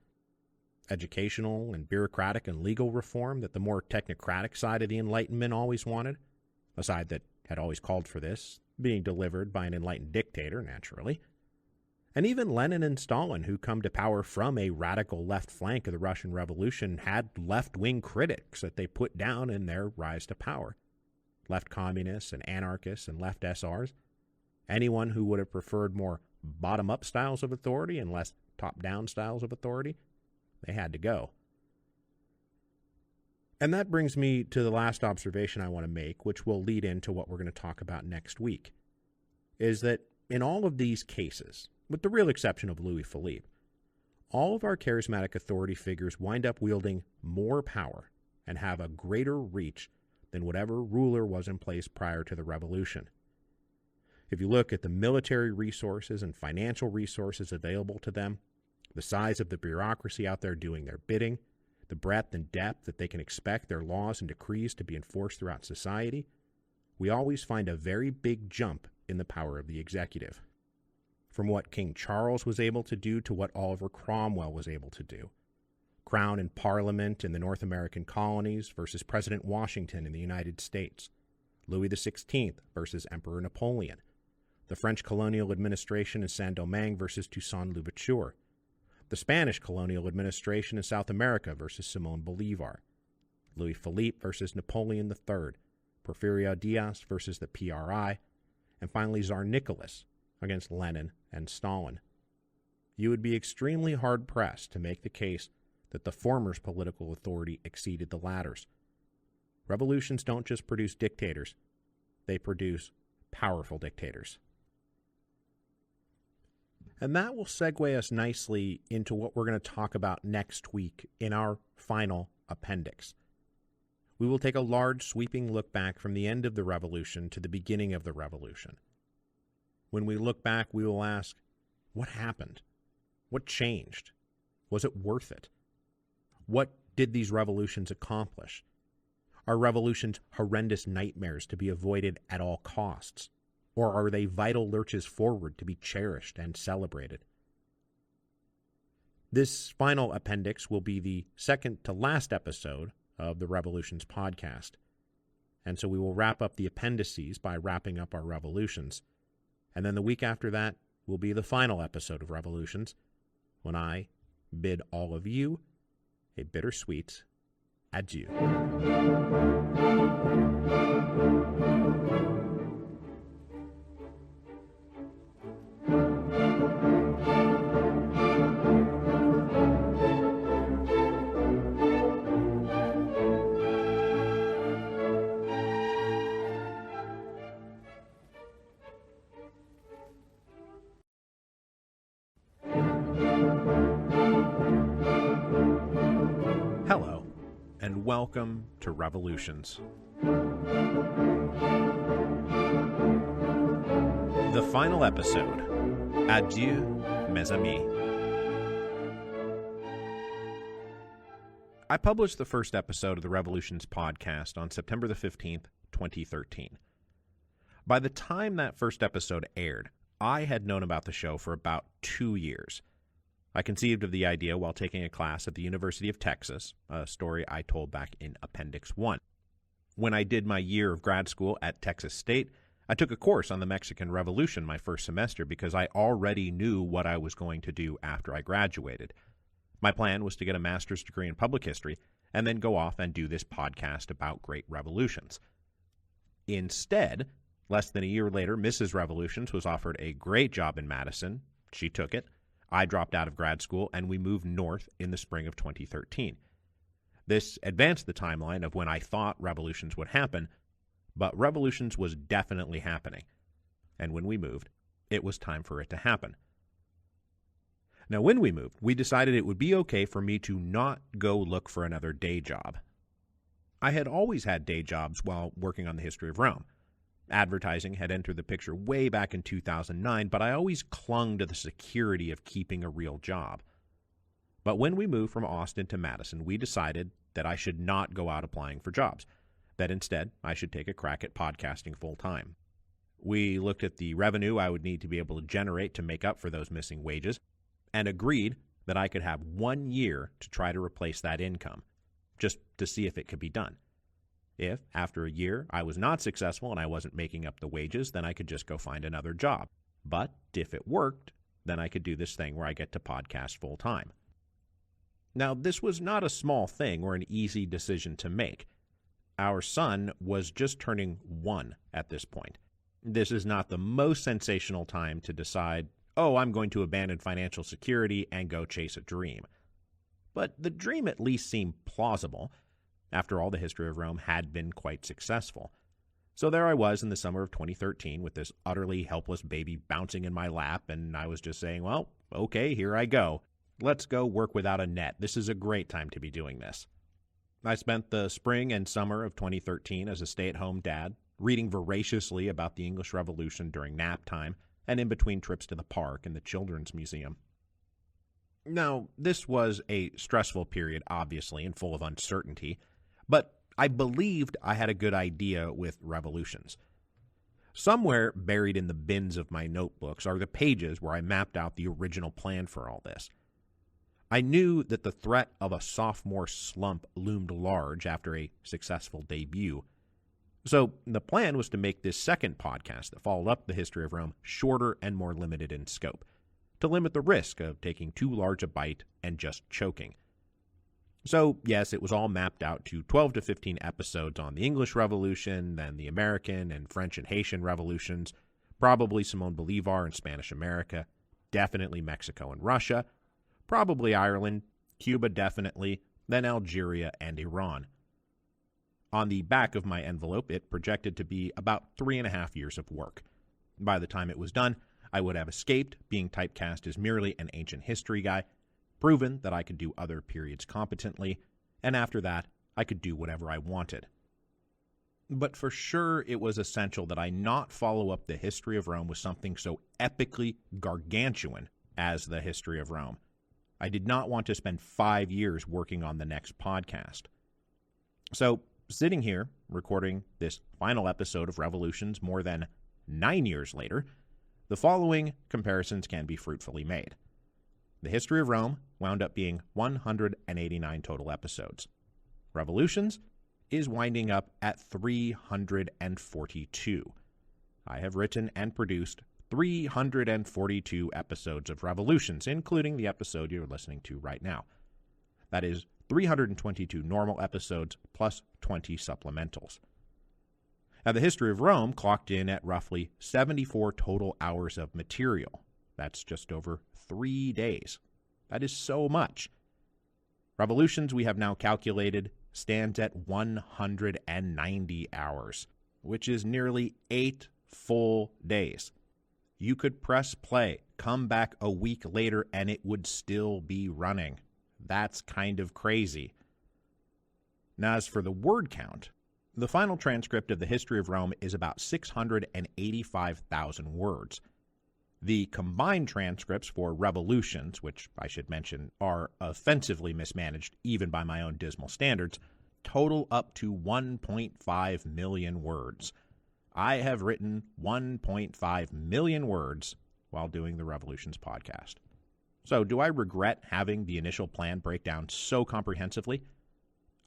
Educational and bureaucratic and legal reform that the more technocratic side of the Enlightenment always wanted, a side that had always called for this, being delivered by an enlightened dictator, naturally. And even Lenin and Stalin, who come to power from a radical left flank of the Russian Revolution, had left-wing critics that they put down in their rise to power. Left communists and anarchists and left SRs. Anyone who would have preferred more bottom-up styles of authority and less top-down styles of authority, they had to go. And that brings me to the last observation I want to make, which will lead into what we're going to talk about next week, is that in all of these cases, with the real exception of Louis Philippe, all of our charismatic authority figures wind up wielding more power and have a greater reach than whatever ruler was in place prior to the revolution. If you look at the military resources and financial resources available to them, the size of the bureaucracy out there doing their bidding, the breadth and depth that they can expect their laws and decrees to be enforced throughout society, we always find a very big jump in the power of the executive. From what King Charles was able to do to what Oliver Cromwell was able to do. Crown and Parliament in the North American colonies versus President Washington in the United States. Louis XVI versus Emperor Napoleon. The French colonial administration in Saint-Domingue versus Toussaint Louverture. The Spanish colonial administration in South America versus Simón Bolívar. Louis Philippe versus Napoleon III. Porfirio Diaz versus the PRI. And finally Tsar Nicholas against Lenin and Stalin. You would be extremely hard-pressed to make the case that the former's political authority exceeded the latter's. Revolutions don't just produce dictators, they produce powerful dictators. And that will segue us nicely into what we're going to talk about next week in our final appendix. We will take a large sweeping look back from the end of the revolution to the beginning of the revolution. When we look back, we will ask, what happened? What changed? Was it worth it? What did these revolutions accomplish? Are revolutions horrendous nightmares to be avoided at all costs? Or are they vital lurches forward to be cherished and celebrated? This final appendix will be the second to last episode of the Revolutions podcast. And so we will wrap up the appendices by wrapping up our revolutions. And then the week after that will be the final episode of Revolutions, when I bid all of you a bittersweet adieu. Hello, and welcome to Revolutions. The final episode. Adieu, mes amis. I published the first episode of the Revolutions podcast on September the 15th, 2013. By the time that first episode aired, I had known about the show for about 2 years. I conceived of the idea while taking a class at the University of Texas, a story I told back in Appendix 1. When I did my year of grad school at Texas State, I took a course on the Mexican Revolution my first semester because I already knew what I was going to do after I graduated. My plan was to get a master's degree in public history and then go off and do this podcast about great revolutions. Instead, less than a year later, Mrs. Revolutions was offered a great job in Madison. She took it. I dropped out of grad school, and we moved north in the spring of 2013. This advanced the timeline of when I thought Revolutions would happen, but Revolutions was definitely happening. And when we moved, it was time for it to happen. Now, when we moved, we decided it would be okay for me to not go look for another day job. I had always had day jobs while working on the history of Rome. Advertising had entered the picture way back in 2009, but I always clung to the security of keeping a real job. But when we moved from Austin to Madison, we decided that I should not go out applying for jobs, that instead I should take a crack at podcasting full time. We looked at the revenue I would need to be able to generate to make up for those missing wages, and agreed that I could have 1 year to try to replace that income, just to see if it could be done. If, after a year, I was not successful and I wasn't making up the wages, then I could just go find another job. But if it worked, then I could do this thing where I get to podcast full time. Now, this was not a small thing or an easy decision to make. Our son was just turning 1 at this point. This is not the most sensational time to decide, oh, I'm going to abandon financial security and go chase a dream. But the dream at least seemed plausible. After all, the history of Rome had been quite successful. So there I was in the summer of 2013 with this utterly helpless baby bouncing in my lap, and I was just saying, well, okay, here I go. Let's go work without a net. This is a great time to be doing this. I spent the spring and summer of 2013 as a stay-at-home dad, reading voraciously about the English Revolution during nap time and in between trips to the park and the Children's Museum. Now, this was a stressful period, obviously, and full of uncertainty, but I believed I had a good idea with revolutions. Somewhere buried in the bins of my notebooks are the pages where I mapped out the original plan for all this. I knew that the threat of a sophomore slump loomed large after a successful debut. So the plan was to make this second podcast that followed up the history of Rome shorter and more limited in scope, to limit the risk of taking too large a bite and just choking. So, yes, it was all mapped out to 12 to 15 episodes on the English Revolution, then the American and French and Haitian revolutions, probably Simón Bolívar and Spanish America, definitely Mexico and Russia, probably Ireland, Cuba definitely, then Algeria and Iran. On the back of my envelope, it projected to be about 3.5 years of work. By the time it was done, I would have escaped being typecast as merely an ancient history guy, proven that I could do other periods competently, and after that, I could do whatever I wanted. But for sure, it was essential that I not follow up the history of Rome with something so epically gargantuan as the history of Rome. I did not want to spend 5 years working on the next podcast. So, sitting here, recording this final episode of Revolutions more than 9 years later, the following comparisons can be fruitfully made. The history of Rome wound up being 189 total episodes. Revolutions is winding up at 342. I have written and produced 342 episodes of Revolutions, including the episode you're listening to right now. That is 322 normal episodes plus 20 supplementals. Now, the history of Rome clocked in at roughly 74 total hours of material. That's just over 3 days. That is so much. Revolutions, we have now calculated, stands at 190 hours, which is nearly 8 full days. You could press play, come back a week later, and it would still be running. That's kind of crazy. Now, as for the word count, the final transcript of the history of Rome is about 685,000 words. The combined transcripts for Revolutions, which I should mention are offensively mismanaged even by my own dismal standards, total up to 1.5 million words. I have written 1.5 million words while doing the Revolutions podcast. So, do I regret having the initial plan break down so comprehensively?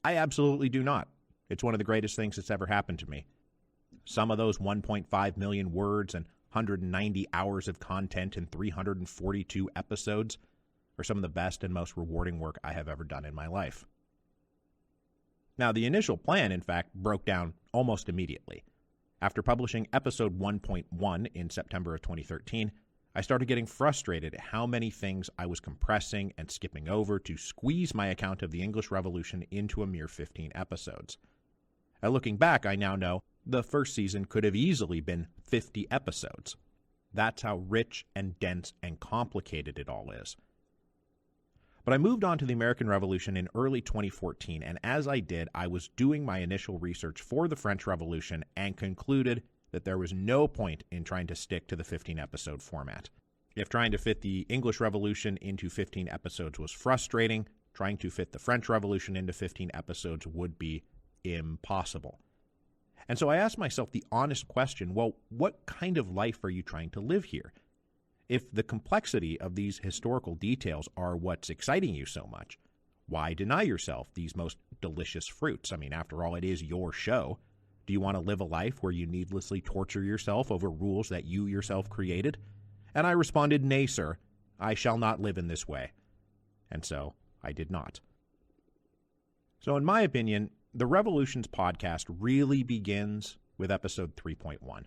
I absolutely do not. It's one of the greatest things that's ever happened to me. Some of those 1.5 million words and 190 hours of content in 342 episodes are some of the best and most rewarding work I have ever done in my life. Now, the initial plan, in fact, broke down almost immediately. After publishing episode 1.1 in September of 2013, I started getting frustrated at how many things I was compressing and skipping over to squeeze my account of the English Revolution into a mere 15 episodes. Looking back, I now know the first season could have easily been 50 episodes. That's how rich and dense and complicated it all is. But I moved on to the American Revolution in early 2014, and as I did, I was doing my initial research for the French Revolution and concluded that there was no point in trying to stick to the 15-episode format. If trying to fit the English Revolution into 15 episodes was frustrating, trying to fit the French Revolution into 15 episodes would be impossible. And so I asked myself the honest question, well, what kind of life are you trying to live here? If the complexity of these historical details are what's exciting you so much, why deny yourself these most delicious fruits? I mean, after all, it is your show. Do you want to live a life where you needlessly torture yourself over rules that you yourself created? And I responded, nay, sir, I shall not live in this way. And so I did not. So in my opinion, the Revolutions podcast really begins with episode 3.1.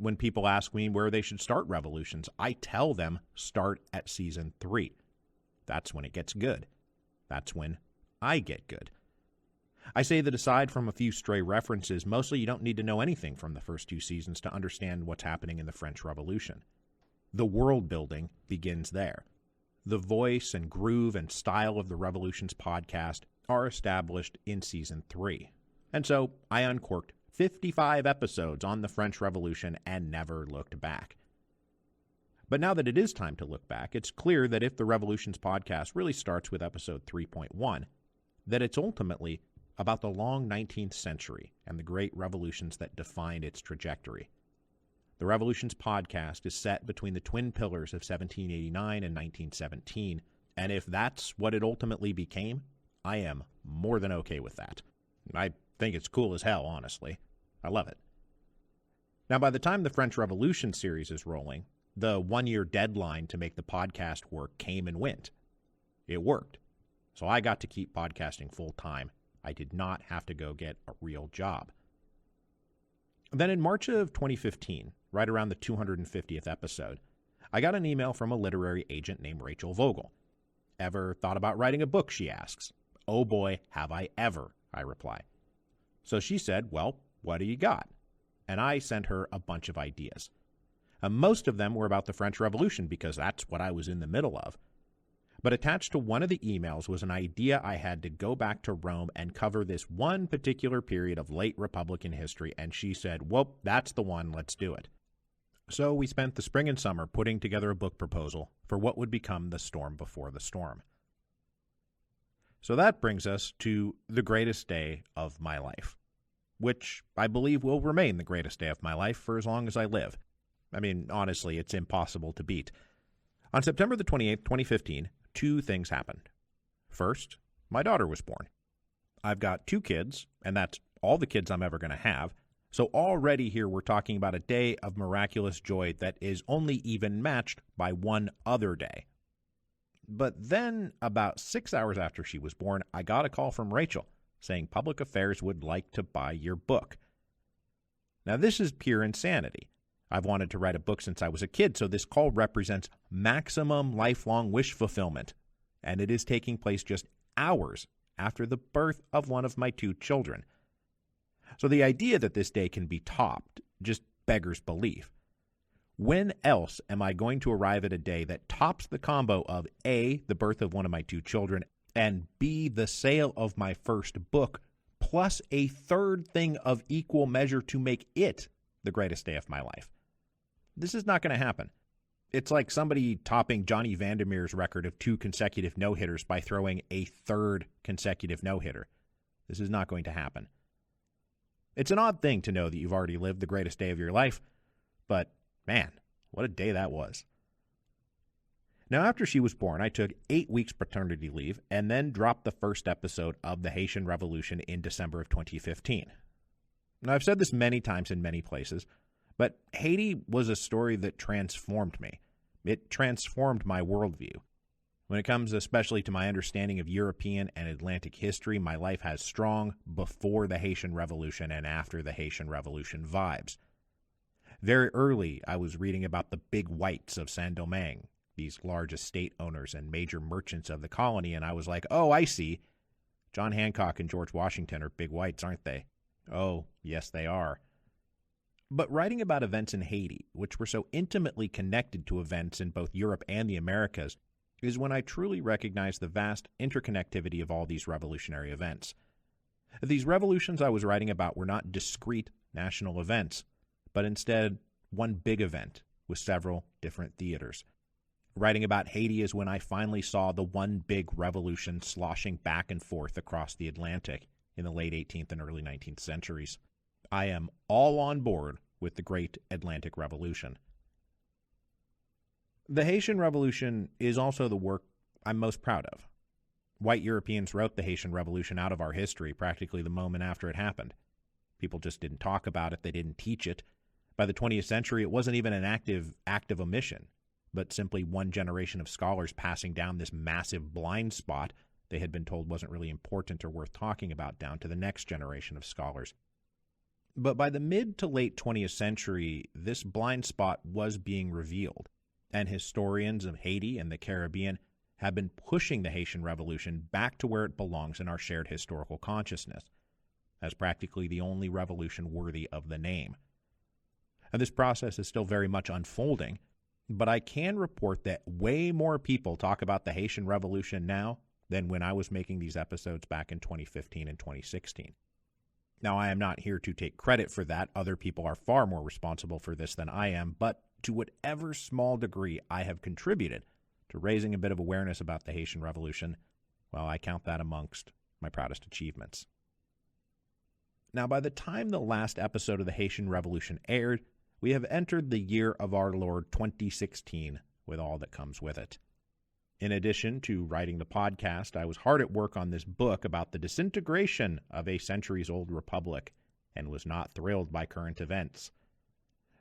When people ask me where they should start Revolutions, I tell them start at season 3. That's when it gets good. That's when I get good. I say that aside from a few stray references, mostly you don't need to know anything from the first 2 seasons to understand what's happening in the French Revolution. The world building begins there. The voice and groove and style of the Revolutions podcast are established in season 3. And so I uncorked 55 episodes on the French Revolution and never looked back. But now that it is time to look back, it's clear that if the Revolutions podcast really starts with episode 3.1, that it's ultimately about the long 19th century and the great revolutions that defined its trajectory. The Revolutions podcast is set between the twin pillars of 1789 and 1917, and if that's what it ultimately became, I am more than okay with that. I think it's cool as hell, honestly. I love it. Now, by the time the French Revolution series is rolling, the 1-year deadline to make the podcast work came and went. It worked. So I got to keep podcasting full time. I did not have to go get a real job. Then in March of 2015, right around the 250th episode, I got an email from a literary agent named Rachel Vogel. Ever thought about writing a book, she asks. Oh boy, have I ever, I reply. So she said, well, what do you got? And I sent her a bunch of ideas. Most of them were about the French Revolution because that's what I was in the middle of. But attached to one of the emails was an idea I had to go back to Rome and cover this one particular period of late Republican history, and she said, well, that's the one, let's do it. So we spent the spring and summer putting together a book proposal for what would become The Storm Before the Storm. So that brings us to the greatest day of my life, which I believe will remain the greatest day of my life for as long as I live. I mean, honestly, it's impossible to beat. On September the 28th, 2015, 2 things happened. First, my daughter was born. I've got 2 kids, and that's all the kids I'm ever going to have. So already here we're talking about a day of miraculous joy that is only even matched by one other day. But then, about 6 hours after she was born, I got a call from Rachel saying Public Affairs would like to buy your book. Now, this is pure insanity. I've wanted to write a book since I was a kid, so this call represents maximum lifelong wish fulfillment, and it is taking place just hours after the birth of one of my 2 children. So the idea that this day can be topped just beggars belief. When else am I going to arrive at a day that tops the combo of A, the birth of one of my 2 children, and B, the sale of my first book, plus a third thing of equal measure to make it the greatest day of my life? This is not going to happen. It's like somebody topping Johnny Vandermeer's record of 2 consecutive no-hitters by throwing a third consecutive no-hitter. This is not going to happen. It's an odd thing to know that you've already lived the greatest day of your life, but man, what a day that was. Now, after she was born, I took 8 weeks paternity leave and then dropped the first episode of the Haitian Revolution in December of 2015. Now, I've said this many times in many places, but Haiti was a story that transformed me. It transformed my worldview. When it comes especially to my understanding of European and Atlantic history, my life has strong before the Haitian Revolution and after the Haitian Revolution vibes. Very early, I was reading about the big whites of Saint-Domingue, these large estate owners and major merchants of the colony, and I was like, oh, I see. John Hancock and George Washington are big whites, aren't they? Oh, yes, they are. But writing about events in Haiti, which were so intimately connected to events in both Europe and the Americas, is when I truly recognized the vast interconnectivity of all these revolutionary events. These revolutions I was writing about were not discrete national events, but instead one big event with several different theaters. Writing about Haiti is when I finally saw the one big revolution sloshing back and forth across the Atlantic in the late 18th and early 19th centuries. I am all on board with the Great Atlantic Revolution. The Haitian Revolution is also the work I'm most proud of. White Europeans wrote the Haitian Revolution out of our history practically the moment after it happened. People just didn't talk about it, they didn't teach it. By the 20th century, it wasn't even an active act of omission, but simply one generation of scholars passing down this massive blind spot they had been told wasn't really important or worth talking about down to the next generation of scholars. But by the mid to late 20th century, this blind spot was being revealed, and historians of Haiti and the Caribbean have been pushing the Haitian Revolution back to where it belongs in our shared historical consciousness, as practically the only revolution worthy of the name. And this process is still very much unfolding, but I can report that way more people talk about the Haitian Revolution now than when I was making these episodes back in 2015 and 2016. Now, I am not here to take credit for that. Other people are far more responsible for this than I am, but to whatever small degree I have contributed to raising a bit of awareness about the Haitian Revolution, well, I count that amongst my proudest achievements. Now, by the time the last episode of the Haitian Revolution aired, we have entered the year of our Lord 2016 with all that comes with it. In addition to writing the podcast, I was hard at work on this book about the disintegration of a centuries-old republic and was not thrilled by current events.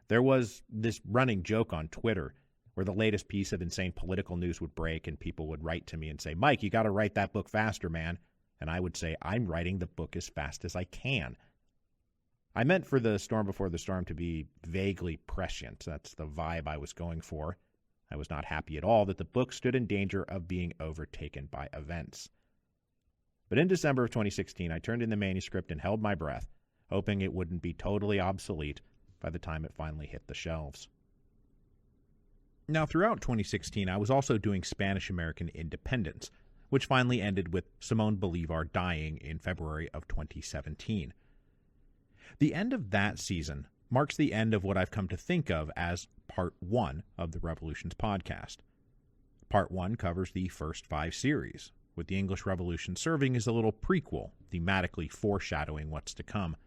There was this running joke on Twitter where the latest piece of insane political news would break and people would write to me and say, "Mike, you got to write that book faster, man." And I would say, "I'm writing the book as fast as I can." I meant for the Storm Before the Storm to be vaguely prescient. That's the vibe I was going for. I was not happy at all that the book stood in danger of being overtaken by events. But in December of 2016, I turned in the manuscript and held my breath, hoping it wouldn't be totally obsolete by the time it finally hit the shelves. Now, throughout 2016, I was also doing Spanish-American independence, which finally ended with Simón Bolívar dying in February of 2017. The end of that season marks the end of what I've come to think of as Part 1 of the Revolutions podcast. Part 1 covers the first 5 series, with the English Revolution serving as a little prequel, thematically foreshadowing what's to come.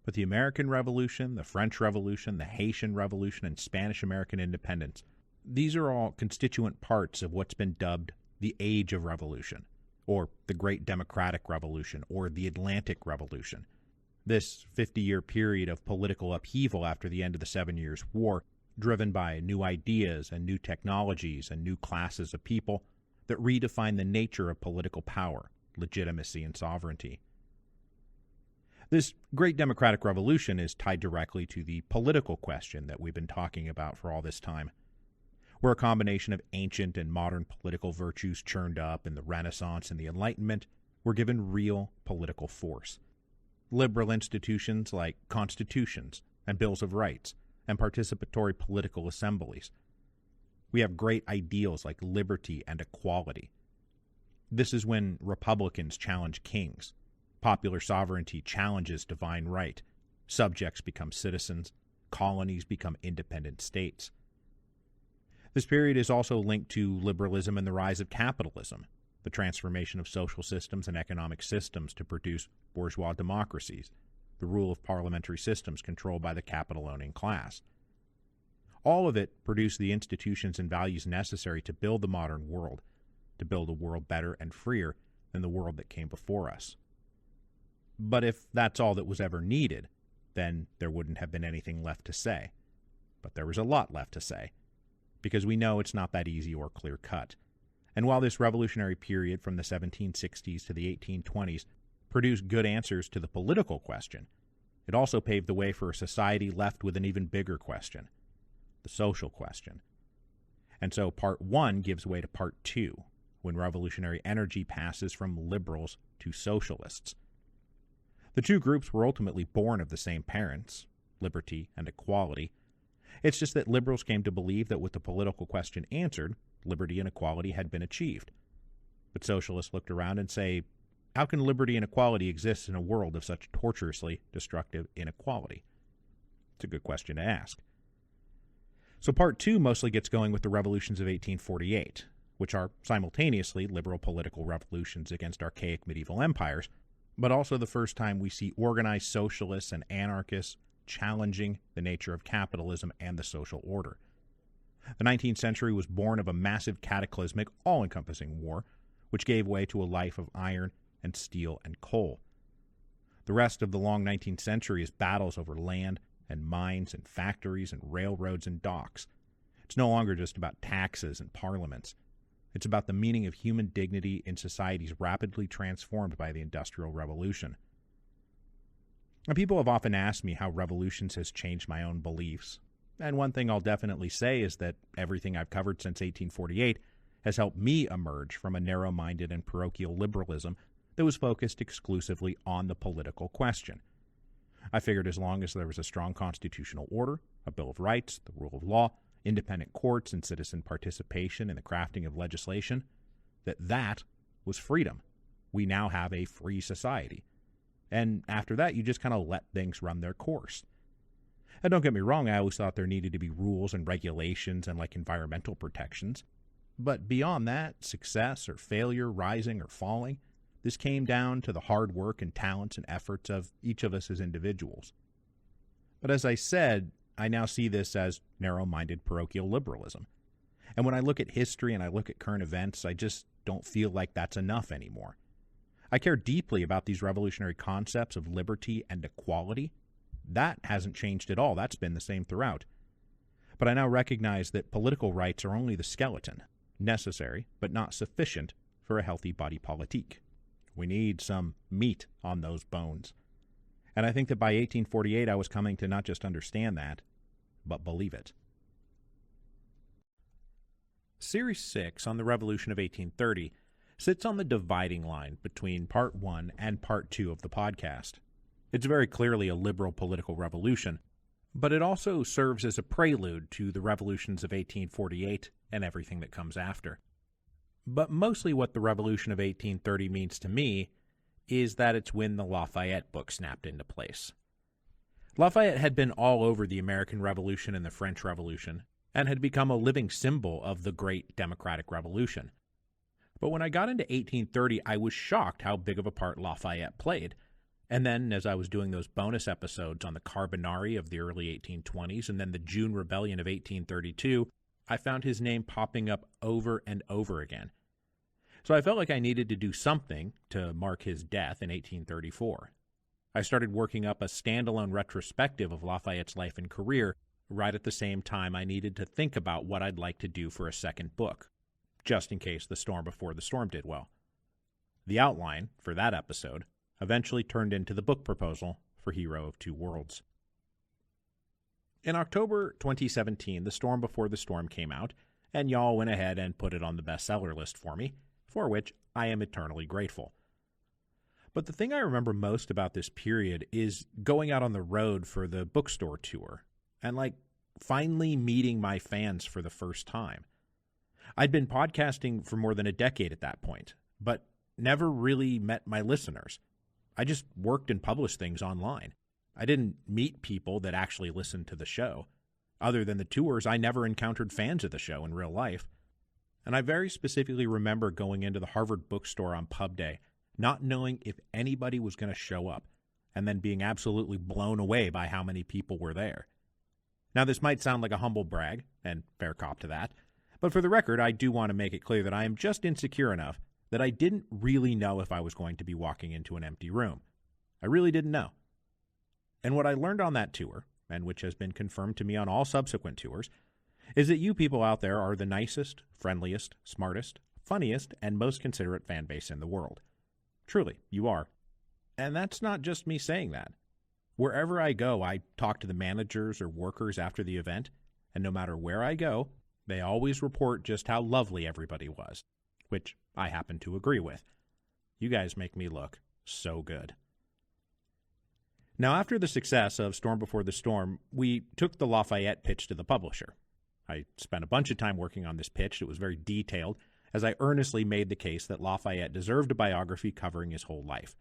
But the American Revolution, the French Revolution, the Haitian Revolution, and Spanish-American independence, these are all constituent parts of what's been dubbed the Age of Revolution, or the Great Democratic Revolution, or the Atlantic Revolution. This 50-year period of political upheaval after the end of the 7 Years' War, driven by new ideas and new technologies and new classes of people that redefine the nature of political power, legitimacy, and sovereignty. This Great Democratic Revolution is tied directly to the political question that we've been talking about for all this time, where a combination of ancient and modern political virtues churned up in the Renaissance and the Enlightenment were given real political force. Liberal institutions like constitutions and bills of rights and participatory political assemblies. We have great ideals like liberty and equality. This is when republicans challenge kings, popular sovereignty challenges divine right, subjects become citizens, colonies become independent states. This period is also linked to liberalism and the rise of capitalism, the transformation of social systems and economic systems to produce bourgeois democracies, the rule of parliamentary systems controlled by the capital-owning class. All of it produced the institutions and values necessary to build the modern world, to build a world better and freer than the world that came before us. But if that's all that was ever needed, then there wouldn't have been anything left to say. But there was a lot left to say, because we know it's not that easy or clear-cut. And while this revolutionary period from the 1760s to the 1820s produced good answers to the political question, it also paved the way for a society left with an even bigger question, the social question. And so Part 1 gives way to Part 2, when revolutionary energy passes from liberals to socialists. The two groups were ultimately born of the same parents, liberty and equality. It's just that liberals came to believe that with the political question answered, liberty and equality had been achieved. But socialists looked around and say, how can liberty and equality exist in a world of such tortuously destructive inequality? It's a good question to ask. So part 2 mostly gets going with the revolutions of 1848, which are simultaneously liberal political revolutions against archaic medieval empires, but also the first time we see organized socialists and anarchists challenging the nature of capitalism and the social order. The 19th century was born of a massive cataclysmic, all-encompassing war, which gave way to a life of iron and steel and coal. The rest of the long 19th century is battles over land and mines and factories and railroads and docks. It's no longer just about taxes and parliaments. It's about the meaning of human dignity in societies rapidly transformed by the Industrial Revolution. And people have often asked me how revolutions has changed my own beliefs. And one thing I'll definitely say is that everything I've covered since 1848 has helped me emerge from a narrow-minded and parochial liberalism that was focused exclusively on the political question. I figured as long as there was a strong constitutional order, a Bill of Rights, the rule of law, independent courts, and citizen participation in the crafting of legislation, that was freedom. We now have a free society. And after that, you just kind of let things run their course. And don't get me wrong, I always thought there needed to be rules and regulations and like environmental protections. But beyond that, success or failure, rising or falling, this came down to the hard work and talents and efforts of each of us as individuals. But as I said, I now see this as narrow-minded parochial liberalism. And when I look at history and I look at current events, I just don't feel like that's enough anymore. I care deeply about these revolutionary concepts of liberty and equality. That hasn't changed at all. That's been the same throughout. But I now recognize that political rights are only the skeleton, necessary but not sufficient for a healthy body politique. We need some meat on those bones. And I think that by 1848 I was coming to not just understand that, but believe it. Series 6 on the Revolution of 1830 sits on the dividing line between Part 1 and Part 2 of the podcast. It's very clearly a liberal political revolution, but it also serves as a prelude to the revolutions of 1848 and everything that comes after. But mostly what the Revolution of 1830 means to me is that it's when the Lafayette book snapped into place. Lafayette had been all over the American Revolution and the French Revolution, and had become a living symbol of the Great Democratic Revolution. But when I got into 1830, I was shocked how big of a part Lafayette played. And then, as I was doing those bonus episodes on the Carbonari of the early 1820s and then the June Rebellion of 1832, I found his name popping up over and over again. So I felt like I needed to do something to mark his death in 1834. I started working up a standalone retrospective of Lafayette's life and career right at the same time I needed to think about what I'd like to do for a second book, just in case The Storm Before the Storm did well. The outline for that episode eventually turned into the book proposal for Hero of Two Worlds. In October 2017, The Storm Before the Storm came out, and y'all went ahead and put it on the bestseller list for me, for which I am eternally grateful. But the thing I remember most about this period is going out on the road for the bookstore tour, and finally meeting my fans for the first time. I'd been podcasting for more than a decade at that point, but never really met my listeners. I just worked and published things online. I didn't meet people that actually listened to the show. Other than the tours, I never encountered fans of the show in real life. And I very specifically remember going into the Harvard bookstore on pub day, not knowing if anybody was going to show up, and then being absolutely blown away by how many people were there. Now, this might sound like a humble brag, and fair cop to that, but for the record, I do want to make it clear that I am just insecure enough that I didn't really know if I was going to be walking into an empty room. I really didn't know. And what I learned on that tour, and which has been confirmed to me on all subsequent tours, is that you people out there are the nicest, friendliest, smartest, funniest, and most considerate fan base in the world. Truly, you are. And that's not just me saying that. Wherever I go, I talk to the managers or workers after the event, and no matter where I go, they always report just how lovely everybody was, which I happen to agree with. You guys make me look so good. Now, after the success of Storm Before the Storm, we took the Lafayette pitch to the publisher. I spent a bunch of time working on this pitch. It was very detailed, as I earnestly made the case that Lafayette deserved a biography covering his whole life.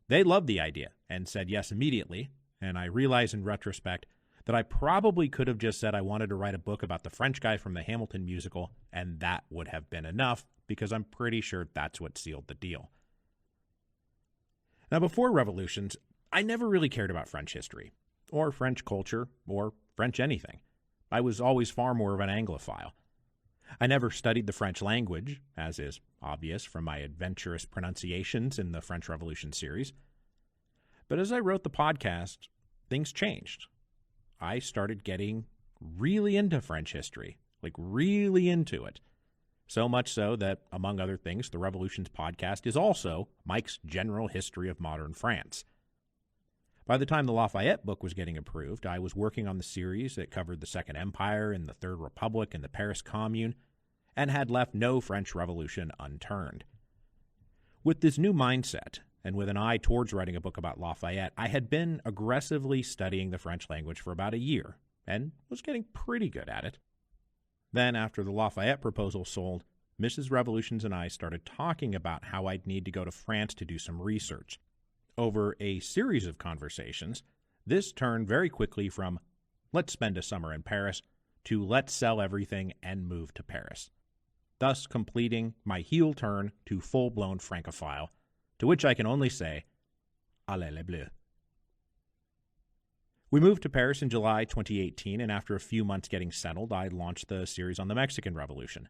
They loved the idea and said yes immediately, and I realize in retrospect that I probably could have just said I wanted to write a book about the French guy from the Hamilton musical, and that would have been enough, because I'm pretty sure that's what sealed the deal. Now, before Revolutions, I never really cared about French history, or French culture, or French anything. I was always far more of an Anglophile. I never studied the French language, as is obvious from my adventurous pronunciations in the French Revolution series. But as I wrote the podcast, things changed. I started getting really into French history, like really into it. So much so that, among other things, the Revolutions podcast is also Mike's General History of Modern France. By the time the Lafayette book was getting approved, I was working on the series that covered the Second Empire and the Third Republic and the Paris Commune, and had left no French Revolution unturned. With this new mindset, and with an eye towards writing a book about Lafayette, I had been aggressively studying the French language for about a year, and was getting pretty good at it. Then, after the Lafayette proposal sold, Mrs. Revolutions and I started talking about how I'd need to go to France to do some research. Over a series of conversations, this turned very quickly from, let's spend a summer in Paris, to let's sell everything and move to Paris, thus completing my heel turn to full-blown Francophile, to which I can only say, allez les bleus. We moved to Paris in July 2018, and after a few months getting settled, I launched the series on the Mexican Revolution.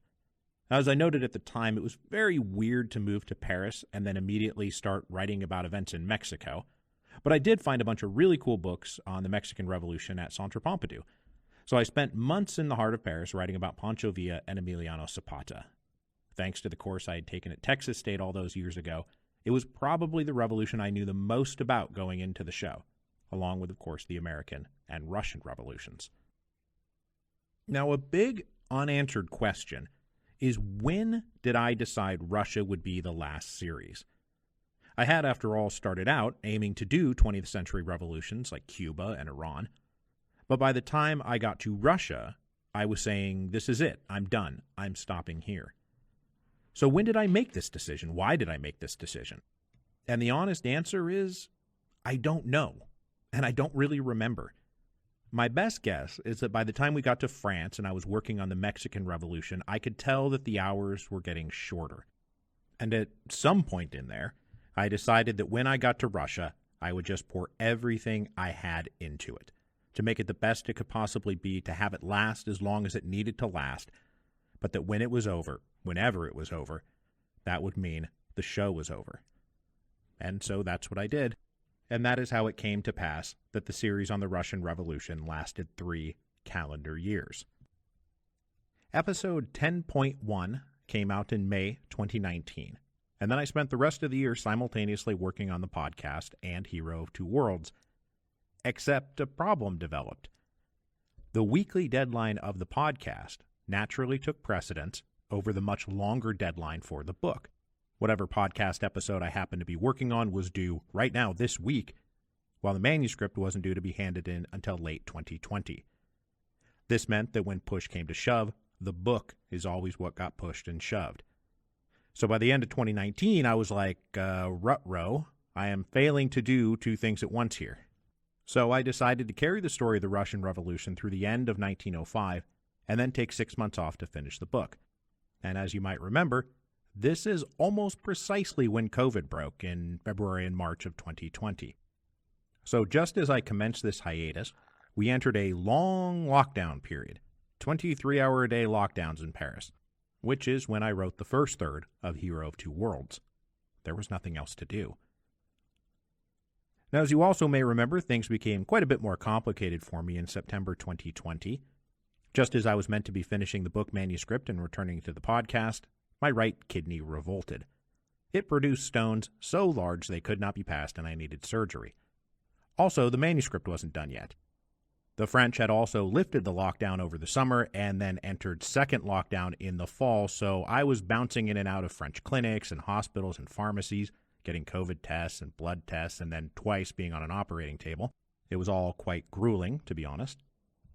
As I noted at the time, it was very weird to move to Paris and then immediately start writing about events in Mexico, but I did find a bunch of really cool books on the Mexican Revolution at Centre Pompidou. So I spent months in the heart of Paris writing about Pancho Villa and Emiliano Zapata. Thanks to the course I had taken at Texas State all those years ago, it was probably the revolution I knew the most about going into the show, along with, of course, the American and Russian revolutions. Now, a big unanswered question is, when did I decide Russia would be the last series? I had, after all, started out aiming to do 20th century revolutions like Cuba and Iran, but by the time I got to Russia, I was saying, this is it, I'm done, I'm stopping here. So when did I make this decision? Why did I make this decision? And the honest answer is, I don't know, and I don't really remember. My best guess is that by the time we got to France and I was working on the Mexican Revolution, I could tell that the hours were getting shorter. And at some point in there, I decided that when I got to Russia, I would just pour everything I had into it, to make it the best it could possibly be, to have it last as long as it needed to last, but that when it was over, whenever it was over, that would mean the show was over. And so that's what I did. And that is how it came to pass that the series on the Russian Revolution lasted 3 calendar years. Episode 10.1 came out in May 2019, and then I spent the rest of the year simultaneously working on the podcast and Hero of Two Worlds, except a problem developed. The weekly deadline of the podcast naturally took precedence over the much longer deadline for the book. Whatever podcast episode I happened to be working on was due right now this week, while the manuscript wasn't due to be handed in until late 2020. This meant that when push came to shove, the book is always what got pushed and shoved. So by the end of 2019, I was like, rut-row, I am failing to do 2 things at once here. So I decided to carry the story of the Russian Revolution through the end of 1905, and then take 6 months off to finish the book. And as you might remember, this is almost precisely when COVID broke in February and March of 2020. So just as I commenced this hiatus, we entered a long lockdown period, 23-hour-a-day lockdowns in Paris, which is when I wrote the first third of Hero of Two Worlds. There was nothing else to do. Now, as you also may remember, things became quite a bit more complicated for me in September 2020. Just as I was meant to be finishing the book manuscript and returning to the podcast, my right kidney revolted. It produced stones so large they could not be passed, and I needed surgery. Also, the manuscript wasn't done yet. The French had also lifted the lockdown over the summer and then entered second lockdown in the fall, so I was bouncing in and out of French clinics and hospitals and pharmacies, getting COVID tests and blood tests, and then twice being on an operating table. It was all quite grueling, to be honest.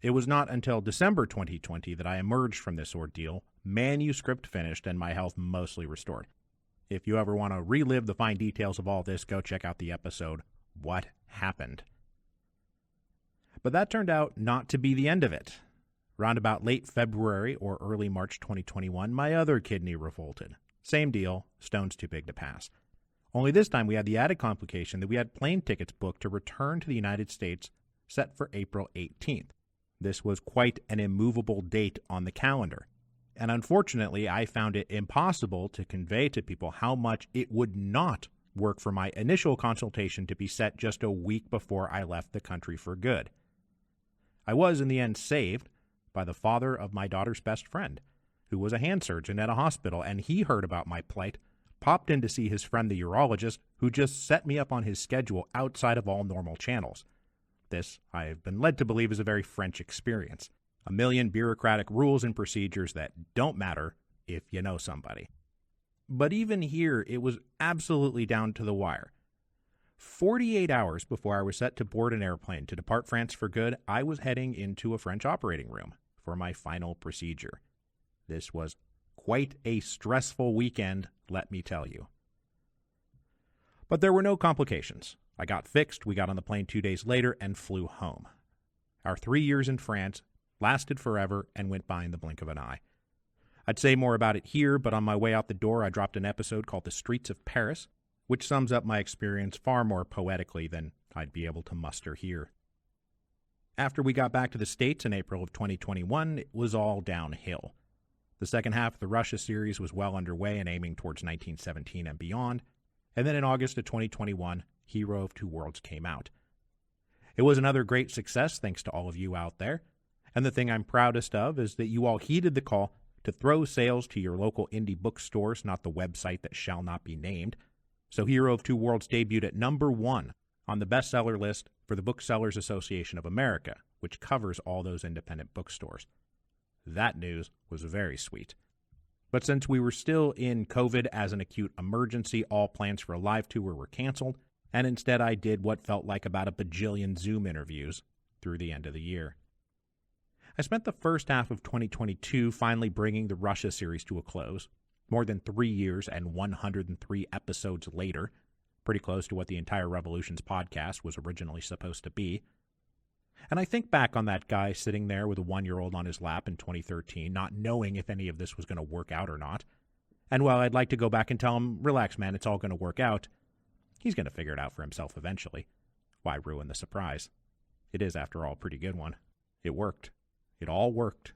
It was not until December 2020 that I emerged from this ordeal, manuscript finished, and my health mostly restored. If you ever want to relive the fine details of all this, go check out the episode, What Happened? But that turned out not to be the end of it. Round about late February or early March 2021, my other kidney revolted. Same deal, stones too big to pass. Only this time we had the added complication that we had plane tickets booked to return to the United States set for April 18th. This was quite an immovable date on the calendar. And unfortunately, I found it impossible to convey to people how much it would not work for my initial consultation to be set just a week before I left the country for good. I was, in the end, saved by the father of my daughter's best friend, who was a hand surgeon at a hospital, and he heard about my plight, popped in to see his friend the urologist, who just set me up on his schedule outside of all normal channels. This, I have been led to believe, is a very French experience. A million bureaucratic rules and procedures that don't matter if you know somebody. But even here, it was absolutely down to the wire. 48 hours before I was set to board an airplane to depart France for good, I was heading into a French operating room for my final procedure. This was quite a stressful weekend, let me tell you. But there were no complications. I got fixed, we got on the plane 2 days later, and flew home. Our 3 years in France lasted forever and went by in the blink of an eye. I'd say more about it here, but on my way out the door, I dropped an episode called The Streets of Paris, which sums up my experience far more poetically than I'd be able to muster here. After we got back to the States in April of 2021, it was all downhill. The second half of the Russia series was well underway and aiming towards 1917 and beyond, and then in August of 2021, Hero of Two Worlds came out. It was another great success thanks to all of you out there, and the thing I'm proudest of is that you all heeded the call to throw sales to your local indie bookstores, not the website that shall not be named. So Hero of Two Worlds debuted at number 1 on the bestseller list for the Booksellers Association of America, which covers all those independent bookstores. That news was very sweet. But since we were still in COVID as an acute emergency, all plans for a live tour were canceled, and instead I did what felt like about a bajillion Zoom interviews through the end of the year. I spent the first half of 2022 finally bringing the Russia series to a close, more than 3 years and 103 episodes later, pretty close to what the entire Revolutions podcast was originally supposed to be. And I think back on that guy sitting there with a 1-year-old on his lap in 2013, not knowing if any of this was going to work out or not. And while I'd like to go back and tell him, relax, man, it's all going to work out, he's going to figure it out for himself eventually. Why ruin the surprise? It is, after all, a pretty good one. It worked. It all worked.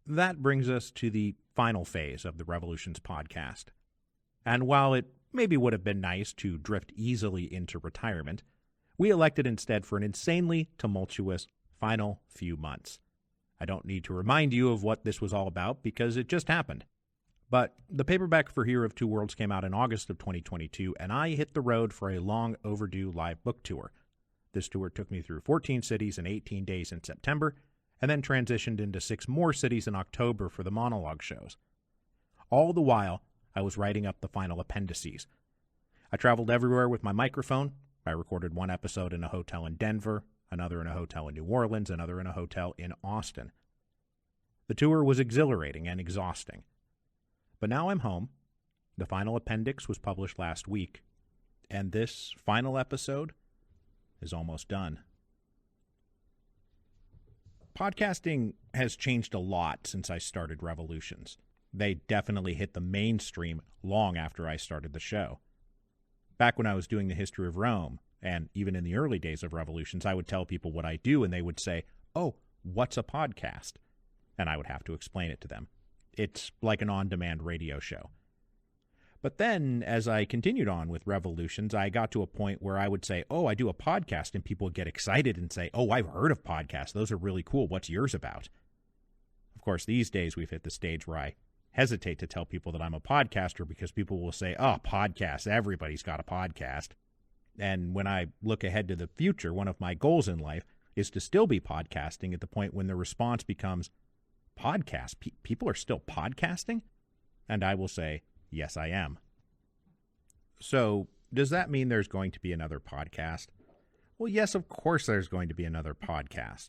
That brings us to the final phase of the Revolutions podcast. And while it maybe would have been nice to drift easily into retirement, we elected instead for an insanely tumultuous final few months. I don't need to remind you of what this was all about because it just happened. But the paperback for Hero of Two Worlds came out in August of 2022, and I hit the road for a long overdue live book tour. This tour took me through 14 cities in 18 days in September, and then transitioned into 6 more cities in October for the monologue shows. All the while, I was writing up the final appendices. I traveled everywhere with my microphone. I recorded one episode in a hotel in Denver, another in a hotel in New Orleans, another in a hotel in Austin. The tour was exhilarating and exhausting. But now I'm home. The final appendix was published last week, and this final episode is almost done. Podcasting has changed a lot since I started Revolutions. They definitely hit the mainstream long after I started the show. Back when I was doing the history of Rome, and even in the early days of Revolutions, I would tell people what I do, and they would say, "Oh, what's a podcast?" And I would have to explain it to them. It's like an on-demand radio show. But then, as I continued on with Revolutions, I got to a point where I would say, "Oh, I do a podcast," and people would get excited and say, "Oh, I've heard of podcasts. Those are really cool. What's yours about?" Of course, these days we've hit the stage where I hesitate to tell people that I'm a podcaster because people will say, "Oh, podcasts, everybody's got a podcast." And when I look ahead to the future, one of my goals in life is to still be podcasting at the point when the response becomes, "Podcast? People are still podcasting?" And I will say, yes, I am. So, does that mean there's going to be another podcast? Well, yes, of course there's going to be another podcast.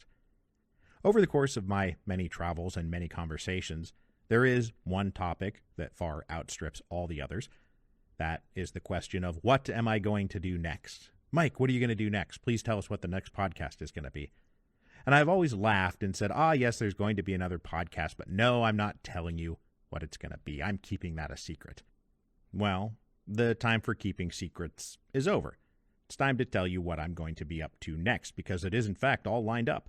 Over the course of my many travels and many conversations, there is one topic that far outstrips all the others. That is the question of, what am I going to do next? Mike, what are you going to do next? Please tell us what the next podcast is going to be. And I've always laughed and said, yes, there's going to be another podcast, but no, I'm not telling you what it's going to be. I'm keeping that a secret. Well, the time for keeping secrets is over. It's time to tell you what I'm going to be up to next, because it is, in fact, all lined up.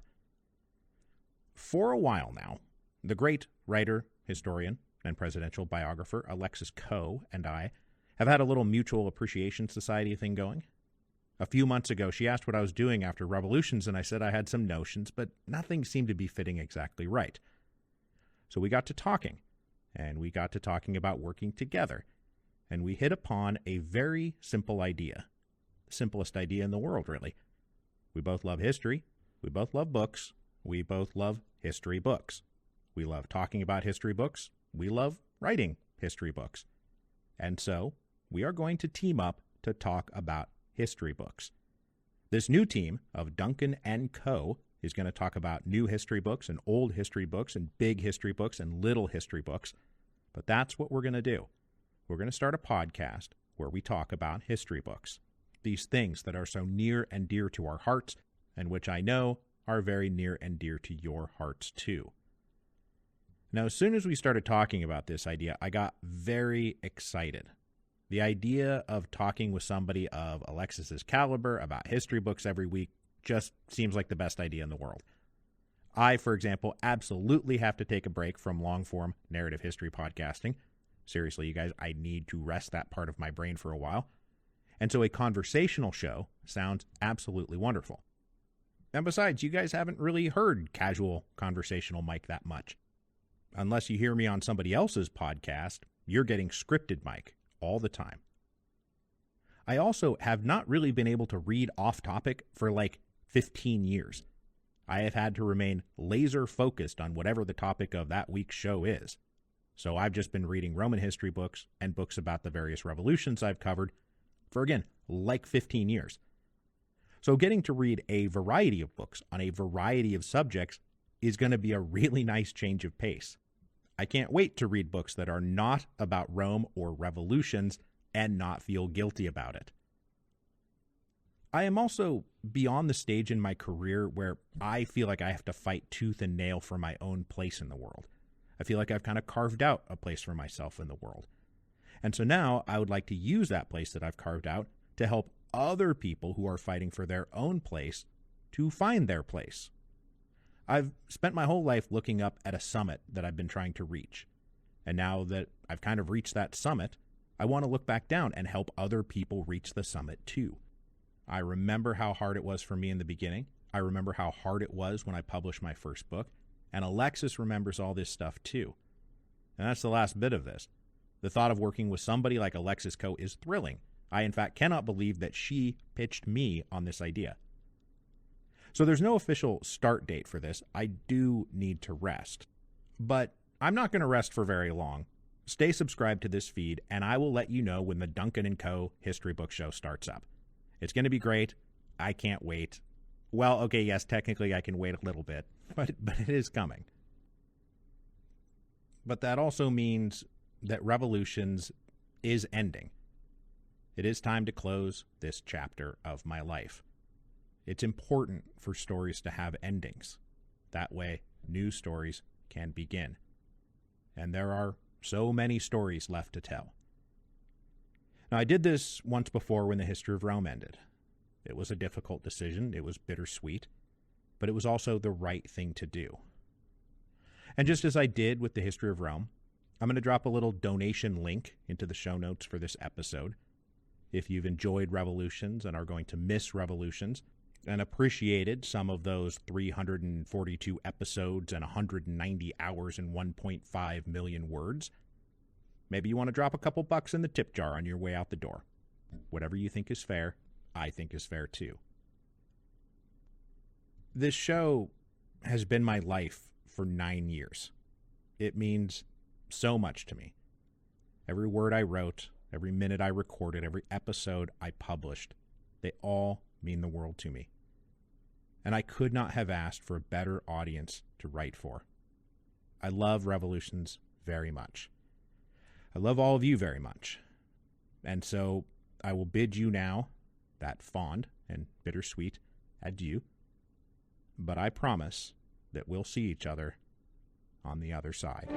For a while now, the great writer, historian, and presidential biographer Alexis Coe and I have had a little mutual appreciation society thing going. A few months ago, she asked what I was doing after revolutions, and I said I had some notions, but nothing seemed to be fitting exactly right. So we got to talking, and we got to talking about working together, and we hit upon a very simple idea. The simplest idea in the world, really. We both love history. We both love books. We both love history books. We love talking about history books. We love writing history books. And so we are going to team up to talk about history books. This new team of Duncan and Co. is going to talk about new history books and old history books and big history books and little history books. But that's what we're going to do. We're going to start a podcast where we talk about history books. These things that are so near and dear to our hearts, and which I know are very near and dear to your hearts too. Now, as soon as we started talking about this idea, I got very excited. The idea of talking with somebody of Alexis's caliber about history books every week just seems like the best idea in the world. I, for example, absolutely have to take a break from long-form narrative history podcasting. Seriously, you guys, I need to rest that part of my brain for a while. And so a conversational show sounds absolutely wonderful. And besides, you guys haven't really heard casual conversational Mike that much. Unless you hear me on somebody else's podcast, you're getting scripted Mike all the time. I also have not really been able to read off topic for like 15 years. I have had to remain laser focused on whatever the topic of that week's show is. So I've just been reading Roman history books and books about the various revolutions I've covered for, again, like 15 years. So getting to read a variety of books on a variety of subjects is going to be a really nice change of pace. I can't wait to read books that are not about Rome or revolutions and not feel guilty about it. I am also beyond the stage in my career where I feel like I have to fight tooth and nail for my own place in the world. I feel like I've kind of carved out a place for myself in the world. And so now I would like to use that place that I've carved out to help other people who are fighting for their own place to find their place. I've spent my whole life looking up at a summit that I've been trying to reach. And now that I've kind of reached that summit, I want to look back down and help other people reach the summit too. I remember how hard it was for me in the beginning. I remember how hard it was when I published my first book. And Alexis remembers all this stuff too. And that's the last bit of this. The thought of working with somebody like Alexis Coe is thrilling. I, in fact, cannot believe that she pitched me on this idea. So there's no official start date for this. I do need to rest. But I'm not going to rest for very long. Stay subscribed to this feed, and I will let you know when the Duncan and Co. History Book Show starts up. It's going to be great. I can't wait. Well, okay, yes, technically I can wait a little bit, but it is coming. But that also means that Revolutions is ending. It is time to close this chapter of my life. It's important for stories to have endings. That way, new stories can begin. And there are so many stories left to tell. Now, I did this once before when the history of Rome ended. It was a difficult decision. It was bittersweet. But it was also the right thing to do. And just as I did with the history of Rome, I'm going to drop a little donation link into the show notes for this episode. If you've enjoyed Revolutions and are going to miss Revolutions and appreciated some of those 342 episodes and 190 hours and 1.5 million words, maybe you want to drop a couple bucks in the tip jar on your way out the door. Whatever you think is fair, I think is fair too. This show has been my life for 9 years. It means so much to me. Every word I wrote, every minute I recorded, every episode I published, they all mean the world to me. And I could not have asked for a better audience to write for. I love Revolutions very much. I love all of you very much. And so I will bid you now that fond and bittersweet adieu. But I promise that we'll see each other on the other side.